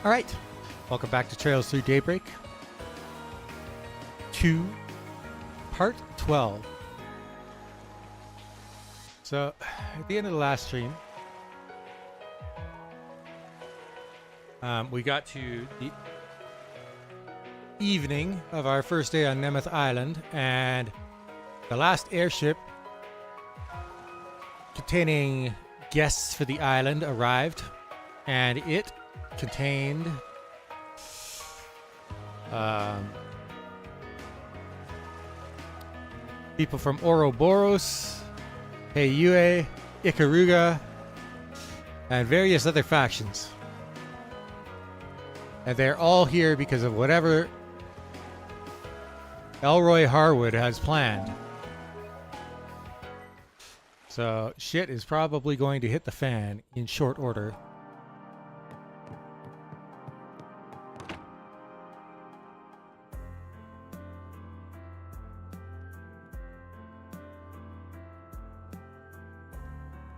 All right, welcome back to Trails Through Daybreak 2, Part 12. So, at the end of the last stream, we got to the evening of our first day on Nemeth Island, and the last airship containing guests for the island arrived, and it contained people from Ouroboros, Heiue, Ikaruga, and various other factions. And they're all here because of whatever Elroy Harwood has planned. So shit is probably going to hit the fan in short order.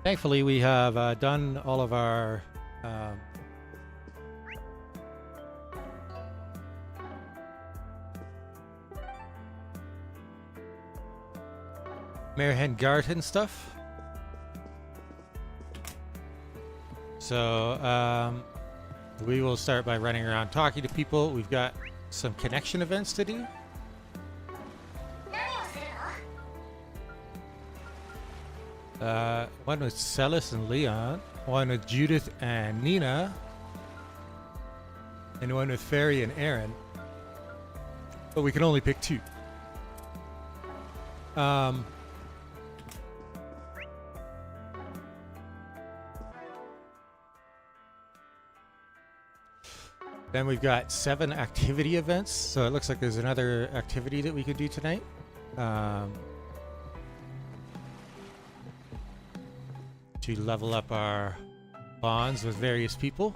Thankfully, we have done all of our Merhen Garten stuff. So we will start by running around talking to people. We've got some connection events to do. One with Celis and Leon, one with Judith and Nina, and one with Feri and Aaron. But we can only pick two. Then we've got 7 activity events, so it looks like there's another activity that we could do tonight. To level up our bonds with various people.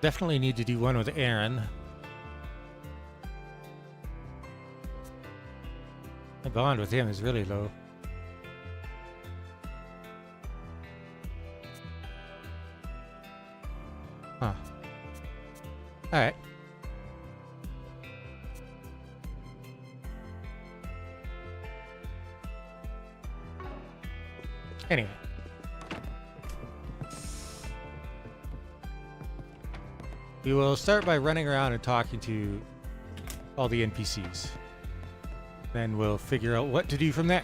Definitely need to do one with Aaron. The bond with him is really low. Huh. Alright. Anyway. We will start by running around and talking to all the NPCs. Then we'll figure out what to do from there.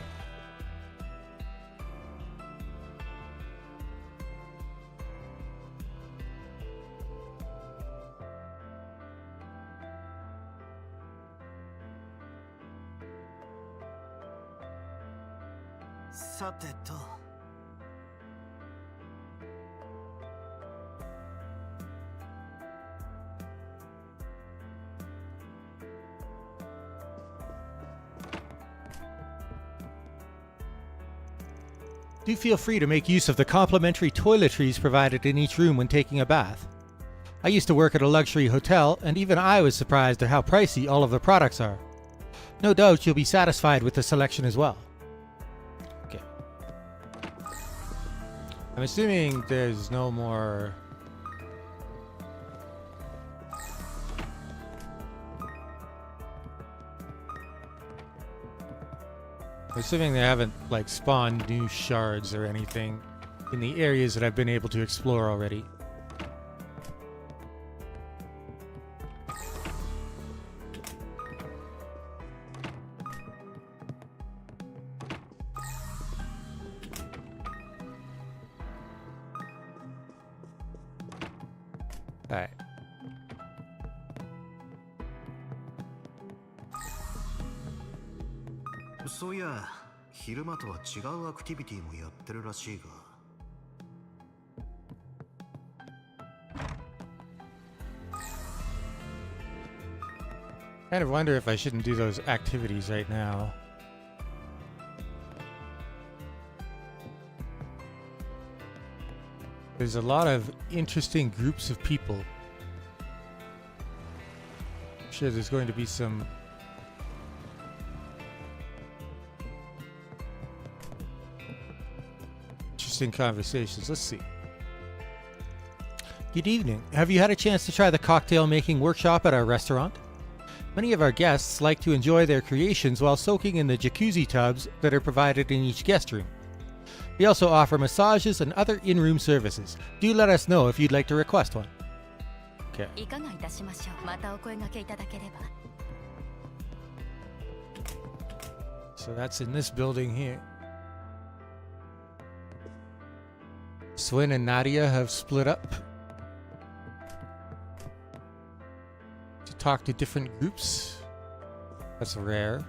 Do feel free to make use of the complimentary toiletries provided in each room when taking a bath. I used to work at a luxury hotel, and even I was surprised at how pricey all of the products are. No doubt you'll be satisfied with the selection as well. Okay. I'm assuming there's no more... I'm assuming they haven't, like, spawned new shards or anything in the areas that I've been able to explore already. Alright. So yeah, 昼間とは違うアクティビティもやってるらしいが。Kind of wonder if I shouldn't do those activities right now. There's a lot of interesting groups of people. I'm sure there's going to be some interesting conversations. Let's see. Good evening. Have you had a chance to try the cocktail making workshop at our restaurant? Many of our guests like to enjoy their creations while soaking in the jacuzzi tubs that are provided in each guest room. We also offer massages and other in-room services. Do let us know if you'd like to request one. Okay. So that's in this building here. Swin and Nadia have split up to talk to different groups. That's rare.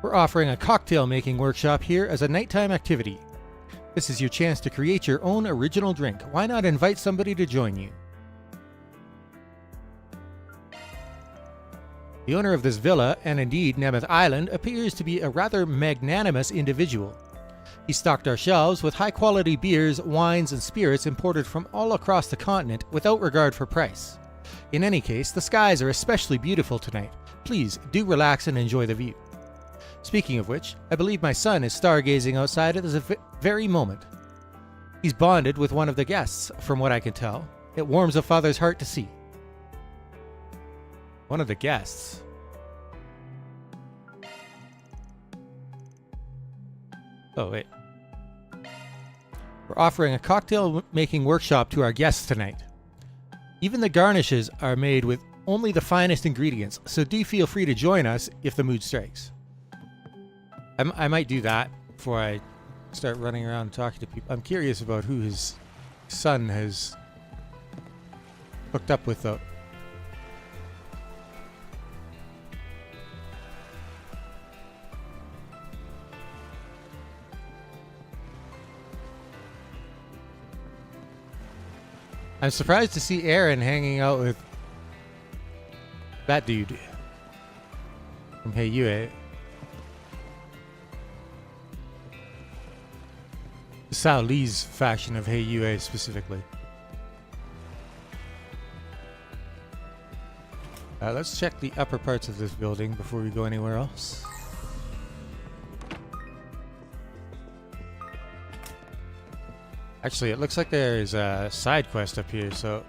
We're offering a cocktail making workshop here as a nighttime activity. This is your chance to create your own original drink. Why not invite somebody to join you? The owner of this villa, and indeed Nemeth Island, appears to be a rather magnanimous individual. He stocked our shelves with high-quality beers, wines, and spirits imported from all across the continent without regard for price. In any case, the skies are especially beautiful tonight. Please do relax and enjoy the view. Speaking of which, I believe my son is stargazing outside at this very moment. He's bonded with one of the guests, from what I can tell. It warms a father's heart to see. One of the guests. Oh, wait. We're offering a cocktail making workshop to our guests tonight. Even the garnishes are made with only the finest ingredients, so do feel free to join us if the mood strikes. I might do that before I start running around talking to people. I'm curious about who his son has hooked up with, though. I'm surprised to see Aaron hanging out with that dude from Hey Yue. Sao Lee's faction of Hey Yue specifically. Let's check the upper parts of this building before we go anywhere else. Actually, it looks like there's a side quest up here, so...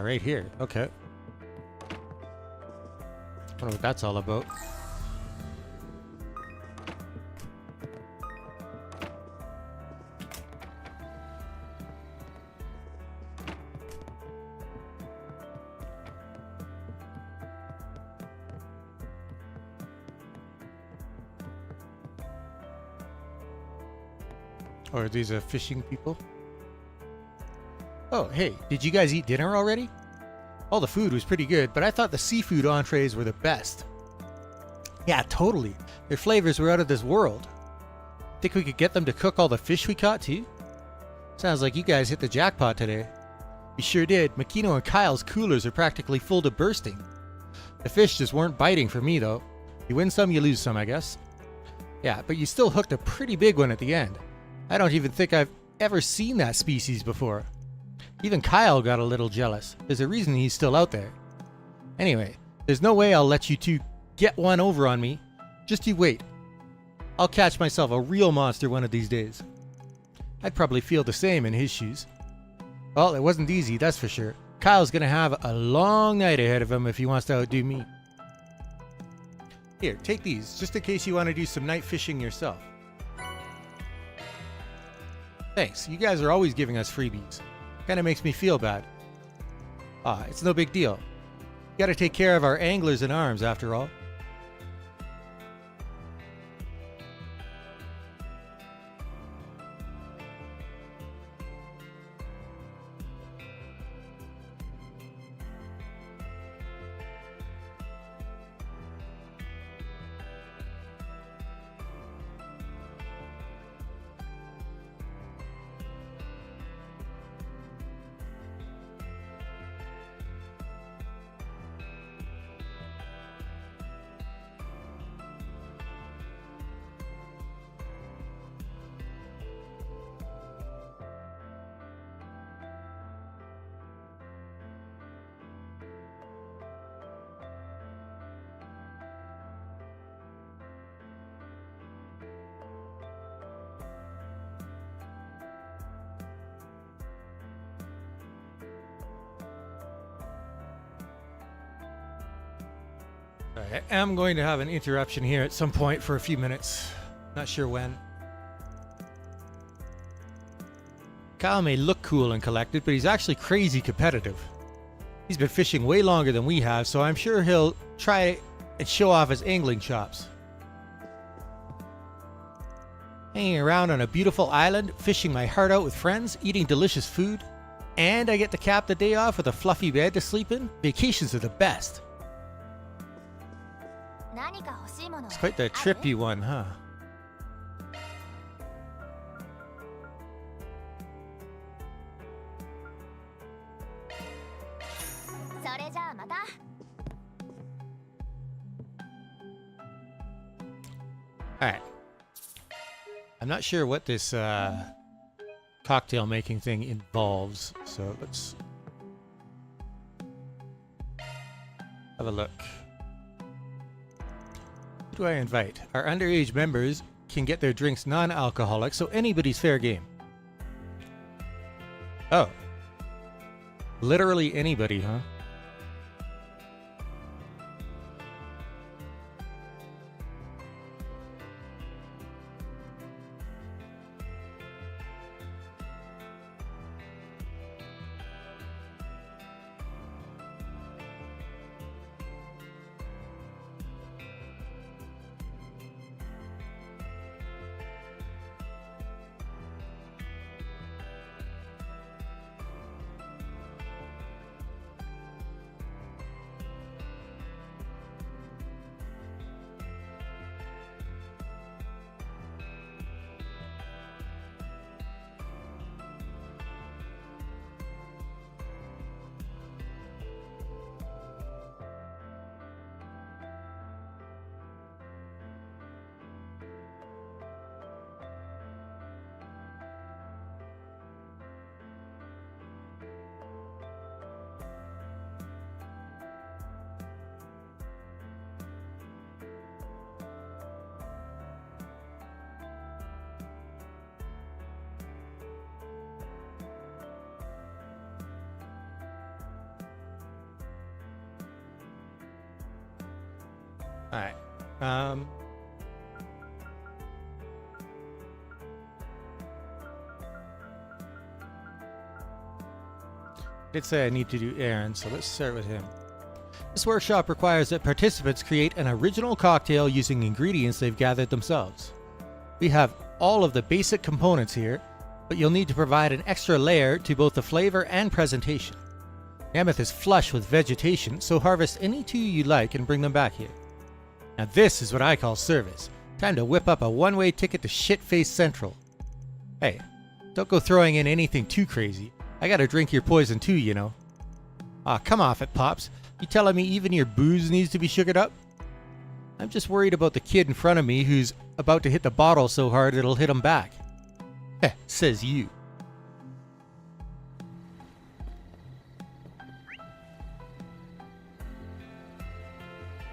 right here. Okay. Wonder what that's all about. Or are these fishing people? Oh, hey, did you guys eat dinner already? All the food was pretty good, but I thought the seafood entrees were the best. Yeah, totally. Their flavors were out of this world. Think we could get them to cook all the fish we caught too? Sounds like you guys hit the jackpot today. You sure did. Makino and Kyle's coolers are practically full to bursting. The fish just weren't biting for me though. You win some, you lose some, I guess. Yeah, but you still hooked a pretty big one at the end. I don't even think I've ever seen that species before. Even Kyle got a little jealous. There's a reason he's still out there. Anyway, there's no way I'll let you two get one over on me. Just you wait. I'll catch myself a real monster one of these days. I'd probably feel the same in his shoes. Well, it wasn't easy, that's for sure. Kyle's gonna have a long night ahead of him if he wants to outdo me. Here, take these, just in case you want to do some night fishing yourself. Thanks, you guys are always giving us freebies. Kinda makes me feel bad. It's no big deal. Gotta take care of our anglers in arms after all. Alright, I am going to have an interruption here at some point for a few minutes. Not sure when. Kyle may look cool and collected, but he's actually crazy competitive. He's been fishing way longer than we have, so I'm sure he'll try and show off his angling chops. Hanging around on a beautiful island, fishing my heart out with friends, eating delicious food, and I get to cap the day off with a fluffy bed to sleep in. Vacations are the best. It's quite the trippy one, huh? Alright. I'm not sure what this cocktail making thing involves, so let's have a look. Who do I invite? Our underage members can get their drinks non-alcoholic, so anybody's fair game. Oh. Literally anybody, huh? Alright. Did say I need to do Aaron, so let's start with him. This workshop requires that participants create an original cocktail using ingredients they've gathered themselves. We have all of the basic components here, but you'll need to provide an extra layer to both the flavor and presentation. Nemeth is flush with vegetation, so harvest any two you like and bring them back here. Now this is what I call service. Time to whip up a one-way ticket to Shitface Central. Hey, don't go throwing in anything too crazy. I gotta drink your poison too, you know. Aw, come off it, Pops. You telling me even your booze needs to be sugared up? I'm just worried about the kid in front of me who's about to hit the bottle so hard it'll hit him back. Heh, says you.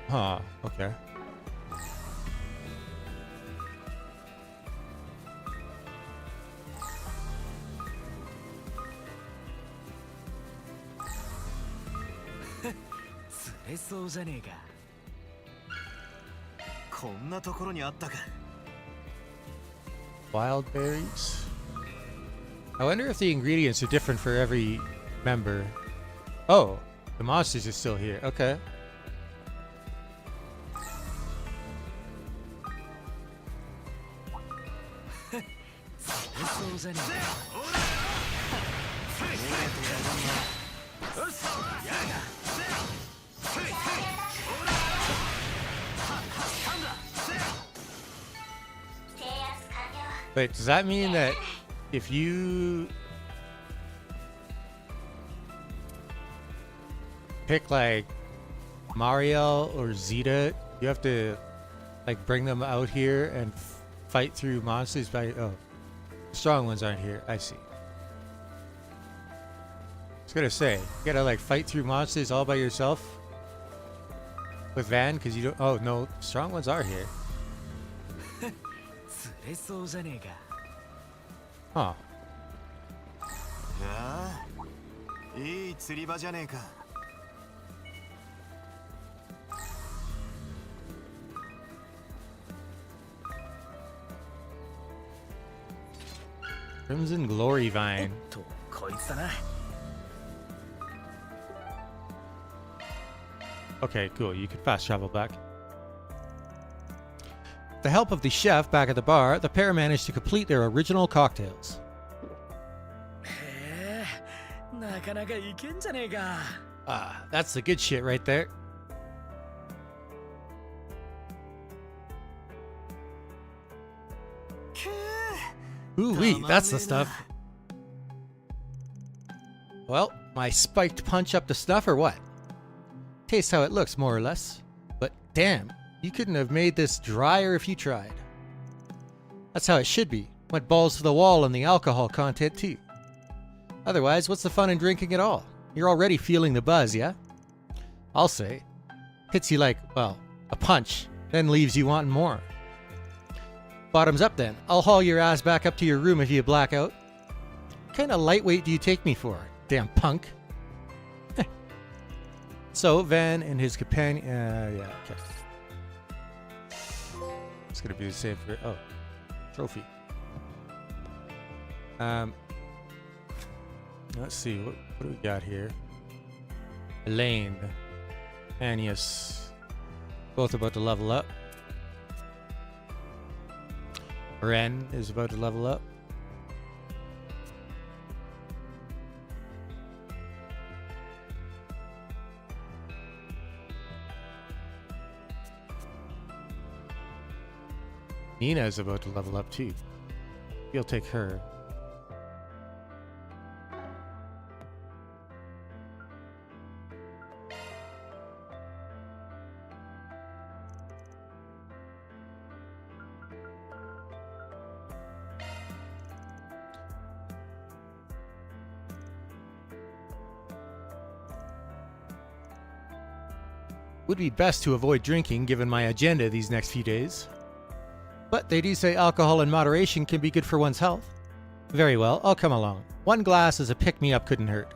Huh, okay. Wild berries. I wonder if the ingredients are different for every member. Oh, the monsters are still here. Okay. Wait, does that mean that if you pick like Mariel or Zeta, you have to like bring them out here and fight through monsters by strong ones aren't here. I see. I was gonna say, you gotta like fight through monsters all by yourself with Van because you don't. Oh no, strong ones are here. Huh. Crimson Glory Vine. とこいつだな。 Okay, cool. You can fast travel back. With the help of the chef back at the bar, the pair managed to complete their original cocktails. へえ、なかなかいけんじゃねえか。 Ah, that's the good shit right there. Ooh-wee, that's the stuff. Well, my spiked punch up to snuff or what? Taste how it looks, more or less. But damn, you couldn't have made this drier if you tried. That's how it should be. Went balls to the wall on the alcohol content too. Otherwise, what's the fun in drinking at all? You're already feeling the buzz, yeah? I'll say. Hits you like, well, a punch, then leaves you wanting more. Bottoms up then. I'll haul your ass back up to your room if you black out. What kind of lightweight do you take me for? Damn punk. So, Van and his companion... yeah, okay. It's gonna be the same for... Oh. Trophy. Let's see. What do we got here? Elaine. Anius. Both about to level up. Ren is about to level up. Nina is about to level up too. You'll take her. Would be best to avoid drinking given my agenda these next few days. But they do say alcohol in moderation can be good for one's health. Very well, I'll come along. One glass as a pick-me-up couldn't hurt.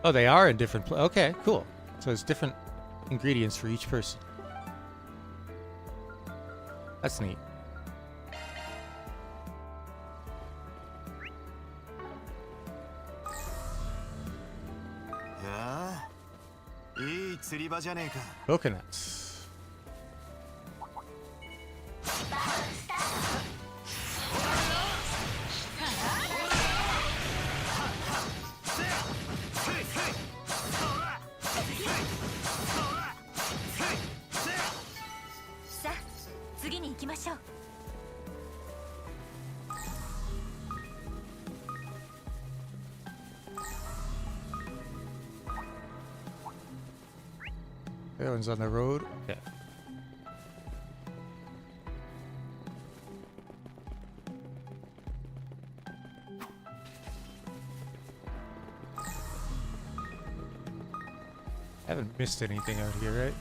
Oh, they are in different okay, cool. So it's different ingredients for each person. That's neat. Coconuts. That one's on the road. Yeah. Haven't missed anything out here, right?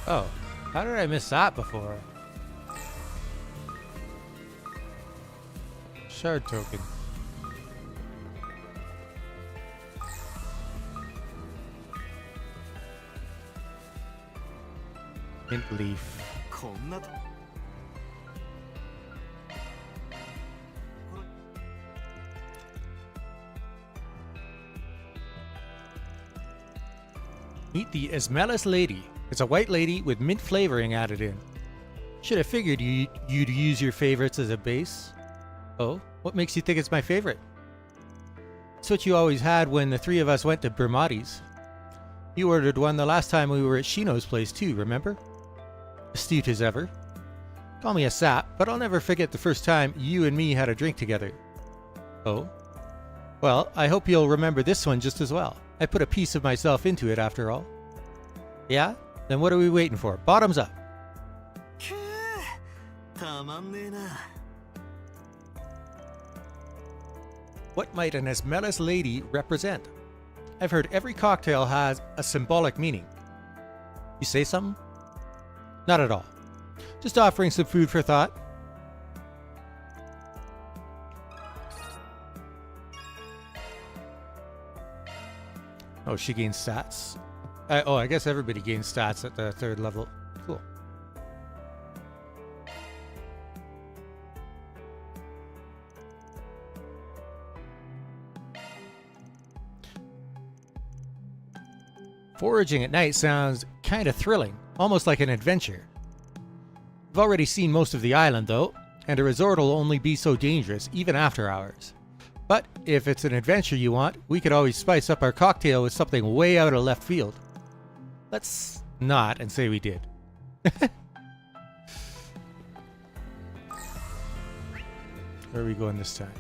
Oh, how did I miss that before? Shard token. Mint leaf. Meet the Esmelis lady. It's a white lady with mint flavoring added in. Should have figured you'd use your favorites as a base. Oh, what makes you think it's my favorite? It's what you always had when the three of us went to Bermati's. You ordered one the last time we were at Shino's place too, remember? Astute as ever. Call me a sap, but I'll never forget the first time you and me had a drink together. Oh? Well, I hope you'll remember this one just as well. I put a piece of myself into it after all. Yeah? Then what are we waiting for? Bottoms up. What might an Esmelis lady represent? I've heard every cocktail has a symbolic meaning. You say something? Not at all. Just offering some food for thought. Oh, she gains stats. I guess everybody gains stats at the 3rd level. Cool. Foraging at night sounds kind of thrilling, almost like an adventure. I've already seen most of the island though, and a resort will only be so dangerous even after hours. But if it's an adventure you want, we could always spice up our cocktail with something way out of left field. Let's not and say we did. Where are we going this time?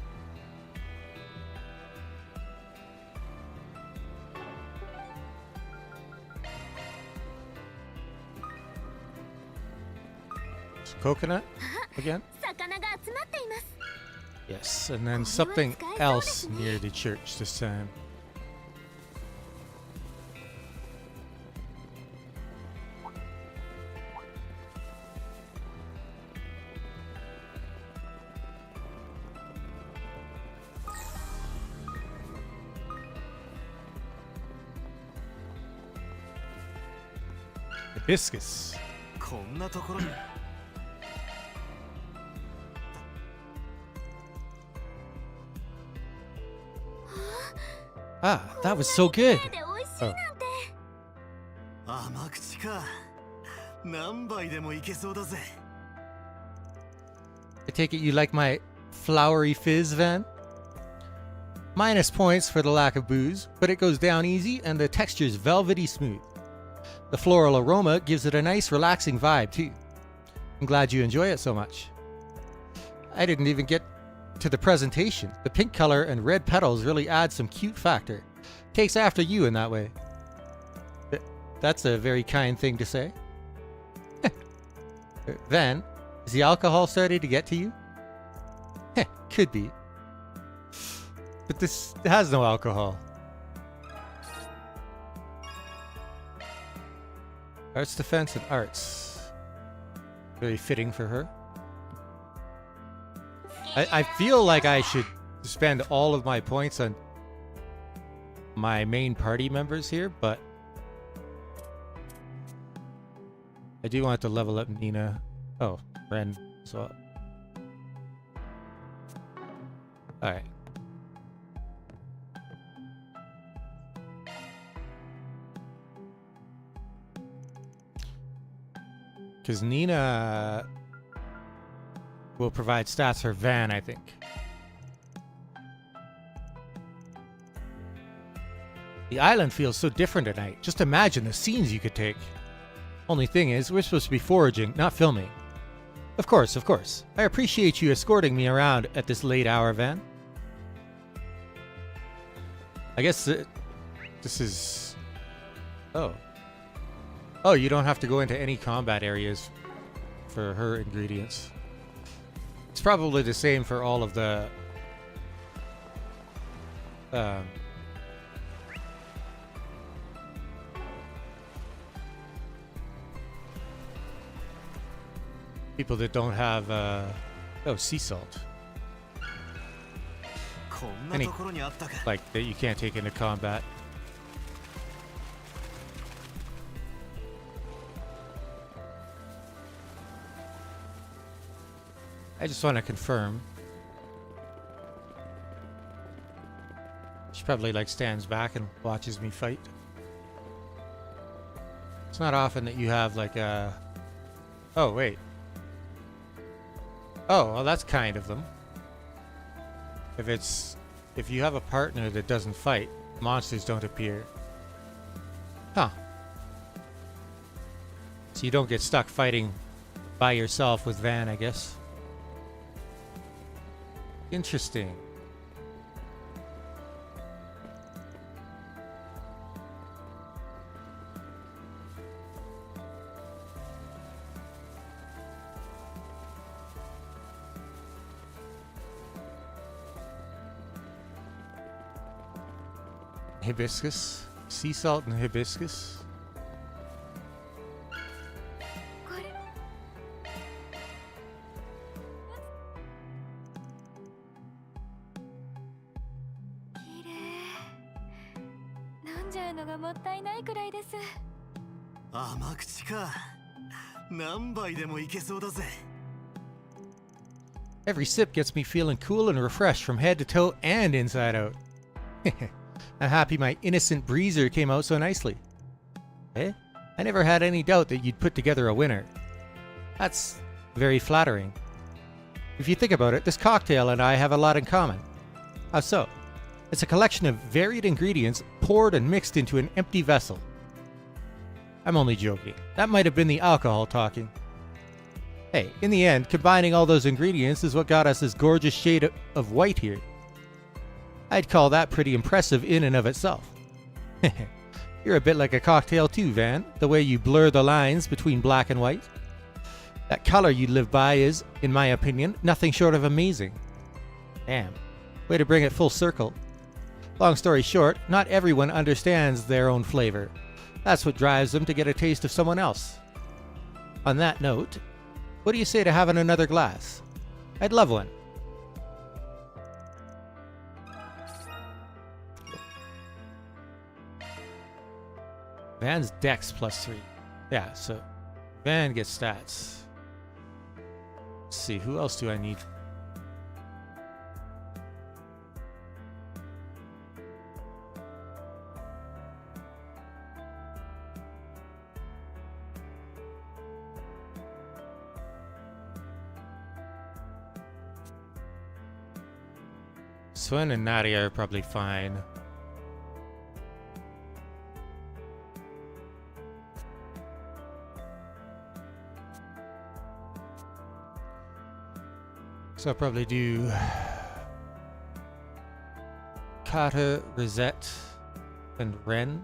Coconut again? Yes, and then something else near the church this time. Hibiscus. Ah, that was so good. Oh. I take it you like my flowery fizz, Van? Minus points for the lack of booze, but it goes down easy and the texture's velvety smooth. The floral aroma gives it a nice relaxing vibe too. I'm glad you enjoy it so much. I didn't even get to the presentation. The pink color and red petals really add some cute factor. Takes after you in that way. That's a very kind thing to say. Van, is the alcohol starting to get to you? Could be. But this has no alcohol. Arts, defense, and arts. Very fitting for her. I feel like I should spend all of my points on my main party members here, but I do want to level up Nina. Oh, Ren as well. Alright. Because Nina will provide stats for Van, I think. The island feels so different at night. Just imagine the scenes you could take. Only thing is, we're supposed to be foraging, not filming. Of course, of course. I appreciate you escorting me around at this late hour, Van. I guess this is... Oh. Oh, you don't have to go into any combat areas for her ingredients. It's probably the same for all of the people that don't have sea salt. Any, like that you can't take into combat. I just want to confirm. She probably like stands back and watches me fight. It's not often that you have like a... Oh, wait. Oh, well that's kind of them. If you have a partner that doesn't fight, monsters don't appear. Huh. So you don't get stuck fighting by yourself with Van, I guess. Interesting. Hibiscus, sea salt and hibiscus. じゃうのがもったいないくらいです。甘口か。何杯でもいけそうだぜ。Every sip gets me feeling cool and refreshed from head to toe and inside out. I'm happy my innocent breezer came out so nicely. Eh? I never had any doubt that you'd put together a winner. That's very flattering. If you think about it, this cocktail and I have a lot in common. How so? It's a collection of varied ingredients poured and mixed into an empty vessel. I'm only joking. That might have been the alcohol talking. Hey, in the end, combining all those ingredients is what got us this gorgeous shade of white here. I'd call that pretty impressive in and of itself. You're a bit like a cocktail too, Van, the way you blur the lines between black and white. That color you live by is, in my opinion, nothing short of amazing. Damn, way to bring it full circle. Long story short, not everyone understands their own flavor. That's what drives them to get a taste of someone else. On that note, what do you say to having another glass? I'd love one. Van's dex +3. Yeah, so Van gets stats. Let's see, who else do I need? Swen and Nadia are probably fine. So I'll probably do Carter, Rosette, and Ren.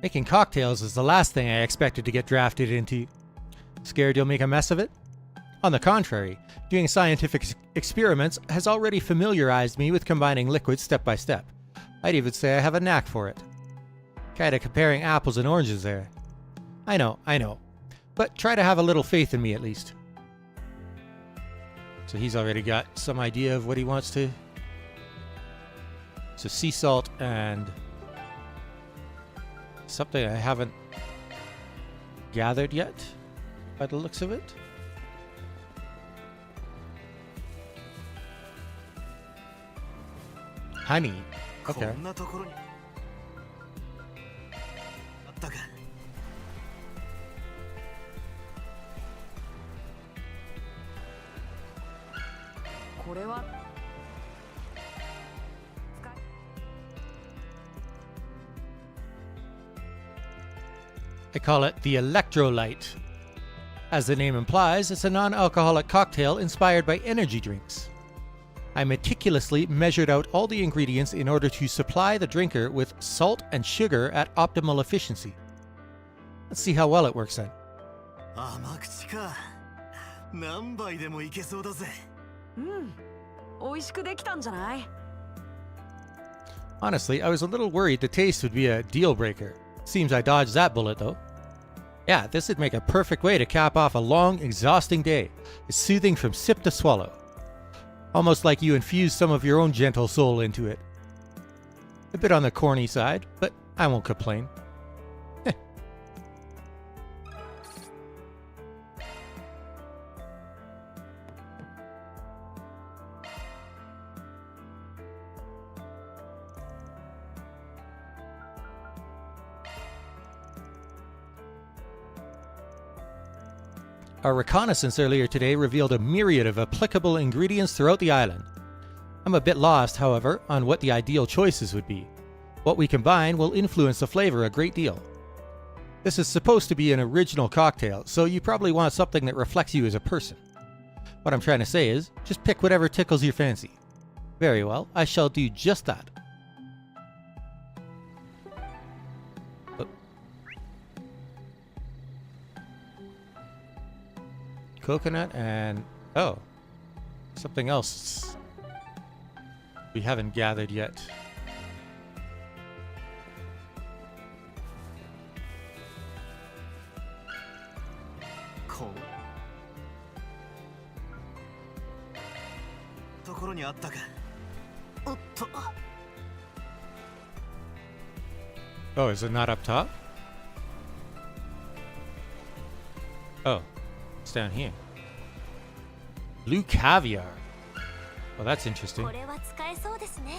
Making cocktails is the last thing I expected to get drafted into. Scared you'll make a mess of it? On the contrary, doing scientific experiments has already familiarized me with combining liquids step by step. I'd even say I have a knack for it. Kinda comparing apples and oranges there. I know. But try to have a little faith in me at least. So he's already got some idea of what he wants to. So sea salt and something I haven't gathered yet, by the looks of it. Honey. Okay. こんなところにあったか。これは I call it the electrolyte. As the name implies, it's a non-alcoholic cocktail inspired by energy drinks. I meticulously measured out all the ingredients in order to supply the drinker with salt and sugar at optimal efficiency. Let's see how well it works then. 甘口か。何杯でもいけそうだぜ。美味しくできたんじゃない？ Honestly, I was a little worried the taste would be a deal breaker. Seems I dodged that bullet though. Yeah, this would make a perfect way to cap off a long, exhausting day. It's soothing from sip to swallow. Almost like you infused some of your own gentle soul into it. A bit on the corny side, but I won't complain. Our reconnaissance earlier today revealed a myriad of applicable ingredients throughout the island. I'm a bit lost, however, on what the ideal choices would be. What we combine will influence the flavor a great deal. This is supposed to be an original cocktail, so you probably want something that reflects you as a person. What I'm trying to say is, just pick whatever tickles your fancy. Very well, I shall do just that. Coconut and... oh. Something else. we haven't gathered yet. Cool. ところにあったか。おっと。Oh, is it not up top? Oh, it's down here. Blue caviar. Well, that's interesting. これは使えそうですね。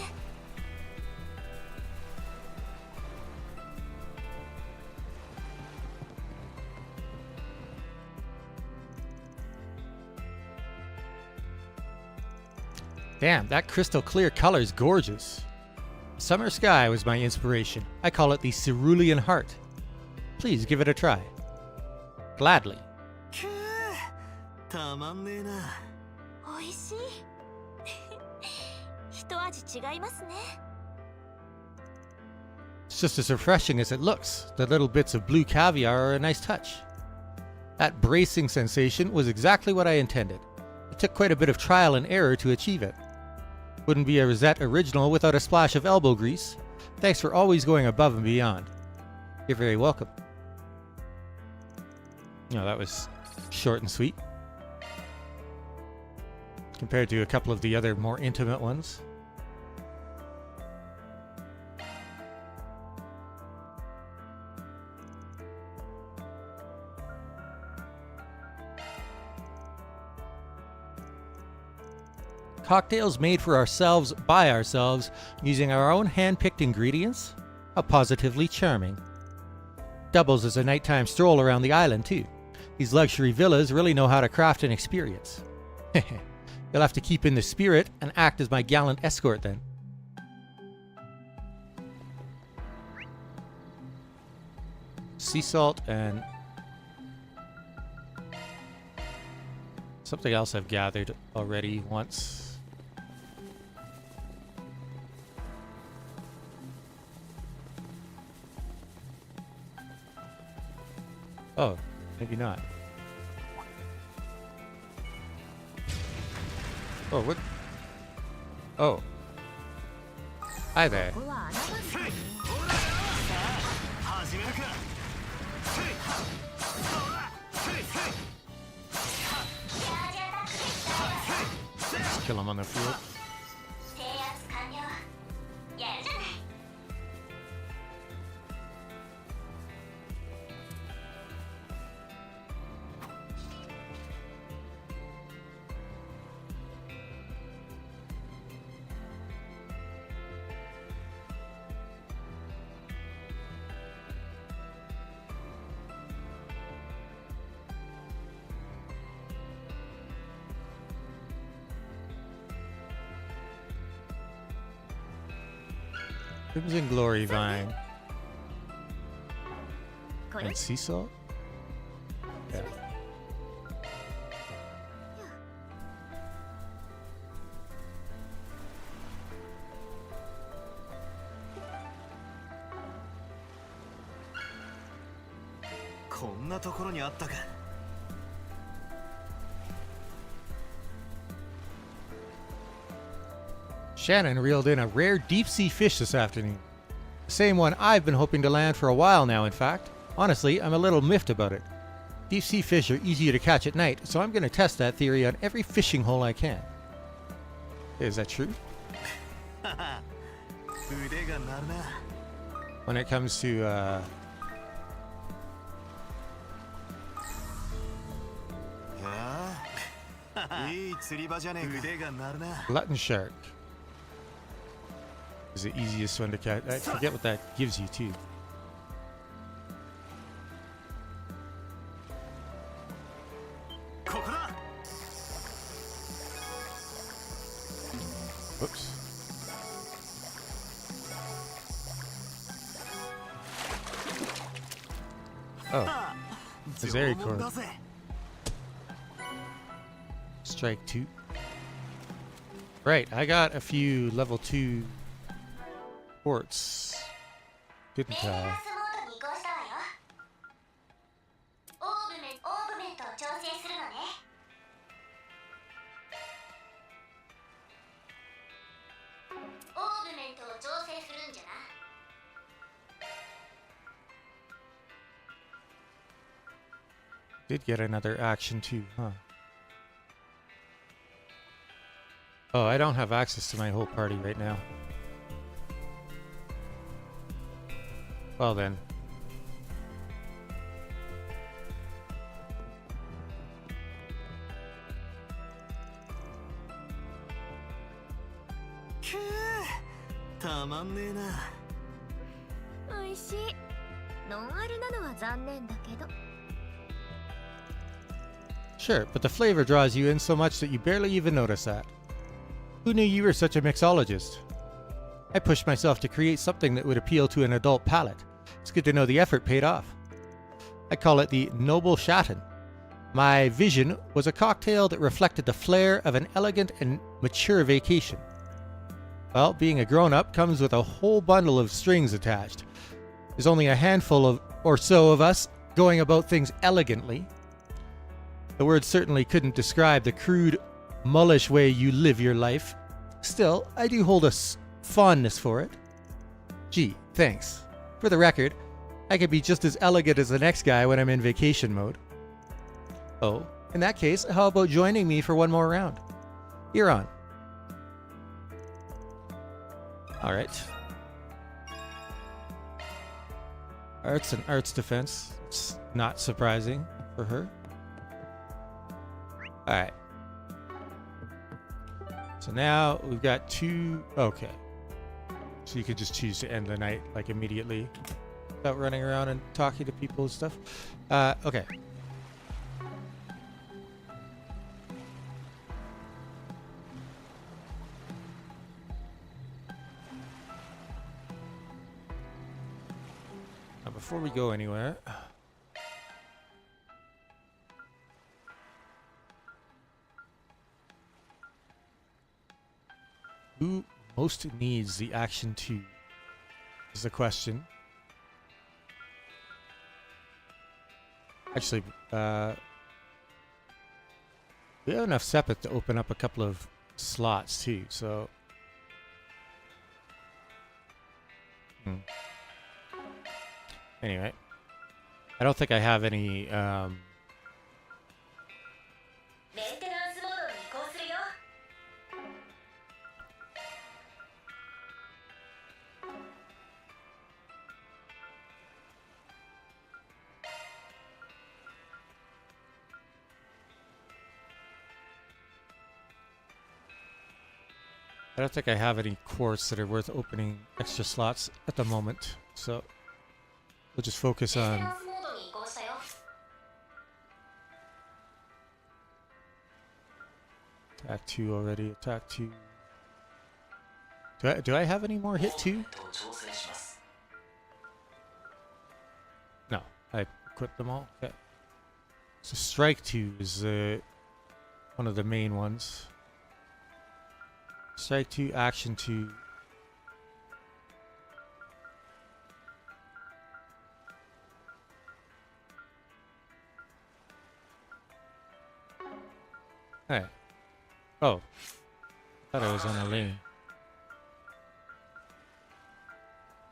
Damn, that crystal clear color is gorgeous. Summer sky was my inspiration. I call it the cerulean heart. Please give it a try. Gladly. くーたまんねえな。美味しい。一味違いますね。It's just as refreshing as it looks. The little bits of blue caviar are a nice touch. That bracing sensation was exactly what I intended. It took quite a bit of trial and error to achieve it. Wouldn't be a Rosette original without a splash of elbow grease. Thanks for always going above and beyond. You're very welcome. No, that was short and sweet. Compared to a couple of the other more intimate ones. Cocktails made for ourselves by ourselves using our own hand-picked ingredients? How positively charming. Doubles as a nighttime stroll around the island too. These luxury villas really know how to craft an experience. You'll have to keep in the spirit and act as my gallant escort then. Sea salt and something else I've gathered already once. Oh, maybe not. Oh, what? Oh. Hi there. ここは穴場ですね。始めるか。 Kill him on the field. 制圧完了。やるじゃない。Crimson Glory Vine. これ And sea salt? Yeah.こんなところにあったか。 Shannon reeled in a rare deep-sea fish this afternoon. The same one I've been hoping to land for a while now, in fact. Honestly, I'm a little miffed about it. Deep-sea fish are easier to catch at night, so I'm going to test that theory on every fishing hole I can. Is that true? 腕が鳴るな。 When it comes to, いい釣り場じゃねえか。腕が鳴るな。 glutton shark is the easiest one to catch. I forget what that gives you, too. ここだ。 Whoops. Oh, the 縄 Zeri 文だ cord. ぜ。 Strike 2. Right, I got a few level 2 ports. Didn't メンテナン I? スモードに移行したわよ。オーブメントを調整するのね。 Oh, メントを調整するんじゃな。Did get another action too, huh? Oh, I don't have access to my whole party right now. Well then. Q たまんねえな。おいしい。ノンアルなのは残念だけど。Sure, but the flavor draws you in so much that you barely even notice that. Who knew you were such a mixologist? I pushed myself to create something that would appeal to an adult palate. It's good to know the effort paid off. I call it the Noble Shatten. My vision was a cocktail that reflected the flair of an elegant and mature vacation. Well, being a grown-up comes with a whole bundle of strings attached. There's only a handful or so of us going about things elegantly. The word certainly couldn't describe the crude, mullish way you live your life. Still, I do hold a fondness for it. Gee, thanks. For the record, I could be just as elegant as the next guy when I'm in vacation mode. Oh, in that case, how about joining me for one more round? You're on. Alright. Arts and arts defense. It's not surprising for her. Alright. So now we've got two... Okay. So you can just choose to end the night, like, immediately. Without running around and talking to people and stuff. Okay. Now, before we go anywhere... Who most needs the action 2 is the question. Actually, we have enough sepith to open up a couple of slots too, so... Anyway. I don't think I have any, メンテナンスモードに移行するよ。I don't think I have any quartz that are worth opening extra slots at the moment, so we'll just focus メンテ on ナンスモードに移行したよ。 attack 2 already. Attack 2. Do I have any more hit 2? No, I equipped them all. Okay. So strike 2 is one of the main ones. Strike 2, action 2. Hey. Oh. Thought I was on a lane.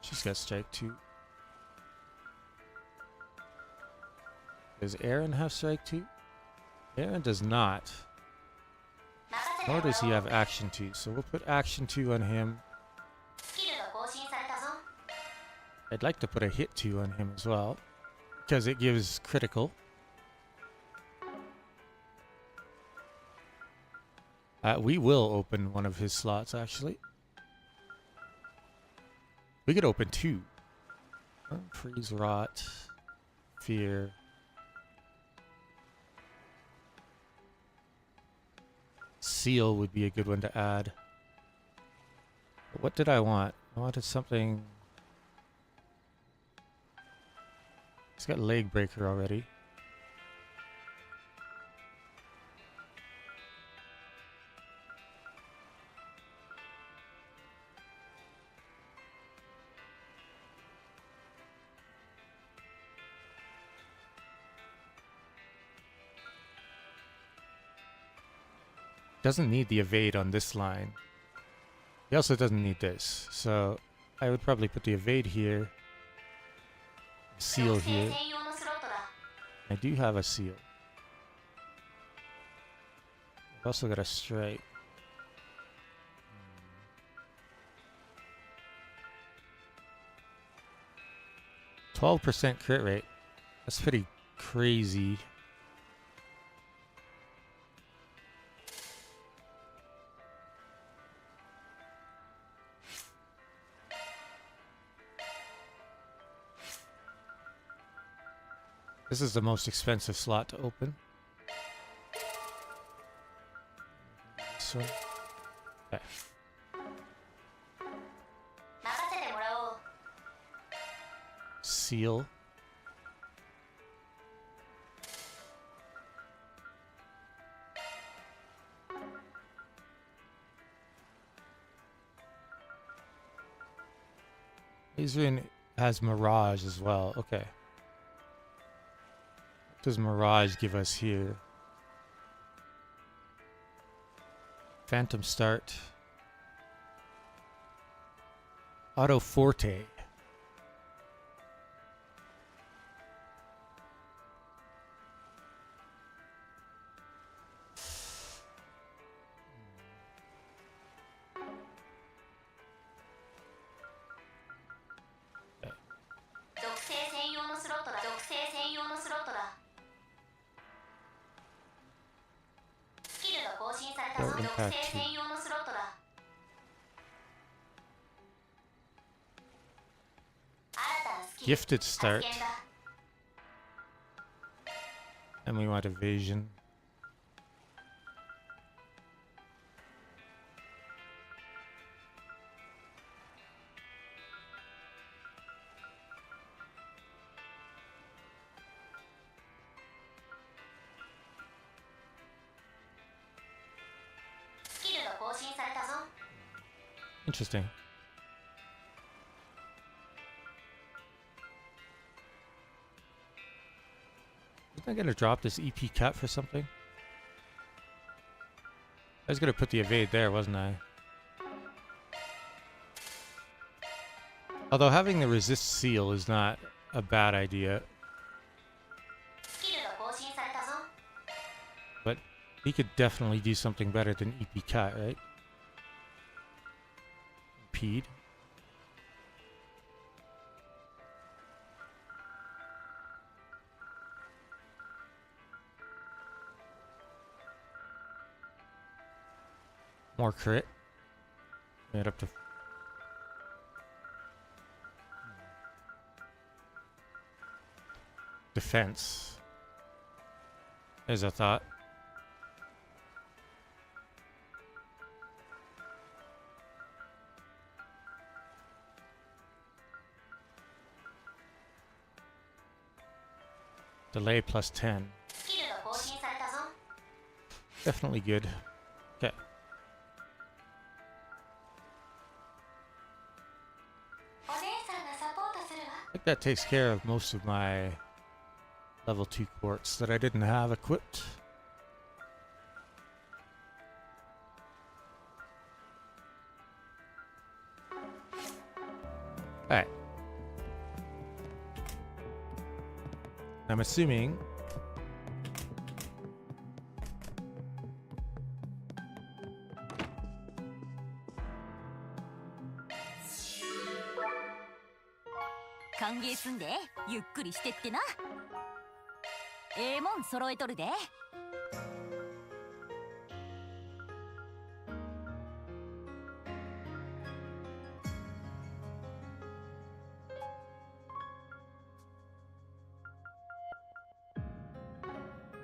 She's got strike 2. Does Aaron have strike 2? Aaron does not. Nor does he have action 2. So we'll put action 2 on him. スキルが更新されたぞ。 I'd like to put a hit 2 on him as well, because it gives critical. We will open one of his slots, actually. We could open 2. Freeze, rot, fear. Seal would be a good one to add. But what did I want? I wanted something... He's got leg breaker already. Doesn't need the evade on this line. He also doesn't need this, so I would probably put the evade here, seal 属性 here. 専用のスロットだ I do have a seal. I've also got a strike. 12% crit rate. That's pretty crazy. This is the most expensive slot to open. This one. Okay. 任せてもらおう Seal. Azrin has Mirage as well. Okay. What does Mirage give us here? Phantom Start. Auto Forte. Okay. 属性専用のスロットだ属性専用のスロットだスキルが更新されたぞ Don't 属 impact 性専用のスロットだ新たなスキル Gifted 発 Start. 見だ And we want Evasion. Interesting. Wasn't I gonna drop this EP cut for something? I was gonna put the evade there, wasn't I? Although having the resist seal is not a bad idea. But he could definitely do something better than EP cut, right? Impede. More crit. Made up to defense. There's a thought. Delay plus 10. Definitely good. Okay. I think that takes care of most of my level 2 quartz that I didn't have equipped. Alright. I'm assuming歓迎すんでゆっくりしてってな。ええもん揃えとるで。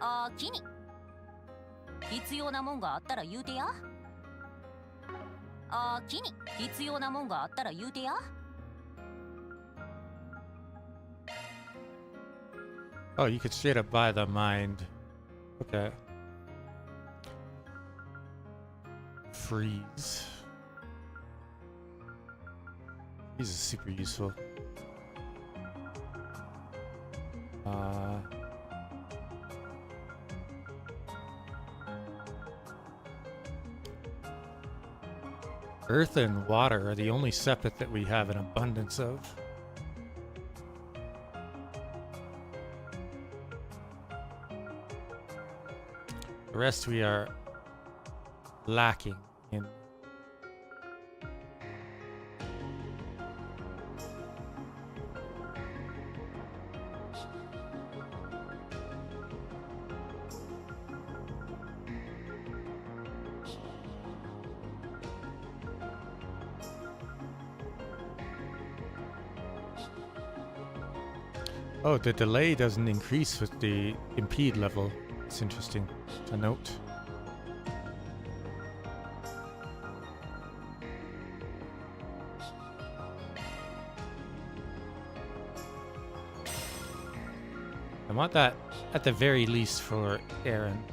あきに必要なもんがあったら言うてや。あきに必要なもんがあったら言うてや。Oh, you could straight up buy the mind. Okay. Freeze. Freeze is super useful. Earth and water are the only sepith that we have an abundance of. The rest we are lacking in. Oh, the delay doesn't increase with the impede level. It's interesting to note. I want that at the very least for Aaron.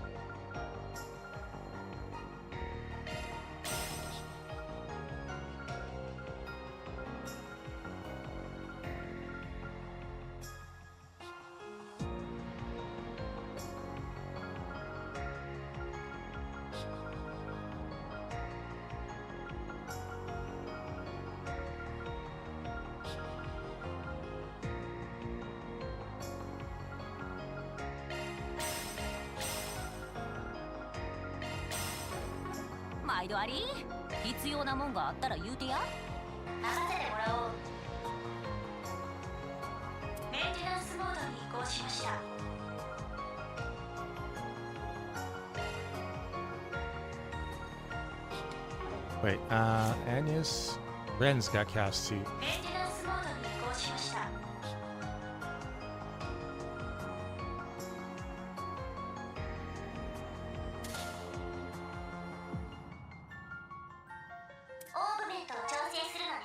毎度あり必要なもんがあったら言うてや。任せてもらおう。メンテナンスモードに移行しました。Wait, Anya's Ren's got cast too. メンテナンスモードに移行しました。オーグメントを調整するのね。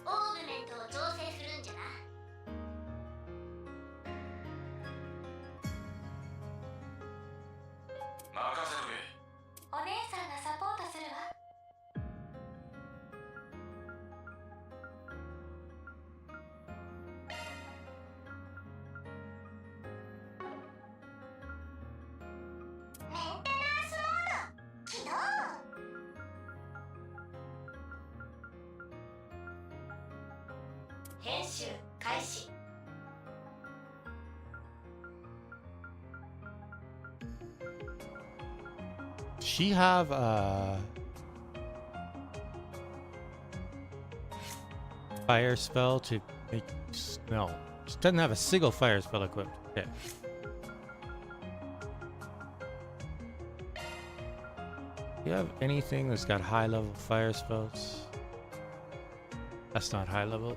オーグメントを調整するんじゃな。任せとけ。お姉さんがサポートするわ。メンテナンスモード起動。編集開始。Does she have a fire spell to make? No, she doesn't have a single fire spell equipped. Okay. Do you have anything that's got high level fire spells? That's not high level.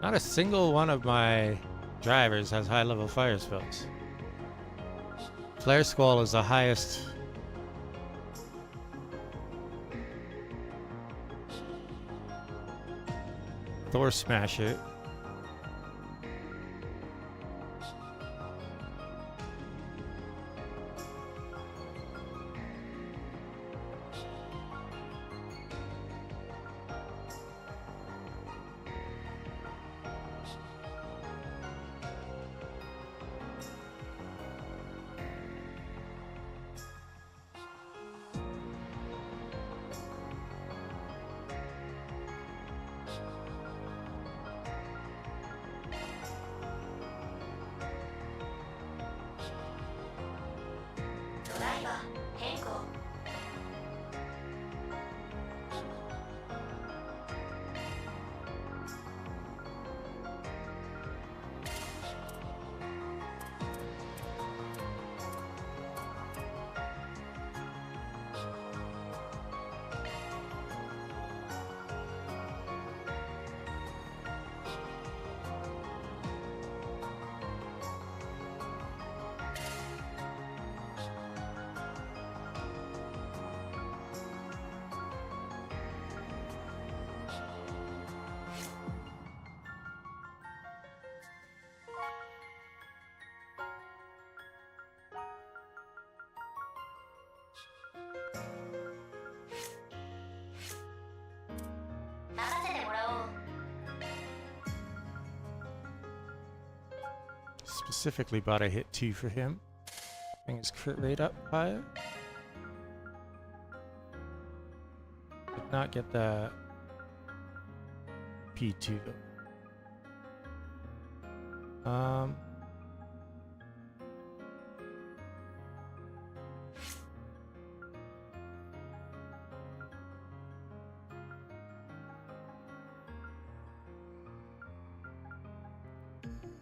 Not a single one of my drivers has high level fire spells. Flare Squall is the highest. Thor Smasher. specifically bought a hit 2 for him. Bring his crit rate up higher. Did not get the P2 though.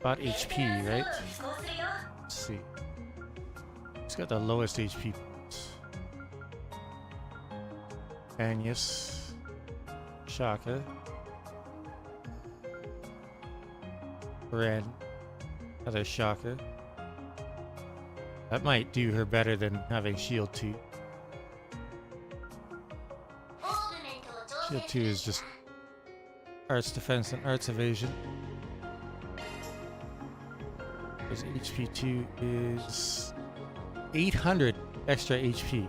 About HP, right? Let's see. He's got the lowest HP points. Agnes. Shaka. Ren. Another Shaka. That might do her better than having Shield 2. Shield 2 is just Arts Defense and Arts Evasion. His HP 2 is 800 extra HP.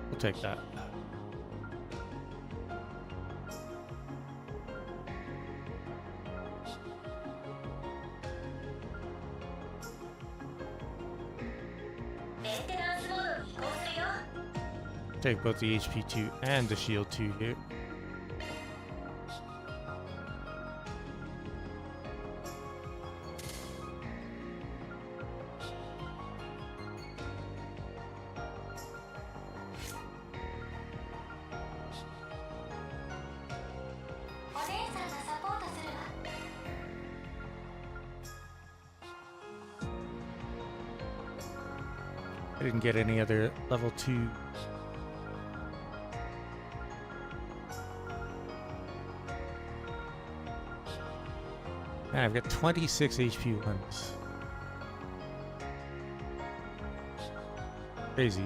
We'll take that. Take both the HP 2 and the Shield 2 here. I didn't get any other level 2. Man, I've got 26 HP ones. Crazy.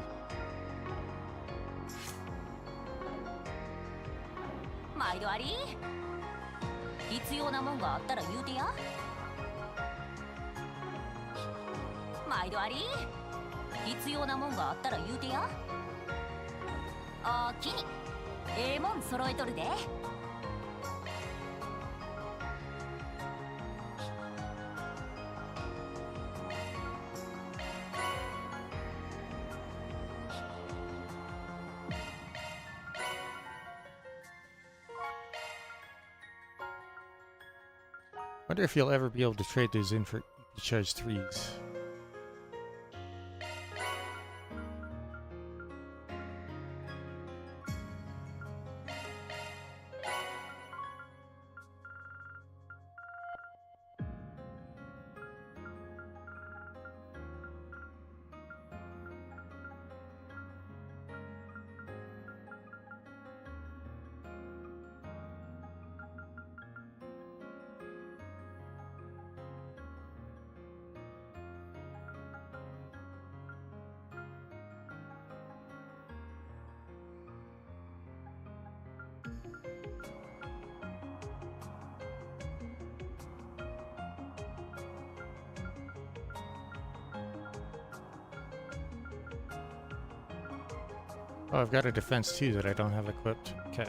Wonder if you'll ever be able to trade those in for charge 3s. Oh, I've got a defense too that I don't have equipped. Okay.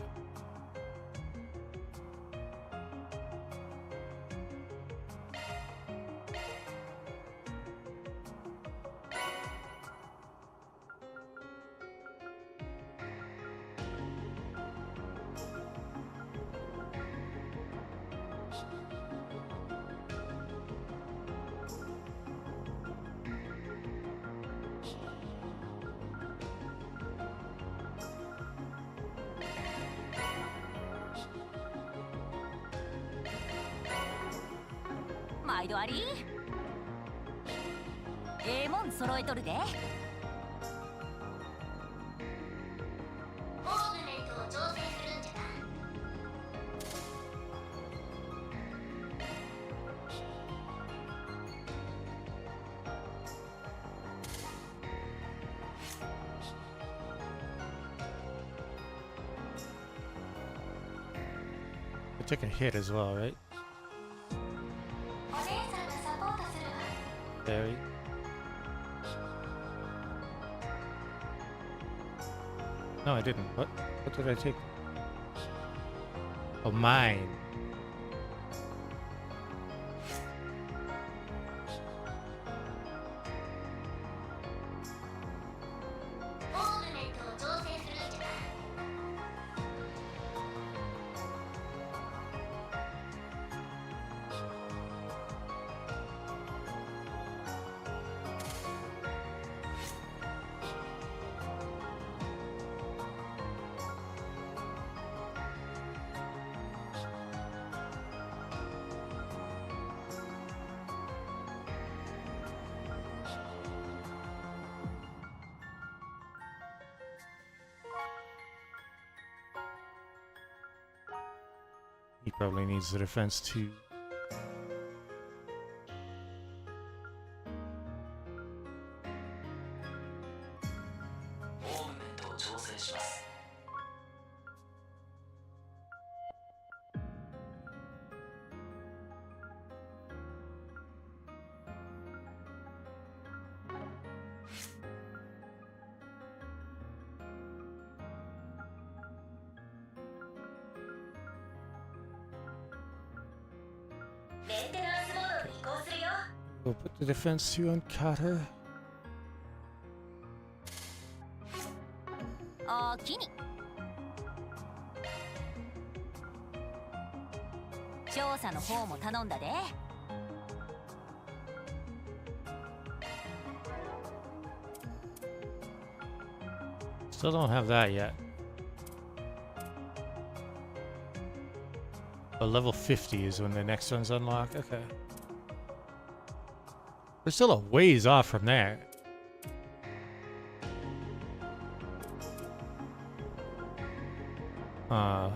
I took a hit as well, right? Feri. No, I didn't. What did I take? Oh, mine. probably needs the defense too. We'll put the defense 2 on Carter. おおきに。調査の方も頼んだで。Still don't have that yet. But level 50 is when the next one's unlocked. Okay. We're still a ways off from there. I'm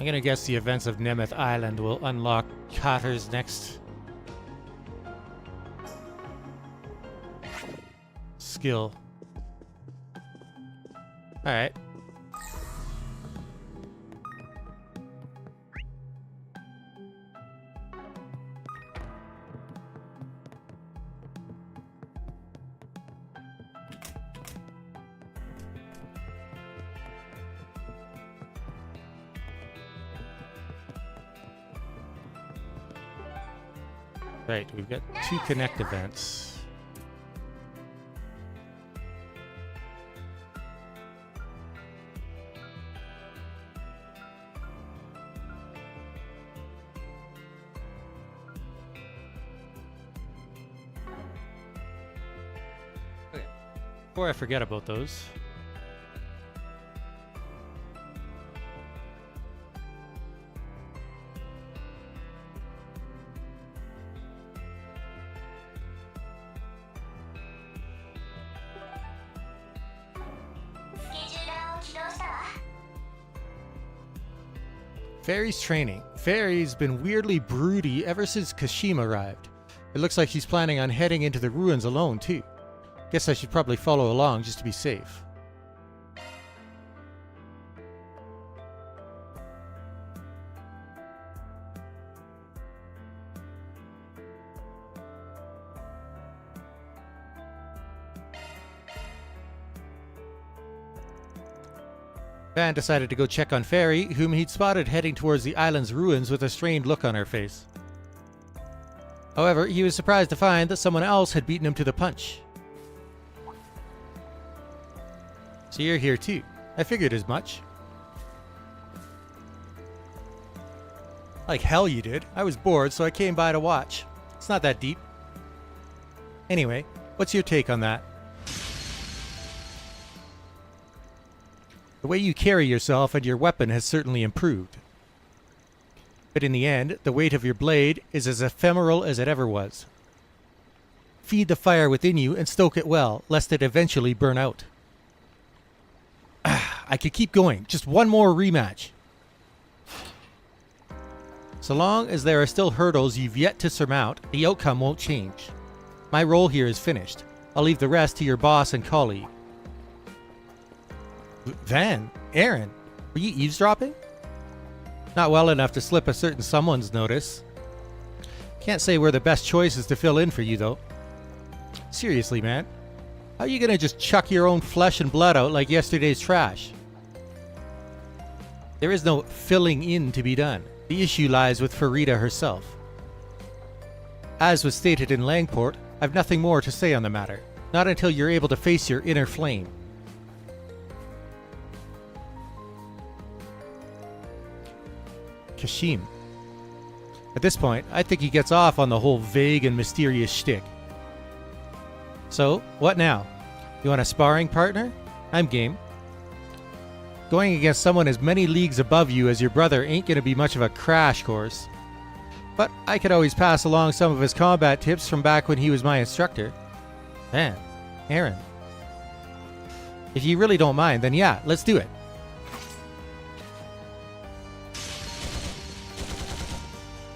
gonna guess the events of Nemeth Island will unlock Carter's next skill. Alright. Right, we've got 2 connect events. Okay. Before I forget about those. Feri's training. Feri's been weirdly broody ever since Kashima arrived. It looks like she's planning on heading into the ruins alone, too. Guess I should probably follow along just to be safe. Van decided to go check on Feri, whom he'd spotted heading towards the island's ruins with a strained look on her face. However, he was surprised to find that someone else had beaten him to the punch. So you're here too. I figured as much. Like hell you did. I was bored, so I came by to watch. It's not that deep. Anyway, what's your take on that? The way you carry yourself and your weapon has certainly improved. But in the end, the weight of your blade is as ephemeral as it ever was. Feed the fire within you and stoke it well, lest it eventually burn out. I could keep going. Just one more rematch. So long as there are still hurdles you've yet to surmount, the outcome won't change. My role here is finished. I'll leave the rest to your boss and colleague. Van, Aaron, were you eavesdropping? Not well enough to slip a certain someone's notice. Can't say we're the best choices to fill in for you, though. Seriously, man. How are you gonna just chuck your own flesh and blood out like yesterday's trash? There is no filling in to be done. The issue lies with Farida herself. As was stated in Langport, I've nothing more to say on the matter. Not until you're able to face your inner flame. Kashim. At this point, I think he gets off on the whole vague and mysterious shtick. So, what now? You want a sparring partner? I'm game. Going against someone as many leagues above you as your brother ain't gonna be much of a crash course. But I could always pass along some of his combat tips from back when he was my instructor. Man, Aaron. If you really don't mind, then yeah, let's do it.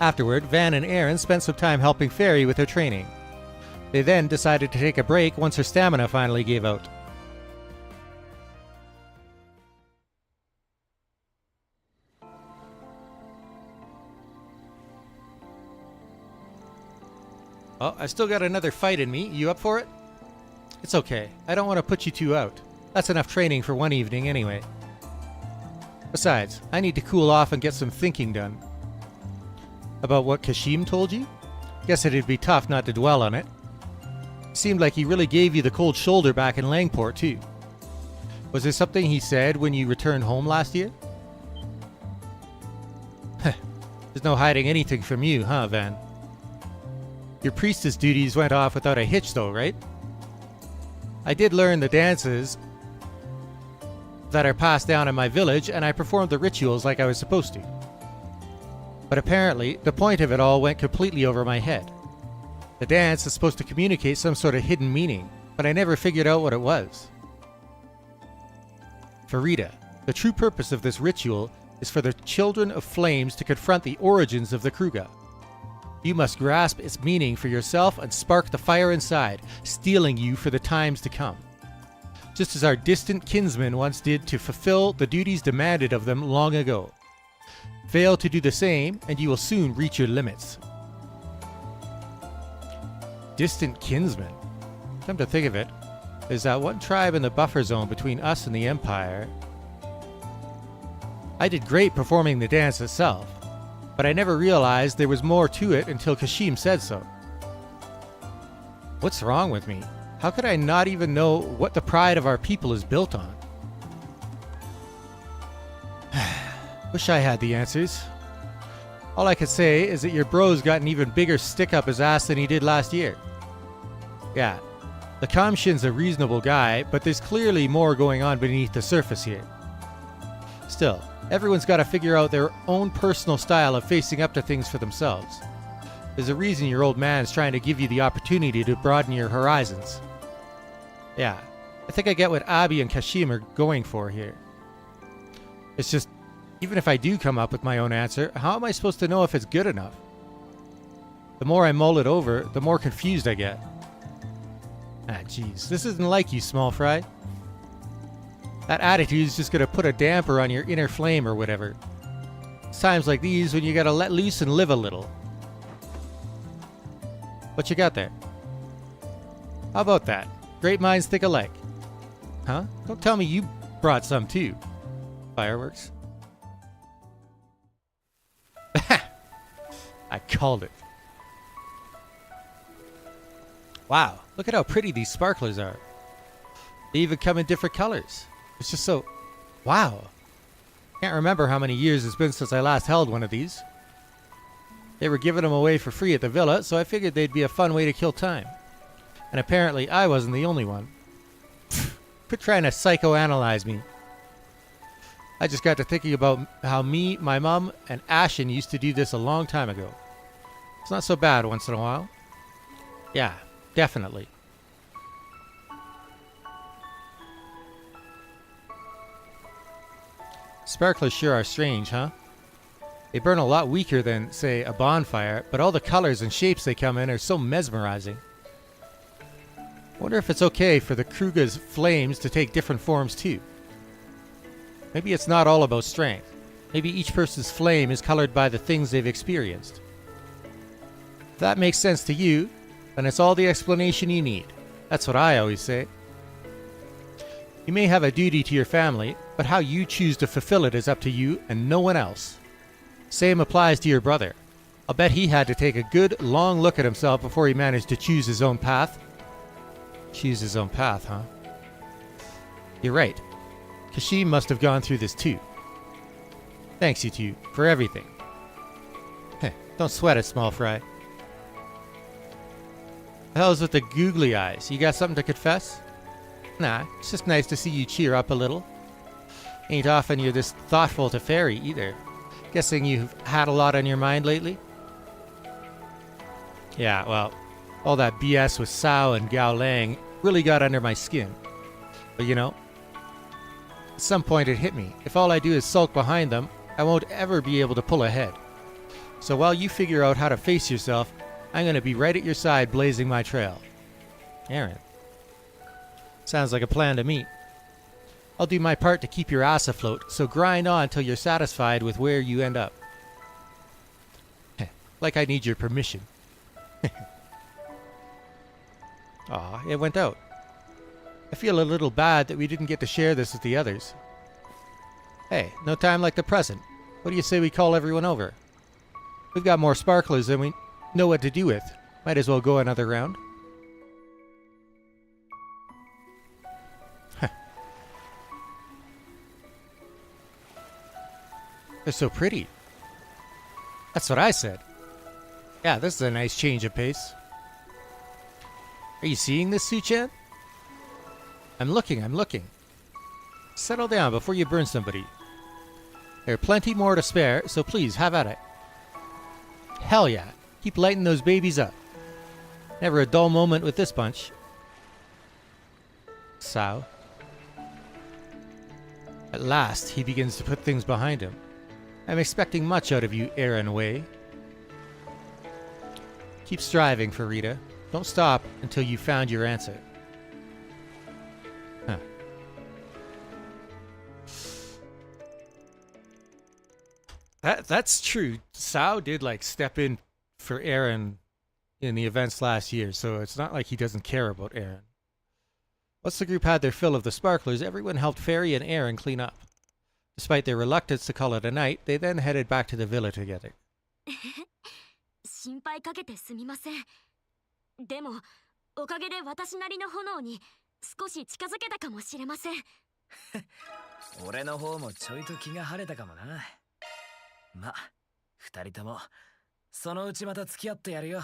Afterward, Van and Aaron spent some time helping Feri with her training. They then decided to take a break once her stamina finally gave out. Oh, I've still got another fight in me. You up for it? It's okay. I don't want to put you two out. That's enough training for one evening anyway. Besides, I need to cool off and get some thinking done. About what Kashim told you? Guess it'd be tough not to dwell on it. Seemed like he really gave you the cold shoulder back in Langport, too. Was there something he said when you returned home last year? There's no hiding anything from you, huh, Van? Your priestess duties went off without a hitch, though, right? I did learn the dances that are passed down in my village, and I performed the rituals like I was supposed to. But apparently, the point of it all went completely over my head. The dance is supposed to communicate some sort of hidden meaning, but I never figured out what it was. Farida, the true purpose of this ritual is for the Children of Flames to confront the origins of the Kruga. You must grasp its meaning for yourself and spark the fire inside, steeling you for the times to come. Just as our distant kinsmen once did to fulfill the duties demanded of them long ago. Fail to do the same, and you will soon reach your limits. Distant kinsmen? Come to think of it, there's that one tribe in the buffer zone between us and the Empire. I did great performing the dance itself, but I never realized there was more to it until Kashim said so. What's wrong with me? How could I not even know what the pride of our people is built on? Wish I had the answers. All I could say is that your bro's got an even bigger stick up his ass than he did last year. Yeah, the Kamshin's a reasonable guy, but there's clearly more going on beneath the surface here. Still, everyone's got to figure out their own personal style of facing up to things for themselves. There's a reason your old man's trying to give you the opportunity to broaden your horizons. Yeah, I think I get what Abi and Kashim are going for here. It's just, even if I do come up with my own answer, how am I supposed to know if it's good enough? The more I mull it over, the more confused I get. Ah, jeez, this isn't like you, small fry. That attitude's just gonna put a damper on your inner flame or whatever. It's times like these when you gotta let loose and live a little. What you got there? How about that? Great minds think alike. Huh? Don't tell me you brought some too. Fireworks? I called it. Wow, look at how pretty these sparklers are. They even come in different colors. It's just so... wow. Can't remember how many years it's been since I last held one of these. They were giving them away for free at the villa, so I figured they'd be a fun way to kill time. And apparently I wasn't the only one. Quit trying to psychoanalyze me. I just got to thinking about how me, my mom, and Ashen used to do this a long time ago. It's not so bad once in a while. Yeah, definitely. Sparklers sure are strange, huh? They burn a lot weaker than, say, a bonfire, but all the colors and shapes they come in are so mesmerizing. Wonder if it's okay for the Kruga's flames to take different forms too. Maybe it's not all about strength. Maybe each person's flame is colored by the things they've experienced. If that makes sense to you, then it's all the explanation you need. That's what I always say. You may have a duty to your family, but how you choose to fulfill it is up to you and no one else. Same applies to your brother. I'll bet he had to take a good, long look at himself before he managed to choose his own path. Choose his own path, huh? You're right. Kashim must have gone through this too. Thanks, you two, for everything. Heh, don't sweat it, small fry. The hell's with the googly eyes? You got something to confess? Nah, it's just nice to see you cheer up a little. Ain't often you're this thoughtful to Feri either. Guessing you've had a lot on your mind lately? Yeah, well, all that BS with Sao and Gao Lang really got under my skin. But you know, at some point it hit me. If all I do is sulk behind them, I won't ever be able to pull ahead. So while you figure out how to face yourself, I'm gonna be right at your side blazing my trail. Aaron. Sounds like a plan to me. I'll do my part to keep your ass afloat, so grind on till you're satisfied with where you end up. Like I need your permission. Aw, it went out. I feel a little bad that we didn't get to share this with the others. Hey, no time like the present. What do you say we call everyone over? We've got more sparklers than we know what to do with. Might as well go another round. They're so pretty. That's what I said. Yeah, this is a nice change of pace. Are you seeing this, Su-chan? I'm looking. Settle down before you burn somebody. There are plenty more to spare, so please, have at it. Hell yeah. Keep lighting those babies up. Never a dull moment with this bunch. Sao. At last, he begins to put things behind him. I'm expecting much out of you, Aaron Wei. Keep striving, Farida. Don't stop until you've found your answer. Huh. That's true. Sao did step in for Aaron in the events last year, so it's not like he doesn't care about Aaron. Once the group had their fill of the sparklers, everyone helped Feri and Aaron clean up. Despite their reluctance to call it a night, they then headed back to the villa together. 心配かけてすみません。でも、おかげで私なりの炎に少し近づけたかもしれません。俺の方もちょいと気が晴れたかもな。ま、二人ともそのうちまた付き合ってやるよ。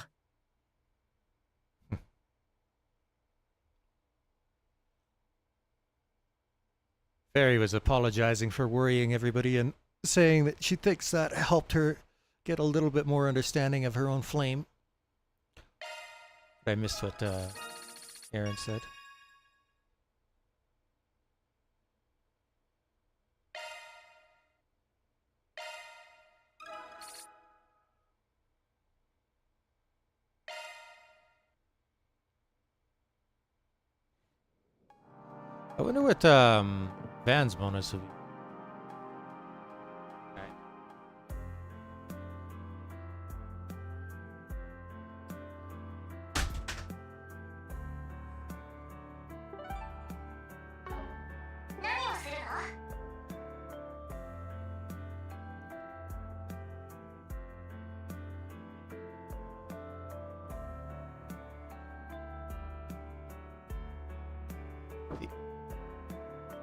Feri was apologizing for worrying everybody and saying that she thinks that helped her get a little bit more understanding of her own flame. I missed what Aaron said. I wonder what Van's bonus will be.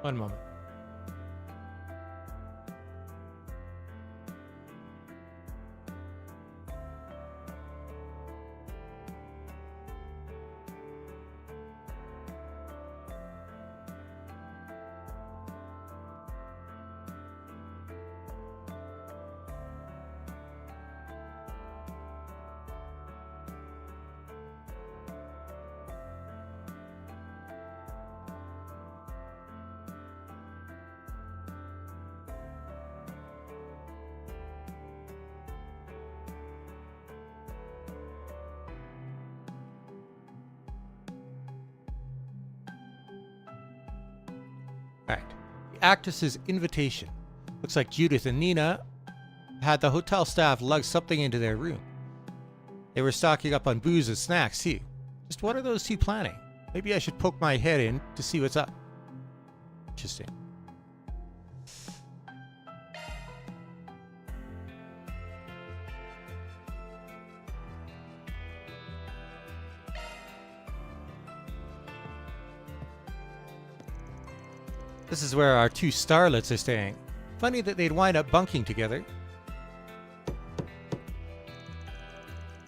One moment. Alright. The actress's invitation. Looks like Judith and Nina had the hotel staff lug something into their room. They were stocking up on booze and snacks too. Just what are those two planning? Maybe I should poke my head in to see what's up. Interesting. This is where our two starlets are staying. Funny that they'd wind up bunking together.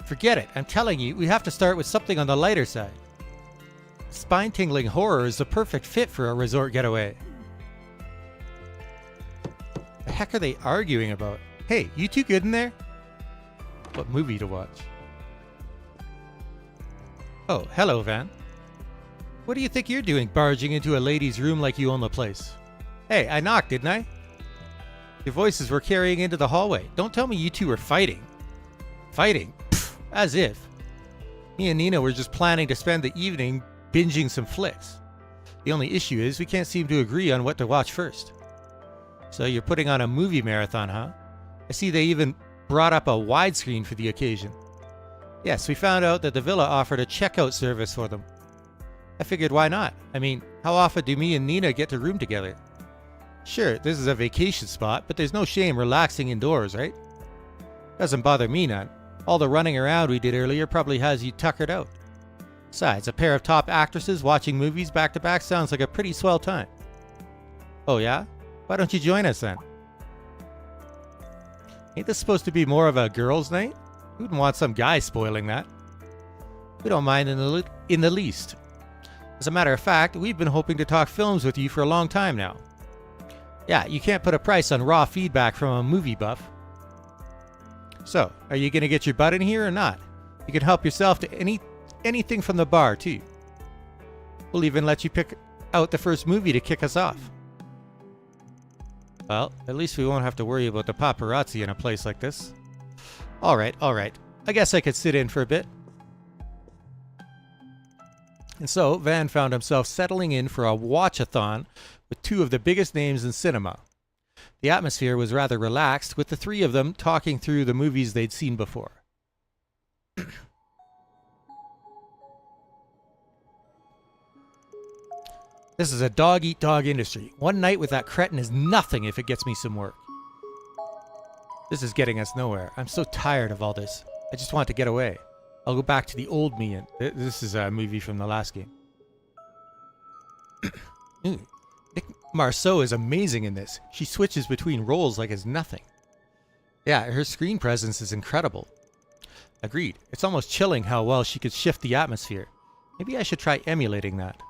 Forget it. I'm telling you, we have to start with something on the lighter side. Spine-tingling horror is the perfect fit for a resort getaway. The heck are they arguing about? Hey, you two good in there? What movie to watch? Oh, hello, Van. What do you think you're doing barging into a lady's room like you own the place? Hey, I knocked, didn't I? Your voices were carrying into the hallway. Don't tell me you two were fighting. Fighting? Pfft, as if. Me and Nina were just planning to spend the evening binging some flicks. The only issue is we can't seem to agree on what to watch first. So you're putting on a movie marathon, huh? I see they even brought up a widescreen for the occasion. Yes, we found out that the villa offered a checkout service for them. I figured why not? I mean, how often do me and Nina get to room together? Sure, this is a vacation spot, but there's no shame relaxing indoors, right? Doesn't bother me none. All the running around we did earlier probably has you tuckered out. Besides, a pair of top actresses watching movies back to back sounds like a pretty swell time. Oh yeah? Why don't you join us then? Ain't this supposed to be more of a girls' night? We wouldn't want some guy spoiling that. We don't mind in the least. As a matter of fact, we've been hoping to talk films with you for a long time now. Yeah, you can't put a price on raw feedback from a movie buff. So, are you going to get your butt in here or not? You can help yourself to anything from the bar, too. We'll even let you pick out the first movie to kick us off. Well, at least we won't have to worry about the paparazzi in a place like this. Alright. I guess I could sit in for a bit. And so, Van found himself settling in for a watch-a-thon with two of the biggest names in cinema. The atmosphere was rather relaxed, with the three of them talking through the movies they'd seen before. This is a dog-eat-dog industry. One night with that cretin is nothing if it gets me some work. This is getting us nowhere. I'm so tired of all this. I just want to get away. I'll go back to the old me. And this is a movie from the last game. Nick Marceau is amazing in this. She switches between roles like it's nothing. Yeah, her screen presence is incredible. Agreed. It's almost chilling how well she could shift the atmosphere. Maybe I should try emulating that.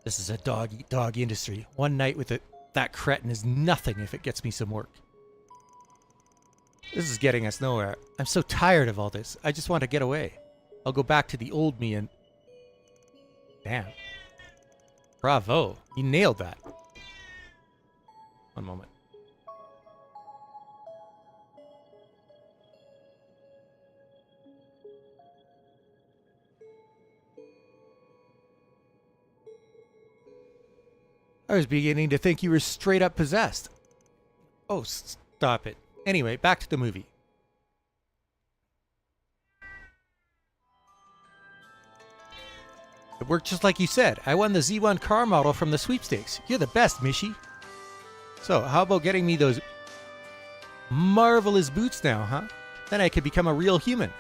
This is a dog-eat-dog industry. One night with that cretin is nothing if it gets me some work. This is getting us nowhere. I'm so tired of all this. I just want to get away. I'll go back to the old me and... Damn. Bravo. You nailed that. One moment. I was beginning to think you were straight up possessed. Oh, stop it. Anyway, back to the movie. It worked just like you said. I won the Z1 car model from the sweepstakes. You're the best, Mishi. So, how about getting me those marvelous boots now, huh? Then I could become a real human.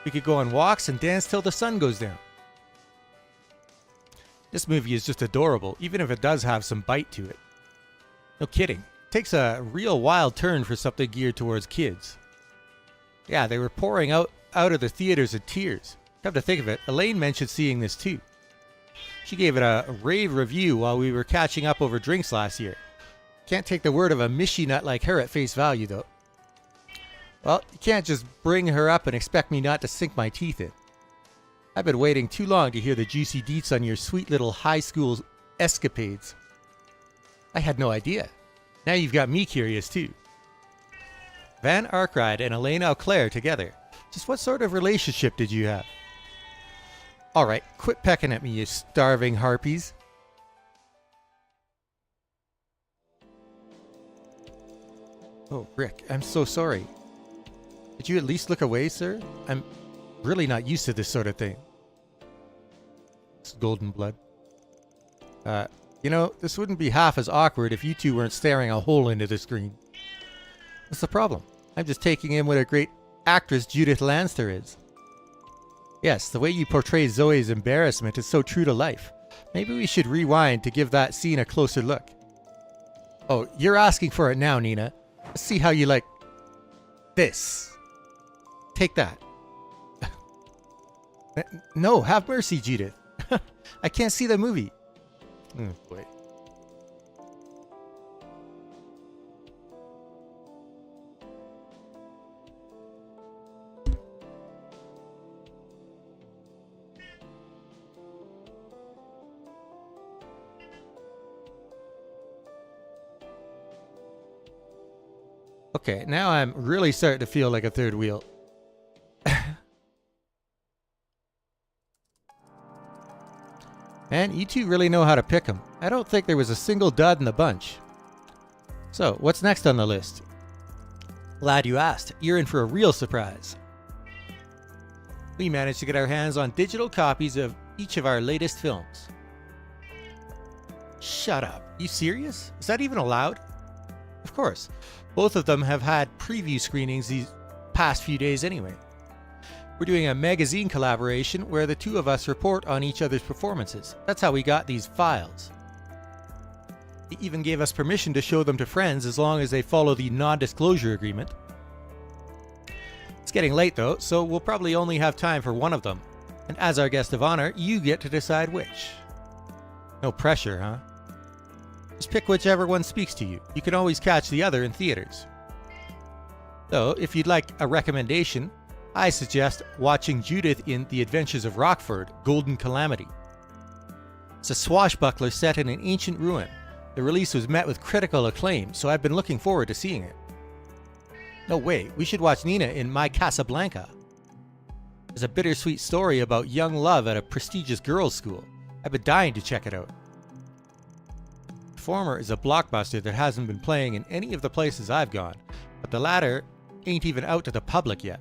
We could go on walks and dance till the sun goes down. This movie is just adorable, even if it does have some bite to it. No kidding. It takes a real wild turn for something geared towards kids. Yeah, they were pouring out of the theaters in tears. Come to think of it, Elaine mentioned seeing this too. She gave it a rave review while we were catching up over drinks last year. Can't take the word of a Mishi nut like her at face value, though. Well, you can't just bring her up and expect me not to sink my teeth in. I've been waiting too long to hear the juicy deets on your sweet little high school escapades. I had no idea. Now you've got me curious, too. Van Arkwright and Elaine Auclair together. Just what sort of relationship did you have? Alright, quit pecking at me, you starving harpies. Oh, Rick, I'm so sorry. Could you at least look away, sir? I'm really not used to this sort of thing. It's golden blood. You know, this wouldn't be half as awkward if you two weren't staring a hole into the screen. What's the problem? I'm just taking in what a great actress Judith Lanster is. Yes, the way you portray Zoe's embarrassment is so true to life. Maybe we should rewind to give that scene a closer look. Oh, you're asking for it now, Nina. Let's see how you like this. Take that. No, have mercy, Judith. I can't see the movie. Oh, boy. Okay, now I'm really starting to feel like a third wheel. Man, you two really know how to pick them. I don't think there was a single dud in the bunch. So, what's next on the list? Glad you asked. You're in for a real surprise. We managed to get our hands on digital copies of each of our latest films. Shut up. You serious? Is that even allowed? Of course. Both of them have had preview screenings these past few days anyway. We're doing a magazine collaboration where the two of us report on each other's performances. That's how we got these files. They even gave us permission to show them to friends as long as they follow the non-disclosure agreement. It's getting late though, so we'll probably only have time for one of them. And as our guest of honor, you get to decide which. No pressure, huh? Just pick whichever one speaks to you. You can always catch the other in theaters. Though, if you'd like a recommendation, I suggest watching Judith in The Adventures of Rockford, Golden Calamity. It's a swashbuckler set in an ancient ruin. The release was met with critical acclaim, so I've been looking forward to seeing it. No way, we should watch Nina in My Casablanca. There's a bittersweet story about young love at a prestigious girls' school. I've been dying to check it out. The former is a blockbuster that hasn't been playing in any of the places I've gone, but the latter ain't even out to the public yet.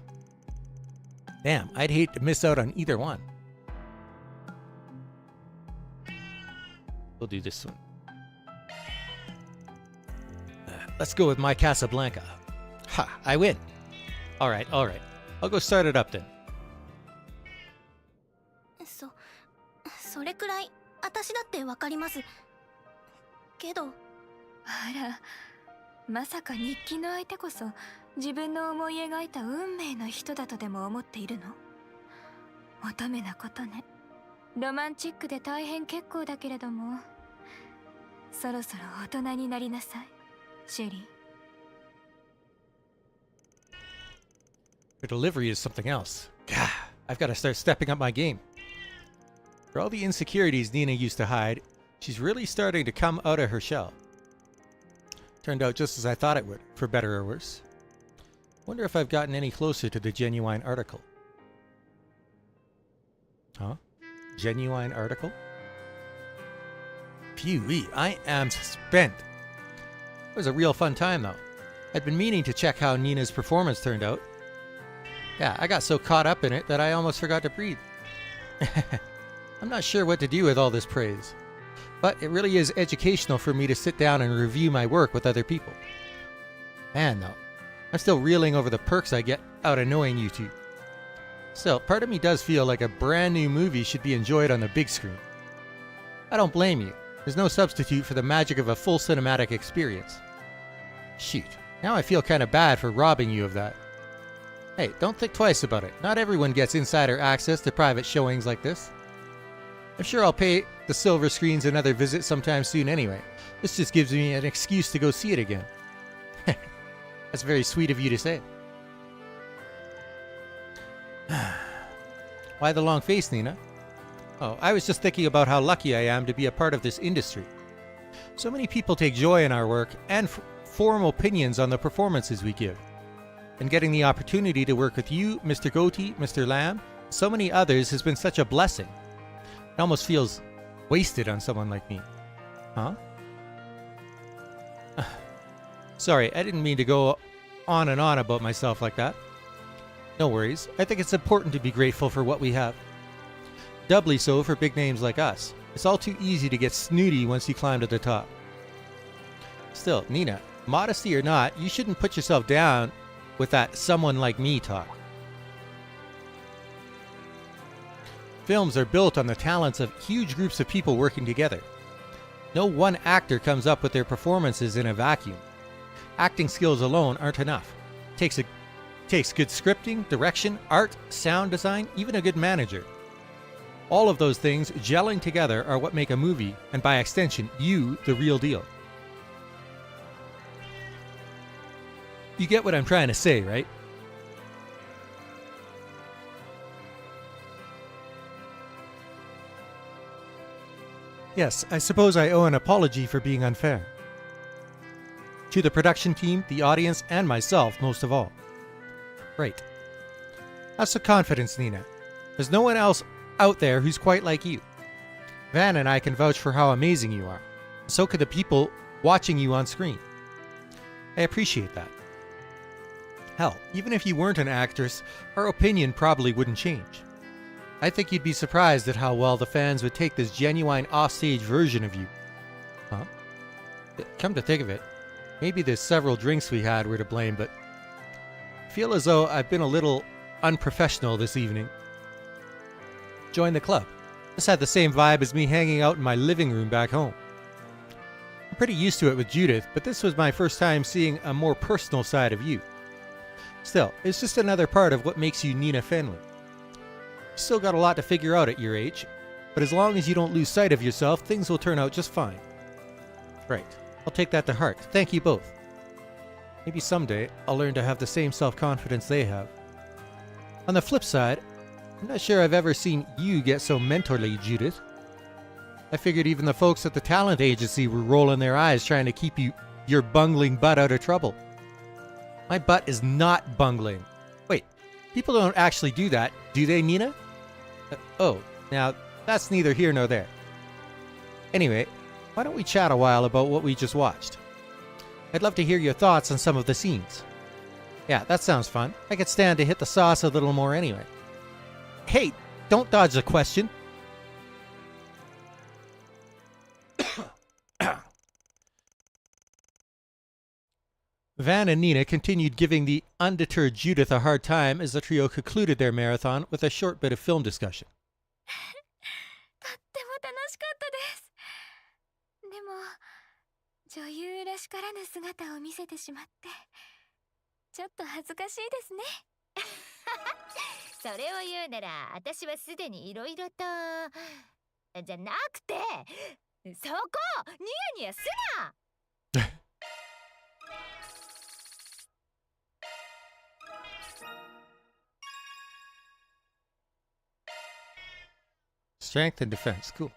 Damn, I'd hate to miss out on either one. We'll do this one. Let's go with My Casablanca. Ha, I win. Alright. I'll go start it up then. それくらい私だってわかります。けど、あら、まさか日記の相手こそ自分の思い描いた運命の人だとでも思っているの？乙女なことね。ロマンチックで大変結構だけれども、そろそろ大人になりなさい、シェリー。Her delivery is something else. Gah, I've got to start stepping up my game. For all the insecurities Nina used to hide, she's really starting to come out of her shell. Turned out just as I thought it would, for better or worse. Wonder if I've gotten any closer to the genuine article. Huh? Genuine article? Phew-wee, I am spent. It was a real fun time though. I'd been meaning to check how Nina's performance turned out. Yeah, I got so caught up in it that I almost forgot to breathe. I'm not sure what to do with all this praise, but it really is educational for me to sit down and review my work with other people. Man though, I'm still reeling over the perks I get out of knowing you two. Still, part of me does feel like a brand new movie should be enjoyed on the big screen. I don't blame you. There's no substitute for the magic of a full cinematic experience. Shoot, now I feel kind of bad for robbing you of that. Hey, don't think twice about it. Not everyone gets insider access to private showings like this. I'm sure I'll pay the silver screens another visit sometime soon anyway. This just gives me an excuse to go see it again. That's very sweet of you to say. Why the long face, Nina? Oh, I was just thinking about how lucky I am to be a part of this industry. So many people take joy in our work and form opinions on the performances we give. And getting the opportunity to work with you, Mr. Goatee, Mr. Lamb, so many others has been such a blessing. It almost feels wasted on someone like me. Huh? Sorry, I didn't mean to go on and on about myself like that. No worries. I think it's important to be grateful for what we have. Doubly so for big names like us. It's all too easy to get snooty once you climb to the top. Still, Nina, modesty or not, you shouldn't put yourself down with that someone like me talk. Films are built on the talents of huge groups of people working together. No one actor comes up with their performances in a vacuum. Acting skills alone aren't enough. Takes good scripting, direction, art, sound design, even a good manager. All of those things gelling together are what make a movie, and by extension, you the real deal. You get what I'm trying to say, right? Yes, I suppose I owe an apology for being unfair. To the production team, the audience, and myself most of all. Right. Have some confidence, Nina. There's no one else out there who's quite like you. Van and I can vouch for how amazing you are. So could the people watching you on screen. I appreciate that. Hell, even if you weren't an actress, our opinion probably wouldn't change. I think you'd be surprised at how well the fans would take this genuine offstage version of you. Huh? Come to think of it, maybe the several drinks we had were to blame, but I feel as though I've been a little unprofessional this evening. Join the club. This had the same vibe as me hanging out in my living room back home. I'm pretty used to it with Judith, but this was my first time seeing a more personal side of you. Still, it's just another part of what makes you Nina Fenley. You still got a lot to figure out at your age, but as long as you don't lose sight of yourself, things will turn out just fine. Right. I'll take that to heart. Thank you both. Maybe someday I'll learn to have the same self-confidence they have. On the flip side, I'm not sure I've ever seen you get so mentally, Judith. I figured even the folks at the talent agency were rolling their eyes trying to keep your bungling butt out of trouble. My butt is not bungling. Wait, people don't actually do that, do they, Nina? Oh, now that's neither here nor there. Anyway, why don't we chat a while about what we just watched? I'd love to hear your thoughts on some of the scenes. Yeah, that sounds fun. I could stand to hit the sauce a little more anyway. Hey, don't dodge the question. Van and Nina continued giving the undeterred Judith a hard time as the trio concluded their marathon with a short bit of film discussion. とっても楽しかったです。でも、女優らしからぬ姿を見せてしまって、ちょっと恥ずかしいですね。それを言うなら私はすでにいろいろとじゃなくてそこニヤニヤすなStrength and defense, cool.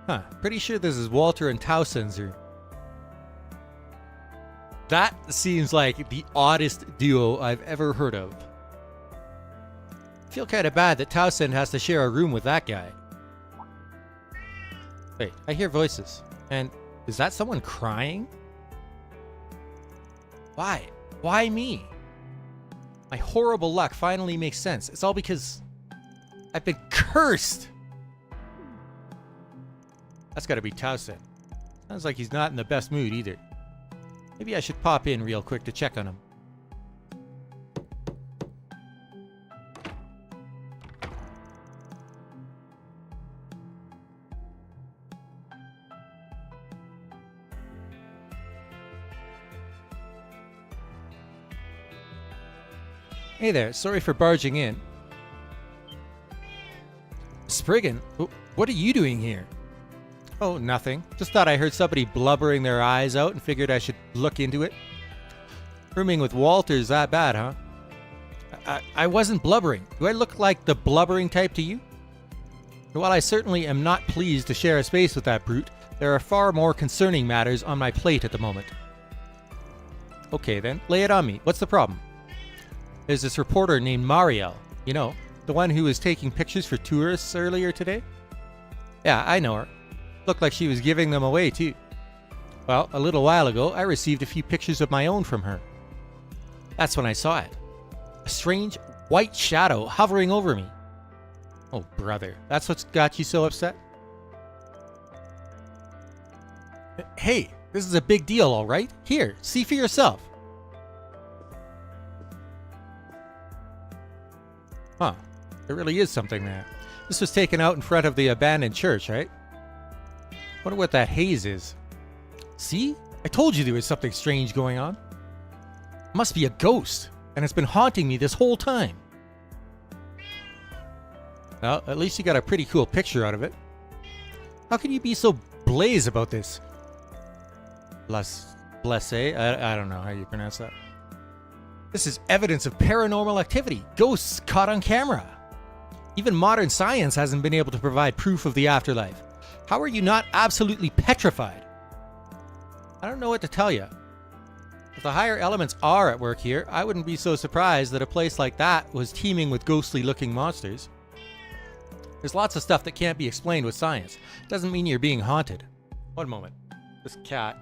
Huh, pretty sure this is Walter and Towson's room. That seems like the oddest duo I've ever heard of. I feel kind of bad that Towson has to share a room with that guy. Wait, I hear voices. And is that someone crying? Why? Why me? My horrible luck finally makes sense. It's all because I've been cursed. That's gotta be Towson. Sounds like he's not in the best mood either. Maybe I should pop in real quick to check on him. Hey there, sorry for barging in. Spriggan, what are you doing here? Oh, nothing. Just thought I heard somebody blubbering their eyes out and figured I should look into it. Rooming with Walter's that bad, huh? I wasn't blubbering. Do I look like the blubbering type to you? While I certainly am not pleased to share a space with that brute, there are far more concerning matters on my plate at the moment. Okay then, lay it on me. What's the problem? There's this reporter named Marielle. You know, the one who was taking pictures for tourists earlier today? Yeah, I know her. Looked like she was giving them away too. Well, a little while ago, I received a few pictures of my own from her. That's when I saw it. A strange white shadow hovering over me. Oh, brother. That's what's got you so upset? Hey, this is a big deal, all right? Here, see for yourself. Huh. There really is something there. This was taken out in front of the abandoned church, right? Wonder what that haze is. See? I told you there was something strange going on. Must be a ghost, and it's been haunting me this whole time. Well, at least you got a pretty cool picture out of it. How can you be so blaze about this? Blessé? I don't know how you pronounce that. This is evidence of paranormal activity. Ghosts caught on camera. Even modern science hasn't been able to provide proof of the afterlife. How are you not absolutely petrified? I don't know what to tell you. If the higher elements are at work here, I wouldn't be so surprised that a place like that was teeming with ghostly-looking monsters. There's lots of stuff that can't be explained with science. Doesn't mean you're being haunted. One moment. This cat.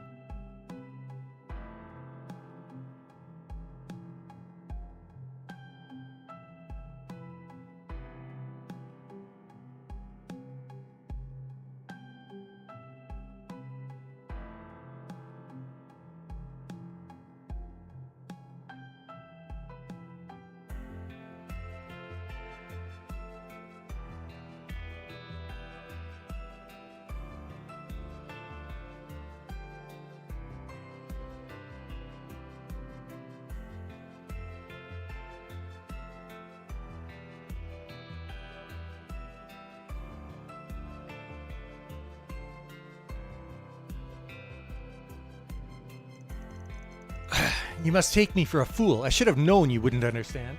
You must take me for a fool. I should have known you wouldn't understand.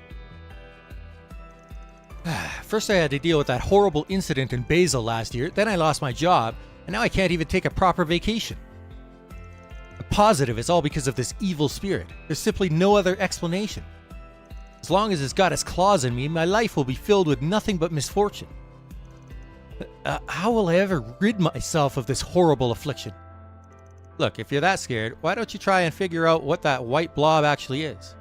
First I had to deal with that horrible incident in Basel last year, then I lost my job, and now I can't even take a proper vacation. I'm positive it's all because of this evil spirit. There's simply no other explanation. As long as it's got its claws in me, my life will be filled with nothing but misfortune. How will I ever rid myself of this horrible affliction? Look, if you're that scared, why don't you try and figure out what that white blob actually is?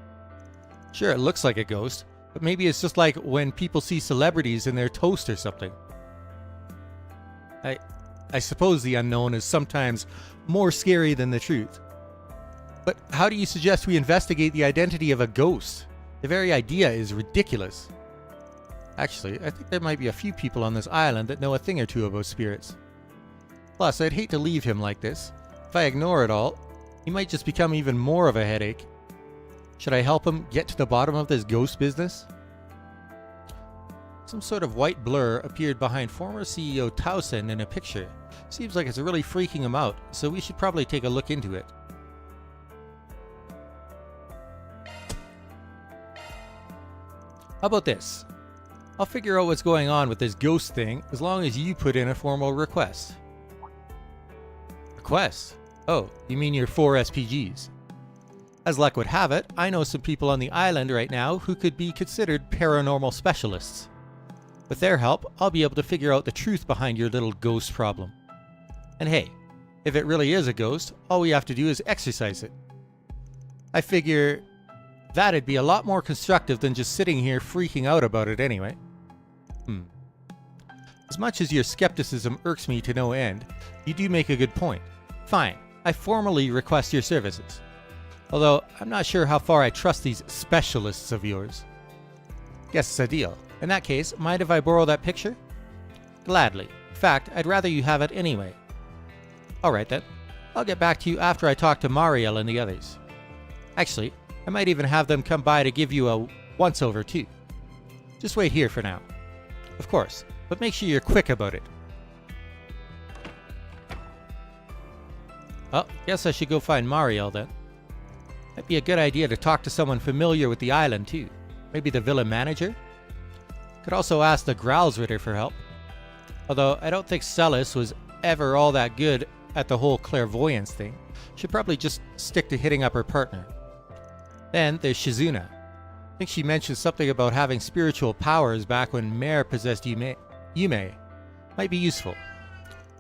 Sure, it looks like a ghost, but maybe it's just like when people see celebrities in their toast or something. I suppose the unknown is sometimes more scary than the truth. But how do you suggest we investigate the identity of a ghost? The very idea is ridiculous. Actually, I think there might be a few people on this island that know a thing or two about spirits. Plus, I'd hate to leave him like this. If I ignore it all, he might just become even more of a headache. Should I help him get to the bottom of this ghost business? Some sort of white blur appeared behind former CEO Thousand in a picture. Seems like it's really freaking him out, so we should probably take a look into it. How about this? I'll figure out what's going on with this ghost thing as long as you put in a formal request. Request? Oh, you mean your 4 SPGs. As luck would have it, I know some people on the island right now who could be considered paranormal specialists. With their help, I'll be able to figure out the truth behind your little ghost problem. And hey, if it really is a ghost, all we have to do is exorcise it. I figure that'd be a lot more constructive than just sitting here freaking out about it anyway. As much as your skepticism irks me to no end, you do make a good point. Fine, I formally request your services. Although, I'm not sure how far I trust these specialists of yours. Guess it's a deal. In that case, mind if I borrow that picture? Gladly. In fact, I'd rather you have it anyway. Alright then. I'll get back to you after I talk to Mariel and the others. Actually, I might even have them come by to give you a once-over too. Just wait here for now. Of course, but make sure you're quick about it. Well, guess I should go find Mariel then. Might be a good idea to talk to someone familiar with the island too. Maybe the villa manager? Could also ask the Growlsritter for help. Although I don't think Celis was ever all that good at the whole clairvoyance thing. Should probably just stick to hitting up her partner. Then there's Shizuna. I think she mentioned something about having spiritual powers back when Mare possessed Yume. Might be useful.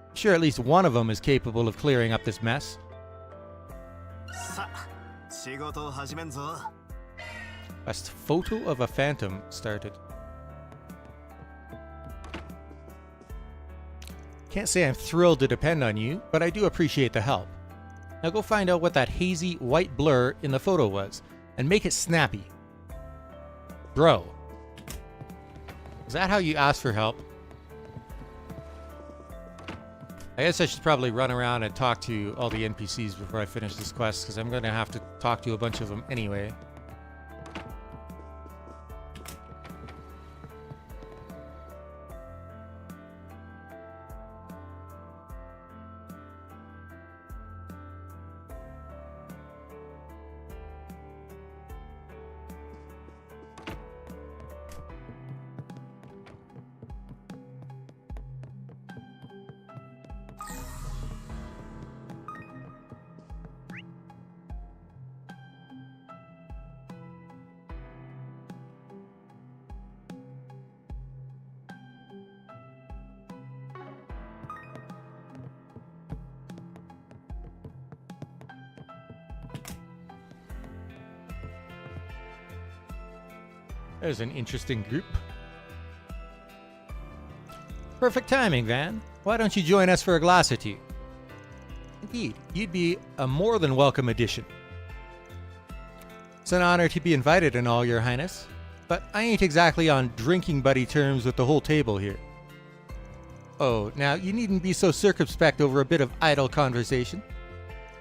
I'm sure at least one of them is capable of clearing up this mess. Best photo of a phantom started. Can't say I'm thrilled to depend on you, but I do appreciate the help. Now go find out what that hazy white blur in the photo was, and make it snappy. Bro. Is that how you ask for help? I guess I should probably run around and talk to all the NPCs before I finish this quest, because I'm going to have to talk to a bunch of them anyway. There's an interesting group. Perfect timing, Van. Why don't you join us for a glass or two? Indeed, you'd be a more than welcome addition. It's an honor to be invited and all, Your Highness, but I ain't exactly on drinking buddy terms with the whole table here. Oh, now you needn't be so circumspect over a bit of idle conversation.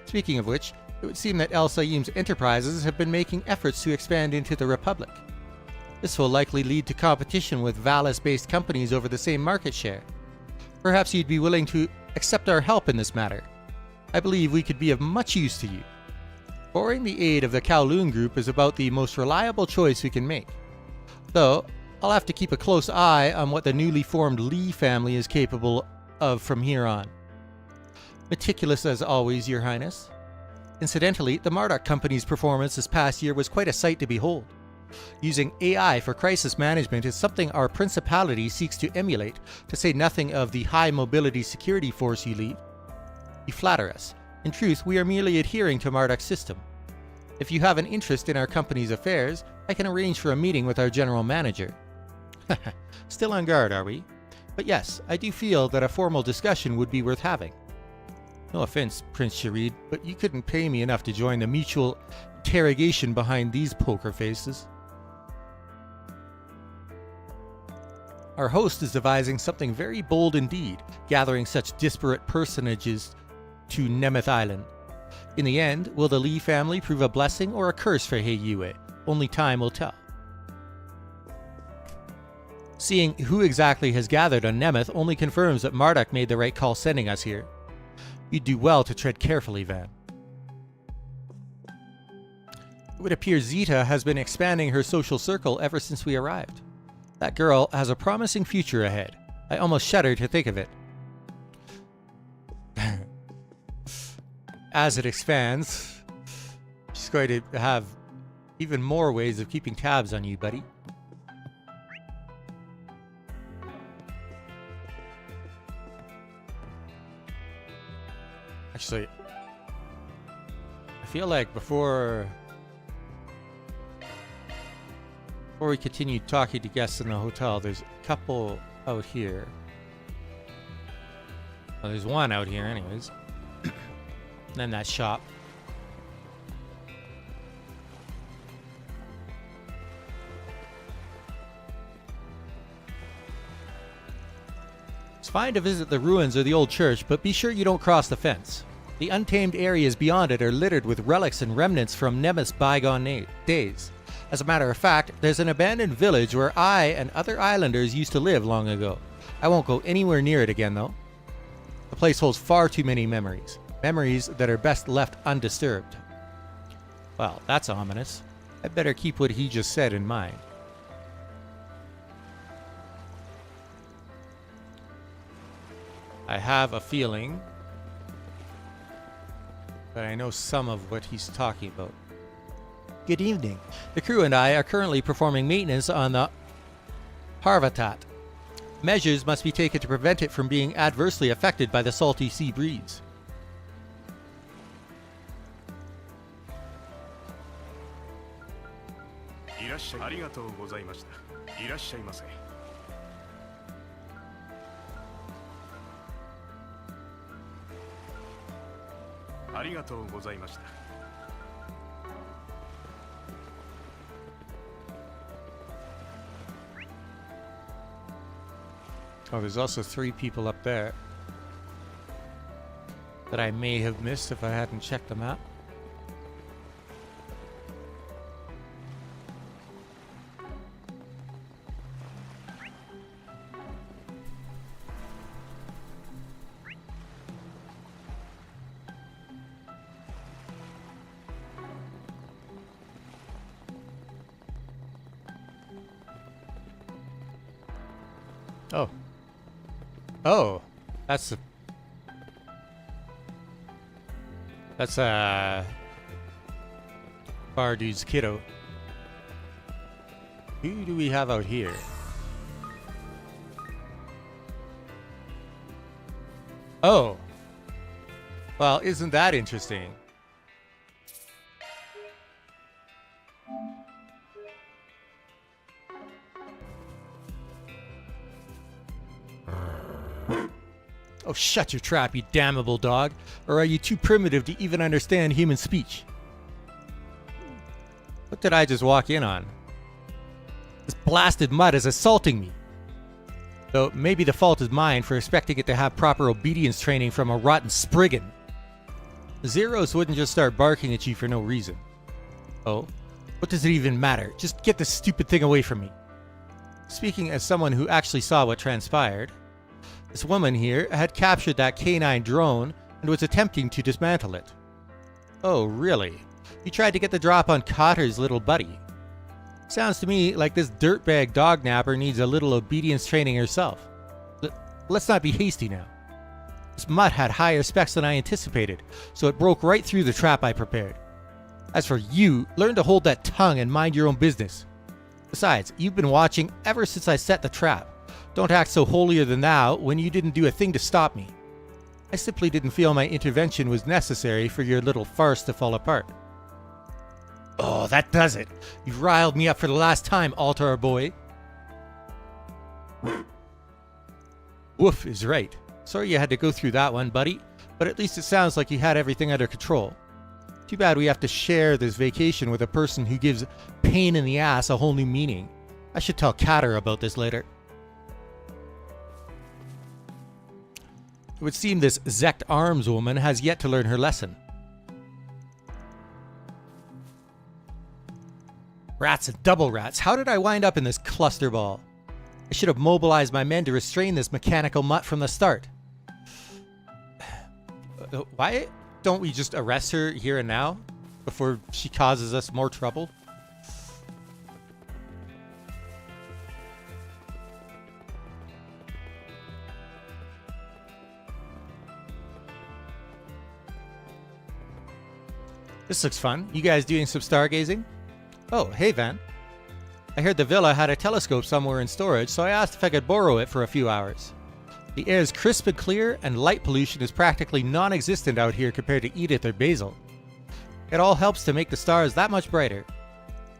Speaking of which, it would seem that El Saim's enterprises have been making efforts to expand into the Republic. This will likely lead to competition with Valis-based companies over the same market share. Perhaps you'd be willing to accept our help in this matter. I believe we could be of much use to you. Borrowing the aid of the Kowloon Group is about the most reliable choice we can make. Though, I'll have to keep a close eye on what the newly formed Lee family is capable of from here on. Meticulous as always, Your Highness. Incidentally, the Marduk Company's performance this past year was quite a sight to behold. Using AI for crisis management is something our principality seeks to emulate, to say nothing of the high mobility security force you lead. You flatter us. In truth, we are merely adhering to Marduk's system. If you have an interest in our company's affairs, I can arrange for a meeting with our general manager. Still on guard, are we? But yes, I do feel that a formal discussion would be worth having. No offense, Prince Sharid, but you couldn't pay me enough to join the mutual interrogation behind these poker faces. Our host is devising something very bold indeed, gathering such disparate personages to Nemeth Island. In the end, will the Lee family prove a blessing or a curse for Heiyue? Only time will tell. Seeing who exactly has gathered on Nemeth only confirms that Marduk made the right call sending us here. You'd do well to tread carefully, Van. It would appear Zeta has been expanding her social circle ever since we arrived. That girl has a promising future ahead. I almost shudder to think of it. As it expands, she's going to have even more ways of keeping tabs on you, buddy. Actually, I feel like before we continue talking to guests in the hotel, there's a couple out here. Well, there's one out here anyways. Then that shop. It's fine to visit the ruins or the old church, but be sure you don't cross the fence. The untamed areas beyond it are littered with relics and remnants from Nemeth's bygone days. As a matter of fact, there's an abandoned village where I and other islanders used to live long ago. I won't go anywhere near it again, though. The place holds far too many memories. Memories that are best left undisturbed. Well, that's ominous. I'd better keep what he just said in mind. I have a feeling that I know some of what he's talking about. Good evening. The crew and I are currently performing maintenance on the Harvatat. Measures must be taken to prevent it from being adversely affected by the salty sea breeze. りがとうございました。Oh, there's also 3 people up there that I may have missed if I hadn't checked the map. Oh. Oh, that's Bardu's kiddo. Who do we have out here? Oh. Well, isn't that interesting? Oh, shut your trap, you damnable dog. Or are you too primitive to even understand human speech? What did I just walk in on? This blasted mud is assaulting me. Though maybe the fault is mine for expecting it to have proper obedience training from a rotten Spriggan. Zeros wouldn't just start barking at you for no reason. Oh, what does it even matter? Just get this stupid thing away from me. Speaking as someone who actually saw what transpired, this woman here had captured that canine drone and was attempting to dismantle it. Oh, really? You tried to get the drop on Cotter's little buddy. Sounds to me like this dirtbag dog napper needs a little obedience training herself. Let's not be hasty now. This mutt had higher specs than I anticipated, so it broke right through the trap I prepared. As for you, learn to hold that tongue and mind your own business. Besides, you've been watching ever since I set the trap. Don't act so holier than thou when you didn't do a thing to stop me. I simply didn't feel my intervention was necessary for your little farce to fall apart. Oh, that does it. You've riled me up for the last time, Altar boy. Woof is right. Sorry you had to go through that one, buddy, but at least it sounds like you had everything under control. Too bad we have to share this vacation with a person who gives pain in the ass a whole new meaning. I should tell Katter about this later. It would seem this Zect Arms woman has yet to learn her lesson. Rats and double rats, how did I wind up in this cluster ball? I should have mobilized my men to restrain this mechanical mutt from the start. Why don't we just arrest her here and now before she causes us more trouble? This looks fun. You guys doing some stargazing? Oh, hey Van. I heard the villa had a telescope somewhere in storage, so I asked if I could borrow it for a few hours. The air is crisp and clear, and light pollution is practically non-existent out here compared to Edith or Basil. It all helps to make the stars that much brighter.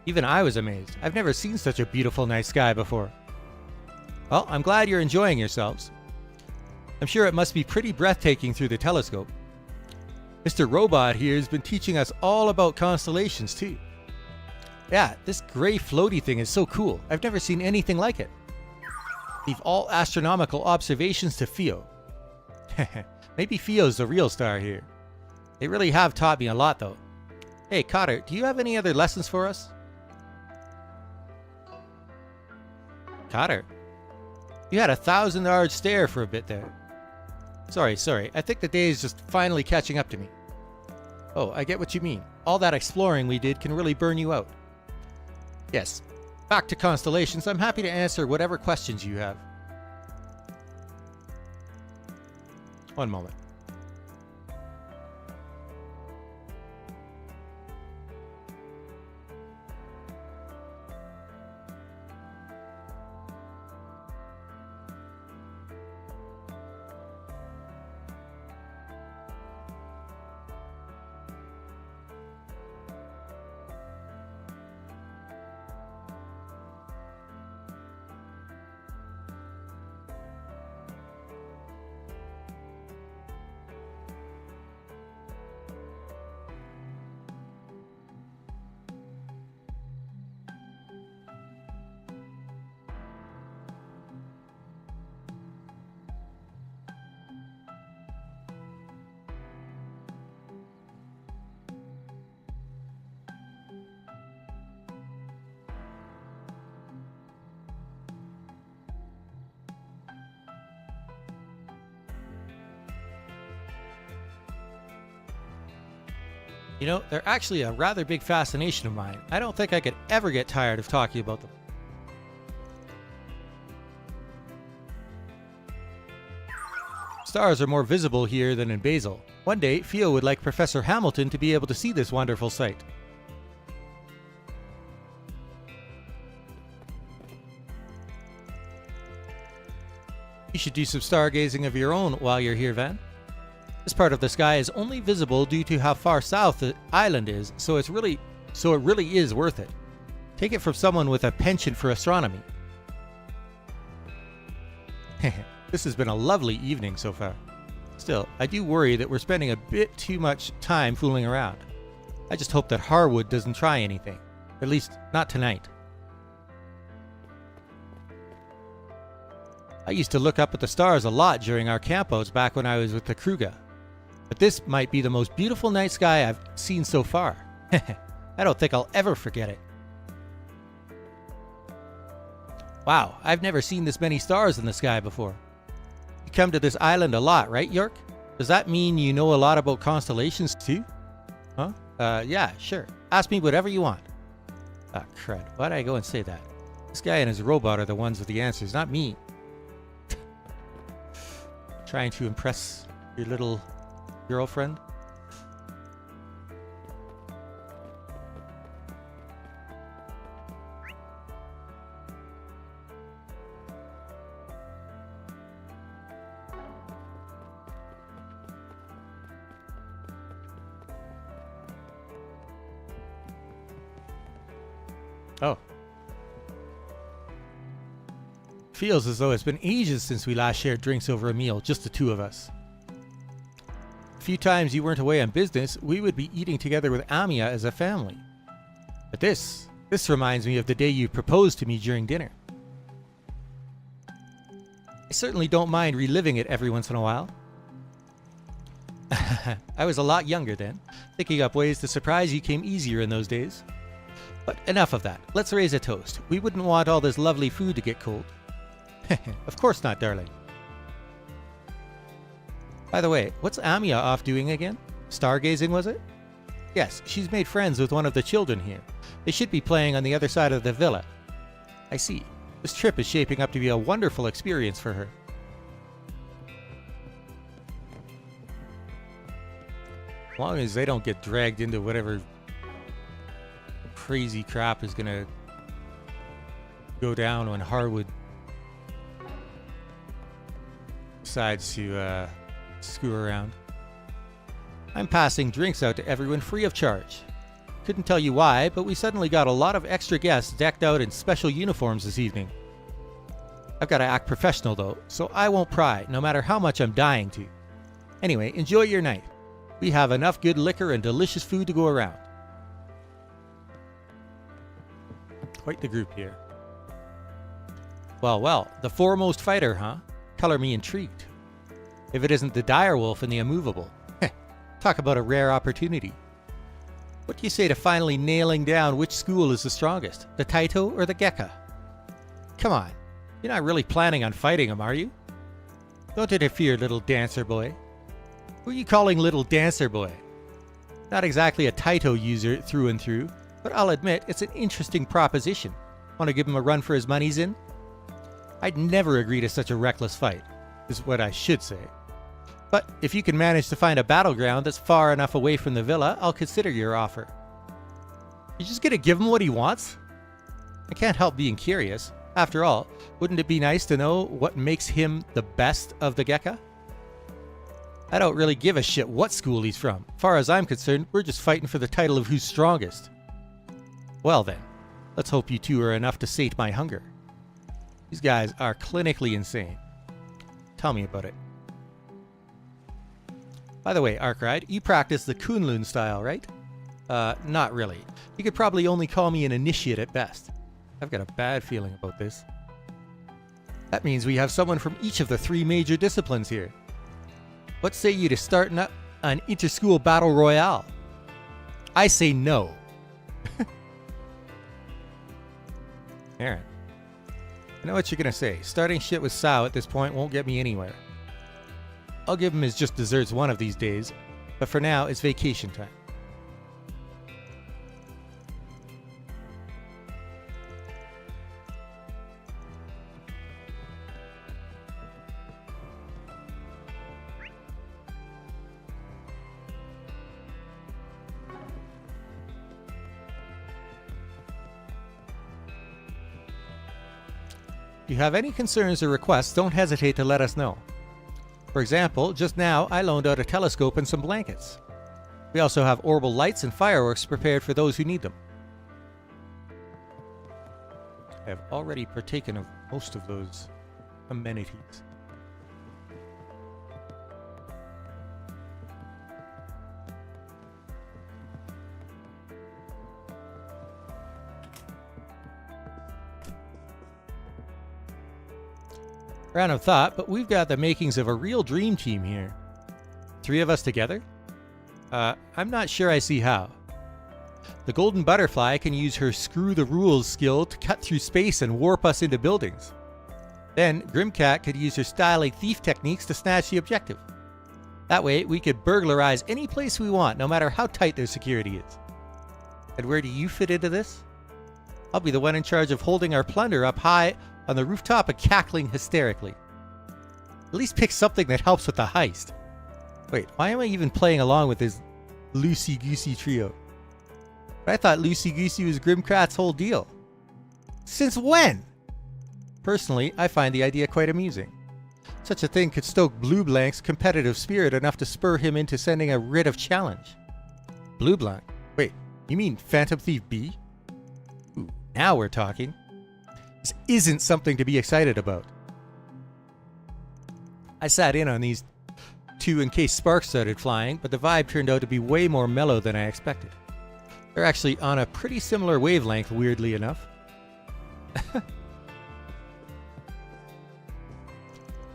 Even I was amazed. I've never seen such a beautiful night sky before. Well, I'm glad you're enjoying yourselves. I'm sure it must be pretty breathtaking through the telescope. Mr. Robot here has been teaching us all about constellations too. Yeah, this gray floaty thing is so cool. I've never seen anything like it. Leave all astronomical observations to Theo. Maybe Theo's the real star here. They really have taught me a lot though. Hey Cotter, do you have any other lessons for us? Cotter, you had a 1,000-yard stare for a bit there. Sorry. I think the day is just finally catching up to me. Oh, I get what you mean. All that exploring we did can really burn you out. Yes. Back to constellations, I'm happy to answer whatever questions you have. One moment. You know, they're actually a rather big fascination of mine. I don't think I could ever get tired of talking about them. Stars are more visible here than in Basel. One day, Theo would like Professor Hamilton to be able to see this wonderful sight. You should do some stargazing of your own while you're here, Van. This part of the sky is only visible due to how far south the island is, so it really is worth it. Take it from someone with a penchant for astronomy. This has been a lovely evening so far. Still, I do worry that we're spending a bit too much time fooling around. I just hope that Harwood doesn't try anything. At least, not tonight. I used to look up at the stars a lot during our campouts back when I was with the Kruga. But this might be the most beautiful night sky I've seen so far. I don't think I'll ever forget it. Wow, I've never seen this many stars in the sky before. You come to this island a lot, right, York? Does that mean you know a lot about constellations too? Huh? Yeah, sure. Ask me whatever you want. Ah, crud. Why'd I go and say that? This guy and his robot are the ones with the answers, not me. Trying to impress your little girlfriend? Oh. Feels as though it's been ages since we last shared drinks over a meal, just the two of us. A few times you weren't away on business, we would be eating together with Amia as a family. But this reminds me of the day you proposed to me during dinner. I certainly don't mind reliving it every once in a while. I was a lot younger then. Thinking up ways to surprise you came easier in those days. But enough of that. Let's raise a toast. We wouldn't want all this lovely food to get cold. Of course not, darling. By the way, what's Amia off doing again? Stargazing, was it? Yes, she's made friends with one of the children here. They should be playing on the other side of the villa. I see. This trip is shaping up to be a wonderful experience for her. As long as they don't get dragged into whatever crazy crap is gonna go down when Harwood decides to screw around. I'm passing drinks out to everyone free of charge. Couldn't tell you why, but we suddenly got a lot of extra guests decked out in special uniforms this evening. I've got to act professional though, so I won't pry, no matter how much I'm dying to. Anyway, enjoy your night. We have enough good liquor and delicious food to go around. Quite the group here. Well, the foremost fighter, huh? Color me intrigued. If it isn't the direwolf and the immovable. Talk about a rare opportunity. What do you say to finally nailing down which school is the strongest? The Taito or the Gekka? Come on. You're not really planning on fighting him, are you? Don't interfere, little dancer boy. Who are you calling little dancer boy? Not exactly a Taito user through and through, but I'll admit it's an interesting proposition. Want to give him a run for his money's in? I'd never agree to such a reckless fight, is what I should say. But if you can manage to find a battleground that's far enough away from the villa, I'll consider your offer. You're just gonna give him what he wants? I can't help being curious. After all, wouldn't it be nice to know what makes him the best of the Gekka? I don't really give a shit what school he's from. Far as I'm concerned, we're just fighting for the title of who's strongest. Well then, let's hope you two are enough to sate my hunger. These guys are clinically insane. Tell me about it. By the way, Arkride, you practice the Kunlun style, right? Not really. You could probably only call me an initiate at best. I've got a bad feeling about this. That means we have someone from each of the 3 major disciplines here. What say you to starting up an inter-school battle royale? I say no. Aaron, I know what you're gonna say. Starting shit with Sao at this point won't get me anywhere. I'll give him his just desserts one of these days, but for now it's vacation time. If you have any concerns or requests, don't hesitate to let us know. For example, just now I loaned out a telescope and some blankets. We also have orbital lights and fireworks prepared for those who need them. I have already partaken of most of those amenities. Random thought, but we've got the makings of a real dream team here. 3 of us together? I'm not sure I see how. The Golden Butterfly can use her Screw the Rules skill to cut through space and warp us into buildings. Then Grimcat could use her styling thief techniques to snatch the objective. That way, we could burglarize any place we want, no matter how tight their security is. And where do you fit into this? I'll be the one in charge of holding our plunder up high on the rooftop and cackling hysterically. At least pick something that helps with the heist. Wait, why am I even playing along with this loosey-goosey trio? I thought loosey-goosey was Grimcrat's whole deal. Since when? Personally, I find the idea quite amusing. Such a thing could stoke Blue Blank's competitive spirit enough to spur him into sending a writ of challenge. Blue Blank? Wait, you mean Phantom Thief B? Ooh, now we're talking. This isn't something to be excited about. I sat in on these 2 in case sparks started flying, but the vibe turned out to be way more mellow than I expected. They're actually on a pretty similar wavelength, weirdly enough.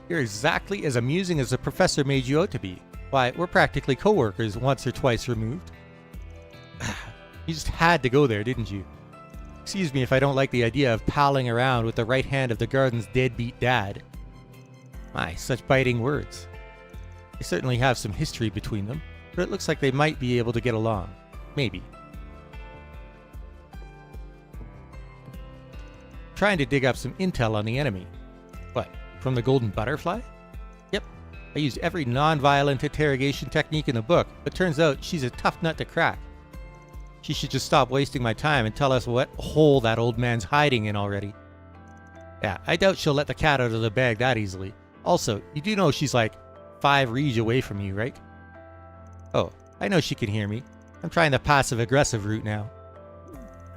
You're exactly as amusing as the professor made you out to be. Why, we're practically co-workers once or twice removed. You just had to go there, didn't you? Excuse me if I don't like the idea of palling around with the right hand of the garden's deadbeat dad. My, such biting words. They certainly have some history between them, but it looks like they might be able to get along. Maybe. Trying to dig up some intel on the enemy. What, from the Golden Butterfly? Yep, I used every non-violent interrogation technique in the book, but turns out she's a tough nut to crack. She should just stop wasting my time and tell us what hole that old man's hiding in already. Yeah, I doubt she'll let the cat out of the bag that easily. Also, you do know she's like 5 reach away from you, right? Oh, I know she can hear me. I'm trying the passive-aggressive route now.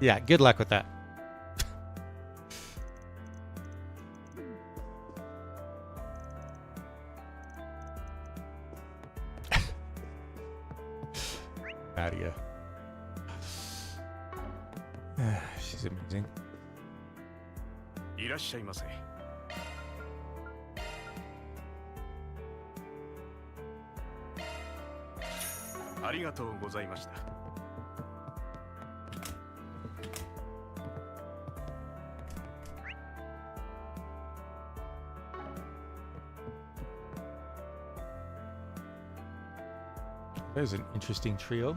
Yeah, good luck with that. Nadia. She's amazing. いらっしゃいませ。ありがとうございました。There's an interesting trio.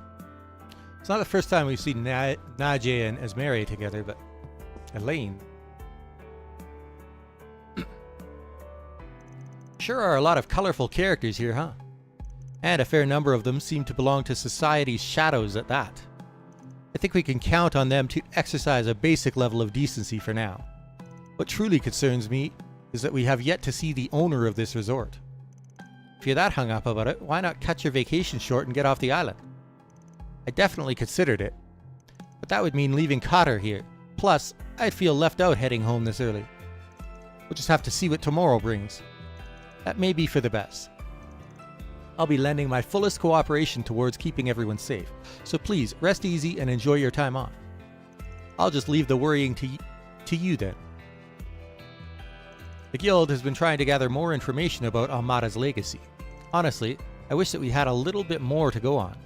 It's not the first time we've seen Najee and Esmere together, but Elaine. Sure are a lot of colorful characters here, huh? And a fair number of them seem to belong to society's shadows at that. I think we can count on them to exercise a basic level of decency for now. What truly concerns me is that we have yet to see the owner of this resort. If you're that hung up about it, why not cut your vacation short and get off the island? I definitely considered it, but that would mean leaving Cotter here. Plus, I'd feel left out heading home this early. We'll just have to see what tomorrow brings. That may be for the best. I'll be lending my fullest cooperation towards keeping everyone safe, so please rest easy and enjoy your time off. I'll just leave the worrying to you then. The guild has been trying to gather more information about Almada's legacy. Honestly, I wish that we had a little bit more to go on.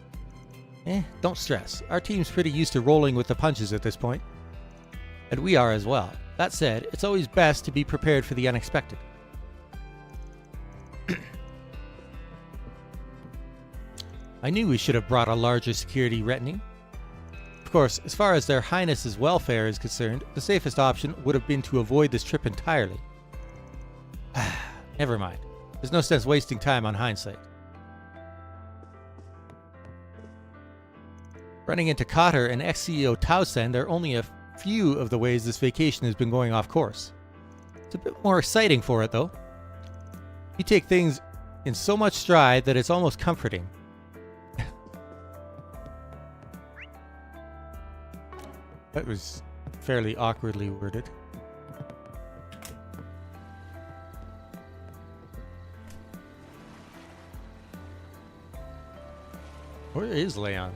Don't stress. Our team's pretty used to rolling with the punches at this point. And we are as well. That said, it's always best to be prepared for the unexpected. I knew we should have brought a larger security retinue. Of course, as far as their Highness's welfare is concerned, the safest option would have been to avoid this trip entirely. Never mind. There's no sense wasting time on hindsight. Running into Cotter and ex-CEO Towsend are only a few of the ways this vacation has been going off course. It's a bit more exciting for it, though. You take things in so much stride that it's almost comforting. That was fairly awkwardly worded. Where is Leon?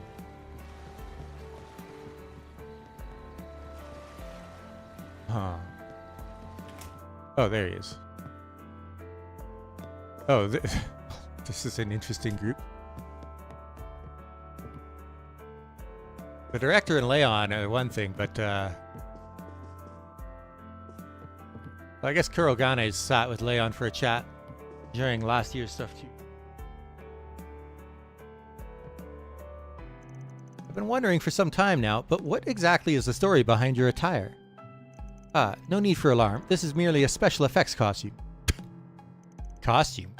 Huh. Oh, there he is. Oh, this is an interesting group. The director and Leon are one thing, but I guess Kurogane sat with Leon for a chat during last year's stuff too. I've been wondering for some time now, but what exactly is the story behind your attire? No need for alarm. This is merely a special effects costume. Costume?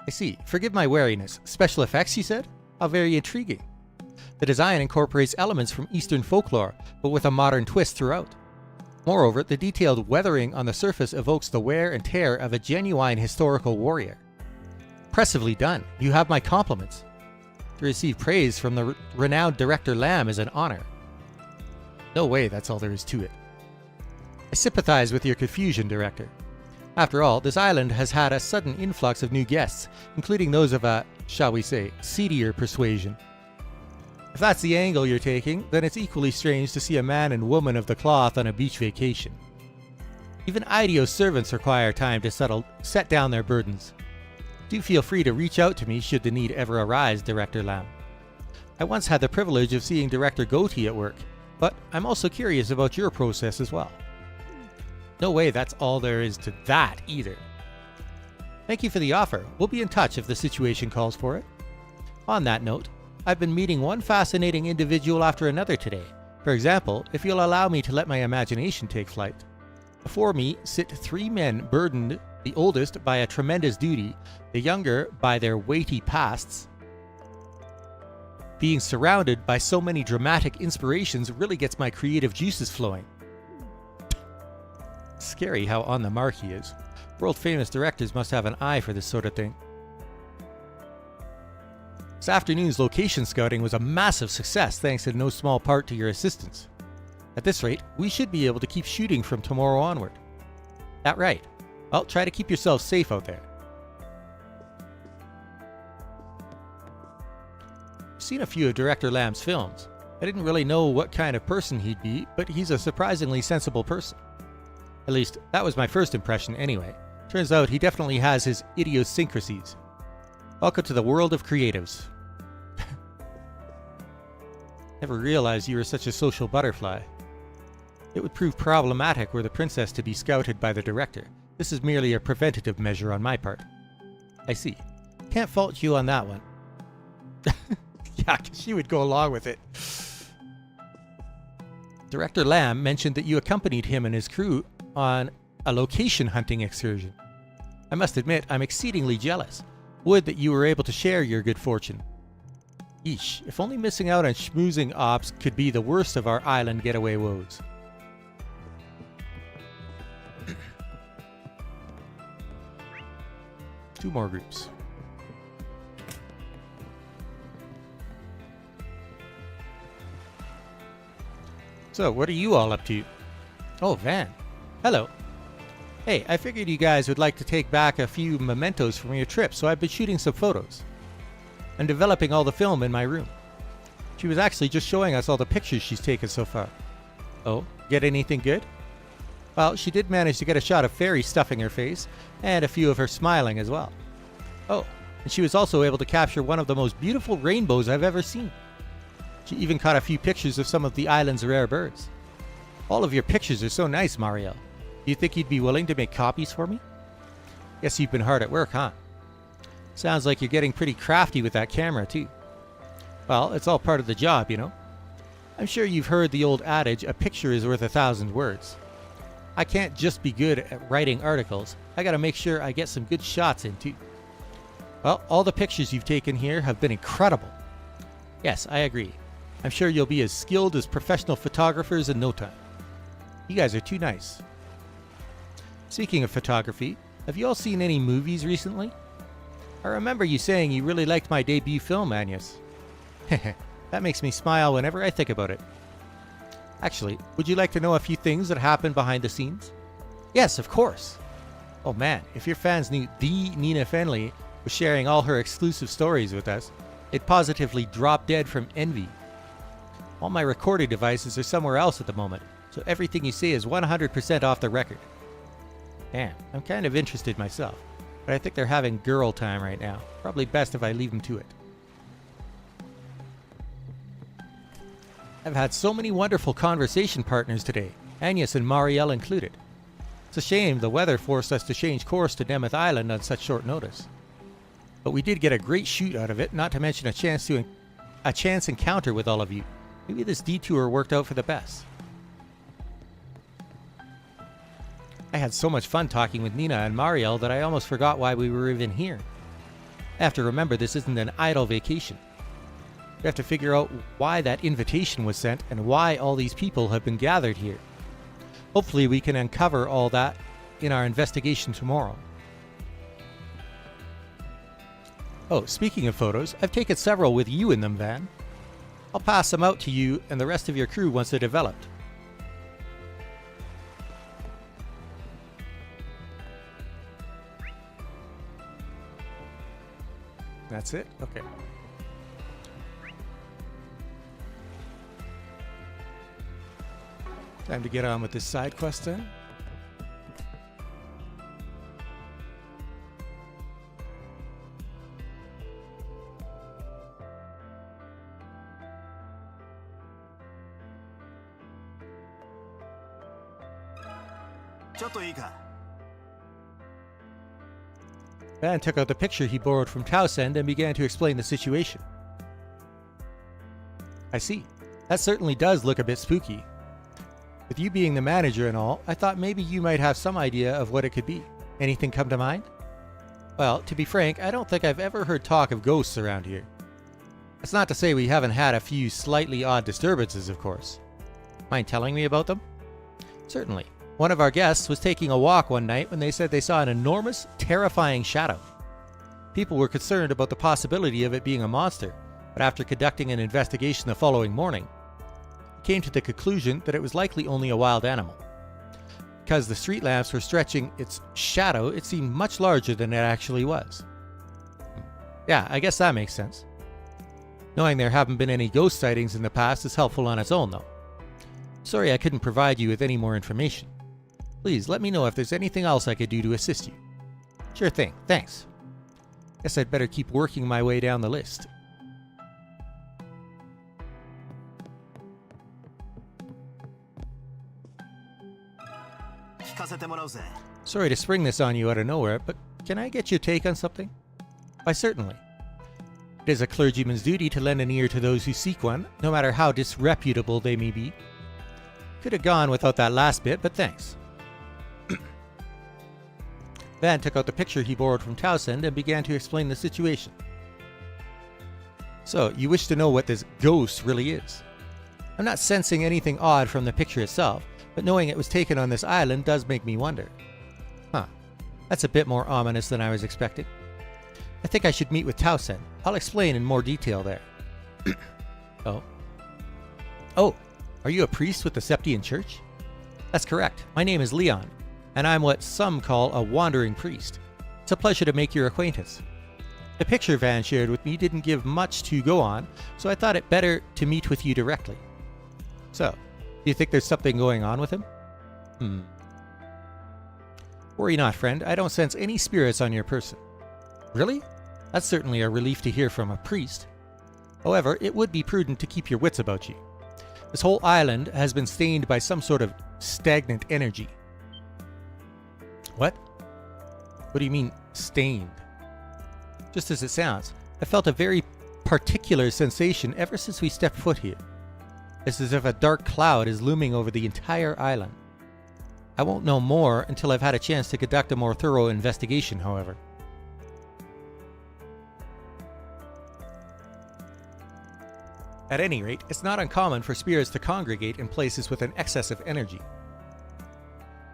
I see. Forgive my wariness. Special effects, you said? How very intriguing. The design incorporates elements from Eastern folklore, but with a modern twist throughout. Moreover, the detailed weathering on the surface evokes the wear and tear of a genuine historical warrior. Impressively done. You have my compliments. To receive praise from the renowned director Lam is an honor. No way, that's all there is to it. I sympathize with your confusion, Director. After all, this island has had a sudden influx of new guests, including those of a, shall we say, seedier persuasion. If that's the angle you're taking, then it's equally strange to see a man and woman of the cloth on a beach vacation. Even Idio's servants require time to set down their burdens. Do feel free to reach out to me should the need ever arise, Director Lam. I once had the privilege of seeing Director Goatee at work, but I'm also curious about your process as well. No way that's all there is to that either. Thank you for the offer. We'll be in touch if the situation calls for it. On that note, I've been meeting one fascinating individual after another today. For example, if you'll allow me to let my imagination take flight. Before me sit 3 men burdened, the oldest by a tremendous duty, the younger by their weighty pasts. Being surrounded by so many dramatic inspirations really gets my creative juices flowing. Scary how on the mark he is. World-famous directors must have an eye for this sort of thing. This afternoon's location scouting was a massive success thanks in no small part to your assistance. At this rate, we should be able to keep shooting from tomorrow onward. That right. Well, try to keep yourself safe out there. I've seen a few of Director Lam's films. I didn't really know what kind of person he'd be, but he's a surprisingly sensible person. At least, that was my first impression anyway. Turns out he definitely has his idiosyncrasies. Welcome to the world of creatives. Never realized you were such a social butterfly. It would prove problematic were the princess to be scouted by the director. This is merely a preventative measure on my part. I see. Can't fault you on that one. Yeah, 'cause she would go along with it. Director Lam mentioned that you accompanied him and his crew on a location hunting excursion. I must admit, I'm exceedingly jealous. Would that you were able to share your good fortune. Eesh, if only missing out on schmoozing ops could be the worst of our island getaway woes. Two more groups. So, what are you all up to? Oh, Van. Hello. Hey, I figured you guys would like to take back a few mementos from your trip, so I've been shooting some photos. I'm developing all the film in my room. She was actually just showing us all the pictures she's taken so far. Oh, get anything good? Well, she did manage to get a shot of Feri stuffing her face, and a few of her smiling as well. Oh, and she was also able to capture one of the most beautiful rainbows I've ever seen. She even caught a few pictures of some of the island's rare birds. All of your pictures are so nice, Mario. Do you think you'd be willing to make copies for me? Guess you've been hard at work, huh? Sounds like you're getting pretty crafty with that camera, too. Well, it's all part of the job, you know. I'm sure you've heard the old adage, a picture is worth 1,000 words. I can't just be good at writing articles. I gotta make sure I get some good shots in, too. Well, all the pictures you've taken here have been incredible. Yes, I agree. I'm sure you'll be as skilled as professional photographers in no time. You guys are too nice. Speaking of photography, have you all seen any movies recently? I remember you saying you really liked my debut film, Agnes. That makes me smile whenever I think about it. Actually, would you like to know a few things that happened behind the scenes? Yes, of course. Oh man, if your fans knew the Nina Fenley was sharing all her exclusive stories with us, they'd positively drop dead from envy. All my recording devices are somewhere else at the moment, so everything you say is 100% off the record. Damn, I'm kind of interested myself, but I think they're having girl time right now. Probably best if I leave them to it. I've had so many wonderful conversation partners today, Agnes and Marielle included. It's a shame the weather forced us to change course to Nemeth Island on such short notice. But we did get a great shoot out of it, not to mention a chance encounter with all of you. Maybe this detour worked out for the best. I had so much fun talking with Nina and Marielle that I almost forgot why we were even here. I have to remember this isn't an idle vacation. We have to figure out why that invitation was sent and why all these people have been gathered here. Hopefully we can uncover all that in our investigation tomorrow. Oh, speaking of photos, I've taken several with you in them, Van. I'll pass them out to you and the rest of your crew once they're developed. That's it? Okay. Time to get on with this side quest then. Van took out the picture he borrowed from Thousand and began to explain the situation. I see. That certainly does look a bit spooky. With you being the manager and all, I thought maybe you might have some idea of what it could be. Anything come to mind? Well, to be frank, I don't think I've ever heard talk of ghosts around here. That's not to say we haven't had a few slightly odd disturbances, of course. Mind telling me about them? Certainly. One of our guests was taking a walk one night when they said they saw an enormous, terrifying shadow. People were concerned about the possibility of it being a monster, but after conducting an investigation the following morning, came to the conclusion that it was likely only a wild animal. Because the street lamps were stretching its shadow, it seemed much larger than it actually was. Yeah, I guess that makes sense. Knowing there haven't been any ghost sightings in the past is helpful on its own, though. Sorry I couldn't provide you with any more information. Please let me know if there's anything else I could do to assist you. Sure thing, thanks. Guess I'd better keep working my way down the list. Sorry to spring this on you out of nowhere, but can I get your take on something? Why, certainly. It is a clergyman's duty to lend an ear to those who seek one, no matter how disreputable they may be. Could have gone without that last bit, but thanks. Van took out the picture he borrowed from Thousand and began to explain the situation. So, you wish to know what this ghost really is? I'm not sensing anything odd from the picture itself, but knowing it was taken on this island does make me wonder. Huh, that's a bit more ominous than I was expecting. I think I should meet with Thousand. I'll explain in more detail there. Oh, are you a priest with the Septian Church? That's correct. My name is Leon, and I'm what some call a wandering priest. It's a pleasure to make your acquaintance. The picture Van shared with me didn't give much to go on, so I thought it better to meet with you directly. So, do you think there's something going on with him? Worry not, friend. I don't sense any spirits on your person. Really? That's certainly a relief to hear from a priest. However, it would be prudent to keep your wits about you. This whole island has been stained by some sort of stagnant energy. What? What do you mean, stained? Just as it sounds, I felt a very particular sensation ever since we stepped foot here. It's as if a dark cloud is looming over the entire island. I won't know more until I've had a chance to conduct a more thorough investigation, however. At any rate, it's not uncommon for spirits to congregate in places with an excess of energy.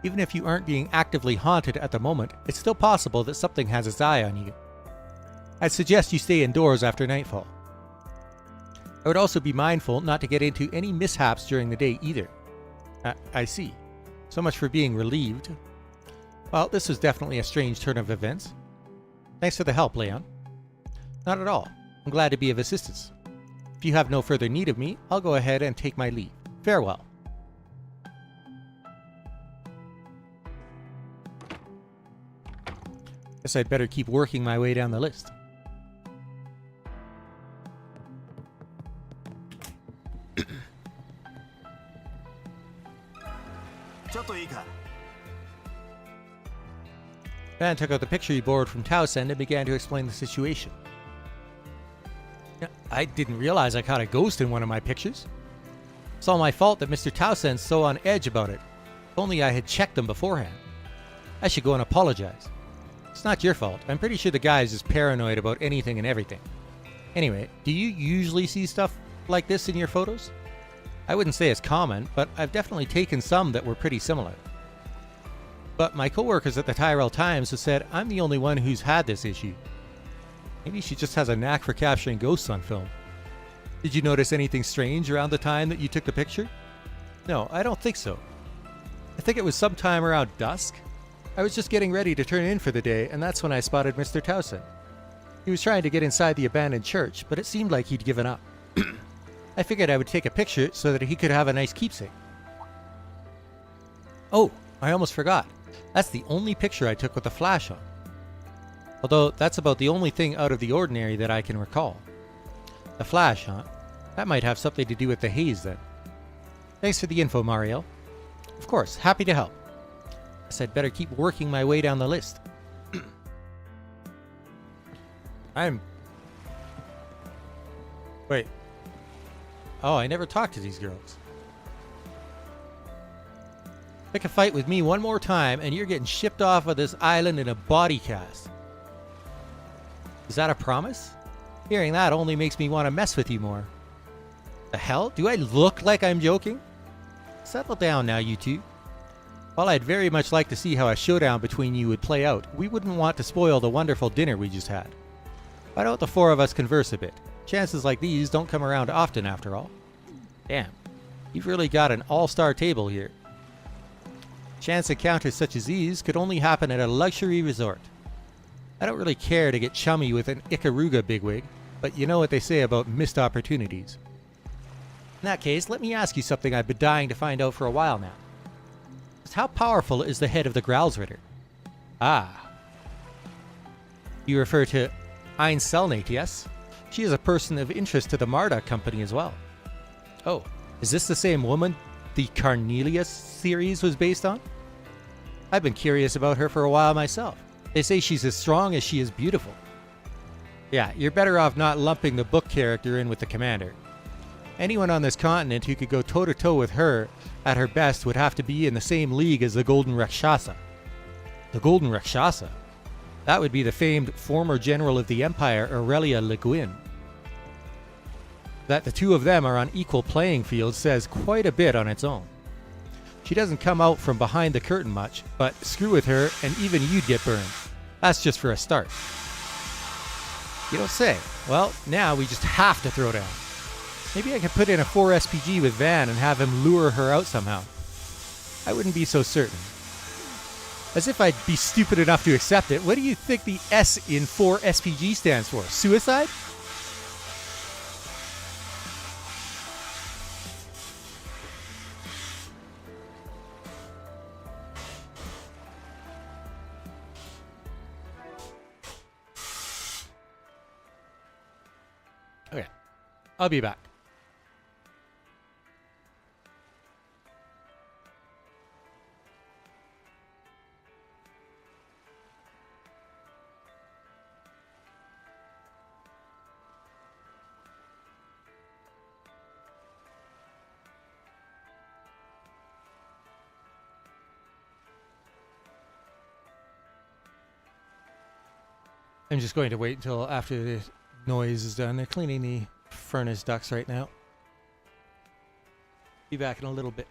Even if you aren't being actively haunted at the moment, it's still possible that something has its eye on you. I'd suggest you stay indoors after nightfall. I would also be mindful not to get into any mishaps during the day either. I see. So much for being relieved. Well, this was definitely a strange turn of events. Thanks for the help, Leon. Not at all. I'm glad to be of assistance. If you have no further need of me, I'll go ahead and take my leave. Farewell. Guess I'd better keep working my way down the list. Van took out the picture he borrowed from Towson and began to explain the situation. I didn't realize I caught a ghost in one of my pictures. It's all my fault that Mr. Towson's so on edge about it. If only I had checked them beforehand. I should go and apologize. It's not your fault. I'm pretty sure the guy is just paranoid about anything and everything. Anyway, do you usually see stuff like this in your photos? I wouldn't say it's common, but I've definitely taken some that were pretty similar. But my coworkers at the Tyrell Times have said I'm the only one who's had this issue. Maybe she just has a knack for capturing ghosts on film. Did you notice anything strange around the time that you took the picture? No, I don't think so. I think it was sometime around dusk. I was just getting ready to turn in for the day, and that's when I spotted Mr. Towson. He was trying to get inside the abandoned church, but it seemed like he'd given up. I figured I would take a picture so that he could have a nice keepsake. Oh, I almost forgot. That's the only picture I took with a flash on. Although that's about the only thing out of the ordinary that I can recall. The flash, huh? That might have something to do with the haze then. Thanks for the info, Mario. Of course, happy to help. Guess I'd better keep working my way down the list. Wait. Oh, I never talked to these girls. Pick a fight with me one more time and you're getting shipped off of this island in a body cast. Is that a promise? Hearing that only makes me want to mess with you more. The hell? Do I look like I'm joking? Settle down now, you two. While I'd very much like to see how a showdown between you would play out, we wouldn't want to spoil the wonderful dinner we just had. Why don't the four of us converse a bit? Chances like these don't come around often after all. Damn, you've really got an all-star table here. Chance encounters such as these could only happen at a luxury resort. I don't really care to get chummy with an Ikaruga bigwig, but you know what they say about missed opportunities. In that case, let me ask you something I've been dying to find out for a while now. Just how powerful is the head of the Growlsritter? Ah. You refer to Ein Selnate, yes? She is a person of interest to the Marduk Company as well. Oh, is this the same woman the Carnelius series was based on? I've been curious about her for a while myself. They say she's as strong as she is beautiful. Yeah, you're better off not lumping the book character in with the commander. Anyone on this continent who could go toe-to-toe with her at her best would have to be in the same league as the Golden Rakshasa. The Golden Rakshasa? That would be the famed former general of the Empire, Aurelia Le Guin. That the two of them are on equal playing field says quite a bit on its own. She doesn't come out from behind the curtain much, but screw with her and even you'd get burned. That's just for a start. You don't say. Well, now we just have to throw down. Maybe I could put in a 4 SPG with Van and have him lure her out somehow. I wouldn't be so certain. As if I'd be stupid enough to accept it, what do you think the S in 4 SPG stands for? Suicide? Okay, I'll be back. I'm just going to wait until after the noise is done. They're cleaning the furnace ducts right now. Be back in a little bit.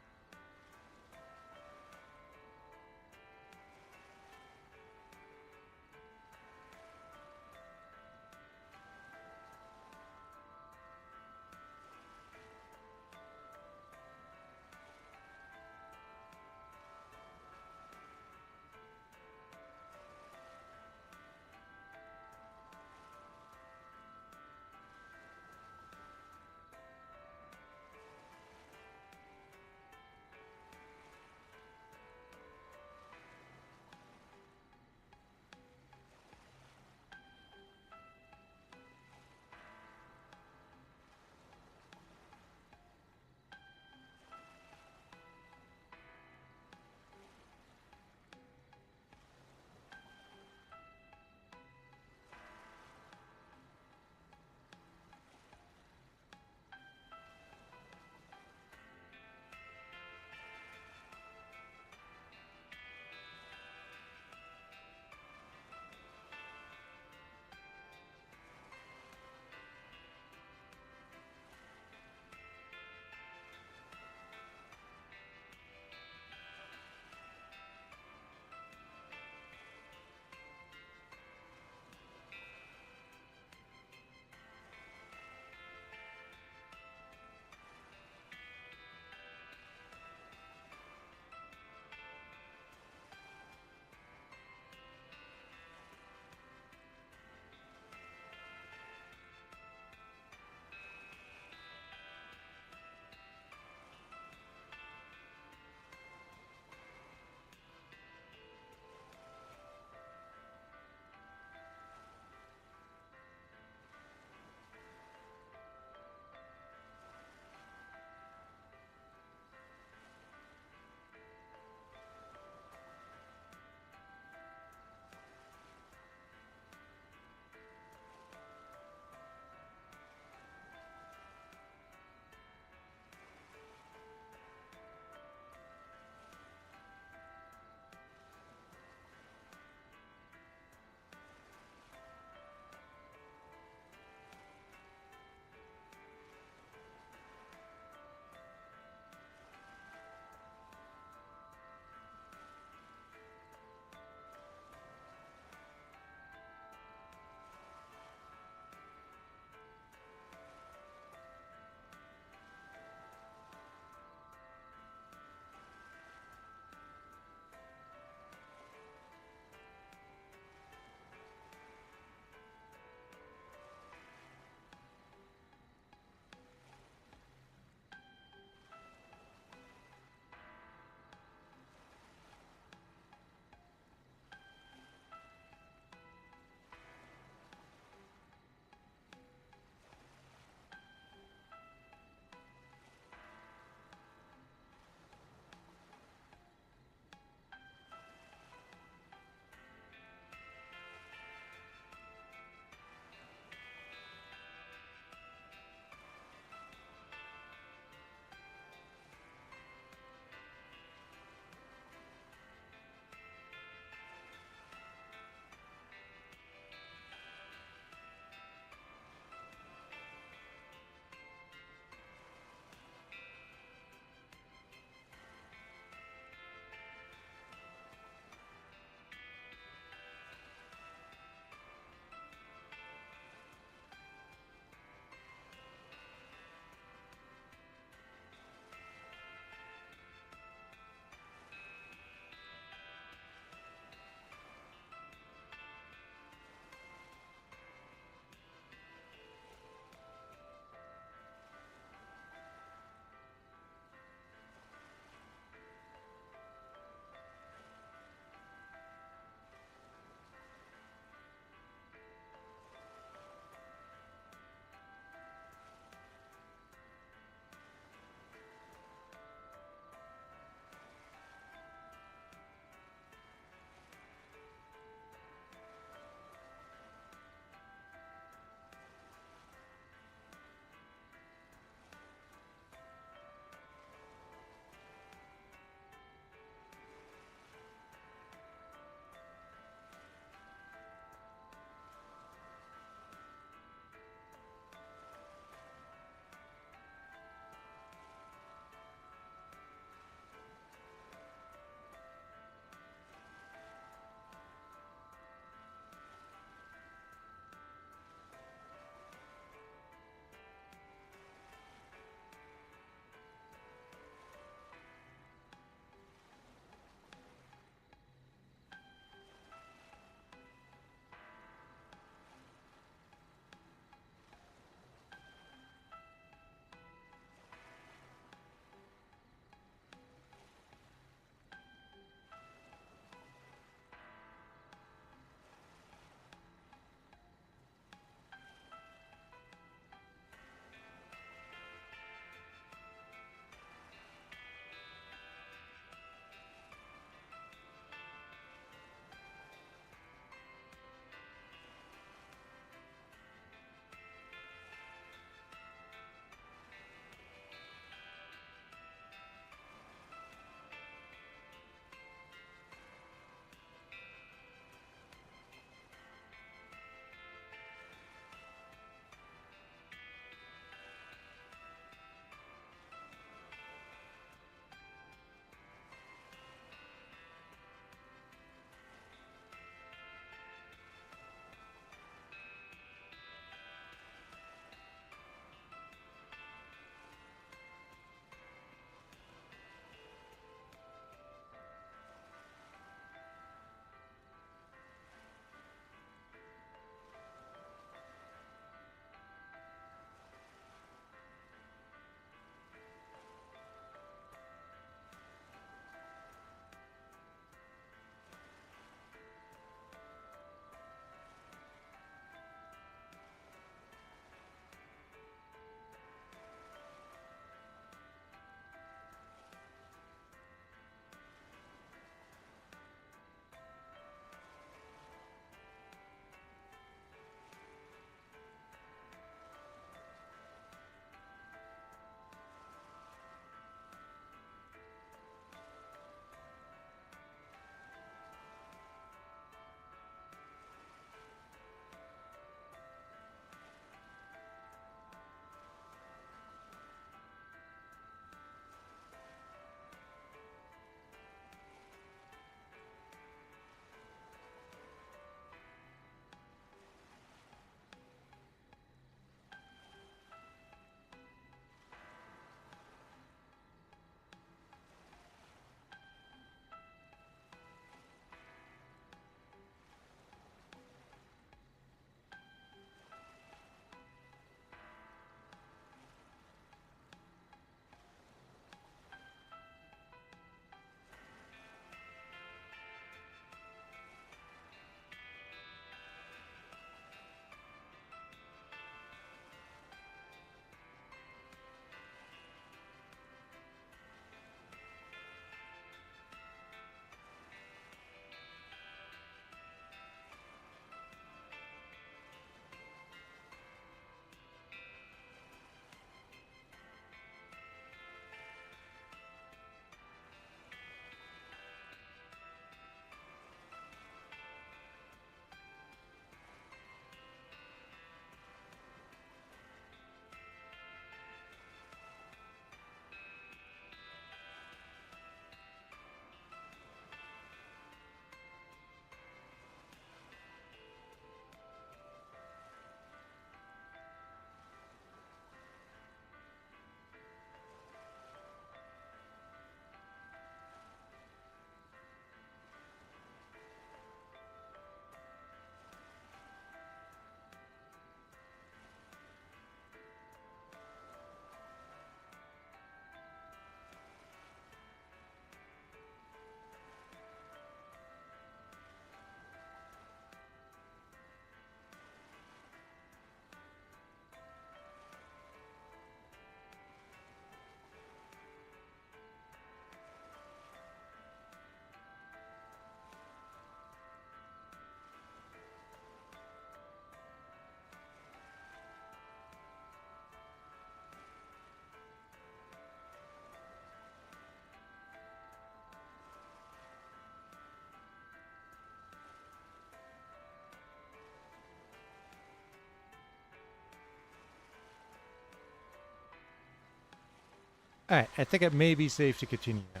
Alright, I think it may be safe to continue now.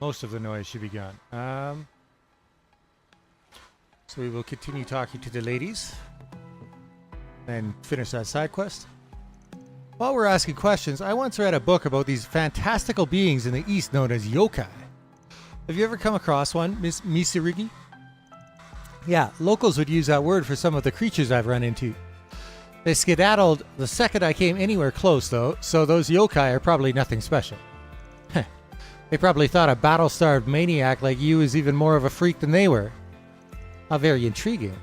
Most of the noise should be gone. So we will continue talking to the ladies and finish that side quest. While we're asking questions, I once read a book about these fantastical beings in the East known as yokai. Have you ever come across one, Miss Misirigi? Yeah, locals would use that word for some of the creatures I've run into. They skedaddled the second I came anywhere close, though, so those yokai are probably nothing special. They probably thought a battle-starved maniac like you is even more of a freak than they were. How very intriguing.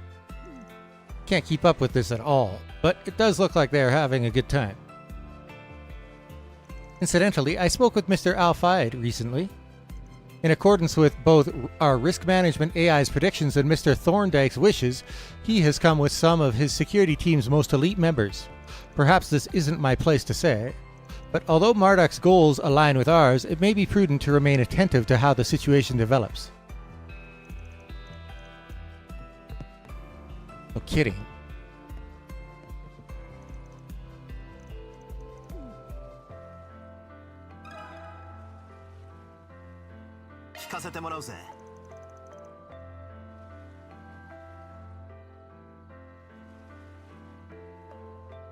Can't keep up with this at all, but it does look like they're having a good time. Incidentally, I spoke with Mr. Al-Fayed recently. In accordance with both our risk management AI's predictions and Mr. Thorndyke's wishes, he has come with some of his security team's most elite members. Perhaps this isn't my place to say, but although Marduk's goals align with ours, it may be prudent to remain attentive to how the situation develops. No kidding.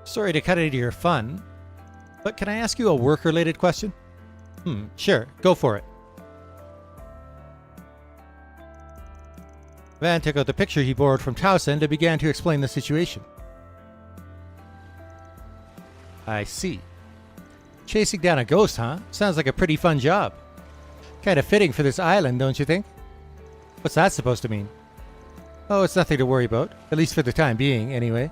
Sorry to cut into your fun, but can I ask you a work-related question? Sure, go for it. Van took out the picture he borrowed from Thousand and began to explain the situation. I see. Chasing down a ghost, huh? Sounds like a pretty fun job. Kind of fitting for this island, don't you think? What's that supposed to mean? Oh, it's nothing to worry about. At least for the time being, anyway.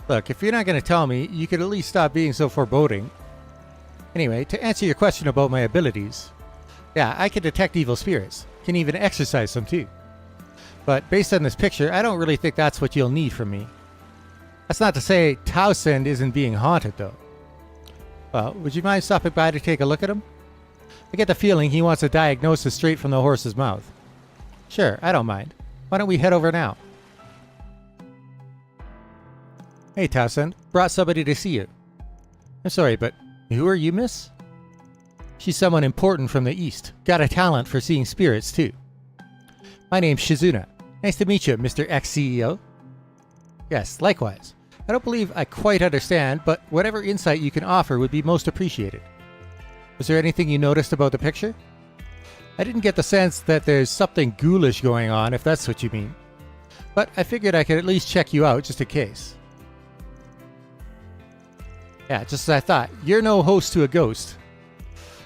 Look, if you're not going to tell me, you could at least stop being so foreboding. Anyway, to answer your question about my abilities. Yeah, I can detect evil spirits. Can even exorcise some too. But based on this picture, I don't really think that's what you'll need from me. That's not to say Towsend isn't being haunted, though. Well, would you mind stopping by to take a look at him? I get the feeling he wants a diagnosis straight from the horse's mouth. Sure, I don't mind. Why don't we head over now? Hey, Towsend. Brought somebody to see you. I'm sorry, but who are you, miss? She's someone important from the East. Got a talent for seeing spirits, too. My name's Shizuna. Nice to meet you, Mr. Ex-CEO. Yes, likewise. I don't believe I quite understand, but whatever insight you can offer would be most appreciated. Was there anything you noticed about the picture? I didn't get the sense that there's something ghoulish going on, if that's what you mean. But I figured I could at least check you out just in case. Yeah, just as I thought. You're no host to a ghost.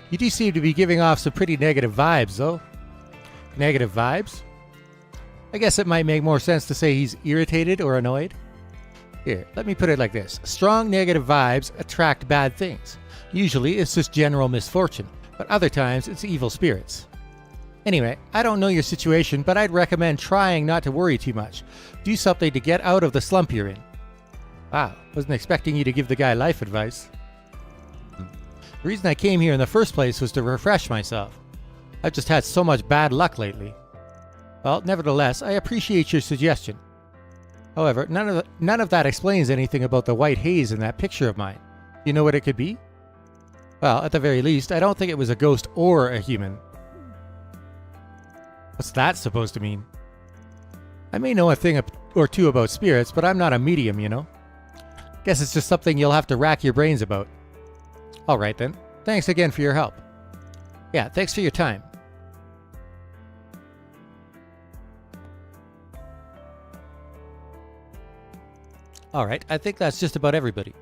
You do seem to be giving off some pretty negative vibes, though. Negative vibes? I guess it might make more sense to say he's irritated or annoyed. Here, let me put it like this. Strong negative vibes attract bad things. Usually it's just general misfortune, but other times it's evil spirits. Anyway, I don't know your situation, but I'd recommend trying not to worry too much. Do something to get out of the slump you're in. Wow, wasn't expecting you to give the guy life advice. The reason I came here in the first place was to refresh myself. I've just had so much bad luck lately. Well, nevertheless, I appreciate your suggestion. However, none of that explains anything about the white haze in that picture of mine. You know what it could be? Well, at the very least, I don't think it was a ghost or a human. What's that supposed to mean? I may know a thing or two about spirits, but I'm not a medium, you know? Guess it's just something you'll have to rack your brains about. Alright then. Thanks again for your help. Yeah, thanks for your time. Alright, I think that's just about everybody.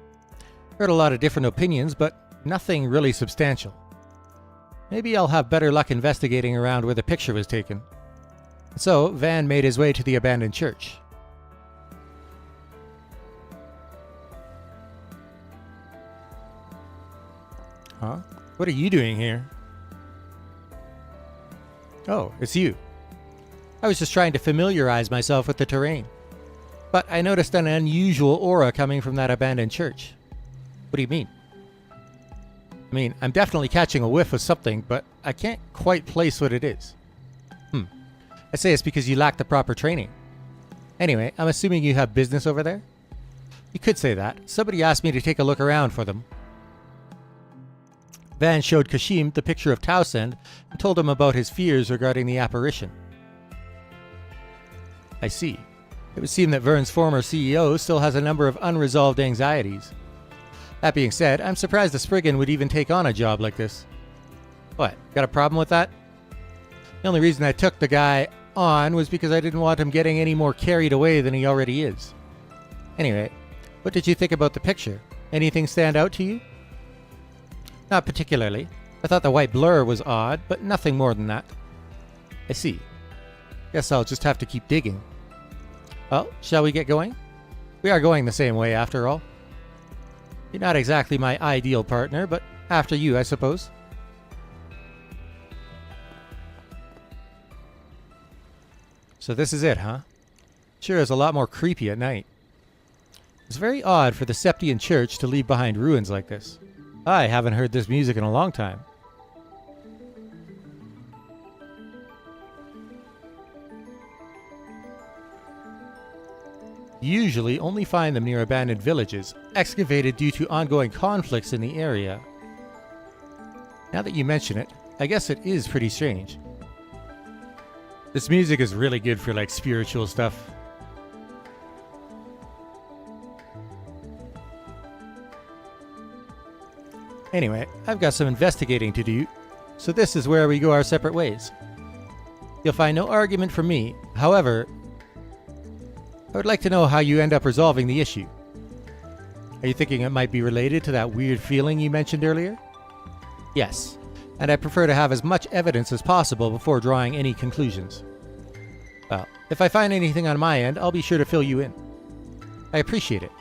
Heard a lot of different opinions, but nothing really substantial. Maybe I'll have better luck investigating around where the picture was taken. So, Van made his way to the abandoned church. Huh? What are you doing here? Oh, it's you. I was just trying to familiarize myself with the terrain. But I noticed an unusual aura coming from that abandoned church. What do you mean? I mean, I'm definitely catching a whiff of something, but I can't quite place what it is. I say it's because you lack the proper training. Anyway, I'm assuming you have business over there? You could say that. Somebody asked me to take a look around for them. Van showed Kashim the picture of Towsend and told him about his fears regarding the apparition. I see. It would seem that Vern's former CEO still has a number of unresolved anxieties. That being said, I'm surprised the Spriggan would even take on a job like this. What, got a problem with that? The only reason I took the guy on was because I didn't want him getting any more carried away than he already is. Anyway, what did you think about the picture? Anything stand out to you? Not particularly. I thought the white blur was odd, but nothing more than that. I see. Guess I'll just have to keep digging. Well, shall we get going? We are going the same way after all. You're not exactly my ideal partner, but after you, I suppose. So this is it, huh? Sure is a lot more creepy at night. It's very odd for the Septian Church to leave behind ruins like this. I haven't heard this music in a long time. You usually only find them near abandoned villages, excavated due to ongoing conflicts in the area. Now that you mention it, I guess it is pretty strange. This music is really good for like spiritual stuff. Anyway, I've got some investigating to do, so this is where we go our separate ways. You'll find no argument from me. However, I would like to know how you end up resolving the issue. Are you thinking it might be related to that weird feeling you mentioned earlier? Yes, and I prefer to have as much evidence as possible before drawing any conclusions. Well, if I find anything on my end, I'll be sure to fill you in. I appreciate it.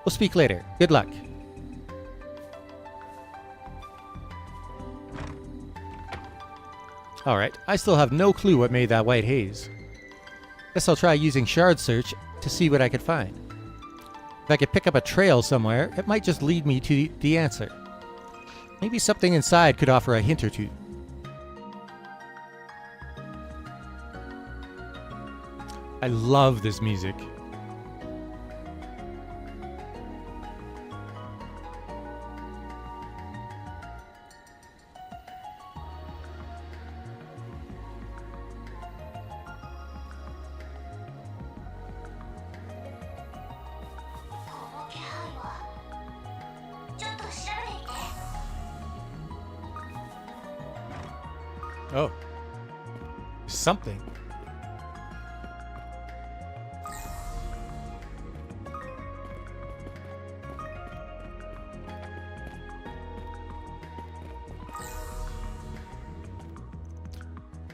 We'll speak later. Good luck. Alright, I still have no clue what made that white haze. Guess I'll try using shard search to see what I could find. If I could pick up a trail somewhere, it might just lead me to the answer. Maybe something inside could offer a hint or two. I love this music. Oh. Something.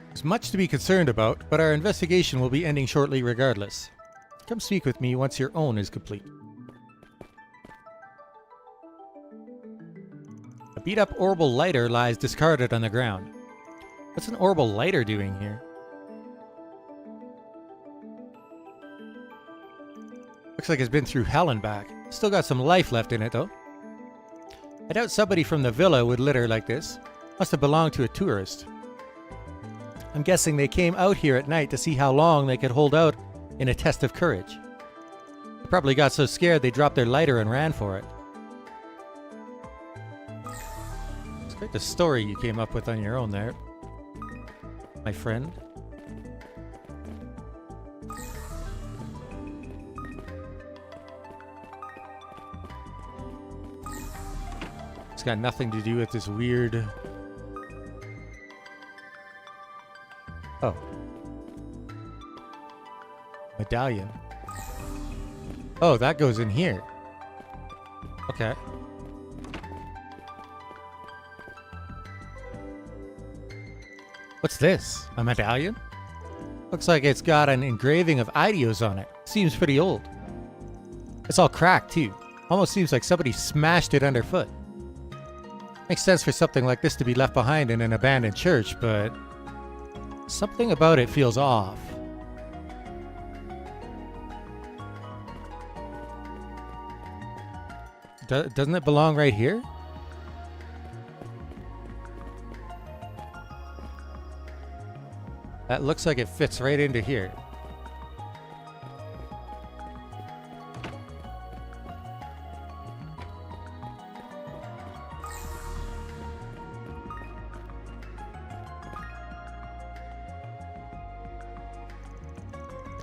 There's much to be concerned about, but our investigation will be ending shortly regardless. Come speak with me once your own is complete. A beat-up orbital lighter lies discarded on the ground. What's an orbital lighter doing here? Looks like it's been through hell and back. Still got some life left in it, though. I doubt somebody from the villa would litter like this. Must have belonged to a tourist. I'm guessing they came out here at night to see how long they could hold out in a test of courage. They probably got so scared they dropped their lighter and ran for it. It's quite the story you came up with on your own there, my friend. It's got nothing to do with this weird... Oh. Medallion. Oh, that goes in here. Okay. What's this? A medallion? Looks like it's got an engraving of Idios on it. Seems pretty old. It's all cracked too. Almost seems like somebody smashed it underfoot. Makes sense for something like this to be left behind in an abandoned church, but something about it feels off. Doesn't it belong right here? That looks like it fits right into here.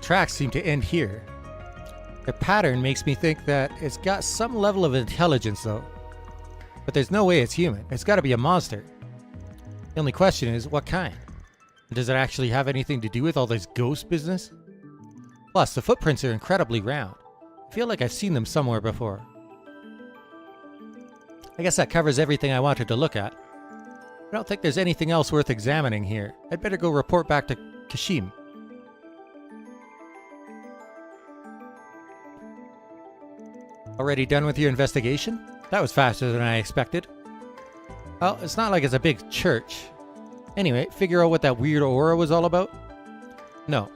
tracks seem to end here. The pattern makes me think that it's got some level of intelligence though. But there's no way it's human. It's gotta be a monster. The only question is, what kind? Does it actually have anything to do with all this ghost business? Plus, the footprints are incredibly round. I feel like I've seen them somewhere before. I guess that covers everything I wanted to look at. I don't think there's anything else worth examining here. I'd better go report back to Kashim. Already done with your investigation? That was faster than I expected. Well, it's not like it's a big church. Anyway, figure out what that weird aura was all about? No.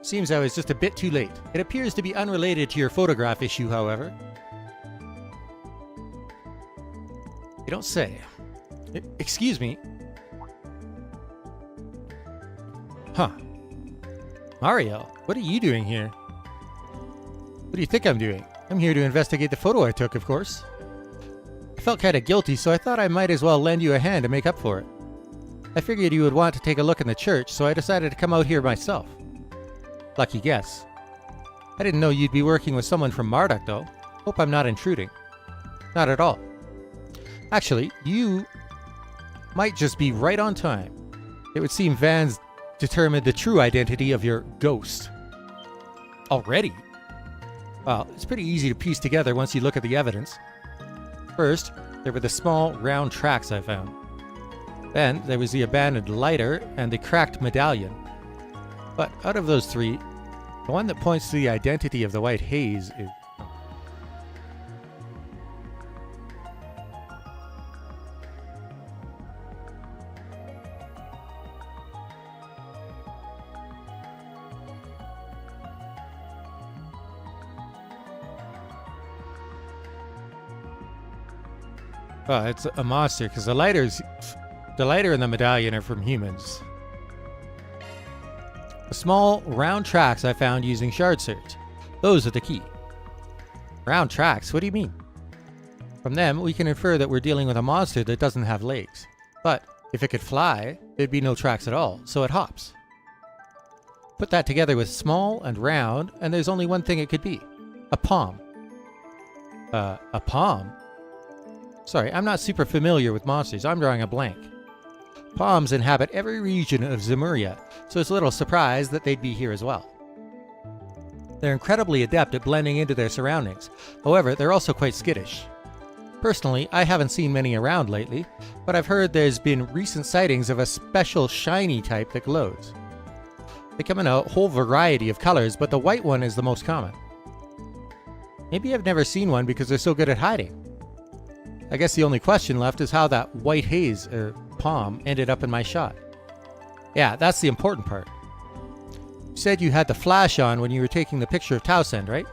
Seems I was just a bit too late. It appears to be unrelated to your photograph issue, however. You don't say. Excuse me. Huh. Mario, what are you doing here? What do you think I'm doing? I'm here to investigate the photo I took, of course. I felt kinda guilty, so I thought I might as well lend you a hand to make up for it. I figured you would want to take a look in the church, so I decided to come out here myself. Lucky guess. I didn't know you'd be working with someone from Marduk, though. Hope I'm not intruding. Not at all. Actually, you might just be right on time. It would seem Van's determined the true identity of your ghost. Already? Well, it's pretty easy to piece together once you look at the evidence. First, there were the small, round tracks I found. Then, there was the abandoned lighter and the cracked medallion. But out of those three, the one that points to the identity of the white haze is... Well, it's a monster, because the lighter and the medallion are from humans. The small, round tracks I found using shard search. Those are the key. Round tracks? What do you mean? From them, we can infer that we're dealing with a monster that doesn't have legs. But if it could fly, there'd be no tracks at all, so it hops. Put that together with small and round, and there's only one thing it could be. A palm. A palm? Sorry, I'm not super familiar with monsters. I'm drawing a blank. Palms inhabit every region of Zemuria, so it's a little surprised that they'd be here as well. They're incredibly adept at blending into their surroundings. However, they're also quite skittish. Personally, I haven't seen many around lately, but I've heard there's been recent sightings of a special shiny type that glows. They come in a whole variety of colors, but the white one is the most common. Maybe I've never seen one because they're so good at hiding. I guess the only question left is how that white haze, or palm, ended up in my shot. Yeah, that's the important part. You said you had the flash on when you were taking the picture of Thousand, right?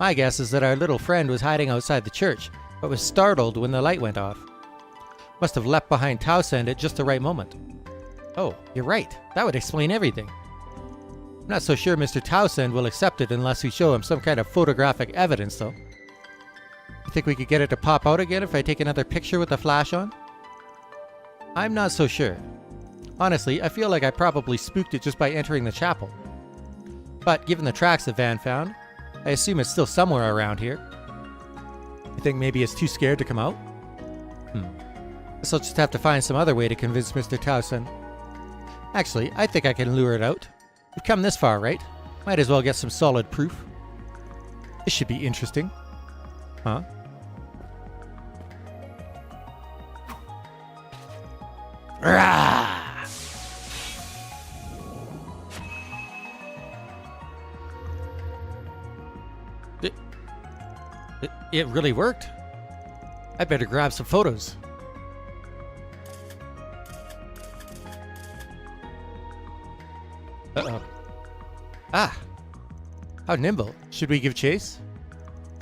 My guess is that our little friend was hiding outside the church, but was startled when the light went off. Must have leapt behind Thousand at just the right moment. Oh, you're right. That would explain everything. I'm not so sure Mr. Thousand will accept it unless we show him some kind of photographic evidence, though. You think we could get it to pop out again if I take another picture with the flash on? I'm not so sure. Honestly, I feel like I probably spooked it just by entering the chapel. But given the tracks that Van found, I assume it's still somewhere around here. I think maybe it's too scared to come out? Guess I'll just have to find some other way to convince Mr. Towson. Actually, I think I can lure it out. We've come this far, right? Might as well get some solid proof. This should be interesting. Huh? Rah! It really worked. I better grab some photos. Uh-oh. Ah! How nimble. Should we give chase?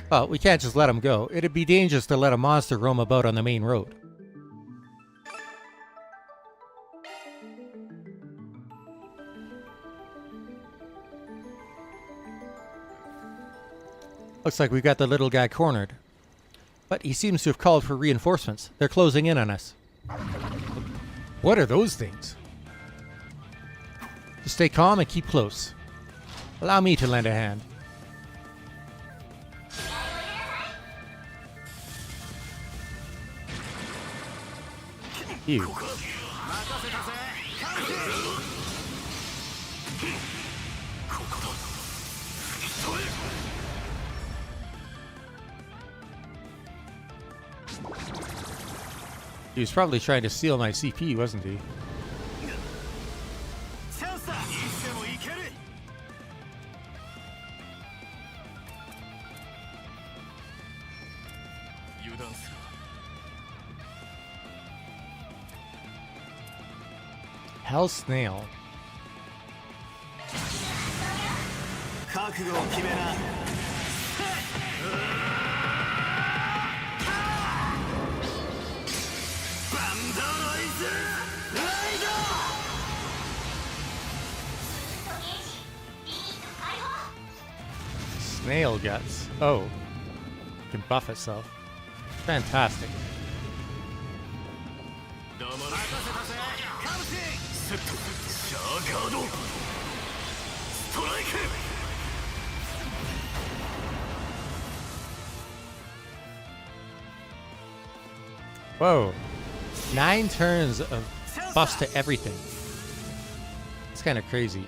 Well, we can't just let him go. It'd be dangerous to let a monster roam about on the main road. Looks like we've got the little guy cornered. But he seems to have called for reinforcements. They're closing in on us. What are those things? Just stay calm and keep close. Allow me to lend a hand. You. He was probably trying to steal my CP, wasn't he? Hell snail. Snail guts. Oh. It can buff itself. Fantastic. Whoa. 9 turns of buffs to everything. It's kind of crazy.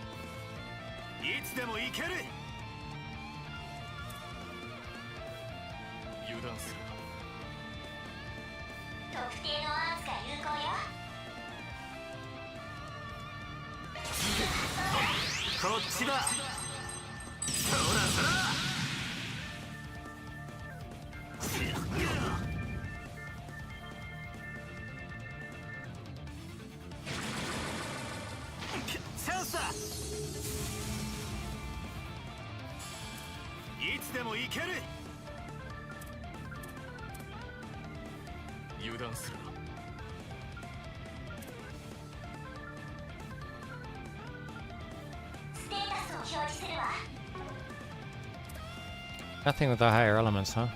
Nothing with the higher elements, huh?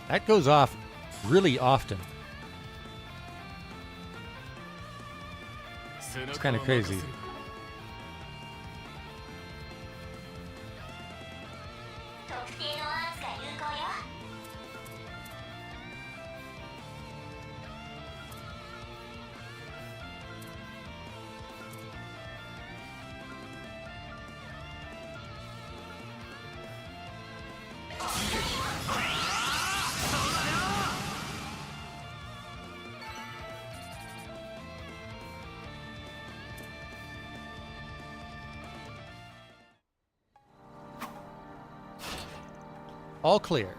That goes off really often. It's kind of crazy. All clear.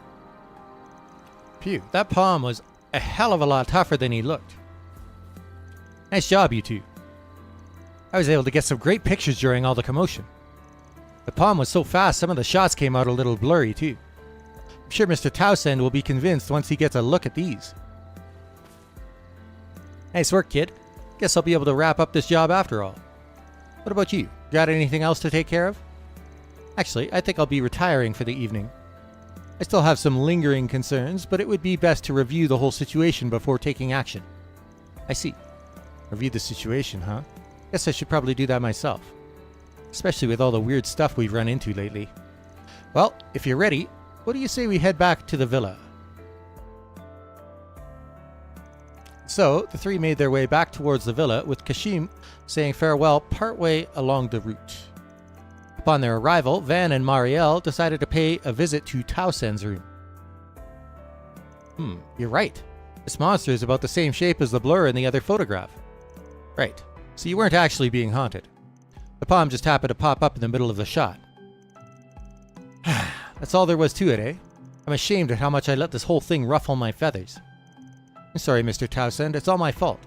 Phew, that palm was a hell of a lot tougher than he looked. Nice job, you two. I was able to get some great pictures during all the commotion. The palm was so fast, some of the shots came out a little blurry, too. I'm sure Mr. Thousand will be convinced once he gets a look at these. Nice work, kid. Guess I'll be able to wrap up this job after all. What about you? Got anything else to take care of? Actually, I think I'll be retiring for the evening. I still have some lingering concerns, but it would be best to review the whole situation before taking action. I see. Review the situation, huh? Guess I should probably do that myself. Especially with all the weird stuff we've run into lately. Well, if you're ready, what do you say we head back to the villa? So, the three made their way back towards the villa, with Kashim saying farewell partway along the route. Upon their arrival, Van and Marielle decided to pay a visit to Towsend's room. You're right. This monster is about the same shape as the blur in the other photograph. Right, so you weren't actually being haunted. The palm just happened to pop up in the middle of the shot. That's all there was to it, eh? I'm ashamed at how much I let this whole thing ruffle my feathers. I'm sorry, Mr. Towsend, it's all my fault.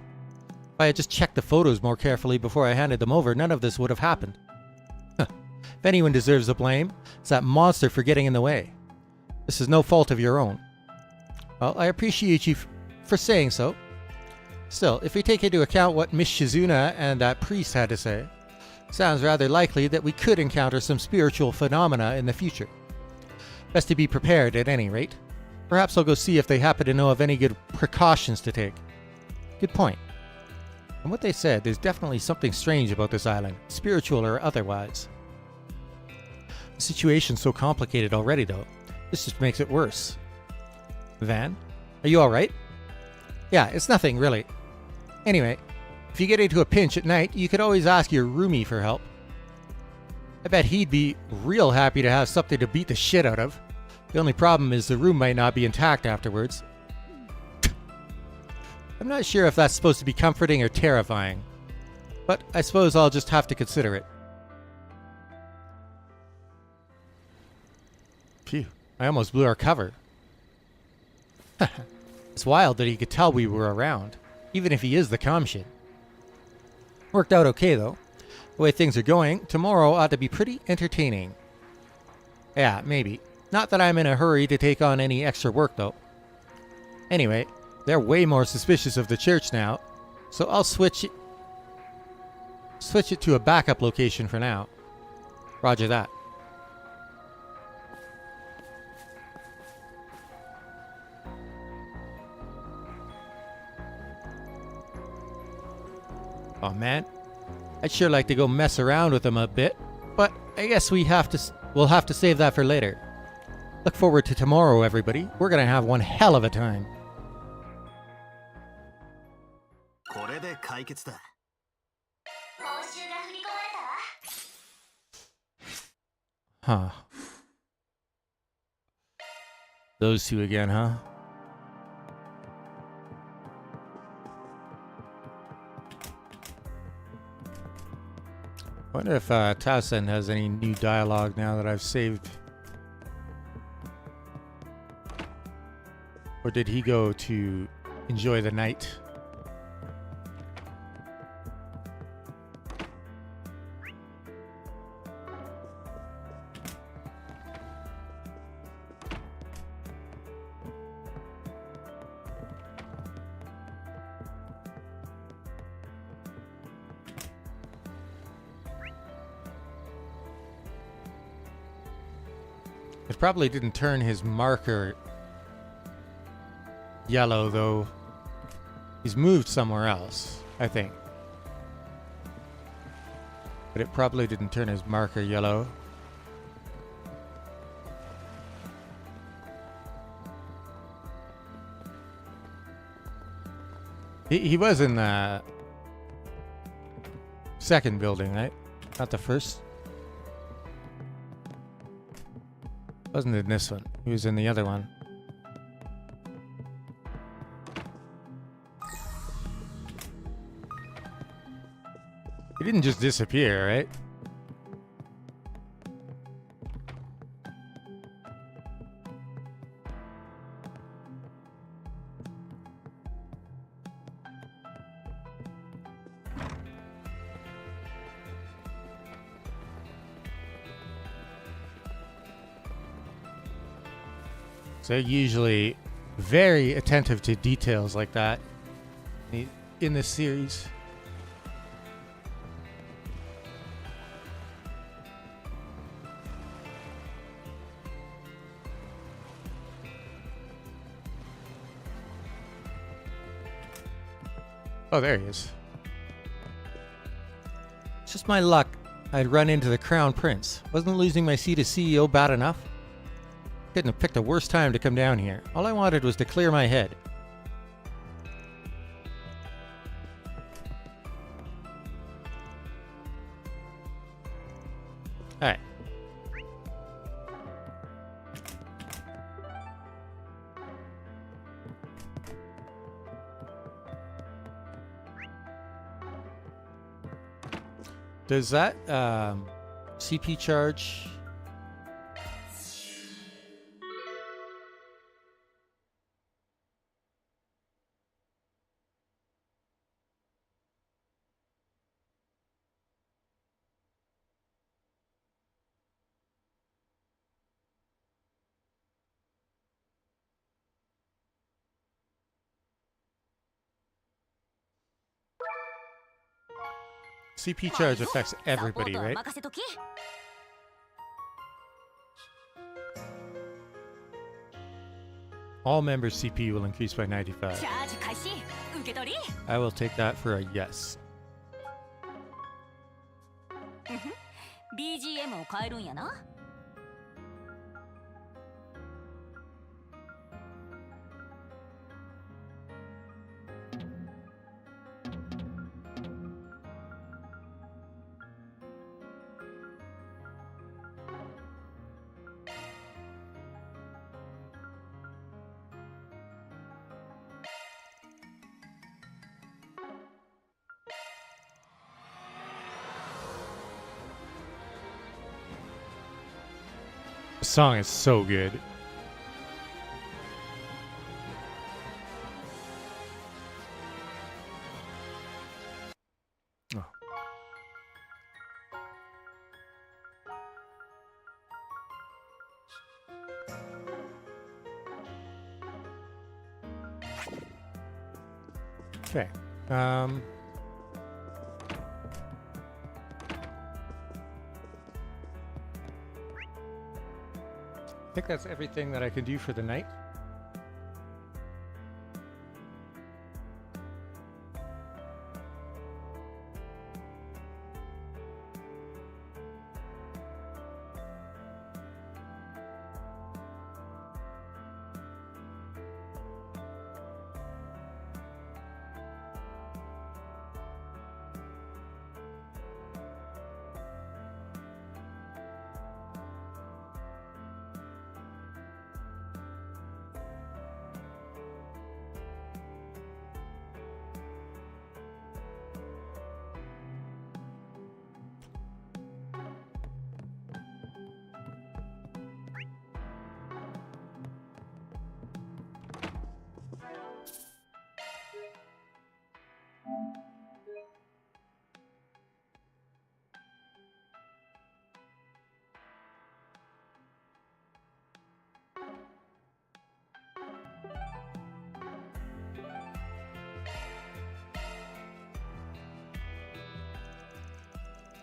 If I had just checked the photos more carefully before I handed them over, none of this would have happened. If anyone deserves the blame, it's that monster for getting in the way. This is no fault of your own. Well, I appreciate you for saying so. Still, if we take into account what Miss Shizuna and that priest had to say, sounds rather likely that we could encounter some spiritual phenomena in the future. Best to be prepared at any rate. Perhaps I'll go see if they happen to know of any good precautions to take. Good point. From what they said, there's definitely something strange about this island, spiritual or otherwise. The situation's so complicated already, though. This just makes it worse. Van, are you alright? Yeah, it's nothing, really. Anyway, if you get into a pinch at night, you could always ask your roomie for help. I bet he'd be real happy to have something to beat the shit out of. The only problem is the room might not be intact afterwards. I'm not sure if that's supposed to be comforting or terrifying, but I suppose I'll just have to consider it. Phew, I almost blew our cover. It's wild that he could tell we were around, even if he is the Kamshin. Worked out okay, though. The way things are going, tomorrow ought to be pretty entertaining. Yeah, maybe. Not that I'm in a hurry to take on any extra work, though. Anyway, they're way more suspicious of the church now, so I'll switch it to a backup location for now. Roger that. Oh man, I'd sure like to go mess around with them a bit, but I guess we'll have to save that for later. Look forward to tomorrow, everybody. We're gonna have one hell of a time. これで解決だ。報酬が振り込まれたわ。 Huh. Those two again, huh? Wonder if Thousand has any new dialogue now that I've saved. Or did he go to enjoy the night? It probably didn't turn his marker yellow, though. He's moved somewhere else, I think. But it probably didn't turn his marker yellow. He was in the second building, right? Not the first. Wasn't in this one. He was in the other one. He didn't just disappear, right? So usually very attentive to details like that in this series. Oh, there he is. It's just my luck I'd run into the Crown Prince. Wasn't losing my seat as CEO bad enough? Couldn't have picked a worse time to come down here. All I wanted was to clear my head. Alright. Does that CP charge? CP charge affects everybody, right? All members' CP will increase by 95. I will take that for a yes. BGM を変えるんやな。The song is so good. Oh. Okay. I think that's everything that I can do for the night.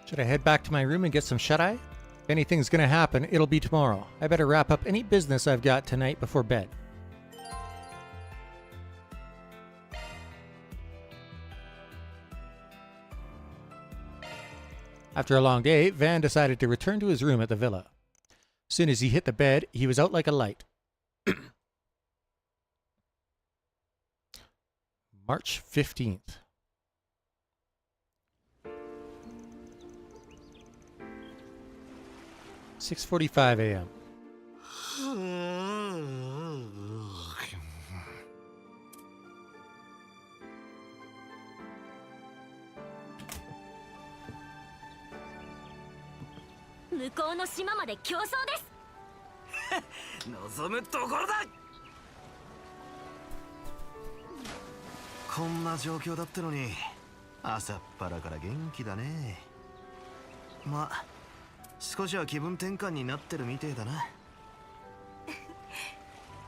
Should I head back to my room and get some shut-eye? If anything's gonna happen, it'll be tomorrow. I better wrap up any business I've got tonight before bed. After a long day, Van decided to return to his room at the villa. As soon as he hit the bed, he was out like a light. March 15th. (6:45 a.m.) 向こうの島まで競争です。望むところだ。こんな状況だってのに朝っぱらから元気だね。まあ少しは気分転換になってるみてえだな。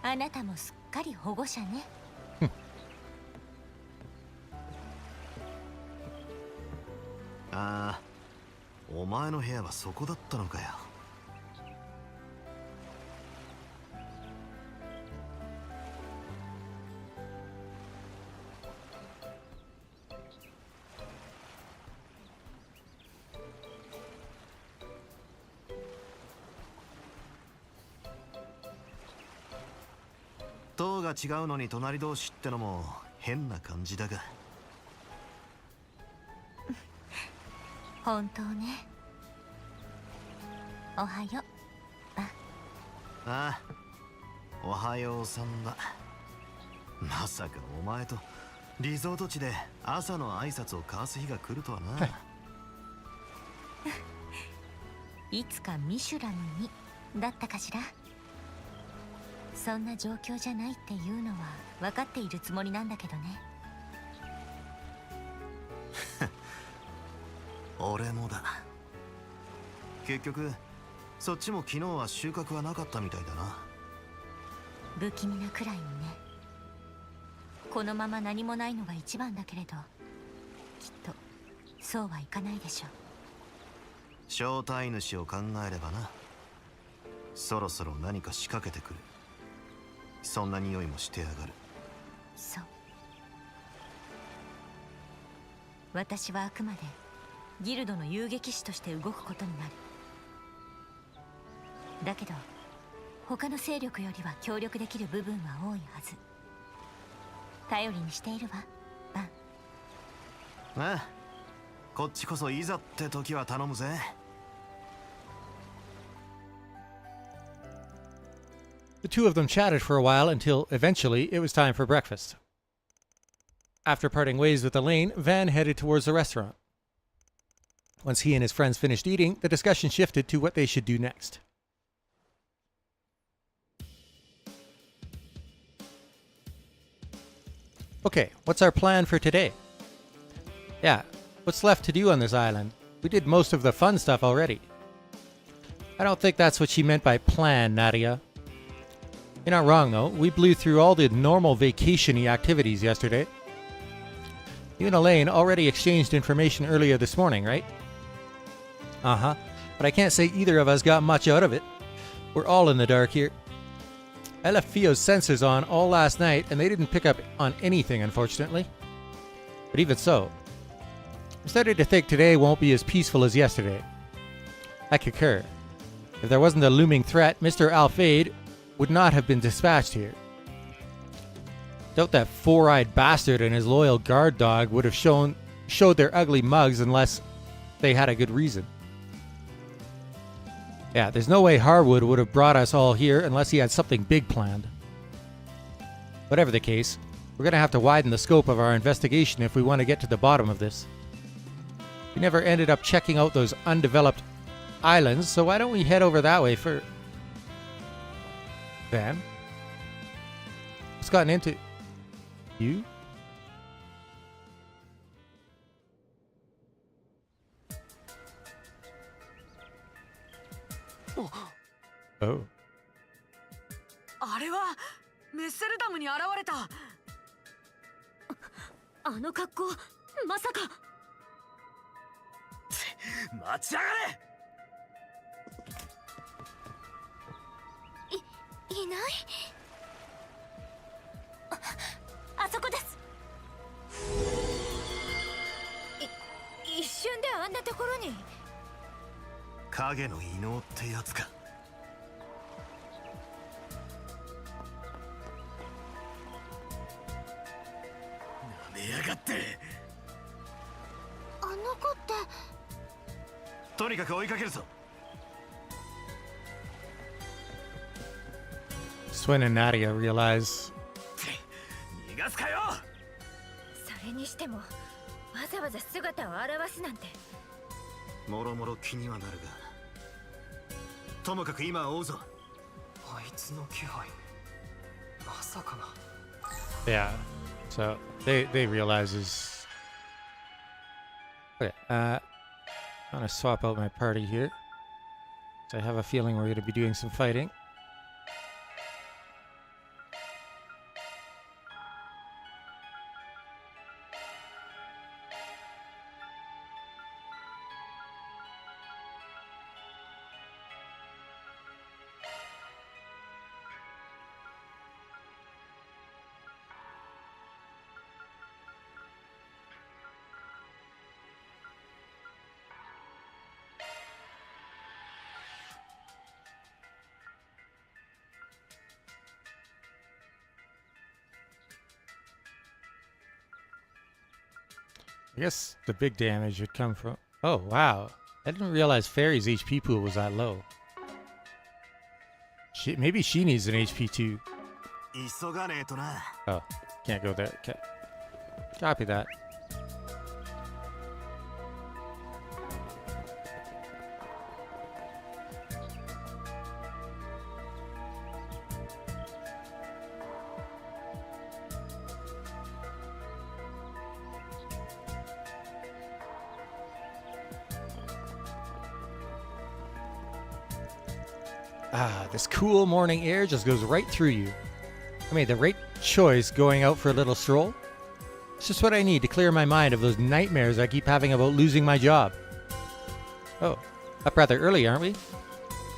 あなたもすっかり保護者ね。ああ、お前の部屋はそこだったのかよ。塔が違うのに隣同士ってのも変な感じだが。本当ね。おはよう。ああ、おはようさんだ。まさかお前とリゾート地で朝の挨拶を交わす日が来るとはな。いつかミシュラムにだったかしら。そんな状況じゃないっていうのは分かっているつもりなんだけどね。俺もだ。結局そっちも昨日は収穫はなかったみたいだな。不気味なくらいにね。このまま何もないのが一番だけれど、きっとそうはいかないでしょう。正体主を考えればな。そろそろ何か仕掛けてくる。そんな匂いもしてやがる。そう。私はあくまでギルドの遊撃士として動くことになる。だけど他の勢力よりは協力できる部分は多いはず。頼りにしているわ、バン。ああ、こっちこそいざって時は頼むぜ。The two of them chatted for a while until, eventually, it was time for breakfast. After parting ways with Elaine, Van headed towards the restaurant. Once he and his friends finished eating, the discussion shifted to what they should do next. Okay, what's our plan for today? Yeah, what's left to do on this island? We did most of the fun stuff already. I don't think that's what she meant by plan, Nadia. You're not wrong, though. We blew through all the normal vacation-y activities yesterday. You and Elaine already exchanged information earlier this morning, right? Uh-huh. But I can't say either of us got much out of it. We're all in the dark here. I left Fio's sensors on all last night, and they didn't pick up on anything, unfortunately. But even so, I'm starting to think today won't be as peaceful as yesterday. I concur. If there wasn't a looming threat, Mr. Alfade would not have been dispatched here. Doubt that four-eyed bastard and his loyal guard dog would have showed their ugly mugs unless they had a good reason. Yeah, there's no way Harwood would have brought us all here unless he had something big planned. Whatever the case, we're going to have to widen the scope of our investigation if we want to get to the bottom of this. We never ended up checking out those undeveloped islands, so why don't we head over that way for... Van? What's gotten into... You? Oh. あれはメッセルダムに現れた。あの格好、まさか。待ちやがれ。いない。あそこです。一瞬であんなところに。影の異能ってやつか。なめやがって。あの子って。とにかく追いかけるぞ。Swin and Nadia realize... 逃がすかよ。それにしてもわざわざ姿を現すなんて。もろもろ気にはなるが、ともかく今は追うぞ。あいつの気配、まさかな。Yeah, so they realizes... Okay, I'm gonna swap out my party here. So I have a feeling we're gonna be doing some fighting. I guess the big damage would come from... Oh, wow. I didn't realize Feri's HP pool was that low. Maybe she needs an HP too. Oh, can't go there. Okay. Copy that. Ah, this cool morning air just goes right through you. I made the right choice going out for a little stroll. It's just what I need to clear my mind of those nightmares I keep having about losing my job. Oh, up rather early, aren't we?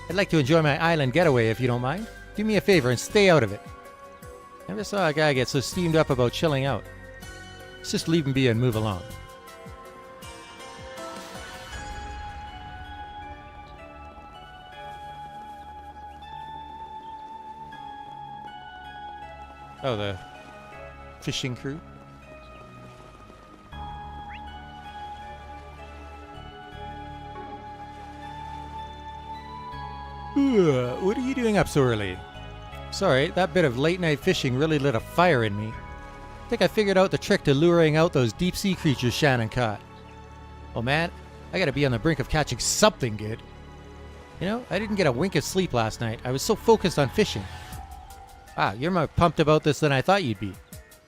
I'd like to enjoy my island getaway if you don't mind. Do me a favor and stay out of it. Never saw a guy get so steamed up about chilling out. Let's just leave him be and move along. Oh, the fishing crew. What are you doing up so early? Sorry, that bit of late night fishing really lit a fire in me. I think I figured out the trick to luring out those deep sea creatures Shannon caught. Oh man, I gotta be on the brink of catching something good. You know, I didn't get a wink of sleep last night. I was so focused on fishing. Wow, you're more pumped about this than I thought you'd be.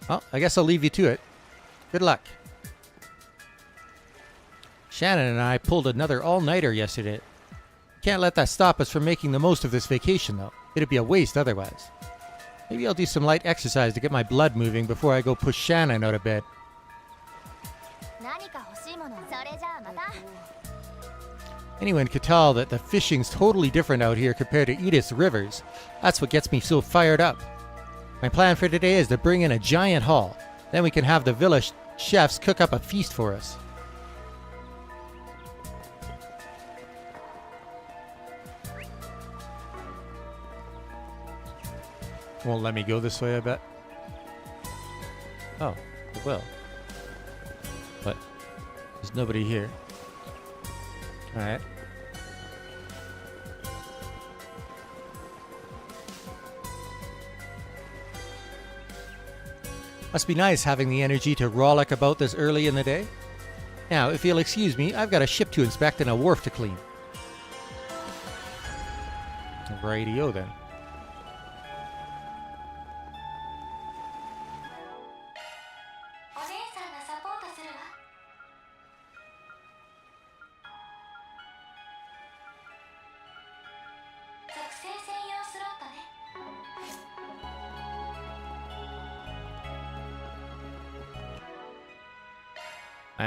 Well, I guess I'll leave you to it. Good luck. Shannon and I pulled another all-nighter yesterday. Can't let that stop us from making the most of this vacation, though. It'd be a waste otherwise. Maybe I'll do some light exercise to get my blood moving before I go push Shannon out of bed. Anyone could tell that the fishing's totally different out here compared to Edith's rivers. That's what gets me so fired up. My plan for today is to bring in a giant haul. Then we can have the villa chefs cook up a feast for us. Won't let me go this way, I bet. Oh, it will. But there's nobody here. Alright. Must be nice having the energy to rollick about this early in the day. Now, if you'll excuse me, I've got a ship to inspect and a wharf to clean. Radio then.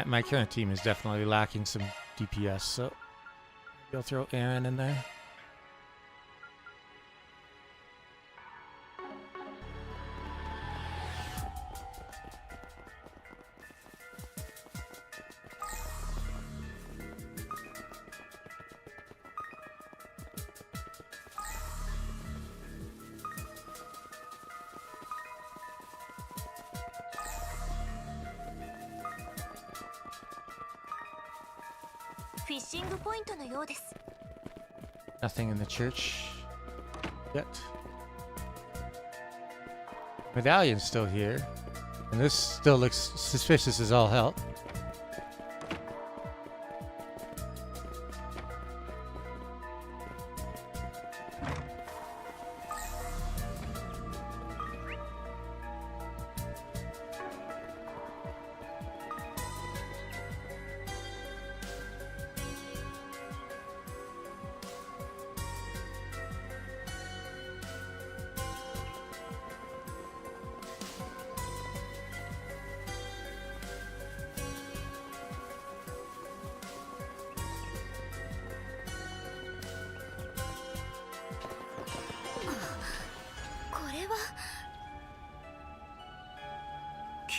My current team is definitely lacking some DPS, so I'll throw Aaron in there. Nothing in the church yet. Medallion's still here, and this still looks suspicious as all hell.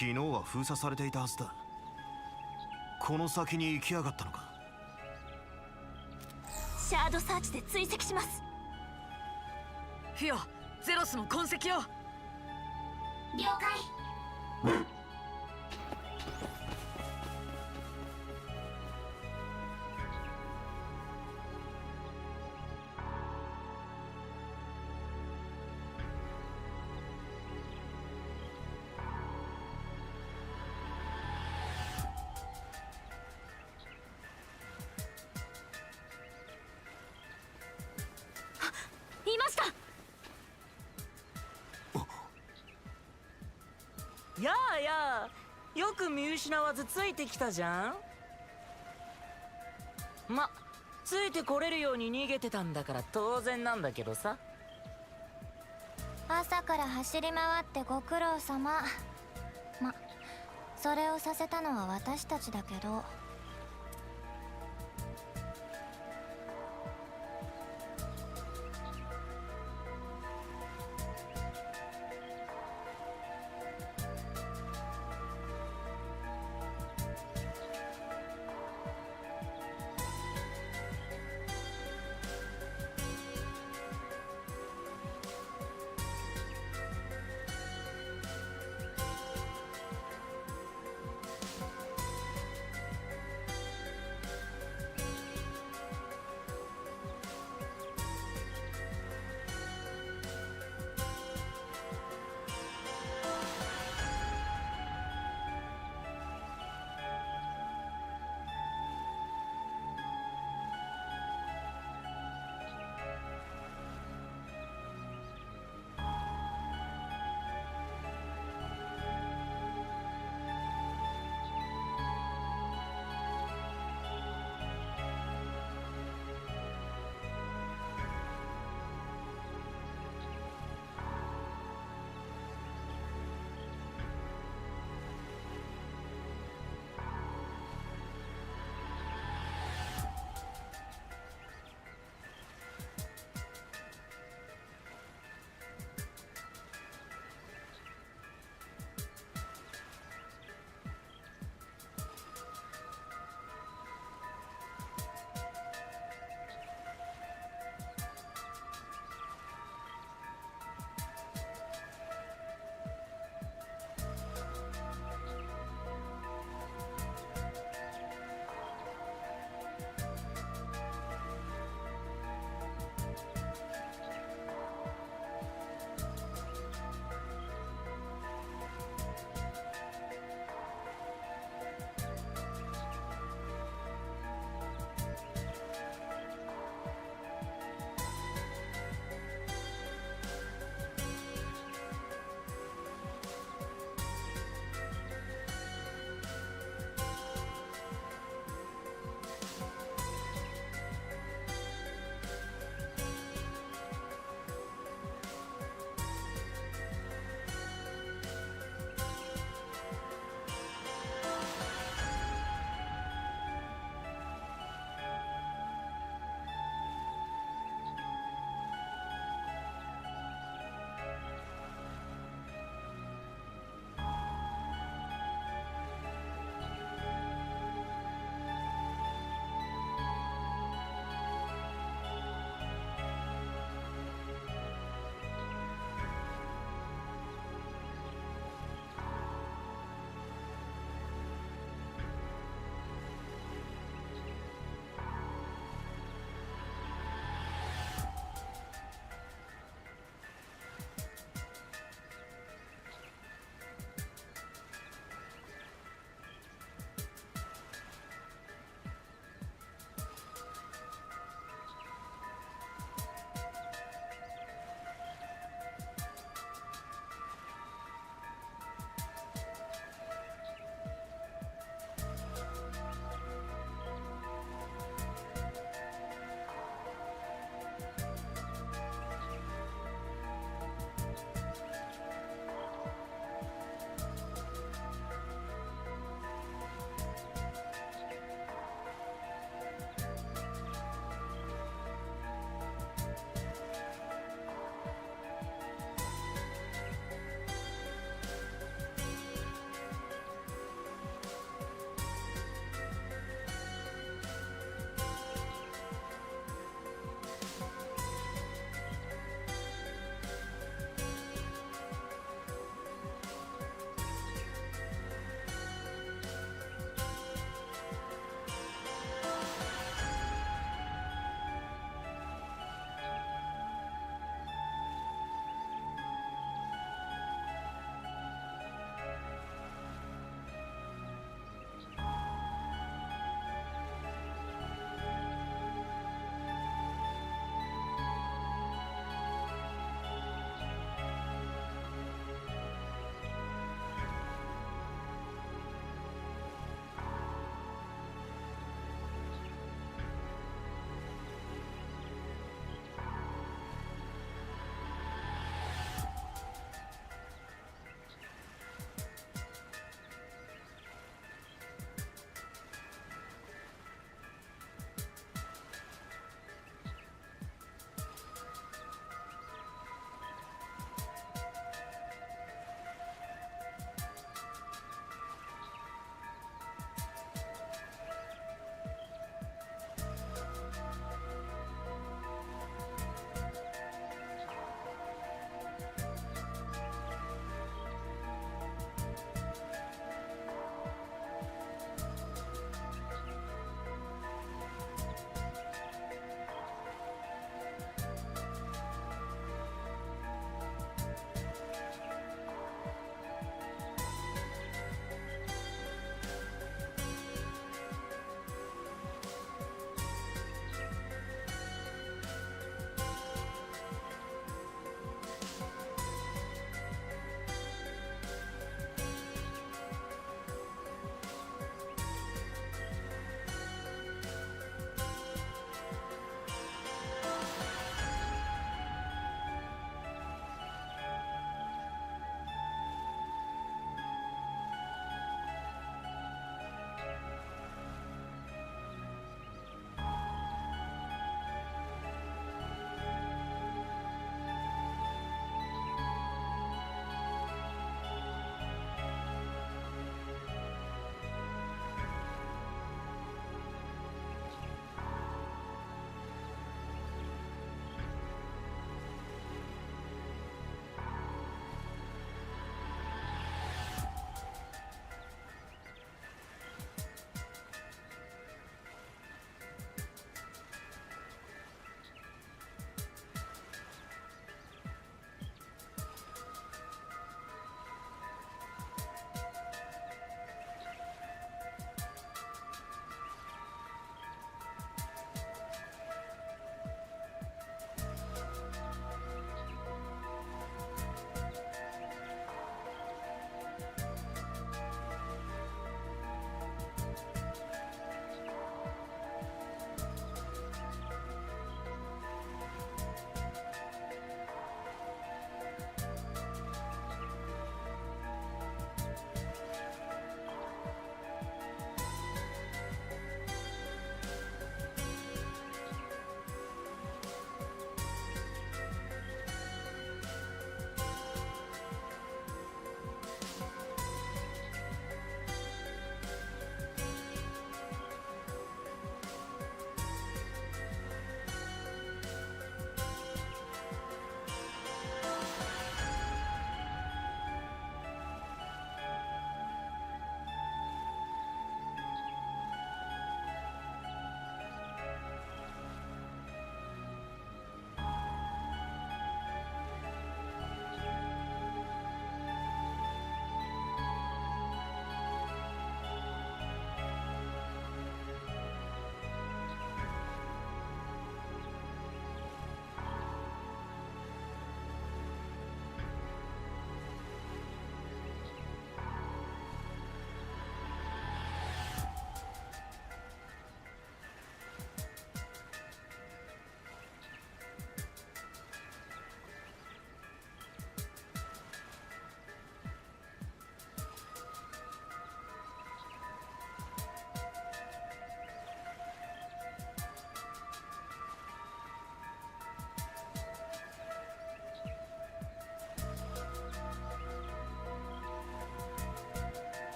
昨日は封鎖されていたはずだ。この先に行きやがったのか。シャードサーチで追跡します。フィオ、ゼロスの痕跡を。了解。やあやあ、よく見失わずついてきたじゃん。ま、ついてこれるように逃げてたんだから当然なんだけどさ。朝から走り回ってご苦労様。それをさせたのは私たちだけど、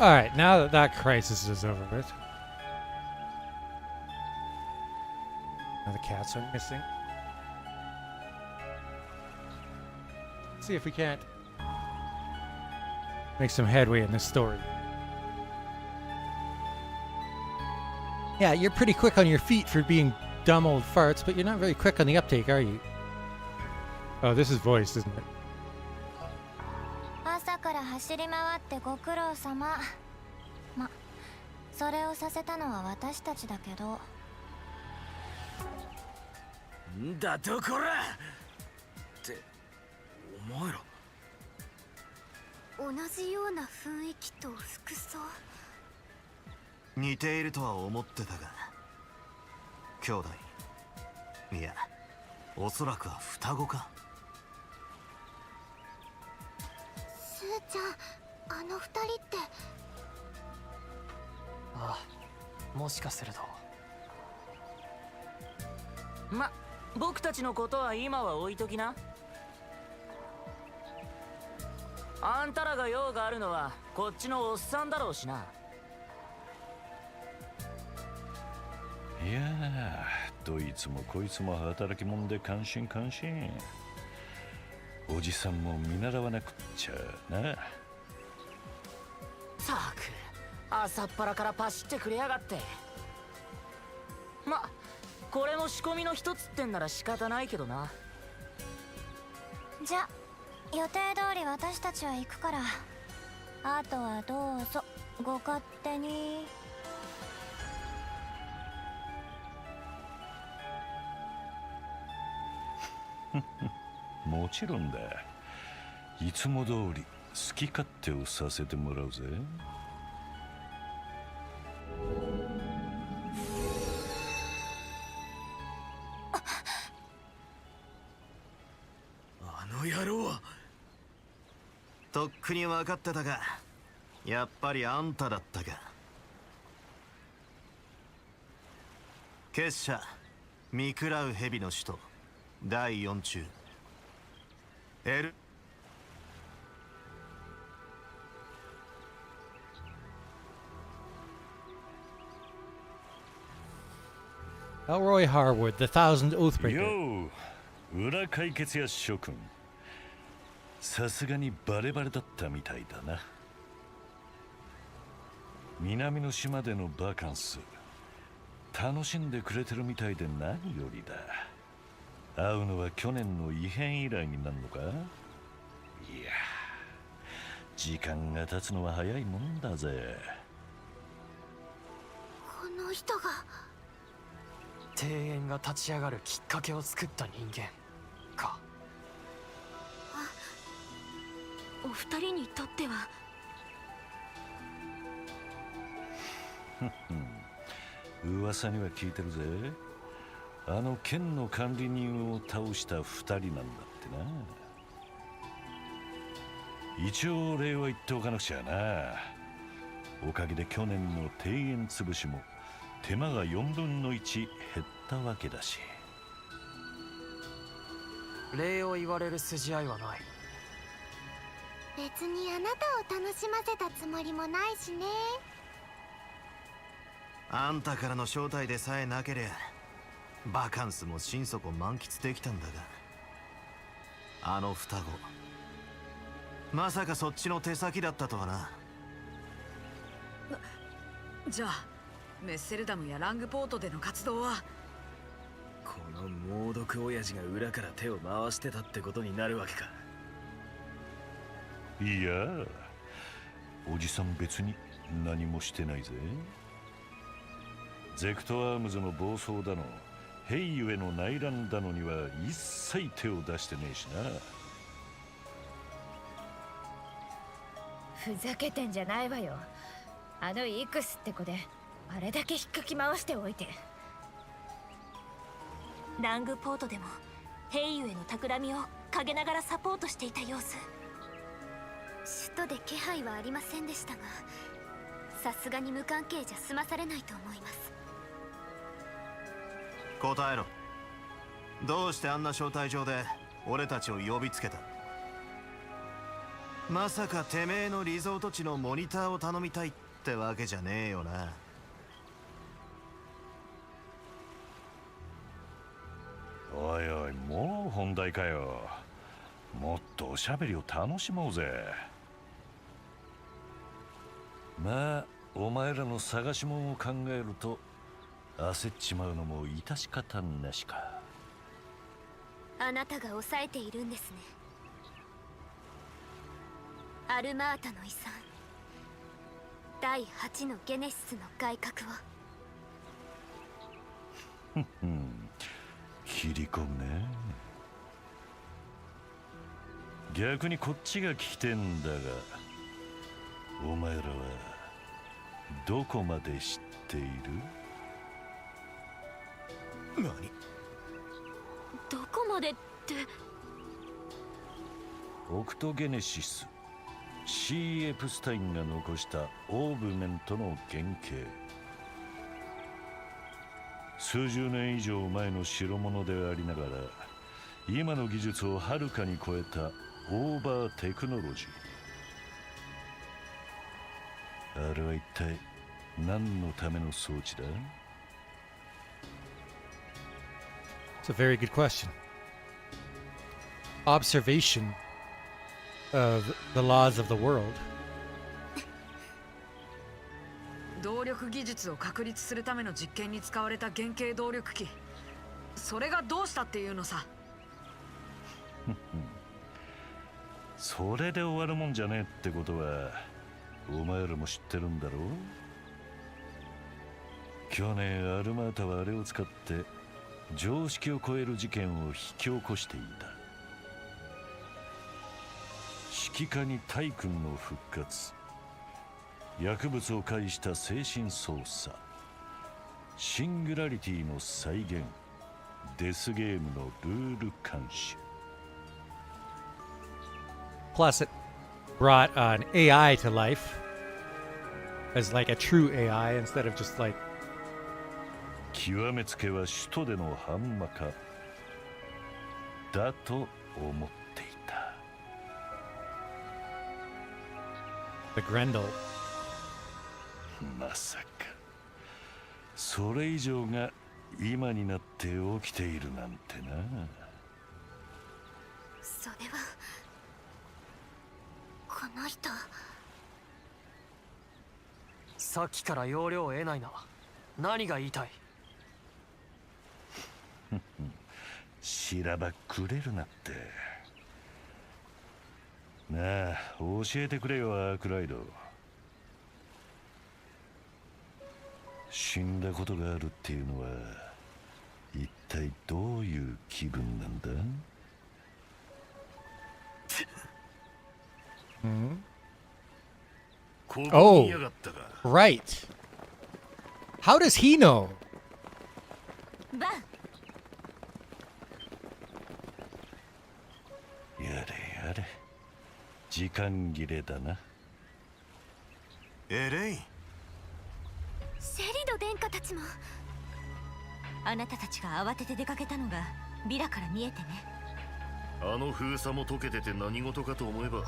Alright, now that that crisis is over with. Now the cats are missing. Let's see if we can't make some headway in this story. Yeah, you're pretty quick on your feet for being dumb old farts, but you're not very quick on the uptake, are you? Oh, this is voiced, isn't it? 朝から走り回ってご苦労様。ま、それをさせたのは私たちだけど。んだとこらってお前ら同じような雰囲気と服装。似ているとは思ってたが、兄弟、いや、おそらくは双子か。スーちゃん、あの二人って。ああ、もしかすると。ま、僕たちのことは今は置いときな。あんたらが用があるのはこっちのおっさんだろうしな。いやー、どいつもこいつも働き者で感心感心。おじさんも見習わなくっちゃな。たく、朝っぱらからパシってくれやがって。ま、これも仕込みの一つってんなら仕方ないけどな。じゃ、予定通り私たちは行くから、あとはどうぞご勝手に。もちろんだ。いつも通り好き勝手をさせてもらうぜ。あの野郎は。とっくに分かってたが、やっぱりあんただったか。結社見食らう蛇の首都第4中L Elroy Harwood, the Thousand Oathbreaker. よう、裏解決や諸君。さすがにバレバレだったみたいだな。南の島でのバカンス、楽しんでくれてるみたいで何よりだ。会うのは去年の異変以来になるのか。いや、時間が経つのは早いもんだぜ。この人が庭園が立ち上がるきっかけを作った人間か。お二人にとっては。噂には聞いてるぜ。あの県の管理人を倒した2人なんだってな。一応礼は言っておかなくちゃな。おかげで去年の庭園潰しも手間が4分の1減ったわけだし。礼を言われる筋合いはない。別にあなたを楽しませたつもりもないしね。あんたからの招待でさえなけりゃバカンスも心底満喫できたんだが、あの双子まさかそっちの手先だったとはな。じゃあメッセルダムやラングポートでの活動は。この猛毒親父が裏から手を回してたってことになるわけか。いや、おじさん別に何もしてないぜ。ゼクトアームズの暴走だのヘイユへの内乱だのには一切手を出してねえしな。ふざけてんじゃないわよ。あのイクスって子であれだけ引っかき回しておいて。ラングポートでもヘイユへの企みを陰ながらサポートしていた様子。首都で気配はありませんでしたが、さすがに無関係じゃ済まされないと思います。答えろ。どうしてあんな招待状で俺たちを呼びつけた。まさかてめえのリゾート地のモニターを頼みたいってわけじゃねえよな。おいおい、もう本題かよ。もっとおしゃべりを楽しもうぜ。まあお前らの探し物を考えると焦っちまうのも致し方なしか。あなたが抑えているんですね。アルマータの遺産、第8のゲネシスの改革を。切り込むね。逆にこっちが聞きてんだが、お前らはどこまで知っている？何？どこまでって。オクトゲネシス、C. エプスタインが残したオーブメントの原型。数十年以上前の代物でありながら、今の技術をはるかに超えたオーバーテクノロジー。あれは一体何のための装置だ？ It's a very good question. Observation of the laws of the world. 動力技術を確立するための実験に使われた原型動力機。それがどうしたっていうのさ。それで終わるもんじゃねえってことはお前らも知ってるんだろう。去年アルマータはあれを使って常識を超える事件を引き起こしていた。指揮下に大君の復活、薬物を介した精神操作、シングラリティの再現、デスゲームのルール監視。Plus, it brought an AI to life as like a true AI instead of just like. 極めつけは首都でのハンマカだと思っていた。The Grendel. まさかそれ以上が今になって起きているなんてな。それはこの人。さっきから要領を得ないな。何が言いたい？しらばくれるなって。なあ、教えてくれよアークライド。死んだことがあるっていうのは一体どういう気分なんだ？Oh, right. How does he know? バン。やれやれ、時間切れだな。エレイン。シェリド殿下たちも。あなたたちが慌てて出かけたのがビラから見えてね。あの封鎖も解けてて何事かと思えば、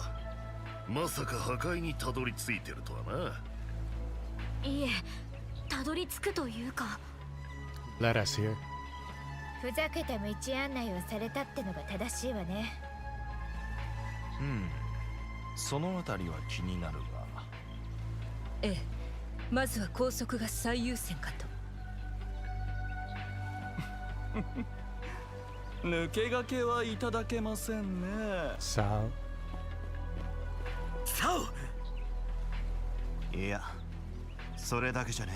まさか破壊にたどり着いてるとはな。いえ、たどり着くというか。Let us hear. ふざけた道案内をされたってのが正しいわね。そのあたりは気になるが。ええ、まずは高速が最優先かと。抜け駆けはいただけませんね。さあ。いや、それだけじゃね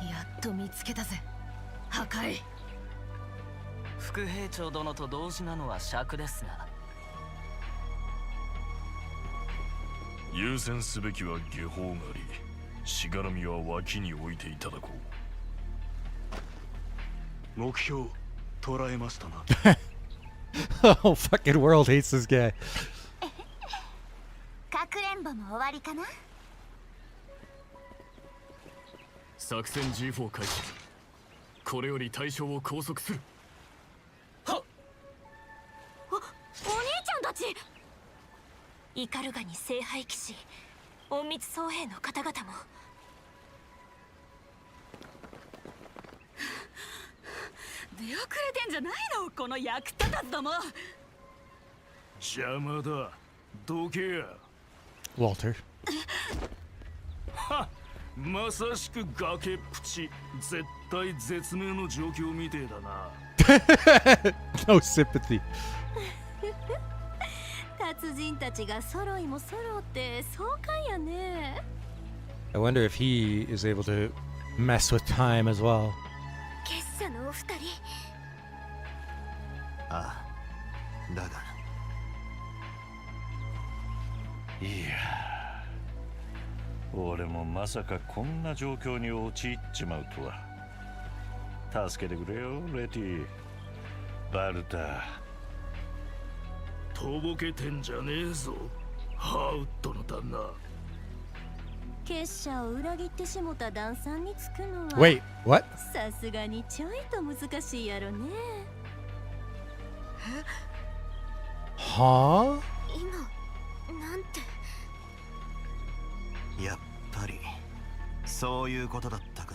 え。やっと見つけたぜ。破壊。副兵長殿と同時なのは尺ですが。優先すべきは下方狩り。しがらみは脇に置いていただこう。目標捉えましたな。Oh, fucking world hates this guy. かくれんぼも終わりかな。作戦 G4 開始。これより対象を拘束する。お兄ちゃんたち。イカルガに聖杯騎士、隠密僧兵の方々も。出遅れてんじゃないの、この役立たずども。邪魔だ、どけや。Walter. はっ、まさしく崖っぷち、絶対絶命の状況みてえだな。No sympathy. 達人たちが揃いも揃って壮観やね。I wonder if he is able to mess with time as well. 結社のお二人。ああ、だがいや、俺もまさかこんな状況に陥っちまうとは。助けてくれよ、レティ。バルタ。とぼけてんじゃねえぞ、ハウッドの旦那。結社を裏切ってしもた旦さんにつくのは Wait, what? さすがにちょいと難しいやろね。Huh? 今なんて。やっぱりそういうことだったか。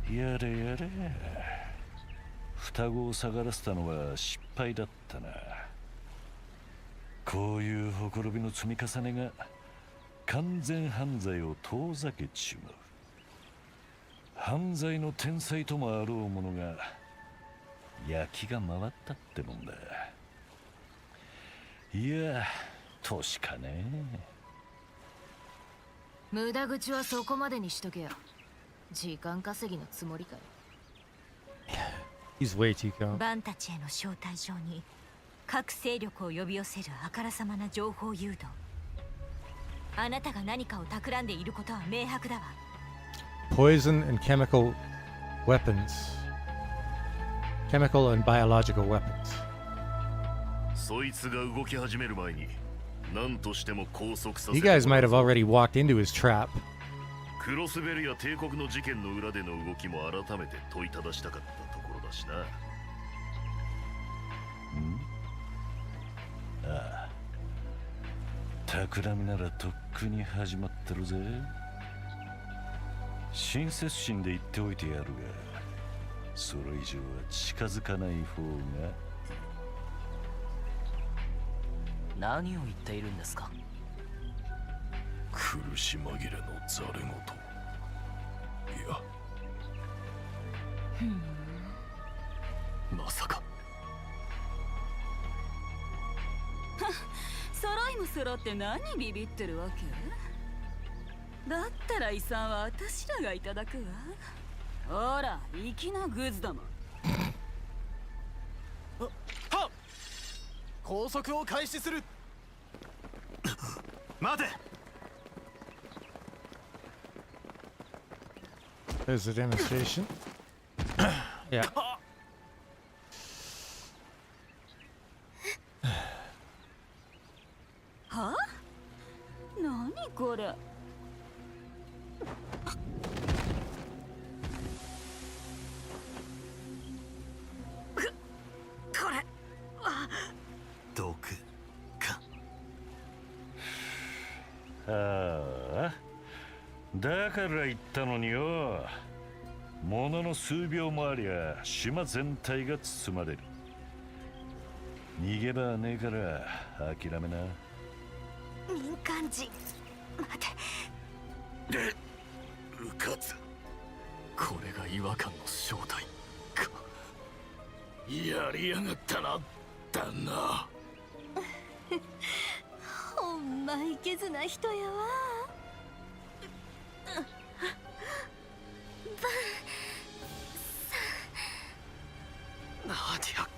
やれやれ、双子を下がらせたのは失敗だったな。こういうほころびの積み重ねが完全犯罪を遠ざけちまう。犯罪の天才ともあろう者が焼きが回ったってもんだ。いや、年かね。無駄口はそこまでにしとけよ。時間稼ぎのつもりかよ。He's way too calm. バンたちへの招待状に各勢力を呼び寄せるあからさまな情報誘導。あなたが何かを企んでいることは明白だわ。Poison and chemical weapons. Chemical and biological weapons. そいつが動き始める前に何としても拘束させ You guys might have already walked into his trap. クロスベルや帝国の事件の裏での動きも改めて問いただしたかったところだしな。ああ、企みならとっくに始まってるぜ。親切心で言っておいてやるが、それ以上は近づかない方が。何を言っているんですか。苦し紛れのザレ言。いや、まさか。揃いも揃って何ビビってるわけ。だったら遺産は私らがいただくわ。ほら、粋なグズども。はっ、拘束を開始する。待て。There's the demonstration. Yeah. は？何これ。これ。毒か。ああ、だから言ったのによ。ものの数秒もありゃ島全体が包まれる。逃げ場はねえから諦めな。民間人。待て。うかつ。これが違和感の正体か。やりやがったな、旦那。ほんまいけずな人やわ。ナディア。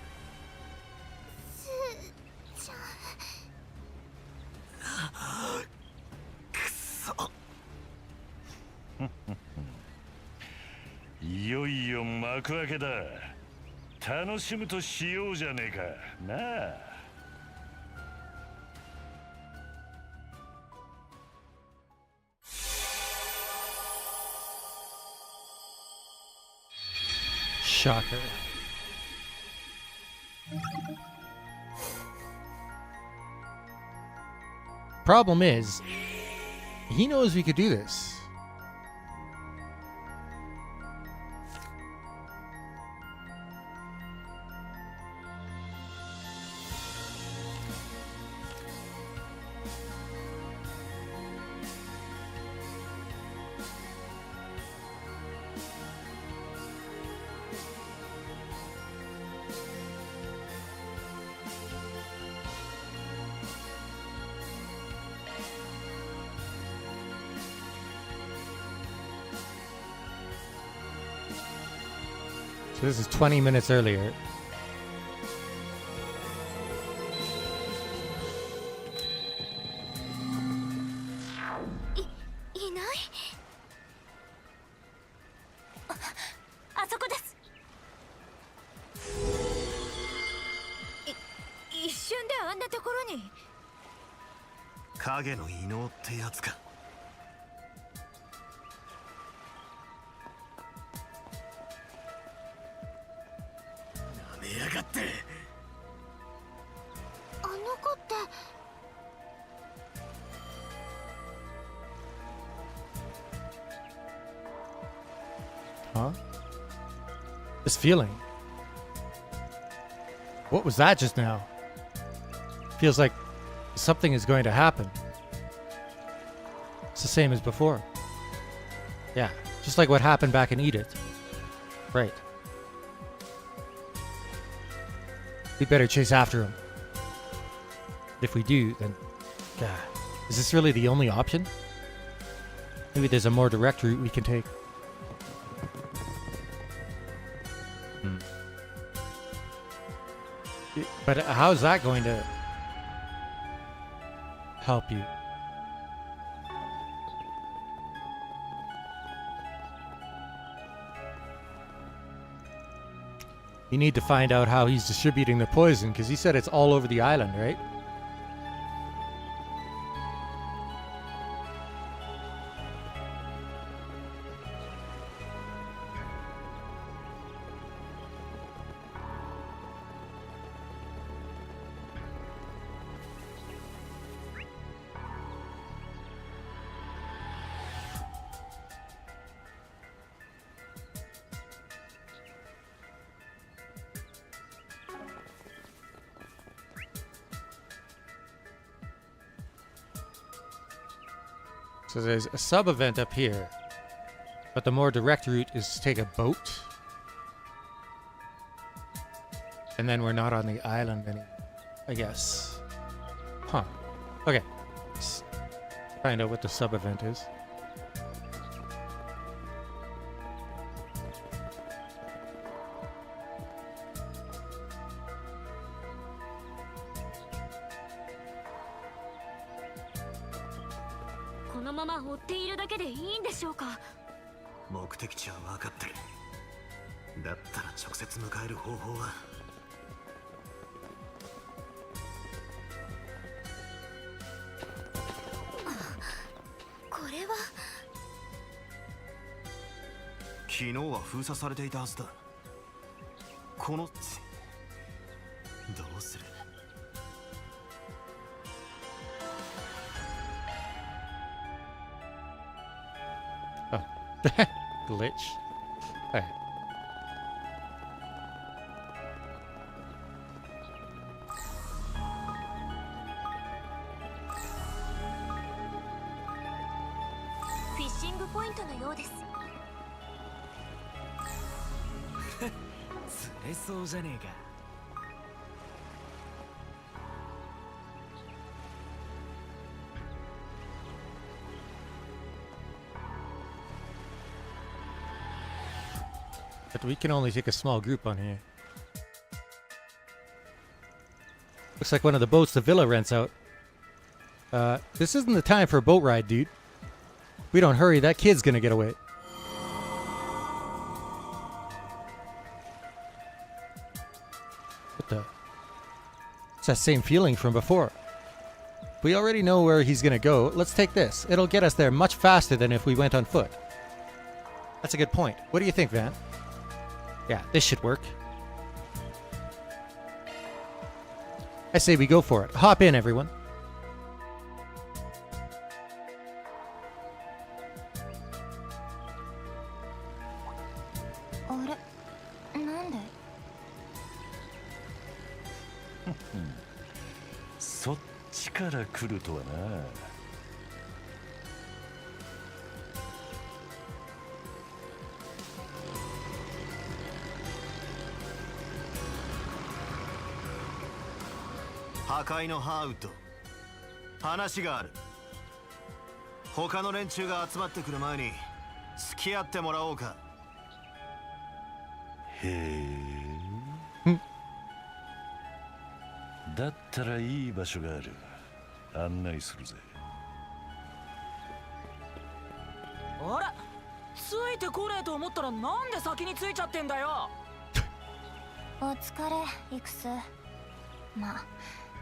スーちゃん。くそ。いよいよ幕開けだ。楽しむとしようじゃねえかなあ。Shocker. problem is, he knows we could do this. So this is 20 minutes earlier.影の異能ってやつか。なめやがって。あの子って。Huh? This feeling. What was that just now? Feels like something is going to happen. It's the same as before. Yeah, just like what happened back in Edith. Right. We better chase after him. If we do, then... God, is this really the only option? Maybe there's a more direct route we can take. But how's that going to help you? You need to find out how he's distributing the poison, because he said it's all over the island, right? So there's a sub-event up here, but the more direct route is to take a boat. And then we're not on the island anymore, I guess. Huh. Okay. Let's find out what the sub-event is.目的地は分かってる。だったら直接迎える方法は。これは。昨日は封鎖されていたはずだ。このどうする。Glitch. Hey. Fishing point のようです。釣れそうじゃねえか。But we can only take a small group on here. Looks like one of the boats the villa rents out. This isn't the time for a boat ride, dude. If we don't hurry, that kid's gonna get away. What the? It's that same feeling from before. We already know where he's gonna go. Let's take this. It'll get us there much faster than if we went on foot. That's a good point. What do you think, Van? Yeah, this should work. I say we go for it. Hop in, everyone. から来るとはな。破壊のハーウッド、話がある。他の連中が集まってくる前に付き合ってもらおうか。へえ。だったらいい場所がある。案内するぜ。あれ、ついてこねえと思ったらなんで先についちゃってんだよ。お疲れ、イクス。ま、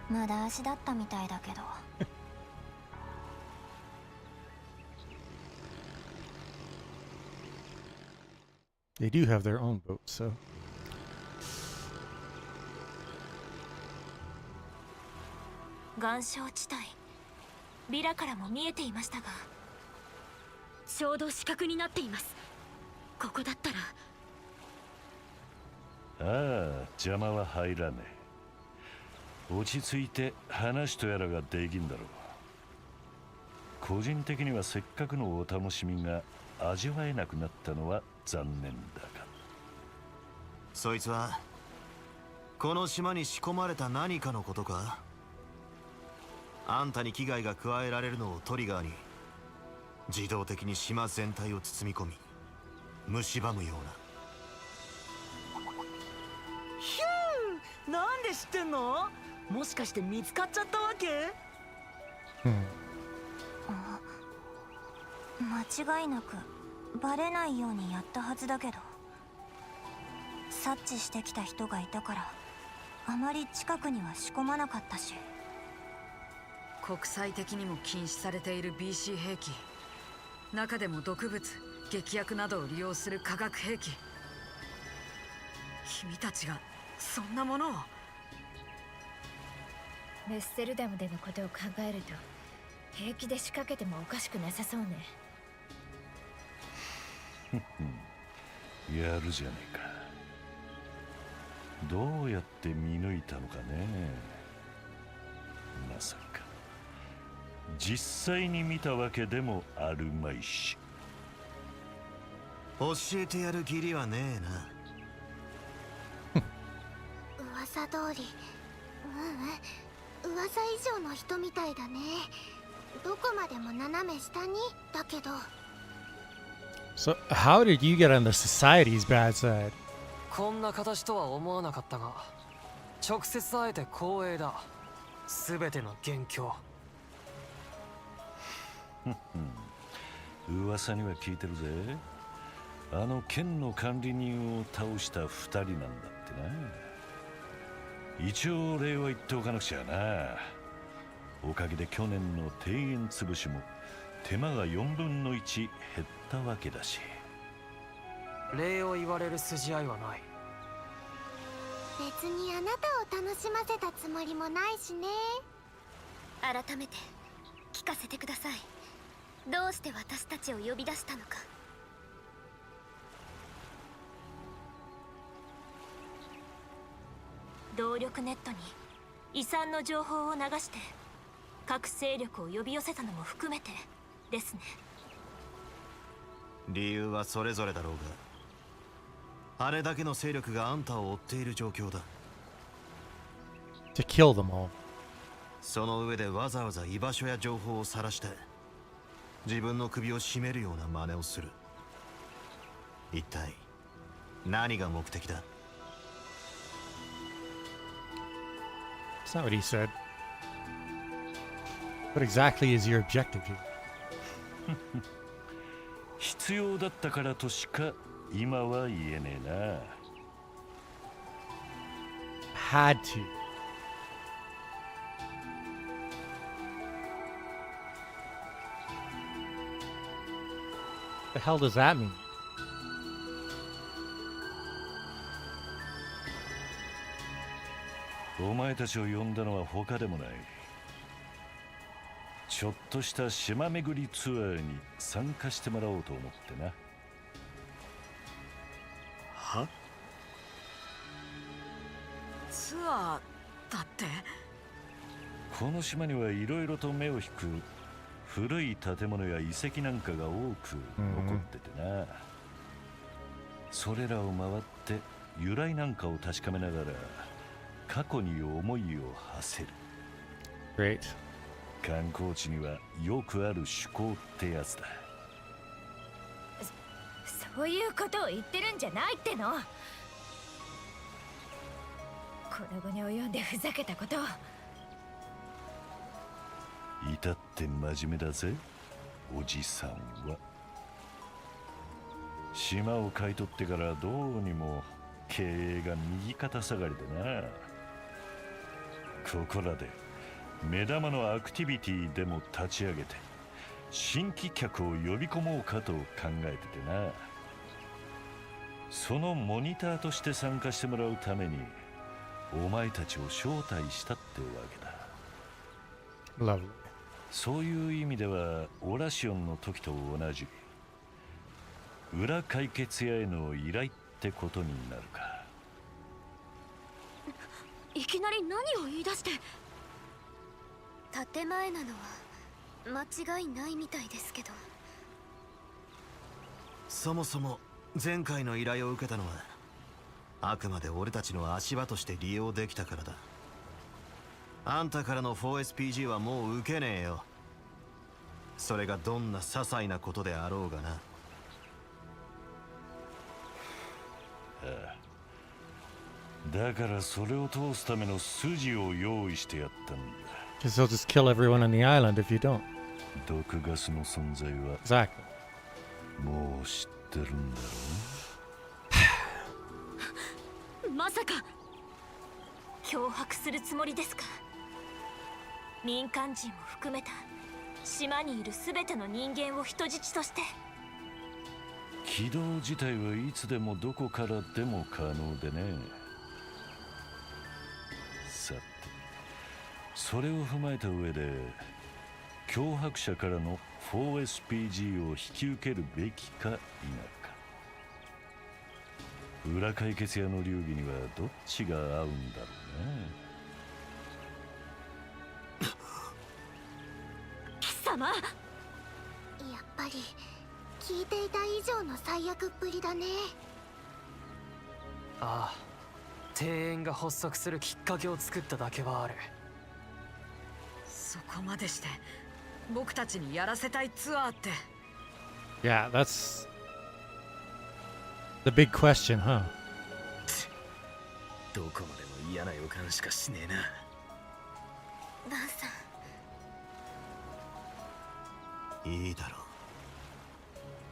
無駄足だったみたいだけど。They do have their own boat, so. 岩礁地帯、ビラからも見えていましたが、ちょうど死角になっています。ここだったら。ああ、邪魔は入らねえ。落ち着いて話とやらができんだろう。個人的にはせっかくのお楽しみが味わえなくなったのは残念だが。そいつはこの島に仕込まれた何かのことか。あんたに危害が加えられるのをトリガーに自動的に島全体を包み込み蝕むような。ヒュー、なんで知ってんの？もしかして見つかっちゃったわけ？間違いなくバレないようにやったはずだけど、察知してきた人がいたからあまり近くには仕込まなかったし。国際的にも禁止されている BC 兵器、中でも毒物、劇薬などを利用する化学兵器。君たちがそんなものを。ルッセルダムでのことを考えると平気で仕掛けてもおかしくなさそうね。やるじゃねえか。どうやって見抜いたのかね。まさか実際に見たわけでもあるまいし。教えてやる義理はねえな。噂通り、噂以上の人みたいだね。どこまでも斜め下にだけど。So, how did you get on the society's bad side? こんな形とは思わなかったが、直接会えて光栄だ。すべての元凶。噂には聞いてるぜ。あの県の管理人を倒した2人なんだってな。一応礼は言っておかなくちゃな。おかげで去年の庭園潰しも手間が4分の1減ったわけだし。礼を言われる筋合いはない。別にあなたを楽しませたつもりもないしね。改めて聞かせてください。どうして私たちを呼び出したのか。動力ネットに遺産の情報を流して各勢力を呼び寄せたのも含めてですね。理由はそれぞれだろうが、あれだけの勢力があんたを追っている状況だ。 To kill them all. その上でわざわざ居場所や情報を晒して自分の首を絞めるような真似をする。一体何が目的だ？ That's not what he said. What exactly is your objective here? 必要だったからとしか今は言えねえな。Had to. The hell does that mean? お前たちを呼んだのは他でもない。ちょっとした島巡りツアーに参加してもらおうと思ってな。は？ツアーだって？この島にはいろいろと目を引く古い建物や遺跡なんかが多く残っててな。それらを回って由来なんかを確かめながら過去に思いを馳せる。 Great. 観光地にはよくある趣向ってやつだ。そういうことを言ってるんじゃないっての。この後に及んでふざけたことを。至って真面目だぜ、おじさんは。島を買い取ってからどうにも経営が右肩下がりでな。ここらで目玉のアクティビティでも立ち上げて新規客を呼び込もうかと考えててな。そのモニターとして参加してもらうためにお前たちを招待したってわけだ。Lovely. そういう意味ではオラシオンの時と同じ裏解決屋への依頼ってことになるか。いきなり何を言い出して。建前なのは間違いないみたいですけど。そもそも前回の依頼を受けたのはあくまで俺たちの足場として利用できたからだ。あんたからの 4SPG はもう受けねえよ。それがどんな些細なことであろうがな。ああ、だからそれを通すための筋を用意してやったんだ。Because they'll just kill everyone on the island if you don't. 毒ガスの存在は Exactly. もう知ってるんだろう。まさか脅迫するつもりですか。民間人も含めた島にいる全ての人間を人質として。軌道自体はいつでもどこからでも可能でね。さて、それを踏まえた上で脅迫者からの 4SPG を引き受けるべきか否か。裏解決屋の流儀にはどっちが合うんだろうね。貴様、やっぱり聞いていた以上の最悪っぷりだね。ああ、庭園が発足するきっかけを作っただけはある。そこまでして僕たちにやらせたいツアーって。Yeah, that's the big question, huh? どこまでも嫌な予感しかしねえな。バンさん。いいだろう。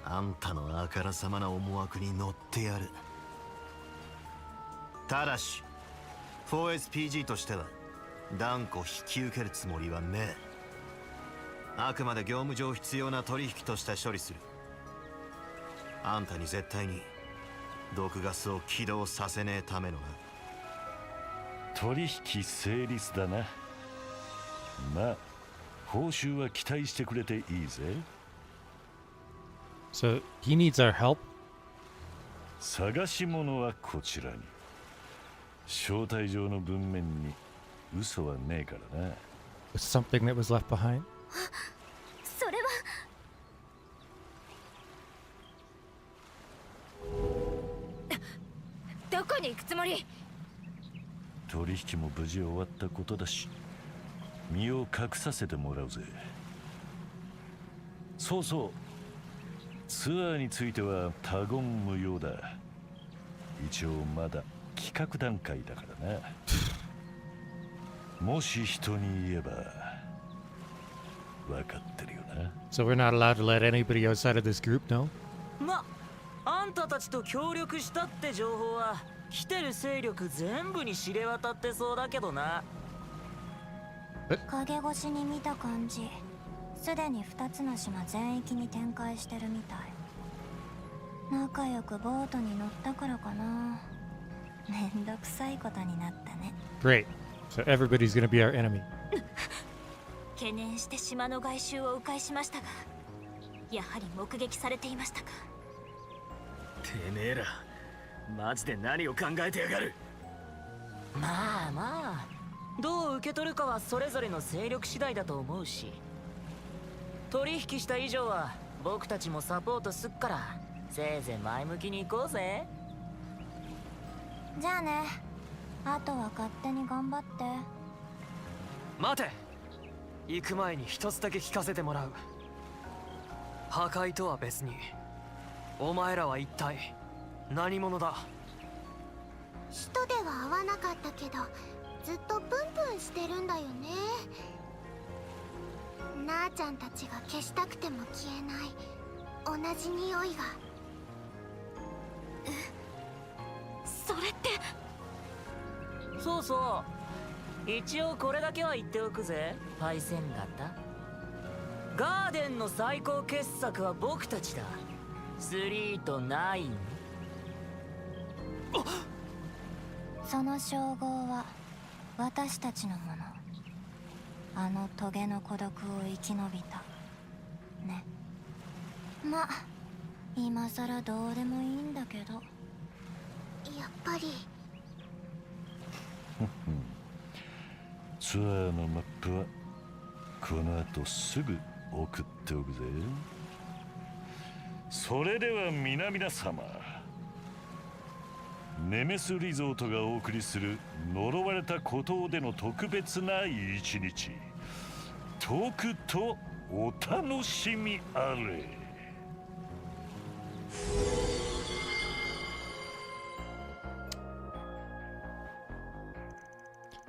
あんたのあからさまな思惑に乗ってやる。ただし 4SPG としては断固引き受けるつもりはねえ。あくまで業務上必要な取引として処理する。あんたに絶対に毒ガスを起動させねえためのな。取引成立だな。まあ報酬は期待してくれていいぜ。So he needs our help? 探し物はこちらに。招待状の文面に嘘はねえからな。With something that was left behind? それは。どこに行くつもり。取引も無事終わったことだし身を隠させてもらうぜ。そうそう、ツアーについては他言無用だ。一応まだ企画段階だからな。もし人に言えば分かってるよな。 So we're not allowed to let anybody outside of this group know? あんたたちと協力したって情報は来てる勢力全部に知れ渡ってそうだけどな。影越しに見た感じ、すでに2つの島全域に展開してるみたい。仲良くボートに乗ったからかな。めんどくさいことになったね。 Great. So everybody's gonna be our enemy. 懸念して島の外周を迂回しましたが、やはり目撃されていましたか。てめえらマジで何を考えてやがる。まあまあ、どう受け取るかはそれぞれの勢力次第だと思うし、取引した以上は僕たちもサポートすっから、せいぜい前向きに行こうぜ。じゃあね。あとは勝手に頑張って。待て。行く前に一つだけ聞かせてもらう。破壊とは別にお前らは一体何者だ？使徒では会わなかったけど、ずっとプンプンしてるんだよね。なあちゃんたちが消したくても消えない同じ匂いが。それって。そうそう、一応これだけは言っておくぜ、パイセン型。ガーデンの最高傑作は僕たちだ。3と9。その称号は私たちのもの。あのトゲの孤独を生き延びたね。ま、今さらどうでもいいんだけど。やっぱりツアーのマップはこの後すぐ送っておくぜ。それでは皆様、ネメスリゾートがお送りする呪われた孤島での特別な一日、とくとお楽しみあれ。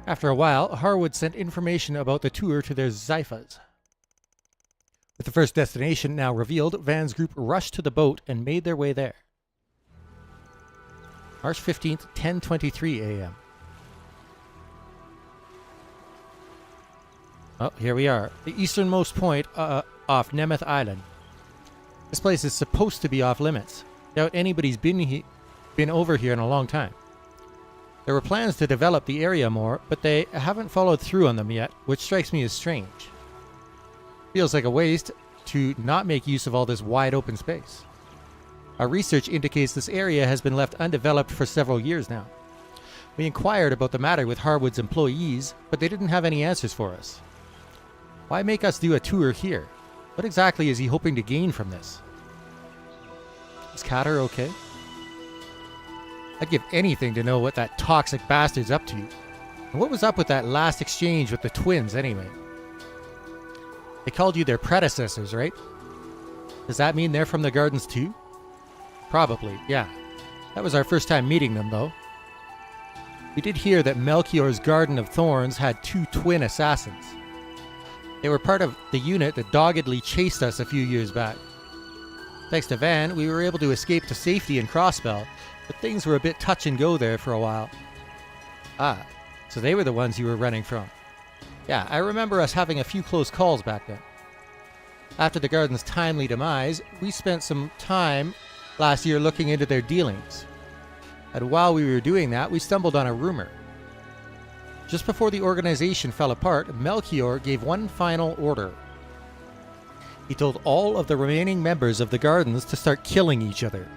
After a while, Harwood sent information about the tour to their Zyphas. With the first destination now revealed, Van's group rushed to the boat and made their way there. March 15th, 10:23 a.m. Oh, here we are. The easternmost point off Nemeth Island. This place is supposed to be off limits. Doubt anybody's been over here in a long time. There were plans to develop the area more, but they haven't followed through on them yet, which strikes me as strange. Feels like a waste to not make use of all this wide open space. Our research indicates this area has been left undeveloped for several years now. We inquired about the matter with Harwood's employees, but they didn't have any answers for us. Why make us do a tour here? What exactly is he hoping to gain from this? Is Kater okay? I'd give anything to know what that toxic bastard's up to. And what was up with that last exchange with the twins, anyway? They called you their predecessors, right? Does that mean they're from the gardens too? Probably, yeah. That was our first time meeting them, though. We did hear that Melchior's Garden of Thorns had 2 twin assassins. They were part of the unit that doggedly chased us a few years back. Thanks to Van, we were able to escape to safety in Crossbell, but things were a bit touch and go there for a while. Ah, so they were the ones you were running from. Yeah, I remember us having a few close calls back then. After the garden's timely demise, we spent some time last year looking into their dealings. And while we were doing that, we stumbled on a rumor. Just before the organization fell apart, Melchior gave one final order. He told all of the remaining members of the gardens to start killing each other.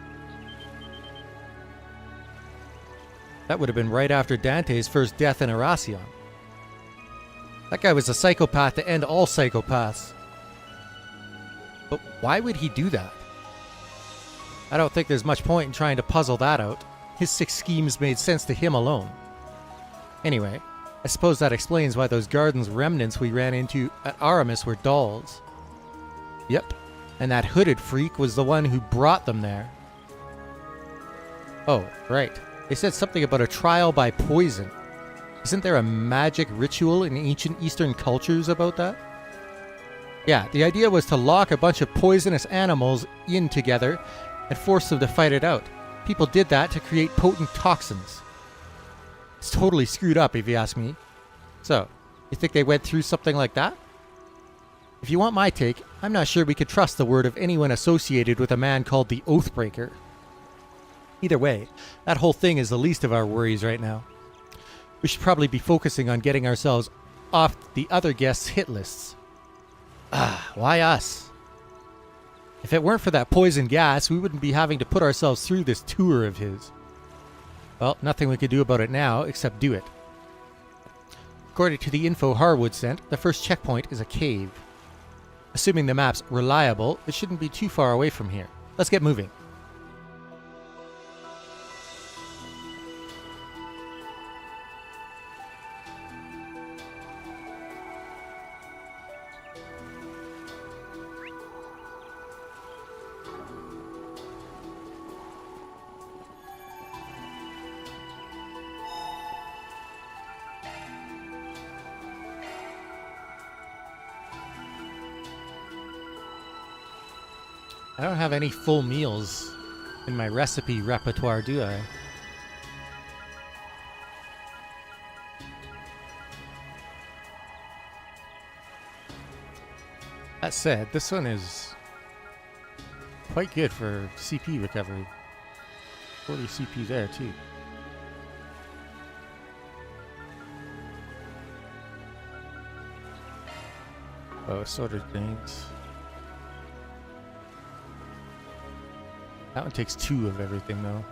That would have been right after Dante's first death in Erasion. That guy was a psychopath to end all psychopaths. But why would he do that? I don't think there's much point in trying to puzzle that out. His 6 schemes made sense to him alone. Anyway, I suppose that explains why those gardens remnants we ran into at Aramis were dolls. Yep, and that hooded freak was the one who brought them there. Oh, right. They said something about a trial by poison. Isn't there a magic ritual in ancient Eastern cultures about that? Yeah, the idea was to lock a bunch of poisonous animals in together and force them to fight it out. People did that to create potent toxins. It's totally screwed up, if you ask me. So, you think they went through something like that? If you want my take, I'm not sure we could trust the word of anyone associated with a man called the Oathbreaker. Either way, that whole thing is the least of our worries right now. We should probably be focusing on getting ourselves off the other guests' hit lists. Ah, why us? If it weren't for that poison gas, we wouldn't be having to put ourselves through this tour of his. Well, nothing we could do about it now except do it. According to the info Harwood sent, the first checkpoint is a cave. Assuming the map's reliable, it shouldn't be too far away from here. Let's get moving. I don't have any full meals in my recipe repertoire, do I? That said, this one is quite good for CP recovery. 40 CP there too. Oh, assorted things. That one takes 2 of everything though.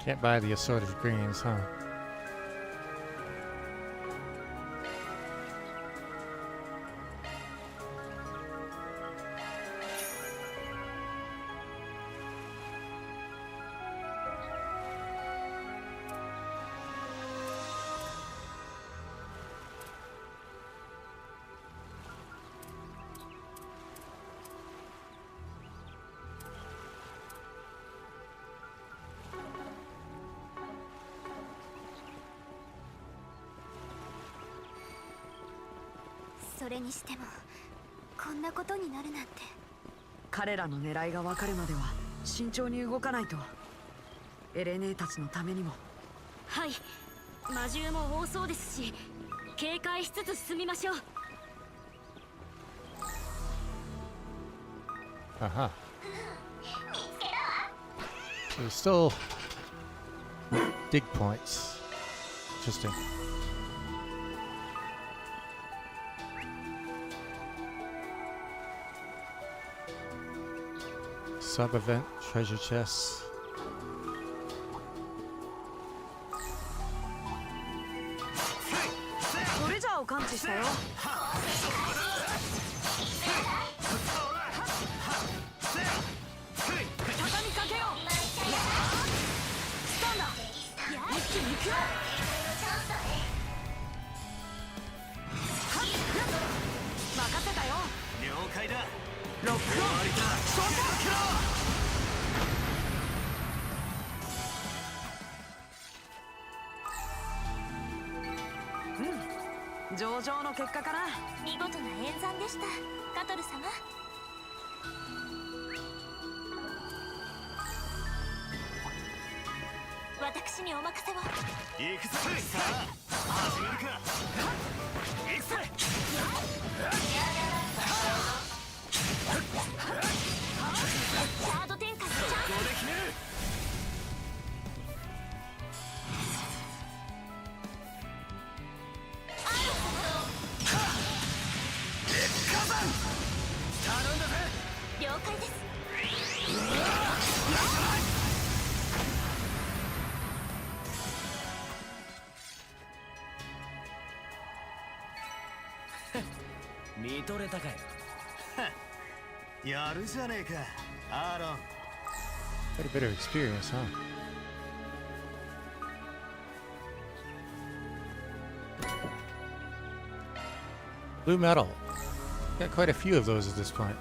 Can't buy the assorted greens, huh?それにしてもこんなことになるなんて。彼らの狙いが分かるまでは慎重に動かないと。エレネーたちのためにも。はい、魔獣も多そうですし、警戒しつつ進みましょう。Uh-huh. There's still dig points. Interesting. Sub-event, treasure chests. Hmm. 上々の結果かな。見事な演算でした、カトル様。私にお任せを。行くぜ。さあ、始めるか。行くぜ。カード展開のチャンス。ここで決める。頼んだぜ。了解です。見とれたかよ。やるじゃねえか、アーロン。Quite a bit of experience, huh? Blue metal. Got quite a few of those at this point.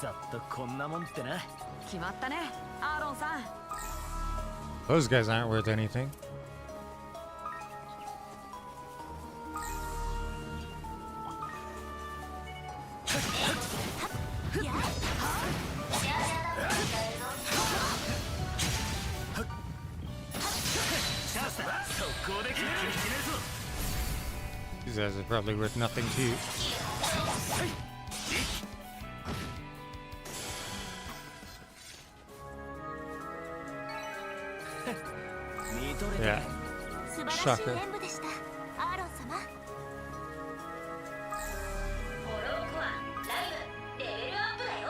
ざっとこんなもんってな。決まったね、アーロンさん。 Those guys aren't worth anything. These guys are probably worth nothing too. Yeah. 素晴らしい Shocker. 演舞でした、アーロン様。フォローコアライブレベルアップだよ。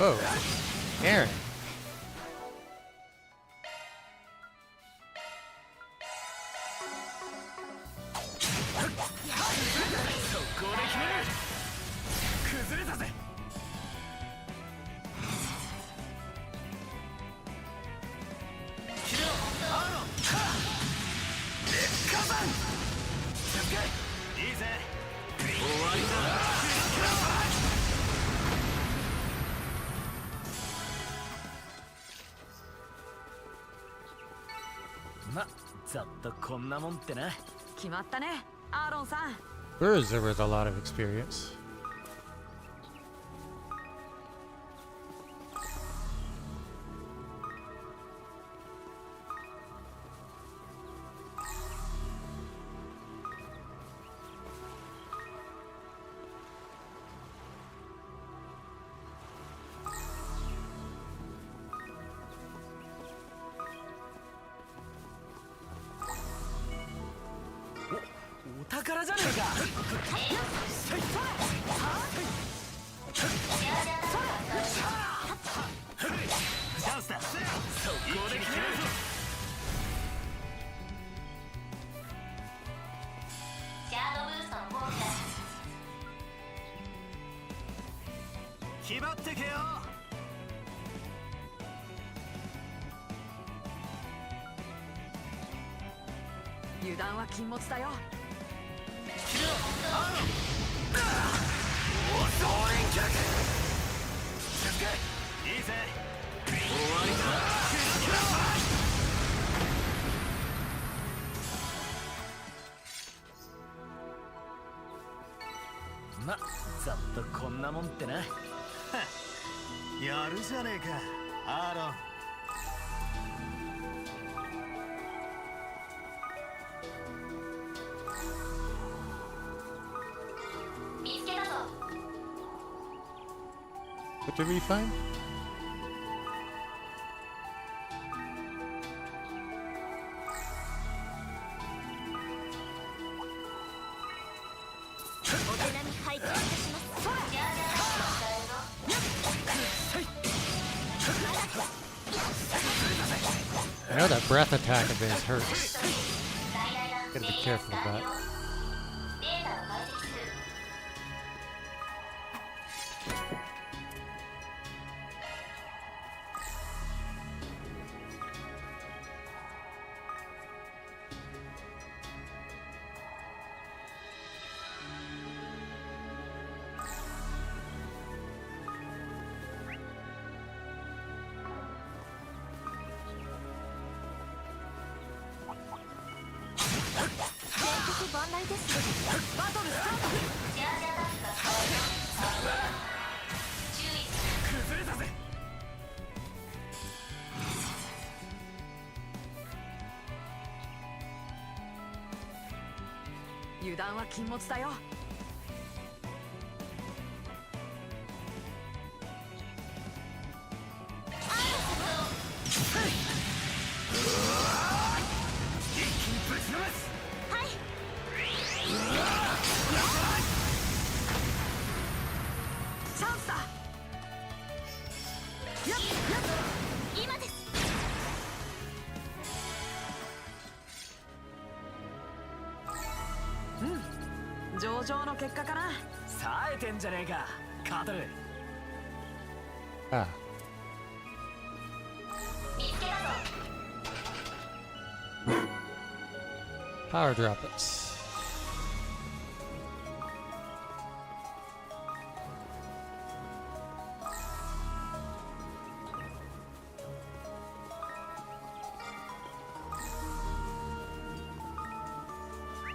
Oh, Aaron. Birds are worth a lot of experience. What did we find? I know that breath attack of theirs hurts. Gotta be careful of that. Ah. Power droplets.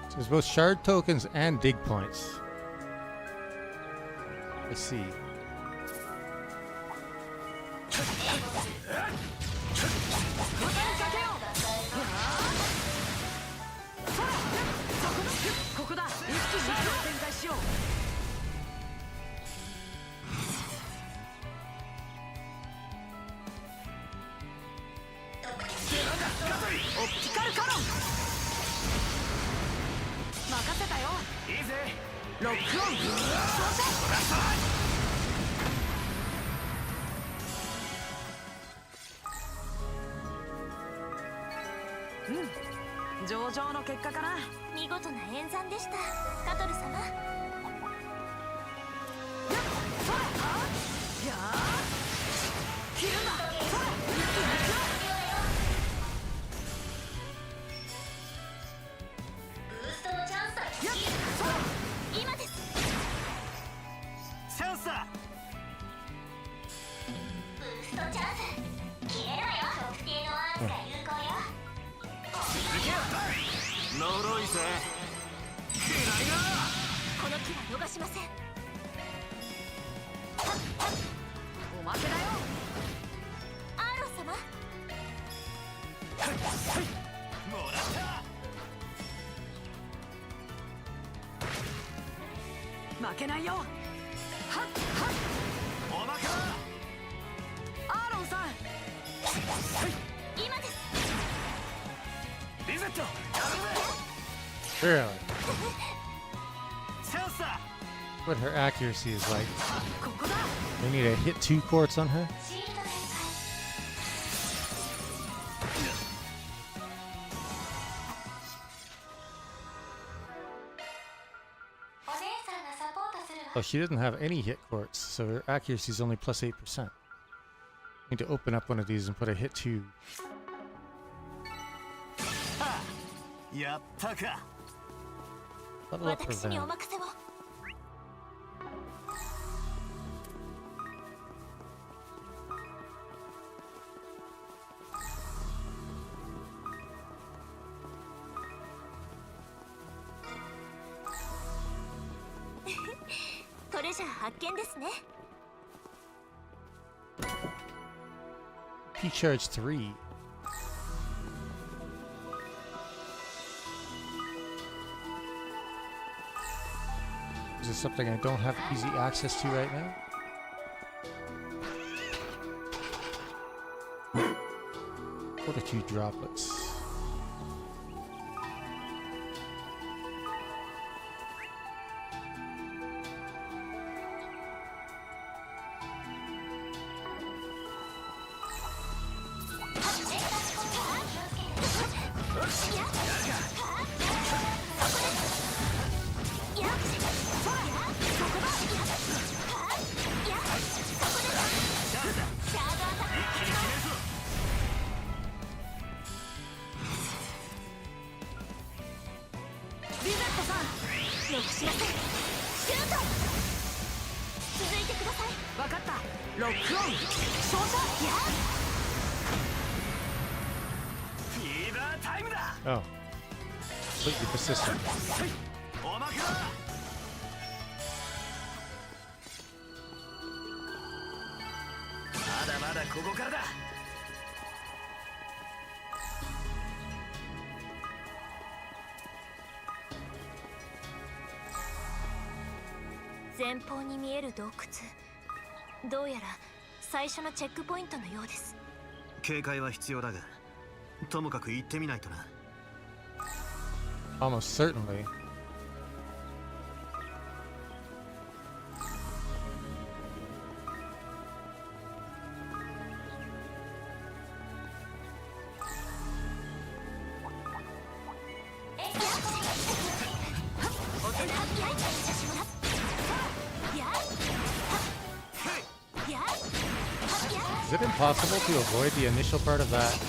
So there's both shard tokens and dig points. I see. Really? What her accuracy is like. We need to hit 2 quartz on her. Oh, she doesn't have any hit quartz, so her accuracy is only plus 8%. Need to open up one of these and put a hit 2. Level up her van. P charge 3. Is this something I don't have easy access to right now? Fortitude droplets. Oh. Completely persistent.前方に見える洞窟、どうやら最初のチェックポイントのようです。警戒は必要だが、ともかく行ってみないとな。Almost certainly. Is it impossible to avoid the initial part of that?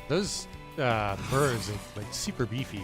Those birds are like super beefy.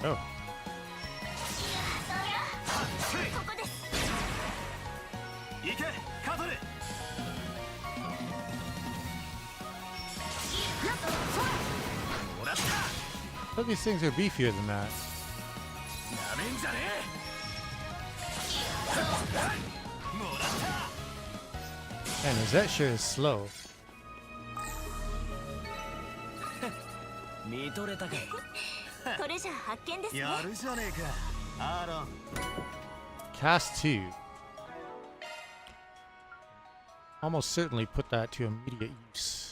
Oh. But these things are beefier than that. And that sure is slow. Cast 2. Almost certainly put that to immediate use.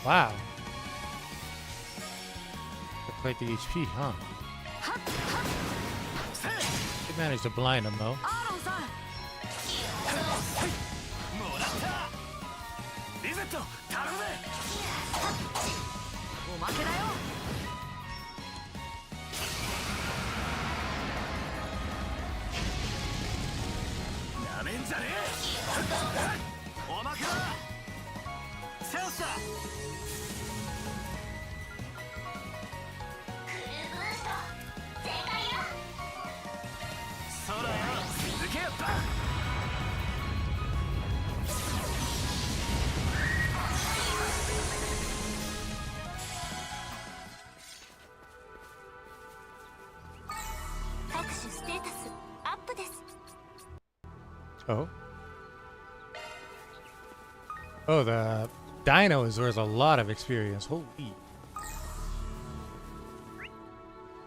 Wow. Quite the HP, huh? They managed to blind him though. Oh. Oh, the dino is worth a lot of experience. Holy.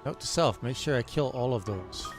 Note to self, make sure I kill all of those.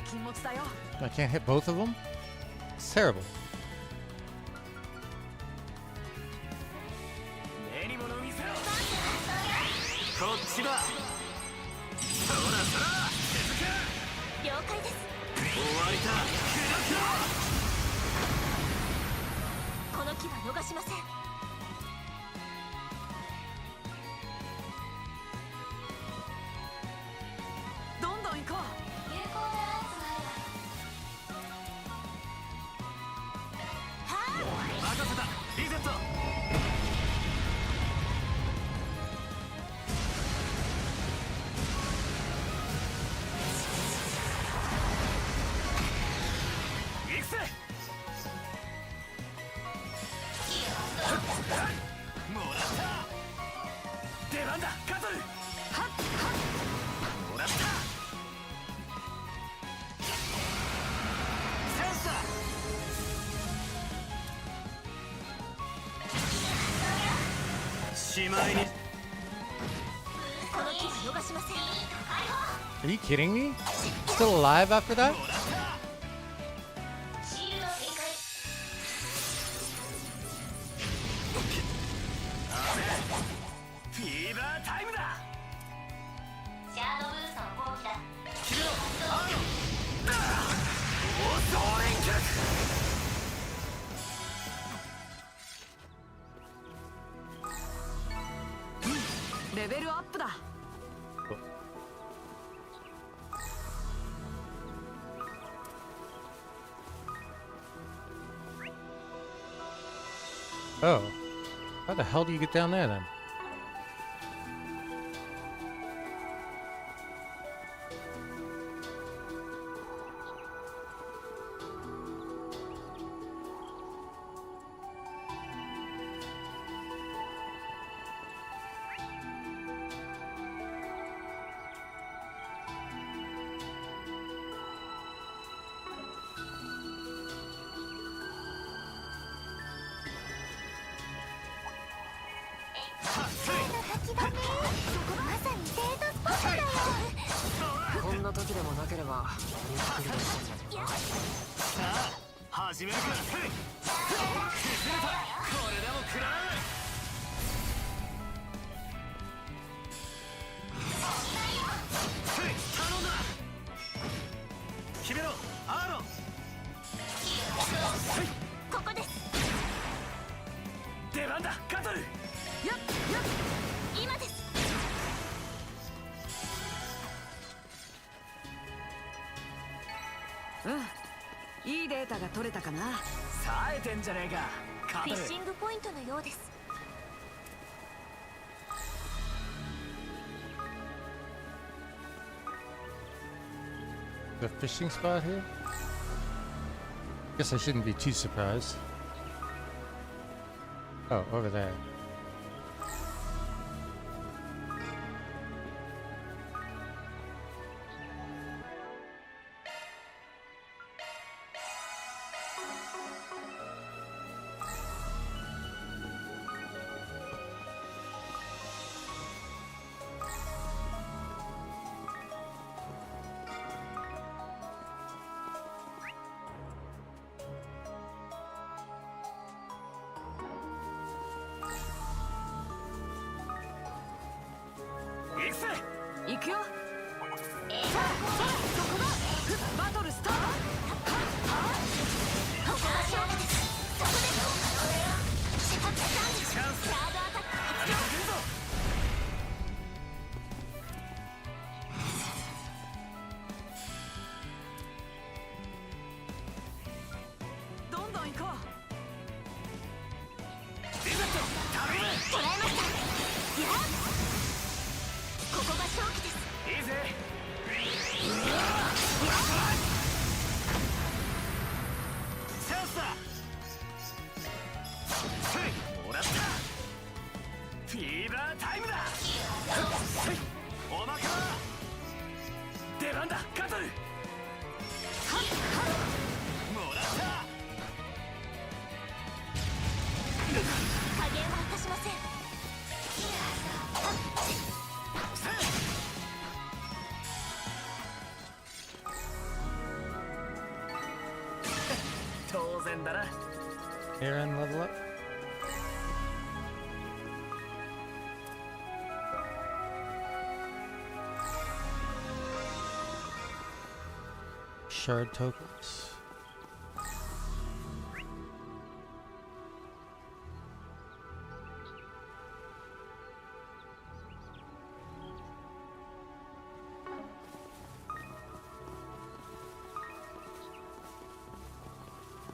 禁物だよ。 I can't hit both of them? It's terrible. 目に物見せろ。こっちだ。そらそら続け。了解です。終わりだ。この機は逃しません。どんどん行こう。有効なアンスは任せた。リセット。行くぜ。もらった。出番だカトル。もらった。チャンスだ。しまいに。この機は逃しません。 Are you kidding me? Still alive after that? フィーバータイムだ。シャードブーストの攻撃だ。決めろ。アーロン。総連脚。レベルアップだ。 Oh. How the hell do you get down there then?こんな時でもなければゆっくりで済んだけどな。さあ始めるか。崩れた。これでも食らう。頼んだ。決めろアーロン。ここです。出番だカトル。今です。うん。いいデータが取れたかな。冴えてんじゃねえかカトル。フィッシングポイントのようです。 The fishing spot here? Guess I shouldn't be too surprised. Oh, over there.行くよ。バトルスタート。ここが勝負です。そこです。チャンス。サードアタック発動。どんどん行こう。リゼット。食べる。捕らえました。やっ。ここが勝機です。いいぜ。チャンスだ。もらった。フィーバータイムだ。おまか。出番だカトル。もらった。加減はいたしません。然だな。 Aaron level up. Shard tokens.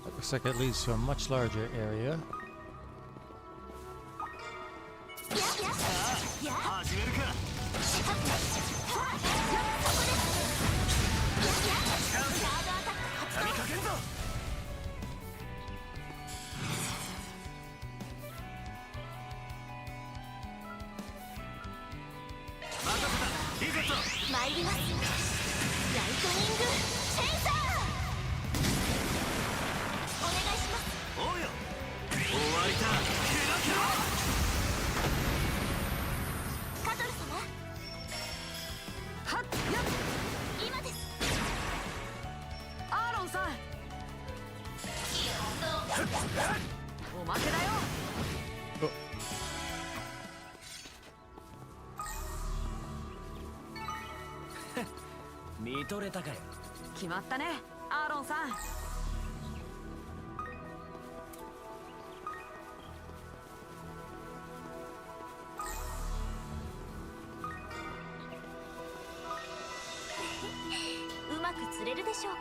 That looks like it leads to a much larger area. 始めるか。畳みかけんぞ。任せた。リゼット。参ります。ライトニングチェイサー。お願いします。おうよ。終わりだ。ケロケロ。カトル様。はっやっ今です。アーロンさんおまけだよ。見とれたかよ。決まったねアーロンさん。うまく釣れるでしょうか。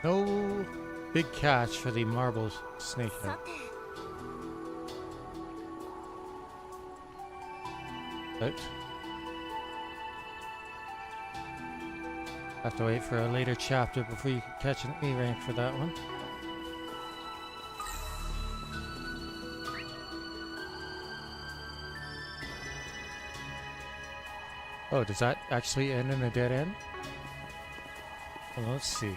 No big catch for the marble snakehead. さて Out. Have to wait for a later chapter before you can catch an A rank for that one. Oh, does that actually end in a dead end? Well, let's see.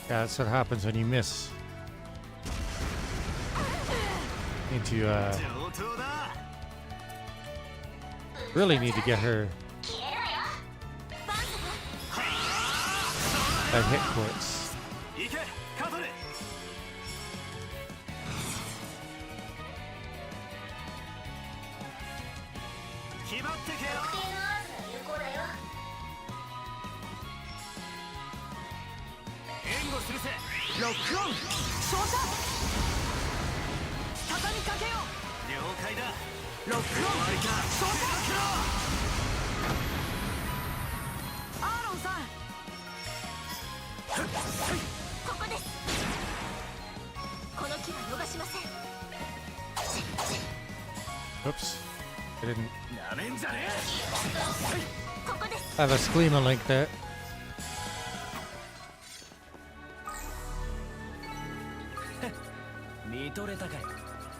Yeah, that's what happens when you miss. Need to really need to get her that hit points. Oops. I didn't have a Screamer link there. 見とれたかよ。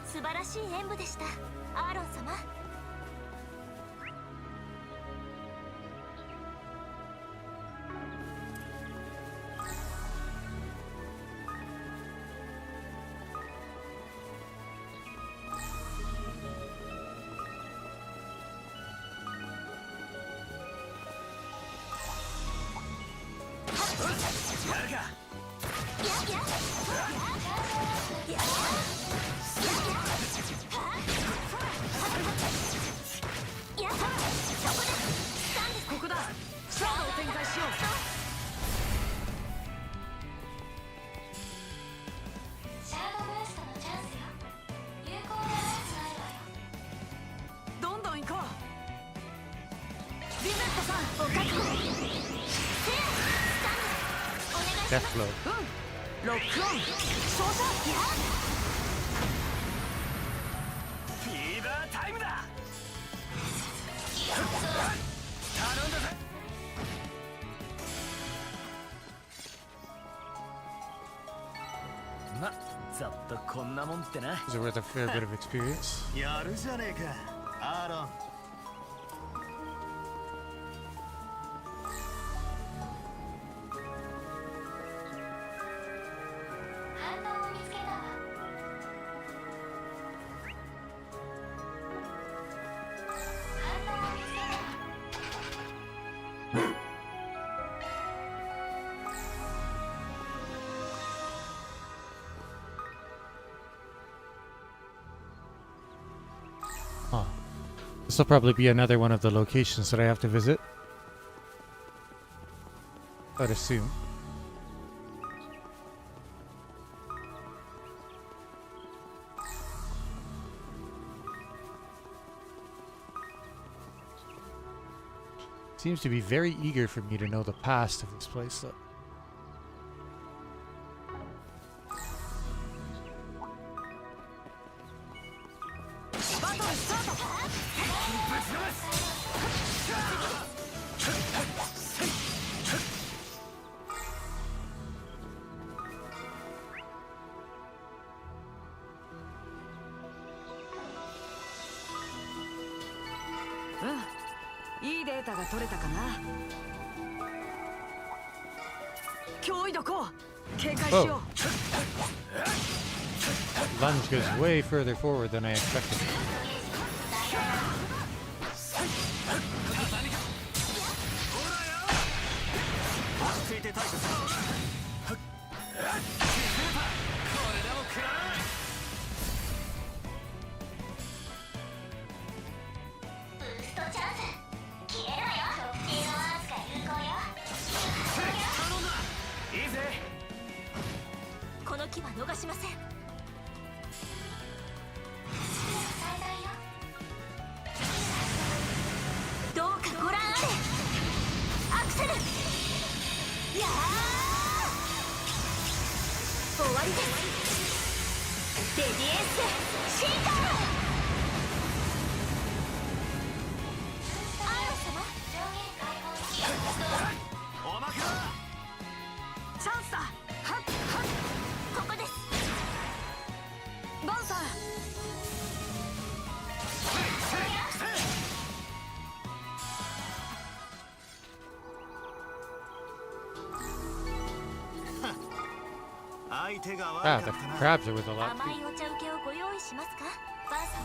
素晴らしい演舞でしたアーロン様。Death blow. ま、ざっとこんなもんってな。 Is it worth a fair bit of experience? やるじゃねえか、アーロン。Huh. This will probably be another one of the locations that I have to visit. I'd assume. Seems to be very eager for me to know the past of this place, though. Oh. Lunge goes way further forward than I expected. Ah, the crabs are with a lot too. 甘いお茶受けをご用意しますか、バン様。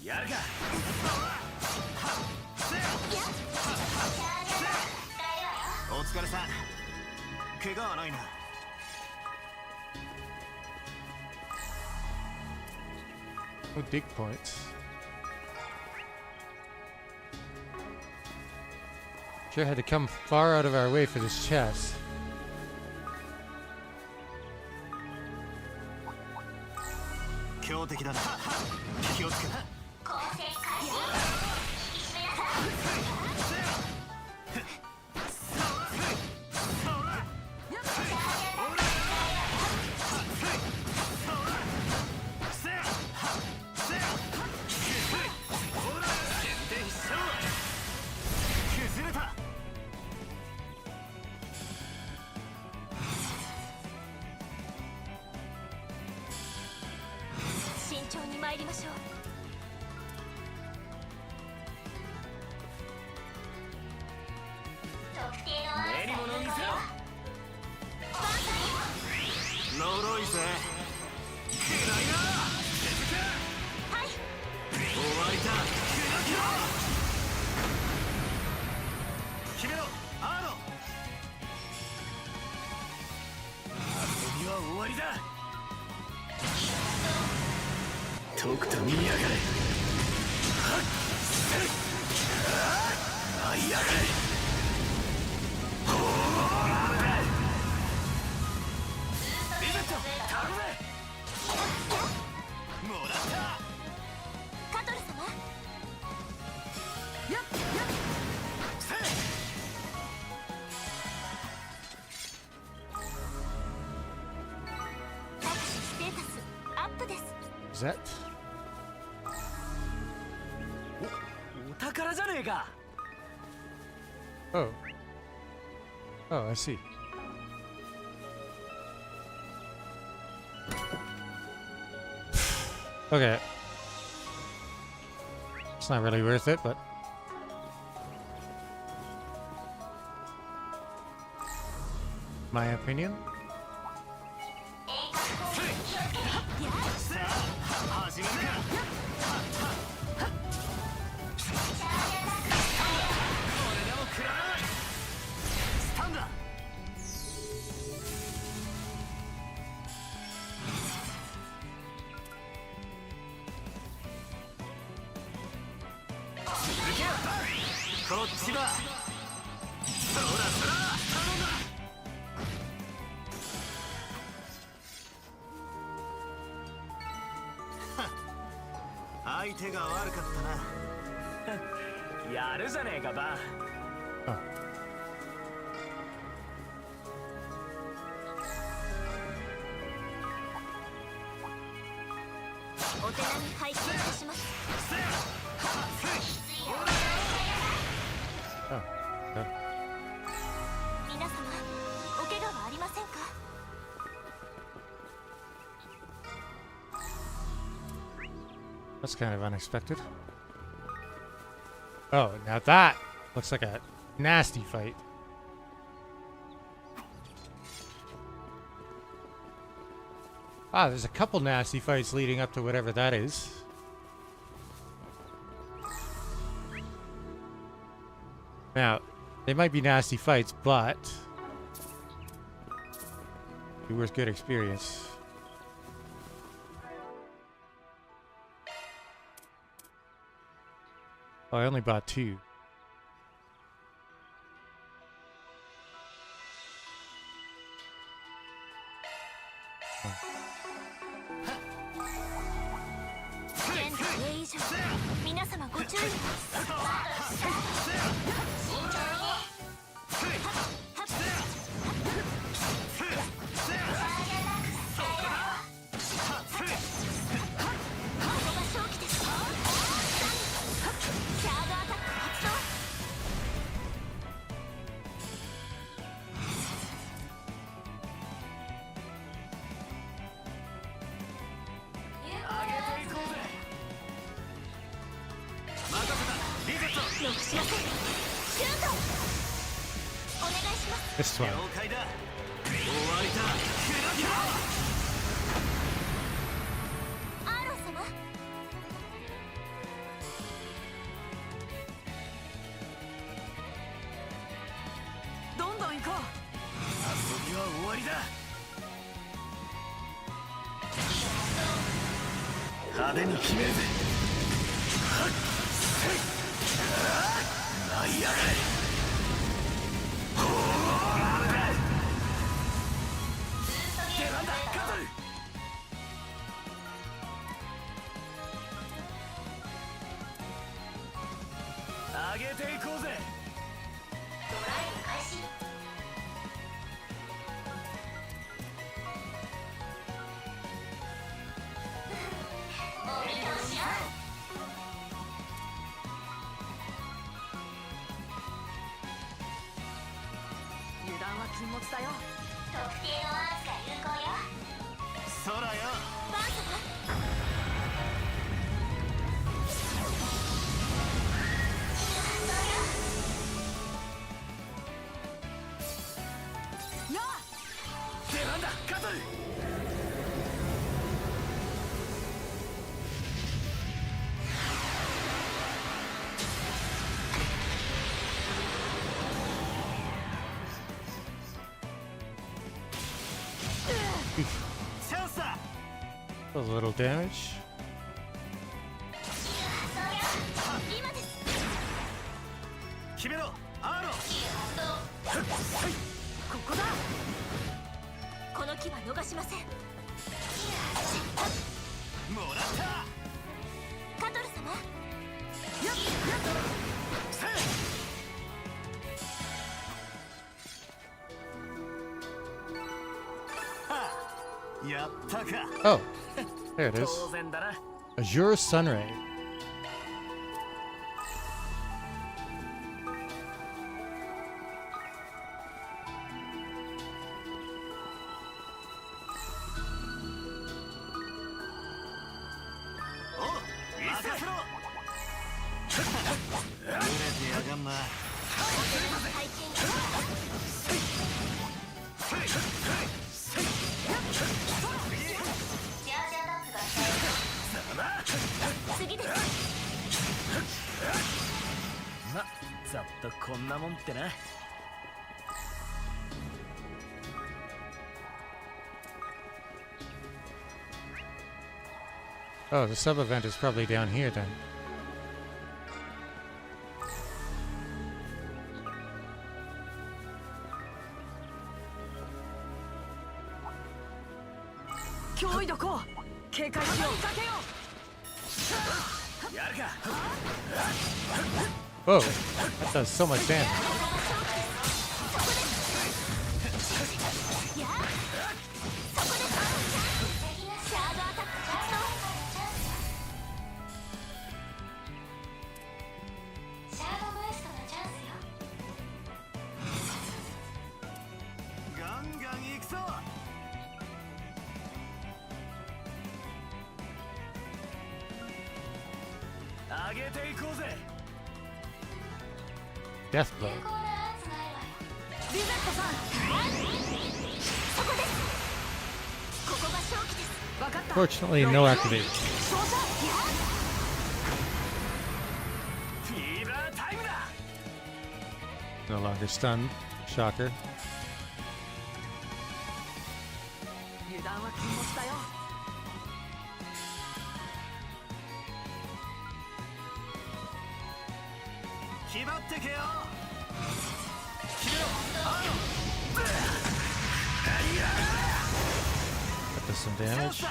やるか。お疲れさん。怪我はないな。No dig points. Sure had to come far out of our way for this chest. Is that? 宝じゃねえか。 Oh. Oh, I see. Okay. It's not really worth it, but... my opinion? That's kind of unexpected. Oh, now that looks like a nasty fight. Ah, there's a couple nasty fights leading up to whatever that is. Now, they might be nasty fights, but be worth good experience. Oh, I only bought 2. This one. A little damage. Oh, there it is. Azure Sunray. んな。次です。ま、ざっとこんなもんってな。Oh, the sub event is probably down here then. Whoa, that does so much damage. Death blow. Fortunately, no activate. No longer stunned. Shocker. That does some damage.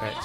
Right.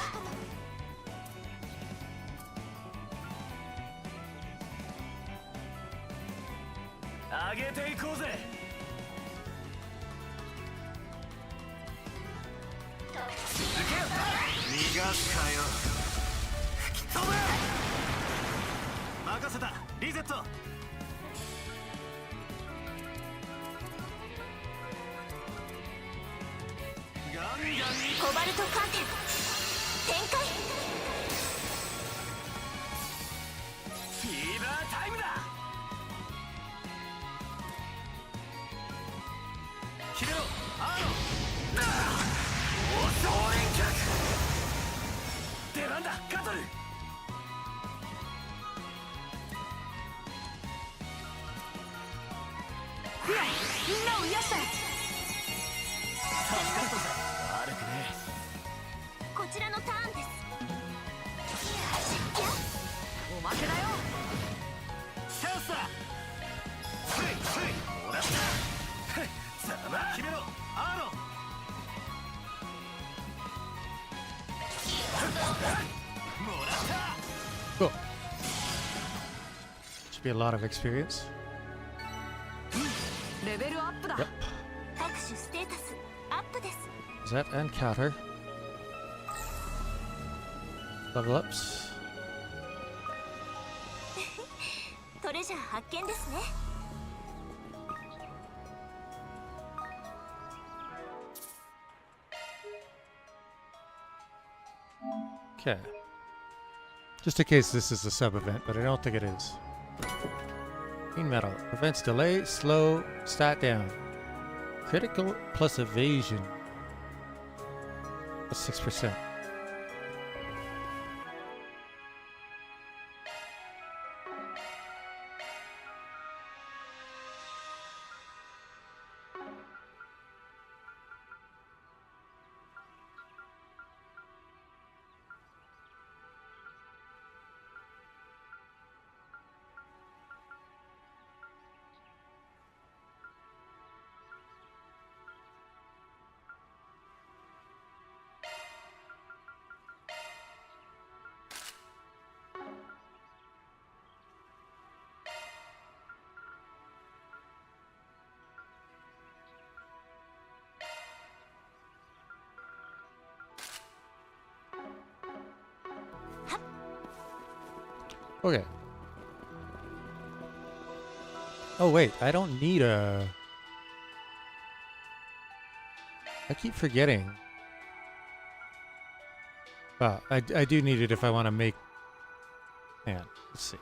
Cool. Should be a lot of experience. Yep. That and counter. Level ups. トレジャー発見ですね。Okay. Just in case this is a sub-event, but I don't think it is. Green metal. Prevents delay, slow, stat down. Critical plus evasion. Plus 6%. Okay. Oh wait, I don't need a... I keep forgetting. Well, I do need it if I want to make... Hang on, let's see.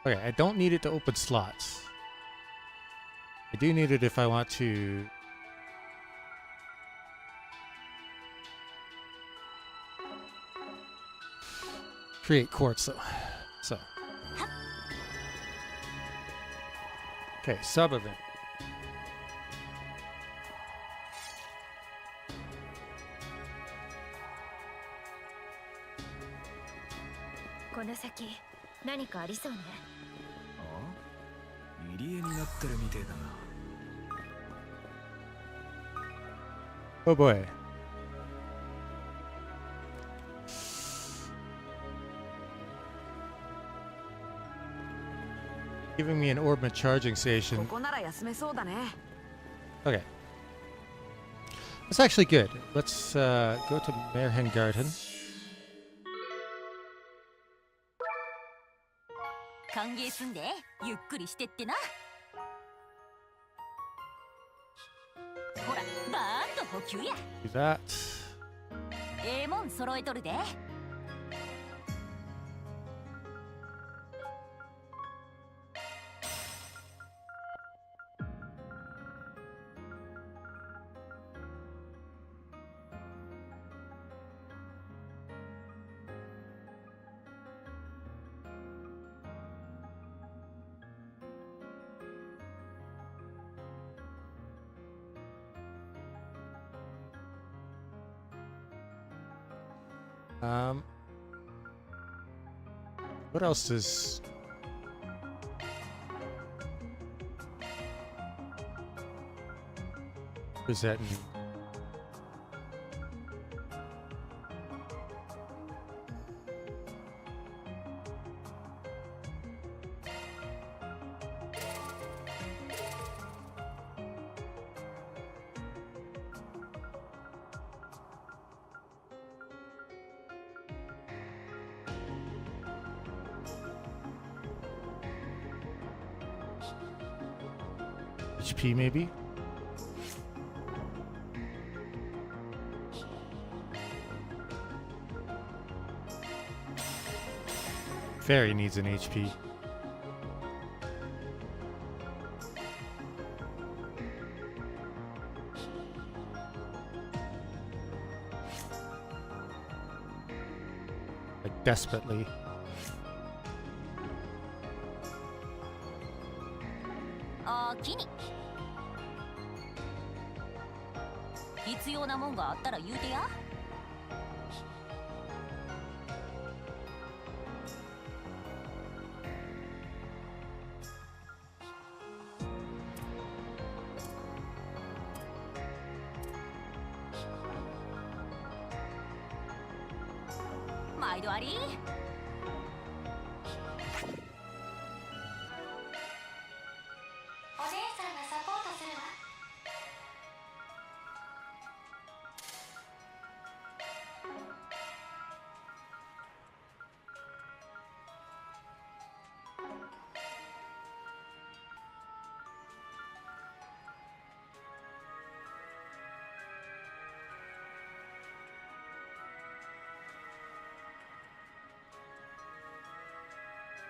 Okay, I don't need it to open slots. I do need it if I want to... create quartz, though. So. Okay, sub-event.この先何かありそうね。入り江になってるみてえだな。Oh boy. Giving me an orbit charging station. ここなら休めそうだね。 Okay. That's actually good. Let's go to Merhengarten. 歓迎すんでゆっくりしてってな。ほらバーンと補給や。 Do that. ええもん揃えとるで。What else does... What does that mean? HP maybe? Feri needs an HP. Like desperately. Oh, Kini. 必要なもんがあったら言うてや。毎度あり。お姉さんがサポートするわ。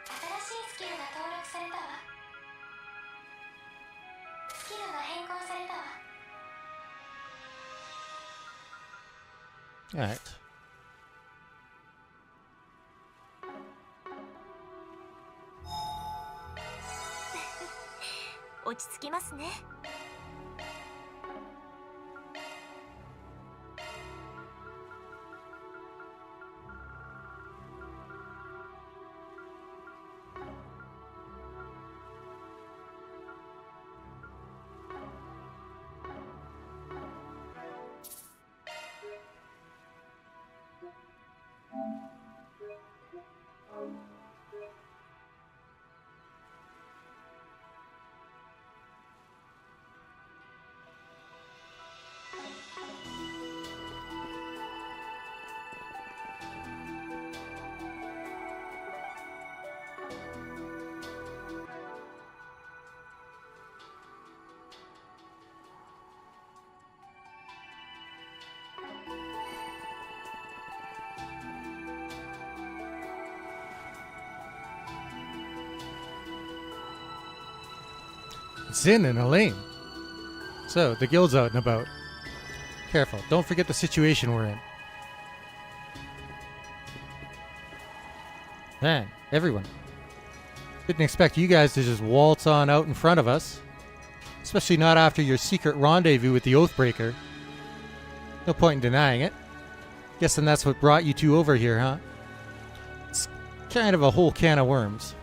新しいスキルが登録されたわ。スキルが変更されたわ。Alright. 落ち着きますね。Zin and Elaine. So, the guild's out and about. Careful, don't forget the situation we're in. Man, everyone. Didn't expect you guys to just waltz on out in front of us. Especially not after your secret rendezvous with the Oathbreaker. No point in denying it. Guessing that's what brought you two over here, huh? It's kind of a whole can of worms.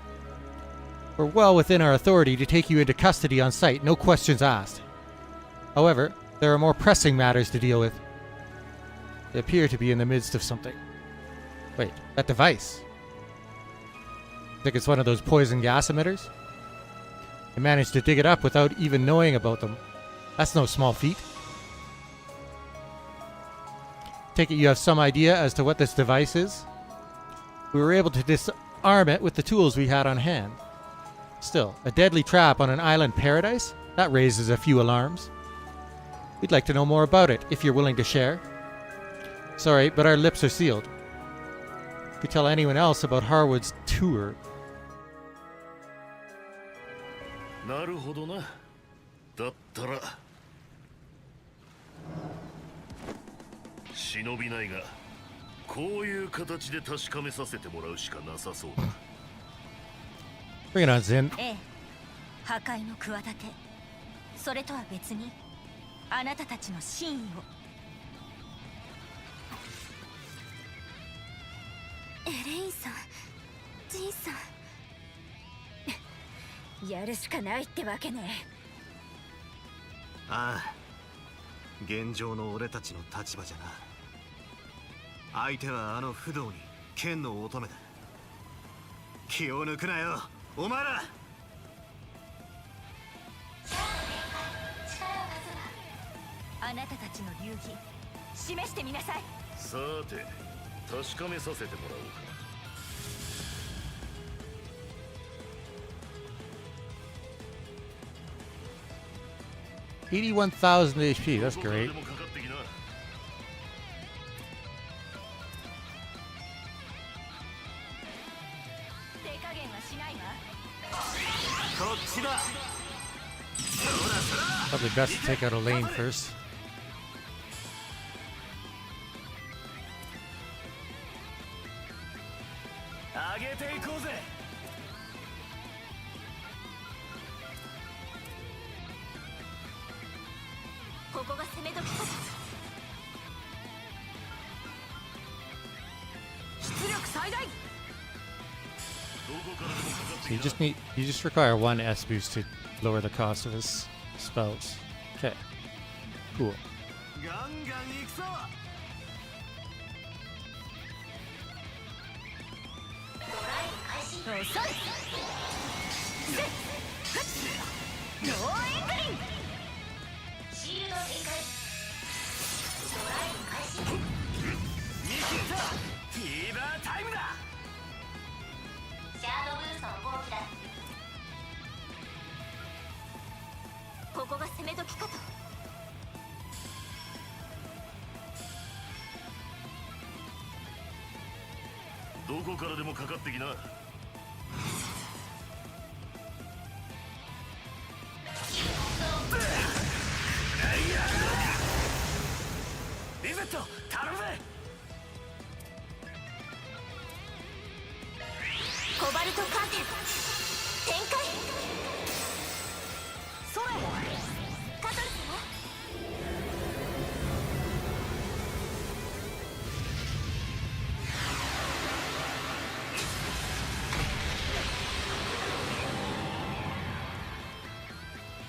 We're well within our authority to take you into custody on sight, no questions asked. However, there are more pressing matters to deal with. They appear to be in the midst of something. Wait, that device. Think it's one of those poison gas emitters? I managed to dig it up without even knowing about them. That's no small feat. Take it you have some idea as to what this device is? We were able to disarm it with the tools we had on hand. Still, a deadly trap on an island paradise? That raises a few alarms. We'd like to know more about it, if you're willing to share. Sorry, but our lips are sealed. If we tell anyone else about Harwood's tour... なるほどな。だったら忍びないが、こういう形で確かめさせてもらうしかなさそうだ。Bring it on, Zin. ええ、破壊の企て。それとは別に、あなたたちの真意を。エレインさん、ジンさん。やるしかないってわけね。ああ、現状の俺たちの立場じゃな。相手はあの不動に剣の乙女だ。気を抜くなよ、お前ら。あなたたちの流儀、示してみなさい。さて、確かめさせてもらおうか。81,000 HP, that's great. Probably best to take out a lane first. So you just require one S boost to lower the cost of his spells. Okay. Cool.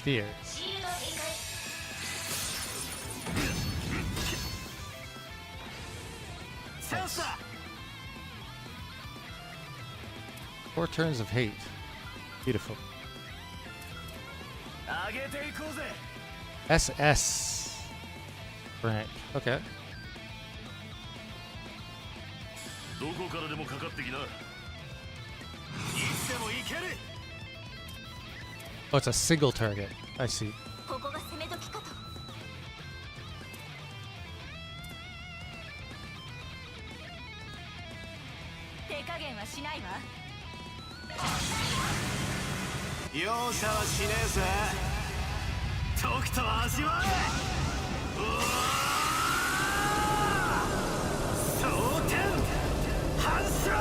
Fear. Nice. 4 turns of hate. Beautiful. SS rank. Okay. Oh, it's a single target. I see. はしねえぜ。とくと味わえ。蒼天反射。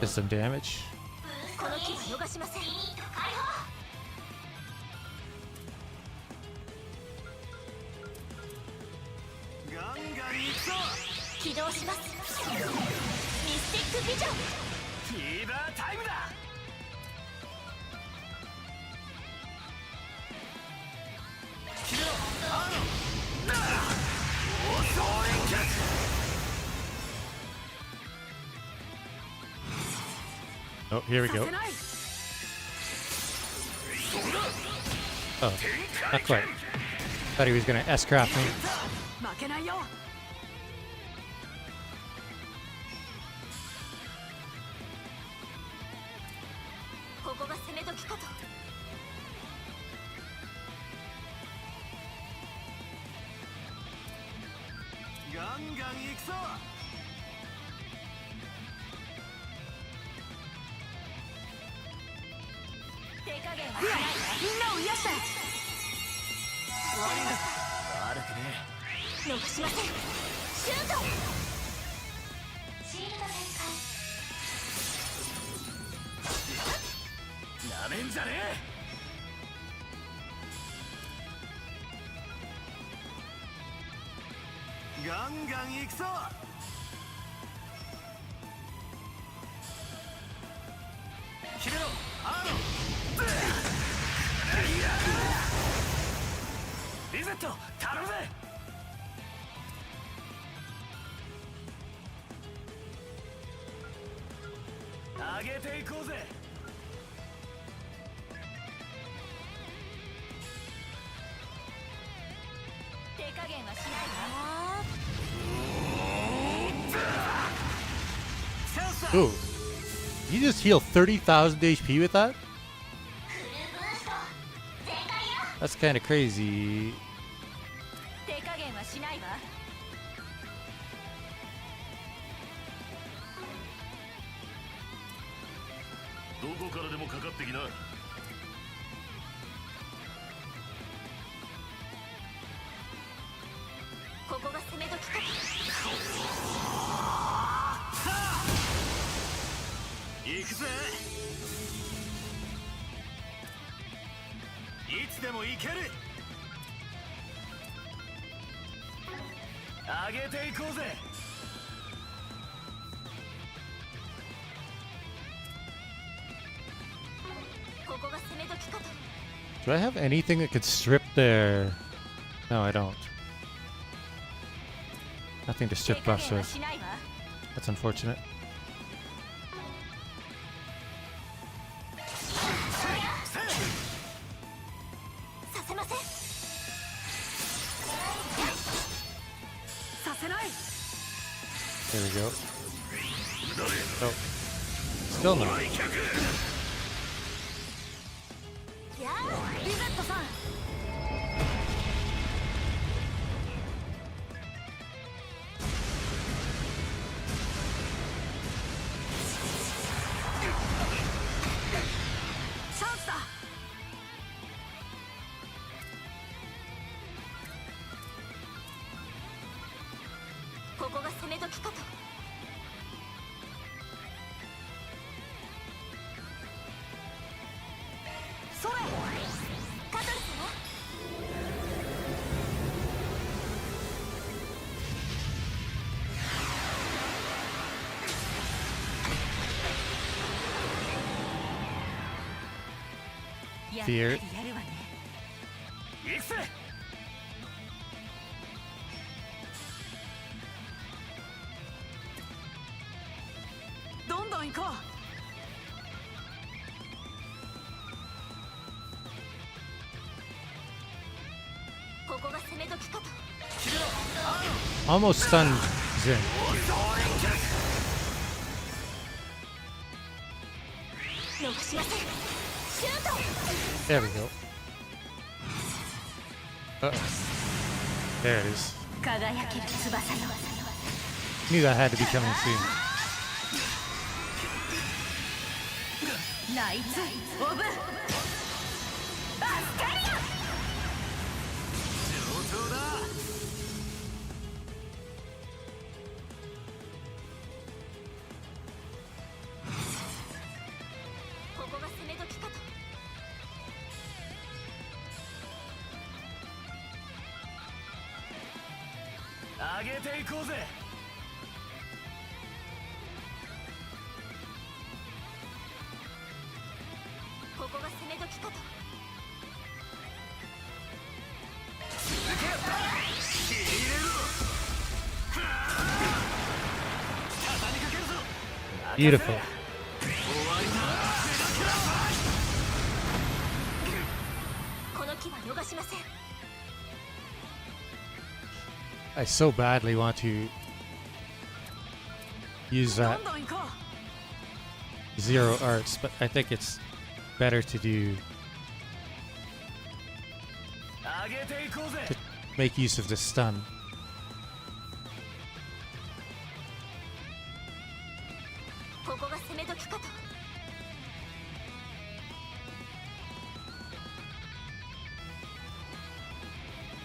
Just some damage. この機は逃しません。ガンガン行くぞ。起動します。ミスティックビジョン。フィーバータイムだ。決めろアーノン。オーソー連結。Oh, here we go. Oh, not quite. Thought he was gonna S-craft me. 負けないよ。ここが攻め時かと。ガンガン行くぞ。手加減はみんなを癒して。悪くね逃しません。シュート。シールド展開。なめんじゃねガンガン行くぞ。決めろアーノン。リゼット頼むぜ。上げていこうぜ。手加減はしないわ。 Ooh. You just heal 30,000 HP with that? That's kind of crazy. 手加減はしないわ。どこからでもかかってきな。ここが攻め時か。行くぜ。いつでも行ける。上げていこうぜ。ここが攻め時かと。 Do I have anything that could strip their... No, I don't. Nothing to strip buffs with. That's unfortunate. させません。させない。 There we go. Oh. Still not. やあ、リゼットさん。チャンスだ。ここが攻め時かと。それ。カトルスね。Fear. やるわね。行くぜ。どんどん行こう。ここが攻め時かと。 Almost stunned Zin. 逃しません。シュート。 There we go. Uh-oh. There it is. 輝ける翼よ。Knew that had to be coming soon. ナイツ・オブ・アスカリア。上等だ。ここが攻め時かと。上げていこうぜ。ここが攻め時かと。Beautiful. この機は逃しません。 I so badly want to use that zero arts, but I think it's better to do to make use of the stun. ここが攻め時かと。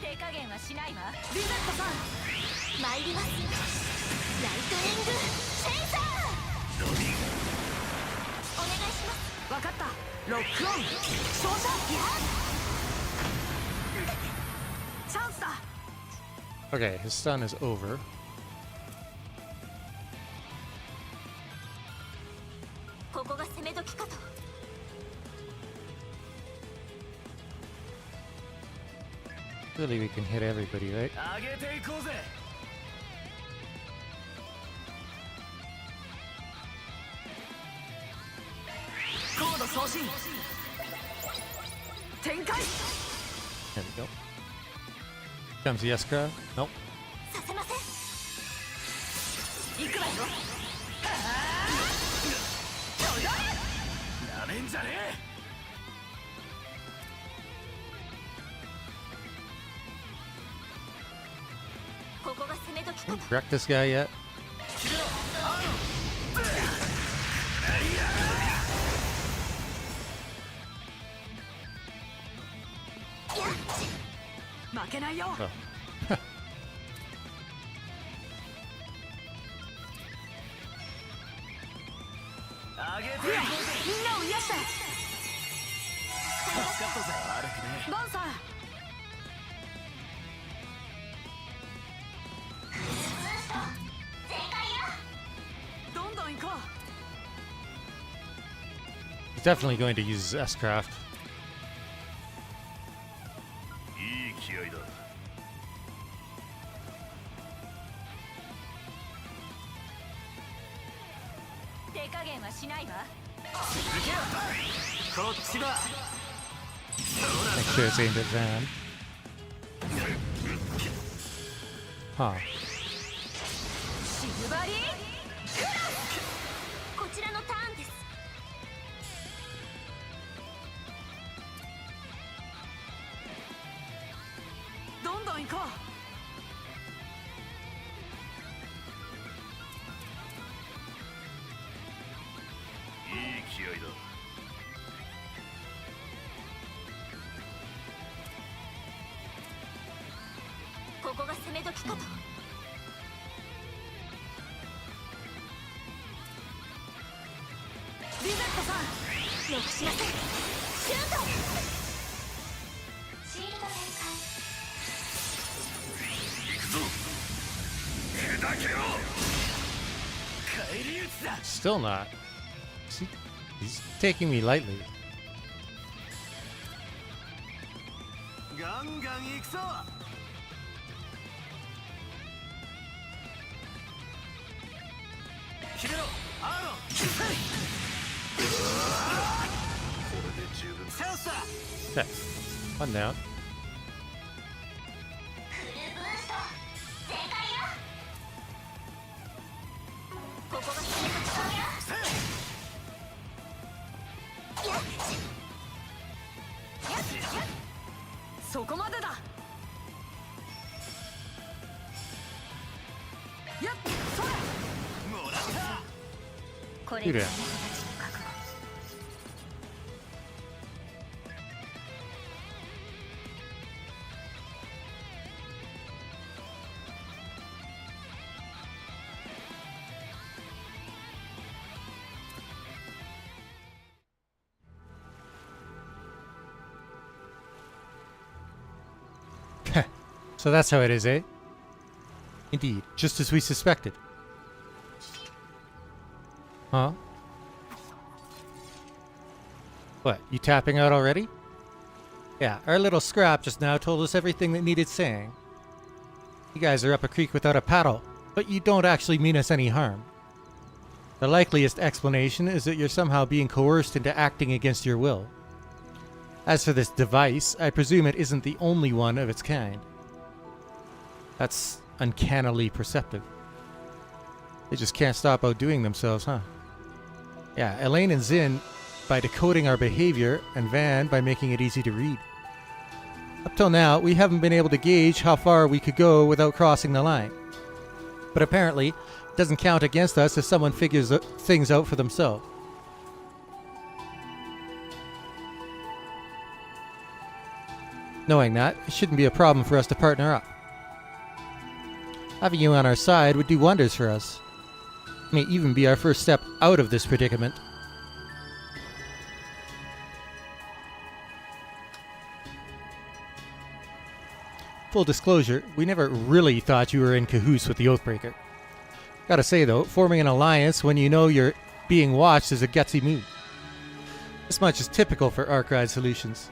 手加減はしないわ。リゼットさん。参ります。ライトニングセンサー。お願いします。わかった。ロックオン。照射。チャンスだ。 Okay, his stun is over. ここが攻め時かと。 Really, we can hit everybody, right? 上げていこうぜ。コード送信。展開。 There we go. Comes the S-Crow. Nope. させません。行くわよ。なめんじゃねえ。 ここが攻め時かと。 Wreck this guy yet? 負けないよ。 Oh. 上げていこうぜ。みんなを癒して。助かったぜ。悪くね。バンさん。どんどん行こう。 He's definitely going to use his S-Craft. いい気合だ。手加減はしないわ。こっちだ。 Make sure it's aimed at Van. Huh. シルバリー。こちらのターンです。どんどん行こう。 いい気合だ。 ここが攻め時かと。リゼットさん。よくしません。シュート。シールド展行くぞ。砕けろ。帰り討ちだ。 Still not. He's taking me lightly. ガンガン行くぞ。決めろ、アーロン。これで十分。チャンスだ。 Okay. One down. フルブースト。正解よ。ここが攻め時かと。そこまでだ。やっ、それ。これがあなたたちの覚悟。So that's how it is, eh? Indeed, just as we suspected. Huh? What, you tapping out already? Yeah, our little scrap just now told us everything that needed saying. You guys are up a creek without a paddle, but you don't actually mean us any harm. The likeliest explanation is that you're somehow being coerced into acting against your will. As for this device, I presume it isn't the only one of its kind. That's uncannily perceptive. They just can't stop outdoing themselves, huh? Yeah, Elaine and Zin by decoding our behavior, and Van by making it easy to read. Up till now, we haven't been able to gauge how far we could go without crossing the line. But apparently, it doesn't count against us if someone figures things out for themselves. Knowing that, it shouldn't be a problem for us to partner up. Having you on our side would do wonders for us. It may even be our first step out of this predicament. Full disclosure, we never really thought you were in cahoots with the Oathbreaker. Gotta say though, forming an alliance when you know you're being watched is a gutsy move. This much is typical for Arkride solutions.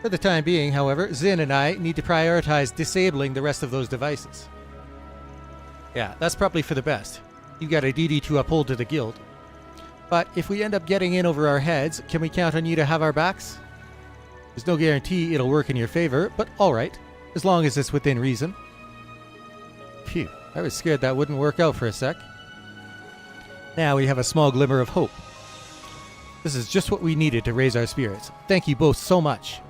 For the time being, however, Zin and I need to prioritize disabling the rest of those devices. Yeah, that's probably for the best. You've got a duty to uphold to the guild. But if we end up getting in over our heads, can we count on you to have our backs? There's no guarantee it'll work in your favor, but alright, as long as it's within reason. Phew, I was scared that wouldn't work out for a sec. Now we have a small glimmer of hope. This is just what we needed to raise our spirits. Thank you both so much.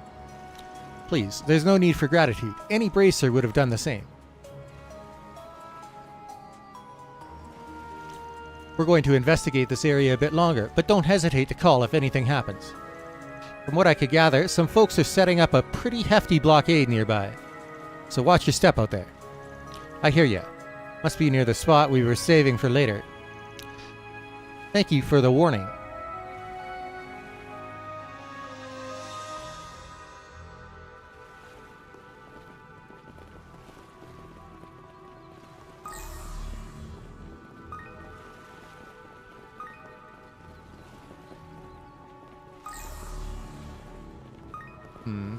Please, there's no need for gratitude. Any bracer would have done the same. We're going to investigate this area a bit longer, but don't hesitate to call if anything happens. From what I could gather, some folks are setting up a pretty hefty blockade nearby. So watch your step out there. I hear ya. Must be near the spot we were saving for later. Thank you for the warning. Hmm.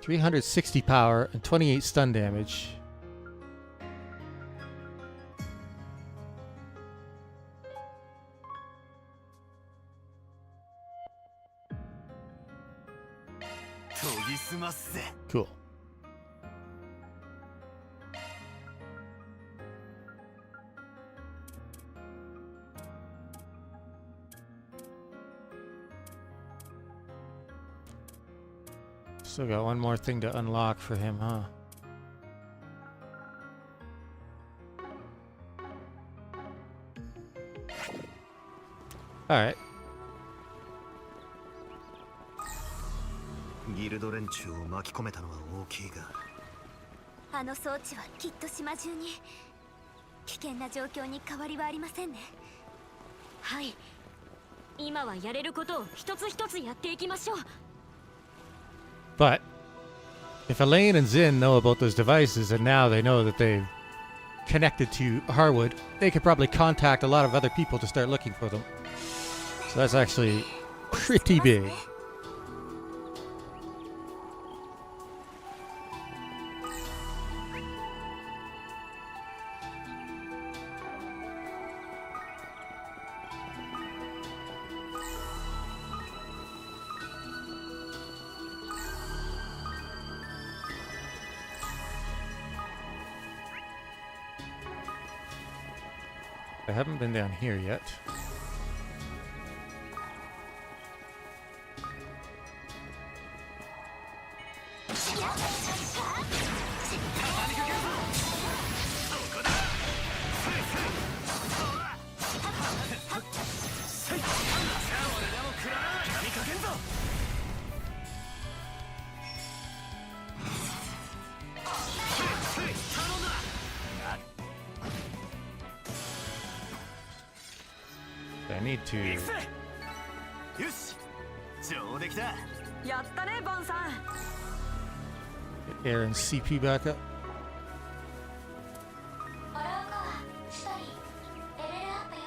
.360 power and 28 stun damage. Cool. Still got one more thing to unlock for him, huh? Alright. ギルド連中を巻き込めたのは大きいが、あの装置はきっと島中に危険な状況に変わりはありませんね。はい、今はやれることを一つ一つやっていきましょう。 But if Elaine and Zin know about those devices and now they know that they've connected to Harwood, they could probably contact a lot of other people to start looking for them. So that's actually pretty big. I haven't been down here yet. I need to よし上出来だやったねボンさん get Aaron's CP back up. オローコは一人レベルアップよ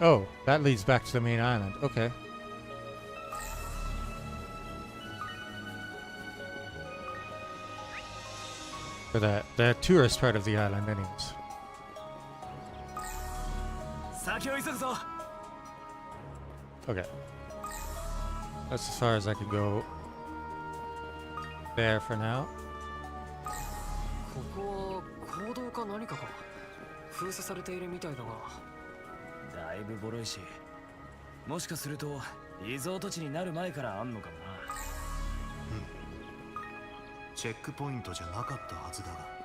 Oh, that leads back to the main island. Okay. For the tourist part of the island, anyways. 先を急ぐぞ Okay. That's as far as I can go there for now. ここは行動か何かか封鎖されているみたいだがだいぶボロいしもしかするとリゾート地になる前からあんのかもなチェックポイントじゃなかったはずだが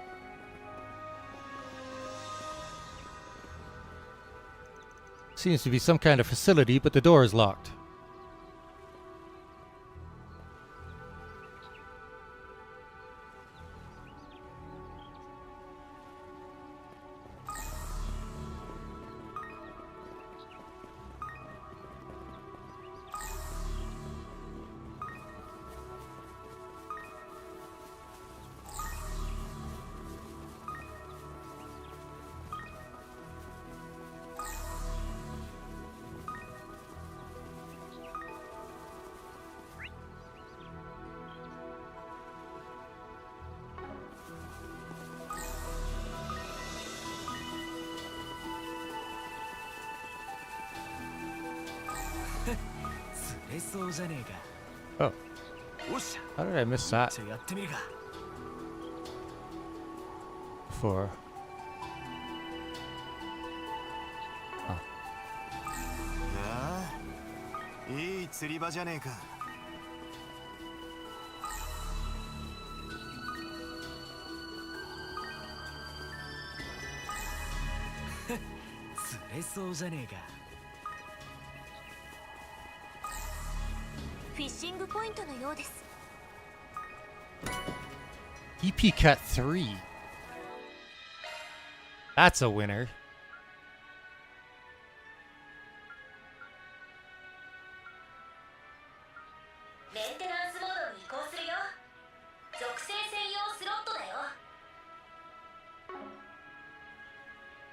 Seems to be some kind of facility, but the door is locked. Oh. How did I miss that before? Huh. ああいい釣り場じゃねえか釣れそうじゃねえかフィッシングポイントのようです EP Cut 3. That's a winner. メンテナンスモードに移行するよ属性専用スロットだよ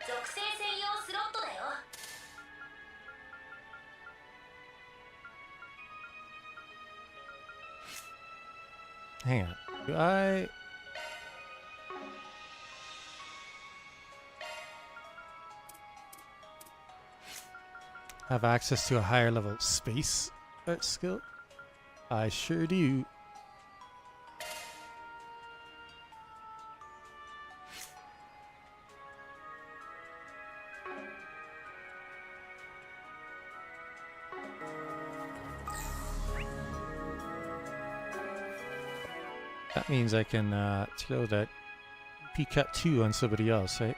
属性専用スロットだよ Hang on. Do I... have access to a higher level space skill? I sure do. That means I can throw that P-Cut 2 on somebody else, right?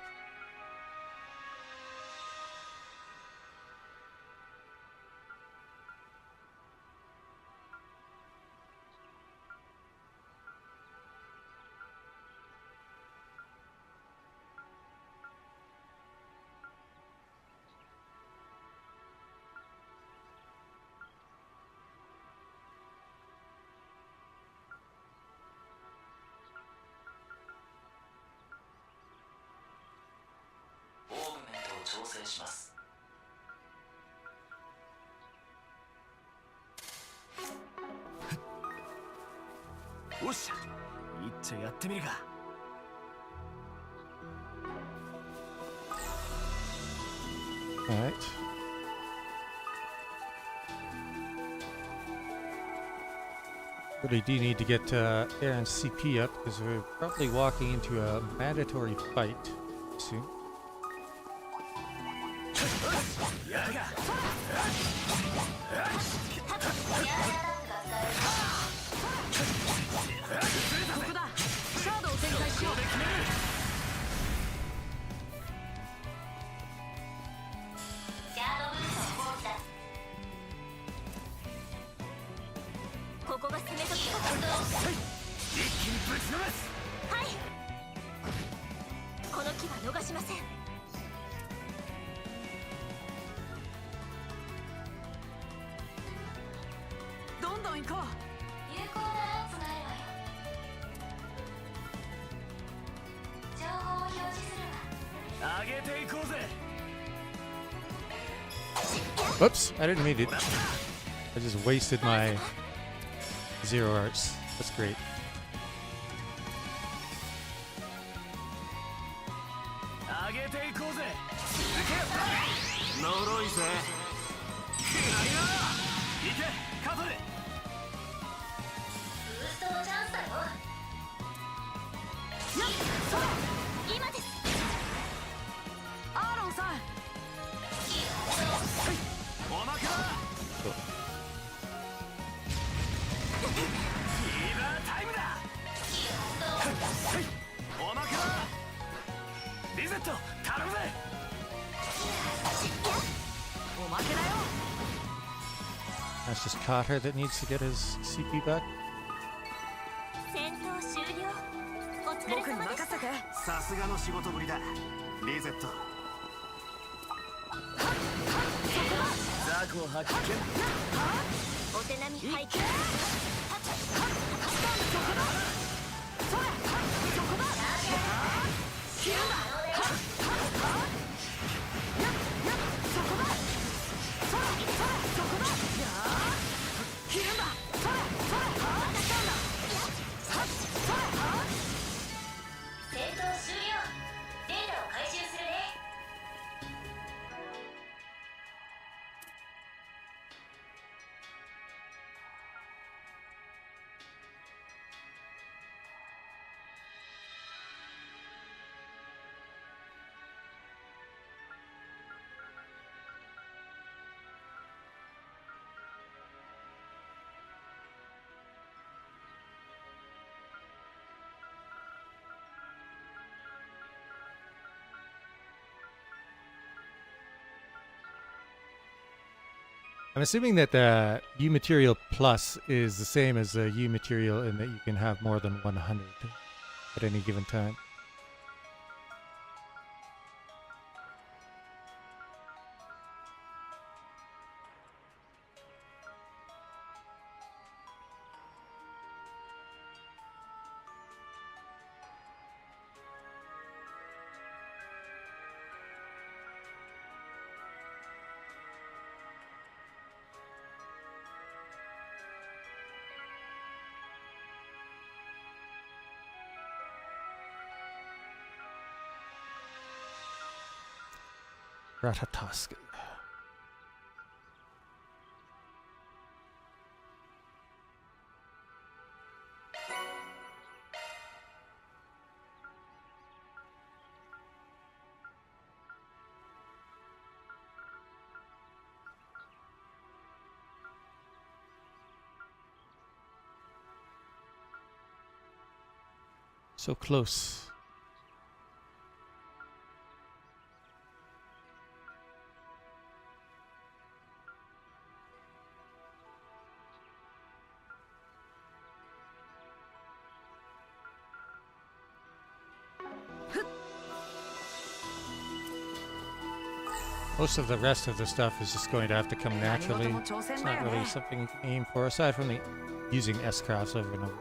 Alright. Really do need to get Aaron's CP up because we're probably walking into a mandatory fight soon. Whoops, I didn't mean it. I just wasted my 0 arts. That's great. That's just Cotter that needs to get his CP back. さすがの仕事ぶりだ、リゼット。ザクを発見。お手並み拝見。それ、そこだ。切るんだ。そこだ。それ、そこだ。切るんだ。それ、それ。また来たんだ。それ。戦闘終了。データを回収するね。I'm assuming that the U material plus is the same as the U material in that you can have more than 100 at any given time. Ratatosk. So close. Most of the rest of the stuff is just going to have to come naturally. It's not really something you can aim for, aside from the using S-crafts over and over.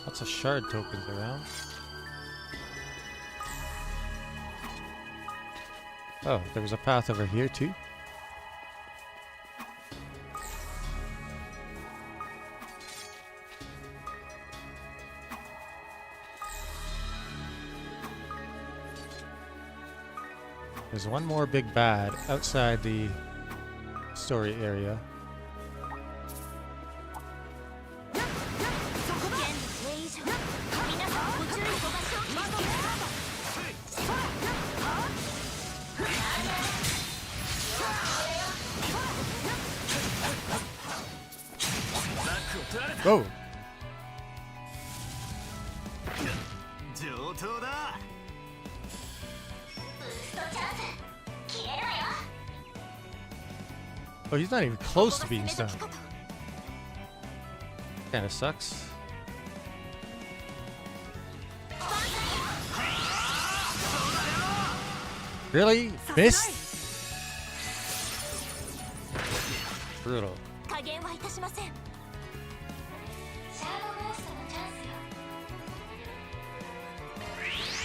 Lots of shard tokens around. Oh, there was a path over here too. There's one more big bad outside the story area. Oh! 上等だ。 Oh, he's not even close to being stunned. Kinda sucks. Really? Missed? Brutal. 加減はいたしません。シャードモンスターのチャンス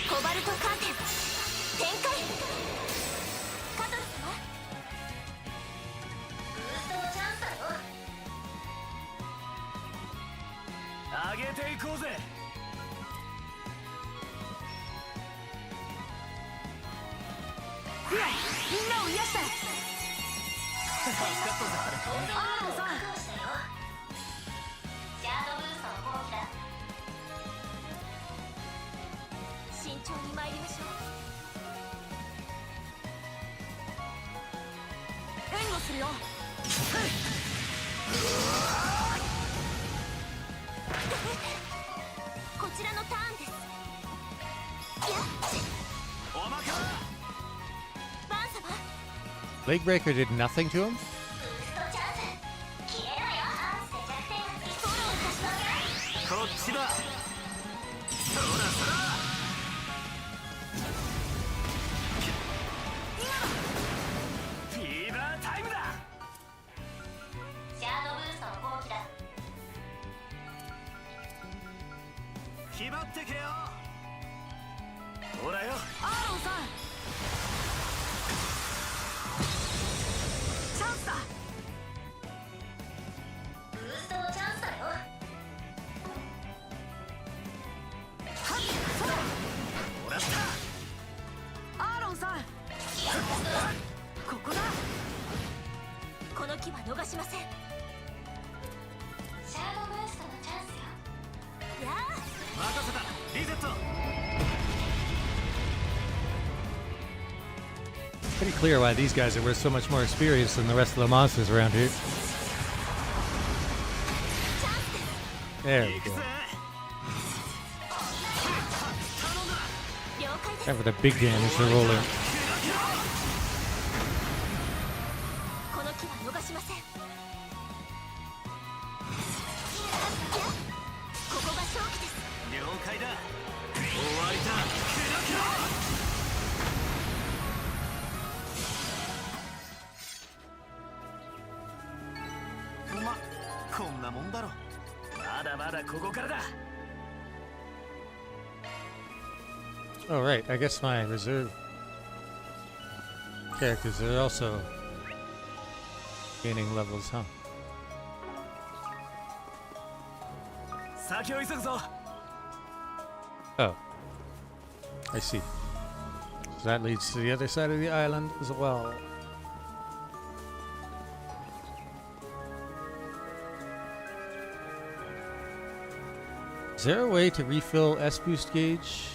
よ。コバルトカーテン展開。カトル様。ブーストのチャンスだよ。上げていこうぜ。みんなを癒した。助かったぞ。アーロンさん。シャードブーストの攻撃だ。慎重に参りましょう。援護するよ。こちらのターンです。おまか。 Daybreaker did nothing to him? こっちだ。そらそら。フィーバータイムだ。シャードブーストの攻撃だ。決まってけよ。ほらよ。アーロンさん。 チャンスだ。ブーストのチャンスだよ。はっ、そう。もらった。アーロンさん。ここだ。この機は逃しません。シャードブーストのチャンスよ。やあ。任せた。リセット。 Pretty clear why these guys are worth so much more experience than the rest of the monsters around here. There we go. Time for the big damage to roll in. この機は逃しません。ここが勝機です。了解だ。終わりだ。こんなもんだろ。まだまだここからだ。 Oh, right. I guess my reserve characters are also gaining levels, huh? 先を急ぐぞ。 Oh. I see. So that leads to the other side of the island as well. Is there a way to refill S-boost gauge?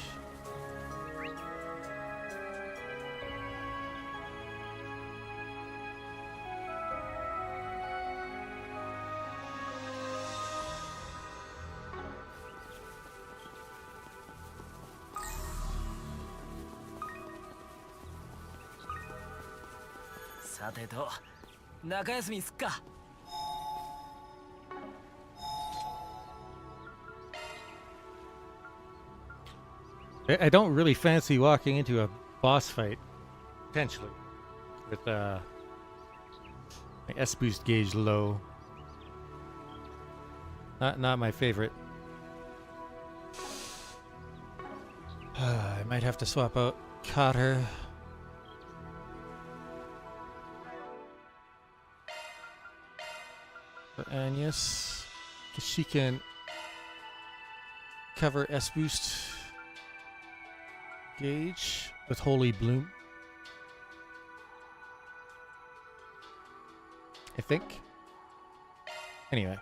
I don't really fancy walking into a boss fight, potentially, with my S-boost gauge low. Not my favorite. I might have to swap out Cotter. For Agnes, because she can cover S-boost gauge with Holy Bloom. I think. Anyway.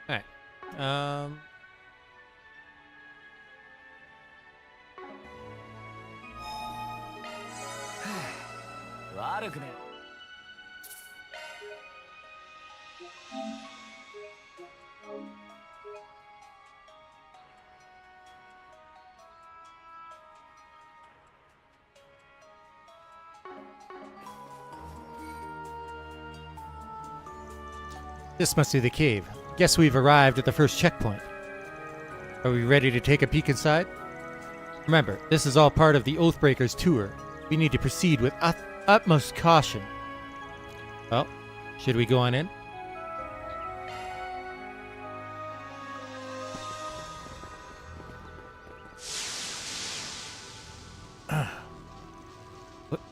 Alright.悪くね。This must be the cave. Guess we've arrived at the first checkpoint. Are we ready to take a peek inside? Remember, this is all part of the Oathbreaker's tour. We need to proceed with utmost caution. Well, should we go on in?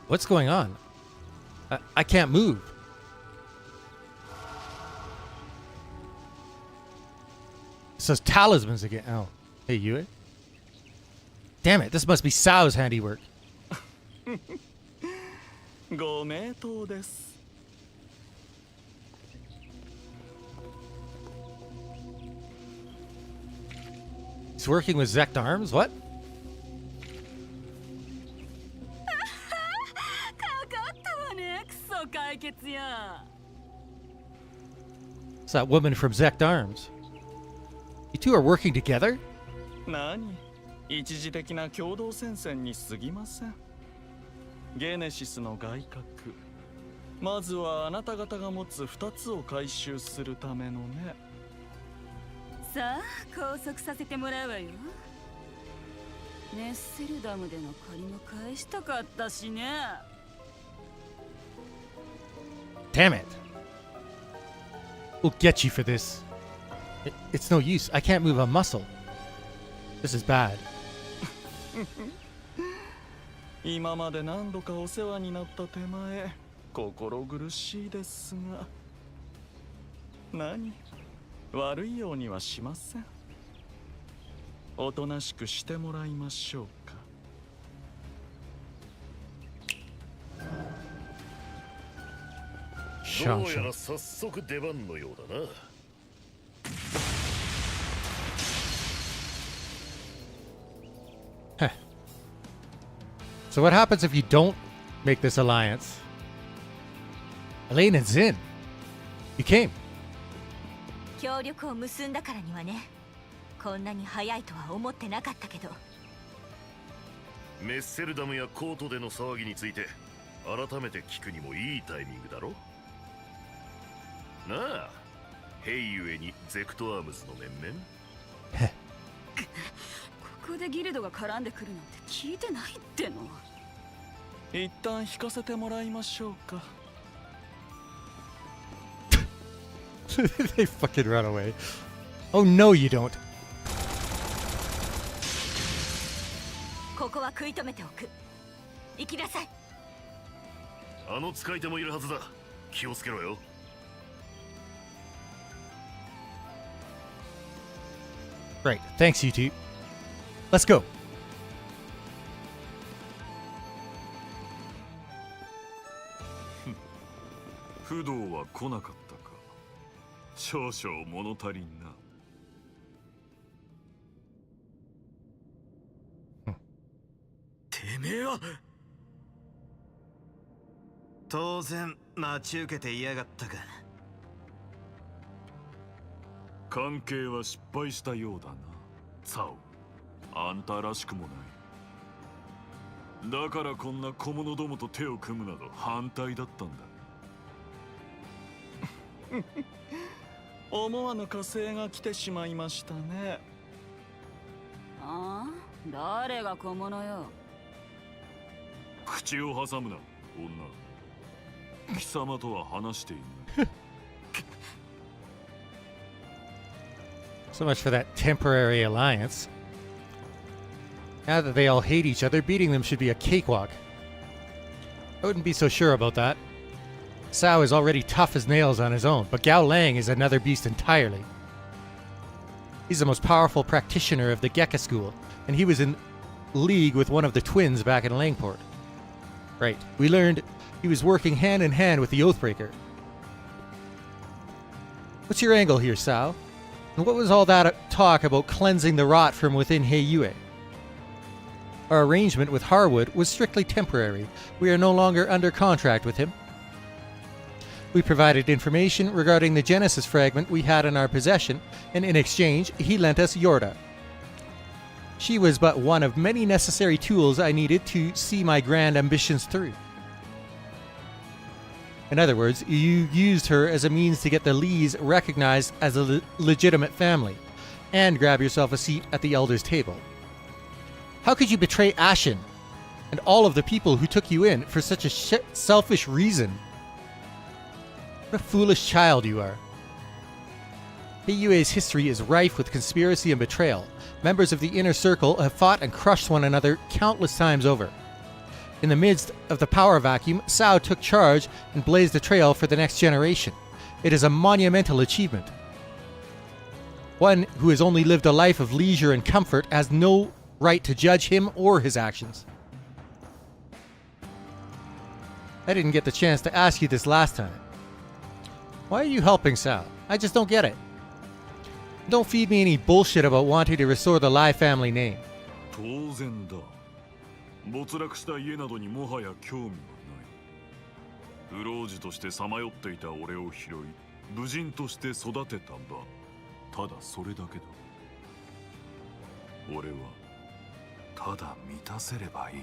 What's going on? I can't move. It says talismans again. Oh, hey, you. Damn it, this must be Sao's handiwork. ご名答です。He's working with Zect Arms? What? かかったわね、クソ解決や。 It's that woman from Zect Arms. You two are working together? 何？一時的な共同戦線に過ぎません。ゲネシスの外郭。まずはあなた方が持つ2つを回収するためのね。さあ、拘束させてもらうわよ。ネッセルダムでの借りも返したかったしね。Damn it. We'll get you for this. It's no use. I can't move a muscle. This is bad. 今まで何度かお世話になった手前、心苦しいですが。何？悪いようにはしません。おとなしくしてもらいましょうか。どうやら早速出番のようだな。So what happens if you don't make this alliance? Elaine and Zin. You came. 協力を結んだからにはね。こんなに早いとは思ってなかったけど。メッセルダムやコートでの騒ぎについて改めて聞くにもいいタイミングだろ。なあ、ヘイゆえにゼクトアームズの面々。ここでギルドが絡んでくるなんて聞いてないっての。一旦引かせてもらいましょうか。They fucking run away. Oh no, you don't. ここは食い止めておく。行きなさい。あの使い手もいるはずだ。気をつけろよ。Great. Thanks, you two. Let's go. 不動は来なかったか。少々物足りんな。てめえは当然待ち受けていやがったか。関係は失敗したようだな、サオ。あんたらしくもない。だからこんな小物どもと手を組むなど反対だったんだ。思わぬ火星が来てしまいましたね。ああ、誰が小物よ。口を挟むな、女。貴様とは話していない。So much for that temporary alliance. Now that they all hate each other, beating them should be a cakewalk. I wouldn't be so sure about that. Sao is already tough as nails on his own, but Gao Lang is another beast entirely. He's the most powerful practitioner of the Gekka school, and he was in league with one of the twins back in Langport. Right, we learned he was working hand in hand with the Oathbreaker. What's your angle here, Sao? And what was all that talk about cleansing the rot from within Heiyue? Our arrangement with Harwood was strictly temporary. We are no longer under contract with him. We provided information regarding the Genesis fragment we had in our possession, and in exchange, he lent us Yorda. She was but one of many necessary tools I needed to see my grand ambitions through. In other words, you used her as a means to get the Lees recognized as a legitimate family, and grab yourself a seat at the Elders' table. How could you betray Ashen and all of the people who took you in for such a selfish reason? What a foolish child you are. Heiyue's history is rife with conspiracy and betrayal. Members of the inner circle have fought and crushed one another countless times over. In the midst of the power vacuum, Sao took charge and blazed a trail for the next generation. It is a monumental achievement. One who has only lived a life of leisure and comfort has no right to judge him or his actions. I didn't get the chance to ask you this last time. Why are you helping Sao? I just don't get it. Don't feed me any bullshit about wanting to restore the Lai family name. 当然だ。没落した家などにもはや興味はない。不老児としてさまよっていた俺を拾い、武人として育てたば、ただそれだけだ。俺はただ満たせればい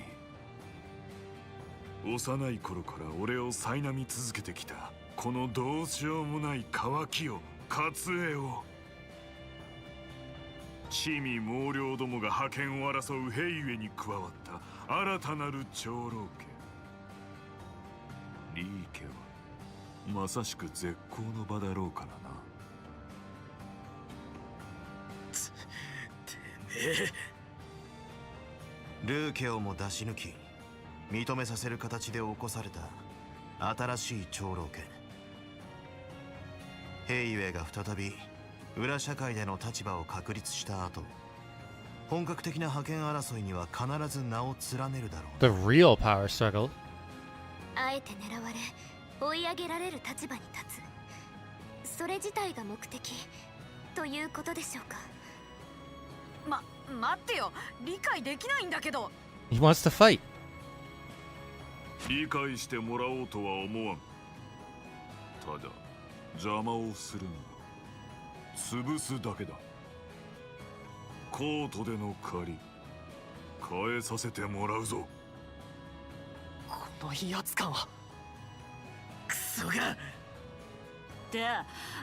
い。幼い頃から俺を苛み続けてきたこのどうしようもない渇きを、渇えを。地味猛量どもが覇権を争う平家に加わった新たなる長老家。リー家はまさしく絶好の場だろうからな。てめえ。ルー家をも出し抜き認めさせる形で起こされた新しい長老家。平家が再び裏社会での立場を確立した後、本格的な覇権争いには必ず名を連ねるだろう。 The real power struggle. あえて狙われ追い上げられる立場に立つ、それ自体が目的ということでしょうか。待ってよ、理解できないんだけど。 He wants to fight. 理解してもらおうとは思わん。ただ邪魔をするのだ。潰すだけだ。コートでの借り返させてもらうぞ。この威圧感はクソが。って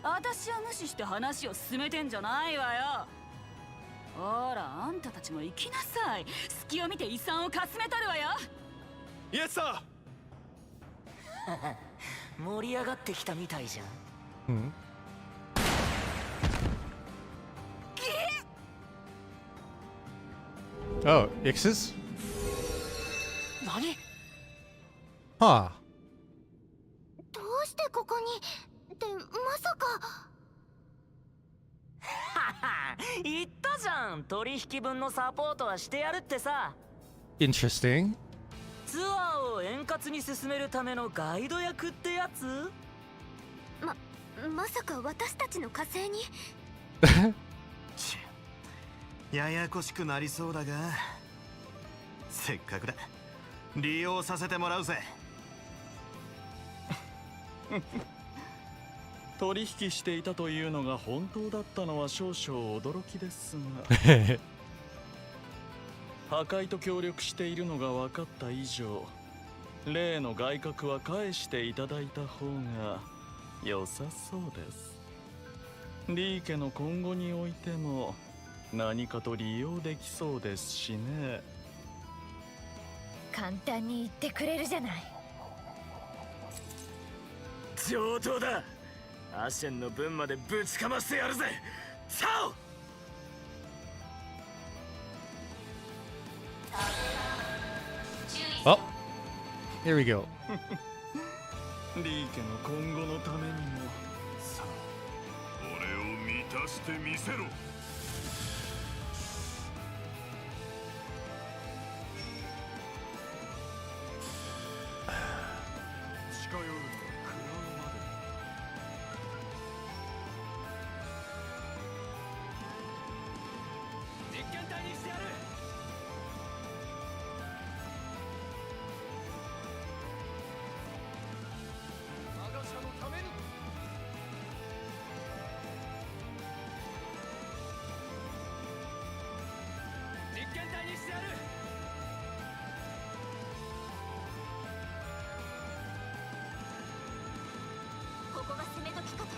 私は無視して話を進めてんじゃないわよ。ほら、あんたたちも行きなさい。隙を見て遺産をかすめたるわよ。イエスさー盛り上がってきたみたいじゃん。Oh, Ixes? 何？ Huh. どうしてここにってまさか。言ったじゃん、取引分のサポートはしてやるってさ。 Interesting. ツアーを円滑に進めるためのガイド役ってやつ？まさか私たちの火星にややこしくなりそうだが、せっかくだ、利用させてもらうぜ。取引していたというのが本当だったのは少々驚きですが破壊と協力しているのが分かった以上、例の外角は返していただいた方が良さそうです。リー家の今後においても何かと利用できそうですしね。簡単に言ってくれるじゃない。上等だ。アシェンの分までぶちかましてやるぜ。チャオ。Oh, here we go. リー家の今後のためにも。さあ、俺を満たしてみせろ。近寄るのはクラウまで。実験体にしてやる。我が社のために。実験体にしてやる。ここが攻め時かと。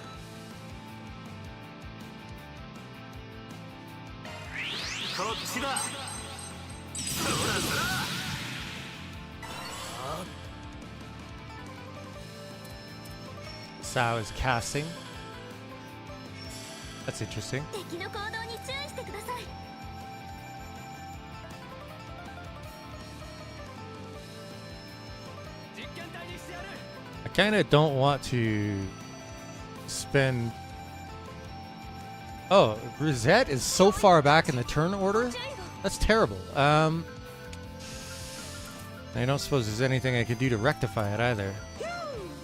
こっちだ。そらそら。Sao is casting. That's interesting. 敵の行動に注意してください。実験体にしてやる。I kind of don't want to spend. Oh, Rosette is so far back in the turn order? That's terrible. I don't suppose there's anything I could do to rectify it either.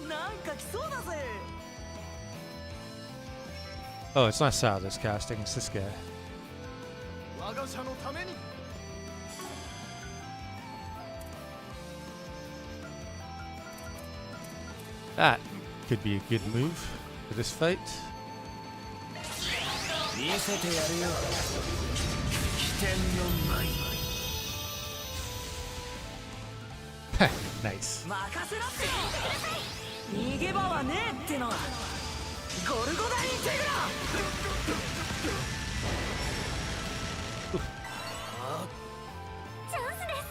なんか来そうだぜ。 Oh, it's not Sao that's casting, it's this guy. 我が社のために。That could be a good move for this fight. 見せてやるよ。起点の舞。Nice. 任せろって。逃げ場はねえっての。ゴルゴダインテグラ。チャンスです。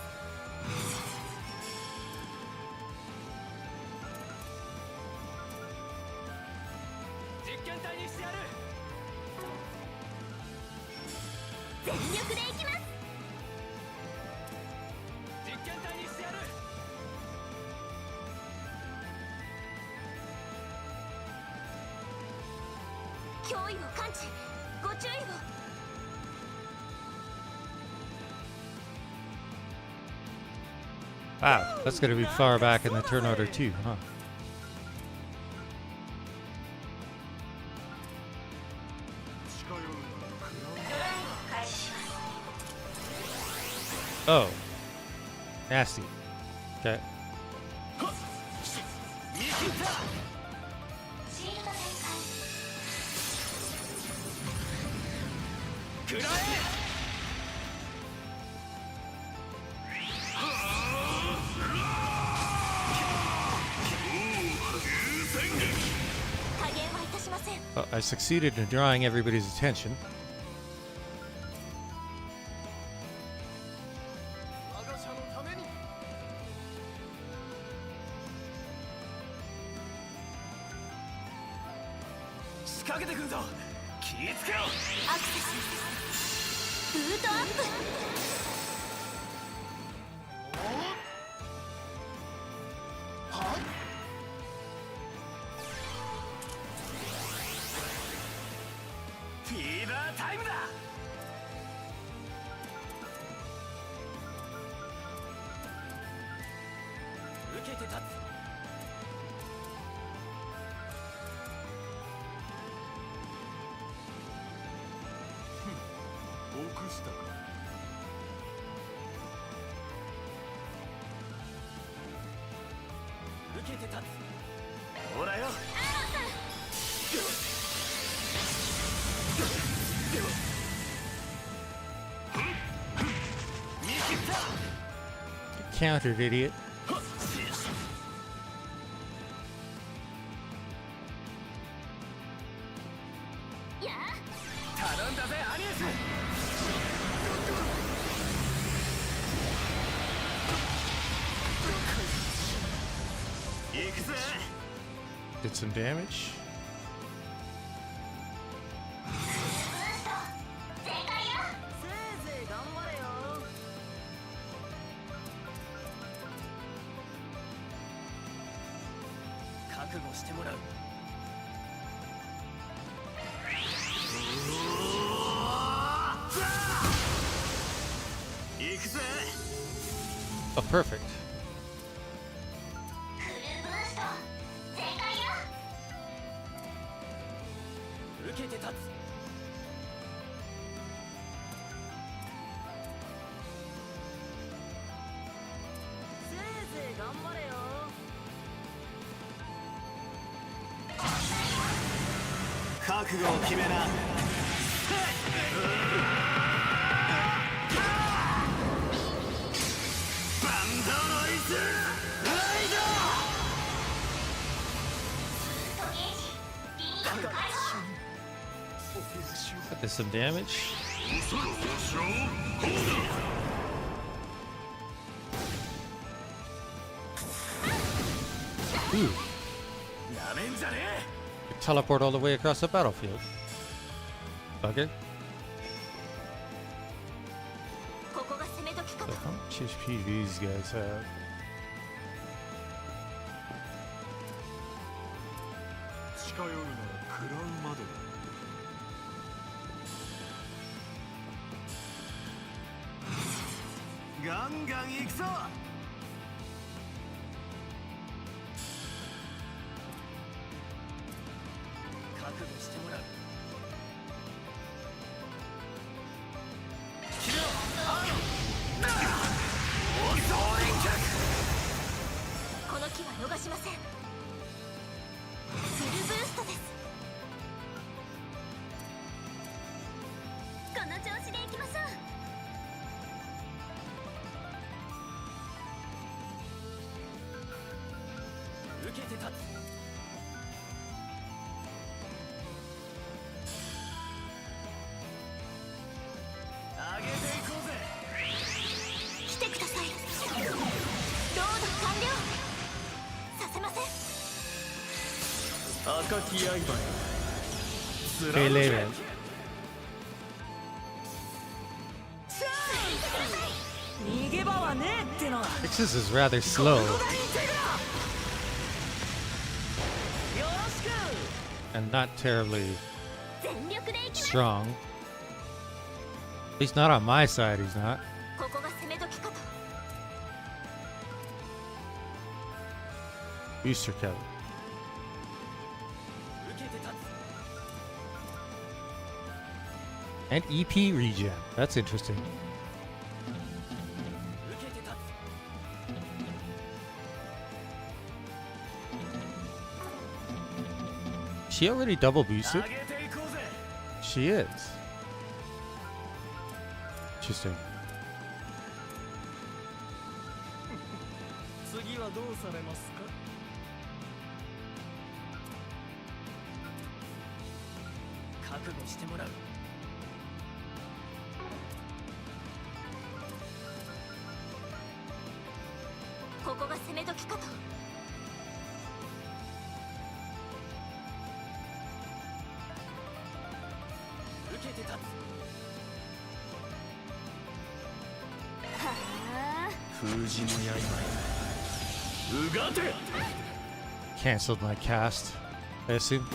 実験体にしてやる。全力でいきます。実験体にしてやる。脅威を感知。ご注意を。Wow, that's going to be far back in the turn order too, huh? Oh. Nasty. Okay. 食らえ。加減はいたしません。 Oh, I succeeded in drawing everybody's attention. 我が社のために。仕掛けてくるぞ。気ぃつけろ。アクセス。ブートアップ。フィーバータイムだ。受けて立つ。臆したか。受けて立つ。ほらよ。見切った。 Countered, idiot. Did some damage. Oh, perfect. That did some damage. Ooh. Teleport all the way across the battlefield. Bugger. So how much HP these guys have? Okay, later. This is rather slow. And not terribly strong. At least not on my side, he's not. Booster Kevin. And EP regen. That's interesting. She already double boosted? She is. Interesting. Cancelled my cast, I assume.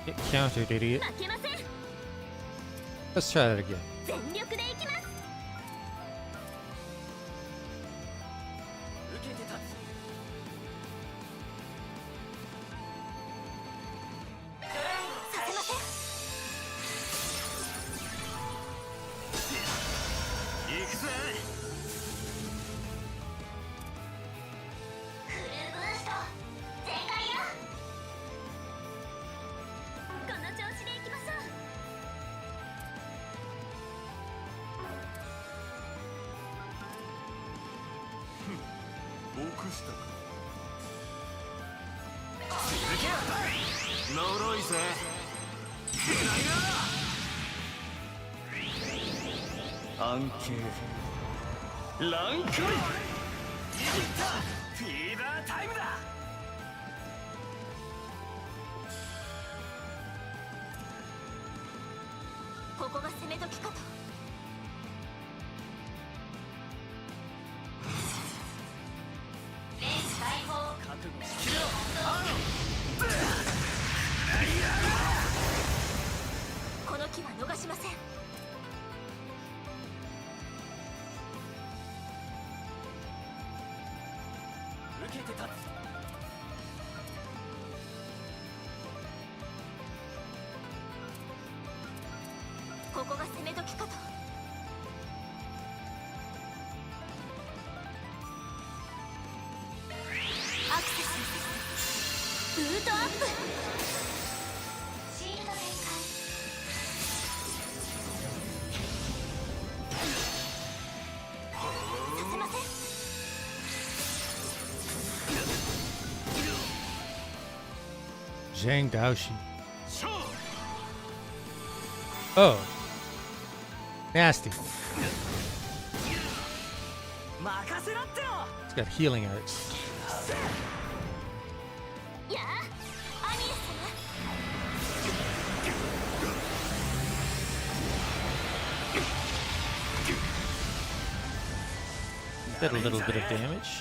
Get countered, idiot. Let's try that again. 暗形乱開。フィーバータイムだ。ここが攻め時かと。レース解放。覚悟しろ。この機は逃しません。受けて立つ。ここが攻め時かと。アクセスブートアップ。シールド展開。させません。Zhang Daoshi. Oh. Nasty. It's got healing arts. やあ、アミエ様。 Did a little bit of damage.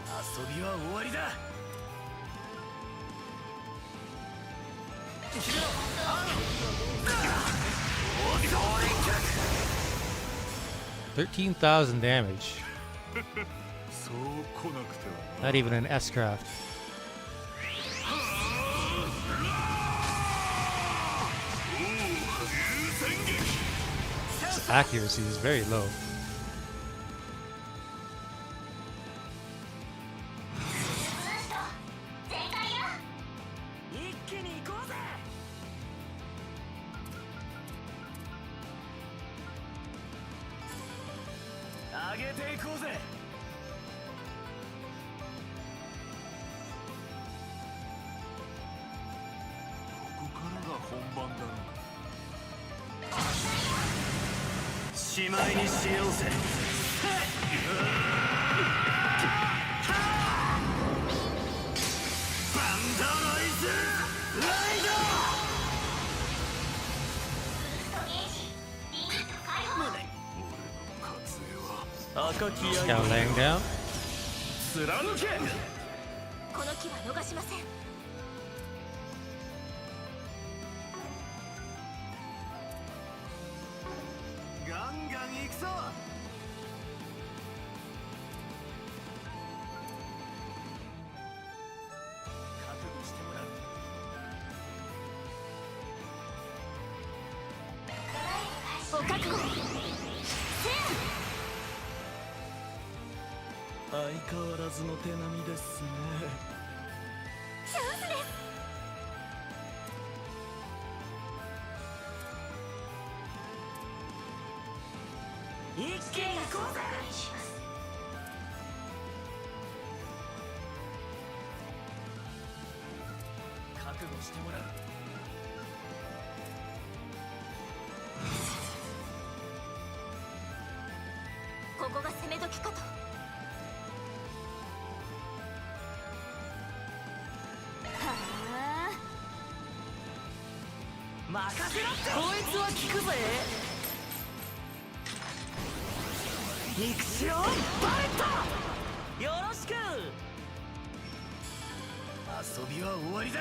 遊びは終わりだ。 13,000 damage. Not even an S-craft. His accuracy is very low. Scout laying down. この機は逃しません。ガンガン行くぞ。覚悟してもらう。お覚悟。相変わらずの手並みですね。チャンスです。一気に行こうぜ。覚悟してもらう。ここが攻め時かと。 任せろって。こいつは効くぜ。行くしよバレット。よろしく。遊びは終わりだ。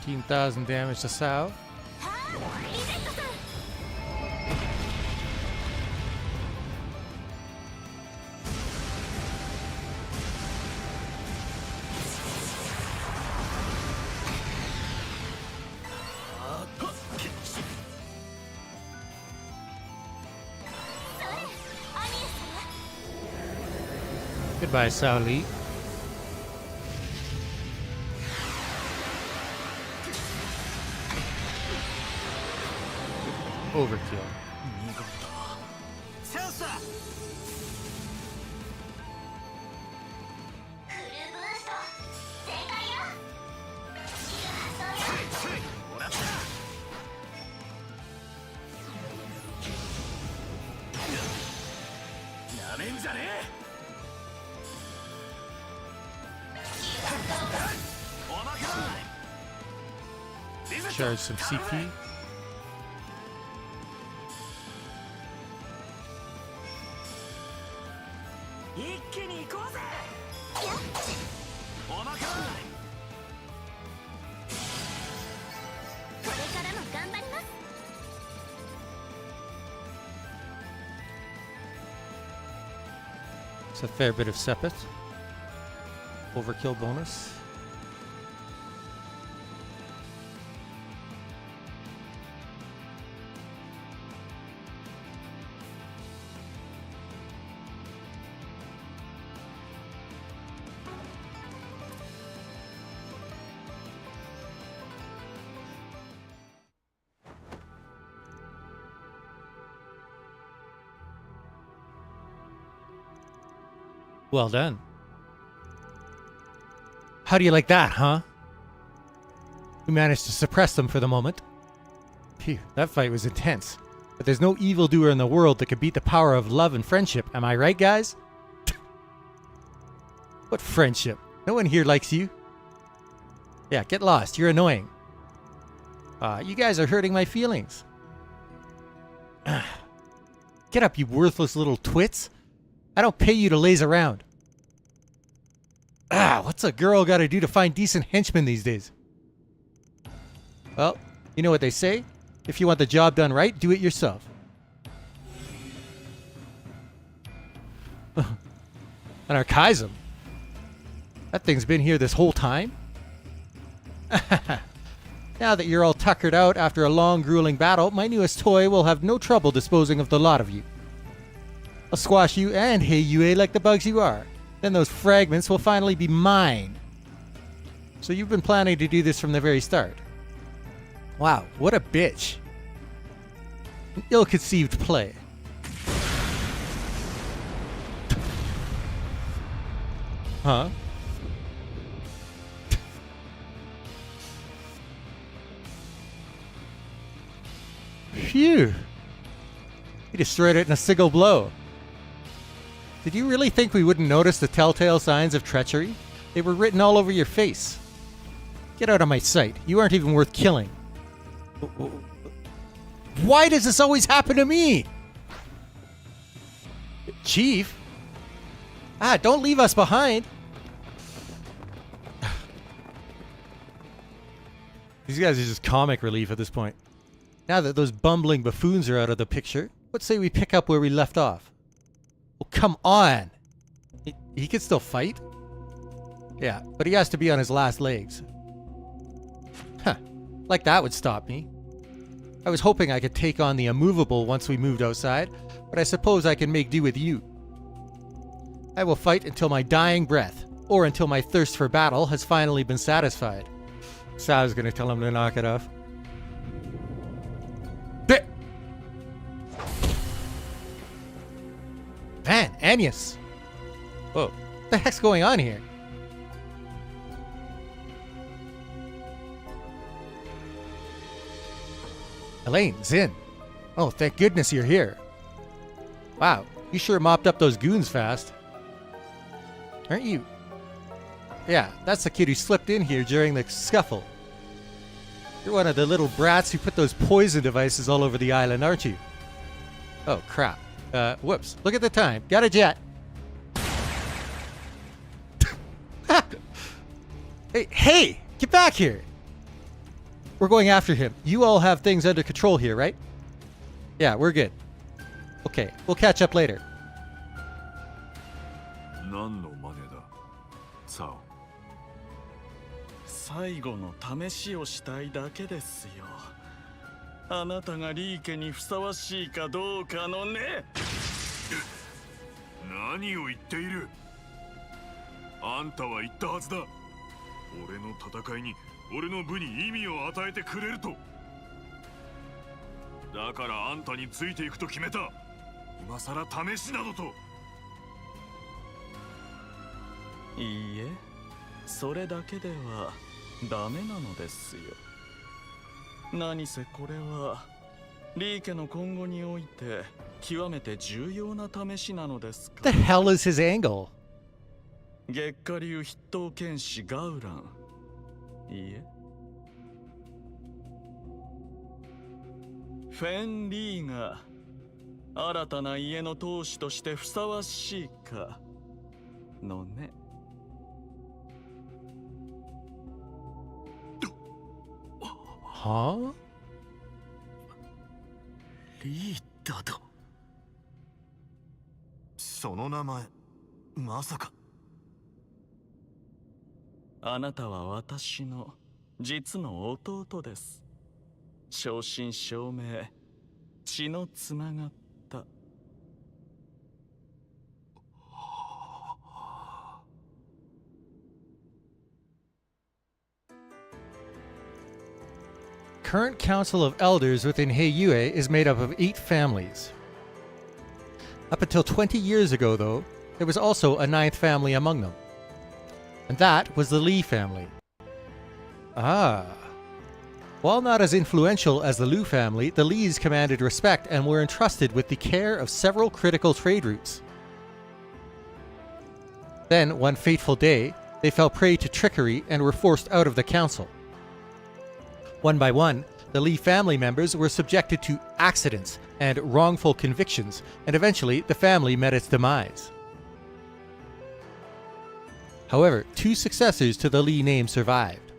13,000 damage to Sao. Goodbye, Sao Li. Overkill. んじゃねえ。おまけだ。 Charge some CP. 一気に行こうぜ。おまけだ。これからも頑張ります。 It's a fair bit of sepet. Overkill bonus. Well done. How do you like that, huh? We managed to suppress them for the moment. Phew, that fight was intense. But there's no evildoer in the world that could beat the power of love and friendship. Am I right, guys? What friendship? No one here likes you. Yeah, get lost. You're annoying. You guys are hurting my feelings. Get up, you worthless little twits. I don't pay you to laze around. What's a girl gotta do to find decent henchmen these days? Well, you know what they say? If you want the job done right, do it yourself. An archaism? That thing's been here this whole time? Now that you're all tuckered out after a long, grueling battle, my newest toy will have no trouble disposing of the lot of you. I'll squash you and Heiyue like the bugs you are. Then those fragments will finally be mine. So you've been planning to do this from the very start. Wow, what a bitch. An ill-conceived play. Huh? Phew. He destroyed it in a single blow. Did you really think we wouldn't notice the telltale signs of treachery? They were written all over your face. Get out of my sight. You aren't even worth killing. Why does this always happen to me? Chief? Don't leave us behind. These guys are just comic relief at this point. Now that those bumbling buffoons are out of the picture, let's say we pick up where we left off. Oh, come on! He can still fight? Yeah, but he has to be on his last legs. Huh. Like that would stop me. I was hoping I could take on the immovable once we moved outside, but I suppose I can make do with you. I will fight until my dying breath, or until my thirst for battle has finally been satisfied. So I was gonna tell him to knock it off. Man, Agnes! Whoa, what the heck's going on here? Elaine, Zin. Oh, thank goodness you're here. Wow, you sure mopped up those goons fast. Aren't you? Yeah, that's the kid who slipped in here during the scuffle. You're one of the little brats who put those poison devices all over the island, aren't you? Oh, crap. Whoops. Look at the time. Got a jet. Hey! Get back here! We're going after him. You all have things under control here, right? Yeah, we're good. Okay, we'll catch up later. 何の真似だ、サオ。最後の試しをしたいだけですよ。あなたがリー家にふさわしいかどうかのね。何を言っている。あんたは言ったはずだ。俺の戦いに俺の部に意味を与えてくれると。だからあんたについていくと決めた。今さら試しなどと。いいえ、それだけではダメなのですよ。何せこれはリー家の今後において極めて重要な試しなのですか。 The hell is his angle? 月下流筆頭剣士ガウラン。いいえ。フェン・リーが新たな家の当主としてふさわしいかのね。はあ？リーだと。その名前、まさか。あなたは私の実の弟です。正真正銘、血のつながった。Current Council of Elders within Heiyue is made up of 8 families. Up until 20 years ago, though, there was also a 9th family among them. And that was the Lee family. Ah. While not as influential as the Liu family, the Lees commanded respect and were entrusted with the care of several critical trade routes. Then, one fateful day, they fell prey to trickery and were forced out of the council. One by one, the Lee family members were subjected to accidents and wrongful convictions, and eventually the family met its demise. However, 2 successors to the Lee name survived.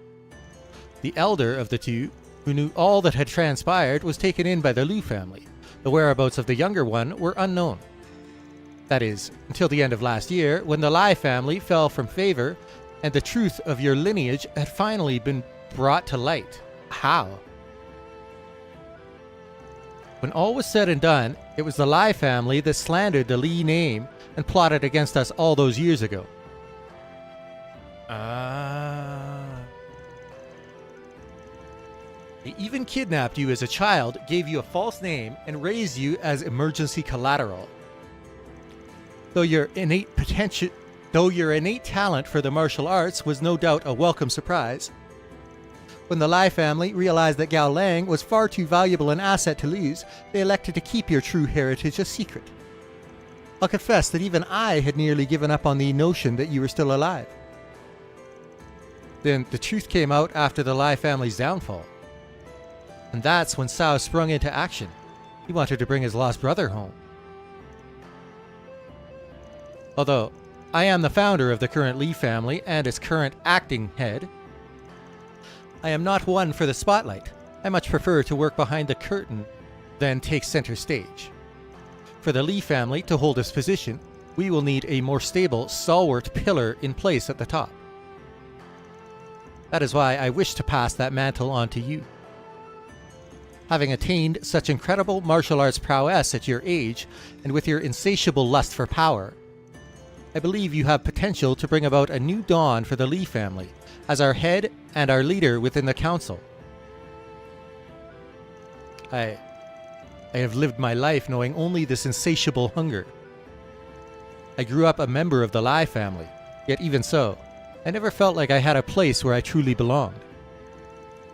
The elder of the 2, who knew all that had transpired, was taken in by the Liu family. The whereabouts of the younger one were unknown. That is, until the end of last year, when the Lai family fell from favor, and the truth of your lineage had finally been brought to light. How? When all was said and done, it was the Lai family that slandered the Lee name and plotted against us all those years ago. They even kidnapped you as a child, gave you a false name, and raised you as emergency collateral. Though your innate talent for the martial arts was no doubt a welcome surprise, when the Lai family realized that Gao Lang was far too valuable an asset to lose, they elected to keep your true heritage a secret. I'll confess that even I had nearly given up on the notion that you were still alive. Then the truth came out after the Lai family's downfall. And that's when Sao sprung into action. He wanted to bring his lost brother home. Although, I am the founder of the current Lee family and its current acting head, I am not one for the spotlight. I much prefer to work behind the curtain than take center stage. For the Lee family to hold its position, we will need a more stable, stalwart pillar in place at the top. That is why I wish to pass that mantle on to you. Having attained such incredible martial arts prowess at your age, and with your insatiable lust for power, I believe you have potential to bring about a new dawn for the Lee family, as our head and our leader within the council. I have lived my life knowing only this insatiable hunger. I grew up a member of the Lai family, yet even so, I never felt like I had a place where I truly belonged.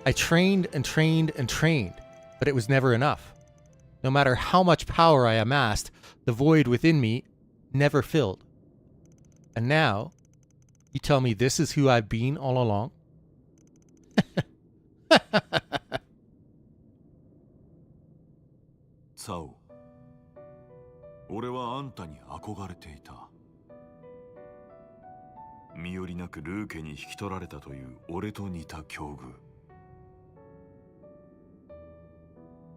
I trained and trained and trained, but it was never enough. No matter how much power I amassed, the void within me never filled. And now, you tell me this is who I've been all along? サオ、俺はあんたに憧れていた。身寄りなくルー家に引き取られたという俺と似た境遇。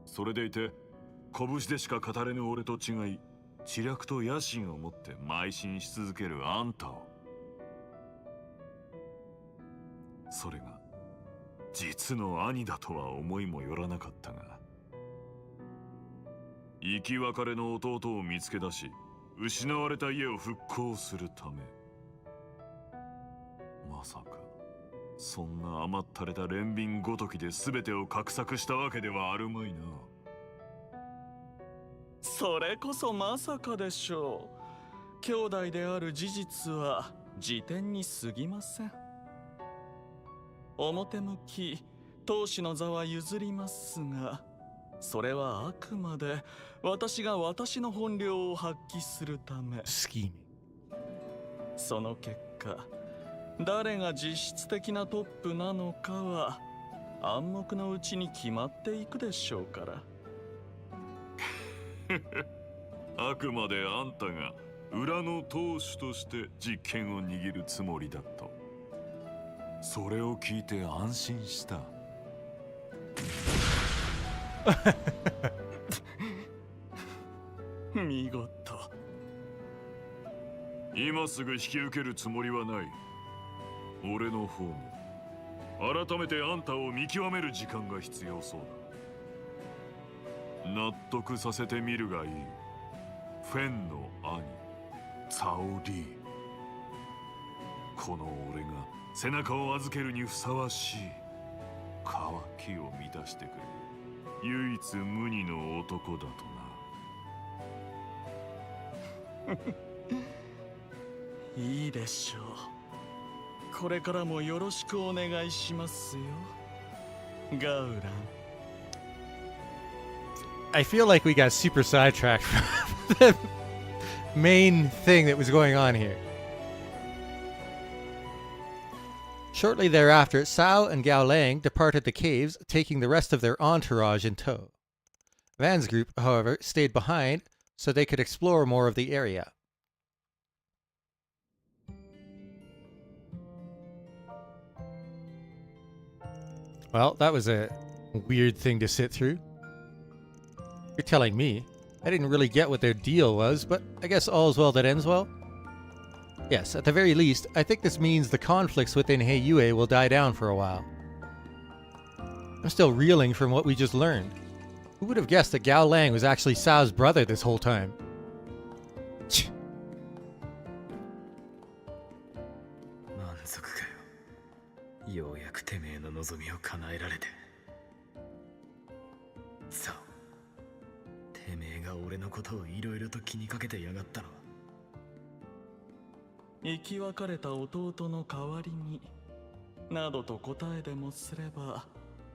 それでいて、拳でしか語れぬ俺と違い、知略と野心を持って邁進し続けるあんたを。それが実の兄だとは思いもよらなかったが、生き別れの弟を見つけ出し、失われた家を復興するため。まさかそんな甘ったれた憐憫ごときで全てを画策したわけではあるまいな。それこそまさかでしょう。兄弟である事実は辞典に過ぎません。表向き当主の座は譲りますが、それはあくまで私が私の本領を発揮するため。その結果、誰が実質的なトップなのかは暗黙のうちに決まっていくでしょうから。あくまであんたが裏の当主として実権を握るつもりだと。それを聞いて安心した。見事。今すぐ引き受けるつもりはない。俺の方も改めてあんたを見極める時間が必要そうだ。納得させてみるがいい。フェンの兄ツァオリー。この俺が背中を預けるにふさわしい渇きを満たしてくれる唯一無二の男だとな。いいでしょう。これからもよろしくお願いしますよ、ガウラン。I feel like we got super sidetracked from the main thing that was going on here. Shortly thereafter, Sao and Gao Lang departed the caves, taking the rest of their entourage in tow. Van's group, however, stayed behind so they could explore more of the area. Well, that was a weird thing to sit through. You're telling me. I didn't really get what their deal was, but I guess all's well that ends well. Yes, at the very least, I think this means the conflicts within Heiyue will die down for a while. I'm still reeling from what we just learned. Who would have guessed that Gao Lang was actually Sao's brother this whole time? ようやくてめえの望みを叶えられて。さあ、てめえが俺のことをいろいろと気にかけてやがったのは。生き別れた弟の代わりになどと答えでもすれば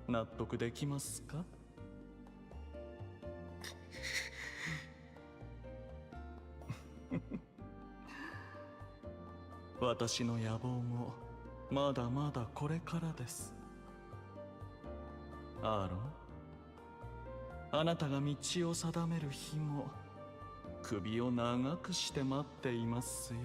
納得できますか？私の野望もまだまだこれからです。アーロン、あなたが道を定める日も首を長くして待っていますよ。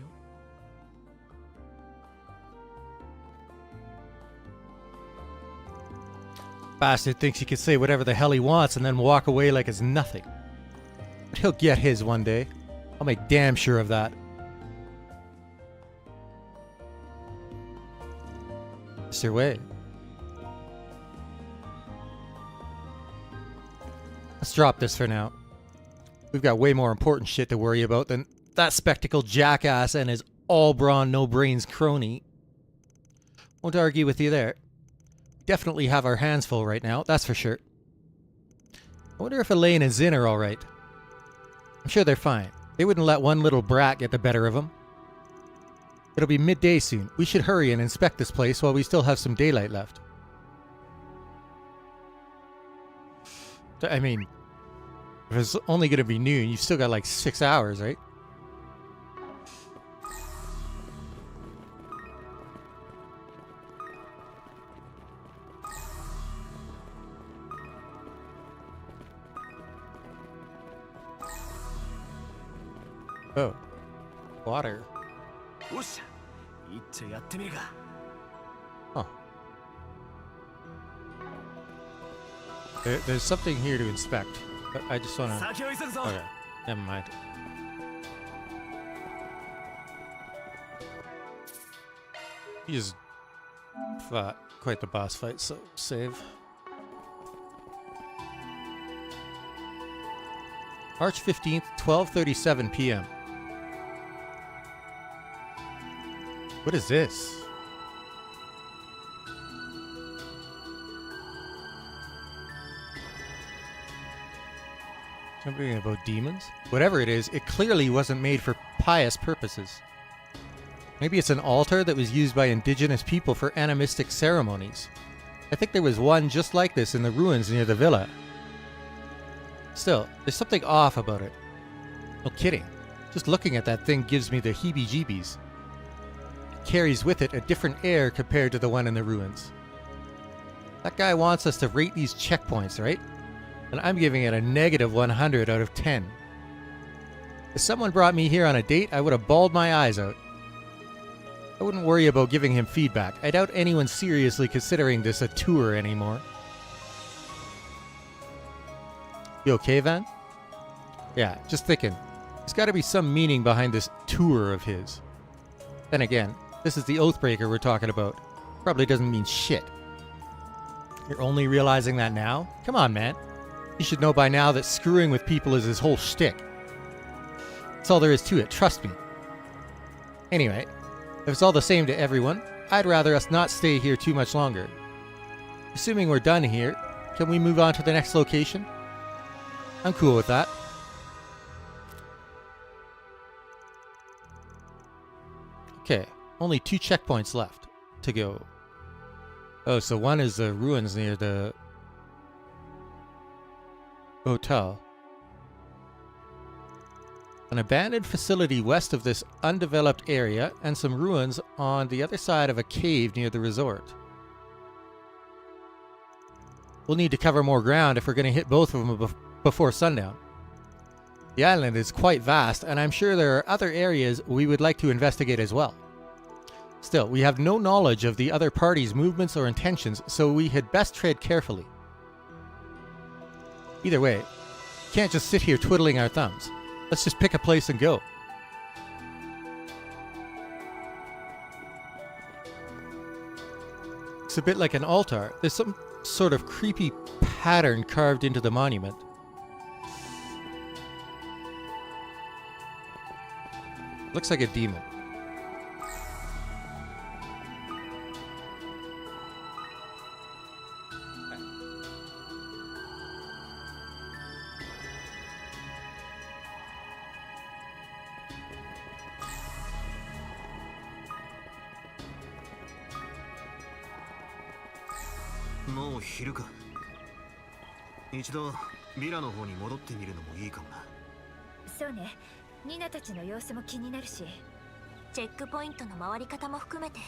Bastard thinks he can say whatever the hell he wants and then walk away like it's nothing. But he'll get his one day. I'll make damn sure of that. It's your way. Let's drop this for now. We've got way more important shit to worry about than that spectacled jackass and his all-brawn, no-brains crony. Won't argue with you there. Definitely have our hands full right now, that's for sure. I wonder if Elaine and Zin are alright. I'm sure they're fine. They wouldn't let one little brat get the better of them. It'll be midday soon. We should hurry and inspect this place while we still have some daylight left. I mean, if it's only going to be noon, you've still got like 6 hours, right? Oh. Water. Huh. There's something here to inspect, but I just want to... Okay, never mind. He just fought quite the boss fight, so save. March 15th, 12:37 p.m. What is this? Something about demons? Whatever it is, it clearly wasn't made for pious purposes. Maybe it's an altar that was used by indigenous people for animistic ceremonies. I think there was one just like this in the ruins near the villa. Still, there's something off about it. No kidding. Just looking at that thing gives me the heebie-jeebies. It carries with it a different air compared to the one in the ruins. That guy wants us to rate these checkpoints, right? And I'm giving it a negative 100 out of 10. If someone brought me here on a date, I would have bawled my eyes out. I wouldn't worry about giving him feedback. I doubt anyone's seriously considering this a tour anymore. You okay, Van? Yeah, just thinking. There's got to be some meaning behind this tour of his. Then again, this is the Oathbreaker we're talking about. Probably doesn't mean shit. You're only realizing that now? Come on, man. You should know by now that screwing with people is his whole shtick. That's all there is to it, trust me. Anyway, if it's all the same to everyone, I'd rather us not stay here too much longer. Assuming we're done here, can we move on to the next location? I'm cool with that. Okay, only 2 checkpoints left to go. Oh, so one is the ruins near the hotel. An abandoned facility west of this undeveloped area, and some ruins on the other side of a cave near the resort. We'll need to cover more ground if we're going to hit both of them before sundown. The island is quite vast, and I'm sure there are other areas we would like to investigate as well. Still, we have no knowledge of the other party's movements or intentions, so we had best tread carefully. Either way, we can't just sit here twiddling our thumbs. Let's just pick a place and go. It's a bit like an altar. There's some sort of creepy pattern carved into the monument. Looks like a demon.もう昼か。一度ビラの方に戻ってみるのもいいかもな。そうね。ニナたちの様子も気になるし、チェックポイントの回り方も含めて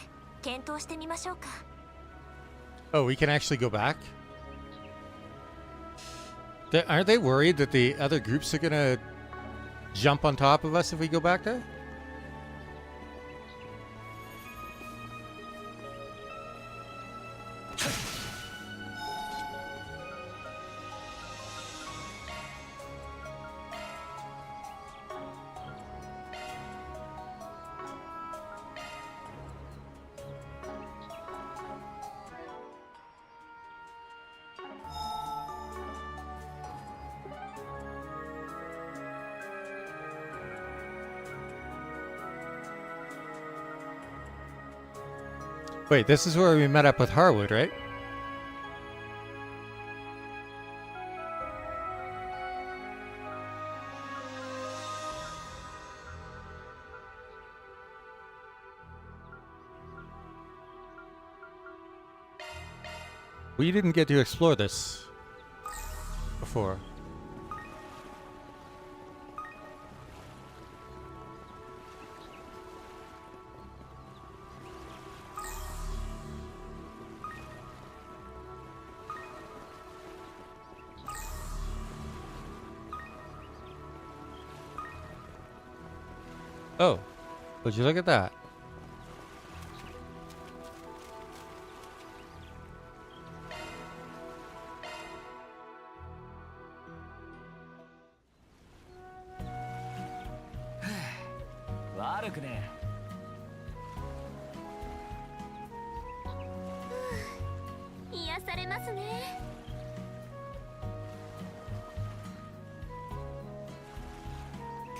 検討してみましょうか。Oh, we can actually go back? Aren't they worried that the other groups are gonna jump on top of us if we go back there? Wait, this is where we met up with Harwood, right? We didn't get to explore this before. Oh, would you look at that?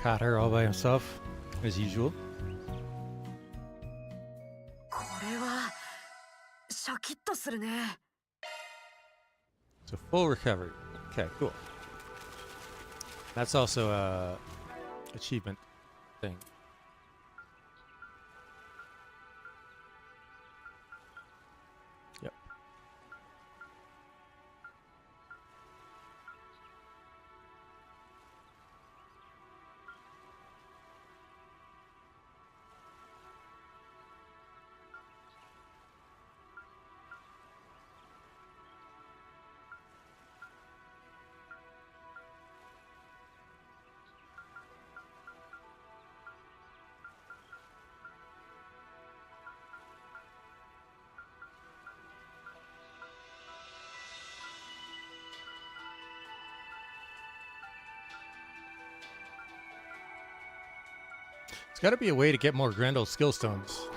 Caught her all by himself, as usual. これはシャキッとするね。 So full recovery. Okay, cool. That's also a achievement thing. Yep. gotta be a way to get more Grendel skill stones.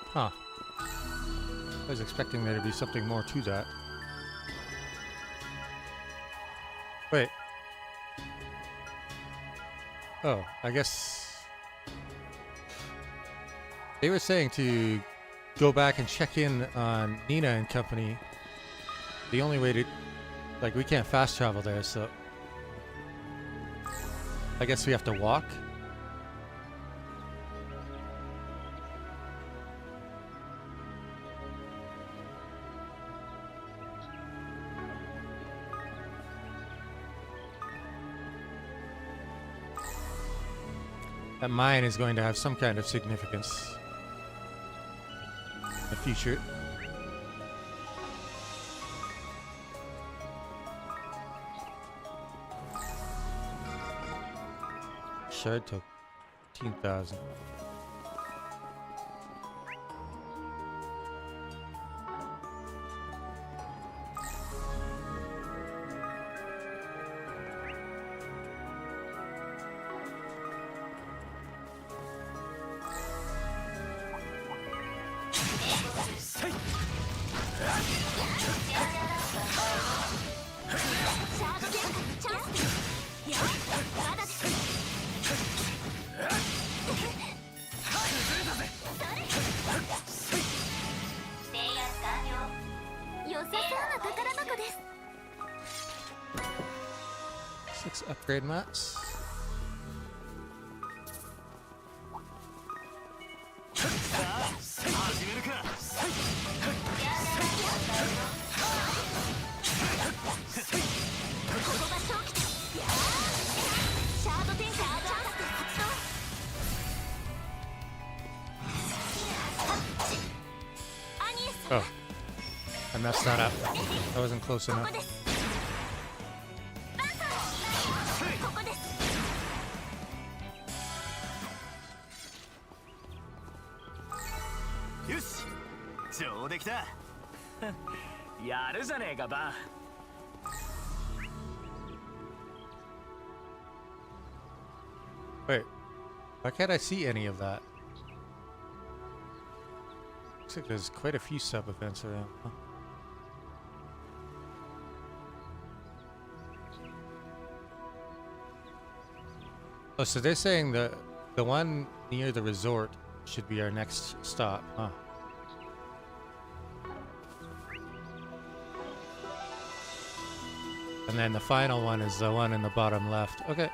Huh. I was expecting there to be something more to that. Wait. Oh, I guess they were saying to go back and check in on Nina and company. The only way to, like, we can't fast travel there, so I guess we have to walk. That mine is going to have some kind of significance in the future. Shard took 15,000. Upgrade mats. Oh, I messed that up. That wasn't close enough. Wait, why can't I see any of that? Looks like there's quite a few sub events around. Huh? Oh, so they're saying the one near the resort should be our next stop, huh? And then the final one is the one in the bottom left. Okay.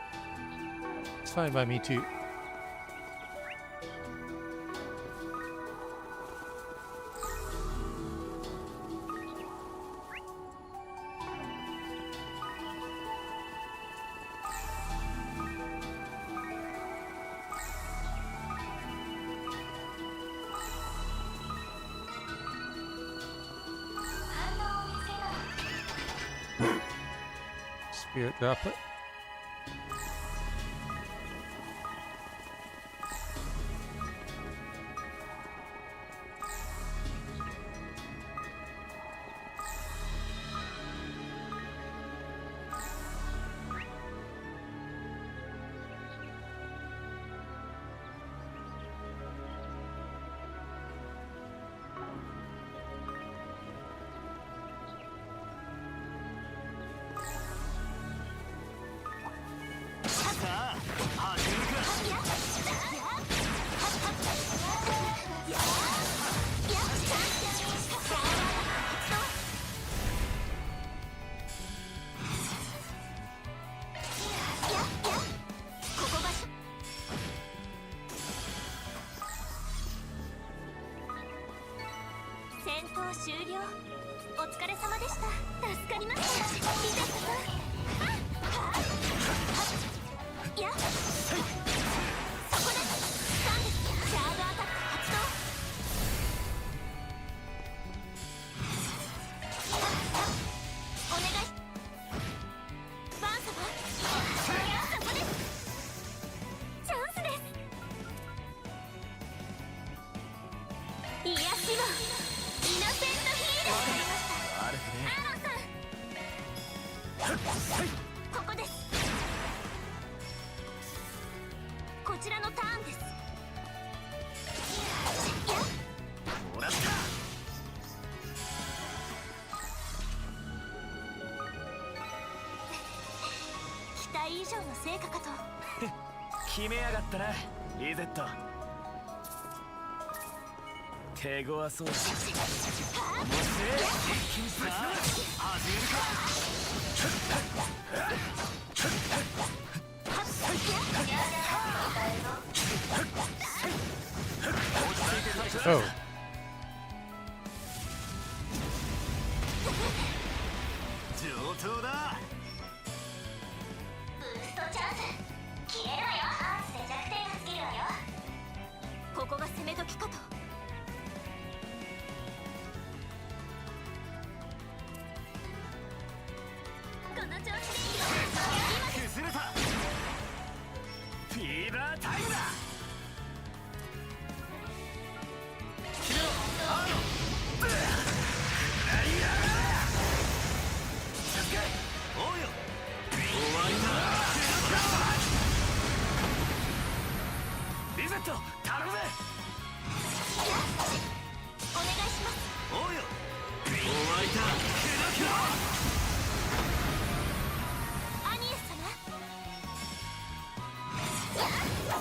It's fine by me too. Spirit droplet. ちらのターンです。もらった。期待以上の成果かと。決めやがったなリゼット。手強そうだ。面白い。一気にさあ始めるか。Oh. 上等だ。ブーストチャンス。切れるわよ。アーツで弱点が過ぎるわよ。ここが攻め時かと。この調子でいいよ。崩れた。フィーバータイムだ。リゼット頼むぜ。お願いします。おうよ。おわいた。アニエス様。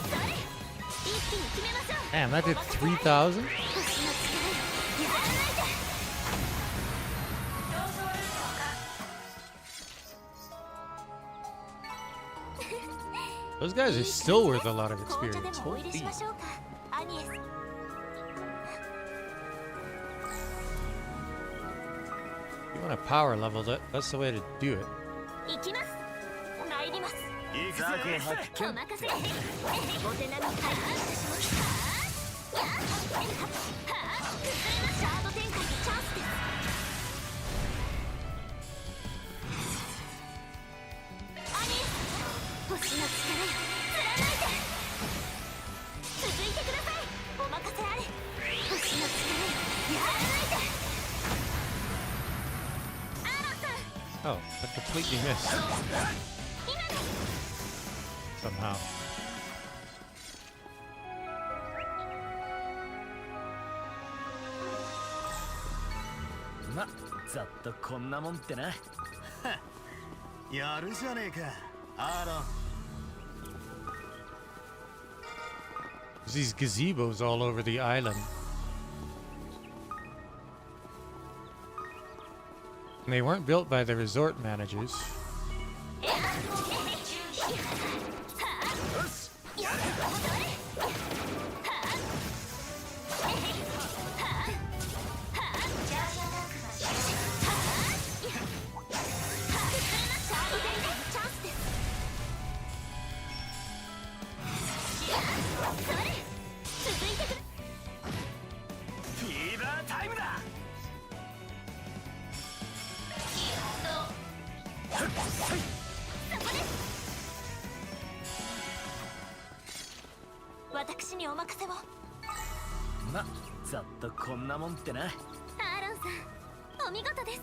それ一気に決めましょう。 Damn, that did 3,000? Those guys are still worth a lot of experience. Holy. You want to power level that? That's the way to do it. 行きます。参ります。行くぜ。お任せ。お手並み拝見いたします。やっ。崩れなシャード展開のチャンスです。アニエス、星の力よ、貫いて。続いてください。お任せあれ。星の力よ、貫いて。Oh, I completely missed. Somehow. ま、ざっとこんなもんってな。やるじゃねえか、アーロン。There's these gazebos all over the island. And they weren't built by the resort managers.ま、ざっとこんなもんってな。アーロンさん、お見事です。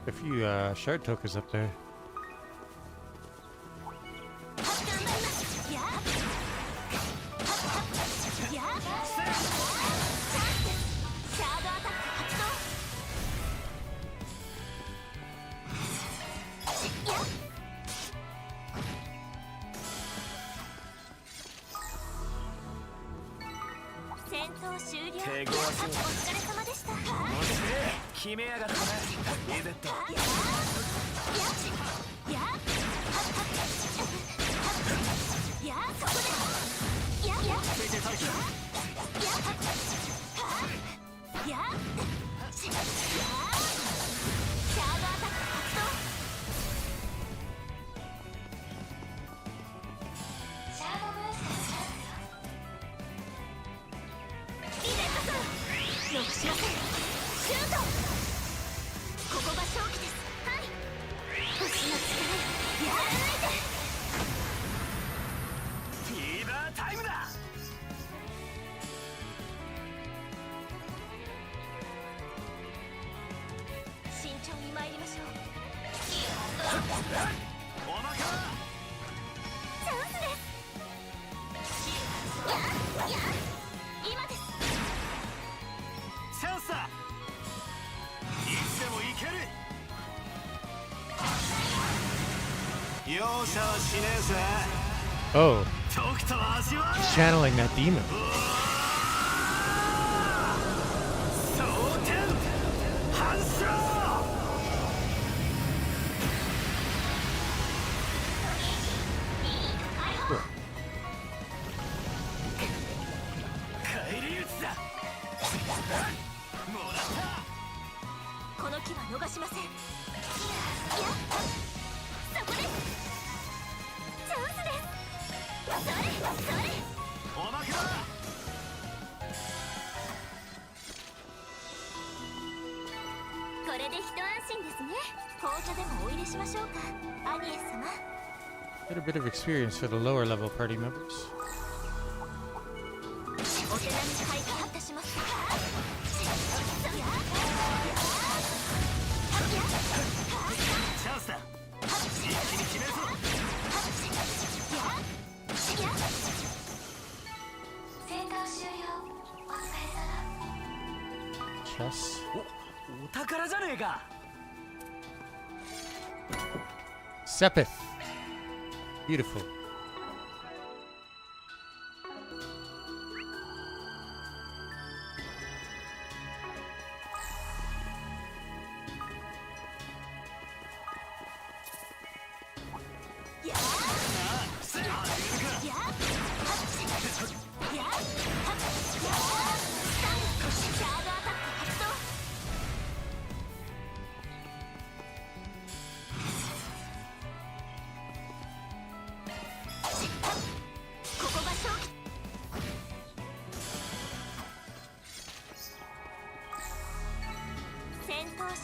A few shard tokens up there. ンスです。今です。チャンスだ。いつでもいける。容赦はしねえぜ。 Oh, とくと味わえ。 channeling that demon. 蒼天反射。返り討ちだ。もらった。この機は逃しません。いや、そこです。チャンスです。それそれ。おまけだ。これで一安心ですね。紅茶でもお入れしましょうか、アニエス様。 Get a bit of experience for the lower level party members. お手並み拝見いたします。チャンスだ。一気に決めるぞ。戦闘終了。お疲れ様。 Chess. お宝じゃねえか。 Sepith. Beautiful.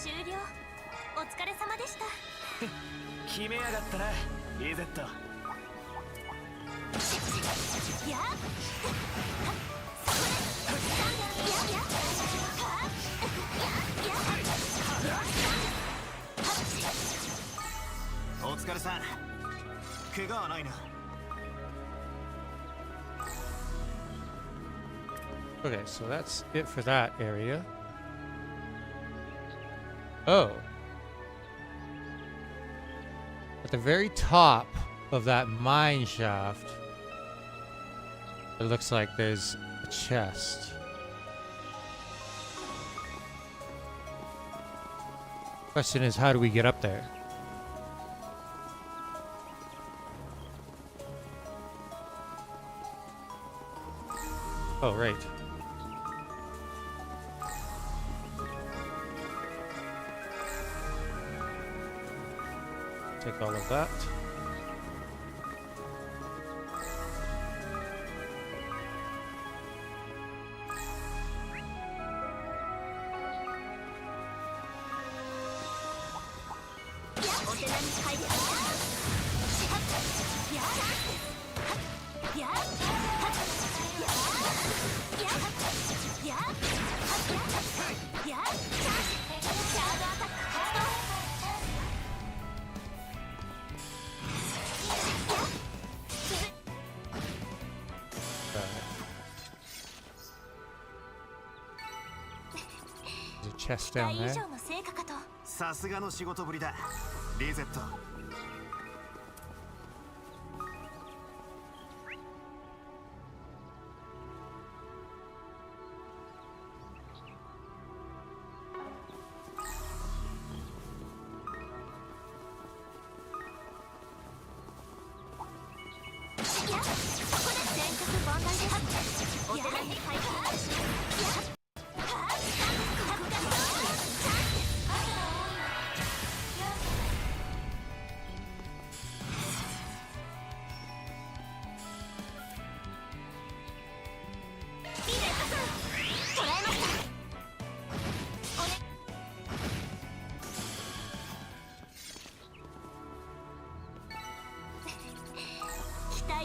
終了。お疲れ様でした。決めやがったな、リゼット。やお疲れさん。怪我はないな。 Okay, so that's it for that area. Oh. At the very top of that mine shaft, it looks like there's a chest. Question is, how do we get up there? Oh, right. Take all of that. Chest down there. さすがの仕事ぶりだ、リゼット。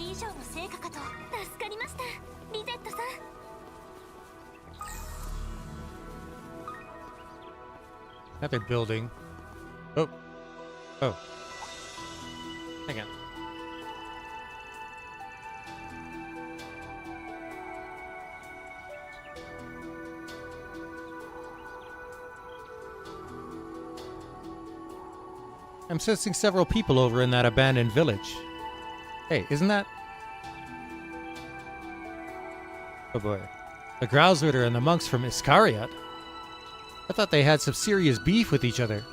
以上の成果かと。助かりました、リゼットさん。 Another building. Oh. Oh. Hang on. I'm sensing several people over in that abandoned village. Hey, isn't that... Oh boy. The Growlsritter and the monks from Iscariot? I thought they had some serious beef with each other.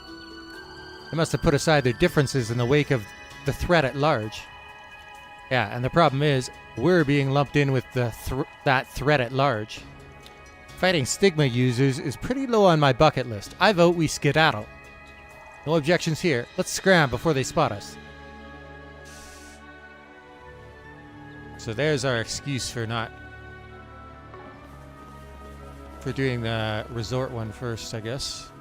They must have put aside their differences in the wake of the threat at large. Yeah, and the problem is, we're being lumped in with that threat at large. Fighting Stigma users is pretty low on my bucket list. I vote we skedaddle. No objections here. Let's scram before they spot us. So there's our excuse for doing the resort one first, I guess.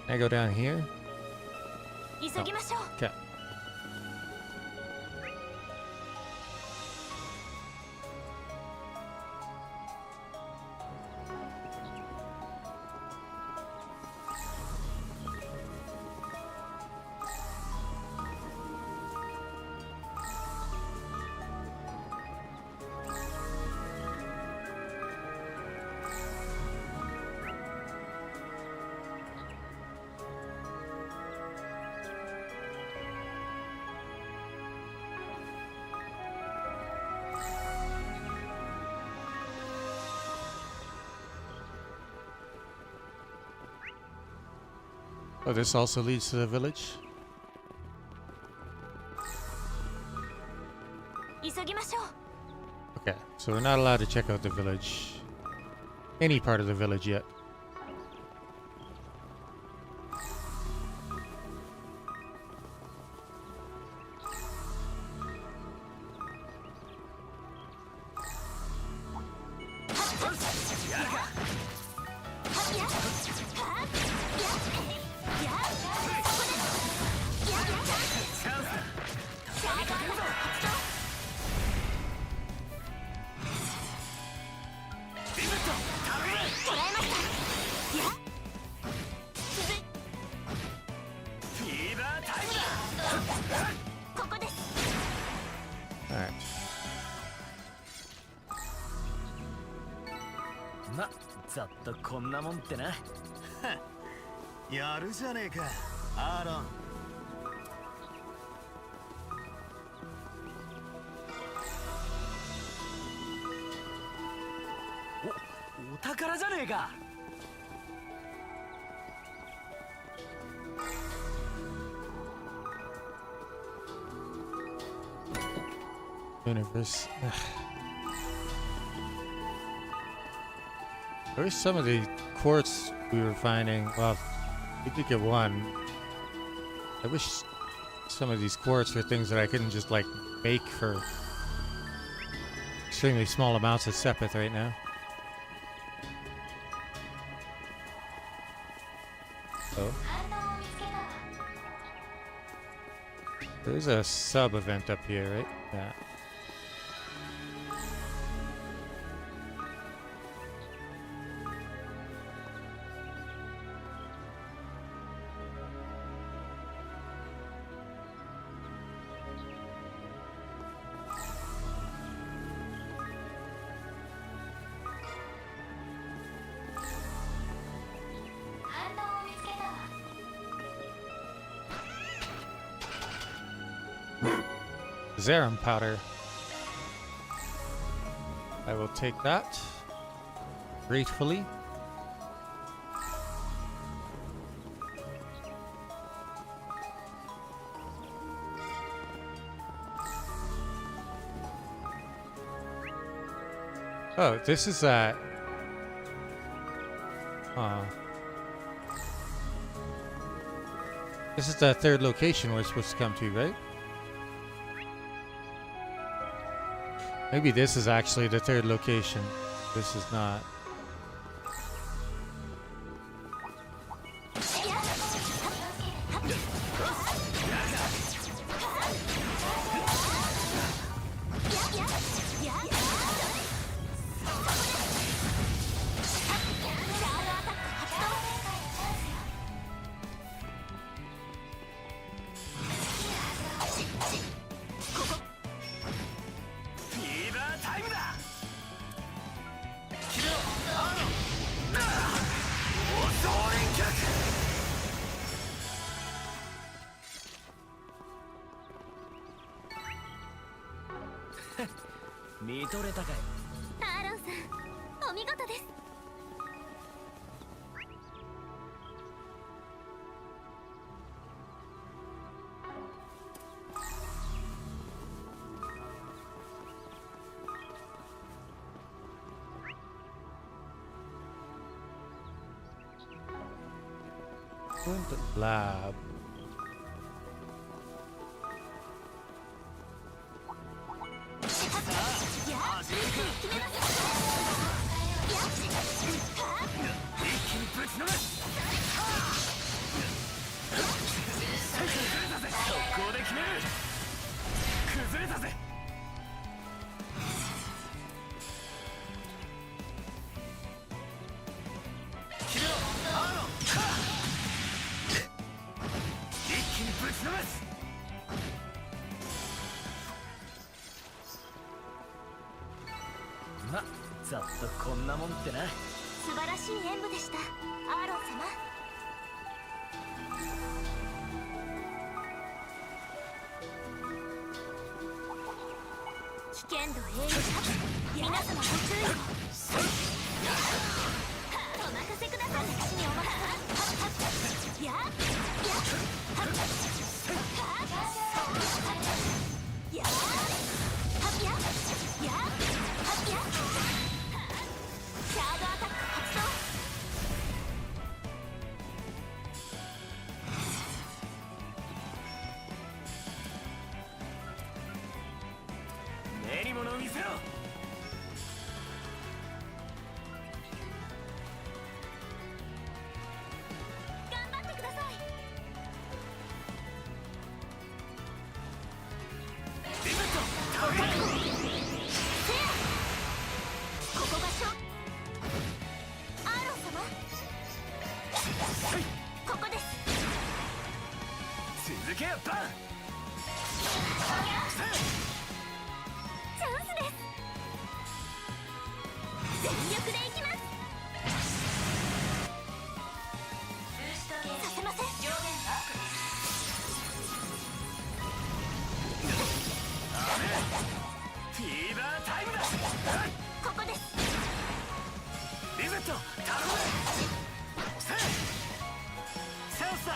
Can I go down here? Oh. Okay. Oh, this also leads to the village? Okay, so we're not allowed to check out the village. Any part of the village yet. Alright. ま、ざっとこんなもんってな。やるじゃねえか、アーロン。お宝じゃねえか。Universe. Where's some of the quartz we were finding? Well, we did get one. I wish some of these quartz were things that I couldn't just like make for extremely small amounts of Sepith right now. Oh. There's a sub event up here, right? Yeah. Zerum powder. I will take that gratefully. Oh, this is this is the third location we're supposed to come to, right? Maybe this is actually the third location. This is not. 見とれたかい。アーロンさんお見事です。Lab.ま、ざっとこんなもんってな。素晴らしい演舞でした、アーロン様。危険度英雄皆様ご注意を。お任せください。私にお任せ。やっやっはっやっはっやっやっはっやっシャードアタック発動。目に物を見せろ。頑張ってください。リベットここが勝負。アーロン様ここです。続けよバン。チャンスです。全力でいきます。させません。フィーバータイムだ。ここです。リベット頼む。せいチャンスだ。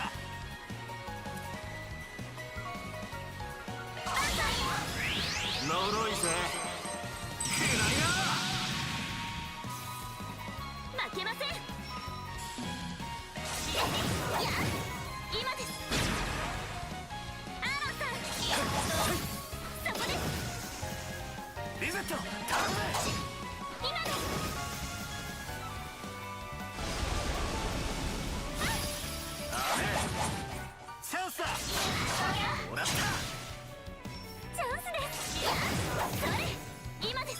呪いぜ。負けません。今です。アーロンさんそこです。リベット頼む。今です。チャンスだ。もらった。チャンスです。それ今です。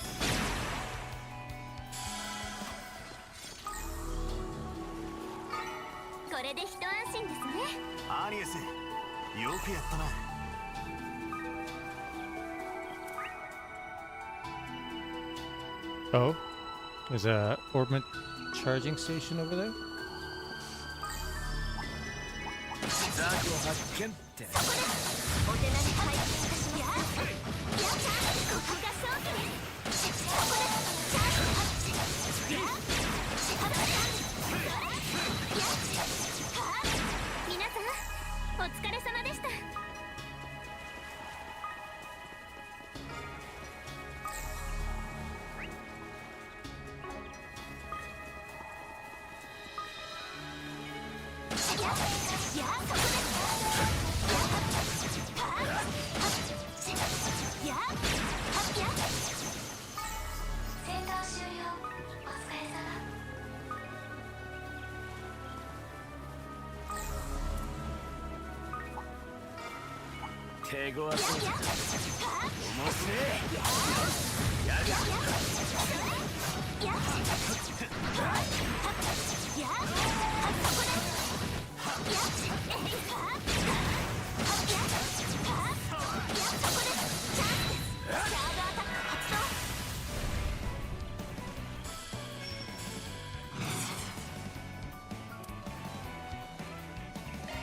これで一安心ですね。アリエス、よくやったな。Oh, there's a orbit charging station over there. ザクを発見って。そこです。お手並み拝見いたします。やったここが勝機です。ここです。チャンス。やっ皆さんお疲れ様でした。手ごわそうだ。面白い。やる。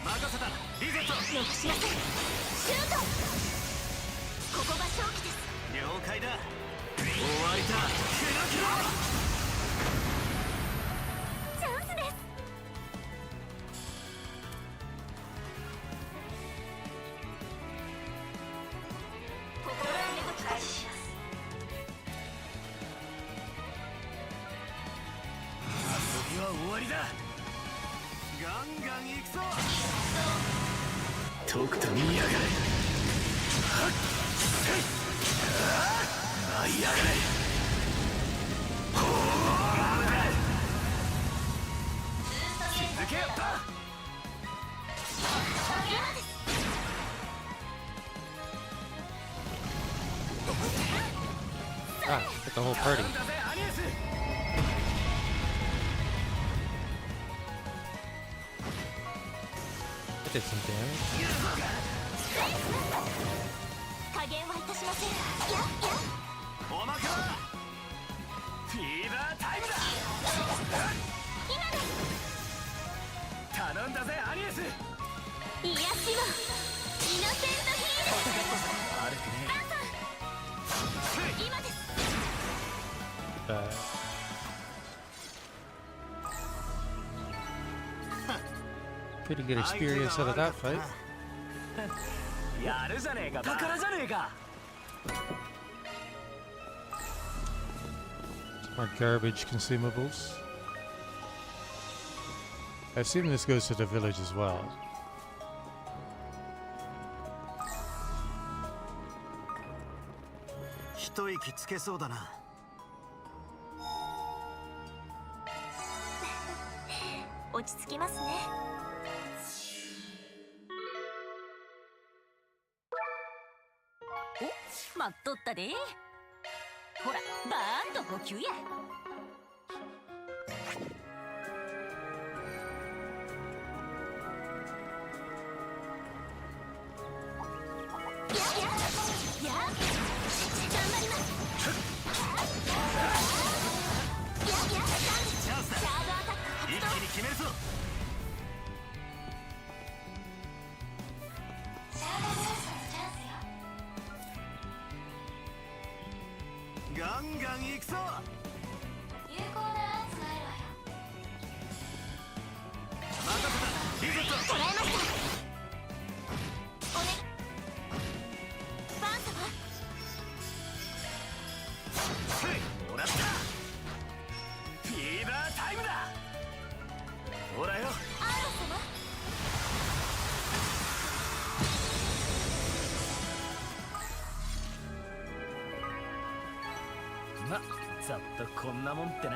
任せた。リゼット。よくしなさい。シュート。ここが勝機です。了解だ。終わりだ。チャンスです。心得てお伝えします。遊びは終わりだ。ガンガン行くぞ。とくと見やがれ。舞い上がれ。続けよった。Ah, hit the whole party. That did some damage. 加減はいたしません。おまけだ。フィーバータイムだ。今です。頼んだぜアニエス。癒しをイノセントヒール。悪くねえ。今です。Pretty good experience out of that fight. やるじゃねえか。宝じゃねえか。 More garbage consumables. I assume this goes to the village as well. 一息つけそうだな。落ち着きますね。お、待っとったで。ほら、バーンと補給や。一気に決めるぞ。ガンガン行くぞ。有効なアンスがあるわよ。任せた。リセット。捉えました。おね。バン様。もらった。フィーバータイムだ。ほらよ。アーロン様。ま、ざっとこんなもんってな。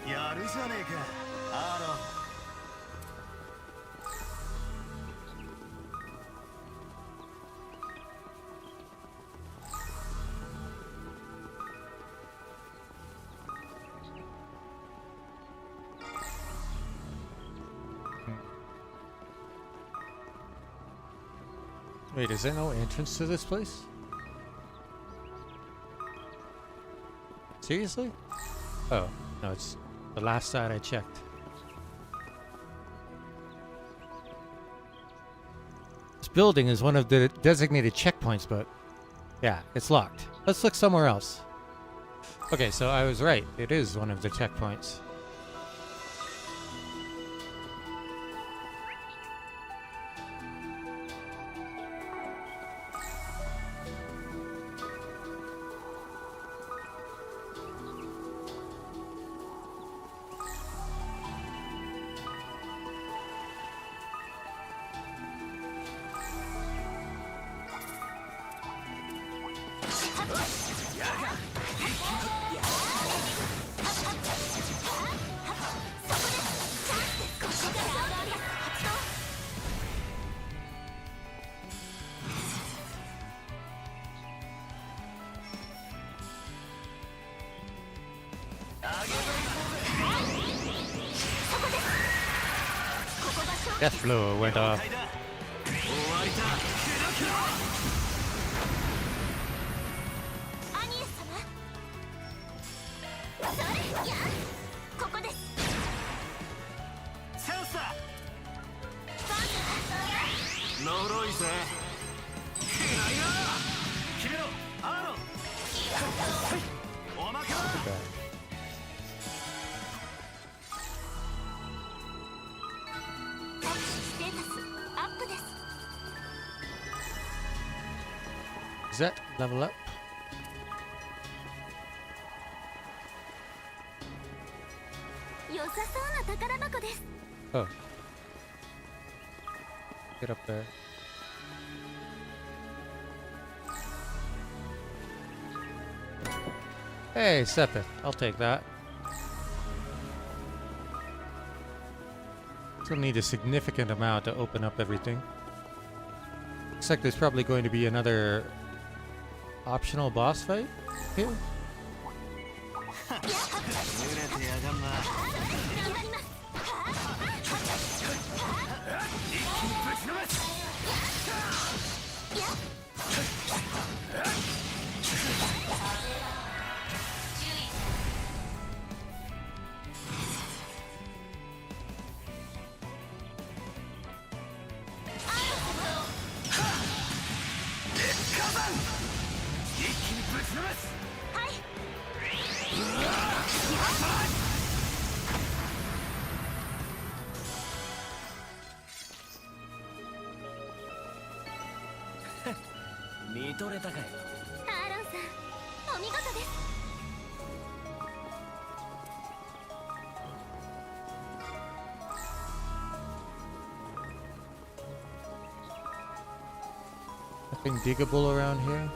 やるじゃねえか、アーロン。Wait, is there no entrance to this place? Seriously? Oh, no, it's the last side I checked. This building is one of the designated checkpoints, but yeah, it's locked. Let's look somewhere else. Okay, so I was right. It is one of the checkpoints. Death flow went off. Reset, level up. Oh. Get up there. Hey, Sepith. I'll take that. Still need a significant amount to open up everything. Looks like there's probably going to be another optional boss fight here. Nothing diggable around here?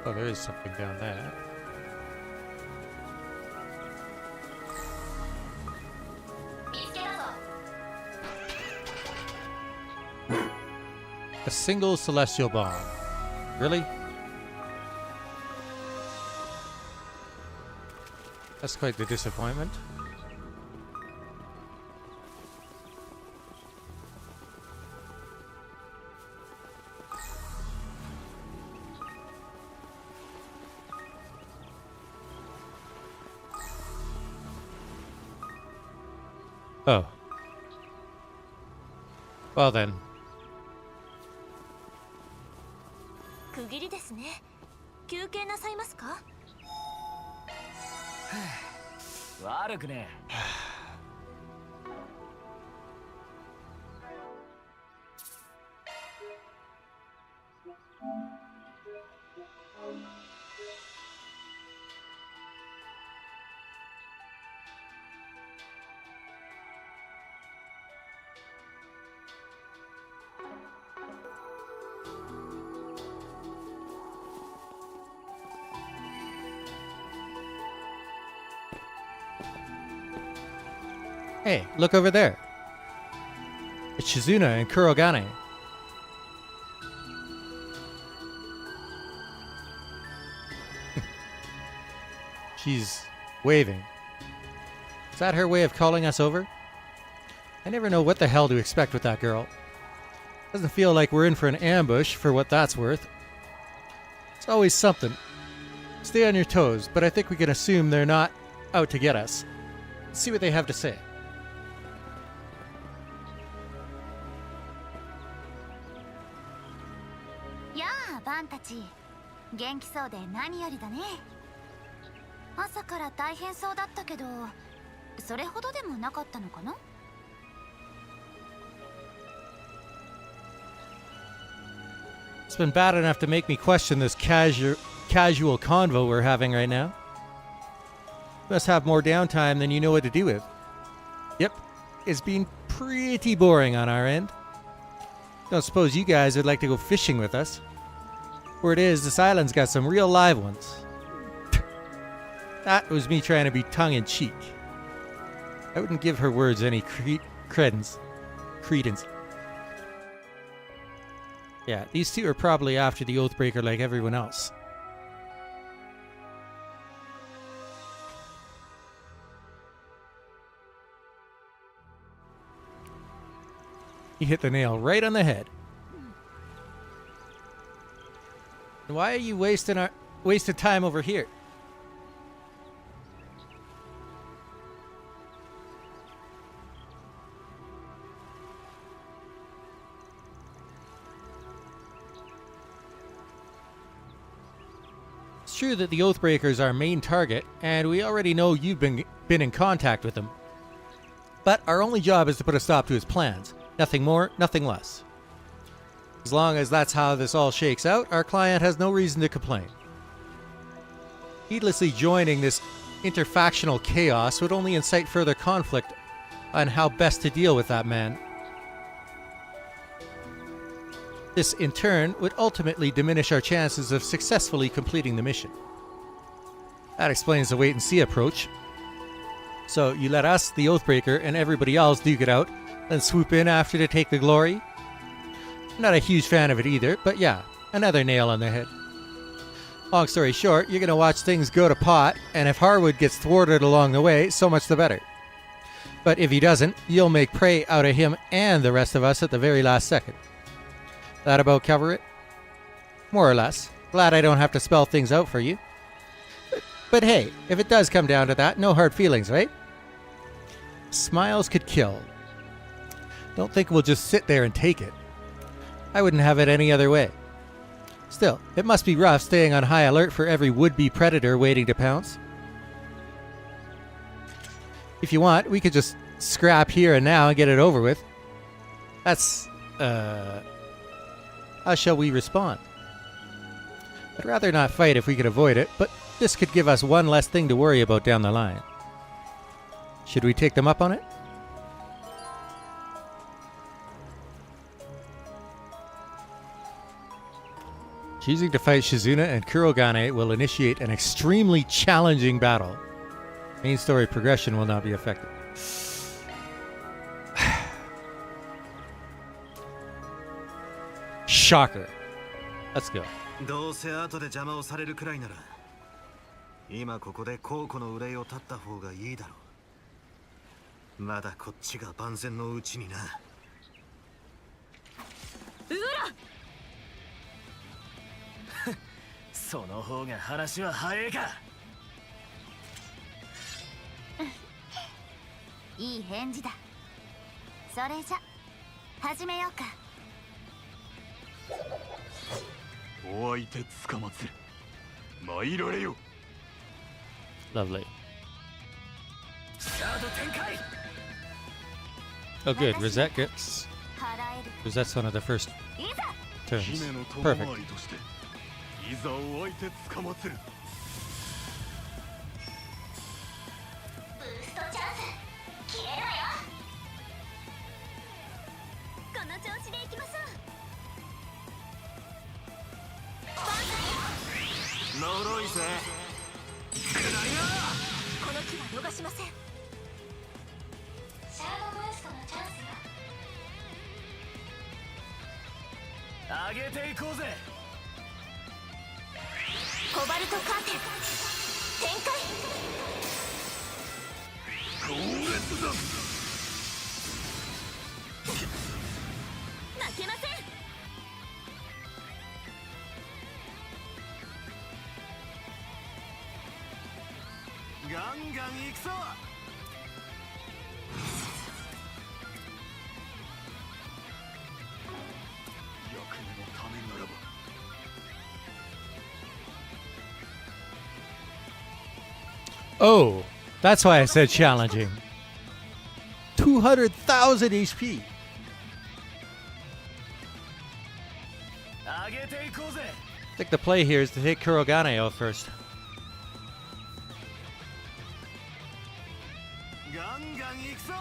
Oh, there is something down there. A single celestial bomb. Really? That's quite the disappointment. Oh. Well then. 区切りですね。休憩なさいますか？悪くねえ。Hey, look over there. It's Shizuna and Kurogane. She's waving. Is that her way of calling us over? I never know what the hell to expect with that girl. Doesn't feel like we're in for an ambush, for what that's worth. It's always something. Stay on your toes, but I think we can assume they're not out to get us. Let's see what they have to say. Yeah, バンたち。元気そうで何よりだね。朝から大変そうだったけど、それほどでもなかったのかな? It's been bad enough to make me question this casual convo we're having right now. You must have more downtime than you know what to do with. Yep, it's been pretty boring on our end. Don't suppose you guys would like to go fishing with us. Word is, this island's got some real live ones. That was me trying to be tongue-in-cheek. I wouldn't give her words any credence. Yeah, these two are probably after the Oathbreaker like everyone else. He hit the nail right on the head. Why are you wasting time over here? It's true that the Oathbreakers are our main target, and we already know you've been in contact with him. But our only job is to put a stop to his plans. Nothing more, nothing less. As long as that's how this all shakes out, our client has no reason to complain. Needlessly joining this interfactional chaos would only incite further conflict on how best to deal with that man. This, in turn, would ultimately diminish our chances of successfully completing the mission. That explains the wait-and-see approach. So you let us, the Oathbreaker, and everybody else duke it out, then swoop in after to take the glory? I'm not a huge fan of it either, but yeah, another nail on the head. Long story short, you're going to watch things go to pot, and if Harwood gets thwarted along the way, so much the better. But if he doesn't, you'll make prey out of him and the rest of us at the very last second. That about cover it? More or less. Glad I don't have to spell things out for you. But hey, if it does come down to that, no hard feelings, right? Smiles could kill. Don't think we'll just sit there and take it. I wouldn't have it any other way. Still, it must be rough staying on high alert for every would-be predator waiting to pounce. If you want, we could just scrap here and now and get it over with. That's, how shall we respond? I'd rather not fight if we could avoid it, but this could give us one less thing to worry about down the line. Should we take them up on it? Choosing to fight Shizuna and Kurogane will initiate an extremely challenging battle. Main story progression will not be affected. Shocker. Let's go. どうせ後で邪魔をされるくらいなら今ここで孝行の憂いを断った方がいいだろう。まだこっちが万全のうちにな。うらその方が話は早いか。いい返事だ。それじゃ始めようか。お相手つかまつる。参られよ。Lovely. カード展開。 Oh good, Rosette gets... Rosette's one of the first turns. Perfect. いざお相手つかまつる。ブーストチャンス切れるわよ。この調子でいきましょう。呪いぜ。くらいな。この機は逃しません。シャードブーストのチャンスよ。上げていこうぜ。コバルトカーテン展開。強烈だ。負けません。ガンガン行くぞ。役目のためならば。Oh, that's why I said challenging. 200,000 HP. 上げていこうぜ。 I think the play here is to take Kurogane out first. ガンガン行くぞ。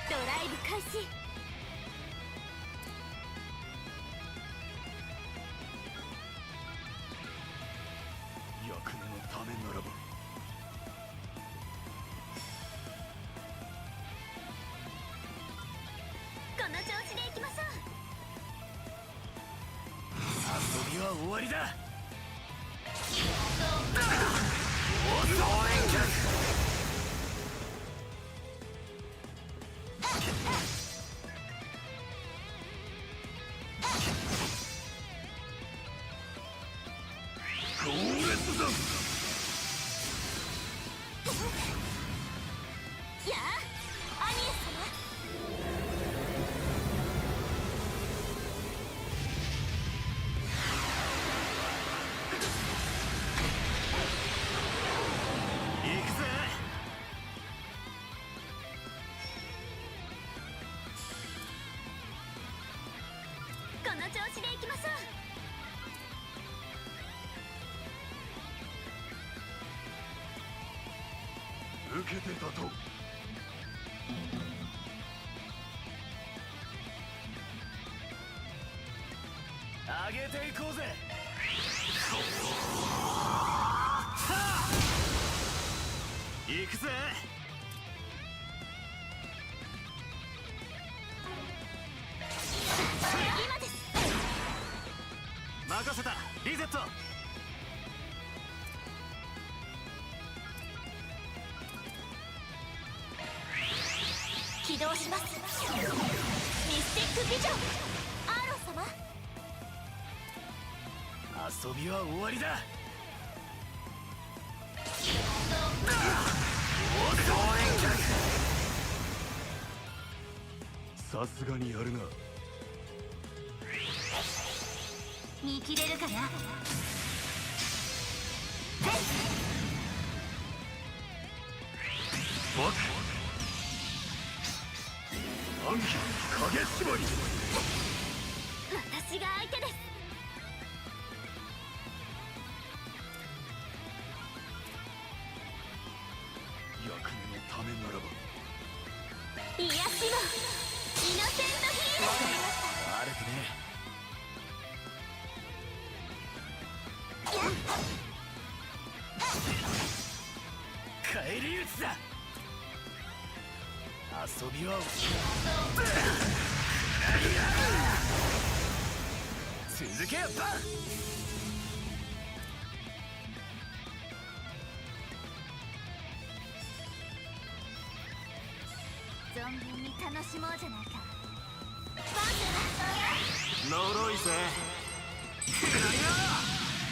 ドライブ開始。役目のためならば。この調子でいきましょう。遊びは終わりだ。強烈だ。やあ、アニエス様。行くぜ。調子でいきましょ受けてたと。上げていこうぜ。行くぜ。今です。任せた。リゼット。起動します。ミスティックビジョン。アーロン様、遊びは終わりだ。さすがにやるな。見切れるかな。バク暗記影縛り。私が相手です。役目のためならば。癒しのイノセントヒーロー。悪くねえ。返り討ちだ。遊びは続けやっぱ。存分に楽しもうじゃないか。呪いぜ。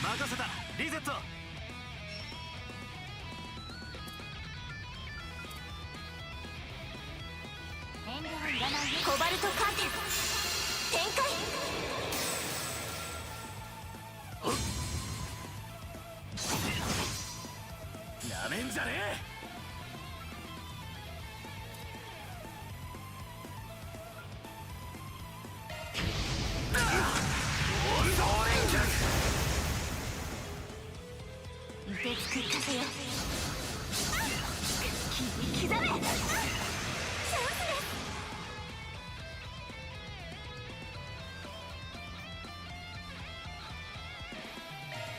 任せた。リゼット。遠慮はいらないよ。コバルトカーテン展開。なめんじゃねえ。凍てつく風よ。刻め。チャンスです。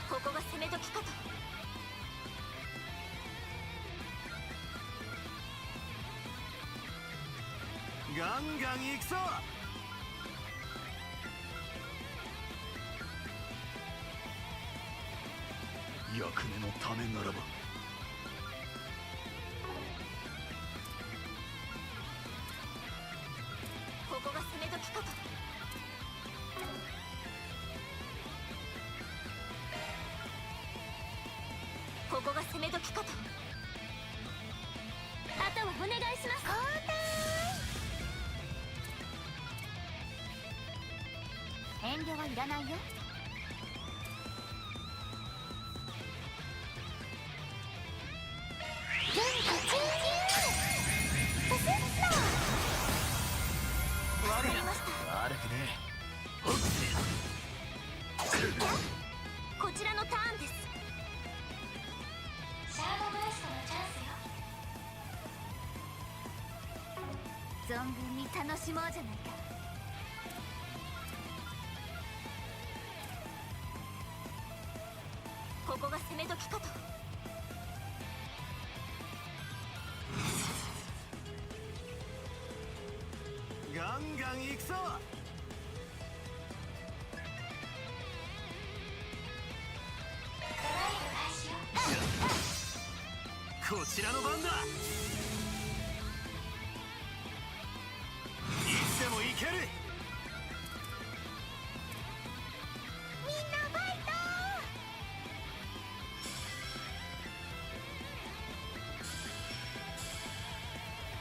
ここが攻め時かと。ガンガン行くぞ。役目のためならば。ここが攻め時かと。ここが攻め時かと。あとはお願いします。遠慮はいらないよ。元気注入。パスッと。わかりました。悪くねこちらのターンです。シャードブーストのチャンスよ。存分に楽しもうじゃないか。ここが攻め時かと。ガンガン行くぞ。こちらの番だ。いつでも行ける。みんなファイト。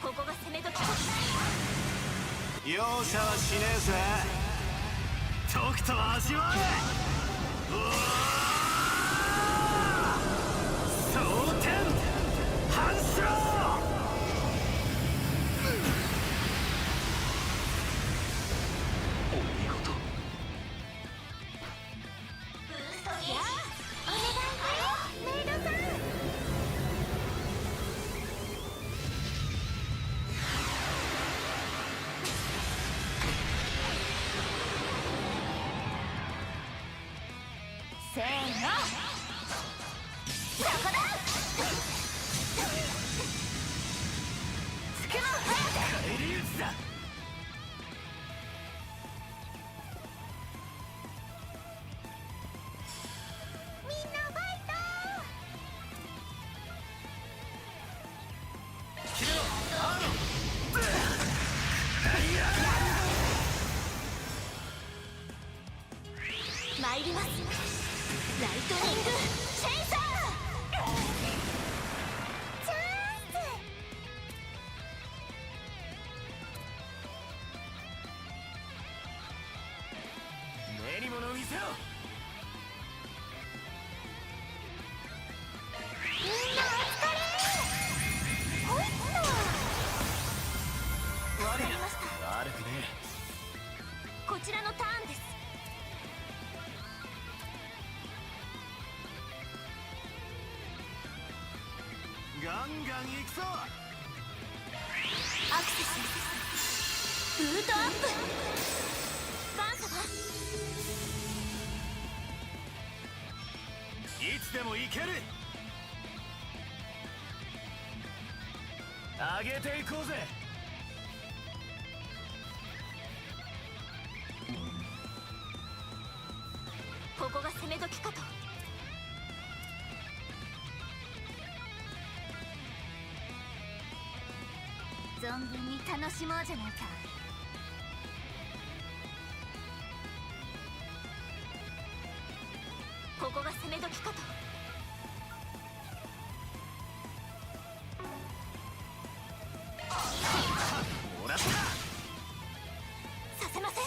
ここが攻め時か。容赦はしねえぜ。とくと味わえ。蒼天反射。お見事。参ります。ライトニングチェイサー。チャンス。目に物を見せろ。みんなお疲れ。ほいっと。わかりました。悪くねこちらのターンです。ガンガン行くぞ。アクセス。ブートアップ。バン様。いつでも行ける。上げていこうぜ。ここが攻め時かと。存分に楽しもうじゃないか。ここが攻め時かと。もらった。させません。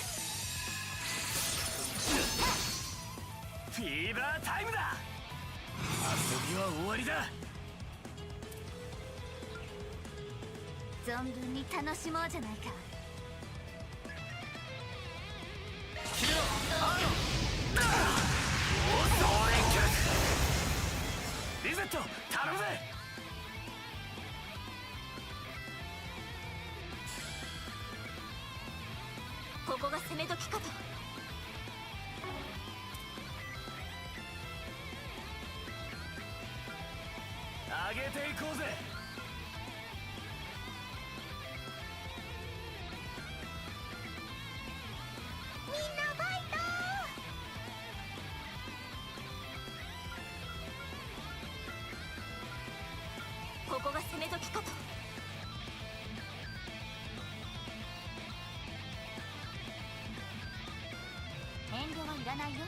フィーバータイムだ。遊びは終わりだ。存分に楽しもうじゃないか。決めろアーロン。総連脚。リゼット頼むぜ。ここが攻め時かと。上げていこうぜ。みんなファイト。ここが攻め時かと。遠慮はいらないよ。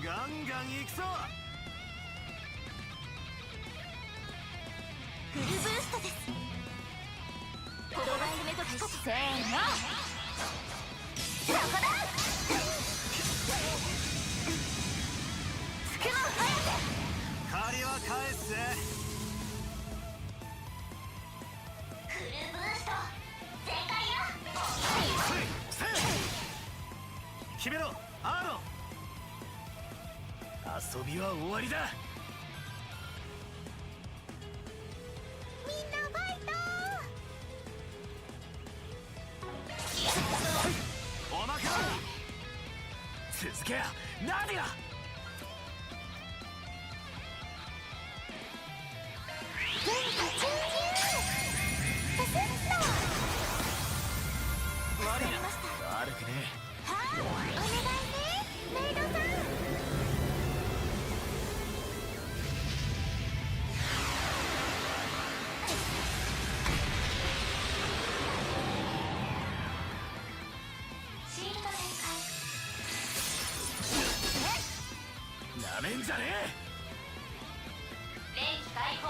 ガンガン行くぞ。フルブーストです。ここが攻め時かと。せーの。そこだ。つくも早く。借りは返すぜ。フルブースト全開よ。決めろアーロン。遊びは終わりだ。みんなファイト。おまけだ。続けよナディア。元気注入。パセット。悪いな。悪くねはあ、お願いねメイドさん。シールド展開。なめんじゃね連機開放。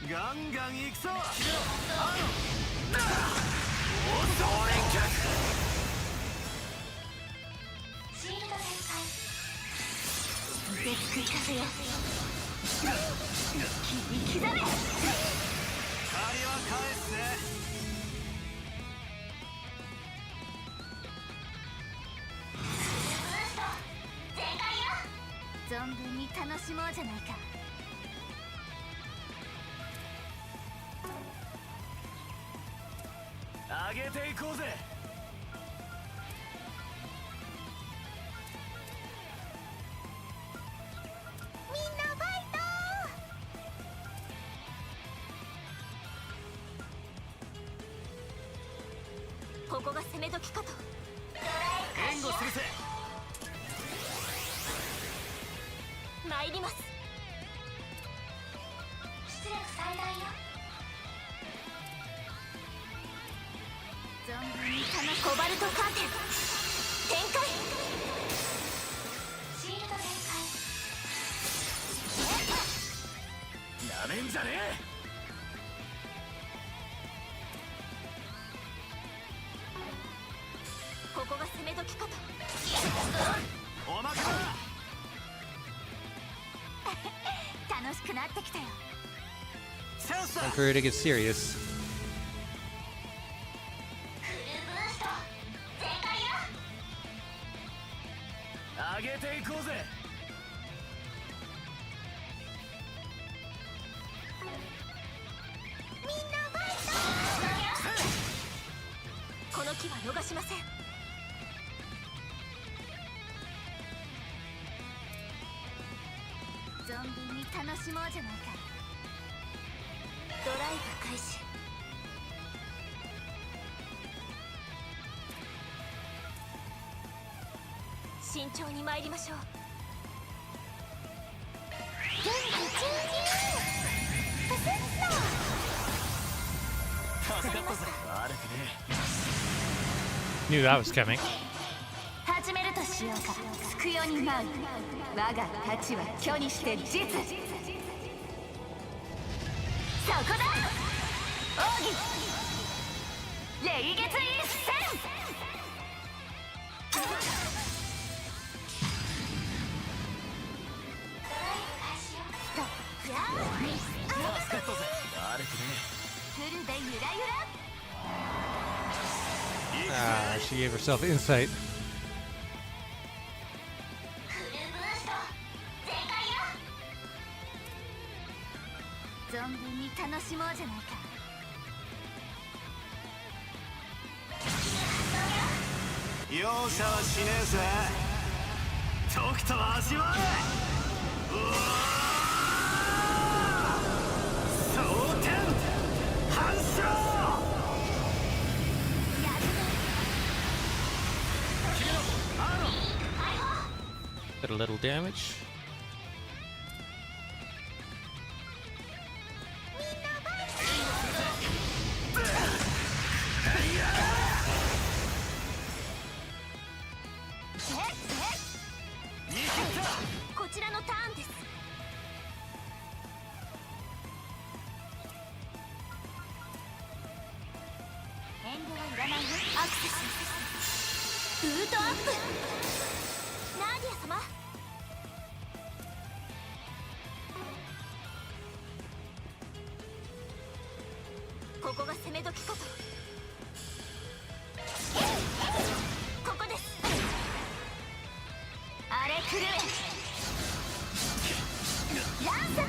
ガンガン行くぞ。総連脚。シールド展開。腕つく風よ。切り刻め。借りは返すぜ。全開よ。存分に楽しもうじゃないか。上げていこうぜ。みんなファイト。ここが攻め時かと。援護するぜ。参ります。出最大よ。存分に楽しコバルトカーテン展開。シールド展開。なめんじゃねえ。ここが攻め時かと。おまけだ。楽しくなってきたよ。チャンスだ。 Time for her to get serious. 上げていこうぜ。みんなファイト。この機は逃しません。存分に楽しもうじゃないか。ドライブ開始。慎重に参りましょう。準備中にプスッと。助かったぜ。悪くね Knew that was coming. 始めるとしようか。つくよに舞う。我が太刀は虚にして実。そこだ。奥義。霊月一戦。助かったぜ。悪くねフルでゆらゆら。Ah, she gave herself insight. 存分に楽しもうじゃないか。容赦はしねえぜ。とくと味わえ。うわー、蒼天反射。 Did a little damage.「こちらのターンです。遠慮はいらないよ。アクセス。ルートアップ。ナーディア様。ここが攻め時かと。ここです。あれ狂え。ランセス。フ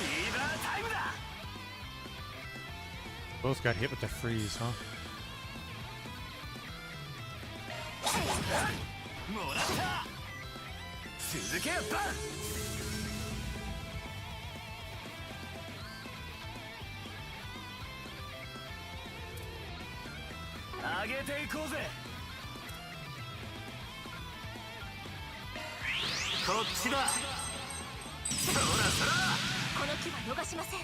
ィーバータイムだ。 Both got hit with the freeze, huh? もらった。続けバン。上げていこうぜ。こっちだ。そらそら。この機は逃しません。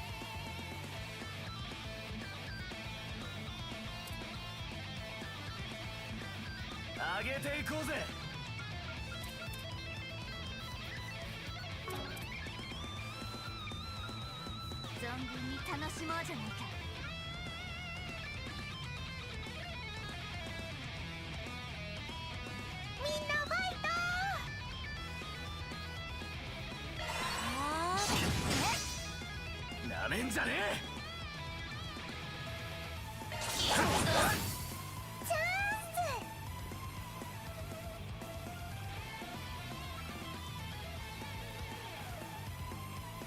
上げていこうぜ。存分に楽しもうじゃないか。みんなファイト。なめんじゃねえ。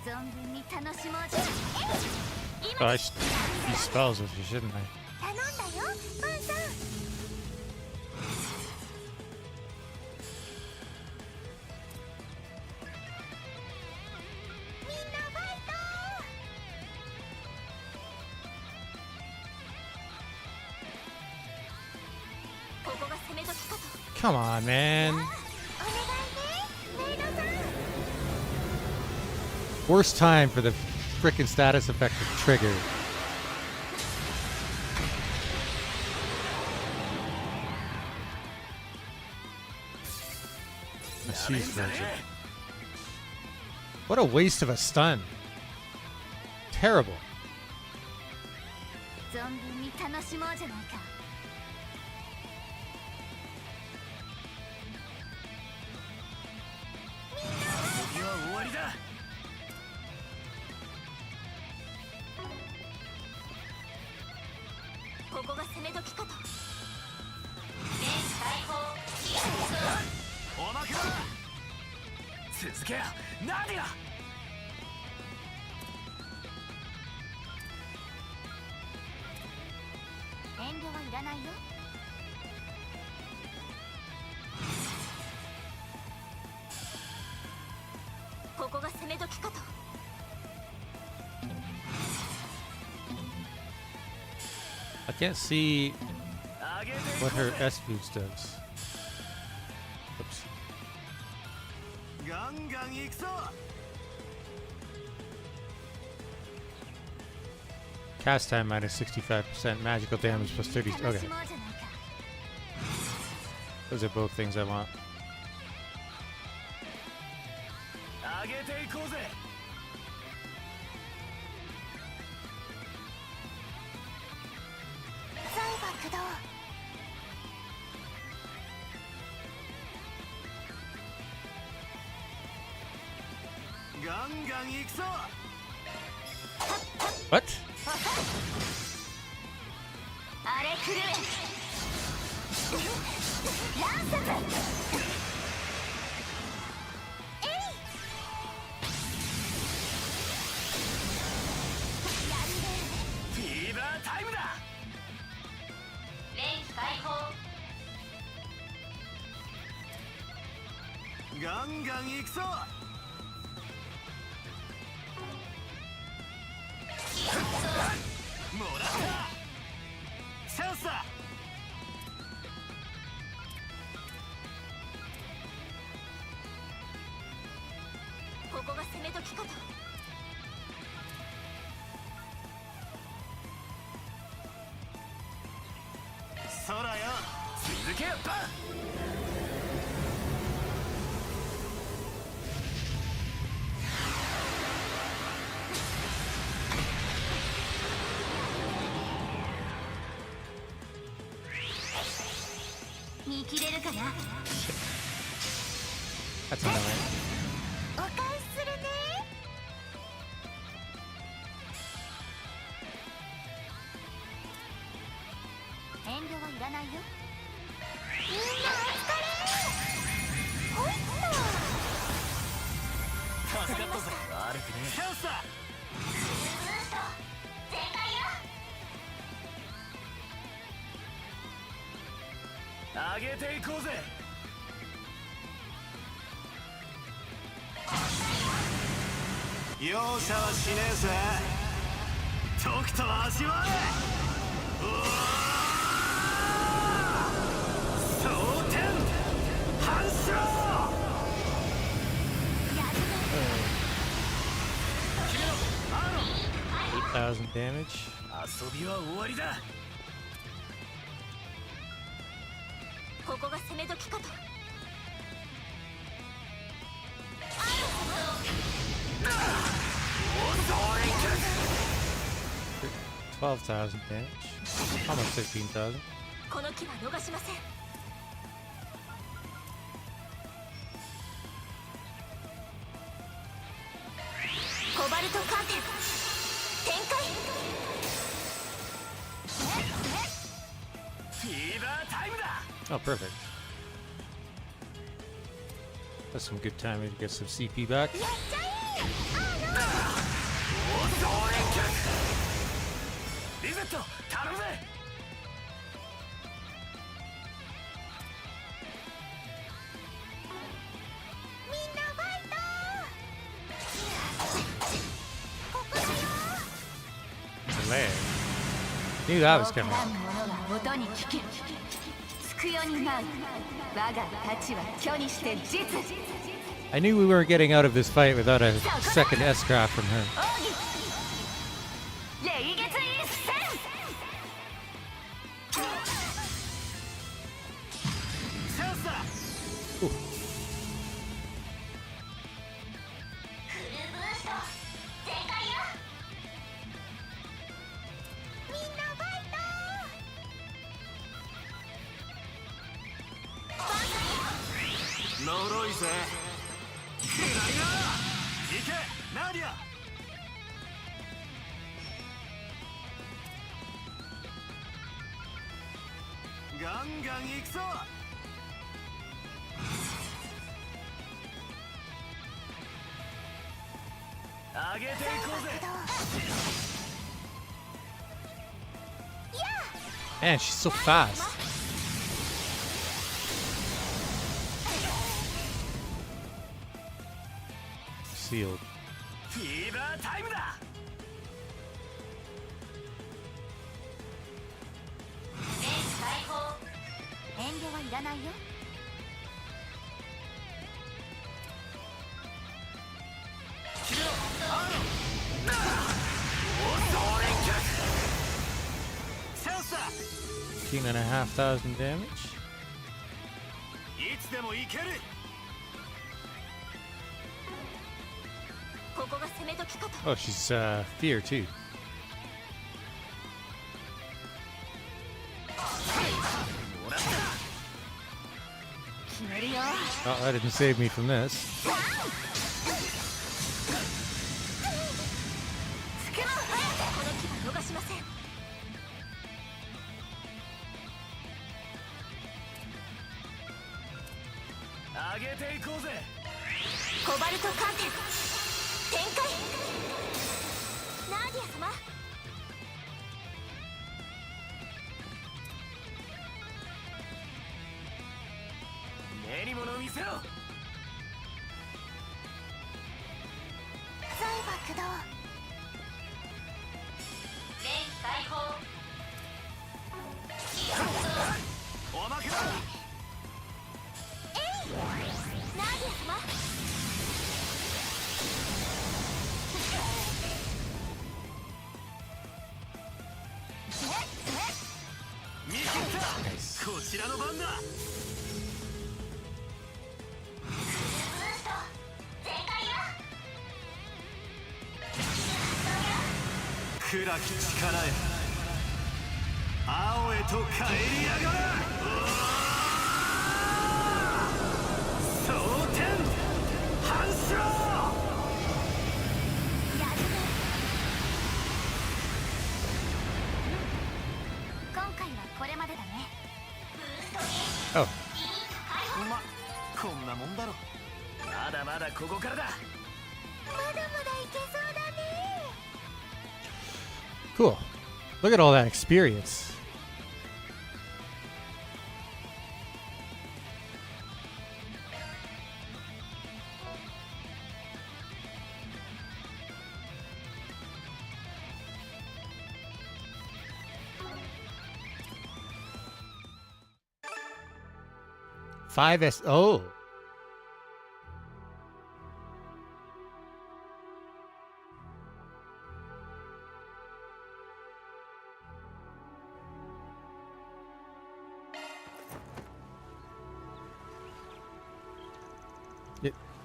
存分に楽しもうじゃない。 Oh, I use spells with you, shouldn't I? 頼んだよ、バンさん。みんなファイト。ここが攻め時かと。 Come on, man. お願いね、メイドさん。Worst time for the frickin' status effect to trigger. A sheath version. What a waste of a stun. Terrible. 存分に楽しもうじゃないか。次は終わりだ。ここが攻め時かと。おまけだ。続けよ。何が。遠慮はいらないよ。ここが攻め時かと。I can't see what her S boost does. Oops. ガンガン行くぞ。 Cast time minus 65%, magical damage plus 30. Okay. Those are both things I want. 上げていこうぜ。財爆動。ガンガン行くぞ。 What? あれ狂え。ランサム。フィーバータイムだ。レンジ解放。ガンガン行くぞ。もらった。チャンスだ。ここが攻め時かと。空よ。続けよバン。見切れるかな。 That's annoying. お返しするね。遠慮はいらないよ。みんなお疲れ。ほいっと。助かったぜ。悪くねえ。チャンスだ。全開よ。上げていこうぜ。容赦はしねえぜ。とくと味わえ。蒼天反射。 8,000 damage. 遊びは終わりだ。ここが攻め時かと。 12,000 damage. Almost 15,000. この木は逃しません。コバルトカーテン展開。フィーバータイムだ。 Oh, perfect. That's some good timing to get some CP back. リゼット頼むぜ。みんなファイト。ここだよ。 Delay. Knew that was coming. ものが音に聞け。つくよに舞う。我が太刀は巨にして実。I knew we weren't getting out of this fight without a second S-craft from her. Ooh. Man, she's so fast. Sealed. $15,500 damage. Oh, she's fear too. Oh, that didn't save me from this. Oh. Cool. Look at all that experience. Oh.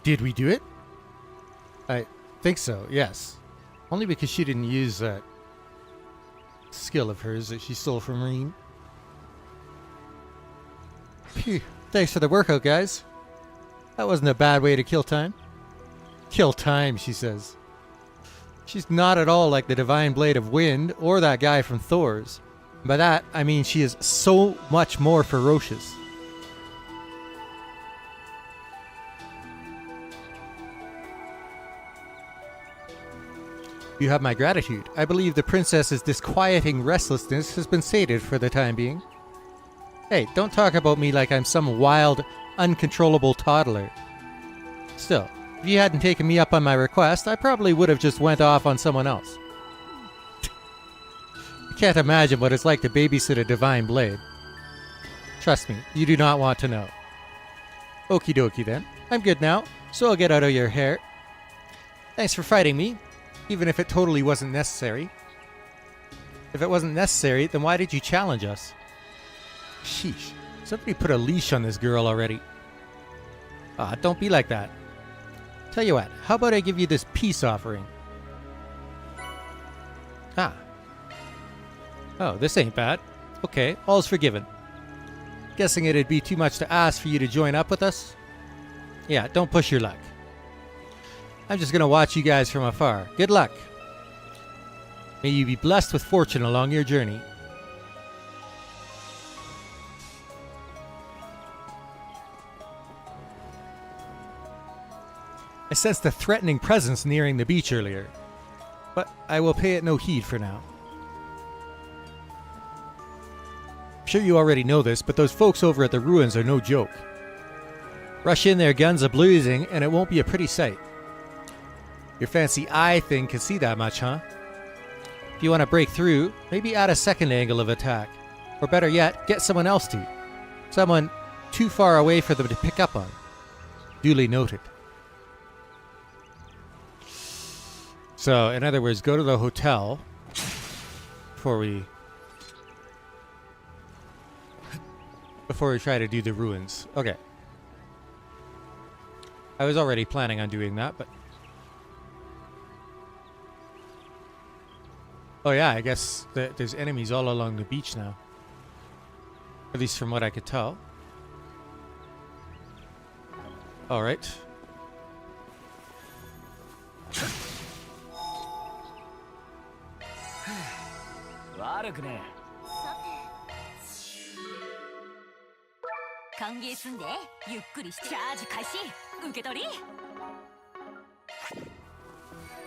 Did we do it? I think so, yes. Only because she didn't use that skill of hers that she stole from Reem. Phew. Thanks for the workout, guys. That wasn't a bad way to kill time. Kill time, she says. She's not at all like the Divine Blade of Wind or that guy from Thor's. By that, I mean she is so much more ferocious. You have my gratitude. I believe the princess's disquieting restlessness has been sated for the time being. Hey, don't talk about me like I'm some wild, uncontrollable toddler. Still, if you hadn't taken me up on my request, I probably would have just went off on someone else. I can't imagine what it's like to babysit a Divine Blade. Trust me, you do not want to know. Okie dokie then. I'm good now. So I'll get out of your hair. Thanks for fighting me, even if it totally wasn't necessary. If it wasn't necessary, then why did you challenge us? Sheesh. Somebody put a leash on this girl already. Ah, don't be like that. Tell you what, how about I give you this peace offering? Ah. Oh, this ain't bad. Okay, all's forgiven. Guessing it'd be too much to ask for you to join up with us? Yeah, don't push your luck. I'm just gonna watch you guys from afar. Good luck. May you be blessed with fortune along your journey. I sensed a threatening presence nearing the beach earlier, but I will pay it no heed for now. I'm sure you already know this, but those folks over at the ruins are no joke. Rush in there, guns a-blazing, and it won't be a pretty sight. Your fancy eye thing can see that much, huh? If you want to break through, maybe add a second angle of attack. Or better yet, get someone else to. Someone too far away for them to pick up on. Duly noted. So, in other words, go to the hotel before we try to do the ruins. Okay. I was already planning on doing that, but... Oh yeah, I guess there's enemies all along the beach now. At least from what I could tell. Alright.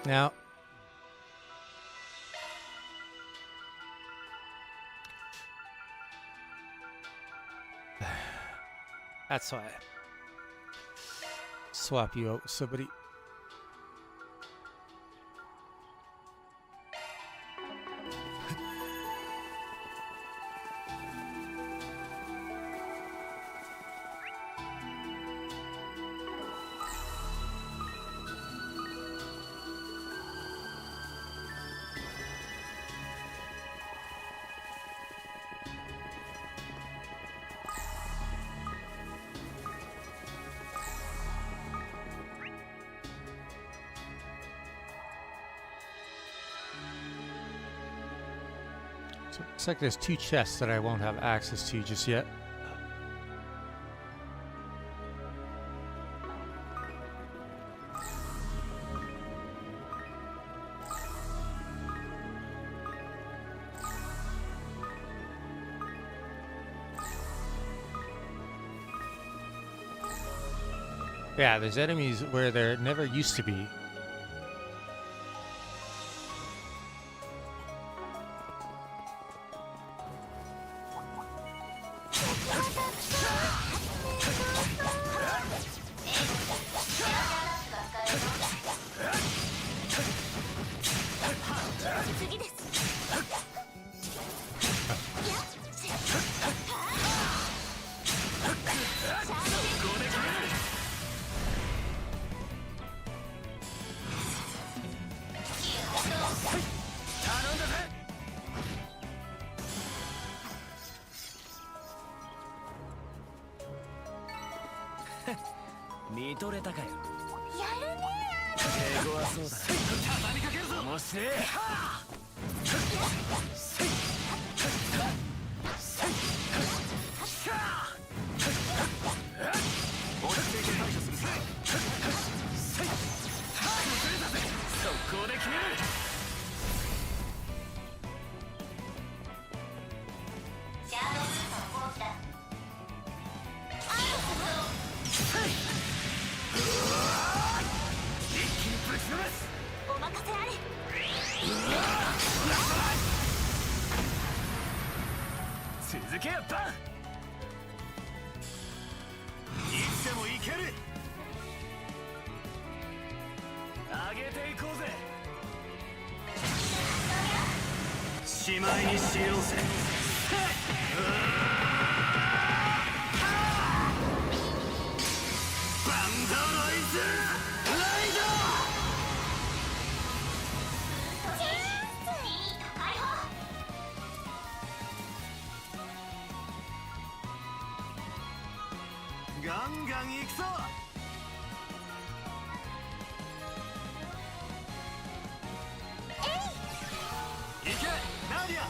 Now, that's why I swap you out with somebody. So it looks like there's two chests that I won't have access to just yet. Yeah, there's enemies where there never used to be. Bandarize! ガン行くぞ。行けナディア。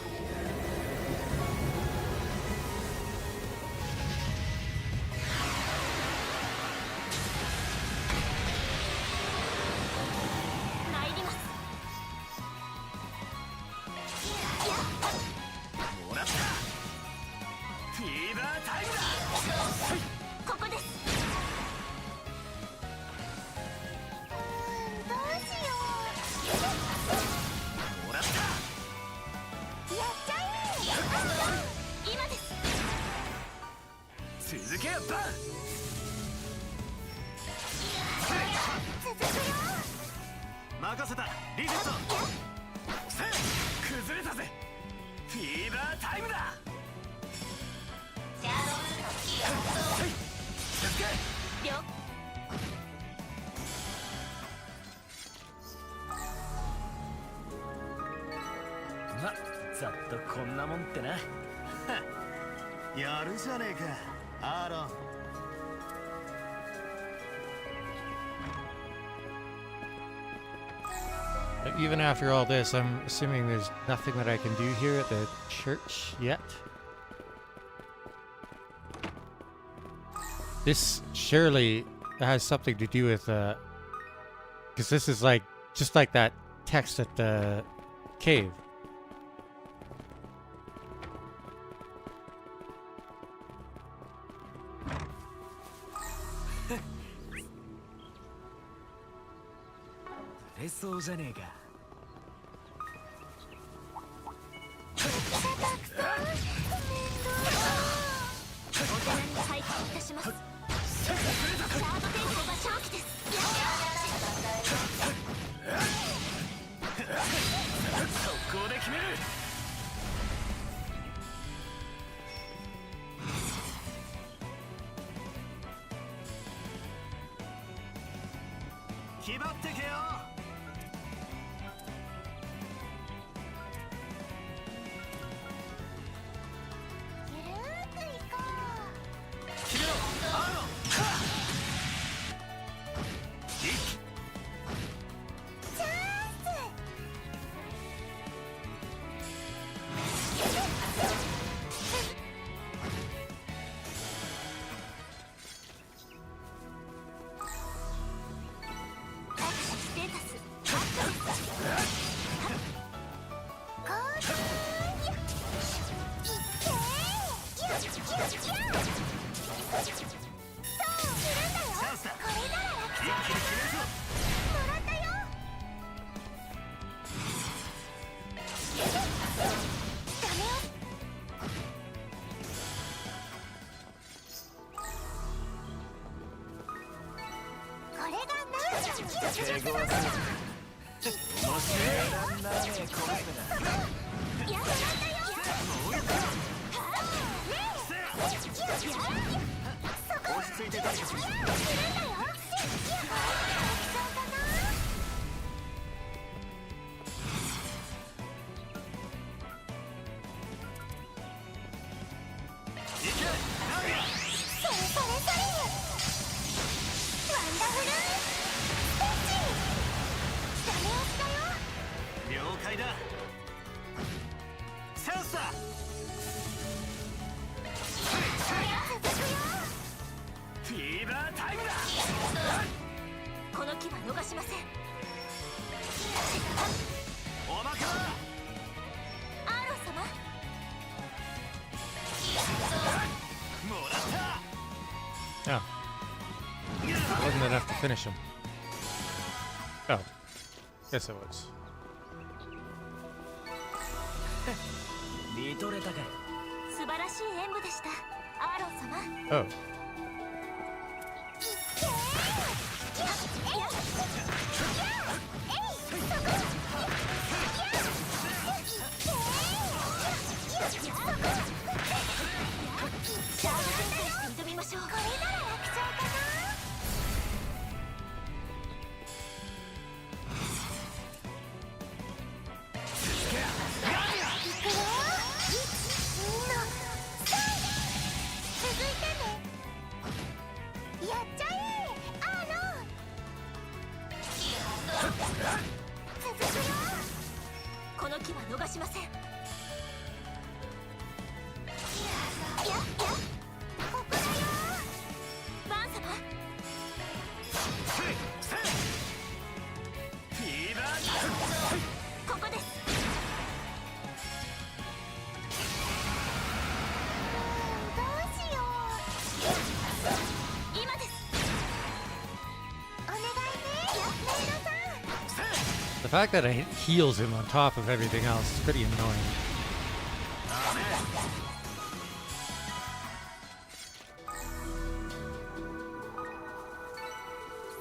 参ります。もらった。フィーバータイムだ。ここです。どうしよもらった。う。やっちゃえ。今です。続けよバン。続くよ。任せた。リセット。崩れたぜ。フィーバータイムだ。続け。了。ま、ざっとこんなもんってな。やるじゃねえかアーロン。Even after all this, I'm assuming there's nothing that I can do here at the church yet. This surely has something to do with, because this is like, just like that text at the cave. It's そうじゃねえか。お手並み拝見いたします。サードテンポが正気です。速攻で決める。気張ってけよ。ゆるーくいこう。決めろアーロン。チャンス。ステータスこうだー。いっけー。キュッキュッキュッ。そう、いるんだよ。チャンスだ。これなら楽勝一気に決めるぞ。もらったよ。ダメよ。これがなんだ。敬語はする。面白いなんだねえコメントが。いや、もらったよ。落ち着いてたりします。いるんだよ。そうかな。行けナディア。それそれそれ。ワンダフルステッチ。ダメ押しだよ。了解だ。チャンスだ。続くよ。フィーバータイムだ。この機は逃しません。おまけだ。アーロン様。もらった。Oh. Wasn't enough to finish him. Oh. Guess it was. 見とれたかよ。素晴らしい演舞でしたアーロン様。 Oh. シャープ展開して挑みましょう。これなら楽勝かな。いくよ。1、2の3。続いてね。この機は逃しません。バン様、ここです。どうしよ今です。う。お願いね、メイドさん。 The fact that it heals him on top of everything else is pretty annoying.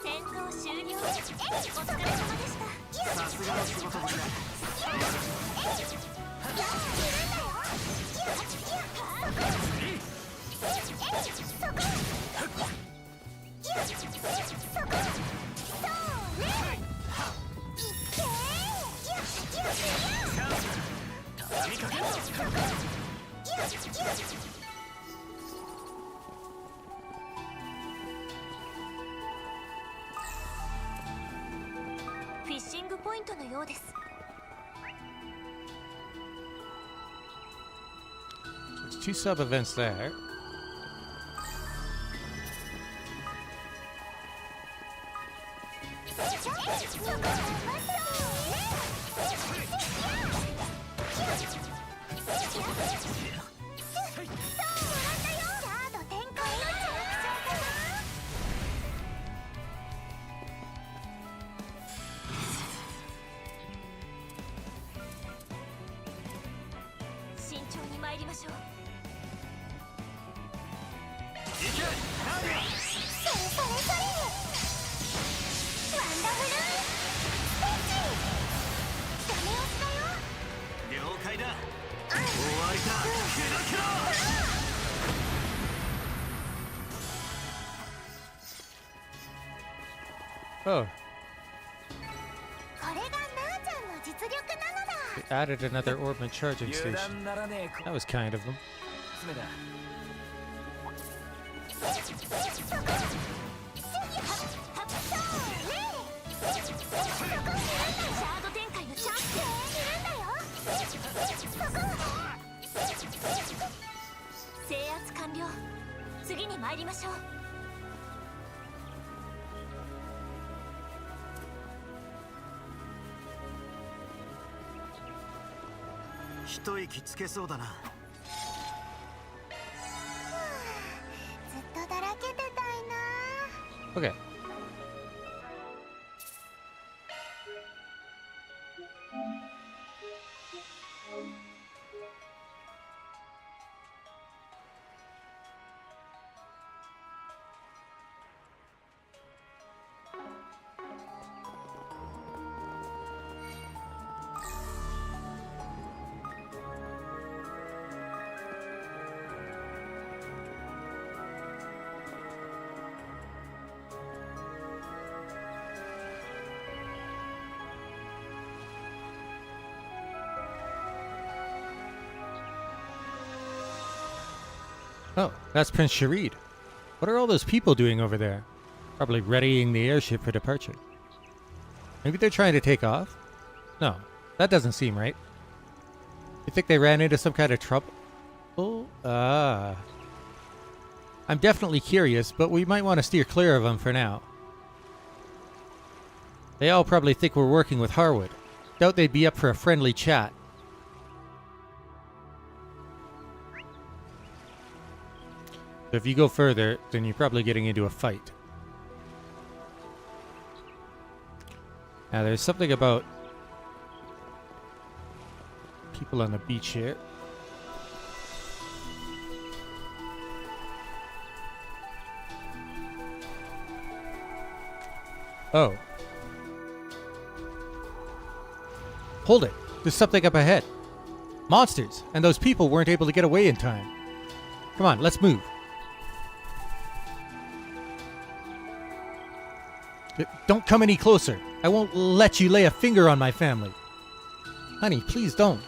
戦闘終了。お疲れ様でした。さすがの仕事ぶりだ。フィッシングポイントのようです。 There's 2 sub events there. Oh. They added another orbment charging station. That was kind of them.一息つけそうだな。ずっとだらけてたいな。 Okay. Oh, that's Prince Sharid. What are all those people doing over there? Probably readying the airship for departure. Maybe they're trying to take off? No, that doesn't seem right. You think they ran into some kind of trouble? I'm definitely curious, but we might want to steer clear of them for now. They all probably think we're working with Harwood. Doubt they'd be up for a friendly chat. So if you go further, then you're probably getting into a fight. Now there's something about people on the beach here. Oh. Hold it. There's something up ahead. Monsters! And those people weren't able to get away in time. Come on, let's move. Don't come any closer. I won't let you lay a finger on my family. Honey, please don't.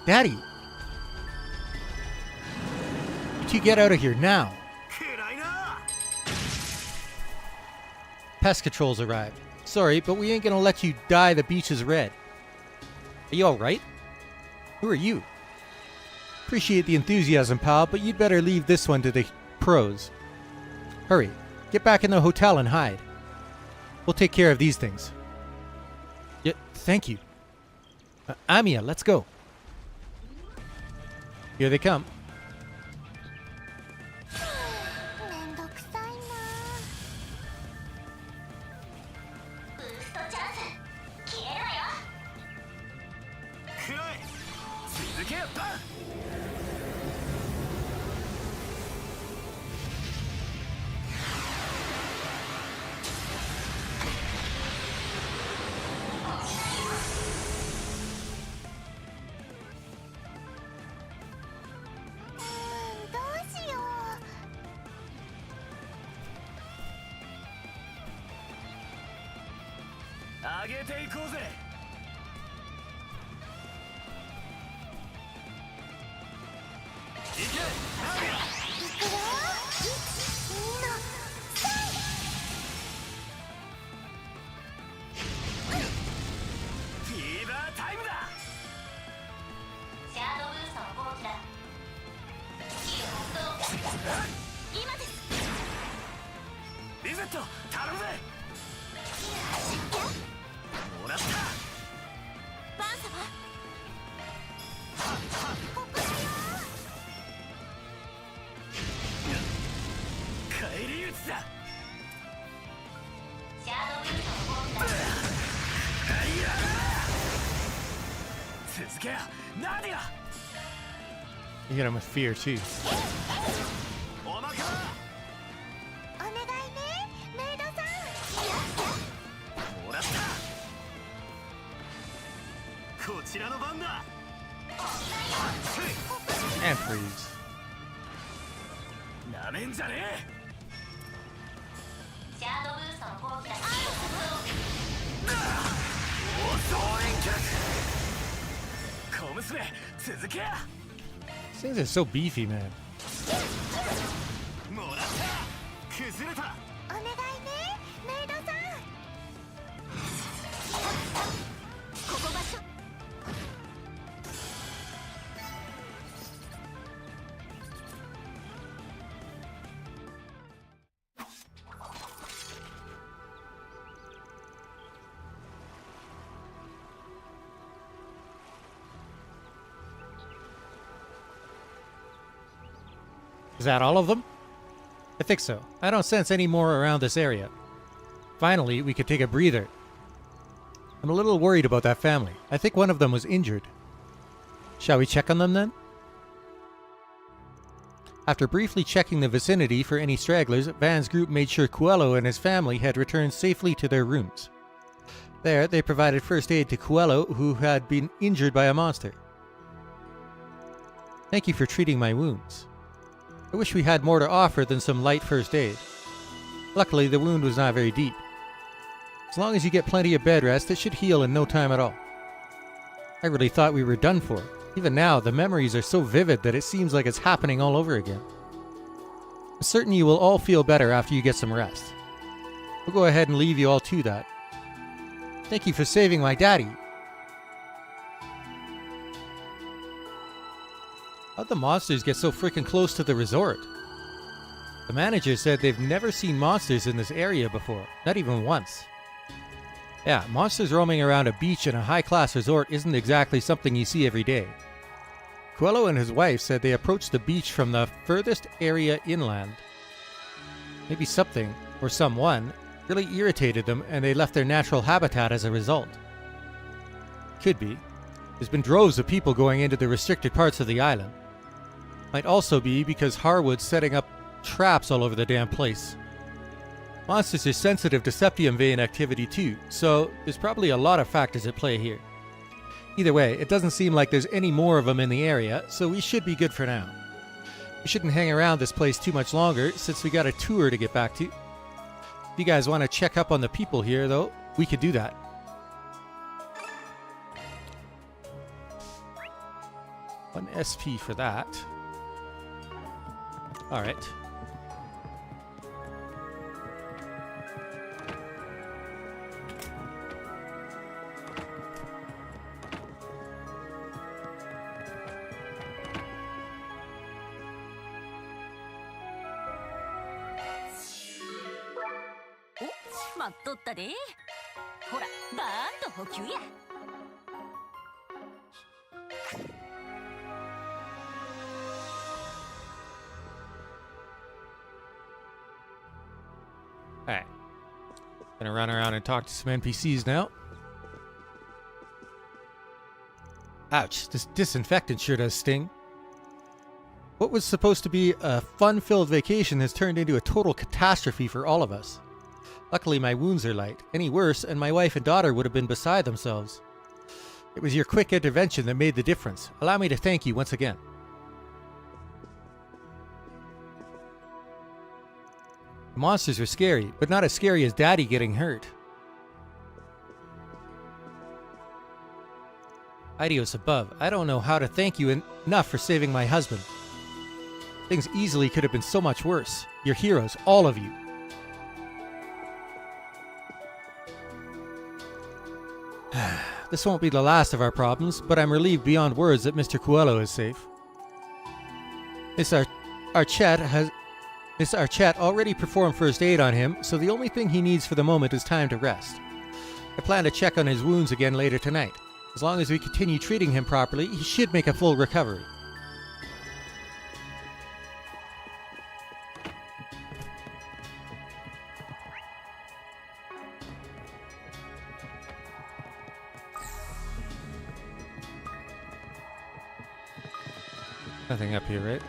Daddy! You two get out of here now. Pest controls arrived. Sorry, but we ain't gonna let you dye the beaches red. Are you alright? Who are you? Appreciate the enthusiasm, pal, but you'd better leave this one to the pros. Hurry, get back in the hotel and hide. We'll take care of these things. Yeah, thank you. Amiya, let's go. Here they come. You hit him with fear too. And freeze. These things are so beefy, man. Is that all of them? I think so. I don't sense any more around this area. Finally, we could take a breather. I'm a little worried about that family. I think one of them was injured. Shall we check on them then? After briefly checking the vicinity for any stragglers, Van's group made sure Coelho and his family had returned safely to their rooms. There, they provided first aid to Coelho, who had been injured by a monster. Thank you for treating my wounds. I wish we had more to offer than some light first aid. Luckily, the wound was not very deep. As long as you get plenty of bed rest, it should heal in no time at all. I really thought we were done for. Even now, the memories are so vivid that it seems like it's happening all over again. I'm certain you will all feel better after you get some rest. We'll go ahead and leave you all to that. Thank you for saving my daddy. How'd the monsters get so freaking close to the resort? The manager said they've never seen monsters in this area before, not even once. Yeah, monsters roaming around a beach in a high-class resort isn't exactly something you see every day. Coelho and his wife said they approached the beach from the furthest area inland. Maybe something, or someone, really irritated them and they left their natural habitat as a result. Could be. There's been droves of people going into the restricted parts of the island. Might also be because Harwood's setting up traps all over the damn place. Monsters are sensitive to septium vein activity too, so there's probably a lot of factors at play here. Either way, it doesn't seem like there's any more of them in the area, so we should be good for now. We shouldn't hang around this place too much longer, since we got a tour to get back to. If you guys want to check up on the people here, though, we could do that. One SP for that. Alright. 待っとったで。ほら、バーンと補給や。Alright. Gonna run around and talk to some NPCs now. Ouch, this disinfectant sure does sting. What was supposed to be a fun-filled vacation has turned into a total catastrophe for all of us. Luckily my wounds are light. Any worse, and my wife and daughter would have been beside themselves. It was your quick intervention that made the difference. Allow me to thank you once again. The monsters were scary, but not as scary as Daddy getting hurt. Idios above, I don't know how to thank you enough for saving my husband. Things easily could have been so much worse. You're heroes, all of you. This won't be the last of our problems, but I'm relieved beyond words that Mr. Coelho is safe. Miss Archette already performed first aid on him, so the only thing he needs for the moment is time to rest. I plan to check on his wounds again later tonight. As long as we continue treating him properly, he should make a full recovery. Nothing up here, right?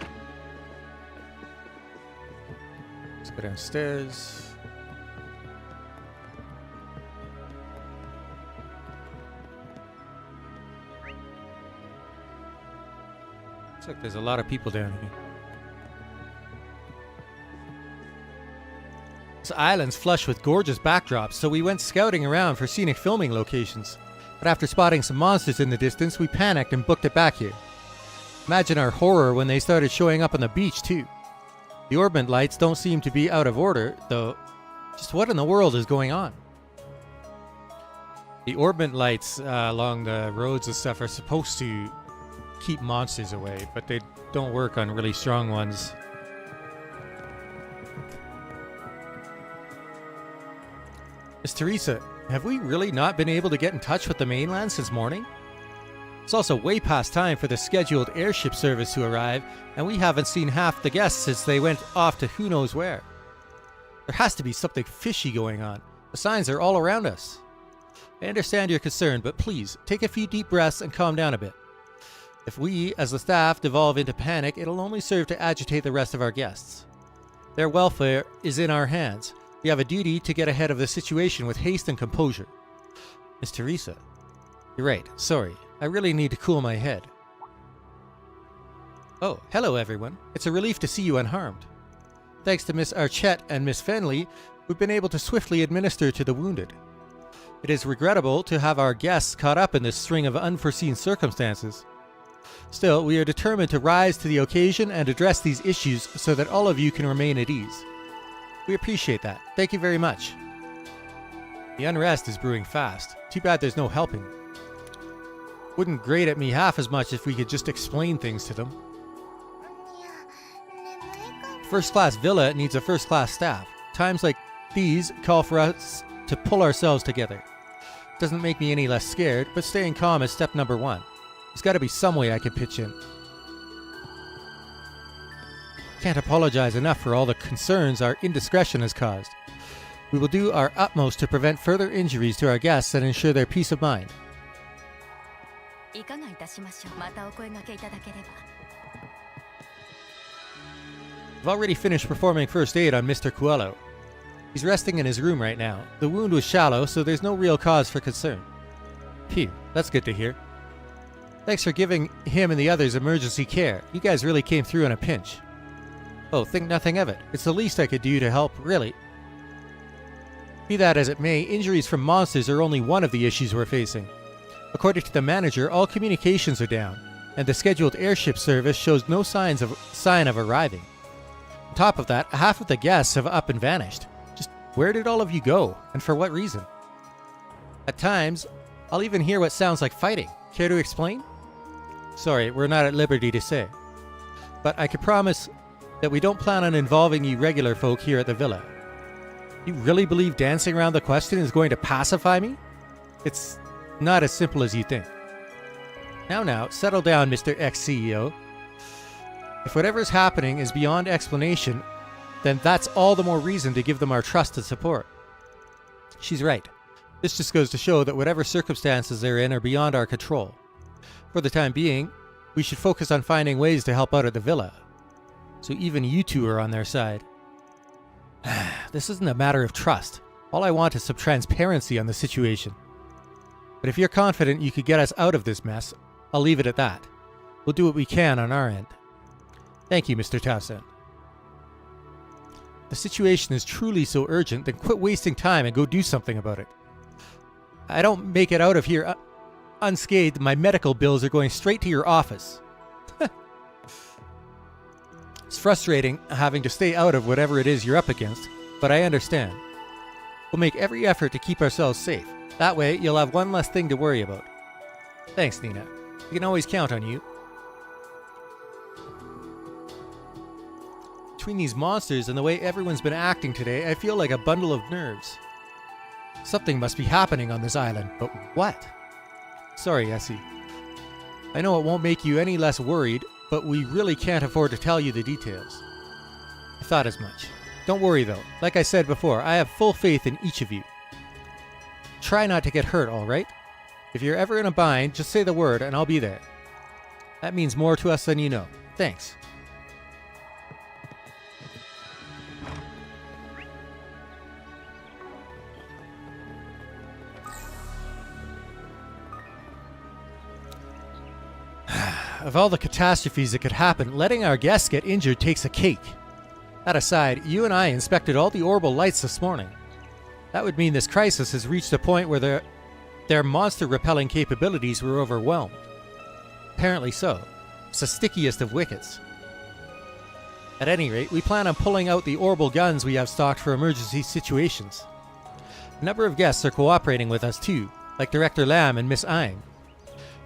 Let's go downstairs. Looks like there's a lot of people down here. This island's flush with gorgeous backdrops, so we went scouting around for scenic filming locations. But after spotting some monsters in the distance, we panicked and booked it back here. Imagine our horror when they started showing up on the beach, too. The orbment lights don't seem to be out of order, though. Just what in the world is going on? The orbment lights along the roads and stuff are supposed to keep monsters away, but they don't work on really strong ones. Miss Teresa, have we really not been able to get in touch with the mainland since morning? It's also way past time for the scheduled airship service to arrive, and we haven't seen half the guests since they went off to who knows where. There has to be something fishy going on. The signs are all around us. I understand your concern, but please, take a few deep breaths and calm down a bit. If we, as the staff, devolve into panic, it'll only serve to agitate the rest of our guests. Their welfare is in our hands. We have a duty to get ahead of the situation with haste and composure. Miss Teresa, you're right, sorry. I really need to cool my head. Oh, hello everyone. It's a relief to see you unharmed. Thanks to Miss Archette and Miss Fenley, we've been able to swiftly administer to the wounded. It is regrettable to have our guests caught up in this string of unforeseen circumstances. Still, we are determined to rise to the occasion and address these issues so that all of you can remain at ease. We appreciate that. Thank you very much. The unrest is brewing fast. Too bad there's no helping. Wouldn't grate at me half as much if we could just explain things to them. First-class villa needs a first-class staff. Times like these call for us to pull ourselves together. Doesn't make me any less scared, but staying calm is step number one. There's got to be some way I can pitch in. Can't apologize enough for all the concerns our indiscretion has caused. We will do our utmost to prevent further injuries to our guests and ensure their peace of mind. We've already finished performing first aid on Mr. Coelho. He's resting in his room right now. The wound was shallow, so there's no real cause for concern. Phew, that's good to hear. Thanks for giving him and the others emergency care. You guys really came through in a pinch. Oh, think nothing of it. It's the least I could do to help, really. Be that as it may, injuries from monsters are only one of the issues we're facing. According to the manager, all communications are down, and the scheduled airship service shows no sign of arriving. On top of that, half of the guests have up and vanished. Just where did all of you go, and for what reason? At times, I'll even hear what sounds like fighting. Care to explain? Sorry, we're not at liberty to say. But I can promise that we don't plan on involving you regular folk here at the villa. You really believe dancing around the question is going to pacify me? It's not as simple as you think. Now, settle down, Mr. Ex-CEO. If whatever's happening is beyond explanation, then that's all the more reason to give them our trust and support. She's right. This just goes to show that whatever circumstances they're in are beyond our control. For the time being, we should focus on finding ways to help out at the villa. So even you two are on their side. This isn't a matter of trust. All I want is some transparency on the situation. But if you're confident you could get us out of this mess, I'll leave it at that. We'll do what we can on our end. Thank you, Mr. Towson. The situation is truly so urgent, then quit wasting time and go do something about it. I don't make it out of here unscathed, my medical bills are going straight to your office. It's frustrating having to stay out of whatever it is you're up against, but I understand. We'll make every effort to keep ourselves safe. That way, you'll have one less thing to worry about. Thanks, Nina. We can always count on you. Between these monsters and the way everyone's been acting today, I feel like a bundle of nerves. Something must be happening on this island, but what? Sorry, Essie. I know it won't make you any less worried, but we really can't afford to tell you the details. I thought as much. Don't worry though. Like I said before, I have full faith in each of you. Try not to get hurt, alright? If you're ever in a bind, just say the word and I'll be there. That means more to us than you know. Thanks. Of all the catastrophes that could happen, letting our guests get injured takes a cake. That aside, you and I inspected all the orbital lights this morning. That would mean this crisis has reached a point where their monster-repelling capabilities were overwhelmed. Apparently so. It's the stickiest of wickets. At any rate, we plan on pulling out the orbital guns we have stocked for emergency situations. A number of guests are cooperating with us too, like Director Lamb and Miss Ime.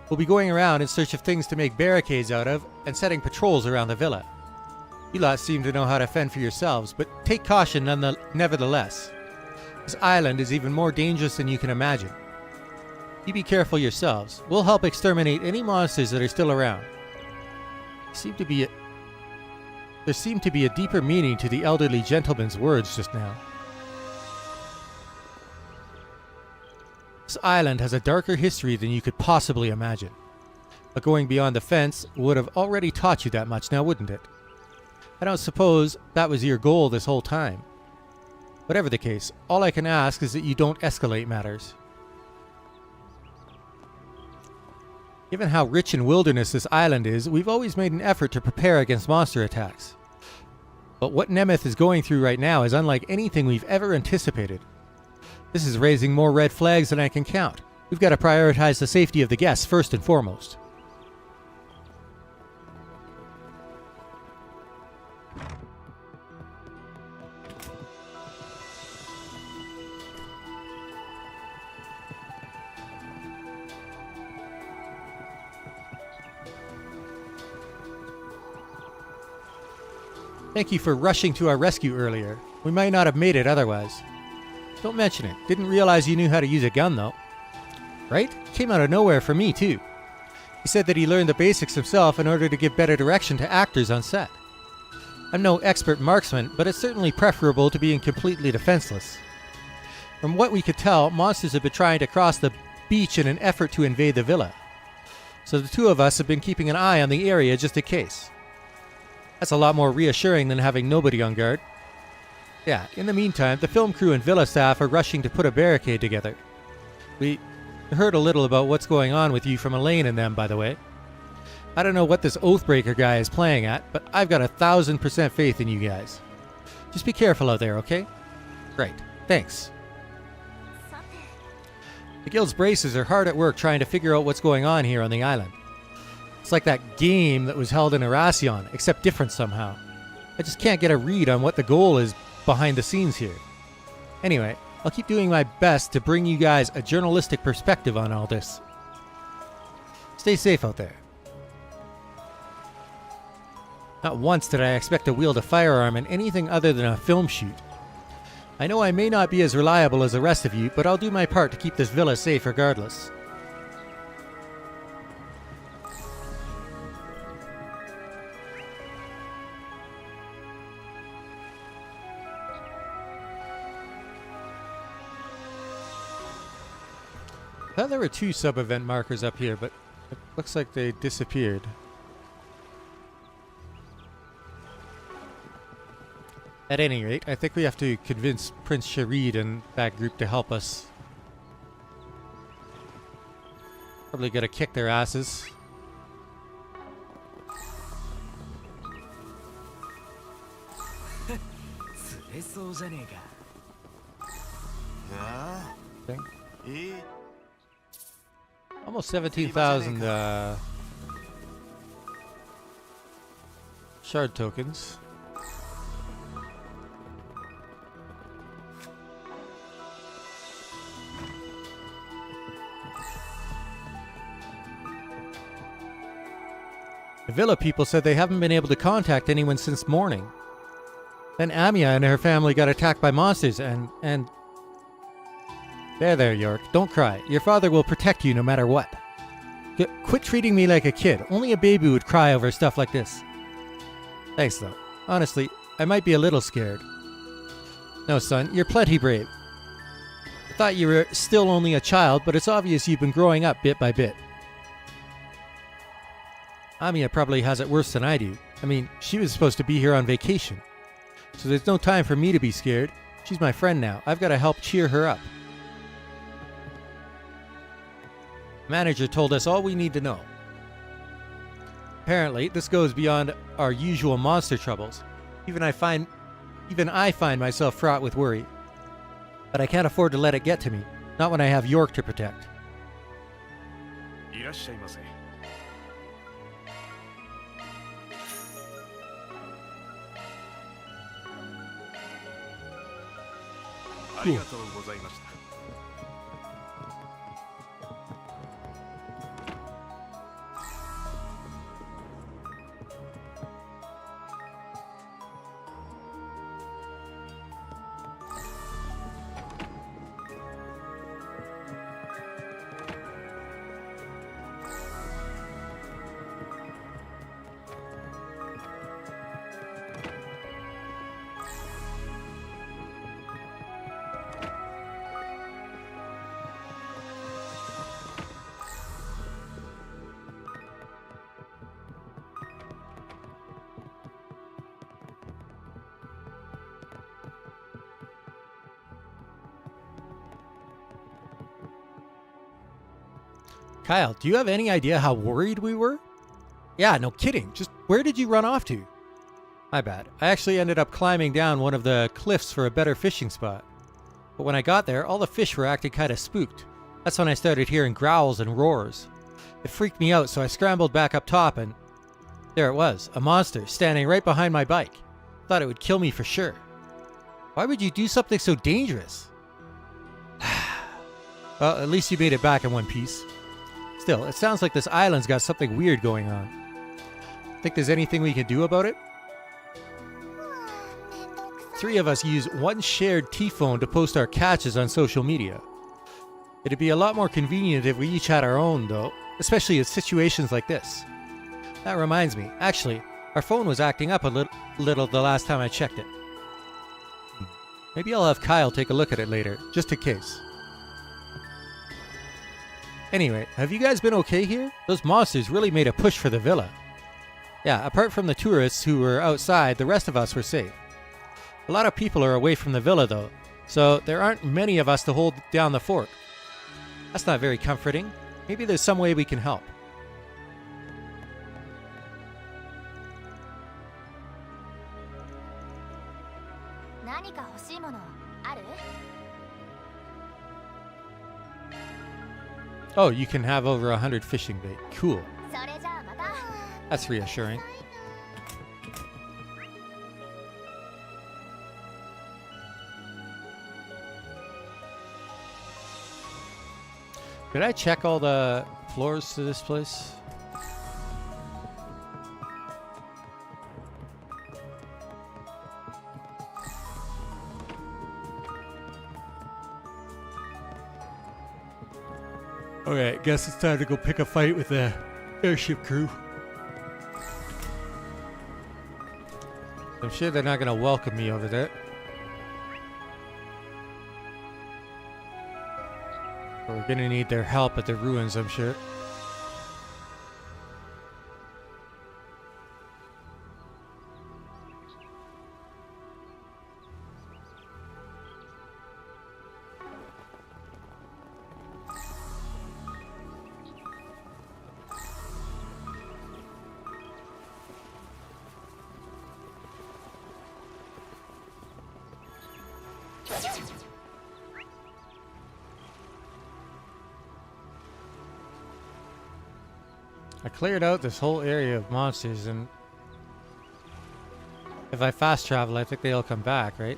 We'll be going around in search of things to make barricades out of and setting patrols around the villa. You lot seem to know how to fend for yourselves, but take caution nevertheless. This island is even more dangerous than you can imagine. You be careful yourselves. We'll help exterminate any monsters that are still around. There seemed to be a deeper meaning to the elderly gentleman's words just now. This island has a darker history than you could possibly imagine. But going beyond the fence would have already taught you that much now, wouldn't it? I don't suppose that was your goal this whole time. Whatever the case, all I can ask is that you don't escalate matters. Given how rich in wilderness this island is, we've always made an effort to prepare against monster attacks. But what Nemeth is going through right now is unlike anything we've ever anticipated. This is raising more red flags than I can count. We've got to prioritize the safety of the guests first and foremost. Thank you for rushing to our rescue earlier. We might not have made it otherwise. Don't mention it. Didn't realize you knew how to use a gun, though. Right? Came out of nowhere for me, too. He said that he learned the basics himself in order to give better direction to actors on set. I'm no expert marksman, but it's certainly preferable to being completely defenseless. From what we could tell, monsters have been trying to cross the beach in an effort to invade the villa. So the two of us have been keeping an eye on the area just in case. That's a lot more reassuring than having nobody on guard. Yeah, in the meantime, the film crew and villa staff are rushing to put a barricade together. We heard a little about what's going on with you from Elaine and them, by the way. I don't know what this Oathbreaker guy is playing at, but I've got 1,000% faith in you guys. Just be careful out there, okay? Great. Thanks. The guild's braces are hard at work trying to figure out what's going on here on the island. It's like that game that was held in Erasion, except different somehow. I just can't get a read on what the goal is behind the scenes here. Anyway, I'll keep doing my best to bring you guys a journalistic perspective on all this. Stay safe out there. Not once did I expect to wield a firearm in anything other than a film shoot. I know I may not be as reliable as the rest of you, but I'll do my part to keep this villa safe regardless. I thought there were 2 sub-event markers up here, but it looks like they disappeared. At any rate, I think we have to convince Prince Sharid and that group to help us. Probably gotta kick their asses. Okay. Almost 17,000 shard tokens. The villa people said they haven't been able to contact anyone since morning. Then Amia and her family got attacked by monsters and... There, York. Don't cry. Your father will protect you no matter what. Quit treating me like a kid. Only a baby would cry over stuff like this. Thanks, though. Honestly, I might be a little scared. No, son, you're plenty brave. I thought you were still only a child, but it's obvious you've been growing up bit by bit. Amia probably has it worse than I do. I mean, she was supposed to be here on vacation. So there's no time for me to be scared. She's my friend now. I've got to help cheer her up. The manager told us all we need to know. Apparently, this goes beyond our usual monster troubles. Even I find myself fraught with worry. But I can't afford to let it get to me. Not when I have York to protect. いらっしゃいませ。ありがとうございました。Kyle, do you have any idea how worried we were? Yeah, no kidding. Just where did you run off to? My bad. I actually ended up climbing down one of the cliffs for a better fishing spot. But when I got there, all the fish were acting kind of spooked. That's when I started hearing growls and roars. It freaked me out, so I scrambled back up top and... there it was, a monster standing right behind my bike. Thought it would kill me for sure. Why would you do something so dangerous? Well, at least you made it back in one piece. Still, it sounds like this island's got something weird going on. Think there's anything we can do about it? 3 of us use one shared T-phone to post our catches on social media. It'd be a lot more convenient if we each had our own, though, especially in situations like this. That reminds me, actually, our phone was acting up a little the last time I checked it. Maybe I'll have Kyle take a look at it later, just in case. Anyway, have you guys been okay here? Those monsters really made a push for the villa. Yeah, apart from the tourists who were outside, the rest of us were safe. A lot of people are away from the villa though, so there aren't many of us to hold down the fort. That's not very comforting. Maybe there's some way we can help. Oh, you can have over 100 fishing bait. Cool. That's reassuring. Did I check all the floors to this place? Okay, guess it's time to go pick a fight with the airship crew. I'm sure they're not gonna welcome me over there. But we're gonna need their help at the ruins, I'm sure. I cleared out this whole area of monsters, and if I fast travel, I think they'll come back, right?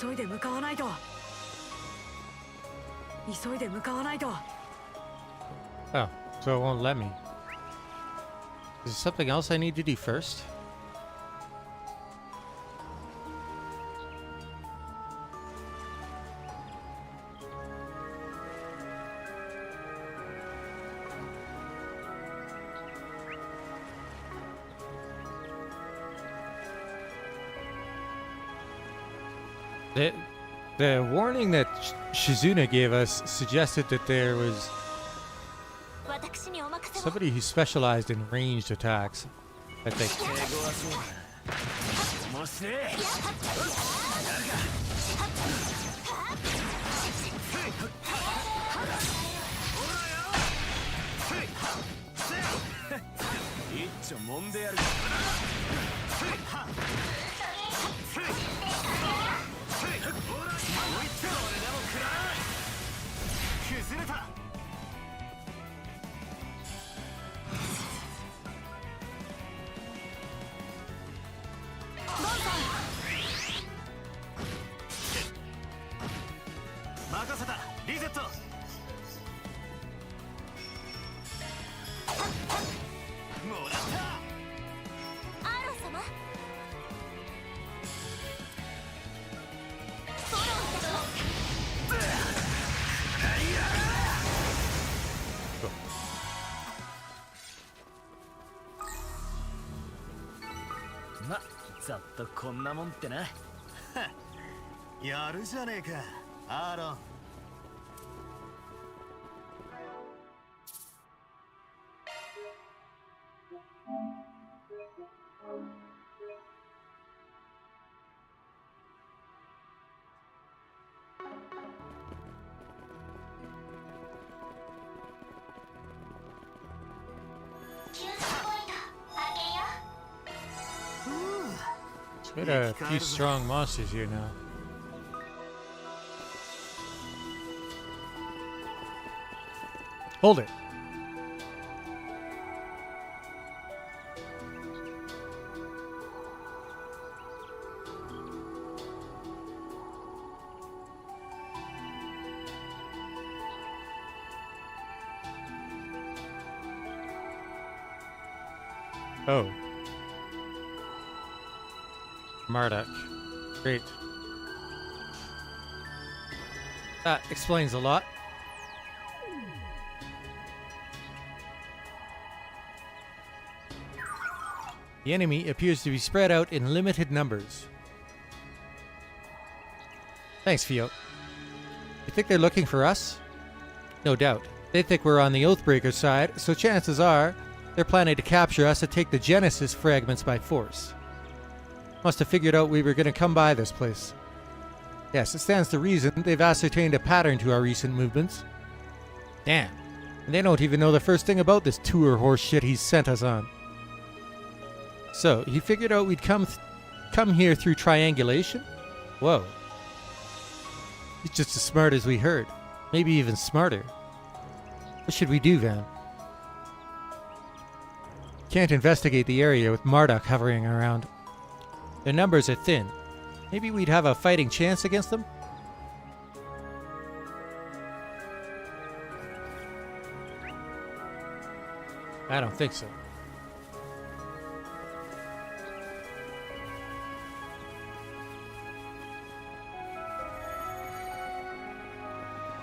急いで向かわないと。急いで向かわないと。 Oh, so it won't let me. Is there something else I need to do first? The warning that Shizuna gave us suggested that there was somebody who specialized in ranged attacks, I think.ま、ざっとこんなもんってな。やるじゃねえか、アーロン。Got a few strong monsters here now. Hold it. Oh. Marduk. Great. That explains a lot. The enemy appears to be spread out in limited numbers. Thanks, Fio. You think they're looking for us? No doubt. They think we're on the Oathbreaker side, so chances are they're planning to capture us and take the Genesis fragments by force. Must have figured out we were going to come by this place. Yes, it stands to reason they've ascertained a pattern to our recent movements. Damn. And they don't even know the first thing about this tour horse shit he's sent us on. So, he figured out we'd come here through triangulation? Whoa. He's just as smart as we heard. Maybe even smarter. What should we do, Van? Can't investigate the area with Marduk hovering around. Their numbers are thin. Maybe we'd have a fighting chance against them? I don't think so.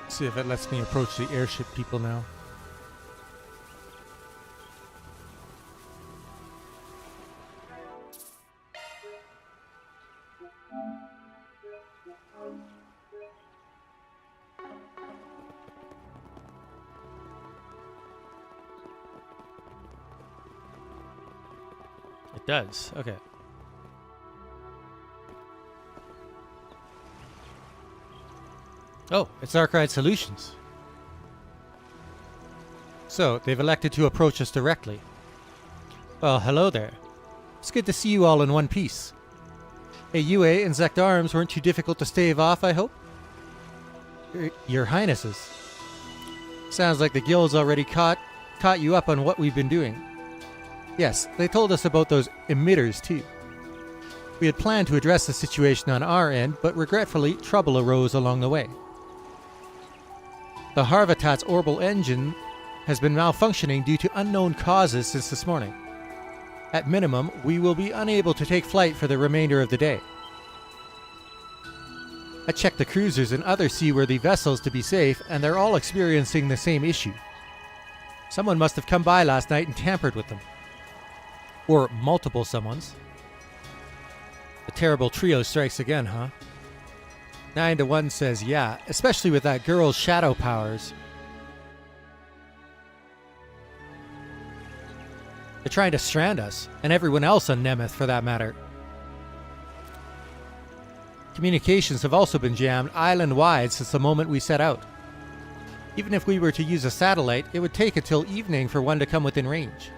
See if it lets me approach the airship people now. It does. Okay. Oh, it's Arkride Solutions. So, they've elected to approach us directly. Well, hello there. It's good to see you all in one piece. Hey, Yue and Zect Arms weren't too difficult to stave off, I hope? Your Highnesses. Sounds like the guild's already caught you up on what we've been doing. Yes, they told us about those emitters too. We had planned to address the situation on our end, but regretfully, trouble arose along the way. The Harvatat's orbital engine has been malfunctioning due to unknown causes since this morning. At minimum, we will be unable to take flight for the remainder of the day. I checked the cruisers and other seaworthy vessels to be safe, and they're all experiencing the same issue. Someone must have come by last night and tampered with them. Or multiple someones. The terrible trio strikes again, huh? 9-1 says yeah, especially with that girl's shadow powers. They're trying to strand us, and everyone else on Nemeth for that matter. Communications have also been jammed island-wide since the moment we set out. Even if we were to use a satellite, it would take until evening for one to come within range.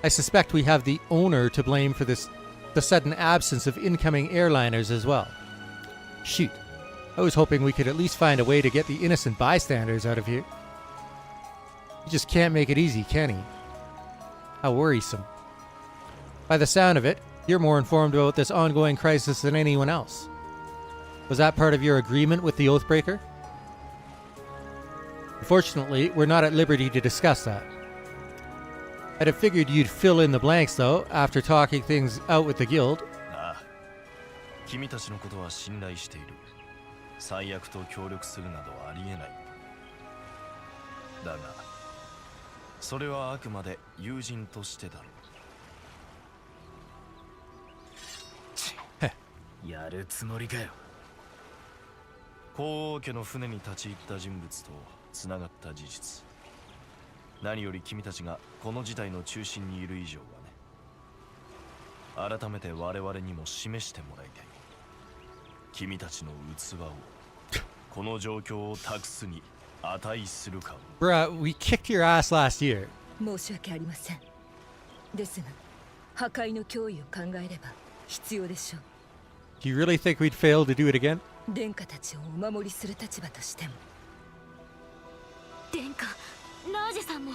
I suspect we have the owner to blame for the sudden absence of incoming airliners as well. Shoot, I was hoping we could at least find a way to get the innocent bystanders out of here. He just can't make it easy, can he? How worrisome. By the sound of it, you're more informed about this ongoing crisis than anyone else. Was that part of your agreement with the Oathbreaker? Unfortunately, we're not at liberty to discuss that. I'd have figured you'd fill in the blanks, though, after talking things out with the guild. 君たちのことは信頼している。最悪と協力するなどありえない。だが、それはあくまで友人としてだろう。やるつもりかよ。皇王家の船に立ち入った人物とつながった事実。何より君たちがこの事態の中心にいる以上はね。改めて我々にも示してもらいたい。君たちの器をこの状況を託すに値するか。Bruh, we kicked your ass last year. 申し訳ありません。ですが、破壊の脅威を考えれば必要でしょう。Do you really think we'd fail to do it again? 殿下たちをお守りする立場としても。殿下、ラージェさんも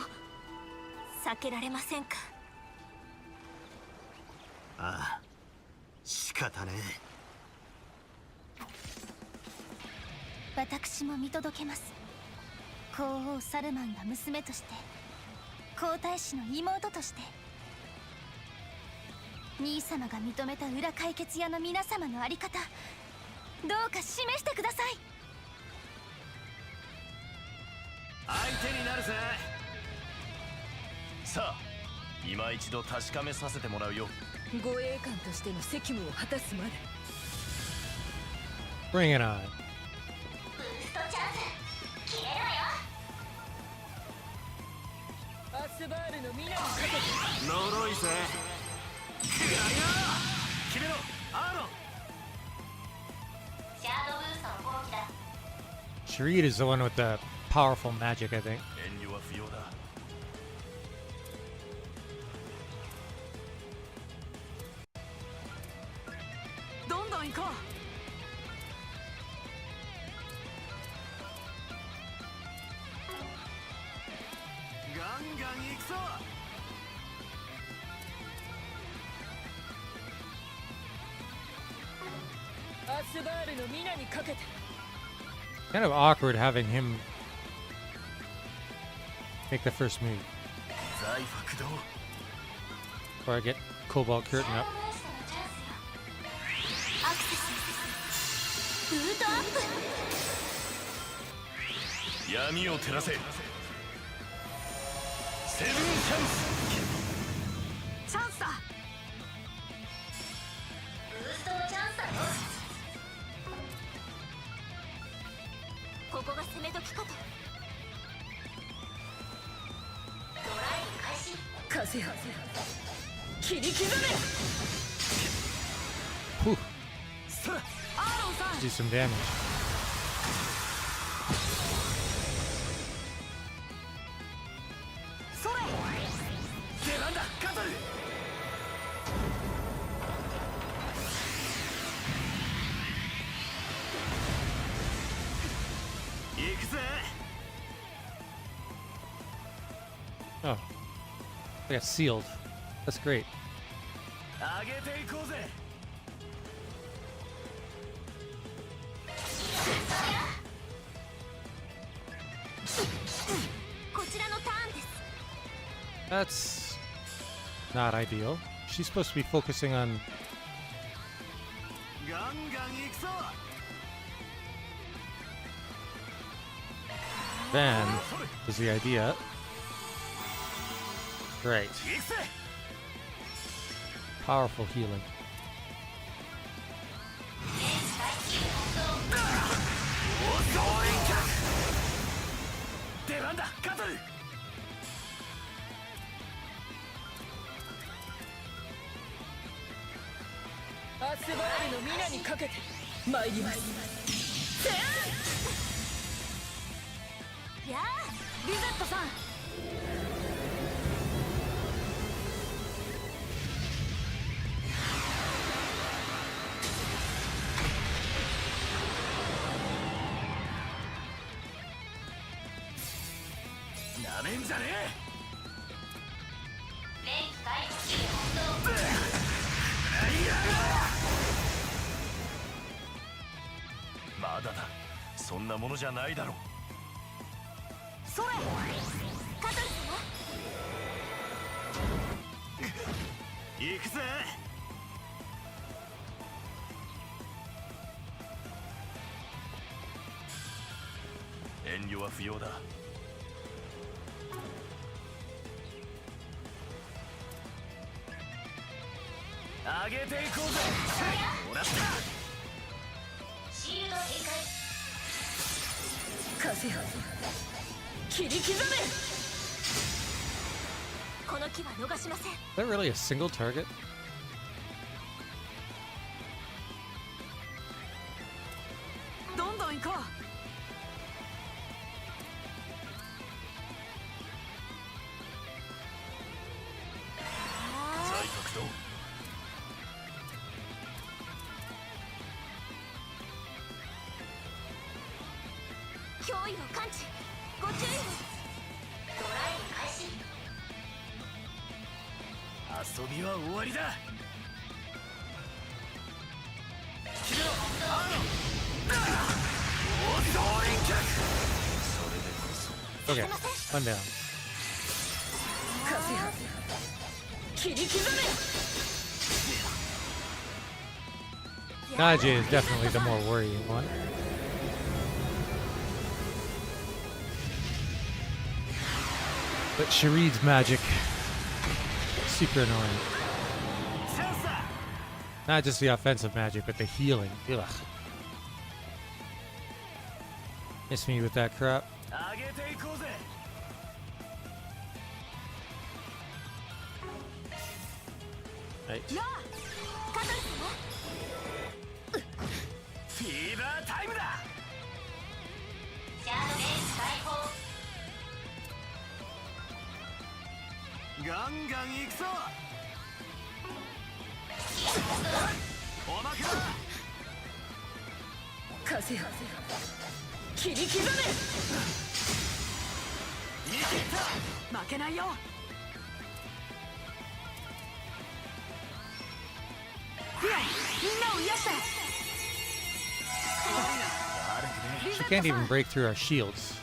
避けられませんか。ああ、仕方ねえ。私も見届けます。皇后サルマンが娘として、皇太子の妹として、兄様が認めた裏解決屋の皆様のあり方、どうか示してください。相手になるぜ。さあ今一度確かめさせてもらうよ。護衛官としての責務を果たすまで。 Bring it on. アスバールの皆にかけて。呪いぜ。やりな。決めろアーロン。 Sharita is the one with the powerful magic, I think. 遠慮は不要だ。どんどん行こう。ガンガン行くぞ。アスバールの皆にかけて。 Kind of awkward having him make the first move. 財爆動。 Before I get Cobalt Curtain up. ブートアップ。闇を照らせ。セブンチャンス。チャンスだ。ブーストのチャンスだよ。ここが攻め時かと。ドライブ開始。風よ切り刻め。 Whew. アーロンさん。 Do some damage. それ。出番だカトル。行くぜ。 Oh. I got sealed. That's great. 上げていこうぜ。こちらのターンです。 That's not ideal. She's supposed to be focusing on ガンガン行くぞ。 Van was the idea. Right. Powerful healing. 出番だカトル。アスバールの皆にかけて参ります。やあリゼットさん。なめんじゃねえ。連機回復し本当。まだだ。そんなものじゃないだろう。それ。カトル行くぜ。遠慮は不要だ。上げていこうぜ。もらった。シールド展開。風よ切り刻め。この木は逃しません。 Is that really a single target? どんどん行こう。財爆動。脅威を感知。ご注意を。ドライブ開始。遊びは終わりだ。 Okay, one down. 風よ切り刻め。 Najee is definitely the more worrying one. But Sharid's magic, super annoying. Not just the offensive magic, but the healing. Ugh. Miss me with that crap. Right. She can't even break through our shields.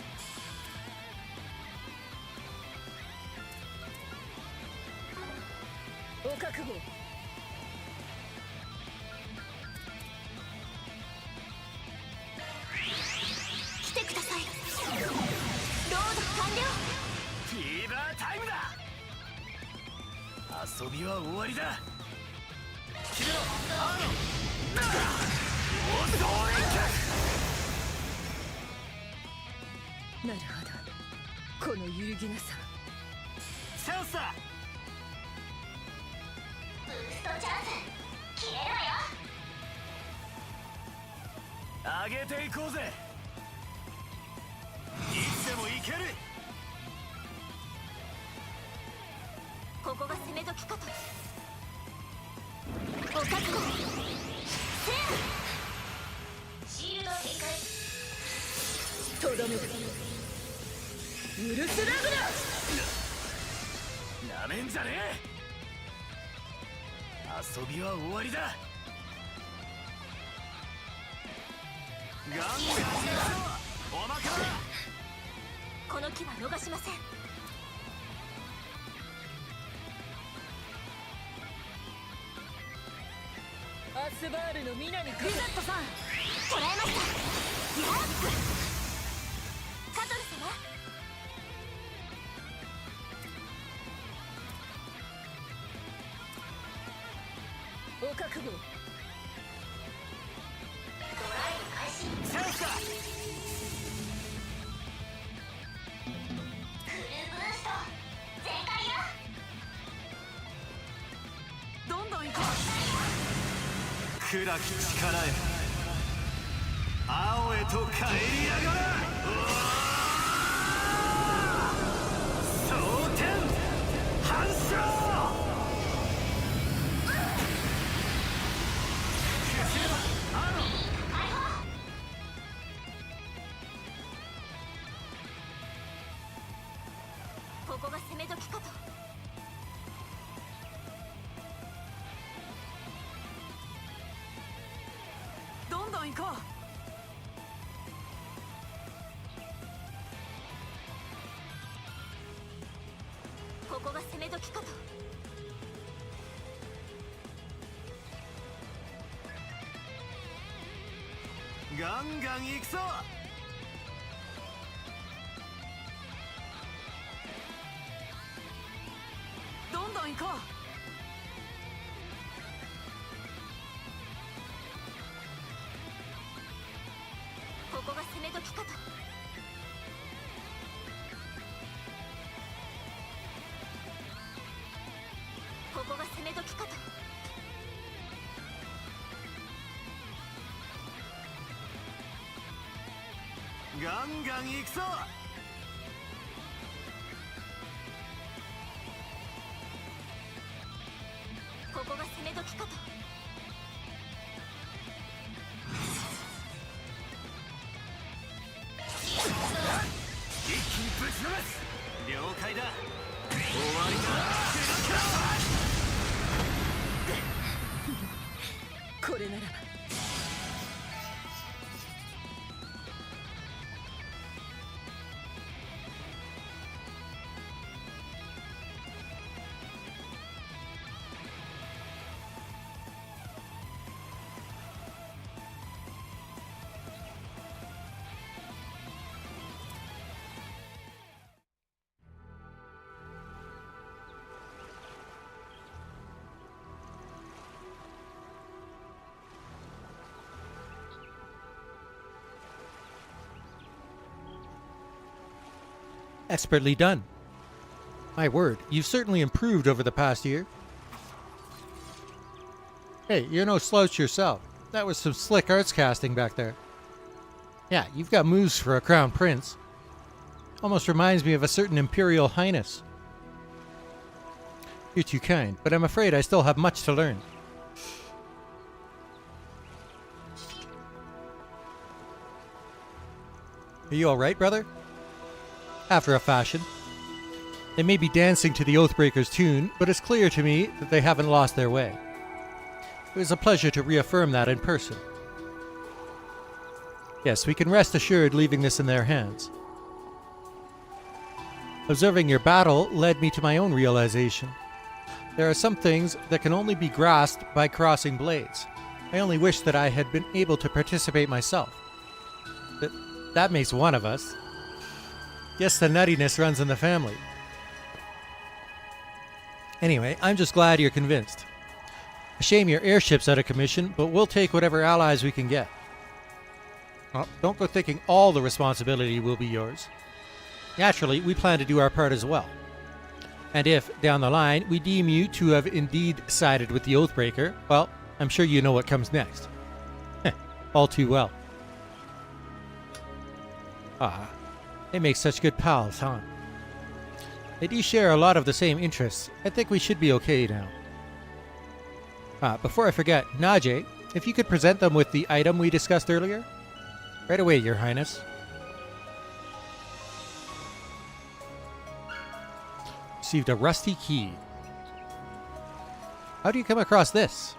暗き力へ青へと帰りやがれ蒼天反射ここが攻め時かと。どんどん行こう。ここが攻め時かと。ガンガン行くぞ。どんどん行こう。ここが攻め時かと。ここが攻め時かと。ガンガン行くぞ。ここが攻め時かと。一気にぶちのめす。了解だ。終わりだ。これならば Expertly done. My word, you've certainly improved over the past year. Hey, you're no slouch yourself. That was some slick arts casting back there. Yeah, you've got moves for a crown prince. Almost reminds me of a certain imperial highness. You're too kind, but I'm afraid I still have much to learn. Are you alright, brother? After a fashion. They may be dancing to the Oathbreaker's tune, but it's clear to me that they haven't lost their way. It was a pleasure to reaffirm that in person. Yes, we can rest assured leaving this in their hands. Observing your battle led me to my own realization. There are some things that can only be grasped by crossing blades. I only wish that I had been able to participate myself. But that makes one of us. Yes, the nuttiness runs in the family. Anyway, I'm just glad you're convinced. A shame your airship's out of commission, but we'll take whatever allies we can get. Well, don't go thinking all the responsibility will be yours. Naturally, we plan to do our part as well. And if, down the line, we deem you to have indeed sided with the Oathbreaker, well, I'm sure you know what comes next. All too well. Ah, they make such good pals, huh? They do share a lot of the same interests. I think we should be okay now. Before I forget, Najee, if you could present them with the item we discussed earlier? Right away, Your Highness. Received a rusty key. How do you come across this?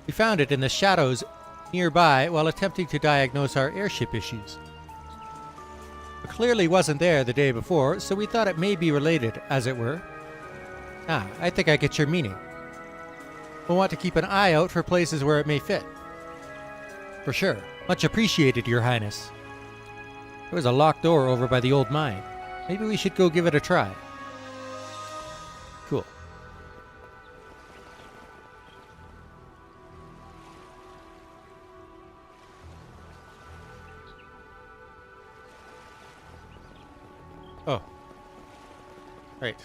We found it in the shadows nearby while attempting to diagnose our airship issues. It clearly wasn't there the day before, so we thought it may be related, as it were. I think I get your meaning. We'll want to keep an eye out for places where it may fit. For sure. Much appreciated, Your Highness. There was a locked door over by the old mine. Maybe we should go give it a try. Cool. Oh. Right.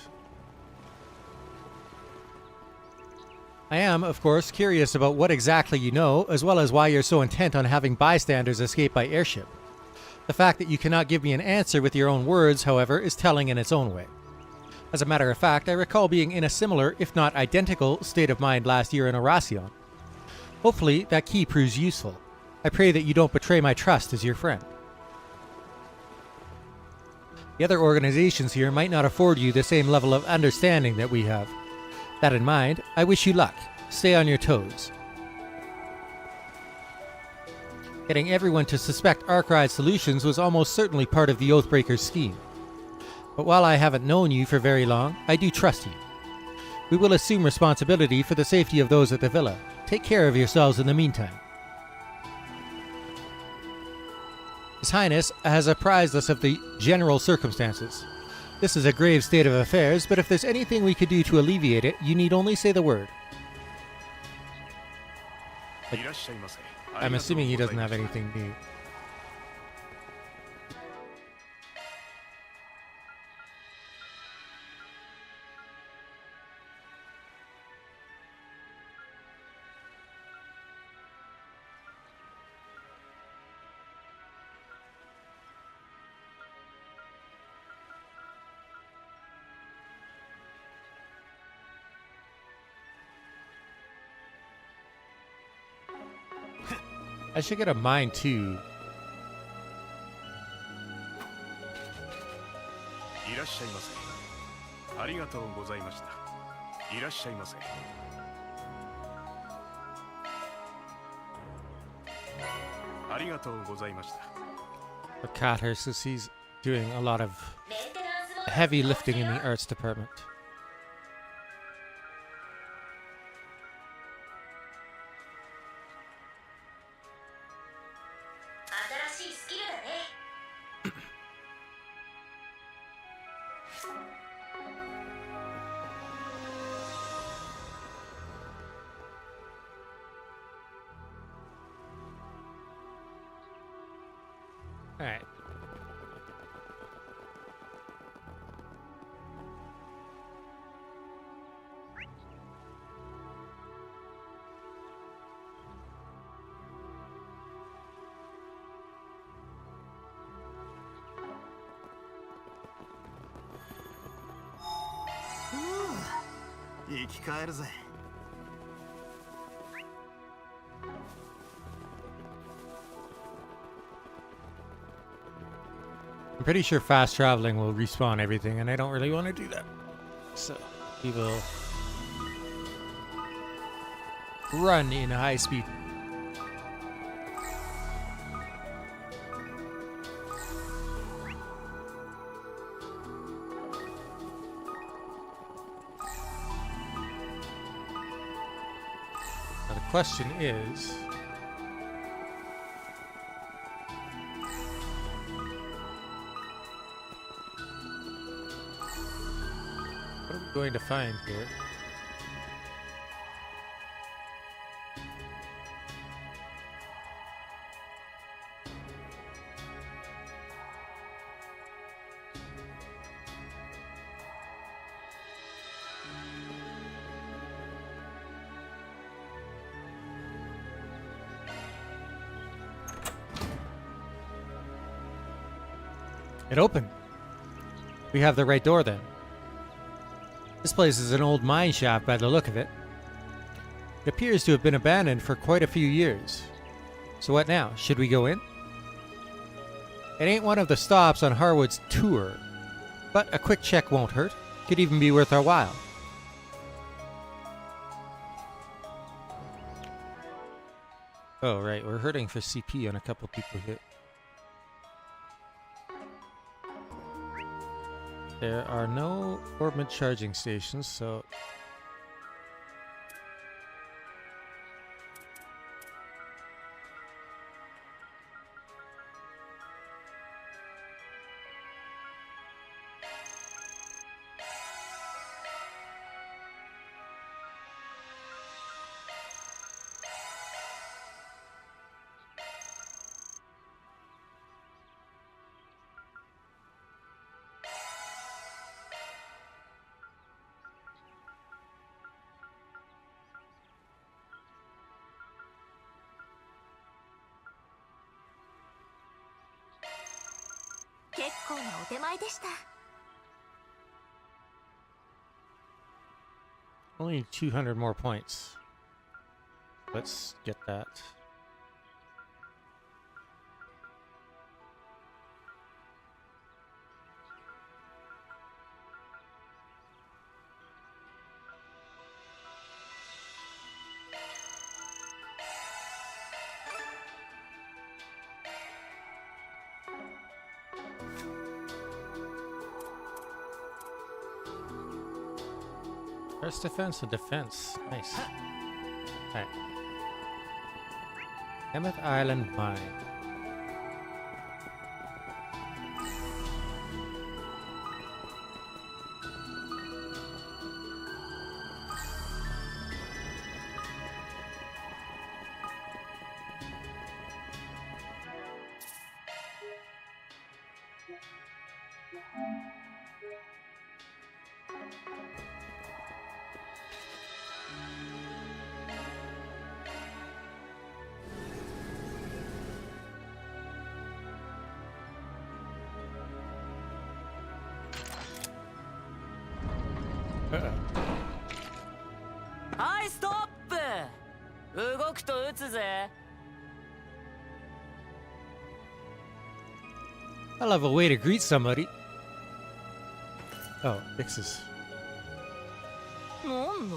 I am, of course, curious about what exactly you know, as well as why you're so intent on having bystanders escape by airship. The fact that you cannot give me an answer with your own words, however, is telling in its own way. As a matter of fact, I recall being in a similar, if not identical, state of mind last year in Oracion. Hopefully, that key proves useful. I pray that you don't betray my trust as your friend. The other organizations here might not afford you the same level of understanding that we have. That in mind, I wish you luck. Stay on your toes. Getting everyone to suspect Arkride Solutions was almost certainly part of the Oathbreaker's scheme. But while I haven't known you for very long, I do trust you. We will assume responsibility for the safety of those at the villa. Take care of yourselves in the meantime. His Highness has apprised us of the general circumstances. This is a grave state of affairs, but if there's anything we could do to alleviate it, you need only say the word. I'm assuming he doesn't have anything new. I should get a mine too. いらっしゃいませ。ありがとうございました。いらっしゃいませ。ありがとうございました。 The Catter says he's doing a lot of heavy lifting in the arts department. Alright. 生き返るぜ。I'm pretty sure fast traveling will respawn everything, and I don't really want to do that. So, we will run in high speed. Now the question is, what are we going to find here? It opened. We have the right door then. This place is an old mine shaft by the look of it. It appears to have been abandoned for quite a few years. So what now? Should we go in? It ain't one of the stops on Harwood's tour, but a quick check won't hurt. Could even be worth our while. Oh, right. We're hurting for CP on a couple people here. There are no orbit charging stations, so...結構なお手前でした。 Only 200 more points. Let's get that. First defense and defense. Nice. Alright. Nemeth Island mine. Hi, stop! 動くと撃つぜ。 I love a way to greet somebody. Oh, Ix's. なんだ、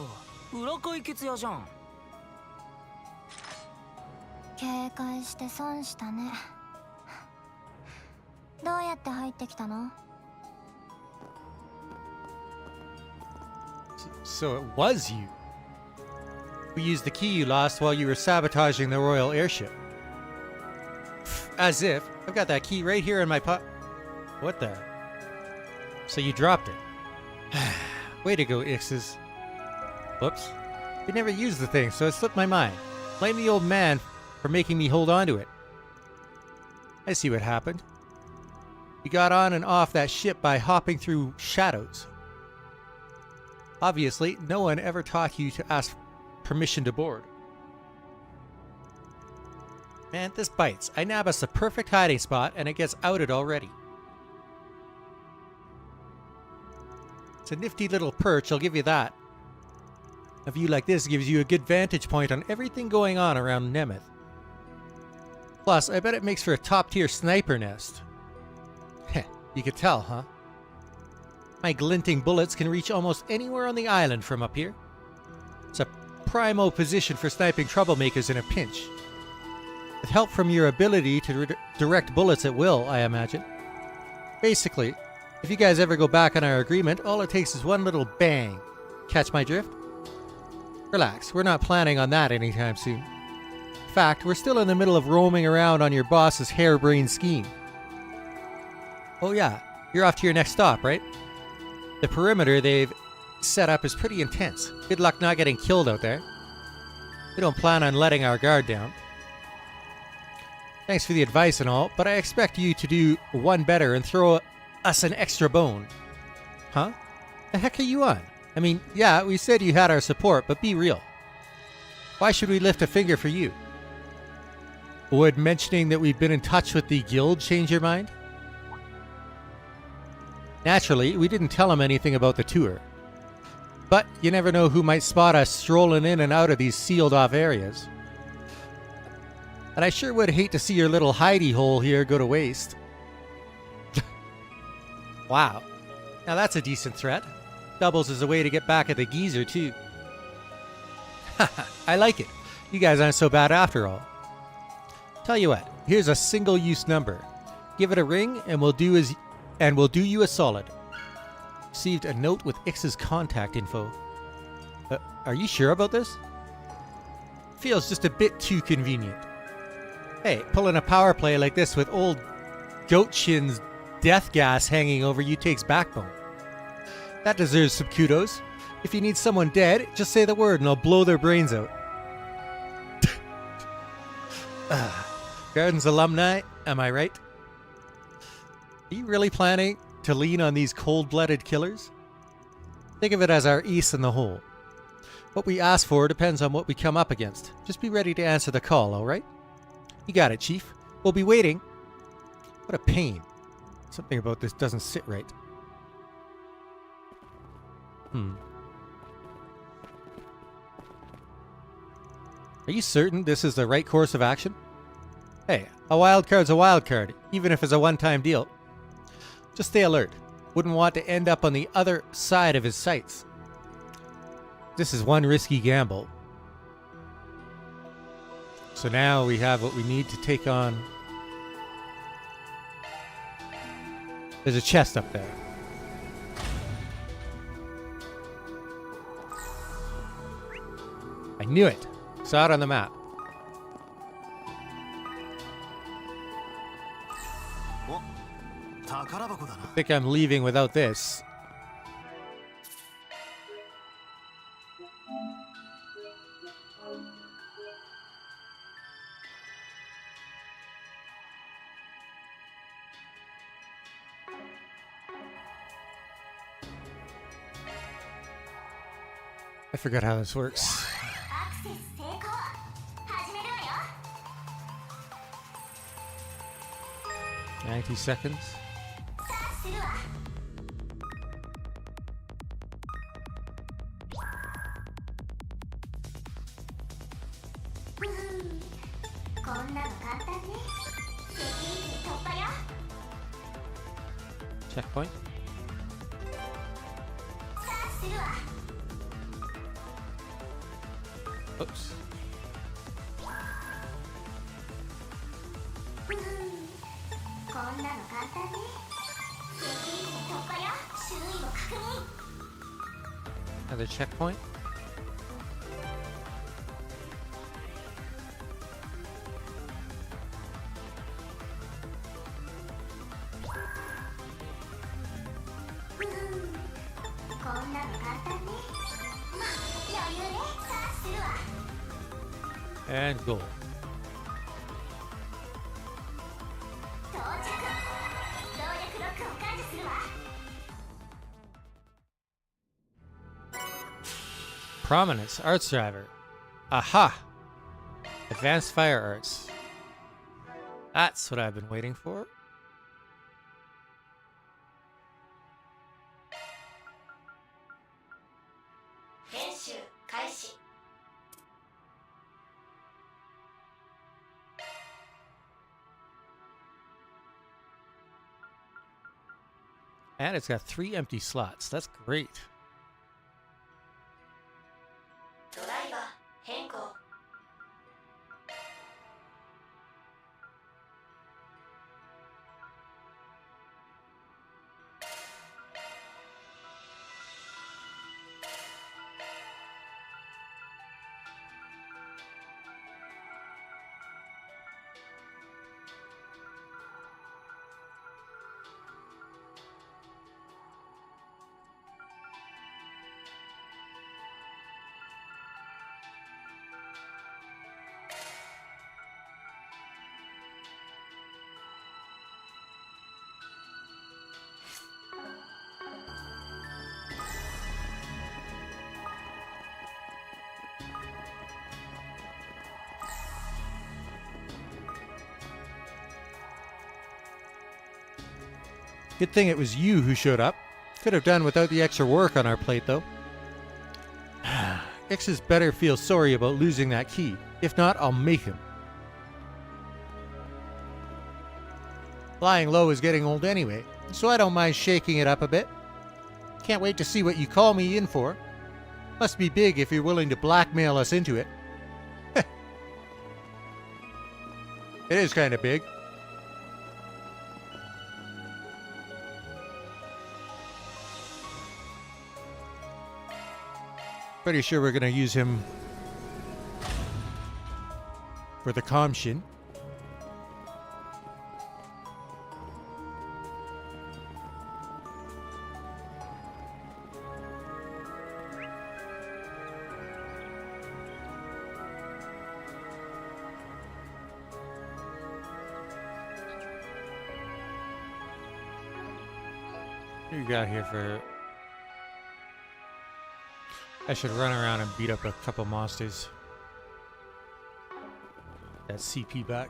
裏解決屋じゃん。警戒して損したね。どうやって入ってきたの？ So it was you. We used the key you lost while you were sabotaging the royal airship. As if. I've got that key right here in my What the? So you dropped it. Way to go, Ixes. Whoops. We never used the thing, so it slipped my mind. Blame the old man for making me hold on to it. I see what happened. You got on and off that ship by hopping through shadows. Obviously, no one ever taught you to ask permission to board. Man, this bites. I nab us a perfect hiding spot and it gets outed already. It's a nifty little perch, I'll give you that. A view like this gives you a good vantage point on everything going on around Nemeth. Plus, I bet it makes for a top-tier sniper nest. Heh, you could tell, huh? My glinting bullets can reach almost anywhere on the island from up here. It's a primo position for sniping troublemakers in a pinch. With help from your ability to direct bullets at will, I imagine. Basically, if you guys ever go back on our agreement, all it takes is one little bang. Catch my drift? Relax, we're not planning on that anytime soon. In fact, we're still in the middle of roaming around on your boss's harebrained scheme. Oh yeah, you're off to your next stop, right? The perimeter they've set up is pretty intense. Good luck not getting killed out there. We don't plan on letting our guard down. Thanks for the advice and all, but I expect you to do one better and throw us an extra bone. Huh? The heck are you on? I mean, yeah, we said you had our support, but be real. Why should we lift a finger for you? Would mentioning that we've been in touch with the guild change your mind? Naturally, we didn't tell him anything about the tour. But you never know who might spot us strolling in and out of these sealed-off areas. And I sure would hate to see your little hidey hole here go to waste. Wow. Now that's a decent threat. Doubles as a way to get back at the geezer, too. I like it. You guys aren't so bad after all. Tell you what, here's a single-use number. Give it a ring, and we'll do you a solid. Received a note with Ix's contact info. Are you sure about this? Feels just a bit too convenient. Hey, pulling a power play like this with old Goat Shin's death gas hanging over you takes backbone. That deserves some kudos. If you need someone dead, just say the word and I'll blow their brains out. Garden's alumni, am I right? Are you really planning to lean on these cold-blooded killers? Think of it as our ace in the hole. What we ask for depends on what we come up against. Just be ready to answer the call, alright? You got it, Chief. We'll be waiting. What a pain. Something about this doesn't sit right. Are you certain this is the right course of action? Hey, a wild card's a wild card, even if it's a one-time deal. Just stay alert. Wouldn't want to end up on the other side of his sights. This is one risky gamble. So now we have what we need to take on. There's a chest up there. I knew it. Saw it on the map. I think I'm leaving without this. I forgot how this works. 90 seconds. Checkpoint. Oops. Another checkpoint. And goal. Prominence, arts driver. Aha! Advanced fire arts. That's what I've been waiting for. And it's got 3 empty slots. That's great. ドライバー変更 Good thing it was you who showed up. Could have done without the extra work on our plate, though. X's better feel sorry about losing that key. If not, I'll make him. Lying low is getting old anyway, so I don't mind shaking it up a bit. Can't wait to see what you call me in for. Must be big if you're willing to blackmail us into it. It is kind of big. Pretty sure we're going to use him for the Kamshin. What do you got here for... I should run around and beat up a couple monsters. That CP back.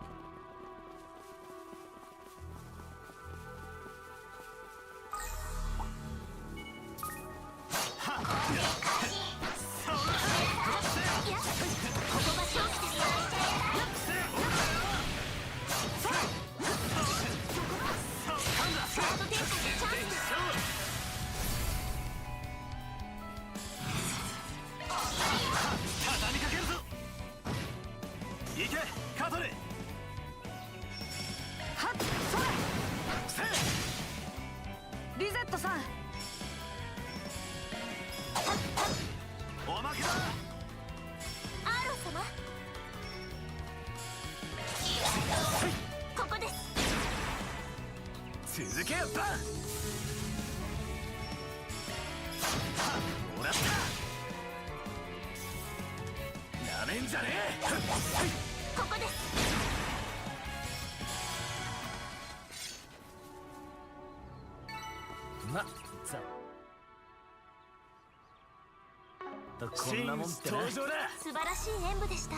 素晴らしい演舞でした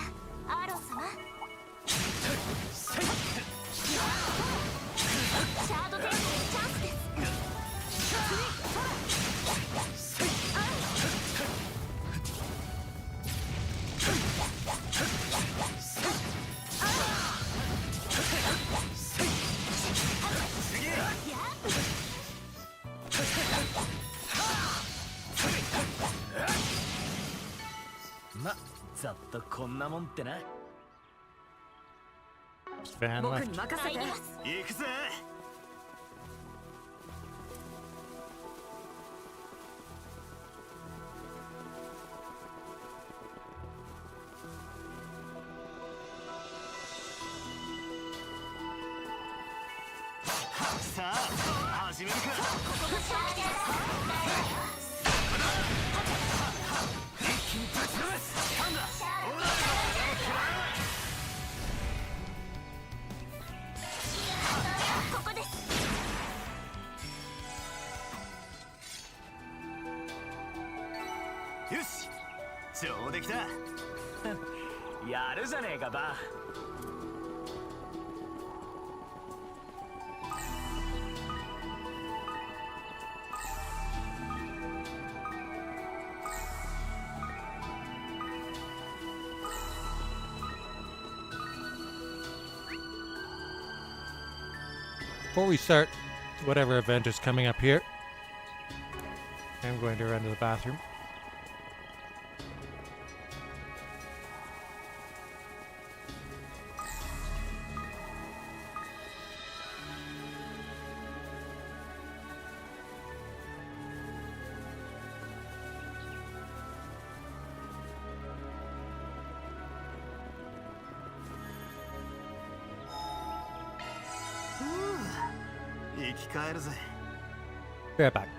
アーロン様シャードテーブルチャンスですま、ざっとこんなもんってな。僕に任せて。行くぜ。さあ、始めるか。よし、上出来だ。やるじゃねえかバン。Before we start whatever event is coming up here, I'm going to run to the bathroom. Be right back.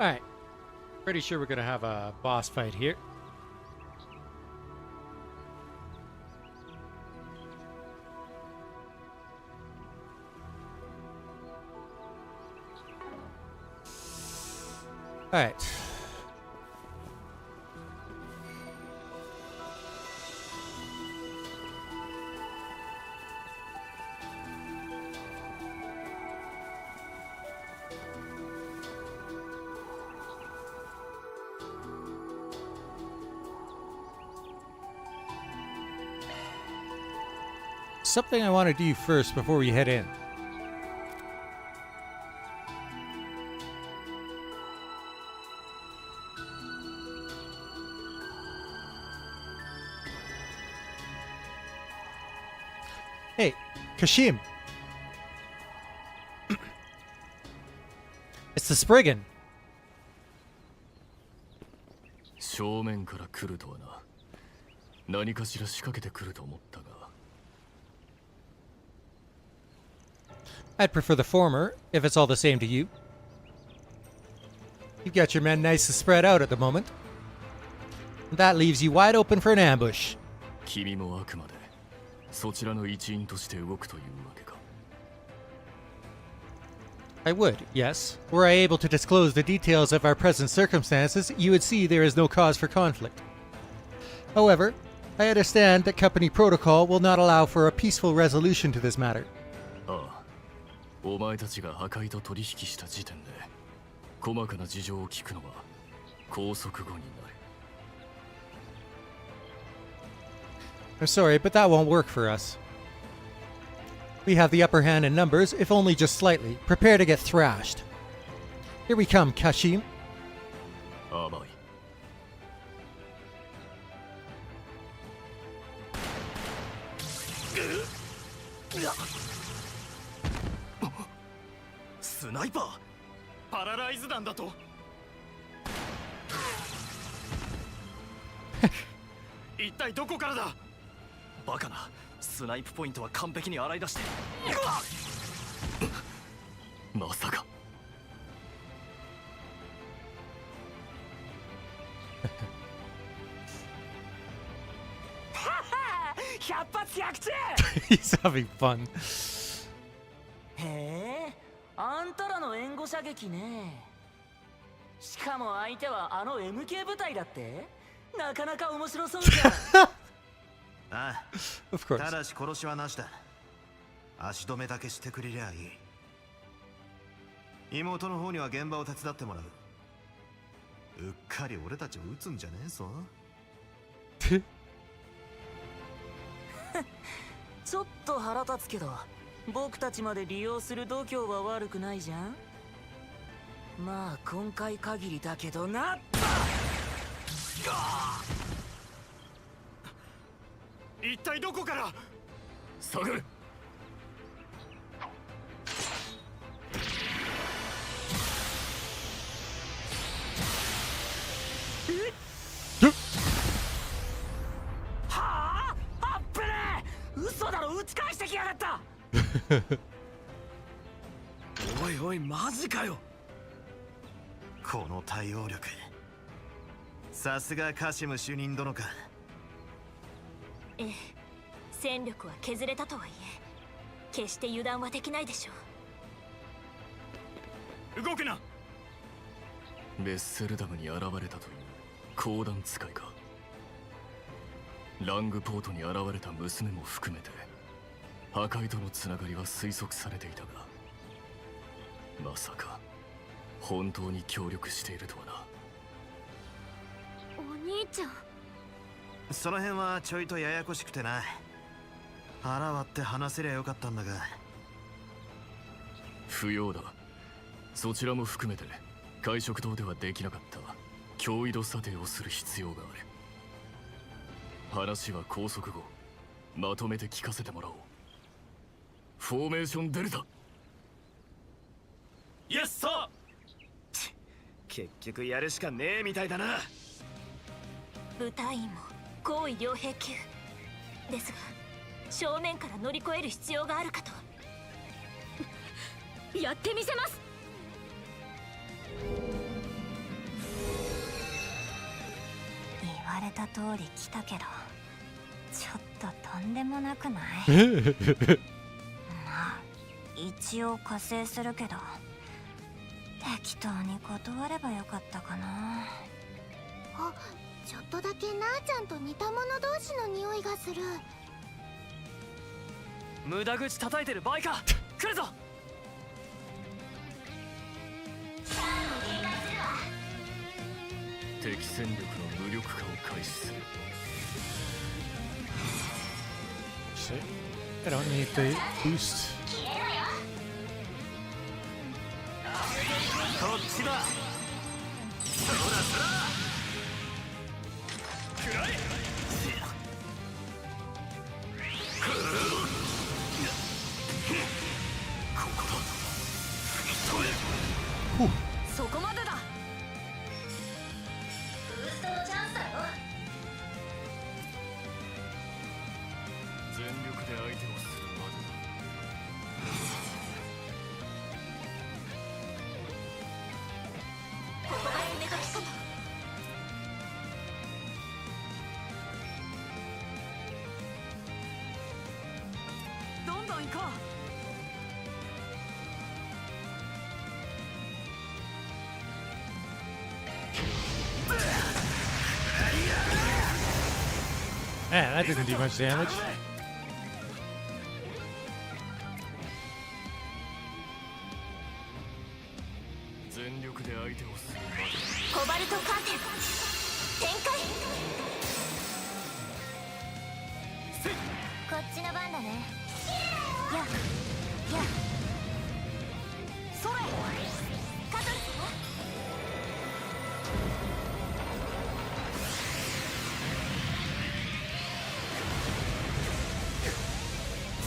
Alright. Pretty sure we're gonna have a boss fight here. Alright. Something I want to do first before we head in. Hey, Kashim. It's the Spriggan. 正面から来るとはな。何かしら仕掛けてくると思ったが。I'd prefer the former, if it's all the same to you. You've got your men nice and spread out at the moment. That leaves you wide open for an ambush. 君もあくまでそちらの一員として動くというわけか。I would, yes. Were I able to disclose the details of our present circumstances, you would see there is no cause for conflict. However, I understand that company protocol will not allow for a peaceful resolution to this matter. ああ、お前たちが破壊と取引した時点で細かな事情を聞くのは拘束後になる。I'm sorry, but that won't work for us. We have the upper hand in numbers, if only just slightly. Prepare to get thrashed. Here we come, Kashim. 甘い。スナイパーパラライズ弾だと一体どこからだ。バカな、スナイプポイントは完璧に洗い出して。まさか100発100中He's having fun. へえ、あんたらの援護射撃ね。しかも相手はあの MK 部隊だって。なかなか面白そうじゃん。ああ、Of course. ただし殺しはなしだ。足止めだけしてくれりゃいい。妹の方には現場を手伝ってもらう。うっかり俺たちを撃つんじゃねえぞ。ちょっと腹立つけど、僕たちまで利用する度胸は悪くないじゃん。まあ今回限りだけどな。一体どこから探る。はあ、あっべねえ、嘘だろ、撃ち返してきやがった。おいおい、マジかよ。この対応力、さすがカシム主任殿か。ええ、戦力は削れたとはいえ決して油断はできないでしょう。動くな。ベッセルダムに現れたという講談使いか。ラングポートに現れた娘も含めて破壊とのつながりは推測されていたが、まさか本当に協力しているとはな。お兄ちゃん。その辺はちょいとややこしくてな。腹割って話せりゃよかったんだが。不要だ。そちらも含めて会食棟ではできなかった脅威度査定をする必要がある。話は拘束後まとめて聞かせてもらおう。フォーメーションデルタ。イエスサー。結局やるしかねえみたいだな。部隊員も高位両兵級ですが、正面から乗り越える必要があるかと。やってみせます。われた通り来たけど、ちょっととんでもなくない？まあ一応加勢するけど、適当に断ればよかったかな。あ、ちょっとだけなあちゃんと似た者同士の匂いがする。無駄口叩いてる場合か。来るぞ。敵戦力の無力化を開始する。I don't need the boost. こっちだ。そらそら。くらえ。ここだ。そこまでだ。ブーストのチャンスだよ。全力で相手をするまでだ。ここが攻め時かと。どんどん行こう。Man, that didn't do much damage. 全力で相手をするまで。コバルトカーテン展開。こっちの番だね。ややそれカトルス。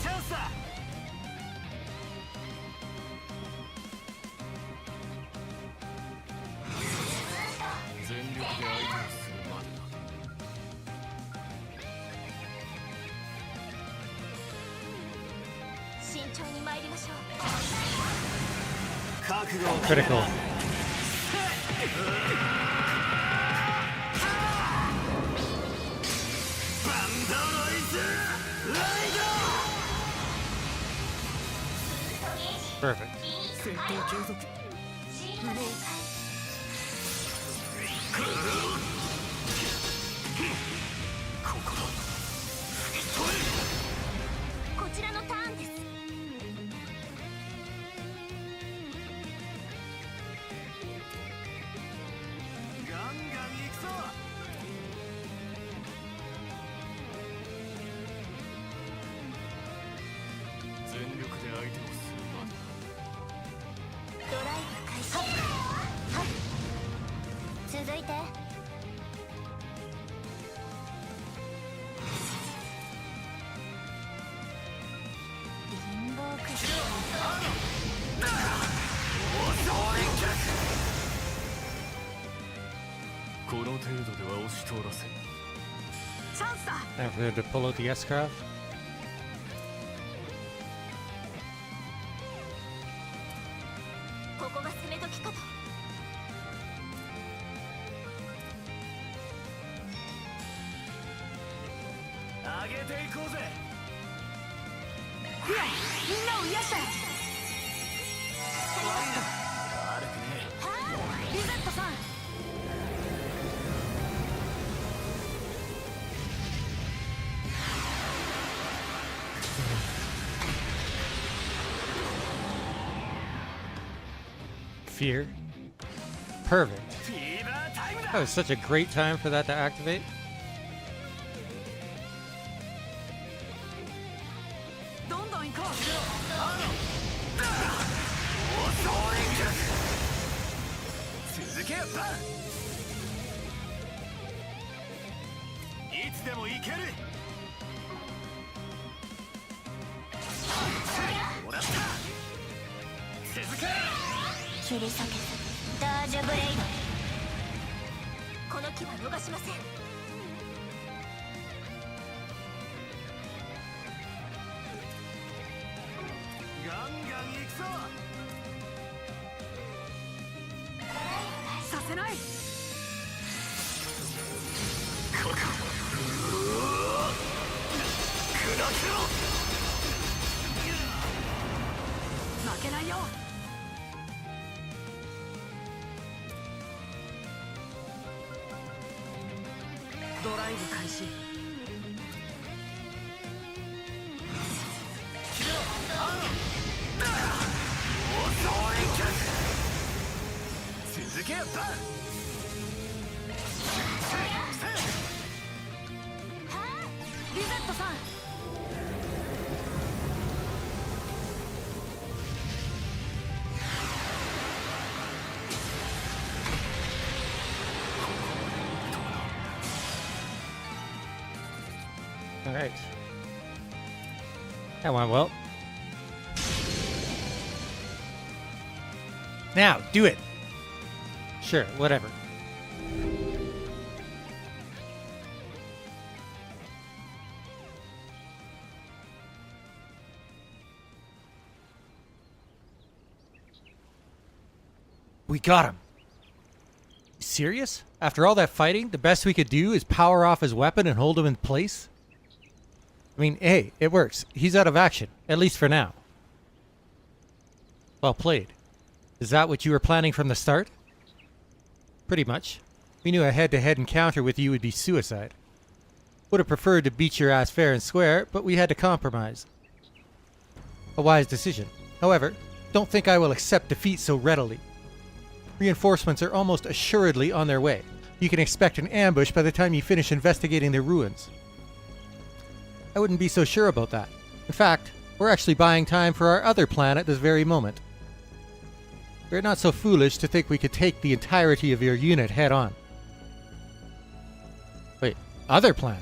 チャンスだ。全力で相手をするまでだ。慎重に参りましょう。覚悟を Critical. バンドロイズライド。 Perfect. 戦闘継続。ここだ。こちらのターンです。ガンガン行くぞ。全力で相手をするまでだ。ドライブ開始。続いて。貧乏くじ。この程度では押し通らせん。チャンスだ。Time for him to pull out the S-Craft. ここが攻め時かと。上げていこうぜ。ふや、みんなを癒したよ。悪くねリゼットさん。Fear. Perfect. That was such a great time for that to activate. どんどん行こう。続けよバン。いつでも行ける。もらった。続け。切り裂けダージュブレイこの機は逃しません。ガンガン行くぞ。させない。こ負けないよ。ドライブ開始。続けよバン。リゼットさん。All right. That went well. Now, do it. Sure, whatever. We got him. You serious? After all that fighting, the best we could do is power off his weapon and hold him in place? I mean, hey, it works. He's out of action, at least for now. Well played. Is that what you were planning from the start? Pretty much. We knew a head-to-head encounter with you would be suicide. Would have preferred to beat your ass fair and square, but we had to compromise. A wise decision. However, don't think I will accept defeat so readily. Reinforcements are almost assuredly on their way. You can expect an ambush by the time you finish investigating the ruins. I wouldn't be so sure about that. In fact, we're actually buying time for our other plan at this very moment. We're not so foolish to think we could take the entirety of your unit head on. Wait, other plan?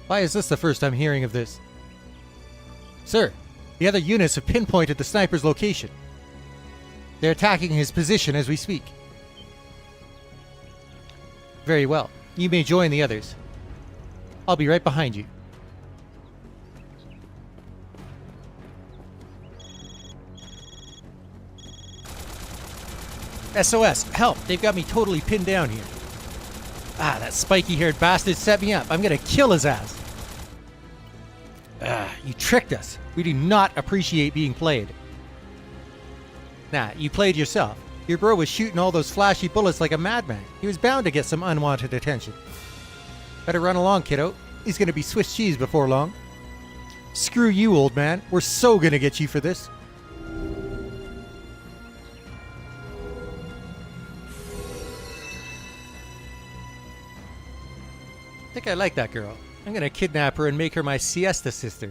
Why is this the first I'm hearing of this? Sir, the other units have pinpointed the sniper's location. They're attacking his position as we speak. Very well. You may join the others. I'll be right behind you. SOS! Help! They've got me totally pinned down here. Ah, that spiky-haired bastard set me up. I'm gonna kill his ass. Ah, you tricked us. We do not appreciate being played. Nah, you played yourself. Your bro was shooting all those flashy bullets like a madman. He was bound to get some unwanted attention. Better run along, kiddo. He's gonna be Swiss cheese before long. Screw you, old man. We're so gonna get you for this. I think I like that girl. I'm gonna kidnap her and make her my siesta sister.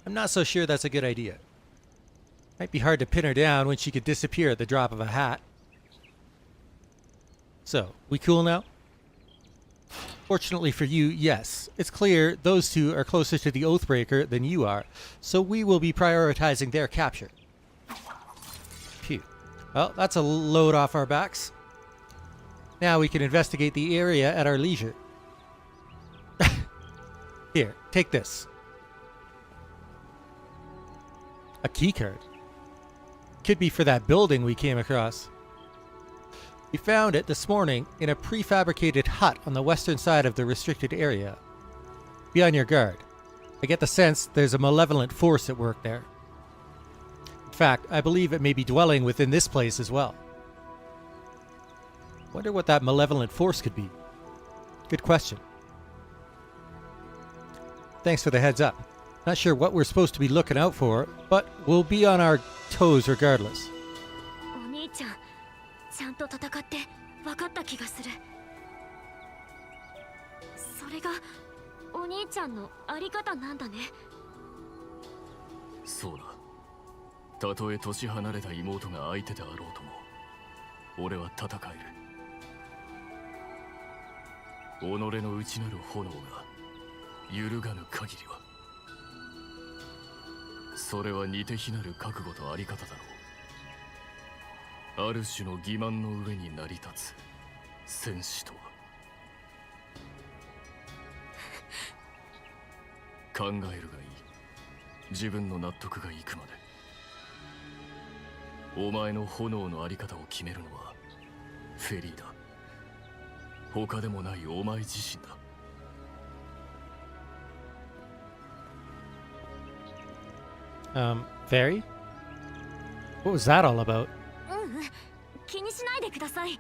I'm not so sure that's a good idea. Might be hard to pin her down when she could disappear at the drop of a hat. So, we cool now? Fortunately for you, yes. It's clear those two are closer to the Oathbreaker than you are, so we will be prioritizing their capture. Phew. Well, that's a load off our backs. Now we can investigate the area at our leisure. Here, take this. A keycard. Could be for that building we came across. We found it this morning in a prefabricated hut on the western side of the restricted area. Be on your guard. I get the sense there's a malevolent force at work there. In fact, I believe it may be dwelling within this place as well. Wonder what that malevolent force could be. Good question. Thanks for the heads up. Not sure what we're supposed to be looking out for, but we'll be on our toes regardless. お兄ちゃん、ちゃんと戦って分かった気がする。それがお兄ちゃんのあり方なんだね。そうだ。たとえ年離れた妹が相手であろうとも、俺は戦える。己の内なる炎が揺るがぬ限りは、それは似て非なる覚悟とあり方だろう。ある種の欺瞞の上に成り立つ戦士とは。考えるがいい。自分の納得がいくまで。お前の炎のあり方を決めるのはフェリーだ。他でもないお前自身だ。Feri? What was that all about? 気にしないでください。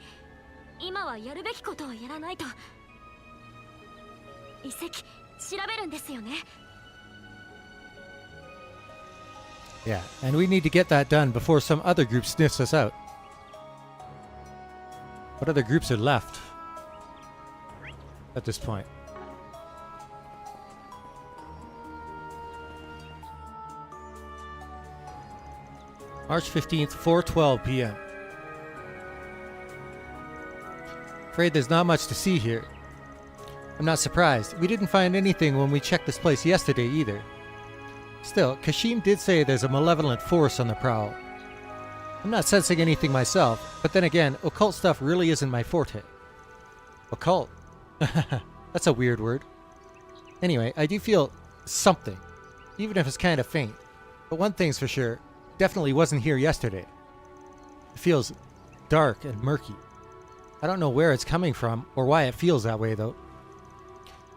今はやるべきことをやらないと。遺跡調べるんですよね。Yeah, and we need to get that done before some other group sniffs us out. What other groups are left at this point? March 15th, 4:12 p.m. Afraid there's not much to see here. I'm not surprised. We didn't find anything when we checked this place yesterday either. Still, Kashim did say there's a malevolent force on the prowl. I'm not sensing anything myself, but then again, occult stuff really isn't my forte. Occult? That's a weird word. Anyway, I do feel something, even if it's kind of faint. But one thing's for sure, definitely wasn't here yesterday. It feels dark and murky. I don't know where it's coming from or why it feels that way though.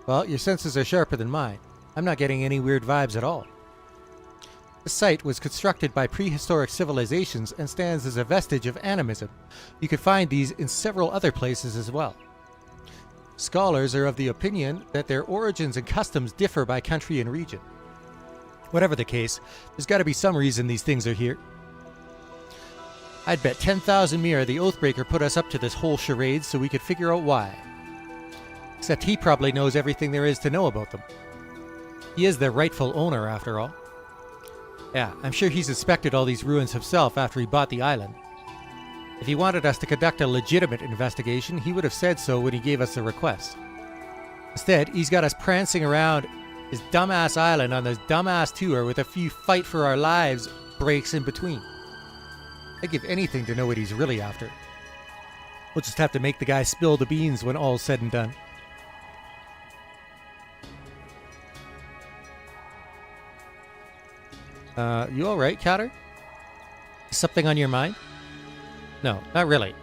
Well, your senses are sharper than mine. I'm not getting any weird vibes at all. This site was constructed by prehistoric civilizations and stands as a vestige of animism. You could find these in several other places as well. Scholars are of the opinion that their origins and customs differ by country and region. Whatever the case, there's got to be some reason these things are here. I'd bet 10,000 Mira the Oathbreaker put us up to this whole charade so we could figure out why. Except he probably knows everything there is to know about them. He is their rightful owner, after all. Yeah, I'm sure he's inspected all these ruins himself after he bought the island. If he wanted us to conduct a legitimate investigation, he would have said so when he gave us the request. Instead, he's got us prancing around his dumbass island on this dumbass tour with a few fight for our lives breaks in between. I'd give anything to know what he's really after. We'll just have to make the guy spill the beans when all's said and done. You alright, Cotter? Something on your mind? No, not really.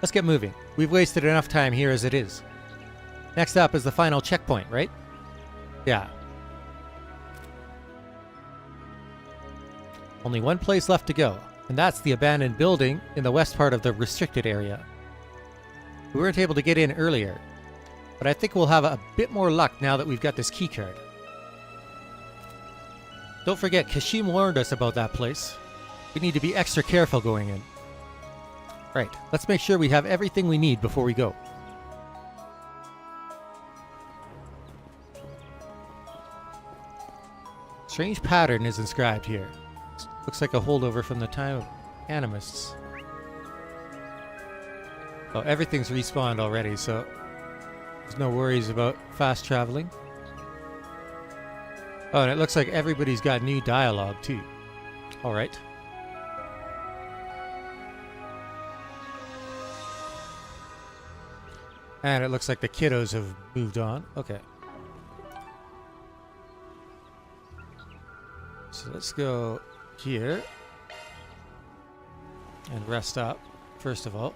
Let's get moving. We've wasted enough time here as it is. Next up is the final checkpoint, right? Yeah. Only one place left to go, and that's the abandoned building in the west part of the restricted area. We weren't able to get in earlier, but I think we'll have a bit more luck now that we've got this keycard. Don't forget, Kashim warned us about that place. We need to be extra careful going in. Right, let's make sure we have everything we need before we go. Strange pattern is inscribed here. Looks like a holdover from the time of animists. Oh, everything's respawned already, so there's no worries about fast traveling. Oh, and it looks like everybody's got new dialogue, too. Alright. And it looks like the kiddos have moved on. Okay. So let's go here. And rest up, first of all.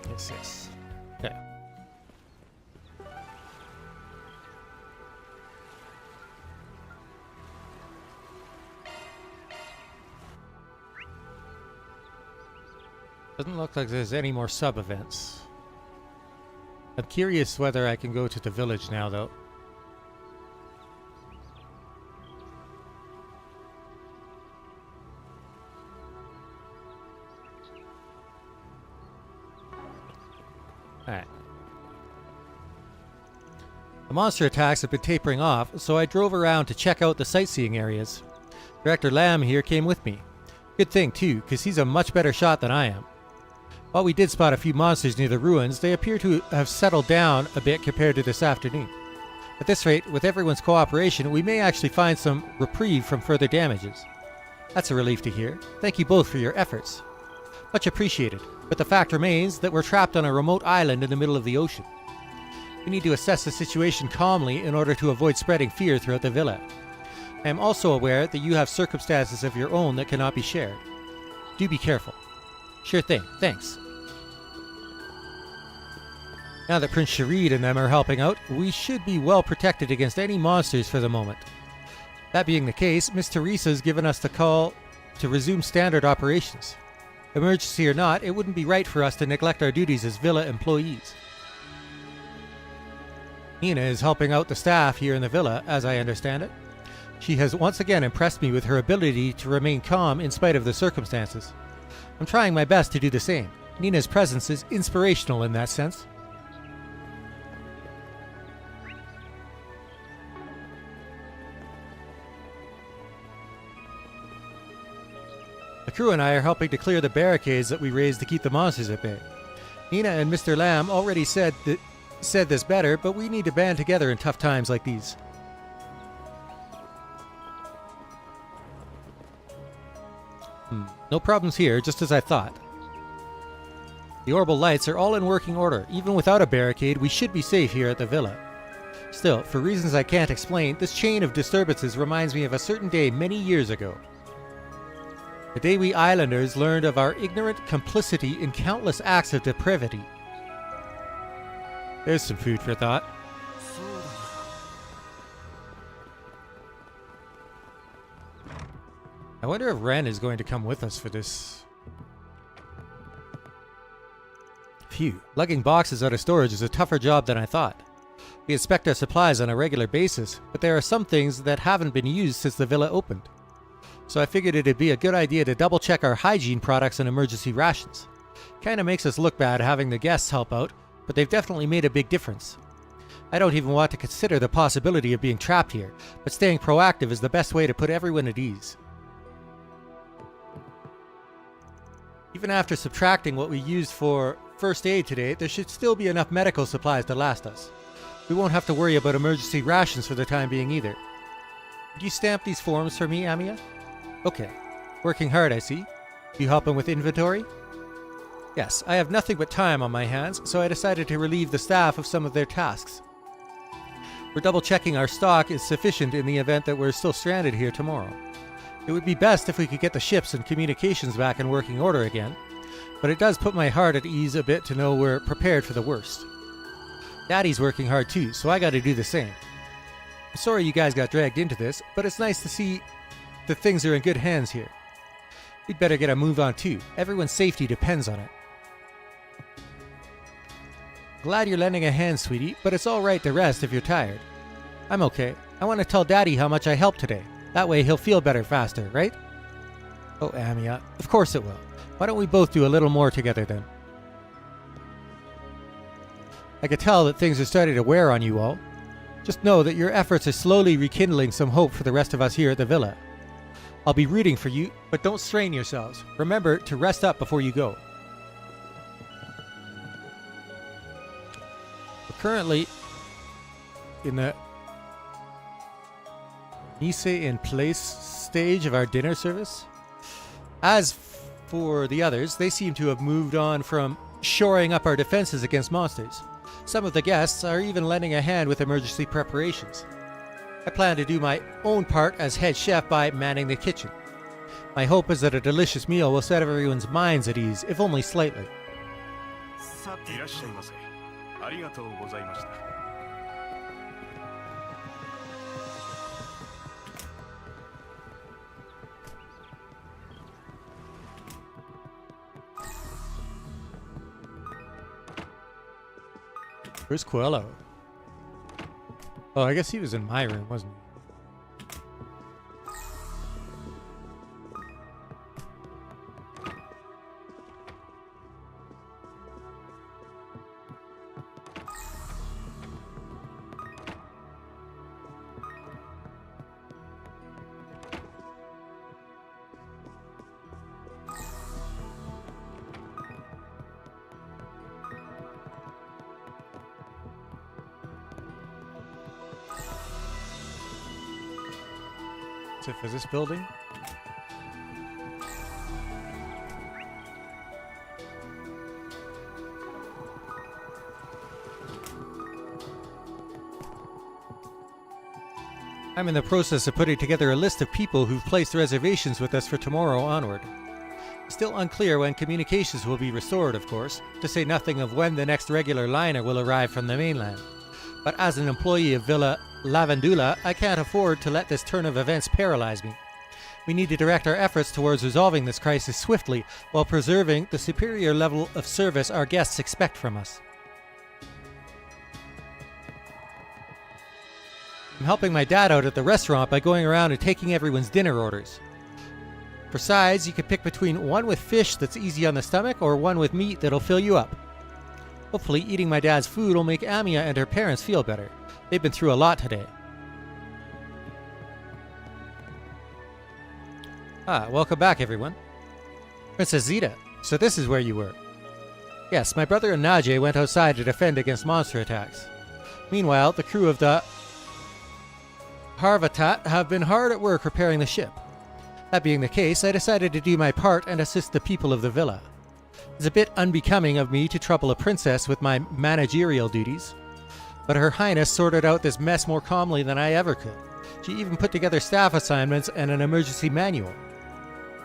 Yes, yes. Okay. Doesn't look like there's any more sub-events. I'm curious whether I can go to the village now, though. Alright. The monster attacks have been tapering off, so I drove around to check out the sightseeing areas. Director Lamb here came with me. Good thing, too, because he's a much better shot than I am. While we did spot a few monsters near the ruins, they appear to have settled down a bit compared to this afternoon. At this rate, with everyone's cooperation, we may actually find some reprieve from further damages. That's a relief to hear. Thank you both for your efforts. Much appreciated, but the fact remains that we're trapped on a remote island in the middle of the ocean. We need to assess the situation calmly in order to avoid spreading fear throughout the villa. I am also aware that you have circumstances of your own that cannot be shared. Do be careful. Sure thing, thanks. Now that Prince Sharid and them are helping out, we should be well protected against any monsters for the moment. That being the case, Miss Teresa's given us the call to resume standard operations. Emergency or not, it wouldn't be right for us to neglect our duties as villa employees. Nina is helping out the staff here in the villa, as I understand it. She has once again impressed me with her ability to remain calm in spite of the circumstances. I'm trying my best to do the same. Nina's presence is inspirational in that sense. The crew and I are helping to clear the barricades that we raised to keep the monsters at bay. Nina and Mr. Lamb already said this better, but we need to band together in tough times like these. No problems here, just as I thought. The orbital lights are all in working order. Even without a barricade, we should be safe here at the villa. Still, for reasons I can't explain, this chain of disturbances reminds me of a certain day many years ago. The day we islanders learned of our ignorant complicity in countless acts of depravity. There's some food for thought. I wonder if Ren is going to come with us for this. Phew, lugging boxes out of storage is a tougher job than I thought. We inspect our supplies on a regular basis, but there are some things that haven't been used since the villa opened. So I figured it'd be a good idea to double check our hygiene products and emergency rations. Kinda makes us look bad having the guests help out, but they've definitely made a big difference. I don't even want to consider the possibility of being trapped here, but staying proactive is the best way to put everyone at ease. Even after subtracting what we used for first aid today, there should still be enough medical supplies to last us. We won't have to worry about emergency rations for the time being either. Would you stamp these forms for me, Amiya? Okay. Working hard, I see. You helping with inventory? Yes, I have nothing but time on my hands, so I decided to relieve the staff of some of their tasks. We're double-checking our stock is sufficient in the event that we're still stranded here tomorrow. It would be best if we could get the ships and communications back in working order again, but it does put my heart at ease a bit to know we're prepared for the worst. Daddy's working hard too, so I gotta do the same. I'm sorry you guys got dragged into this, but it's nice to see that things are in good hands here. We'd better get a move on too. Everyone's safety depends on it. Glad you're lending a hand, sweetie, but it's alright to rest if you're tired. I'm okay. I want to tell Daddy how much I helped today. That way he'll feel better faster, right? Oh, Amiya, of course it will. Why don't we both do a little more together then? I could tell that things are starting to wear on you all. Just know that your efforts are slowly rekindling some hope for the rest of us here at the villa. I'll be rooting for you, but don't strain yourselves. Remember to rest up before you go. We're currently in the mise en place stage of our dinner service. As for the others, they seem to have moved on from shoring up our defenses against monsters. Some of the guests are even lending a hand with emergency preparations. I plan to do my own part as head chef by manning the kitchen. My hope is that a delicious meal will set everyone's minds at ease, if only slightly. いらっしゃいませ。ありがとうございました。Where's Coelho? Oh, I guess he was in my room, wasn't he? For this building. I'm in the process of putting together a list of people who've placed reservations with us for tomorrow onward. Still unclear when communications will be restored, of course, to say nothing of when the next regular liner will arrive from the mainland. But as an employee of Villa Lavandula, I can't afford to let this turn of events paralyze me. We need to direct our efforts towards resolving this crisis swiftly while preserving the superior level of service our guests expect from us. I'm helping my dad out at the restaurant by going around and taking everyone's dinner orders. For sides, you can pick between one with fish that's easy on the stomach or one with meat that'll fill you up. Hopefully, eating my dad's food will make Amia and her parents feel better. They've been through a lot today. Welcome back, everyone. Princess Zita, so this is where you were. Yes, my brother and Najee went outside to defend against monster attacks. Meanwhile, the crew of the Harvatat have been hard at work repairing the ship. That being the case, I decided to do my part and assist the people of the villa. It's a bit unbecoming of me to trouble a princess with my managerial duties, but Her Highness sorted out this mess more calmly than I ever could. She even put together staff assignments and an emergency manual.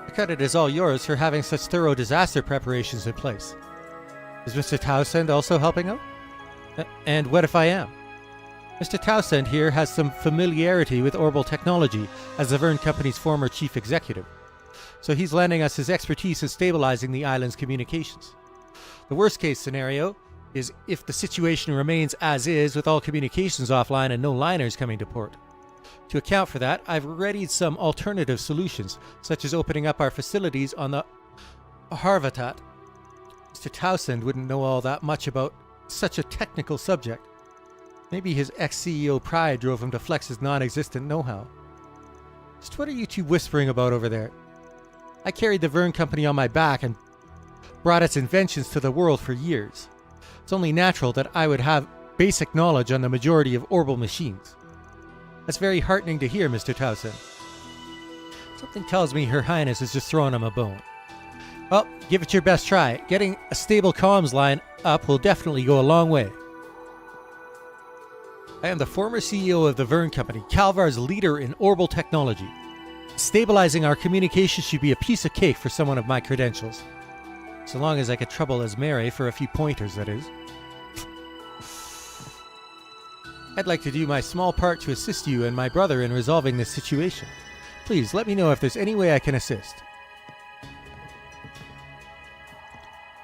The credit is all yours for having such thorough disaster preparations in place. Is Mr. Townsend also helping out? And what if I am? Mr. Townsend here has some familiarity with orbital technology as the Verne Company's former chief executive, so he's lending us his expertise in stabilizing the island's communications. The worst case scenario is if the situation remains as is with all communications offline and no liners coming to port. To account for that, I've readied some alternative solutions, such as opening up our facilities on the Harvatat. Mr. Townsend wouldn't know all that much about such a technical subject. Maybe his ex-CEO pride drove him to flex his non-existent know-how. Just what are you two whispering about over there? I carried the Verne Company on my back and brought its inventions to the world for years. It's only natural that I would have basic knowledge on the majority of orbital machines. That's very heartening to hear, Mr. Townsend. Something tells me Her Highness is just throwing him a bone. Well, give it your best try. Getting a stable comms line up will definitely go a long way. I am the former CEO of the Verne Company, Calvar's leader in orbital technology. Stabilizing our communications should be a piece of cake for someone of my credentials. So long as I could trouble Esmere for a few pointers, that is. I'd like to do my small part to assist you and my brother in resolving this situation. Please let me know if there's any way I can assist.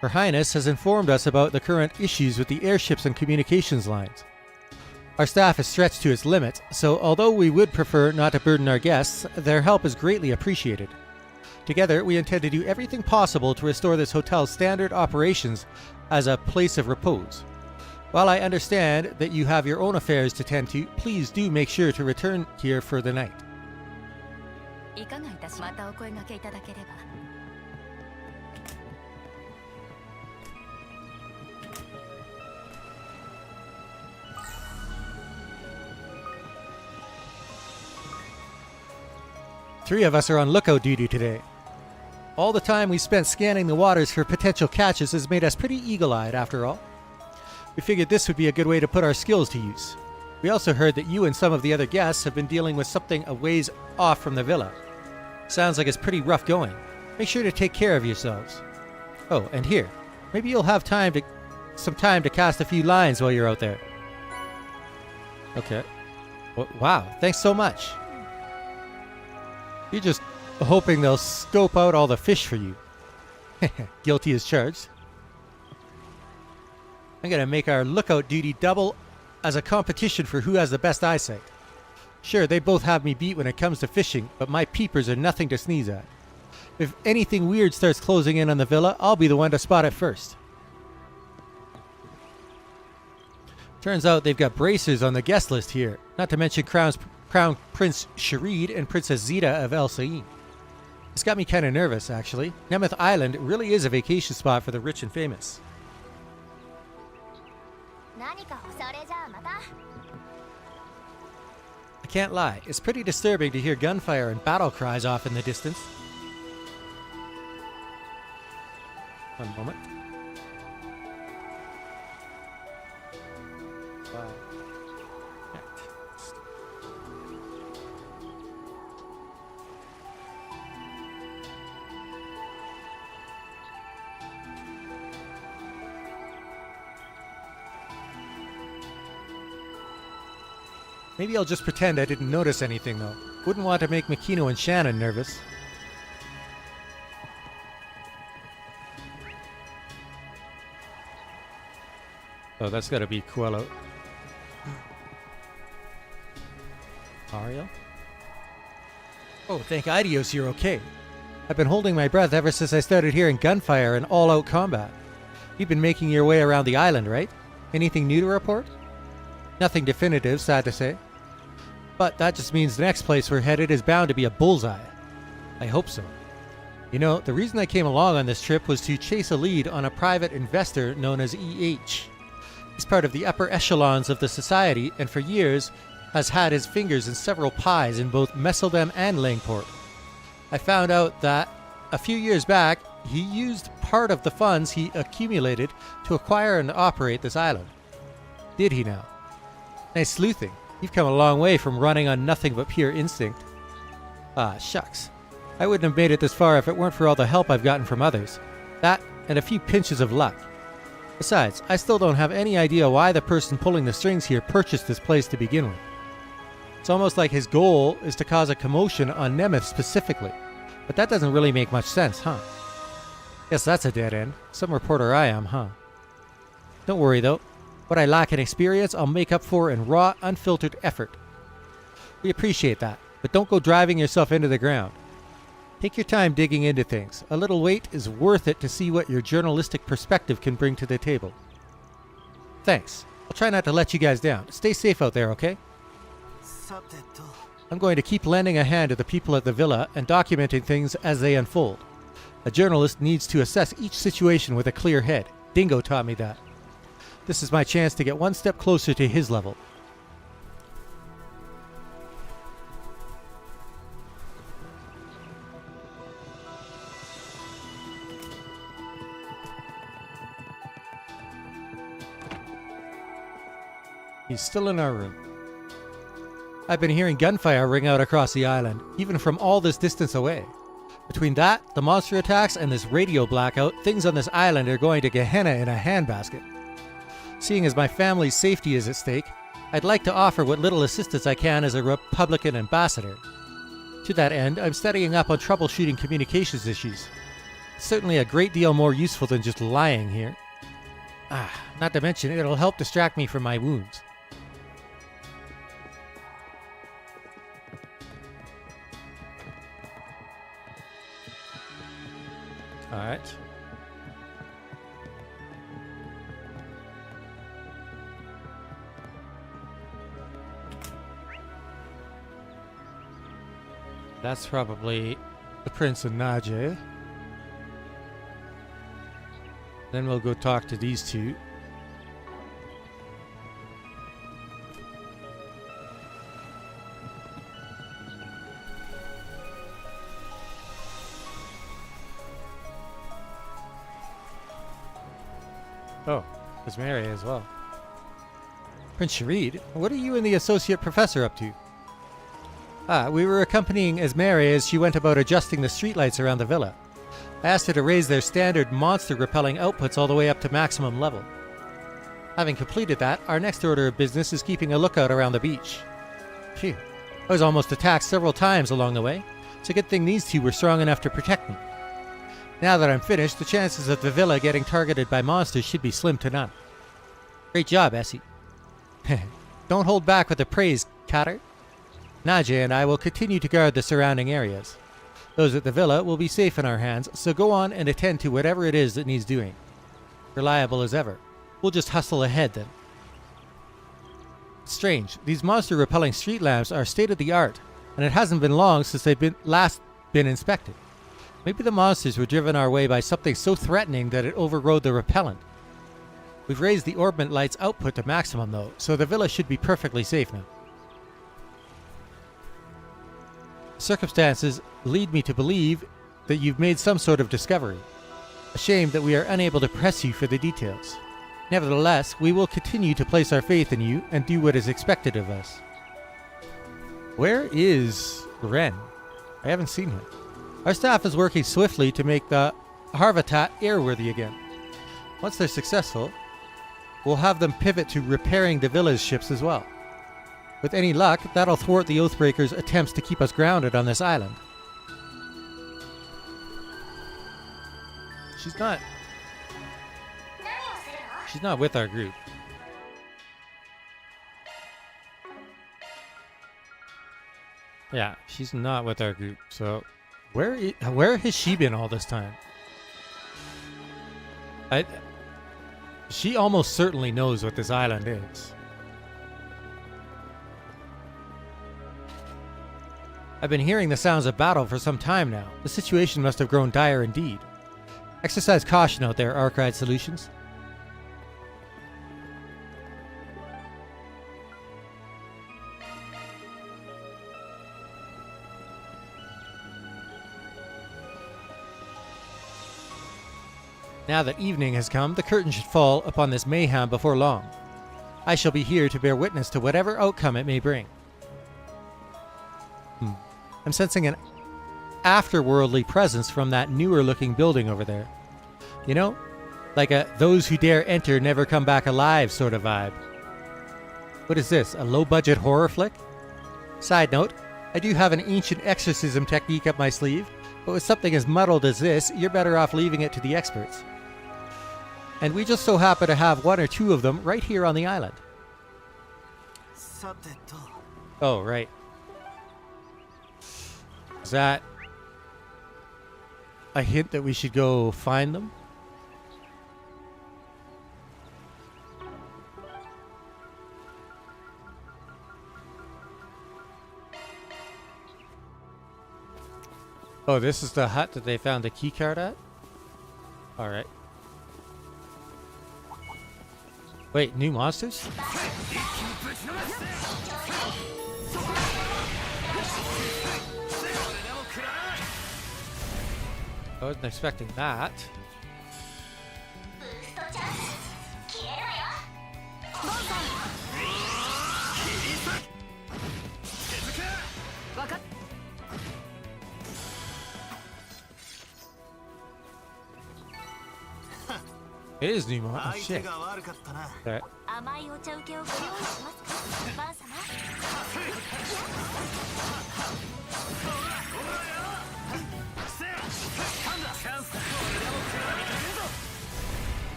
Her Highness has informed us about the current issues with the airships and communications lines. Our staff is stretched to its limit, so although we would prefer not to burden our guests, their help is greatly appreciated. Together, we intend to do everything possible to restore this hotel's standard operations as a place of repose. While I understand that you have your own affairs to tend to, please do make sure to return here for the night. Three of us are on lookout duty today. All the time we spent scanning the waters for potential catches has made us pretty eagle-eyed after all. We figured this would be a good way to put our skills to use. We also heard that you and some of the other guests have been dealing with something a ways off from the villa. Sounds like it's pretty rough going. Make sure to take care of yourselves. Oh, and here, maybe you'll have some time to cast a few lines while you're out there. Okay. Wow, thanks so much. You're just hoping they'll scope out all the fish for you. Guilty as charged. I'm going to make our lookout duty double as a competition for who has the best eyesight. Sure, they both have me beat when it comes to fishing, but my peepers are nothing to sneeze at. If anything weird starts closing in on the villa, I'll be the one to spot it first. Turns out they've got bracers on the guest list here, not to mention Crown Prince Sharid and Princess Zita of El Sain. It's got me kind of nervous, actually. Nemeth Island really is a vacation spot for the rich and famous. I can't lie, it's pretty disturbing to hear gunfire and battle cries off in the distance. One moment. Wow. Maybe I'll just pretend I didn't notice anything, though. Wouldn't want to make Makino and Shannon nervous. Oh, that's gotta be Coelho. Mario? Oh, thank Idios you're okay. I've been holding my breath ever since I started hearing gunfire and all-out combat. You've been making your way around the island, right? Anything new to report? Nothing definitive, sad to say. But that just means the next place we're headed is bound to be a bullseye. I hope so. You know, the reason I came along on this trip was to chase a lead on a private investor known as EH. He's part of the upper echelons of the society and for years has had his fingers in several pies in both Messeldem and Langport. I found out that a few years back, he used part of the funds he accumulated to acquire and operate this island. Did he now? Nice sleuthing. You've come a long way from running on nothing but pure instinct. Ah, shucks. I wouldn't have made it this far if it weren't for all the help I've gotten from others. That, and a few pinches of luck. Besides, I still don't have any idea why the person pulling the strings here purchased this place to begin with. It's almost like his goal is to cause a commotion on Nemeth specifically. But that doesn't really make much sense, huh? Guess that's a dead end. Some reporter I am, huh? Don't worry though. What I lack in experience, I'll make up for in raw, unfiltered effort. We appreciate that, but don't go driving yourself into the ground. Take your time digging into things. A little wait is worth it to see what your journalistic perspective can bring to the table. Thanks. I'll try not to let you guys down. Stay safe out there, okay? I'm going to keep lending a hand to the people at the villa and documenting things as they unfold. A journalist needs to assess each situation with a clear head. Dingo taught me that. This is my chance to get one step closer to his level. He's still in our room. I've been hearing gunfire ring out across the island, even from all this distance away. Between that, the monster attacks, and this radio blackout, things on this island are going to Gehenna in a handbasket. Seeing as my family's safety is at stake, I'd like to offer what little assistance I can as a Republican ambassador. To that end, I'm studying up on troubleshooting communications issues. It's certainly a great deal more useful than just lying here. Not to mention, it'll help distract me from my wounds. Alright. That's probably the Prince and Najee. Then we'll go talk to these two. Oh, there's Mary as well. Prince Sharid, what are you and the associate professor up to? We were accompanying Esmere as she went about adjusting the streetlights around the villa. I asked her to raise their standard monster-repelling outputs all the way up to maximum level. Having completed that, our next order of business is keeping a lookout around the beach. Phew, I was almost attacked several times along the way. It's a good thing these two were strong enough to protect me. Now that I'm finished, the chances of the villa getting targeted by monsters should be slim to none. Great job, Essie. Don't hold back with the praise, Kater. Najee and I will continue to guard the surrounding areas. Those at the villa will be safe in our hands, so go on and attend to whatever it is that needs doing. Reliable as ever. We'll just hustle ahead then. Strange, these monster-repelling street lamps are state-of-the-art, and it hasn't been long since they've last been inspected. Maybe the monsters were driven our way by something so threatening that it overrode the repellent. We've raised the orbment light's output to maximum though, so the villa should be perfectly safe now. Circumstances lead me to believe that you've made some sort of discovery. A shame that we are unable to press you for the details. Nevertheless, we will continue to place our faith in you and do what is expected of us. Where is Ren? I haven't seen him. Our staff is working swiftly to make the Harvatat airworthy again. Once they're successful, we'll have them pivot to repairing the villa's ships as well. With any luck, that'll thwart the Oathbreaker's attempts to keep us grounded on this island. She's not with our group. Yeah, she's not with our group. So, where has she been all this time? She almost certainly knows what this island is. I've been hearing the sounds of battle for some time now. The situation must have grown dire indeed. Exercise caution out there, Archive Solutions. Now that evening has come, the curtain should fall upon this mayhem before long. I shall be here to bear witness to whatever outcome it may bring. I'm sensing an afterworldly presence from that newer looking building over there. You know, like a those who dare enter never come back alive sort of vibe. What is this, a low budget horror flick? Side note, I do have an ancient exorcism technique up my sleeve, but with something as muddled as this, you're better off leaving it to the experts. And we just so happen to have one or two of them right here on the island. Oh, right. Is that a hint that we should go find them? Oh, this is the hut that they found the keycard at? Alright. Wait, new monsters? I wasn't expecting that. It is new mod. Oh, shit. Right.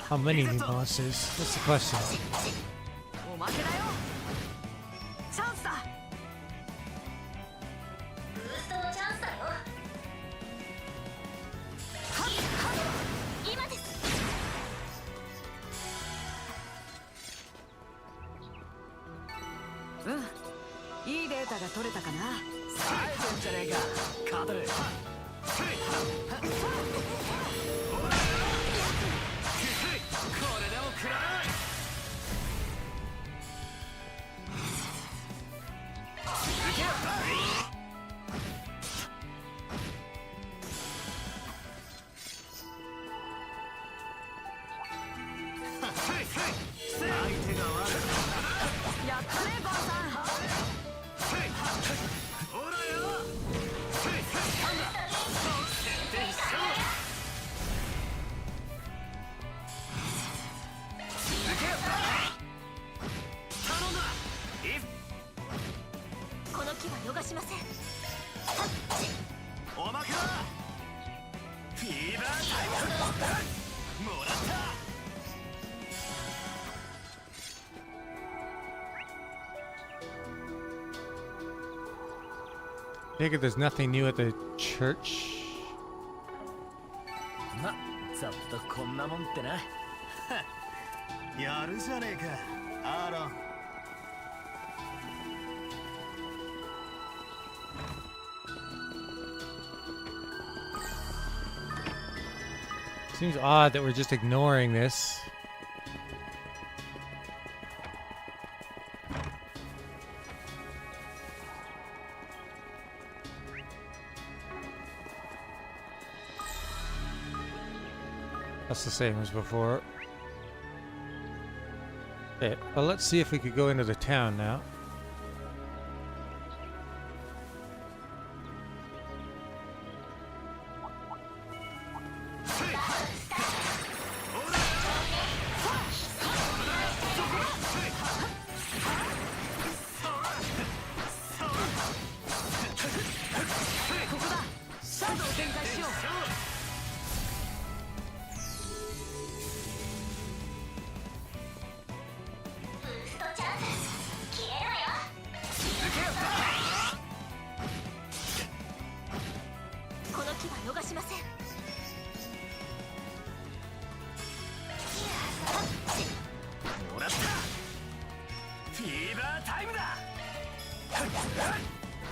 How many new monsters? What's the question? I think there's nothing new at the church. Seems odd that we're just ignoring this. That's the same as before. Okay, well, let's see if we could go into the town now.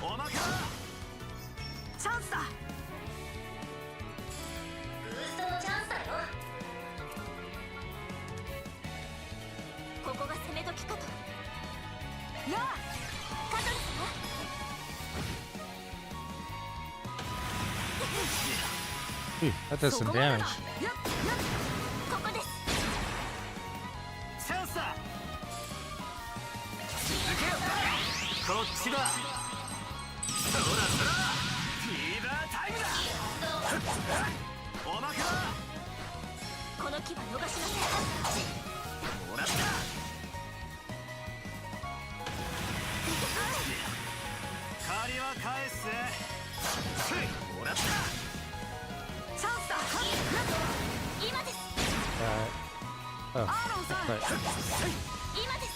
おまけだ。チャンスだ。ブーストのチャンスだよ。ここが攻め時かと。やあ、カトリスね。Ooh, that does some damage. ここです。チャンスだ。続けよ。こっちだ。そらそら。フィーバータイムだ。おまけだ。この牙逃しません。もらった。借りは返すぜ。もらった。チャンスだ。今です。Oh, アーロンさん。 right. 今です。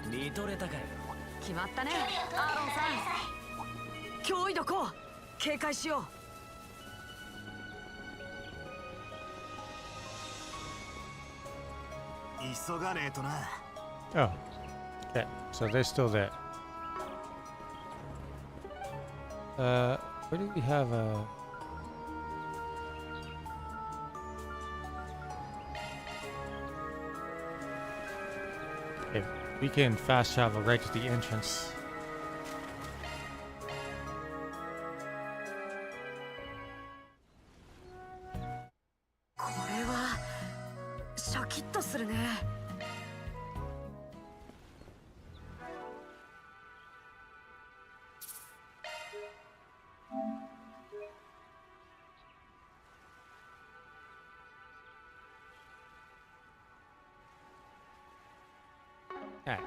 見とれたかよ。決まったね、アーロンさん。脅威どこ警戒しよ急がねえとな。Oh, okay. So they're still there. Where do we have a? Okay, we can fast travel right to the entrance. これはシャキッとするね。Alright.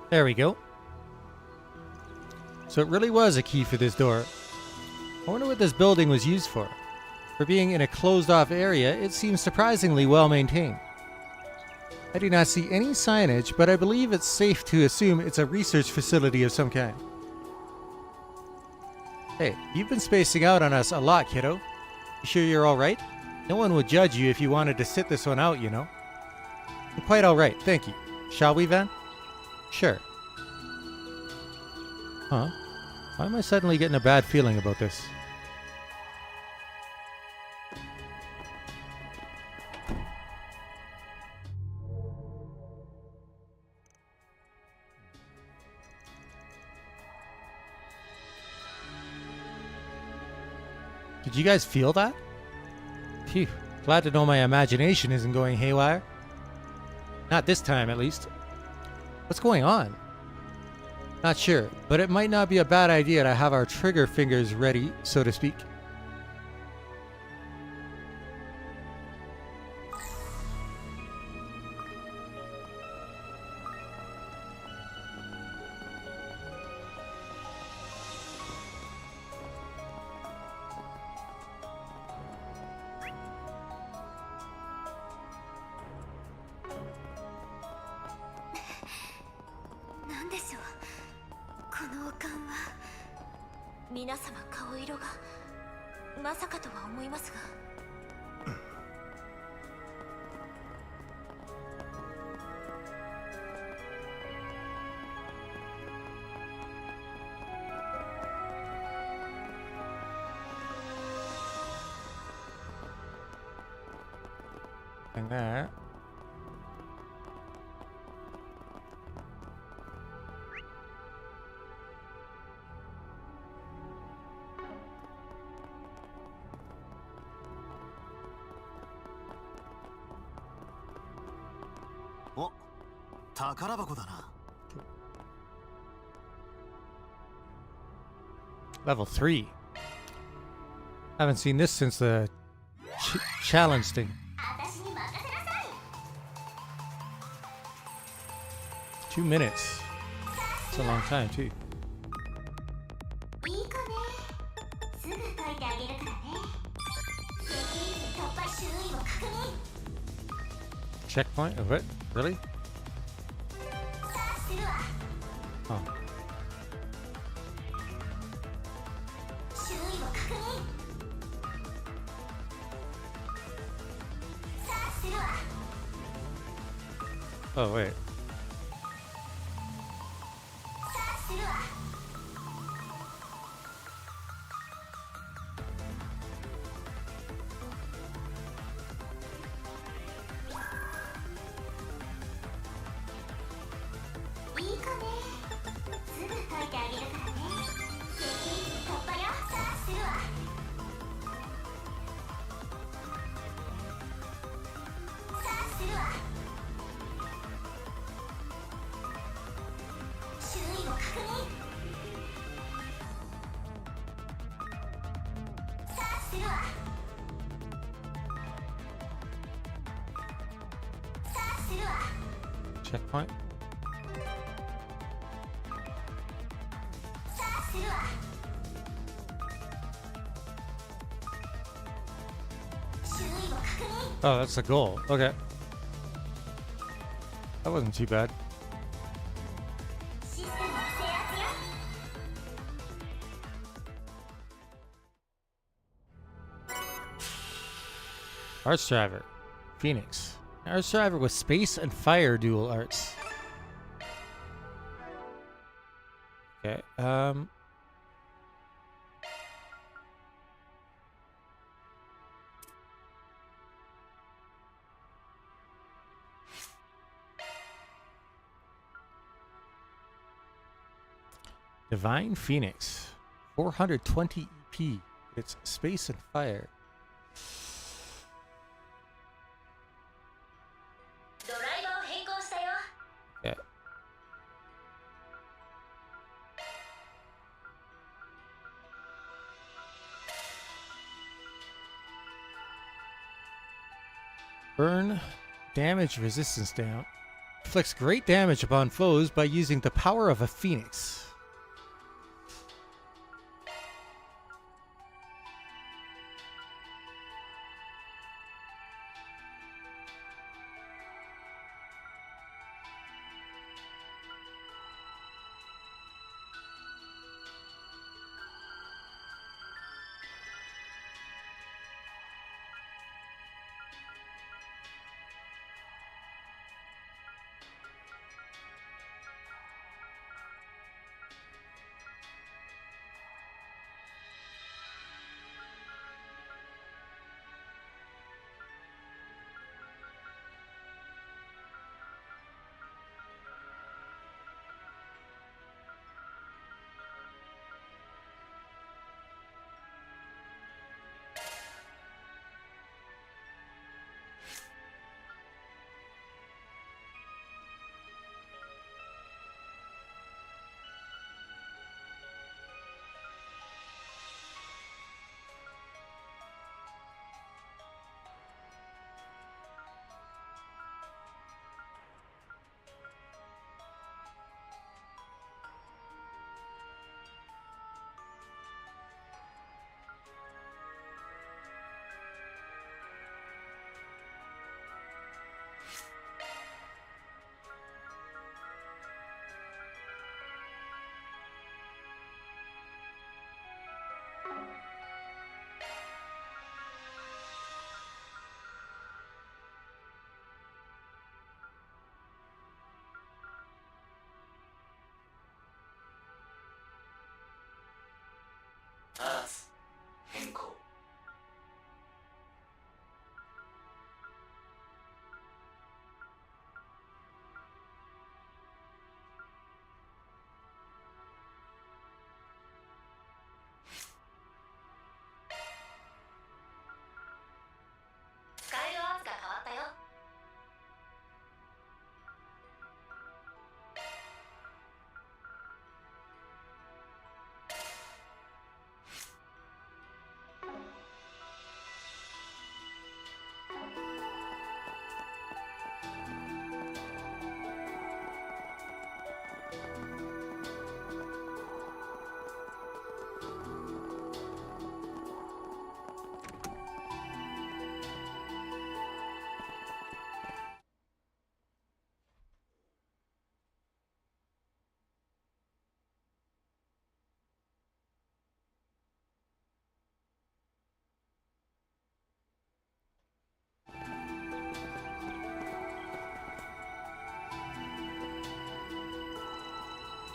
There we go. So it really was a key for this door. I wonder what this building was used for. For being in a closed-off area, it seems surprisingly well maintained. I do not see any signage, but I believe it's safe to assume it's a research facility of some kind. Hey, you've been spacing out on us a lot, kiddo. You sure you're alright? No one would judge you if you wanted to sit this one out, you know. I'm quite alright, thank you. Shall we, Van? Sure. Huh? Why am I suddenly getting a bad feeling about this? Did you guys feel that? Phew. Glad to know my imagination isn't going haywire. Not this time, at least. What's going on? Not sure, but it might not be a bad idea to have our trigger fingers ready, so to speak. And that. Oh, 宝箱だな。Level 3. Haven't seen this since the challenge thing. 2 minutes. It's a long time too. いいかね。すぐ解いてあげるからね。敵突破周囲を確認。 Checkpoint? What? Really? さあするわ。 Oh. 周囲を確認。さあするわ。 Oh, wait. さあするわ。 いいかね。すぐ解いてあげるからね。敵突破よ。さあするわ。さあするわ。周囲を確認。さあするわ。さあするわ。 Checkpoint? さあするわ。 周囲を確認。 Oh, that's the goal. Okay. That wasn't too bad. システムは制圧よ。 Arts Driver. Phoenix. Arts Driver with space and fire dual arts. Okay, Divine Phoenix. 420 EP. It's space and fire. ドライバーを変更したよ。 Okay. Burn damage resistance down. Inflicts great damage upon foes by using the power of a phoenix.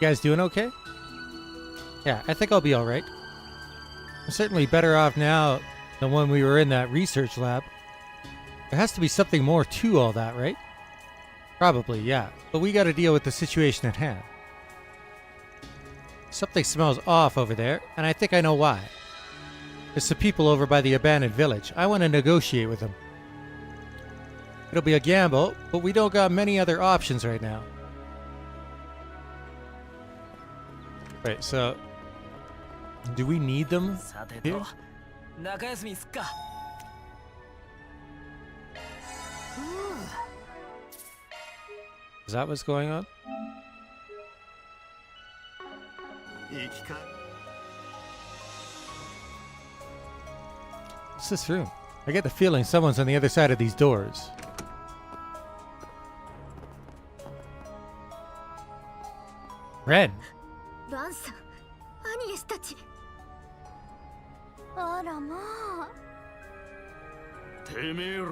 guys doing okay? Yeah, I think I'll be alright. I'm certainly better off now than when we were in that research lab. There has to be something more to all that, right? Probably, yeah. But we gotta deal with the situation at hand. Something smells off over there, and I think I know why. It's the people over by the abandoned village. I want to negotiate with them. It'll be a gamble, but we don't got many other options right now. Right, so... do we need them here? Is that what's going on? What's this room? I get the feeling someone's on the other side of these doors. Ren! ランさん、アニエスたち。あらまあ。てめえら、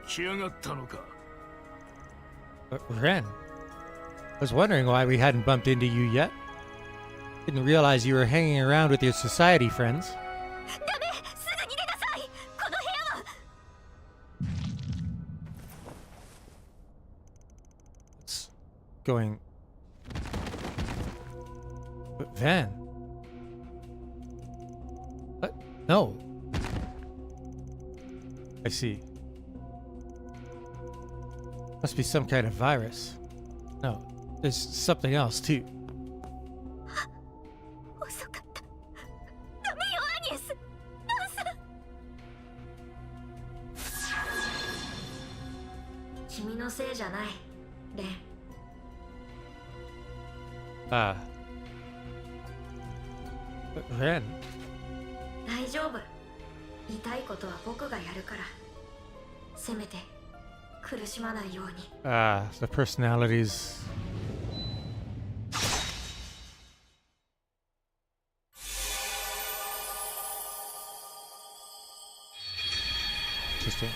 来やがったのか。Ren, I was wondering why we hadn't bumped into you yet. Didn't realize you were hanging around with your society friends. ダメ、すぐに出なさい。この部屋は。It's going. But Van. What? No. I see. Must be some kind of virus. No, there's something else too. 遅かった。ダメよ、アニエス。ランさん。君のせいじゃない、レン。Ah. Ren. 大丈夫。痛いことは僕がやるから。せめて苦しまないように。Ah, the personalities. Interesting.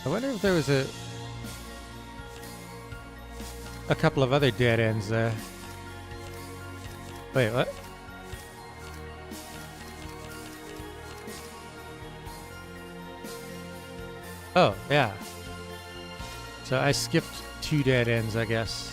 I wonder if there was a couple of other dead ends there. Wait, what? Oh, yeah. So I skipped 2 dead ends, I guess.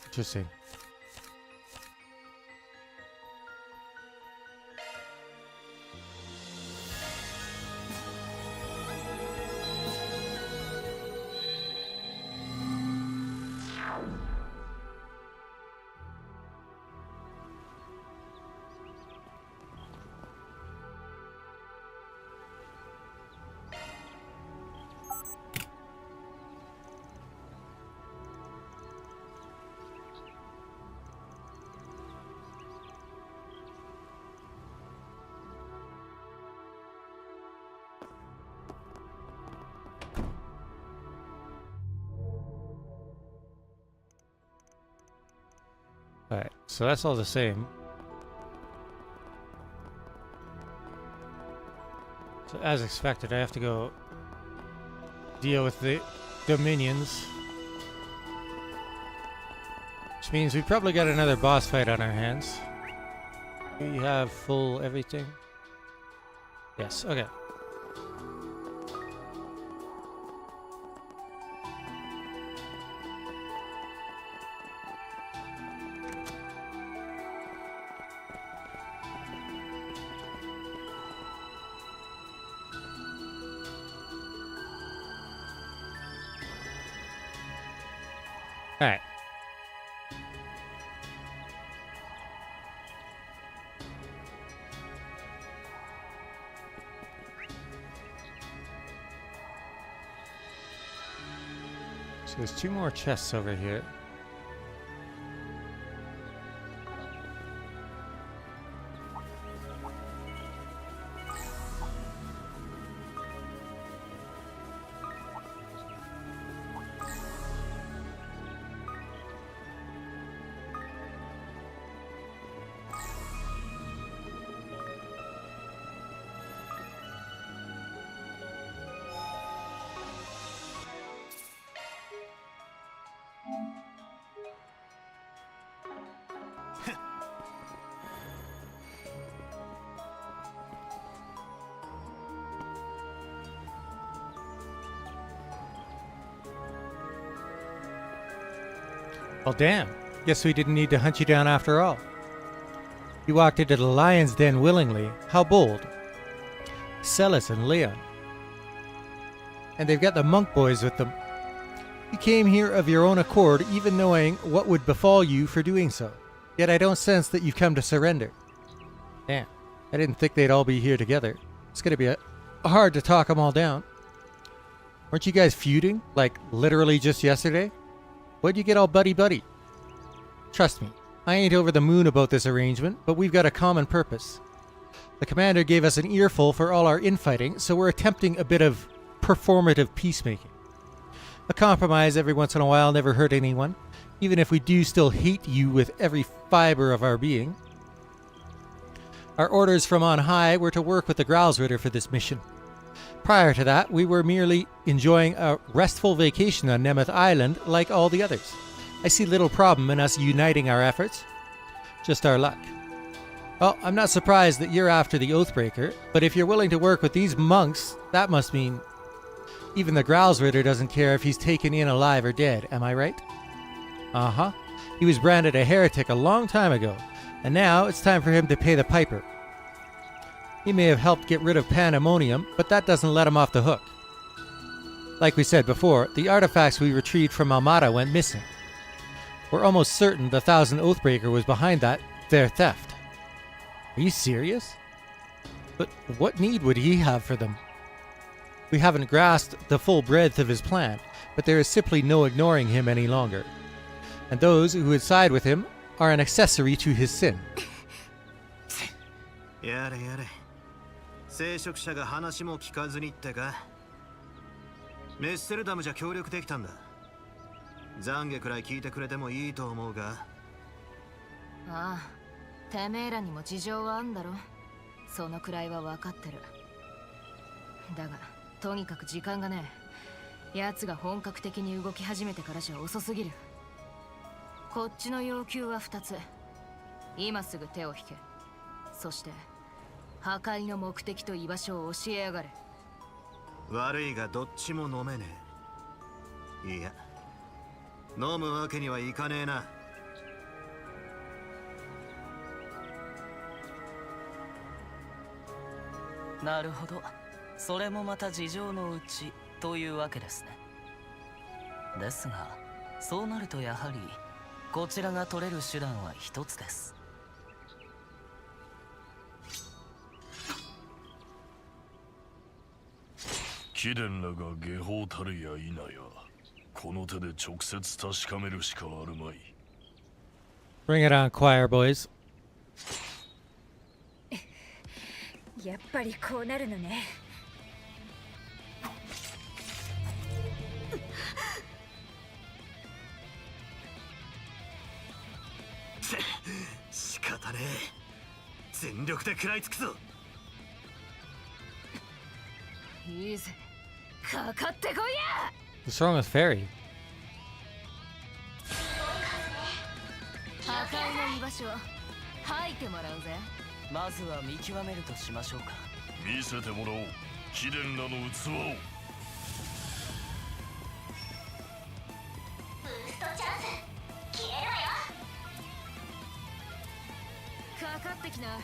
Interesting. Alright, so that's all the same. So as expected, I have to go deal with the Dominions. Which means we probably got another boss fight on our hands. We have full everything. Yes, okay. Alright. So there's 2 more chests over here. Well, damn. Guess we didn't need to hunt you down after all. You walked into the lion's den willingly. How bold. Celis and Leon. And they've got the monk boys with them. You came here of your own accord, even knowing what would befall you for doing so. Yet I don't sense that you've come to surrender. Damn. I didn't think they'd all be here together. It's gonna be hard to talk them all down. Weren't you guys feuding? Like, literally just yesterday? Why'd you get all buddy-buddy? Trust me, I ain't over the moon about this arrangement, but we've got a common purpose. The commander gave us an earful for all our infighting, so we're attempting a bit of performative peacemaking. A compromise every once in a while never hurt anyone, even if we do still hate you with every fiber of our being. Our orders from on high were to work with the Growlsritter for this mission. Prior to that, we were merely enjoying a restful vacation on Nemeth Island like all the others. I see little problem in us uniting our efforts. Just our luck. Well, I'm not surprised that you're after the Oathbreaker, but if you're willing to work with these monks, that must mean even the Growlsritter doesn't care if he's taken in alive or dead, am I right? Uh-huh. He was branded a heretic a long time ago, and now it's time for him to pay the piper. He may have helped get rid of Pandemonium, but that doesn't let him off the hook. Like we said before, the artifacts we retrieved from Almada went missing. We're almost certain the Thousand Oathbreaker was behind their theft. Are you serious? But what need would he have for them? We haven't grasped the full breadth of his plan, but there is simply no ignoring him any longer. And those who would side with him are an accessory to his sin. やれやれ。聖職者が話も聞かずにってか。メッセルダムじゃ協力できたんだ。懺悔くらい聞いてくれてもいいと思うが。ああ、てめえらにも事情はあんだろ。そのくらいは分かってる。だが、とにかく時間がねえ。奴が本格的に動き始めてからじゃ遅すぎる。こっちの要求は2つ。今すぐ手を引け。そして、破壊の目的と居場所を教えやがれ。悪いがどっちも飲めねえ。いや、飲むわけにはいかねえな。なるほど。それもまた事情のうちというわけですね。ですが、そうなるとやはりこちらが取れる手段は一つです。貴殿らが下法たるや否や、この手で直接確かめるしかあるまい。Bring it on, choir boys. やっぱりこうなるのね。仕方ねえ。全力で食らいつくぞ。いいぜ。かかってこいや。 What's wrong with Feri? 破壊の居場所吐いてもらうぜ。まずは見極めるとしましょうか。見せてもらおう、貴殿らの器を。ブーストチャンス消えろよ。かかってきな。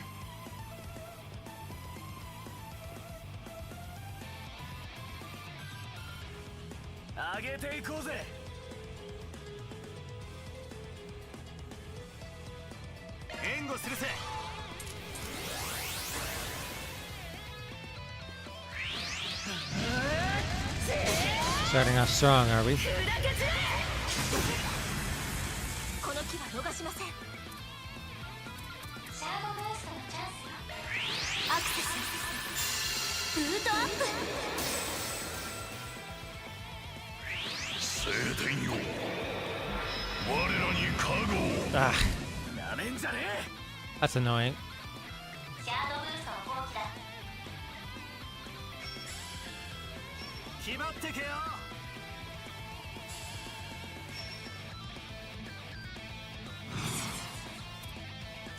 上げていこうぜ。援護するぜ。Starting off strong, are we? しません。シャードブーストのチャンスよ。アクセスブートアップ。聖天よ、我らに加護。Ah, なめんじゃねえ。 that's annoying. シャードブーストの放棄だ。決まってけよ。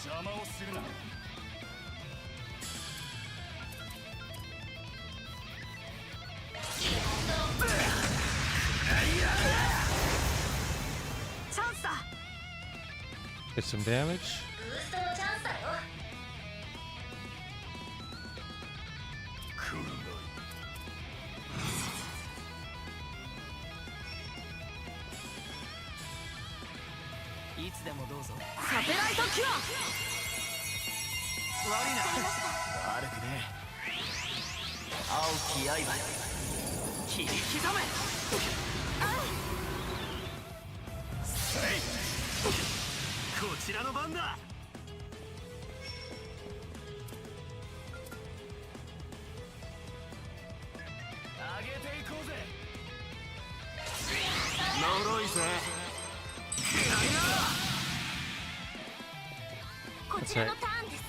邪魔をするな。チャンスだ。 Get some damage. ブーストのチャンスだよ。来るいつでもどうぞ。サテライトキュア。悪いな。悪くねえ。青き刃よ、切り刻め。こちらの番だ。上げていこうぜ。呪いぜ。こちらのターンです。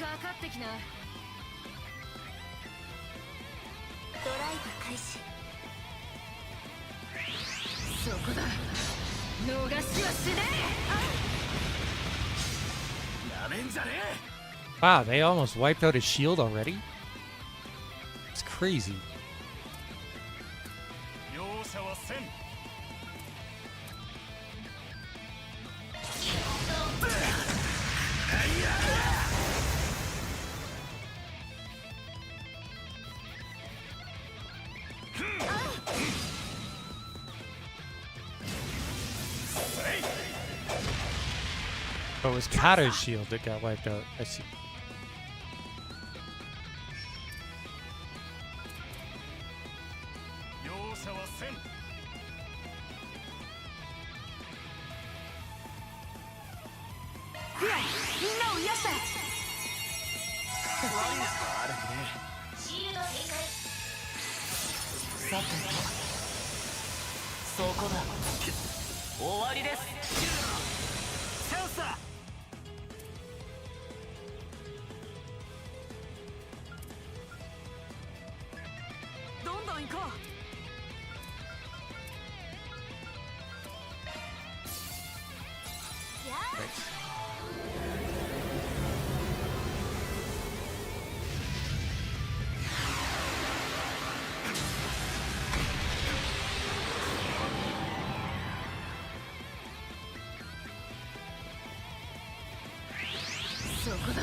かかってきな。ドライブ開始。そこだ。逃しはしねなめんじゃねえ。 Wow, they almost wiped out his shield already? It's crazy. 容赦はせん。Oh, it was Kata's shield that got wiped out. I see. 容赦はせん。フライ、みんなを癒して。悪くねシールド展開。え。さてと、そこだ。終わりです。チャンスだ。どんどん行こう。そこだ。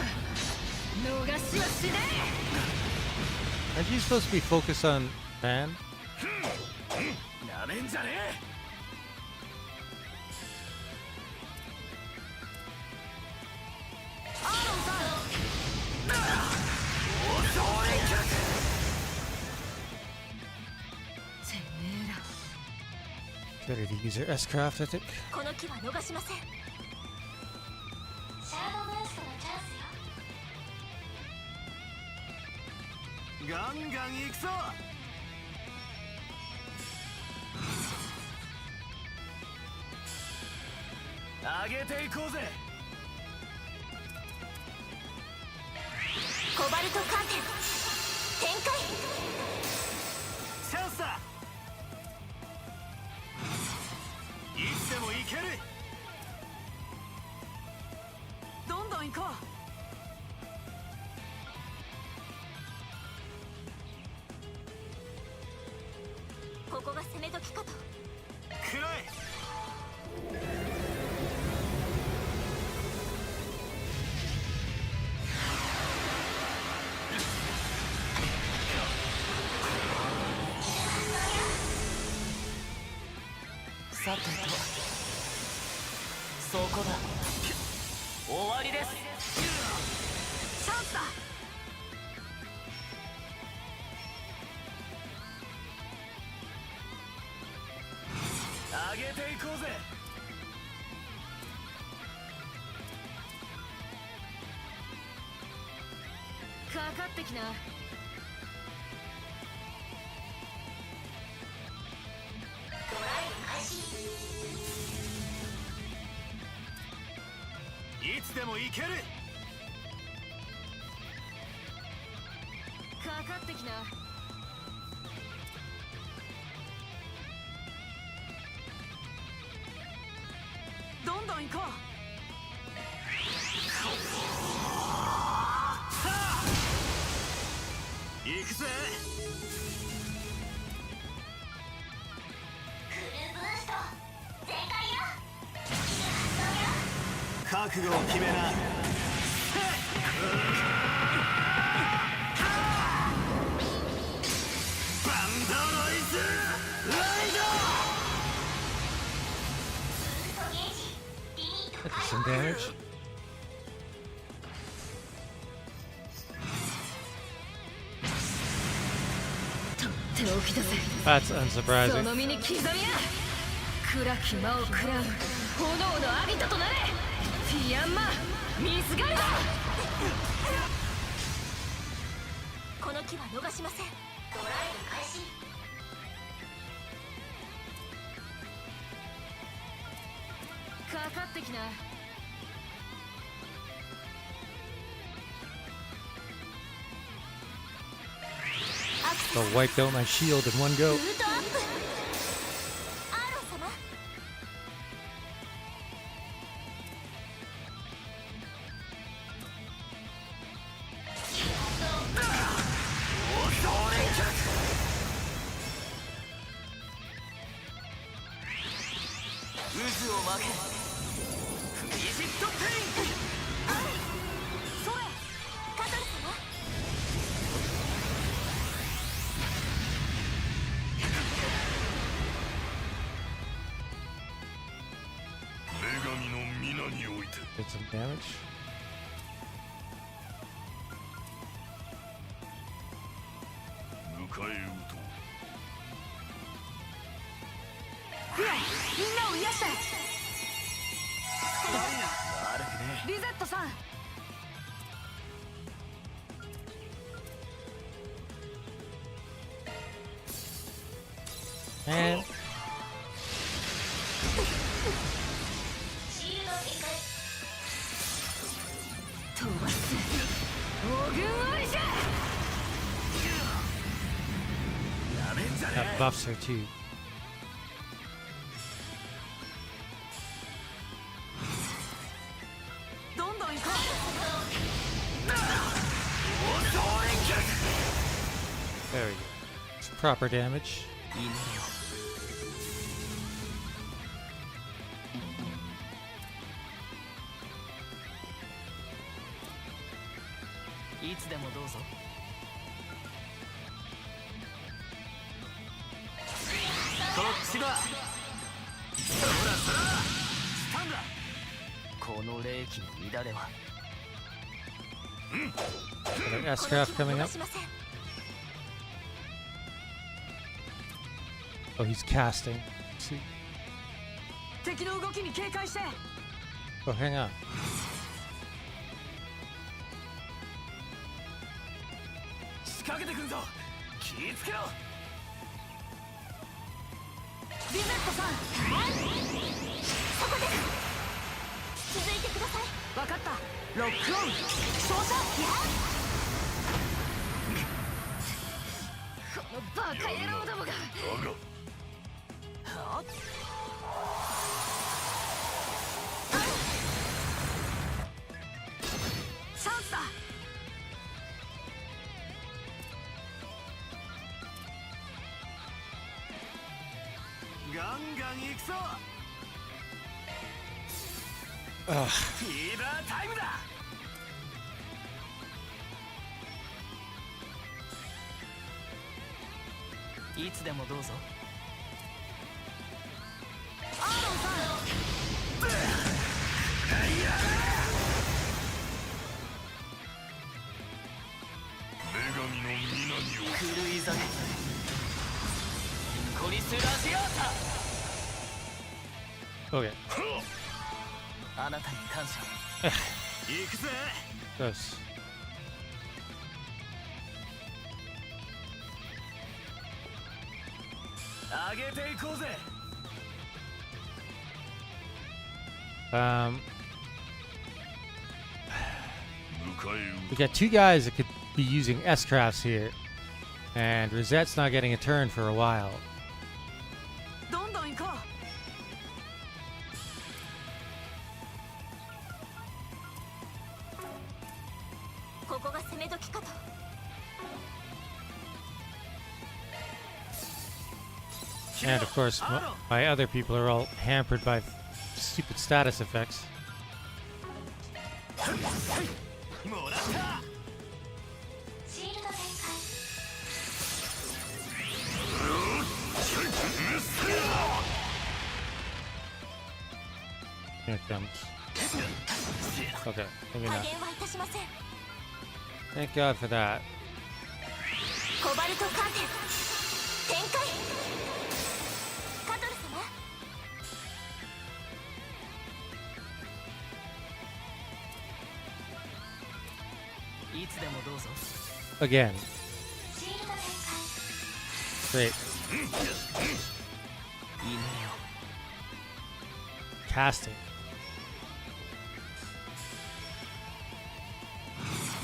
逃しはしね Aren't you supposed to be focused on Van? なめんじゃねえ。アーロンさん。え。てめえら。 Better to use your S-Craft, I think. この木は逃しません。シャードブーストのチャンスよ。ガンガン行くぞ。上げていこうぜ。コバルトカーテン展開。チャンスだ。いつでも行ける。どんどん行こう。ここが攻め時かと。くらえ。さてと、そこだ。終わりです。チャンスだ。上げていこうぜ。かかってきな。いつでも行ける。かかってきな。どんどん行こう。行くぜ。覚悟を決めな。バンドロイズライド。 That's some damage. That's unsurprising. その身に刻みや。暗き魔を食らう炎のアビトとなれ。フィアンマミスガルド。この機は逃しません。ドライブ開始。かかってきな。So wiped out my shield in one go. 渦を巻け。フリジットペイン。それカトル様。女神の皆において Did some damage. 迎え撃とう。フライ、みんなを癒して。悪くね。リゼットさん。And 飛ばす。大軍ありじゃ。やめんじゃね that buffs her too. どんどん行こう。 There we go. It's proper damage. いつでもどうぞ。こっちだ。そらそらスタンだ。この霊気の乱れは。Got an S-craft coming up. Oh, he's casting. See? 敵の動きに警戒して。 Oh, hang on. 仕掛けてくんぞ。気ぃつけろ。リゼットさん。そこです。続いてください。わかった。ロックオン。照射。このバカ野郎どもが。チャンスだ。ガンガン行くぞ。Ugh. フィーバータイムだ。いつでもどうぞ。アーロンさん。女神の皆において狂い酒コリスラジアータ。Okay. あなたに感謝。行くぜ。Gross. We got two guys that could be using S-crafts here, and Rosette's not getting a turn for a while. どんどん行こう。ここが攻め時かと。And of course, my other people are all hampered by stupid status effects. Here it comes. Okay, maybe not. Thank God for that. コバルトカーテン展開。カトル様。いつでもどうぞ。Again. Great. Casting.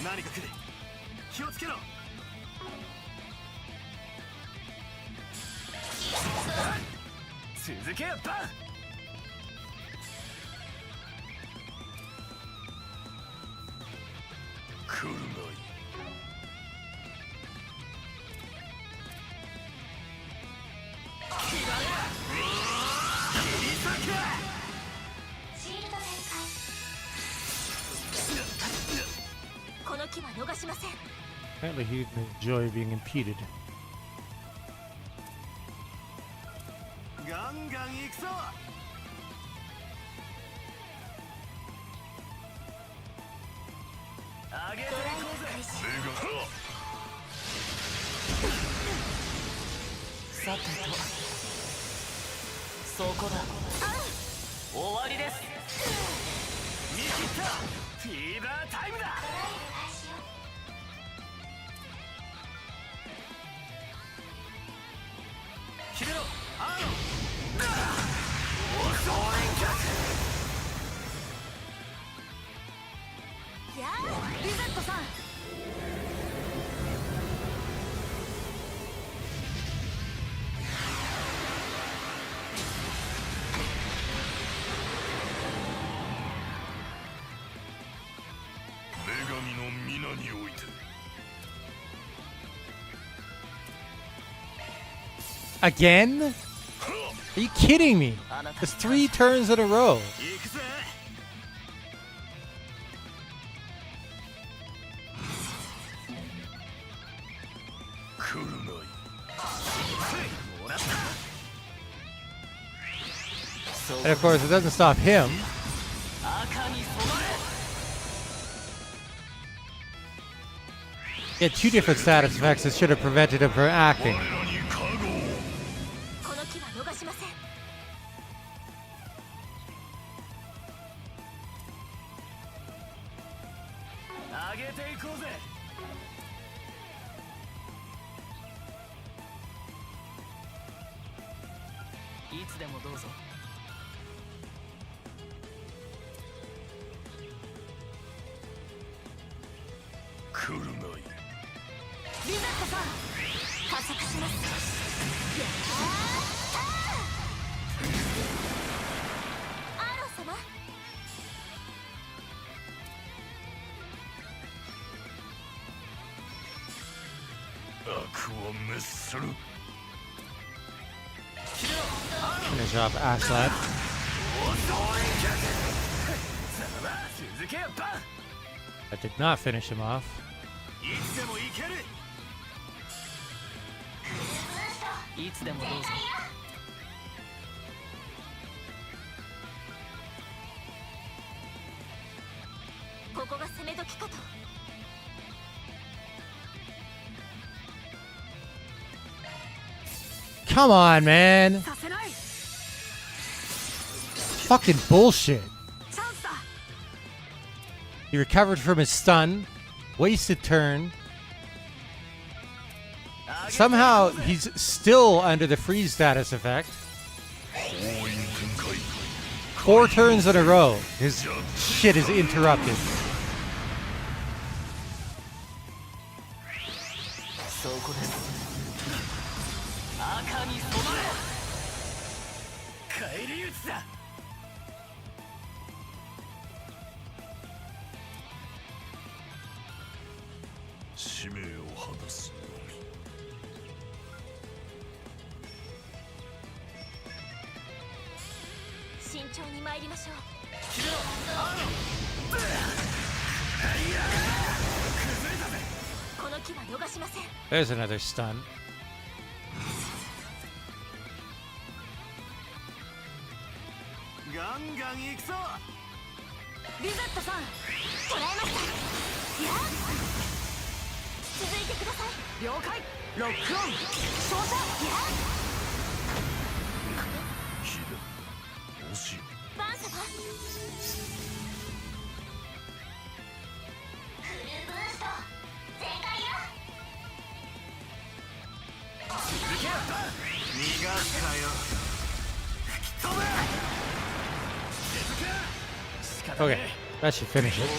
何か来る。気をつけろ。続けよバン。来るな。この木は逃しません。 Apparently he didn't enjoy being impeded. ガンガン行くぞ。上げていこうぜ。さてと、そこだ。終わりです。見切った。フィーバータイムだ。決めろ。アーロン。やあ、リゼットさん。女神の皆において。Again? Are you kidding me? It's 3 turns in a row. 行くぜ。来るな。もらった。 And of course, it doesn't stop him. 赤に染まれ。 He had 2 different status effects that should have prevented him from acting. この木は逃しません。上げていこうぜ。いつでもどうぞ。来るな。リゼットさん。加速します。アーロン様。悪を滅する。 Finish off Ashlad. 続けよバン。 I did not finish him off. いつでも行ける。いつでもどうぞ。ここが攻め時かと。 Come on, man. させない。fucking bullshit. He recovered from his stun. Wasted turn. Somehow he's still under the freeze status effect. 4 turns in a row. His shit is interrupted. そこです。赤に染まれ。返り討ちだ。使命を果たすのみ。慎重に参りましょう。この木は逃しません。 There's another stun. ガンガン行くぞ。リゼットさん、捕らえました。いや、続いてください。了解。ロックオン。操作。いや。火だ。惜しい。バン様。逃がすかよ。吹き飛べ。 Okay, that should finish it.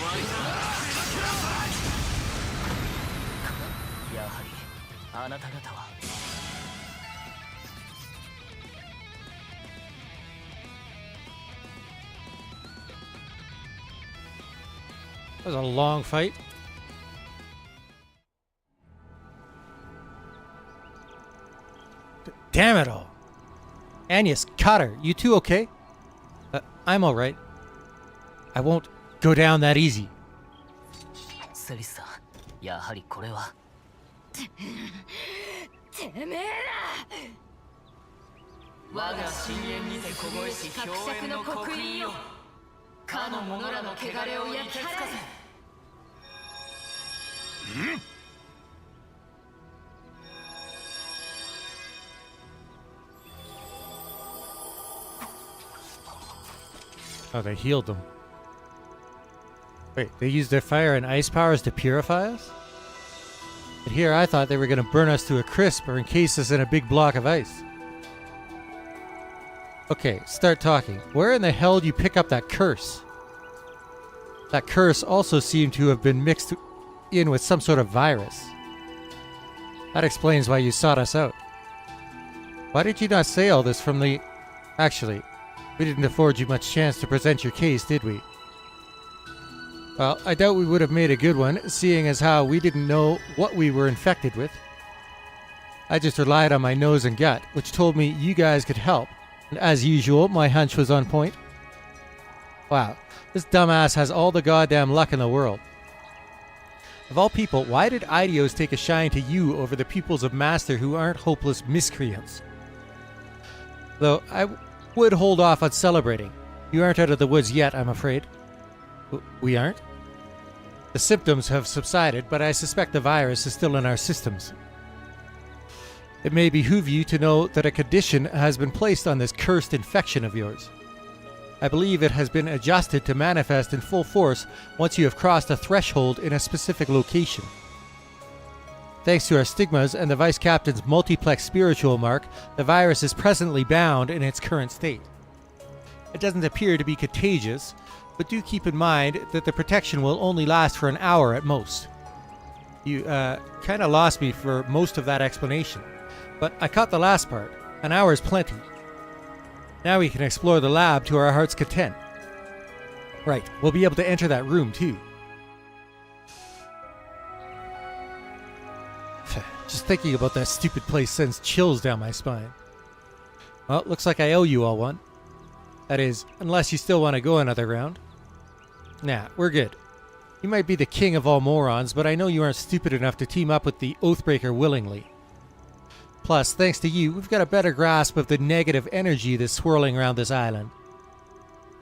やはりあなた方は That was a long fight. Damn it all. Agnes, Cotter, you two okay? I'm alright. I won't go down that easy. セリスさん、やはりこれはてめえら我が深淵にて凍えし伯爵の刻印よかの者らの汚れを焼き尽かせ。 Oh, they healed them. Wait, they used their fire and ice powers to purify us? But here I thought they were going to burn us to a crisp or encase us in a big block of ice. Okay, start talking. Where in the hell do you pick up that curse? That curse also seemed to have been mixed in with some sort of virus. That explains why you sought us out. Why did you not say all this from the... Actually, we didn't afford you much chance to present your case, did we? Well, I doubt we would have made a good one, seeing as how we didn't know what we were infected with. I just relied on my nose and gut, which told me you guys could help. And as usual, my hunch was on point. Wow, this dumbass has all the goddamn luck in the world. Of all people, why did Idios take a shine to you over the pupils of Master who aren't hopeless miscreants? Though, I would hold off on celebrating. You aren't out of the woods yet, I'm afraid. We aren't? The symptoms have subsided, but I suspect the virus is still in our systems. It may behoove you to know that a condition has been placed on this cursed infection of yours. I believe it has been adjusted to manifest in full force once you have crossed a threshold in a specific location. Thanks to our stigmas and the Vice Captain's multiplex spiritual mark, the virus is presently bound in its current state. It doesn't appear to be contagious, but do keep in mind that the protection will only last for an hour at most. You, kind of lost me for most of that explanation, but I caught the last part. An hour is plenty. Now we can explore the lab to our heart's content. Right, we'll be able to enter that room too. Just thinking about that stupid place sends chills down my spine. Well, looks like I owe you all one. That is, unless you still want to go another round. Nah, we're good. You might be the king of all morons, but I know you aren't stupid enough to team up with the Oathbreaker willingly. Plus, thanks to you, we've got a better grasp of the negative energy that's swirling around this island.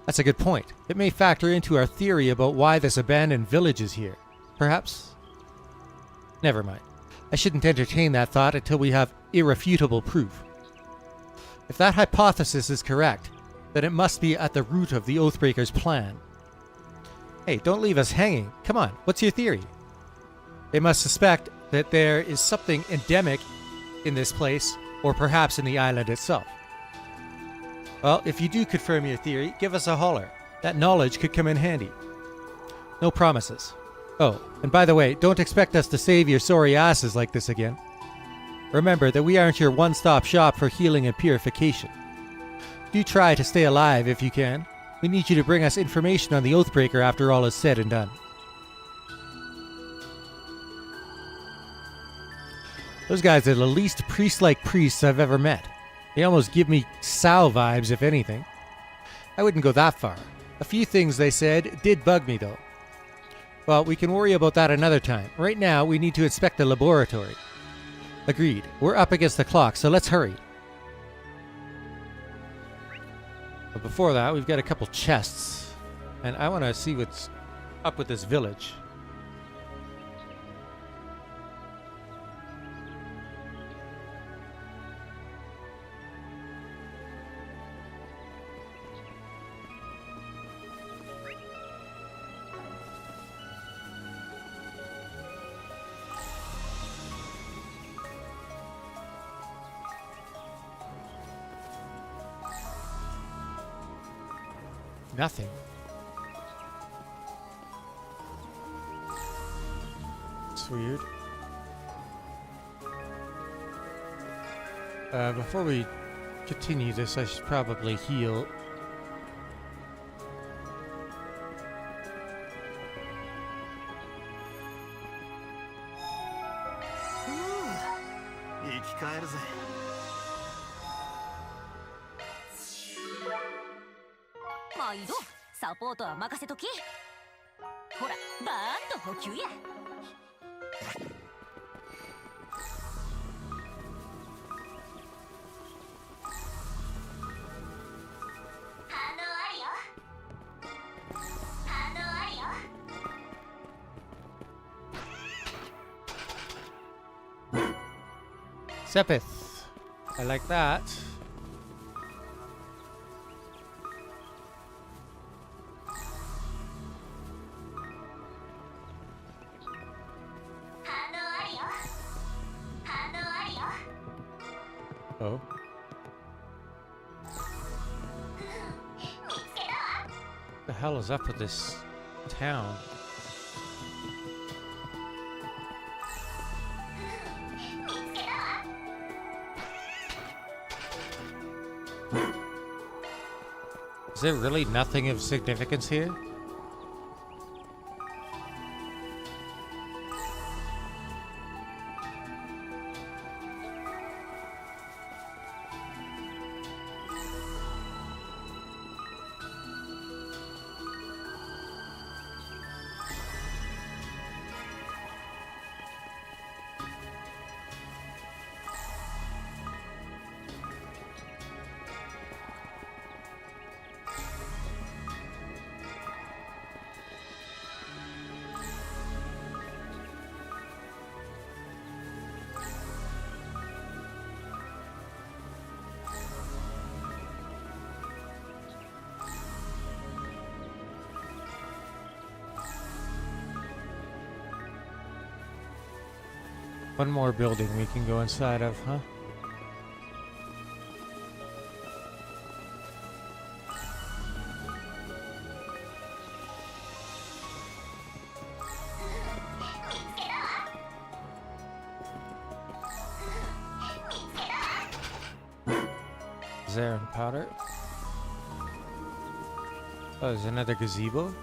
That's a good point. It may factor into our theory about why this abandoned village is here. Perhaps? Never mind. I shouldn't entertain that thought until we have irrefutable proof. If that hypothesis is correct, then it must be at the root of the Oathbreaker's plan. Hey, don't leave us hanging. Come on, what's your theory? They must suspect that there is something endemic in this place, or perhaps in the island itself. Well, if you do confirm your theory, give us a holler. That knowledge could come in handy. No promises. Oh, and by the way, don't expect us to save your sorry asses like this again. Remember that we aren't your one-stop shop for healing and purification. Do try to stay alive if you can. We need you to bring us information on the Oathbreaker after all is said and done. Those guys are the least priest-like priests I've ever met. They almost give me Sal vibes, if anything. I wouldn't go that far. A few things they said did bug me, though. Well, we can worry about that another time. Right now, we need to inspect the laboratory. Agreed. We're up against the clock, so let's hurry. But before that, we've got a couple chests. And I want to see what's up with this village. Nothing. It's weird. Before we continue this, I should probably heal. Sepith. I like that. Oh. What the hell is up with this town? Is there really nothing of significance here? One more building we can go inside of, huh? Zarin powder. Oh, there's another gazebo.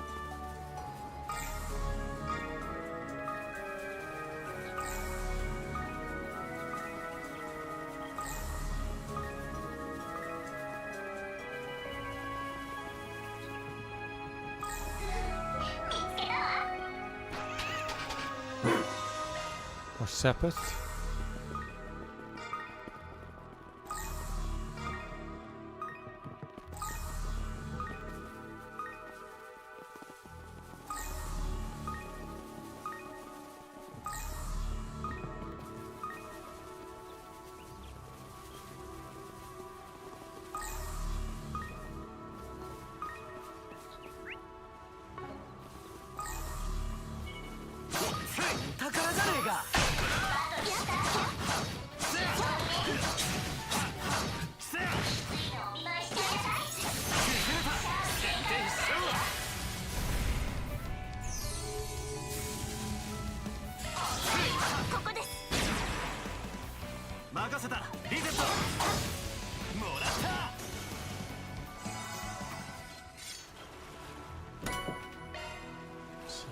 More Sepith.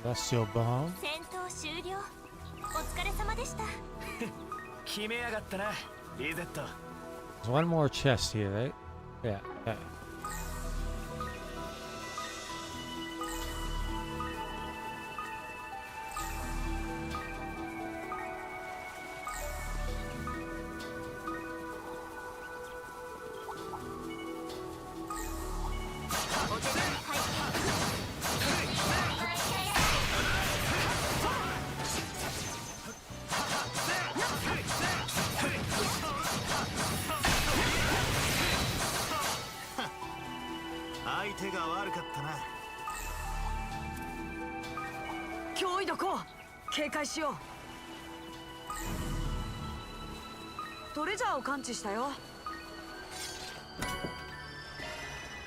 Celestial bomb. 戦闘終了。お疲れ様でした。決めやがったな、リゼット。 There's one more chest here, right? Yeah. Okay. 相手が悪かったな。脅威どこ警戒しよう。トレジャーを感知したよ。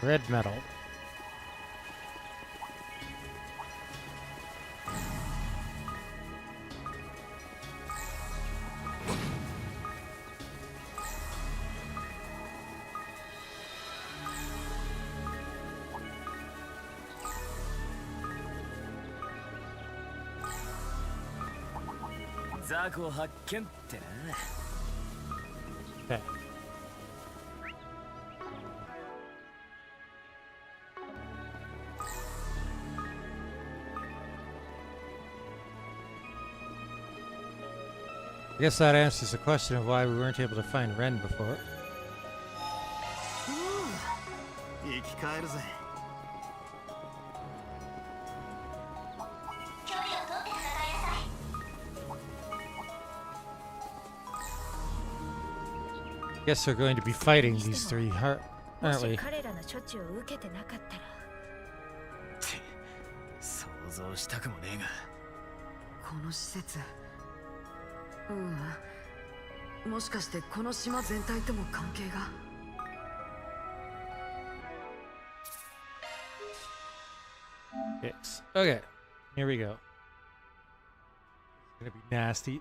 Red metal. Zaku 発見ってな。Okay. I guess that answers the question of why we weren't able to find Ren before. 生き返るぜ。 Guess we're going to be fighting these three, aren't we? 彼らの処置を受けてなかったら。想像したくもねえが。この施設。もしかしてこの島全体とも関係が。 Yes. Okay, here we go. It's gonna be nasty.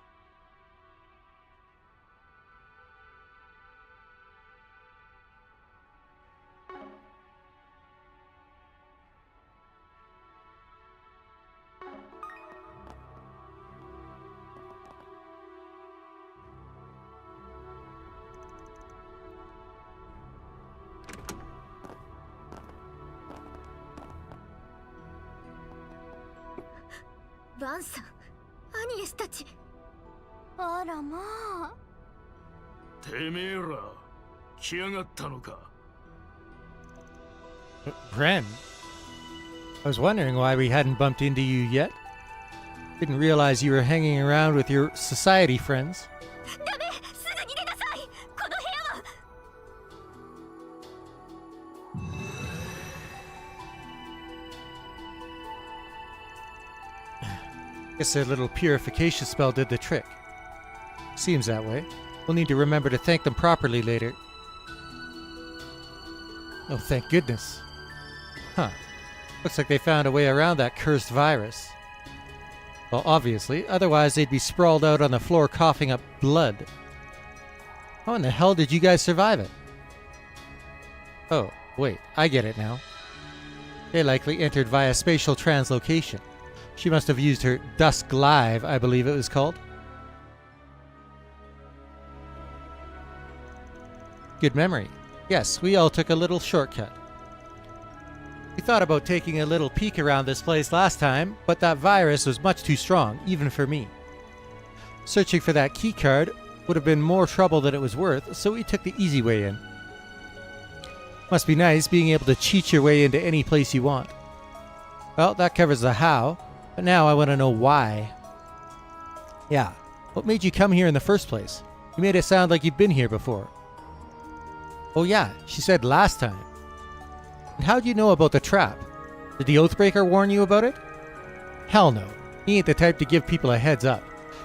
Van さん、アニエスたち。あらまあ。てめえら、来やがったのか。Ren? I was wondering why we hadn't bumped into you yet. Didn't realize you were hanging around with your society friends. ダメ、すぐに出なさい。この部屋は。 Guess their little purification spell did the trick. Seems that way. We'll need to remember to thank them properly later. Oh, thank goodness. Huh. Looks like they found a way around that cursed virus. Well, obviously, otherwise they'd be sprawled out on the floor coughing up blood. How in the hell did you guys survive it? Oh, wait, I get it now. They likely entered via spatial translocation. She must have used her Dusk Live, I believe it was called. Good memory. Yes, we all took a little shortcut. We thought about taking a little peek around this place last time, but that virus was much too strong, even for me. Searching for that keycard would have been more trouble than it was worth, so we took the easy way in. Must be nice being able to cheat your way into any place you want. Well, that covers the how, but now I want to know why. Yeah, what made you come here in the first place? You made it sound like you'd been here before. Oh yeah, she said last time. And how'd you know about the trap? Did the Oathbreaker warn you about it? Hell no. He ain't the type to give people a heads up.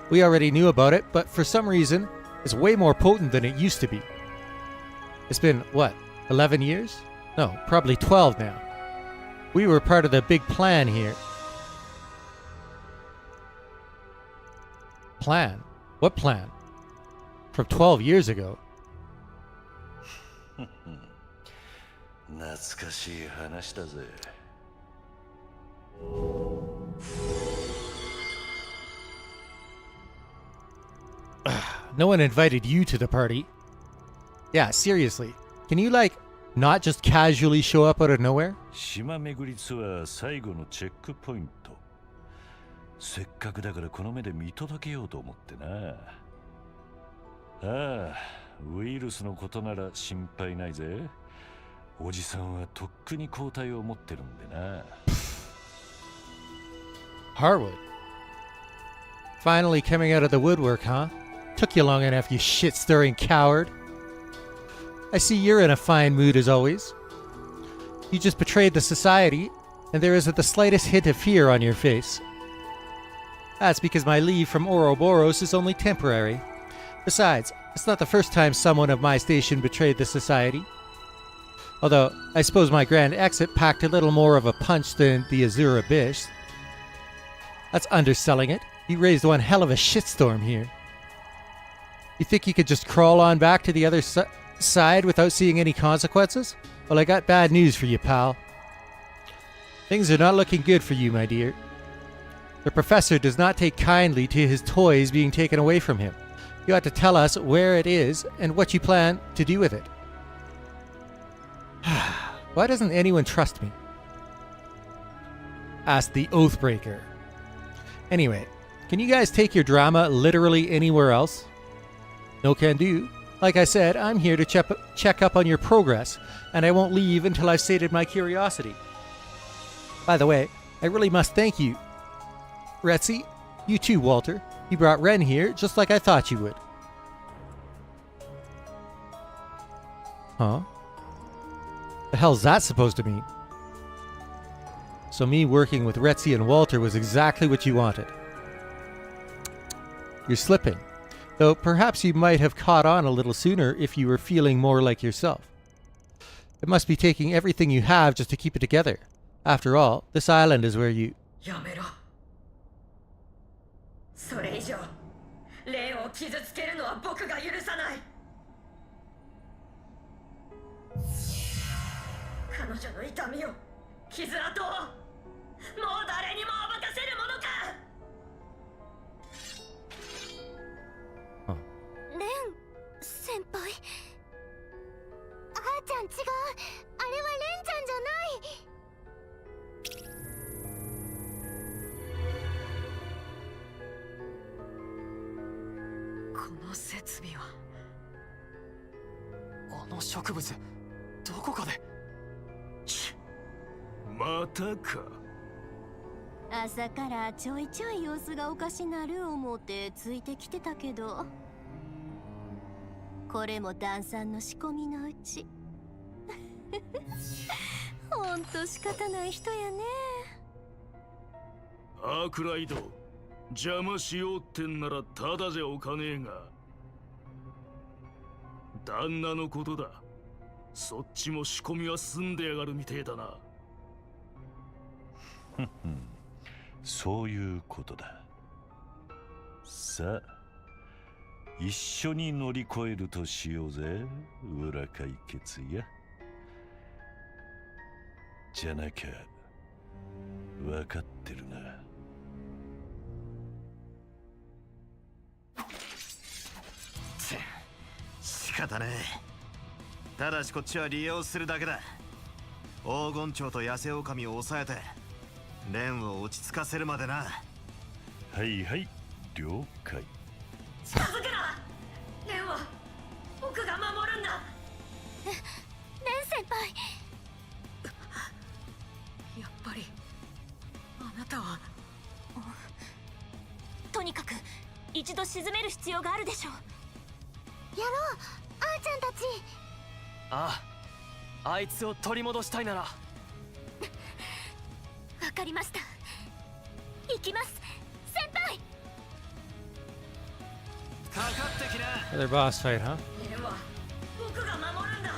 We already knew about it, but for some reason, it's way more potent than it used to be. It's been, what, 11 years? No, probably 12 now. We were part of the big plan here. Plan? What plan? From 12 years ago. 懐かしい話だぜ。No one invited you to the party. Yeah, seriously. Can you, like, not just casually show up out of nowhere? 島巡りツアー最後のチェックポイント。せっかくだからこの目で見届けようと思ってな。ああ、ウイルスのことなら心配ないぜ。おじさんはとっくに抗体を持ってるんでな。Harwood. Finally coming out of the woodwork, huh? Took you long enough, you shit-stirring coward. I see you're in a fine mood as always. You just betrayed the society, and there isn't the slightest hint of fear on your face. That's because my leave from Ouroboros is only temporary. Besides, it's not the first time someone of my station betrayed the society. Although, I suppose my grand exit packed a little more of a punch than the Azure Abyss. That's underselling it. You raised one hell of a shitstorm here. You think you could just crawl on back to the other side without seeing any consequences? Well, I got bad news for you, pal. Things are not looking good for you, my dear. The professor does not take kindly to his toys being taken away from him. You ought to tell us where it is and what you plan to do with it. Why doesn't anyone trust me? Asked the Oathbreaker. Anyway, can you guys take your drama literally anywhere else? No can do. Like I said, I'm here to check up on your progress, and I won't leave until I've sated my curiosity. By the way, I really must thank you. Retzi, you too, Walter. You brought Ren here just like I thought you would. Huh? The hell's that supposed to mean? So me working with Retzi and Walter was exactly what you wanted. You're slipping. Though perhaps you might have caught on a little sooner if you were feeling more like yourself. It must be taking everything you have just to keep it together. After all, this island is where you... やめろ。それ以上、レンを傷つけるのは僕が許さない。彼女の痛みを、傷跡を、もう誰にも暴かせるものか。レン先輩。あーちゃん違う。あれはレンちゃんじゃない。この設備はあの植物どこかでまたか。朝からちょいちょい様子がおかしなる思ってついてきてたけど、これもダンさんの仕込みのうち。ほんと仕方ない人やね。アークライド、邪魔しようってんならただじゃおかねえが。旦那のことだ。そっちも仕込みは済んでやがるみてえだな。そういうことだ。さあ、一緒に乗り越えるとしようぜ、裏解決や。じゃなきゃ、分かってるな。仕方ねえ。ただしこっちは利用するだけだ。黄金鳥と野生狼を抑えてレンを落ち着かせるまでな。はいはい、了解。近づくな。レンは僕が守るんだ。レン先輩。やっぱりあなたは。とにかく一度沈める必要があるでしょう。やろう、あーちゃんたち。ああ、あいつを取り戻したいなら。わかりました。行きます、先輩。かかってきな。Another boss fight, huh? レンは僕が守るんだ。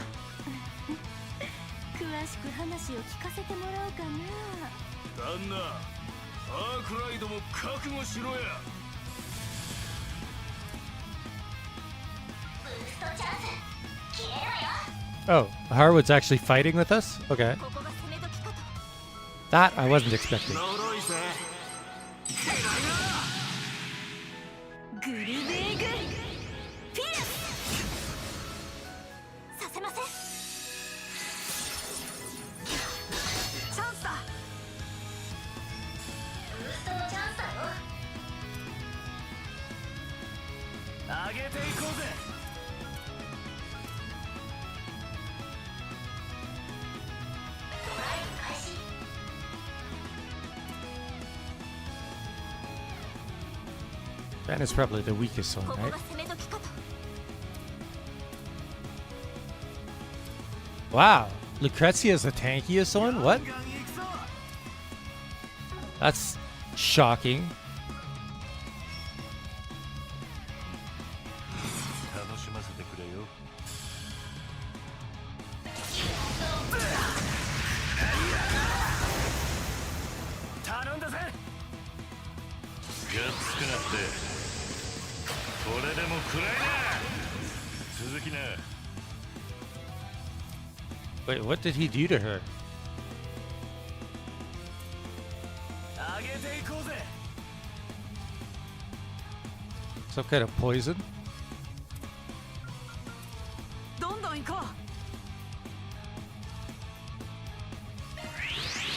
詳しく話を聞かせてもらおうかな。旦那、アークライドも覚悟しろや。ブーストチャンス、消えろよ。Oh, Harwood's actually fighting with us? Okay. That I wasn't expecting. グルベーグ。上げていこうぜ。That is probably the weakest one, ここ right? が攻め時かと。 Wow, Lucrezia's the tankiest one? What? That's shocking. 楽しませてくれよ。頼んだぜ。がっつくなって。これでも食らいな。続きな。 Wait, what did he do to her? 上げていこうぜ。 Some kind of poison? どんどん行こう。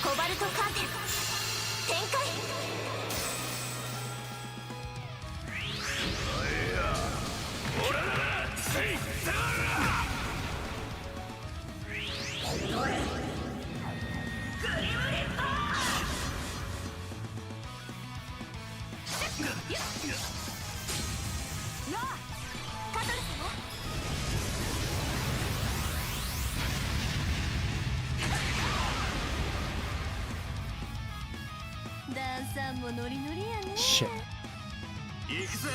コバルトカーテン展開。オララセイザーダンさんもノリノリやね。 Shit. 行くぜ。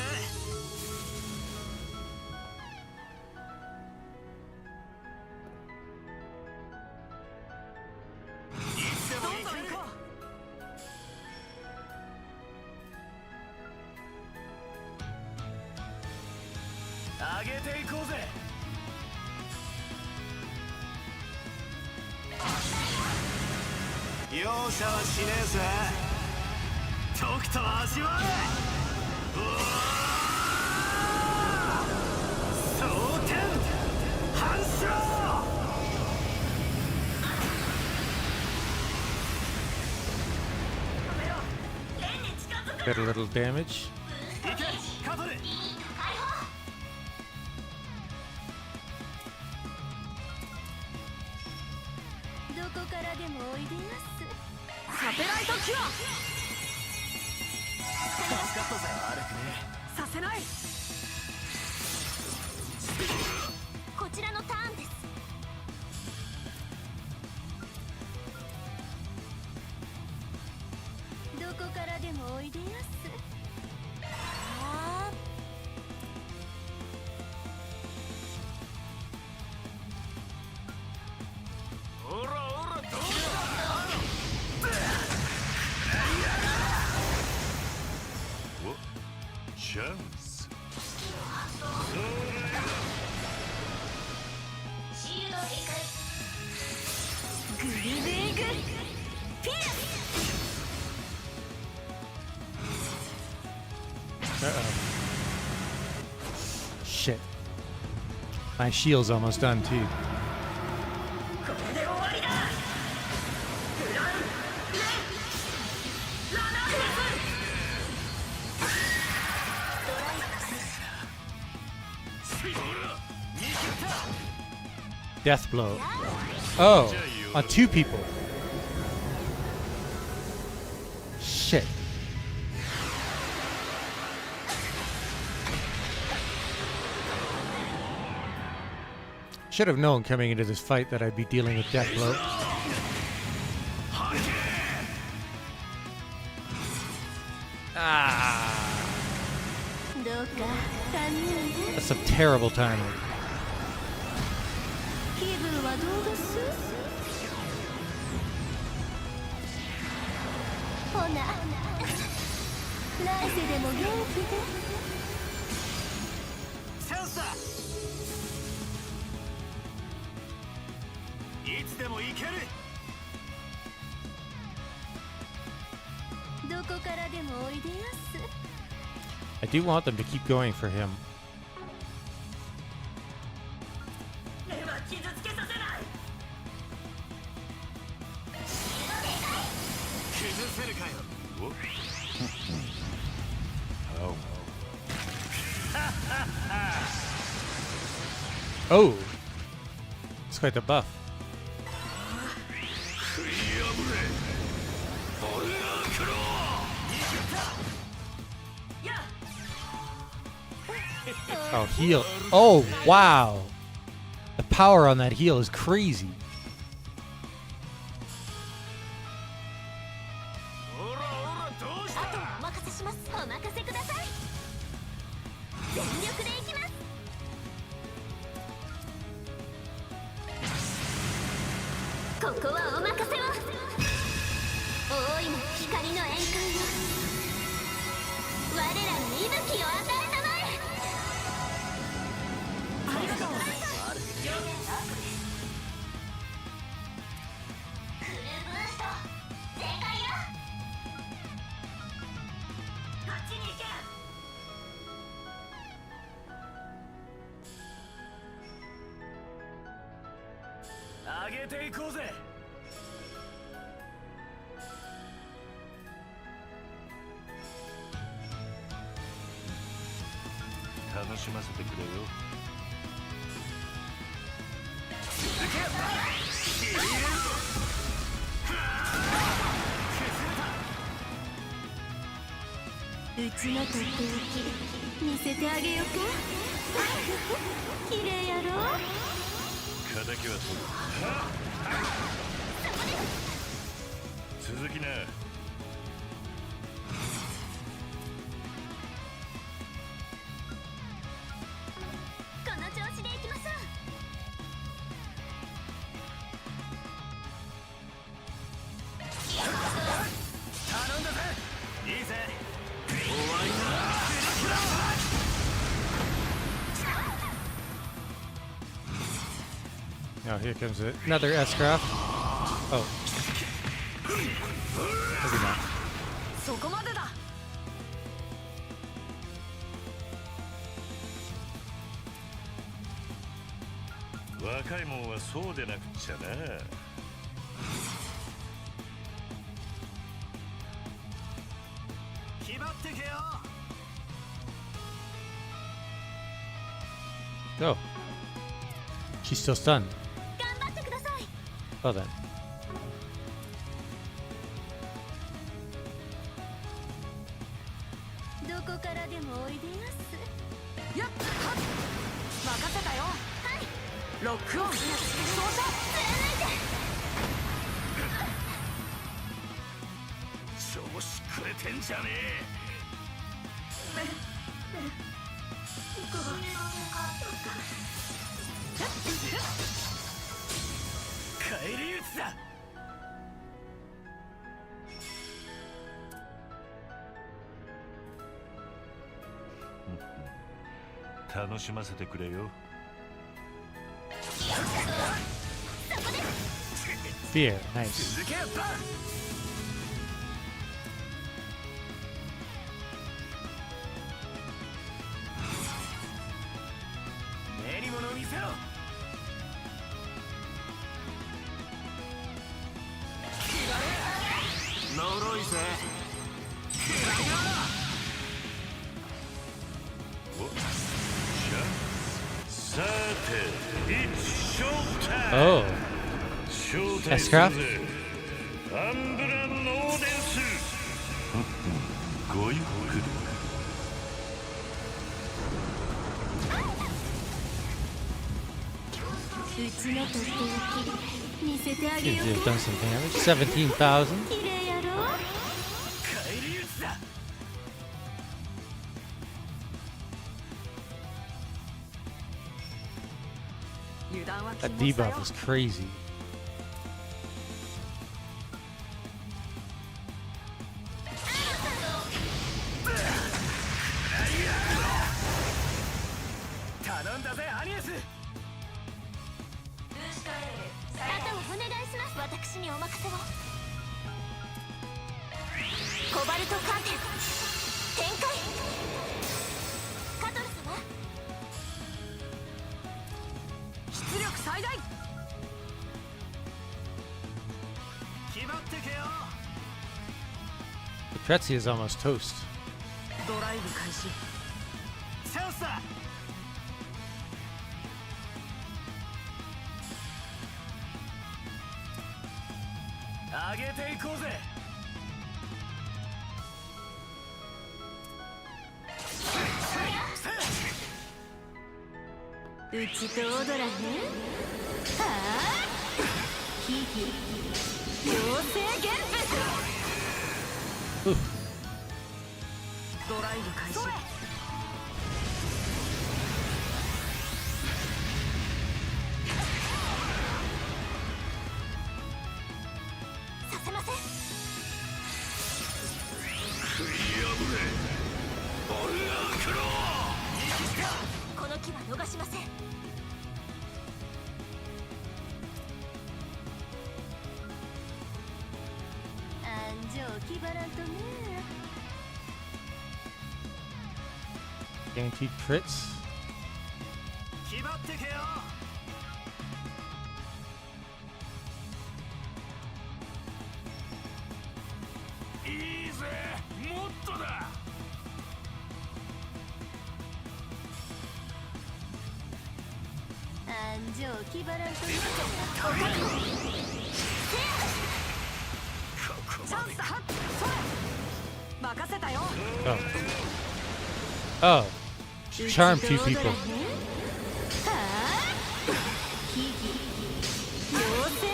どんどん行こう。上げていこうぜ。容赦はしねえぜ。とくと味わえ。蒼天反射。 Got a little damage. 行けカトル。どこからでもおいでやす。サテライトキュア。助かったぜ。悪くね。させない。こちらのターンです。どこからでもおいでやす。おらおらどうだ。 チャンス。シールド展開。グルベイグピアス。 Uh-oh. Shit. My shield's almost done too. これで終わりだ。ブランレラナーフェス。 Death blow. Oh, on two people. Shit. Should have known coming into this fight that I'd be dealing with death blow. Ah. どうか堪忍。 That's some terrible timing. 気分はどうです？ほな、来世でも元気で。チャンスだ。いつでも行ける。どこからでもおいでやす。 I do want them to keep going for him. 目は傷つけさせない。崩せるかよ。 Oh. Oh, it's quite the buff. Oh, heal. Oh, wow. The power on that heal is crazy. Now here comes another S-craft. Oh. Maybe not. そこまでだ。若いもんはそうでなくちゃな。決まってけよ。 Oh. She's still stunned. Well then. Fear, nice. Oh. S-craft? Seems to have done some damage. 17,000. That debuff is crazy. Pretzi is almost toast. 上げていこうぜ。うちと踊らへん。はあヒヒ妖精原Ooh. ドライブ開始。させません。食い破れオルアークロー。この木は逃しません。安城気張らんとね。Guaranteed crits. 気張ってけよ。いいぜ、もっとだ。安城気張らんとね。チャンスだ。それ任せたよ。 Oh. Charm two people.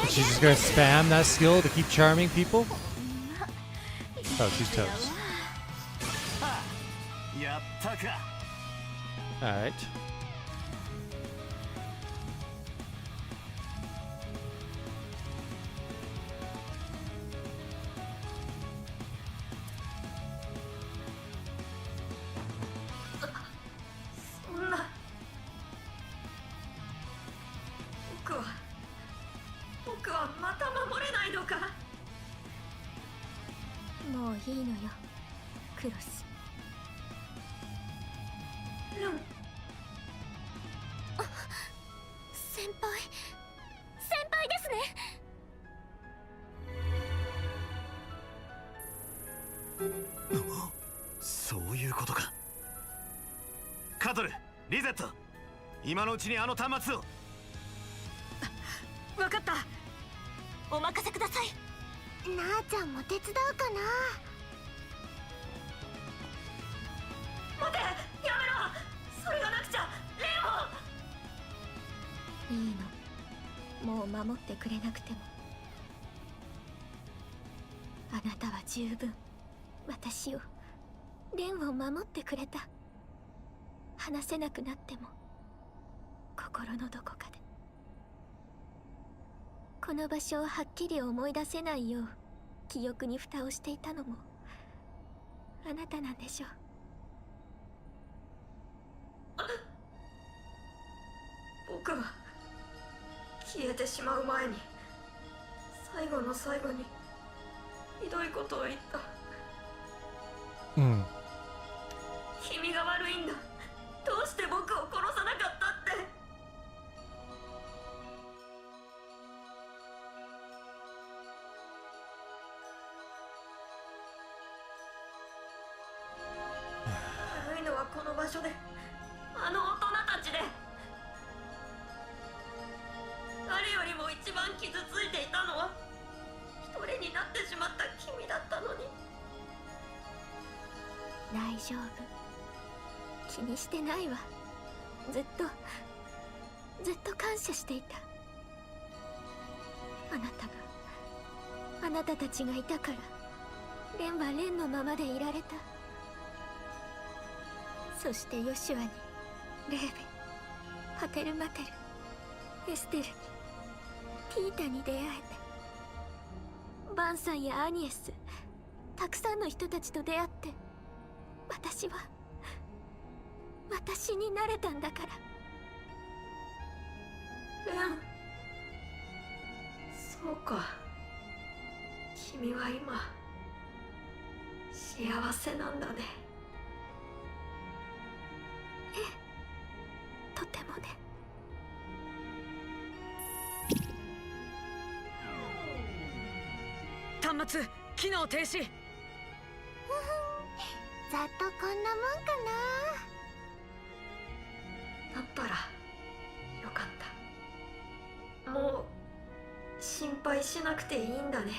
She's just gonna spam that skill to keep charming people? Oh, she's toast. やったか。 Alright.そういうことか。カトル、リゼット、今のうちにあの端末を。わかった。お任せください。なあちゃんも手伝うかな。待て、やめろ。それがなくちゃ。レオ。いいの、もう守ってくれなくても。あなたは十分私を、レンを守ってくれた。話せなくなっても心のどこかで。この場所をはっきり思い出せないよう記憶に蓋をしていたのもあなたなんでしょう。僕は消えてしまう前に最後の最後にひどいことを言った。君が悪いんだ。どうして僕を殺さなかったって。悪いのはこの場所で、あの大人たちで。誰よりも一番傷ついていたのは一人になってしまった君だったのに。大丈夫、気にしてないわ。ずっと感謝していた。あなたたちがいたからレンはレンのままでいられた。そしてヨシュアに、レーベ、パテルマテル、エステルに、ティータに出会えて、バンさんやアニエス、たくさんの人たちと出会って、私は私になれたんだから。レン、そうか、君は今幸せなんだね。ええ、とてもね。端末機能停止。ざっとこんなもんかな。だったらよかった。もう心配しなくていいんだね。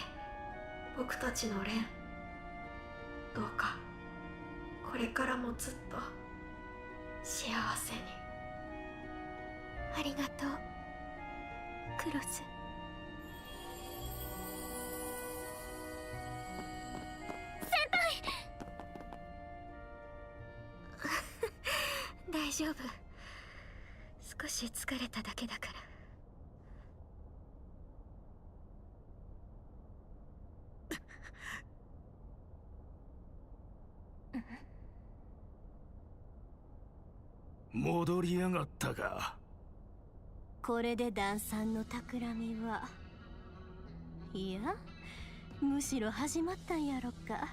僕たちの連、どうかこれからもずっと幸せに。ありがとうクロス。先輩大丈夫、少し疲れただけだから。戻りやがったか。これでダンさんの企みはいや、むしろ始まったんやろか。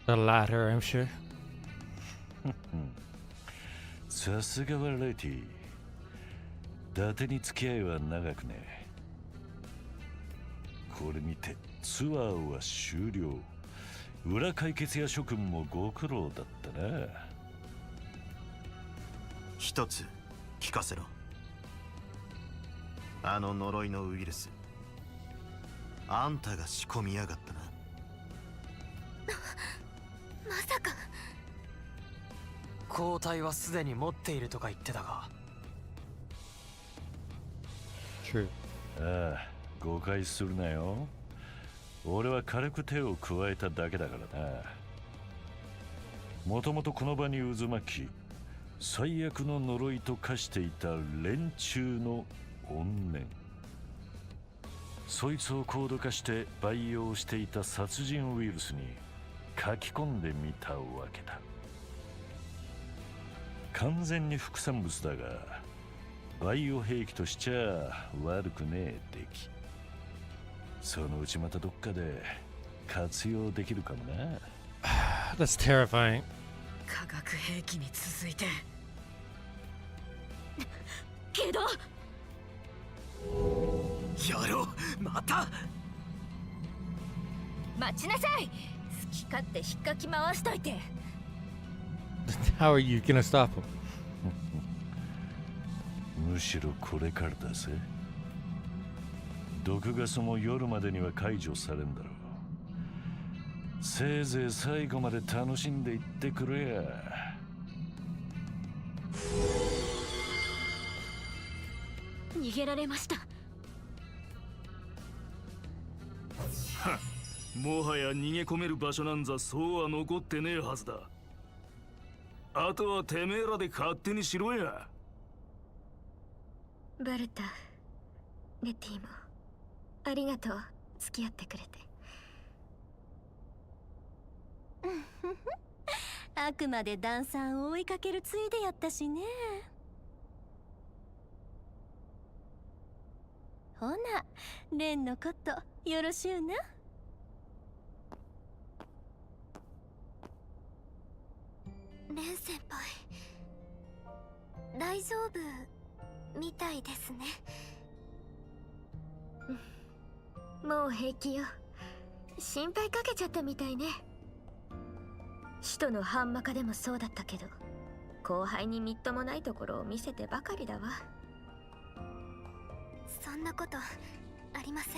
The latter, I'm sure. さすがはレティ。伊達に付き合いは長くね。これにてツアーは終了。裏解決や諸君もご苦労だったな。一つ聞かせろ。あの呪いのウイルス、あんたが仕込みやがったな。まさか。抗体はすでに持っているとか言ってたが。True. ああ、誤解するなよ。俺は軽く手を加えただけだからな。もともとこの場に渦巻き、最悪の呪いと化していた連中の怨念、そいつを高度化して培養していた殺人ウイルスに書き込んでみたわけだ。完全に副産物だがバイオ兵器としちゃ悪くねえ出来。そのうちまたどっかで活用できるかもな。That's terrifying. 化学兵器に続いてけどやろう、また待ちなさい。好き勝手引っかき回しといて。How are you gonna stop him? むしろこれからだぜ。毒ガスも夜までには解除されんだろう。せいぜい最後まで楽しんでいってくれや。逃げられました。もはや逃げ込める場所なんざそうは残ってねえはずだ。あとはてめえらで勝手にしろや。バルタ、レティもありがとう、付き合ってくれて。あくまでダンさんを追いかけるついでやったしね。ほな、レンのことよろしゅうな。レン先輩、大丈夫みたいですね。もう平気よ。心配かけちゃったみたいね。使徒の半マカでもそうだったけど、後輩にみっともないところを見せてばかりだわ。そんなことありません。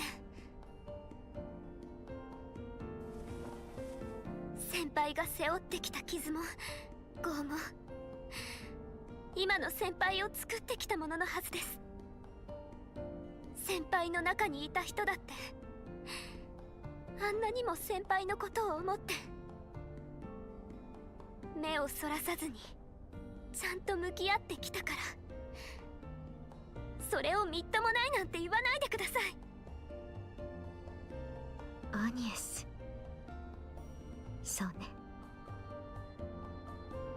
先輩が背負ってきた傷も拷問、今の先輩を作ってきたもののはずです。先輩の中にいた人だってあんなにも先輩のことを思って目をそらさずにちゃんと向き合ってきたから、それをみっともないなんて言わないでください。アニエス、そうね、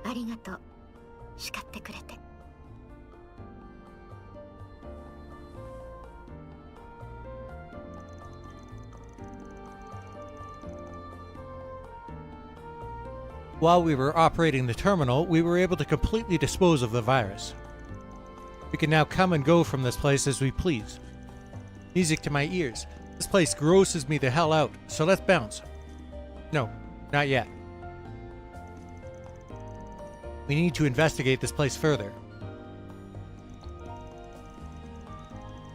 ありがとう、叱ってくれて。While we were operating the terminal, we were able to completely dispose of the virus. We can now come and go from this place as we please. Music to my ears. This place grosses me the hell out, so let's bounce. No, not yet. We need to investigate this place further.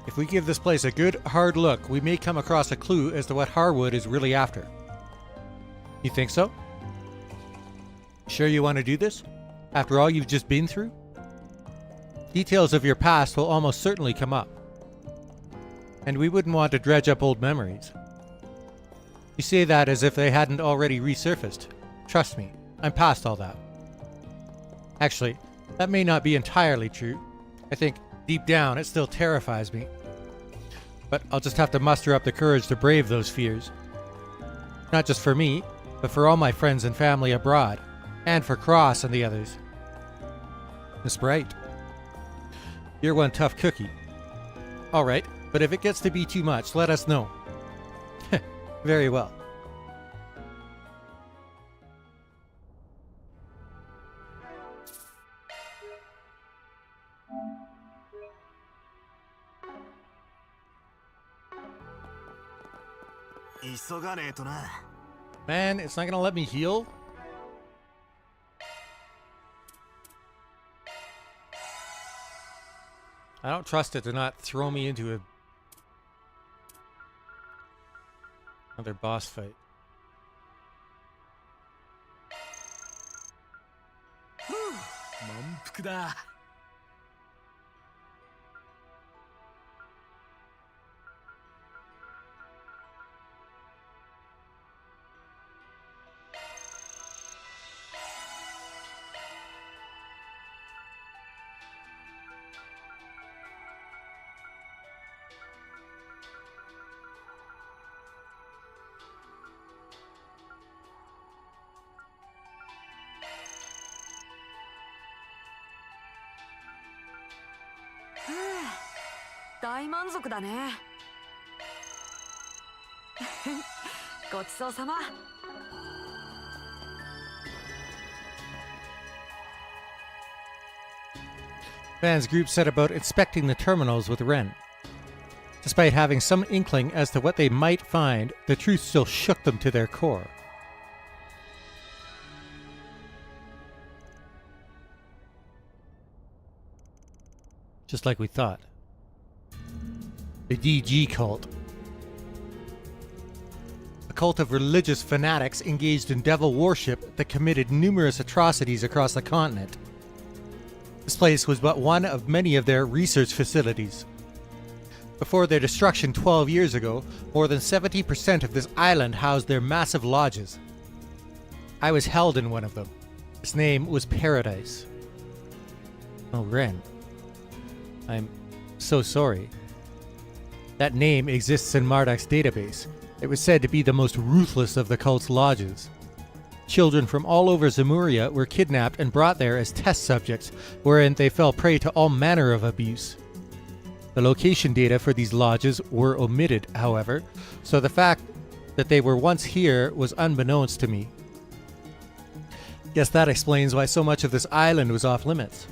If we give this place a good, hard look, we may come across a clue as to what Harwood is really after. You think so? Sure you want to do this? After all you've just been through? Details of your past will almost certainly come up. And we wouldn't want to dredge up old memories. You say that as if they hadn't already resurfaced. Trust me, I'm past all that. Actually, that may not be entirely true. I think, deep down, it still terrifies me. But I'll just have to muster up the courage to brave those fears. Not just for me, but for all my friends and family abroad, and for Cross and the others. Miss Bright, you're one tough cookie. Alright, but if it gets to be too much, let us know. Very well. Man, it's not gonna let me heal? I don't trust it to not throw me into another boss fight.ふう、大満足だね。ごちそうさま。Van's group set about inspecting the terminals with Ren. Despite having some inkling as to what they might find, the truth still shook them to their core. Just like we thought. The DG cult. A cult of religious fanatics engaged in devil worship that committed numerous atrocities across the continent. This place was but one of many of their research facilities. Before their destruction 12 years ago, more than 70% of this island housed their massive lodges. I was held in one of them. Its name was Paradise. Oh, Ren. I'm so sorry. That name exists in Marduk's database. It was said to be the most ruthless of the cult's lodges. Children from all over Zemuria were kidnapped and brought there as test subjects, wherein they fell prey to all manner of abuse. The location data for these lodges were omitted, however, so the fact that they were once here was unbeknownst to me. Guess that explains why so much of this island was off limits.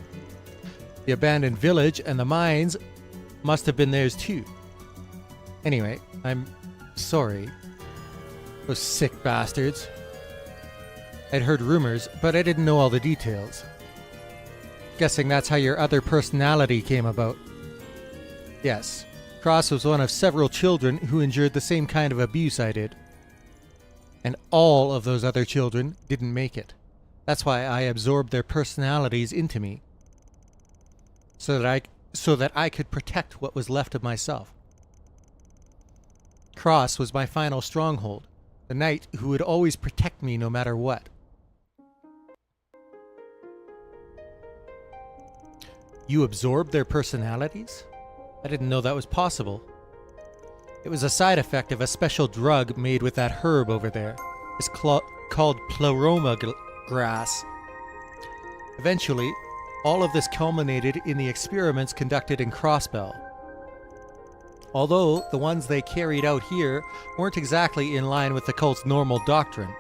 The abandoned village and the mines must have been theirs too. Anyway, I'm sorry. Those sick bastards. I'd heard rumors, but I didn't know all the details. Guessing that's how your other personality came about. Yes, Cross was one of several children who endured the same kind of abuse I did. And all of those other children didn't make it. That's why I absorbed their personalities into me. So that I could protect what was left of myself. Cross was my final stronghold, the knight who would always protect me no matter what. You absorbed their personalities? I didn't know that was possible. It was a side effect of a special drug made with that herb over there. It's called pleroma grass. Eventually, all of this culminated in the experiments conducted in Crossbell. Although the ones they carried out here weren't exactly in line with the cult's normal doctrine.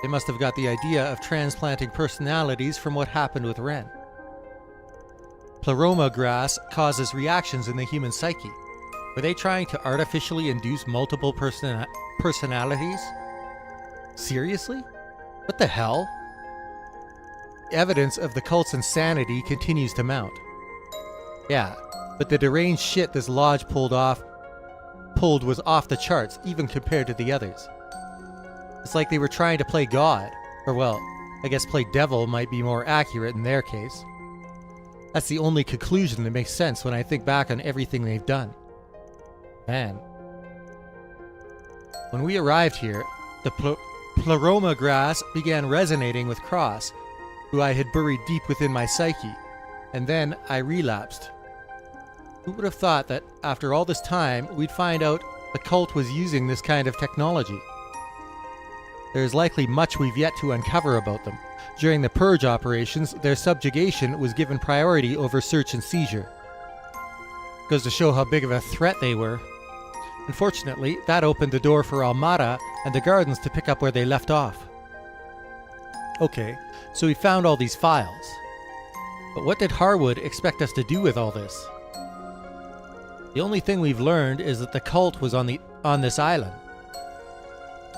They must have got the idea of transplanting personalities from what happened with Ren. Pleroma grass causes reactions in the human psyche. Were they trying to artificially induce multiple personalities? Seriously? What the hell? Evidence of the cult's insanity continues to mount. Yeah, but the deranged shit this lodge pulled was off the charts, even compared to the others. It's like they were trying to play God. Or well, I guess play devil might be more accurate in their case. That's the only conclusion that makes sense when I think back on everything they've done. Man. When we arrived here, the pleroma grass began resonating with Cross, who I had buried deep within my psyche, and then I relapsed. Who would have thought that after all this time, we'd find out the cult was using this kind of technology? There is likely much we've yet to uncover about them. During the purge operations, their subjugation was given priority over search and seizure. Goes to show how big of a threat they were. Unfortunately, that opened the door for Almada and the Gardens to pick up where they left off. Okay, so we found all these files. But what did Harwood expect us to do with all this? The only thing we've learned is that the cult was on this island.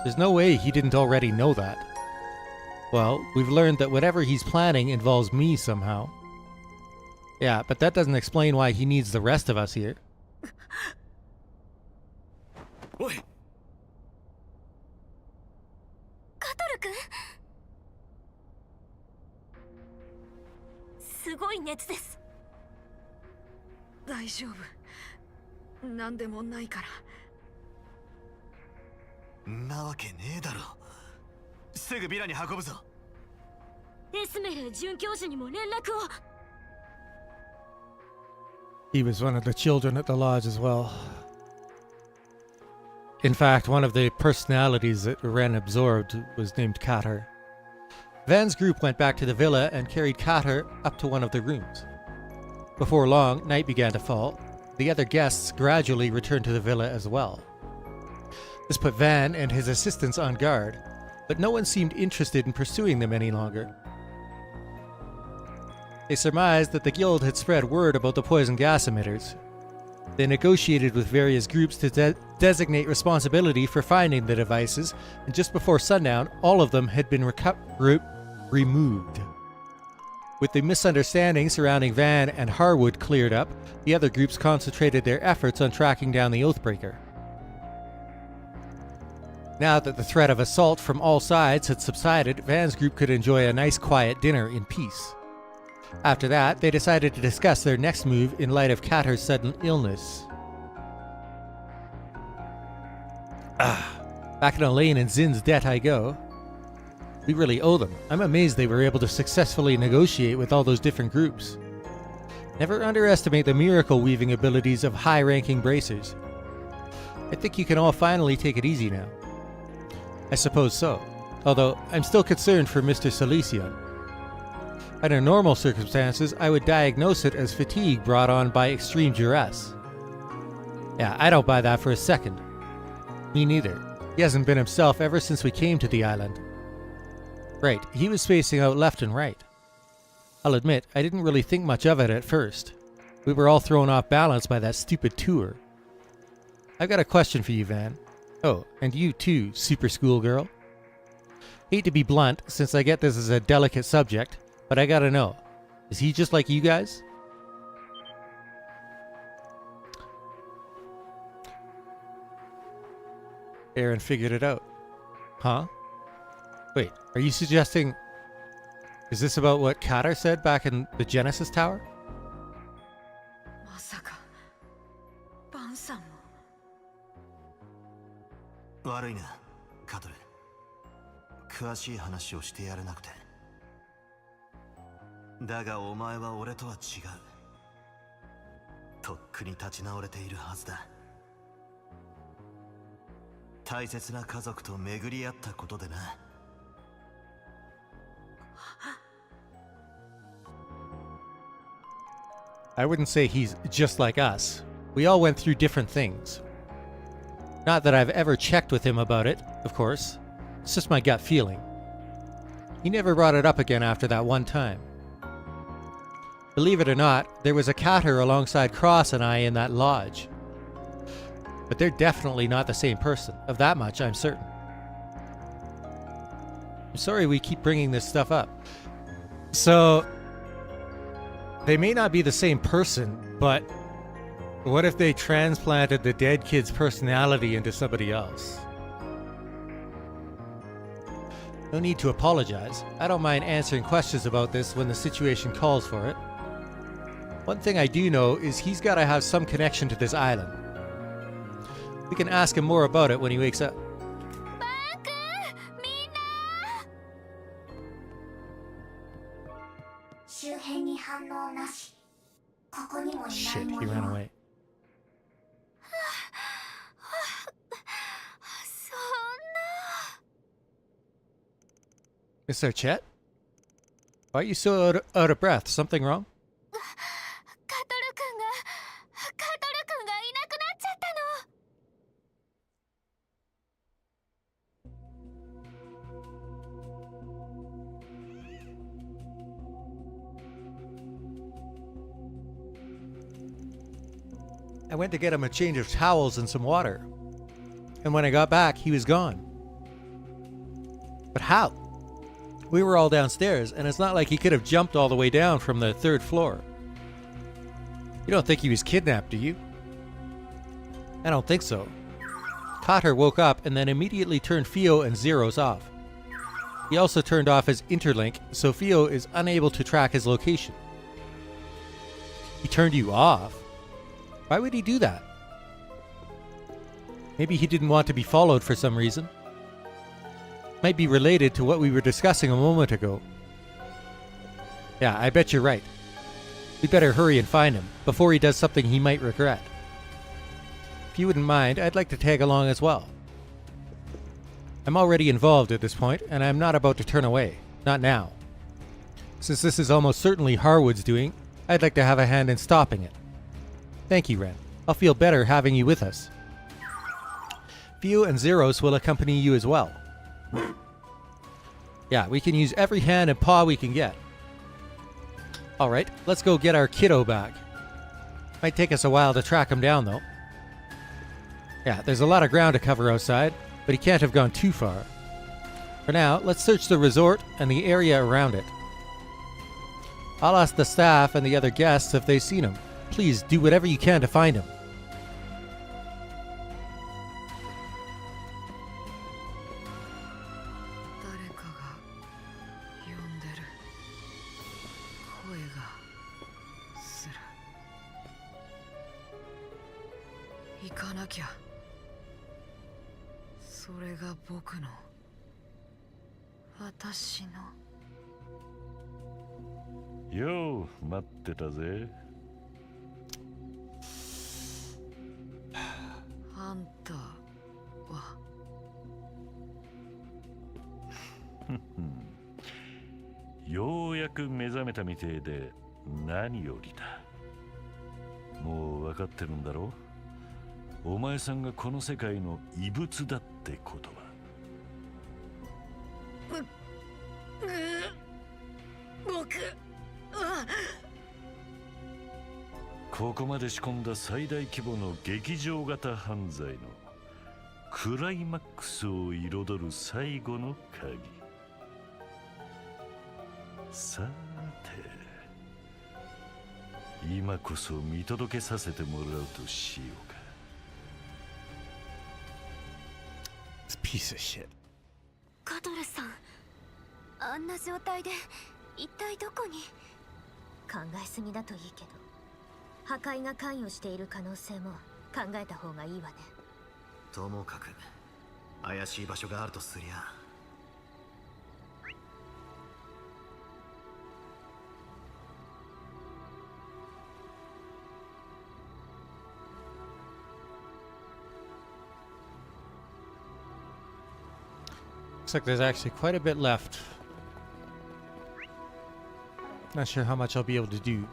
There's no way he didn't already know that. Well, we've learned that whatever he's planning involves me somehow. Yeah, but that doesn't explain why he needs the rest of us here. Oi. カトル君すごい熱です。大丈夫。何でもないから。なわけねえだろ。すぐビラに運ぶぞ。エスメル准教授にも連絡を。He was one of the children at the lodge as well. In fact, one of the personalities that Ren absorbed was named Kater. Van's group went back to the villa and carried Kater up to one of the rooms. Before long, night began to fall. The other guests gradually returned to the villa as well. This put Van and his assistants on guard, but no one seemed interested in pursuing them any longer. They surmised that the guild had spread word about the poison gas emitters. They negotiated with various groups to designate responsibility for finding the devices, and just before sundown, all of them had been removed. With the misunderstanding surrounding Van and Harwood cleared up, the other groups concentrated their efforts on tracking down the Oathbreaker. Now that the threat of assault from all sides had subsided, Van's group could enjoy a nice quiet dinner in peace. After that, they decided to discuss their next move in light of Kater's sudden illness. Back in Elaine and Zin's debt I go. We really owe them. I'm amazed they were able to successfully negotiate with all those different groups. Never underestimate the miracle-weaving abilities of high-ranking bracers. I think you can all finally take it easy now. I suppose so, although I'm still concerned for Mr. Salesian. Under normal circumstances, I would diagnose it as fatigue brought on by extreme duress. Yeah, I don't buy that for a second. Me neither. He hasn't been himself ever since we came to the island. Right, he was spacing out left and right. I'll admit, I didn't really think much of it at first. We were all thrown off balance by that stupid tour. I've got a question for you, Van. Oh, and you too, super schoolgirl. Hate to be blunt, since I get this is a delicate subject, but I gotta know, is he just like you guys? Aaron figured it out. Huh? Wait, are you suggesting... Is this about what Kater said back in the Genesis Tower? まさかバンさんも。悪いな、カトル。詳しい話をしてやれなくて。だがお前は俺とは違う。とっくに立ち直れているはずだ。大切な家族と巡り合ったことでな。I wouldn't say he's just like us. We all went through different things. Not that I've ever checked with him about it, of course. It's just my gut feeling. He never brought it up again after that one time. Believe it or not, there was a Kater alongside Cross and I in that lodge. But they're definitely not the same person. Of that much, I'm certain. I'm sorry we keep bringing this stuff up. So... they may not be the same person, but what if they transplanted the dead kid's personality into somebody else? No need to apologize. I don't mind answering questions about this when the situation calls for it. One thing I do know is he's got to have some connection to this island. We can ask him more about it when he wakes up. Shit, he ran away. Mr. Chet? Why are you so out of breath? Something wrong? I went to get him a change of towels and some water. And when I got back, he was gone. But how? We were all downstairs, and it's not like he could have jumped all the way down from the 3rd floor. You don't think he was kidnapped, do you? I don't think so. Cotter woke up and then immediately turned Fio and Zeros off. He also turned off his interlink, so Fio is unable to track his location. He turned you off? Why would he do that? Maybe he didn't want to be followed for some reason. Might be related to what we were discussing a moment ago. Yeah, I bet you're right. We better hurry and find him before he does something he might regret. If you wouldn't mind, I'd like to tag along as well. I'm already involved at this point, and I'm not about to turn away. Not now. Since this is almost certainly Harwood's doing, I'd like to have a hand in stopping it. Thank you, Ren. I'll feel better having you with us. Fio and Zeros will accompany you as well. Yeah, we can use every hand and paw we can get. Alright, let's go get our kiddo back. Might take us a while to track him down, though. Yeah, there's a lot of ground to cover outside, but he can't have gone too far. For now, let's search the resort and the area around it. I'll ask the staff and the other guests if they've seen him. Please do whatever you can to find him. Yo, 待ってたぜ。あんたはようやく目覚めたみてえで何よりだ。もう分かってるんだろ？お前さんがこの世界の異物だってことは。ここまで仕込んだ最大規模の劇場型犯罪のクライマックスを彩る最後の鍵。さて、今こそ見届けさせてもらうとしようか。This piece of shit. カトルさん、あんな状態で一体どこに？考えすぎだといいけど、破壊が関与している可能性も考えた方がいいわね。ともかく怪しい場所があるとすりゃ。Looks like there's actually quite a bit left. Not sure how much I'll be able to do.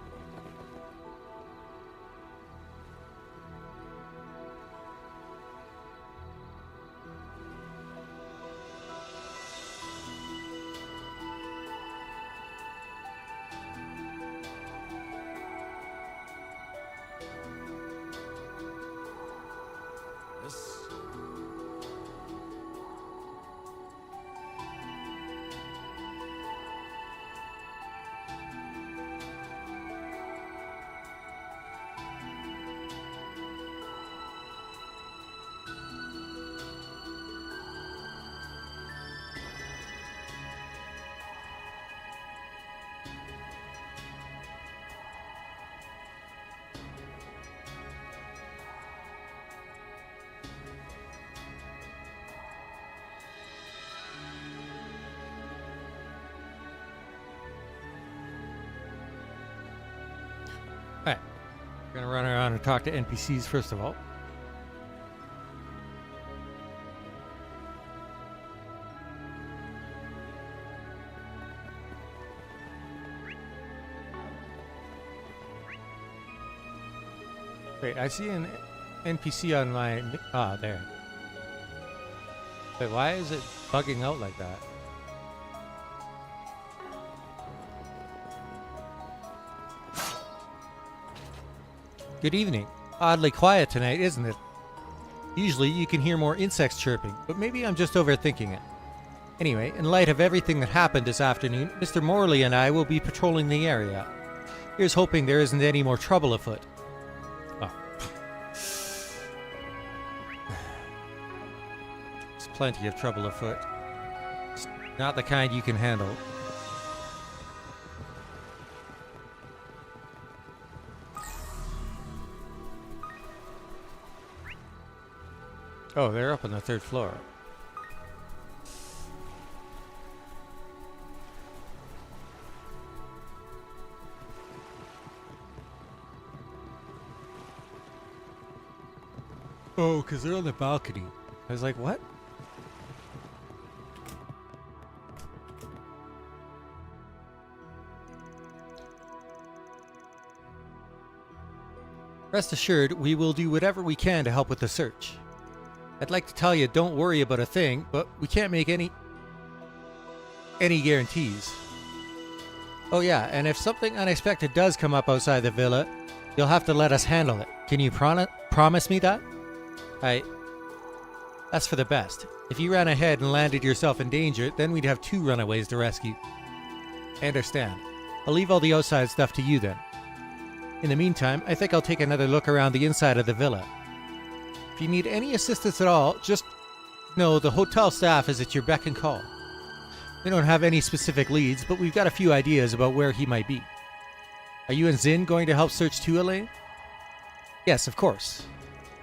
We're gonna run around and talk to NPCs first of all. Wait, I see an NPC on my... Ah, there. Wait, why is it bugging out like that? Good evening. Oddly quiet tonight, isn't it? Usually you can hear more insects chirping, but maybe I'm just overthinking it. Anyway, in light of everything that happened this afternoon, Mr. Morley and I will be patrolling the area. Here's hoping there isn't any more trouble afoot. Oh. There's plenty of trouble afoot. It's not the kind you can handle. Oh, they're up on the 3rd floor. Oh, because they're on the balcony. I was like, what? Rest assured, we will do whatever we can to help with the search. I'd like to tell you don't worry about a thing, but we can't make any guarantees. Oh yeah, and if something unexpected does come up outside the villa, you'll have to let us handle it. Can you promise me that? That's for the best. If you ran ahead and landed yourself in danger, then we'd have 2 runaways to rescue. I understand. I'll leave all the outside stuff to you then. In the meantime, I think I'll take another look around the inside of the villa. If you need any assistance at all, just know the hotel staff is at your beck and call. We don't have any specific leads, but we've got a few ideas about where he might be. Are you and Zin going to help search too, Elaine? Yes, of course.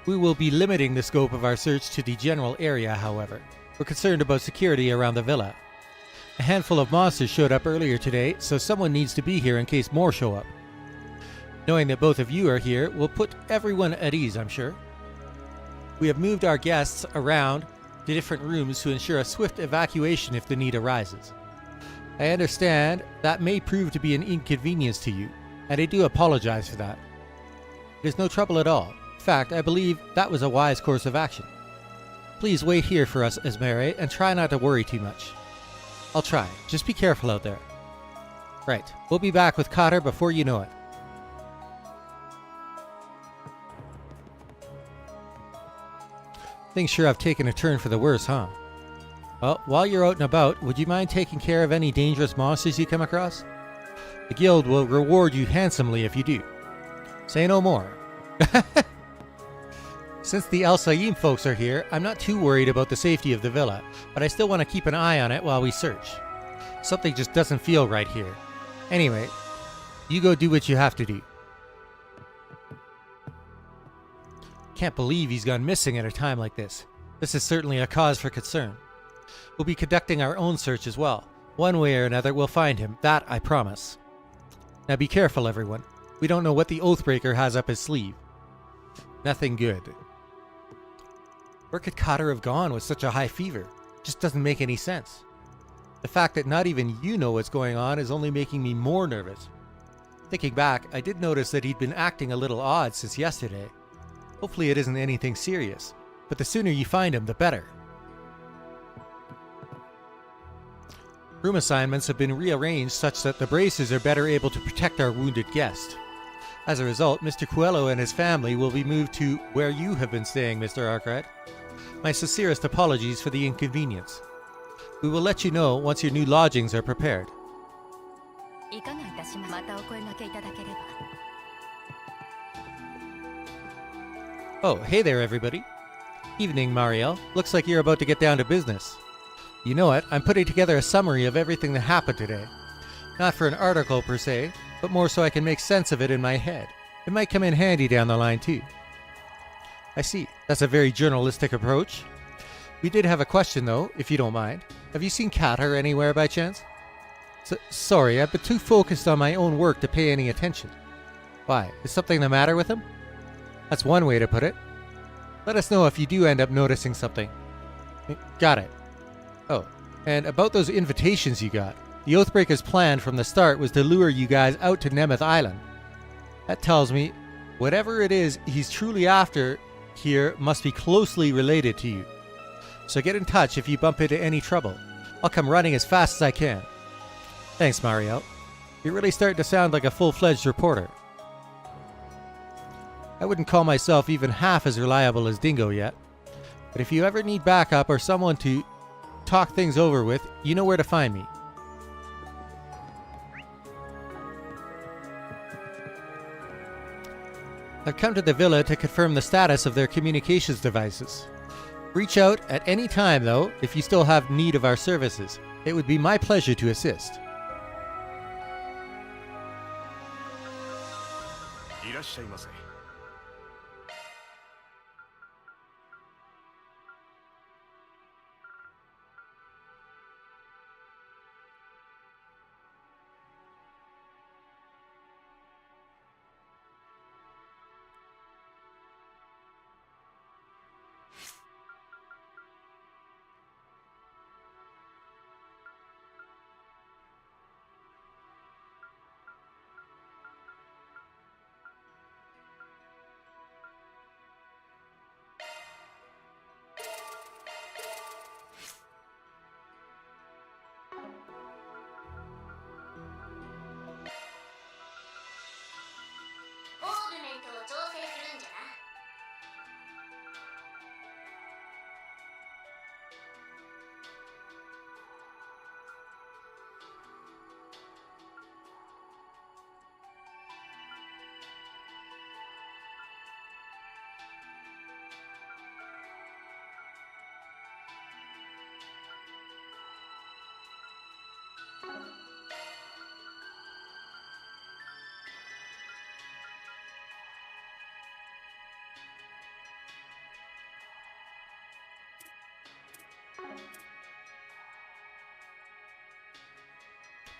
We will be limiting the scope of our search to the general area, however. We're concerned about security around the villa. A handful of monsters showed up earlier today, so someone needs to be here in case more show up. Knowing that both of you are here will put everyone at ease, I'm sure. We have moved our guests around to different rooms to ensure a swift evacuation if the need arises. I understand that may prove to be an inconvenience to you, and I do apologize for that. There's no trouble at all. In fact, I believe that was a wise course of action. Please wait here for us, Esmere, and try not to worry too much. I'll try. Just be careful out there. Right. We'll be back with Cotter before you know it. Things sure have taken a turn for the worse, huh? Well, while you're out and about, would you mind taking care of any dangerous monsters you come across? The guild will reward you handsomely if you do. Say no more. Since the Al Sayyim folks are here, I'm not too worried about the safety of the villa, but I still want to keep an eye on it while we search. Something just doesn't feel right here. Anyway, you go do what you have to do. Can't believe he's gone missing at a time like this. This is certainly a cause for concern. We'll be conducting our own search as well. One way or another, we'll find him. That I promise. Now be careful, everyone. We don't know what the Oathbreaker has up his sleeve. Nothing good. Where could Cotter have gone with such a high fever? Just doesn't make any sense. The fact that not even you know what's going on is only making me more nervous. Thinking back, I did notice that he'd been acting a little odd since yesterday. Hopefully it isn't anything serious, but the sooner you find him, the better. Room assignments have been rearranged such that the braces are better able to protect our wounded guest. As a result, Mr. Coelho and his family will be moved to where you have been staying, Mr. Arkwright. My sincerest apologies for the inconvenience. We will let you know once your new lodgings are prepared. Oh, hey there, everybody. Evening, Marielle. Looks like you're about to get down to business. You know it, I'm putting together a summary of everything that happened today. Not for an article per se, but more so I can make sense of it in my head. It might come in handy down the line too. I see. That's a very journalistic approach. We did have a question though, if you don't mind. Have you seen Cotter anywhere by chance? Sorry, I've been too focused on my own work to pay any attention. Why? Is something the matter with him? That's one way to put it. Let us know if you do end up noticing something. Got it. Oh, and about those invitations you got. The Oathbreaker's plan from the start was to lure you guys out to Nemeth Island. That tells me whatever it is he's truly after here must be closely related to you. So get in touch if you bump into any trouble. I'll come running as fast as I can. Thanks, Mario. You're really starting to sound like a full-fledged reporter. I wouldn't call myself even half as reliable as Dingo yet. But if you ever need backup or someone to talk things over with, you know where to find me. I've come to the villa to confirm the status of their communications devices. Reach out at any time, though, if you still have need of our services. It would be my pleasure to assist. いらっしゃいませ。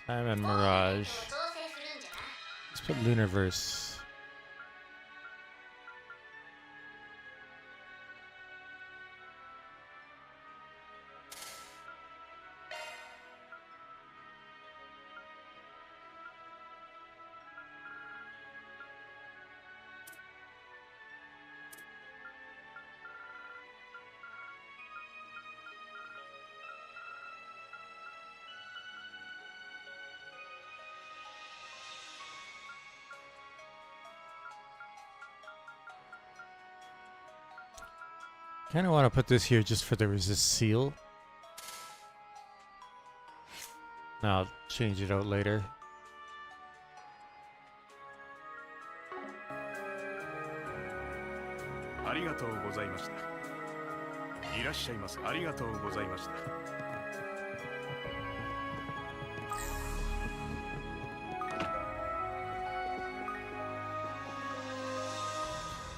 I'm in Mirage. Let's put Lunarverse. Kind of want to put this here just for the resist seal. I'll change it out later.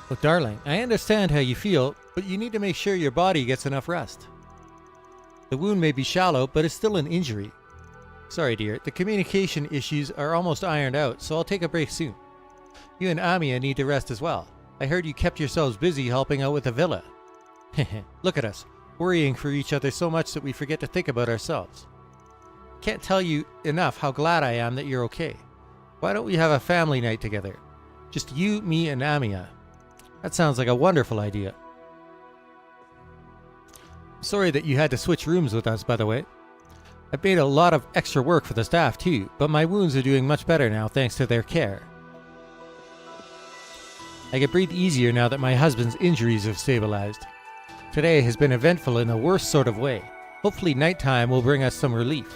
Well, darling, I understand how you feel, but you need to make sure your body gets enough rest. The wound may be shallow, but it's still an injury. Sorry, dear, the communication issues are almost ironed out, so I'll take a break soon. You and Amiya need to rest as well. I heard you kept yourselves busy helping out with the villa. Look at us, worrying for each other so much that we forget to think about ourselves. Can't tell you enough how glad I am that you're okay. Why don't we have a family night together? Just you, me, and Amiya. That sounds like a wonderful idea. Sorry that you had to switch rooms with us, by the way. I've made a lot of extra work for the staff too, but my wounds are doing much better now thanks to their care. I can breathe easier now that my husband's injuries have stabilized. Today has been eventful in the worst sort of way. Hopefully nighttime will bring us some relief.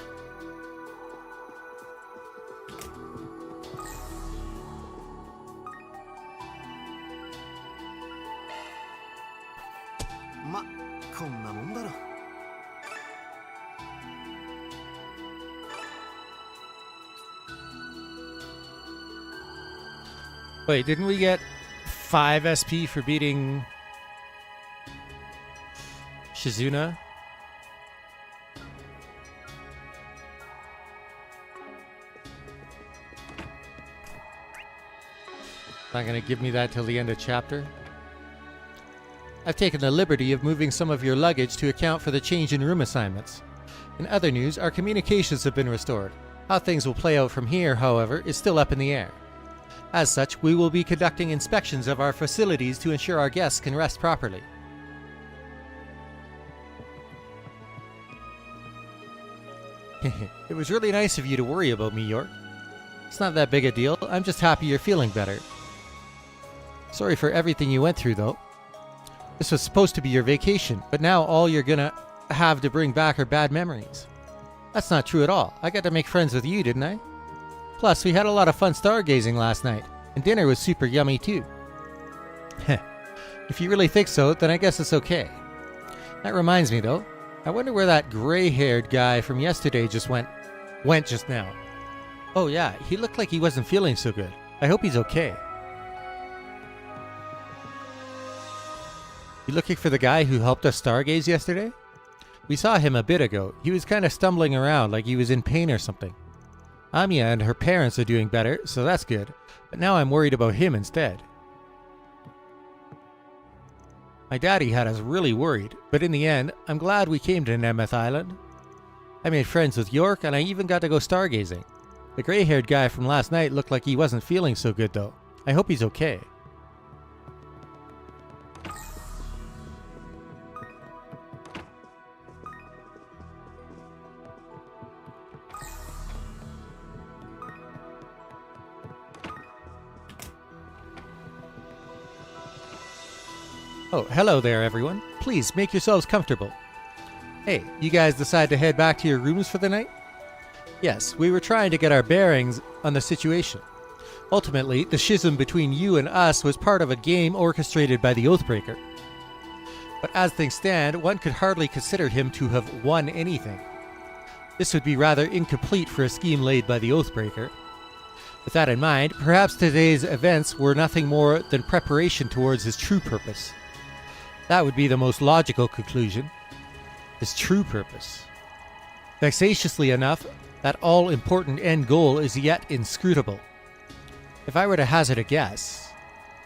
Wait, didn't we get 5 SP for beating Shizuna? Not going to give me that till the end of chapter. I've taken the liberty of moving some of your luggage to account for the change in room assignments. In other news, our communications have been restored. How things will play out from here, however, is still up in the air. As such, we will be conducting inspections of our facilities to ensure our guests can rest properly. It was really nice of you to worry about me, York. It's not that big a deal. I'm just happy you're feeling better. Sorry for everything you went through, though. This was supposed to be your vacation, but now all you're gonna have to bring back are bad memories. That's not true at all. I got to make friends with you, didn't I? Plus, we had a lot of fun stargazing last night, and dinner was super yummy too. If you really think so, then I guess it's okay. That reminds me, though. I wonder where that gray-haired guy from yesterday just went just now. Oh yeah, he looked like he wasn't feeling so good. I hope he's okay. You looking for the guy who helped us stargaze yesterday? We saw him a bit ago. He was kind of stumbling around like he was in pain or something. Amiya and her parents are doing better, so that's good. But now I'm worried about him instead. My daddy had us really worried, but in the end, I'm glad we came to Nemeth Island. I made friends with York, and I even got to go stargazing. The gray-haired guy from last night looked like he wasn't feeling so good, though. I hope he's okay. Oh, hello there, everyone. Please, make yourselves comfortable. Hey, you guys decide to head back to your rooms for the night? Yes, we were trying to get our bearings on the situation. Ultimately, the schism between you and us was part of a game orchestrated by the Oathbreaker. But as things stand, one could hardly consider him to have won anything. This would be rather incomplete for a scheme laid by the Oathbreaker. With that in mind, perhaps today's events were nothing more than preparation towards his true purpose. That would be the most logical conclusion. His true purpose. Vexatiously enough, that all-important end goal is yet inscrutable. If I were to hazard a guess,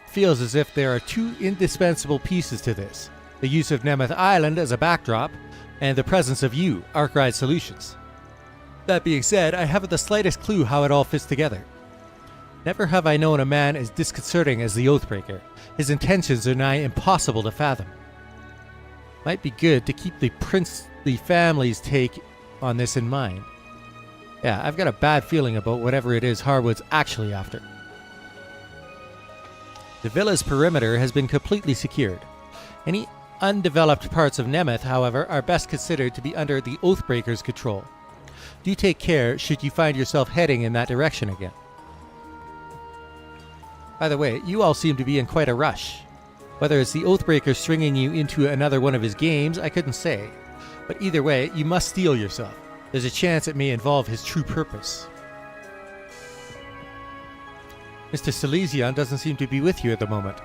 it feels as if there are two indispensable pieces to this. The use of Nemeth Island as a backdrop, and the presence of you, Arkwright Solutions. That being said, I haven't the slightest clue how it all fits together. Never have I known a man as disconcerting as the Oathbreaker. His intentions are nigh impossible to fathom. Might be good to keep the princely family's take on this in mind. Yeah, I've got a bad feeling about whatever it is Harwood's actually after. The villa's perimeter has been completely secured. Any undeveloped parts of Nemeth, however, are best considered to be under the Oathbreaker's control. Do take care should you find yourself heading in that direction again. By the way, you all seem to be in quite a rush. Whether it's the Oathbreaker stringing you into another one of his games, I couldn't say. But either way, you must steel yourself. There's a chance it may involve his true purpose. Mr. Silesian doesn't seem to be with you at the moment.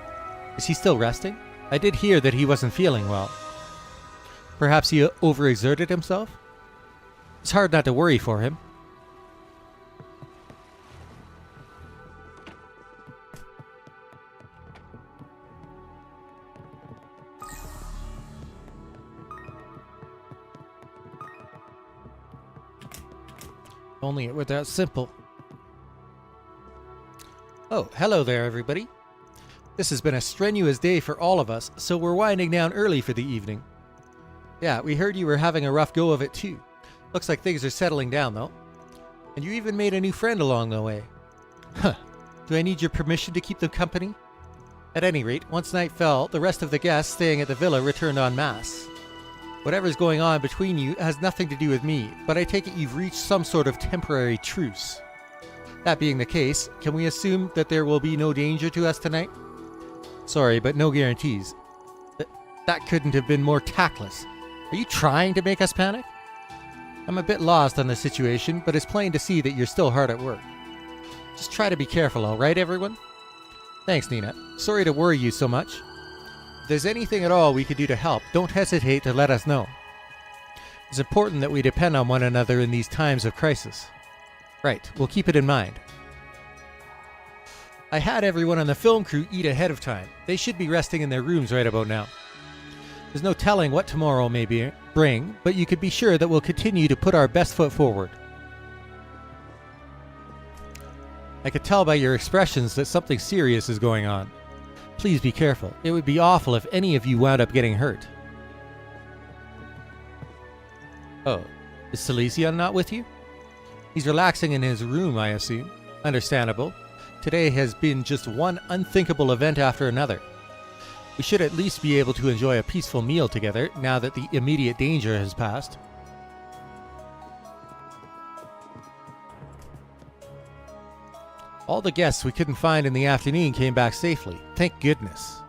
Is he still resting? I did hear that he wasn't feeling well. Perhaps he overexerted himself? It's hard not to worry for him. Only it were that simple. Oh, hello there, everybody. This has been a strenuous day for all of us, so we're winding down early for the evening. Yeah, we heard you were having a rough go of it too. Looks like things are settling down, though. And you even made a new friend along the way. Huh. Do I need your permission to keep them company? At any rate, once night fell, the rest of the guests staying at the villa returned en masse. Whatever's going on between you has nothing to do with me, but I take it you've reached some sort of temporary truce. That being the case, can we assume that there will be no danger to us tonight? Sorry, but no guarantees. That couldn't have been more tactless. Are you trying to make us panic? I'm a bit lost on the situation, but it's plain to see that you're still hard at work. Just try to be careful, alright everyone? Thanks, Nina. Sorry to worry you so much. If there's anything at all we could do to help, don't hesitate to let us know. It's important that we depend on one another in these times of crisis. Right, we'll keep it in mind. I had everyone on the film crew eat ahead of time. They should be resting in their rooms right about now. There's no telling what tomorrow may bring, but you could be sure that we'll continue to put our best foot forward. I could tell by your expressions that something serious is going on. Please be careful. It would be awful if any of you wound up getting hurt. Oh, is Silesian not with you? He's relaxing in his room, I assume. Understandable. Today has been just one unthinkable event after another. We should at least be able to enjoy a peaceful meal together now that the immediate danger has passed. All the guests we couldn't find in the afternoon came back safely. Thank goodness.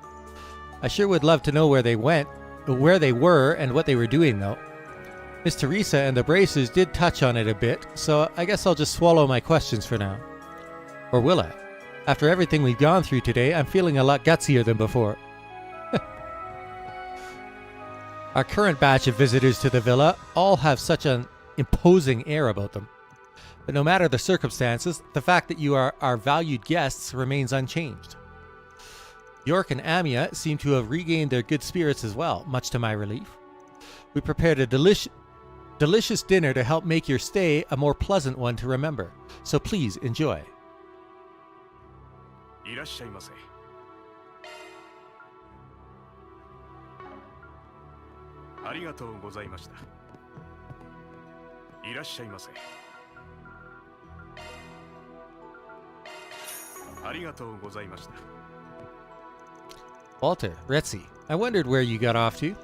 I sure would love to know where they were and what they were doing though. Miss Teresa and the Bracers did touch on it a bit, so I guess I'll just swallow my questions for now. Or will I? After everything we've gone through today, I'm feeling a lot gutsier than before. Our current batch of visitors to the villa all have such an imposing air about them. But no matter the circumstances, the fact that you are our valued guests remains unchanged. York and Amia seem to have regained their good spirits as well, much to my relief. We prepared a delicious dinner to help make your stay a more pleasant one to remember. So please enjoy. いらっしゃいませ。ありがとうございました。いらっしゃいませ。ありがとうございました。 Walter, Retzi, I wondered where you got off to.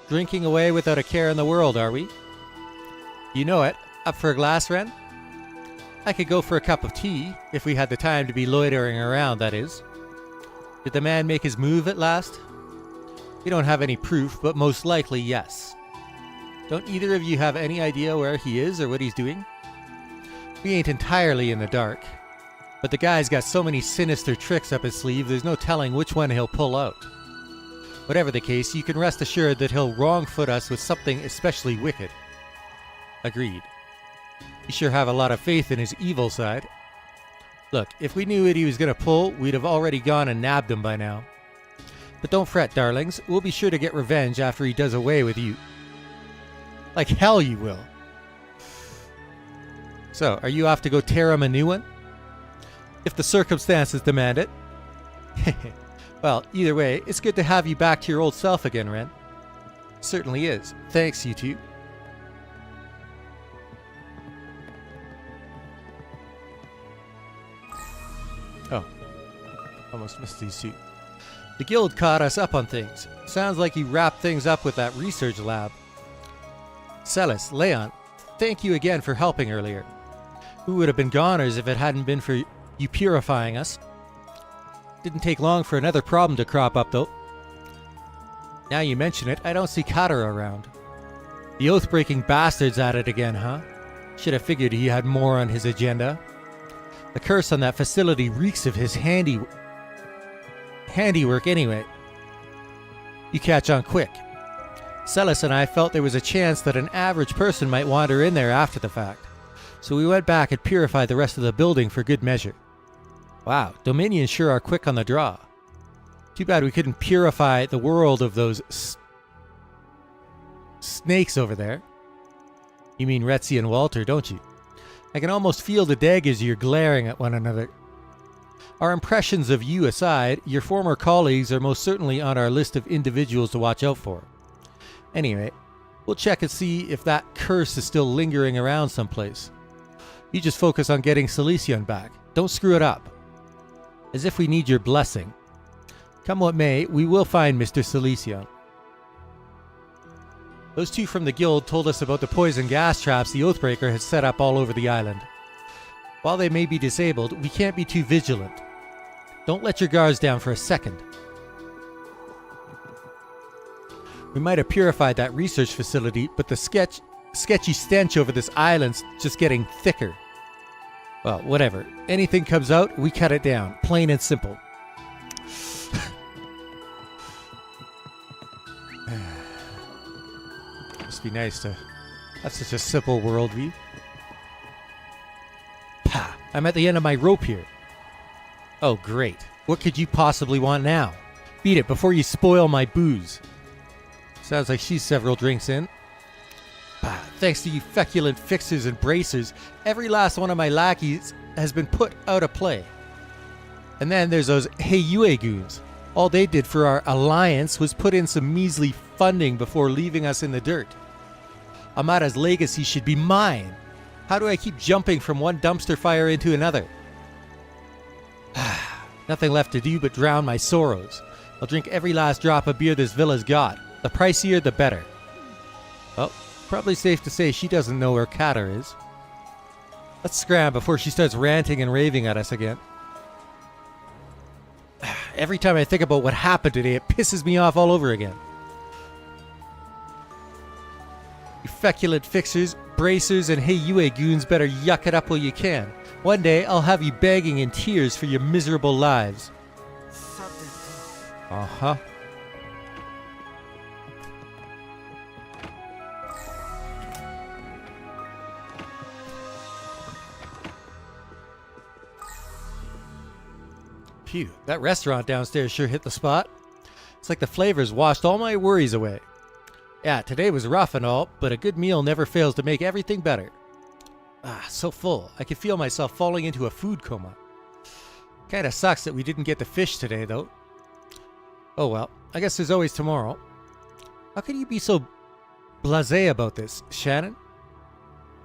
Drinking away without a care in the world, are we? You know it. Up for a glass, Ren? I could go for a cup of tea, if we had the time to be loitering around, that is. Did the man make his move at last? We don't have any proof, but most likely, yes. Don't either of you have any idea where he is or what he's doing? We ain't entirely in the dark, but the guy's got so many sinister tricks up his sleeve, there's no telling which one he'll pull out. Whatever the case, you can rest assured that he'll wrong-foot us with something especially wicked. Agreed. You sure have a lot of faith in his evil side. Look, if we knew what he was going to pull, we'd have already gone and nabbed him by now. But don't fret, darlings. We'll be sure to get revenge after he does away with you. Like hell you will. So, are you off to go tear him a new one? If the circumstances demand it. Well, either way, it's good to have you back to your old self again, Ren. Certainly is. Thanks, you two. Oh. Almost missed these two. The guild caught us up on things. Sounds like you wrapped things up with that research lab. Celis, Leon, thank you again for helping earlier. We would have been goners if it hadn't been for you purifying us. Didn't take long for another problem to crop up, though. Now you mention it, I don't see Kater around. The oath-breaking bastard's at it again, huh? Should have figured he had more on his agenda. The curse on that facility reeks of his handiwork anyway. You catch on quick. Celis and I felt there was a chance that an average person might wander in there after the fact, so we went back and purified the rest of the building for good measure. Wow, Dominions sure are quick on the draw. Too bad we couldn't purify the world of those snakes over there. You mean Retzi and Walter, don't you? I can almost feel the daggers you're glaring at one another. Our impressions of you aside, your former colleagues are most certainly on our list of individuals to watch out for. Anyway, we'll check and see if that curse is still lingering around someplace. You just focus on getting Silesian back. Don't screw it up. As if we need your blessing. Come what may, we will find Mr. Silesian. Those two from the guild told us about the poison gas traps the Oathbreaker has set up all over the island. While they may be disabled, we can't be too vigilant. Don't let your guards down for a second. We might have purified that research facility, but the sketchy stench over this island's just getting thicker. Well, whatever. Anything comes out, we cut it down. Plain and simple. Must be nice to have such a simple worldview. Pah! I'm at the end of my rope here. Oh, great. What could you possibly want now? Beat it before you spoil my booze. Sounds like she's several drinks in. Thanks to you feculent fixers and bracers, every last one of my lackeys has been put out of play. And then there's those Heiyue goons. All they did for our alliance was put in some measly funding before leaving us in the dirt. Amada's legacy should be mine. How do I keep jumping from one dumpster fire into another? Nothing left to do but drown my sorrows. I'll drink every last drop of beer this villa's got. The pricier, the better. Well, probably safe to say she doesn't know where Kater is. Let's scram before she starts ranting and raving at us again. Every time I think about what happened today, it pisses me off all over again. You feculent fixers, bracers, and Heiyue goons better yuck it up while you can. One day, I'll have you begging in tears for your miserable lives. Uh-huh. Phew, that restaurant downstairs sure hit the spot. It's like the flavors washed all my worries away. Yeah, today was rough and all, but a good meal never fails to make everything better. So full. I can feel myself falling into a food coma. Kinda sucks that we didn't get the fish today, though. Oh well, I guess there's always tomorrow. How can you be so blasé about this, Shannon?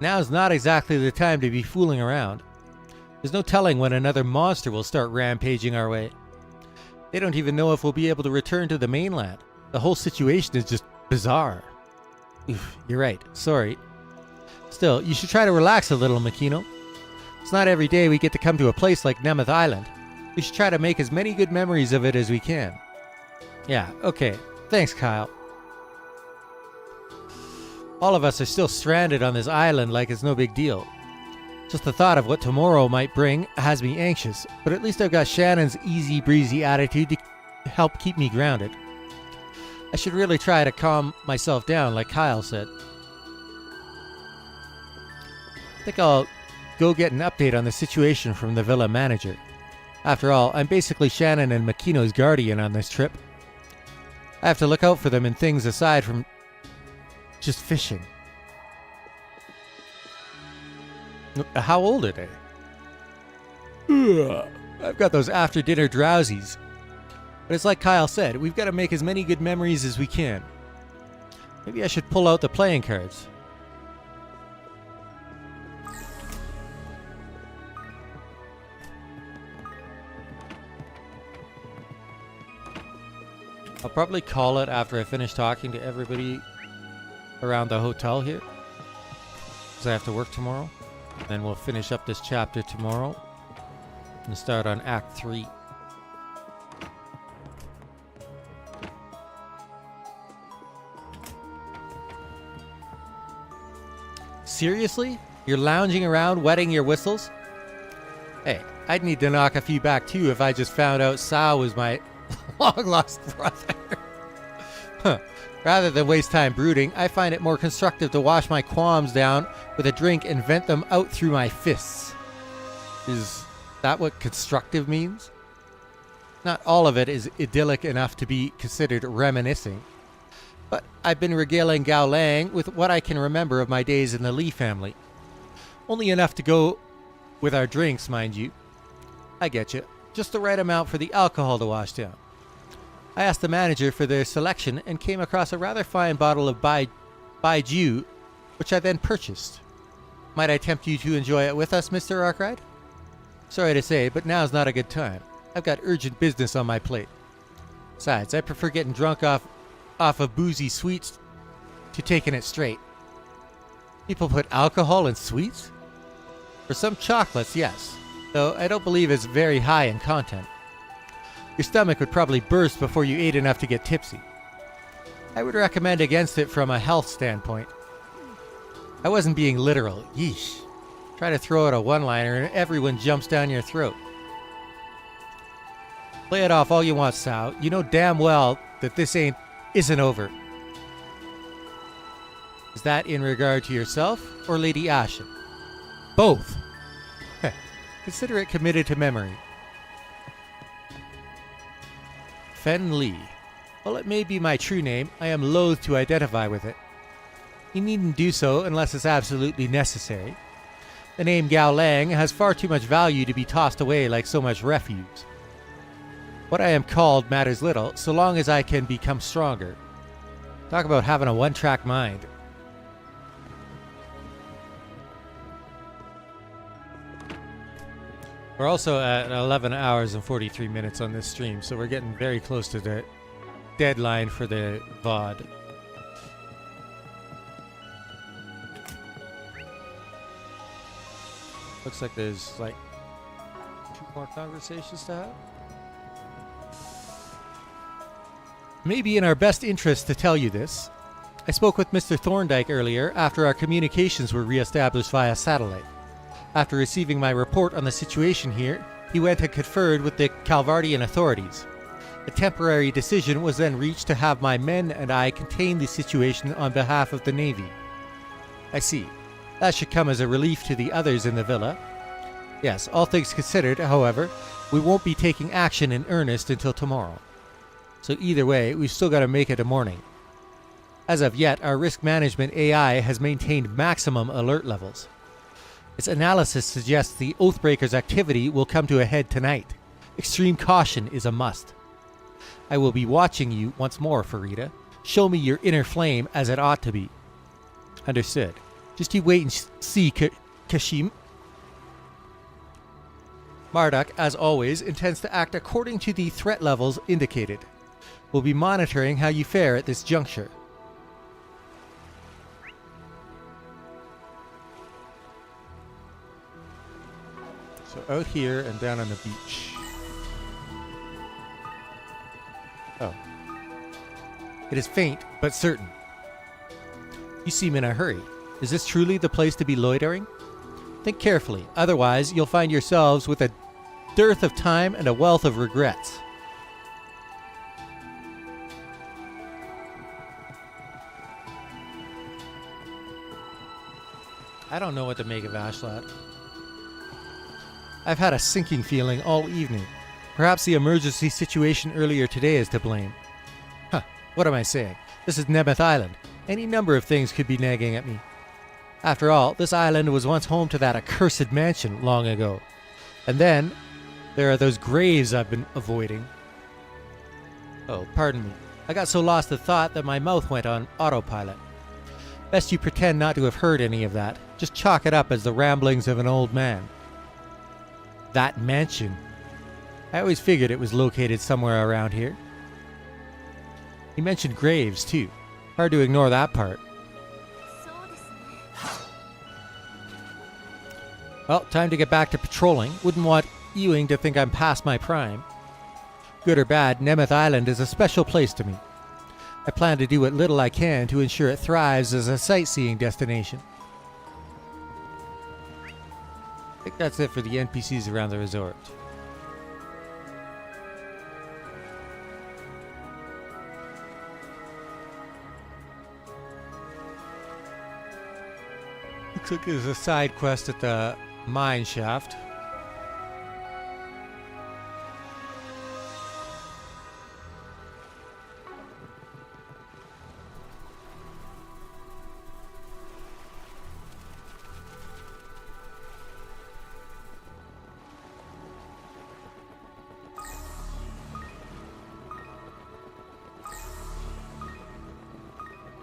Now's not exactly the time to be fooling around. There's no telling when another monster will start rampaging our way. They don't even know if we'll be able to return to the mainland. The whole situation is just bizarre. Oof, you're right. Sorry. Still, you should try to relax a little, Makino. It's not every day we get to come to a place like Nemeth Island. We should try to make as many good memories of it as we can. Yeah, okay. Thanks, Kyle. All of us are still stranded on this island like it's no big deal. Just the thought of what tomorrow might bring has me anxious, but at least I've got Shannon's easy breezy attitude to help keep me grounded. I should really try to calm myself down like Kyle said. I think I'll go get an update on the situation from the villa manager. After all, I'm basically Shannon and Makino's guardian on this trip. I have to look out for them in things aside from just fishing. How old are they? I've got those after-dinner drowsies. But it's like Kyle said, we've got to make as many good memories as we can. Maybe I should pull out the playing cards. I'll probably call it after I finish talking to everybody around the hotel here, because I have to work tomorrow. Then we'll finish up this chapter tomorrow and start on Act 3. Seriously? You're lounging around wetting your whistles? Hey, I'd need to knock a few back too if I just found out Sao was my long-lost brother. Rather than waste time brooding, I find it more constructive to wash my qualms down with a drink and vent them out through my fists. Is that what constructive means? Not all of it is idyllic enough to be considered reminiscing. But I've been regaling Gao Lang with what I can remember of my days in the Lee family. Only enough to go with our drinks, mind you. I get you. Just the right amount for the alcohol to wash down. I asked the manager for their selection and came across a rather fine bottle of Baijiu, which I then purchased. Might I tempt you to enjoy it with us, Mr. Arkwright? Sorry to say, but now's not a good time. I've got urgent business on my plate. Besides, I prefer getting drunk off of boozy sweets to taking it straight. People put alcohol in sweets? For some chocolates, yes, though I don't believe it's very high in content. Your stomach would probably burst before you ate enough to get tipsy. I would recommend against it from a health standpoint. I wasn't being literal. Yeesh. Try to throw out a one-liner and everyone jumps down your throat. Play it off all you want, Sao. You know damn well that this isn't over. Is that in regard to yourself or Lady Ashen? Both. Consider it committed to memory. Fen Li. While it may be my true name, I am loath to identify with it. You needn't do so unless it's absolutely necessary. The name Gao Lang has far too much value to be tossed away like so much refuse. What I am called matters little, so long as I can become stronger. Talk about having a one-track mind. We're also at 11 hours and 43 minutes on this stream, so we're getting very close to the deadline for the VOD. Looks like there's like 2 more conversations to have. Maybe in our best interest to tell you this. I spoke with Mr. Thorndyke earlier after our communications were re-established via satellite. After receiving my report on the situation here, he went and conferred with the Calvardian authorities. A temporary decision was then reached to have my men and I contain the situation on behalf of the Navy. I see. That should come as a relief to the others in the villa. Yes, all things considered, however, we won't be taking action in earnest until tomorrow. So either way, we've still got to make it a morning. As of yet, our risk management AI has maintained maximum alert levels. Its analysis suggests the Oathbreaker's activity will come to a head tonight. Extreme caution is a must. I will be watching you once more, Farida. Show me your inner flame as it ought to be. Understood. Just you wait and see, Kashim. Marduk, as always, intends to act according to the threat levels indicated. We'll be monitoring how you fare at this juncture. So out here and down on the beach. Oh. It is faint, but certain. You seem in a hurry. Is this truly the place to be loitering? Think carefully, otherwise you'll find yourselves with a dearth of time and a wealth of regrets. I don't know what to make of Ashlat. I've had a sinking feeling all evening. Perhaps the emergency situation earlier today is to blame. Huh, what am I saying? This is Nemeth Island. Any number of things could be nagging at me. After all, this island was once home to that accursed mansion long ago. And then, there are those graves I've been avoiding. Oh, pardon me. I got so lost in thought that my mouth went on autopilot. Best you pretend not to have heard any of that. Just chalk it up as the ramblings of an old man. That mansion. I always figured it was located somewhere around here. He mentioned graves, too. Hard to ignore that part. Well, time to get back to patrolling. Wouldn't want Ewing to think I'm past my prime. Good or bad, Nemeth Island is a special place to me. I plan to do what little I can to ensure it thrives as a sightseeing destination. I think that's it for the NPCs around the resort. Looks like there's a side quest at the mine shaft.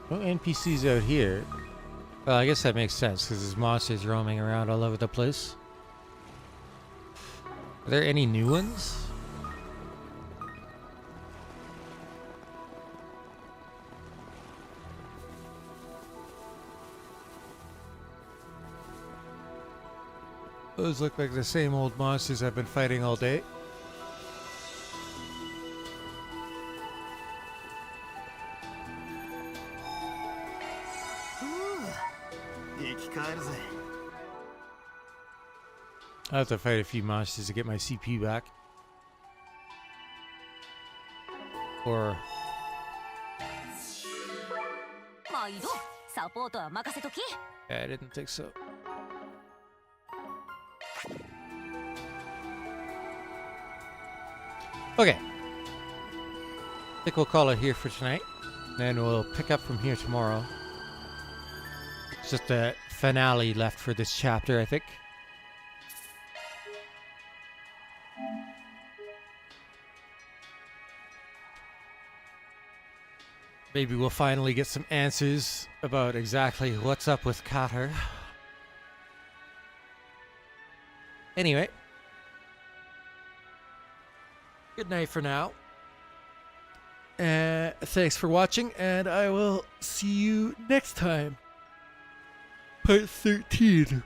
No NPCs out here. Well, I guess that makes sense because there's monsters roaming around all over the place. Are there any new ones? Those look like the same old monsters I've been fighting all day. I have to fight a few monsters to get my CP back. Or... yeah, I didn't think so. Okay. think we'll call it here for tonight. Then we'll pick up from here tomorrow. It's just a finale left for this chapter, I think. Maybe we'll finally get some answers about exactly what's up with Kater. Anyway. Good night for now. Thanks for watching, and I will see you next time. Part 13.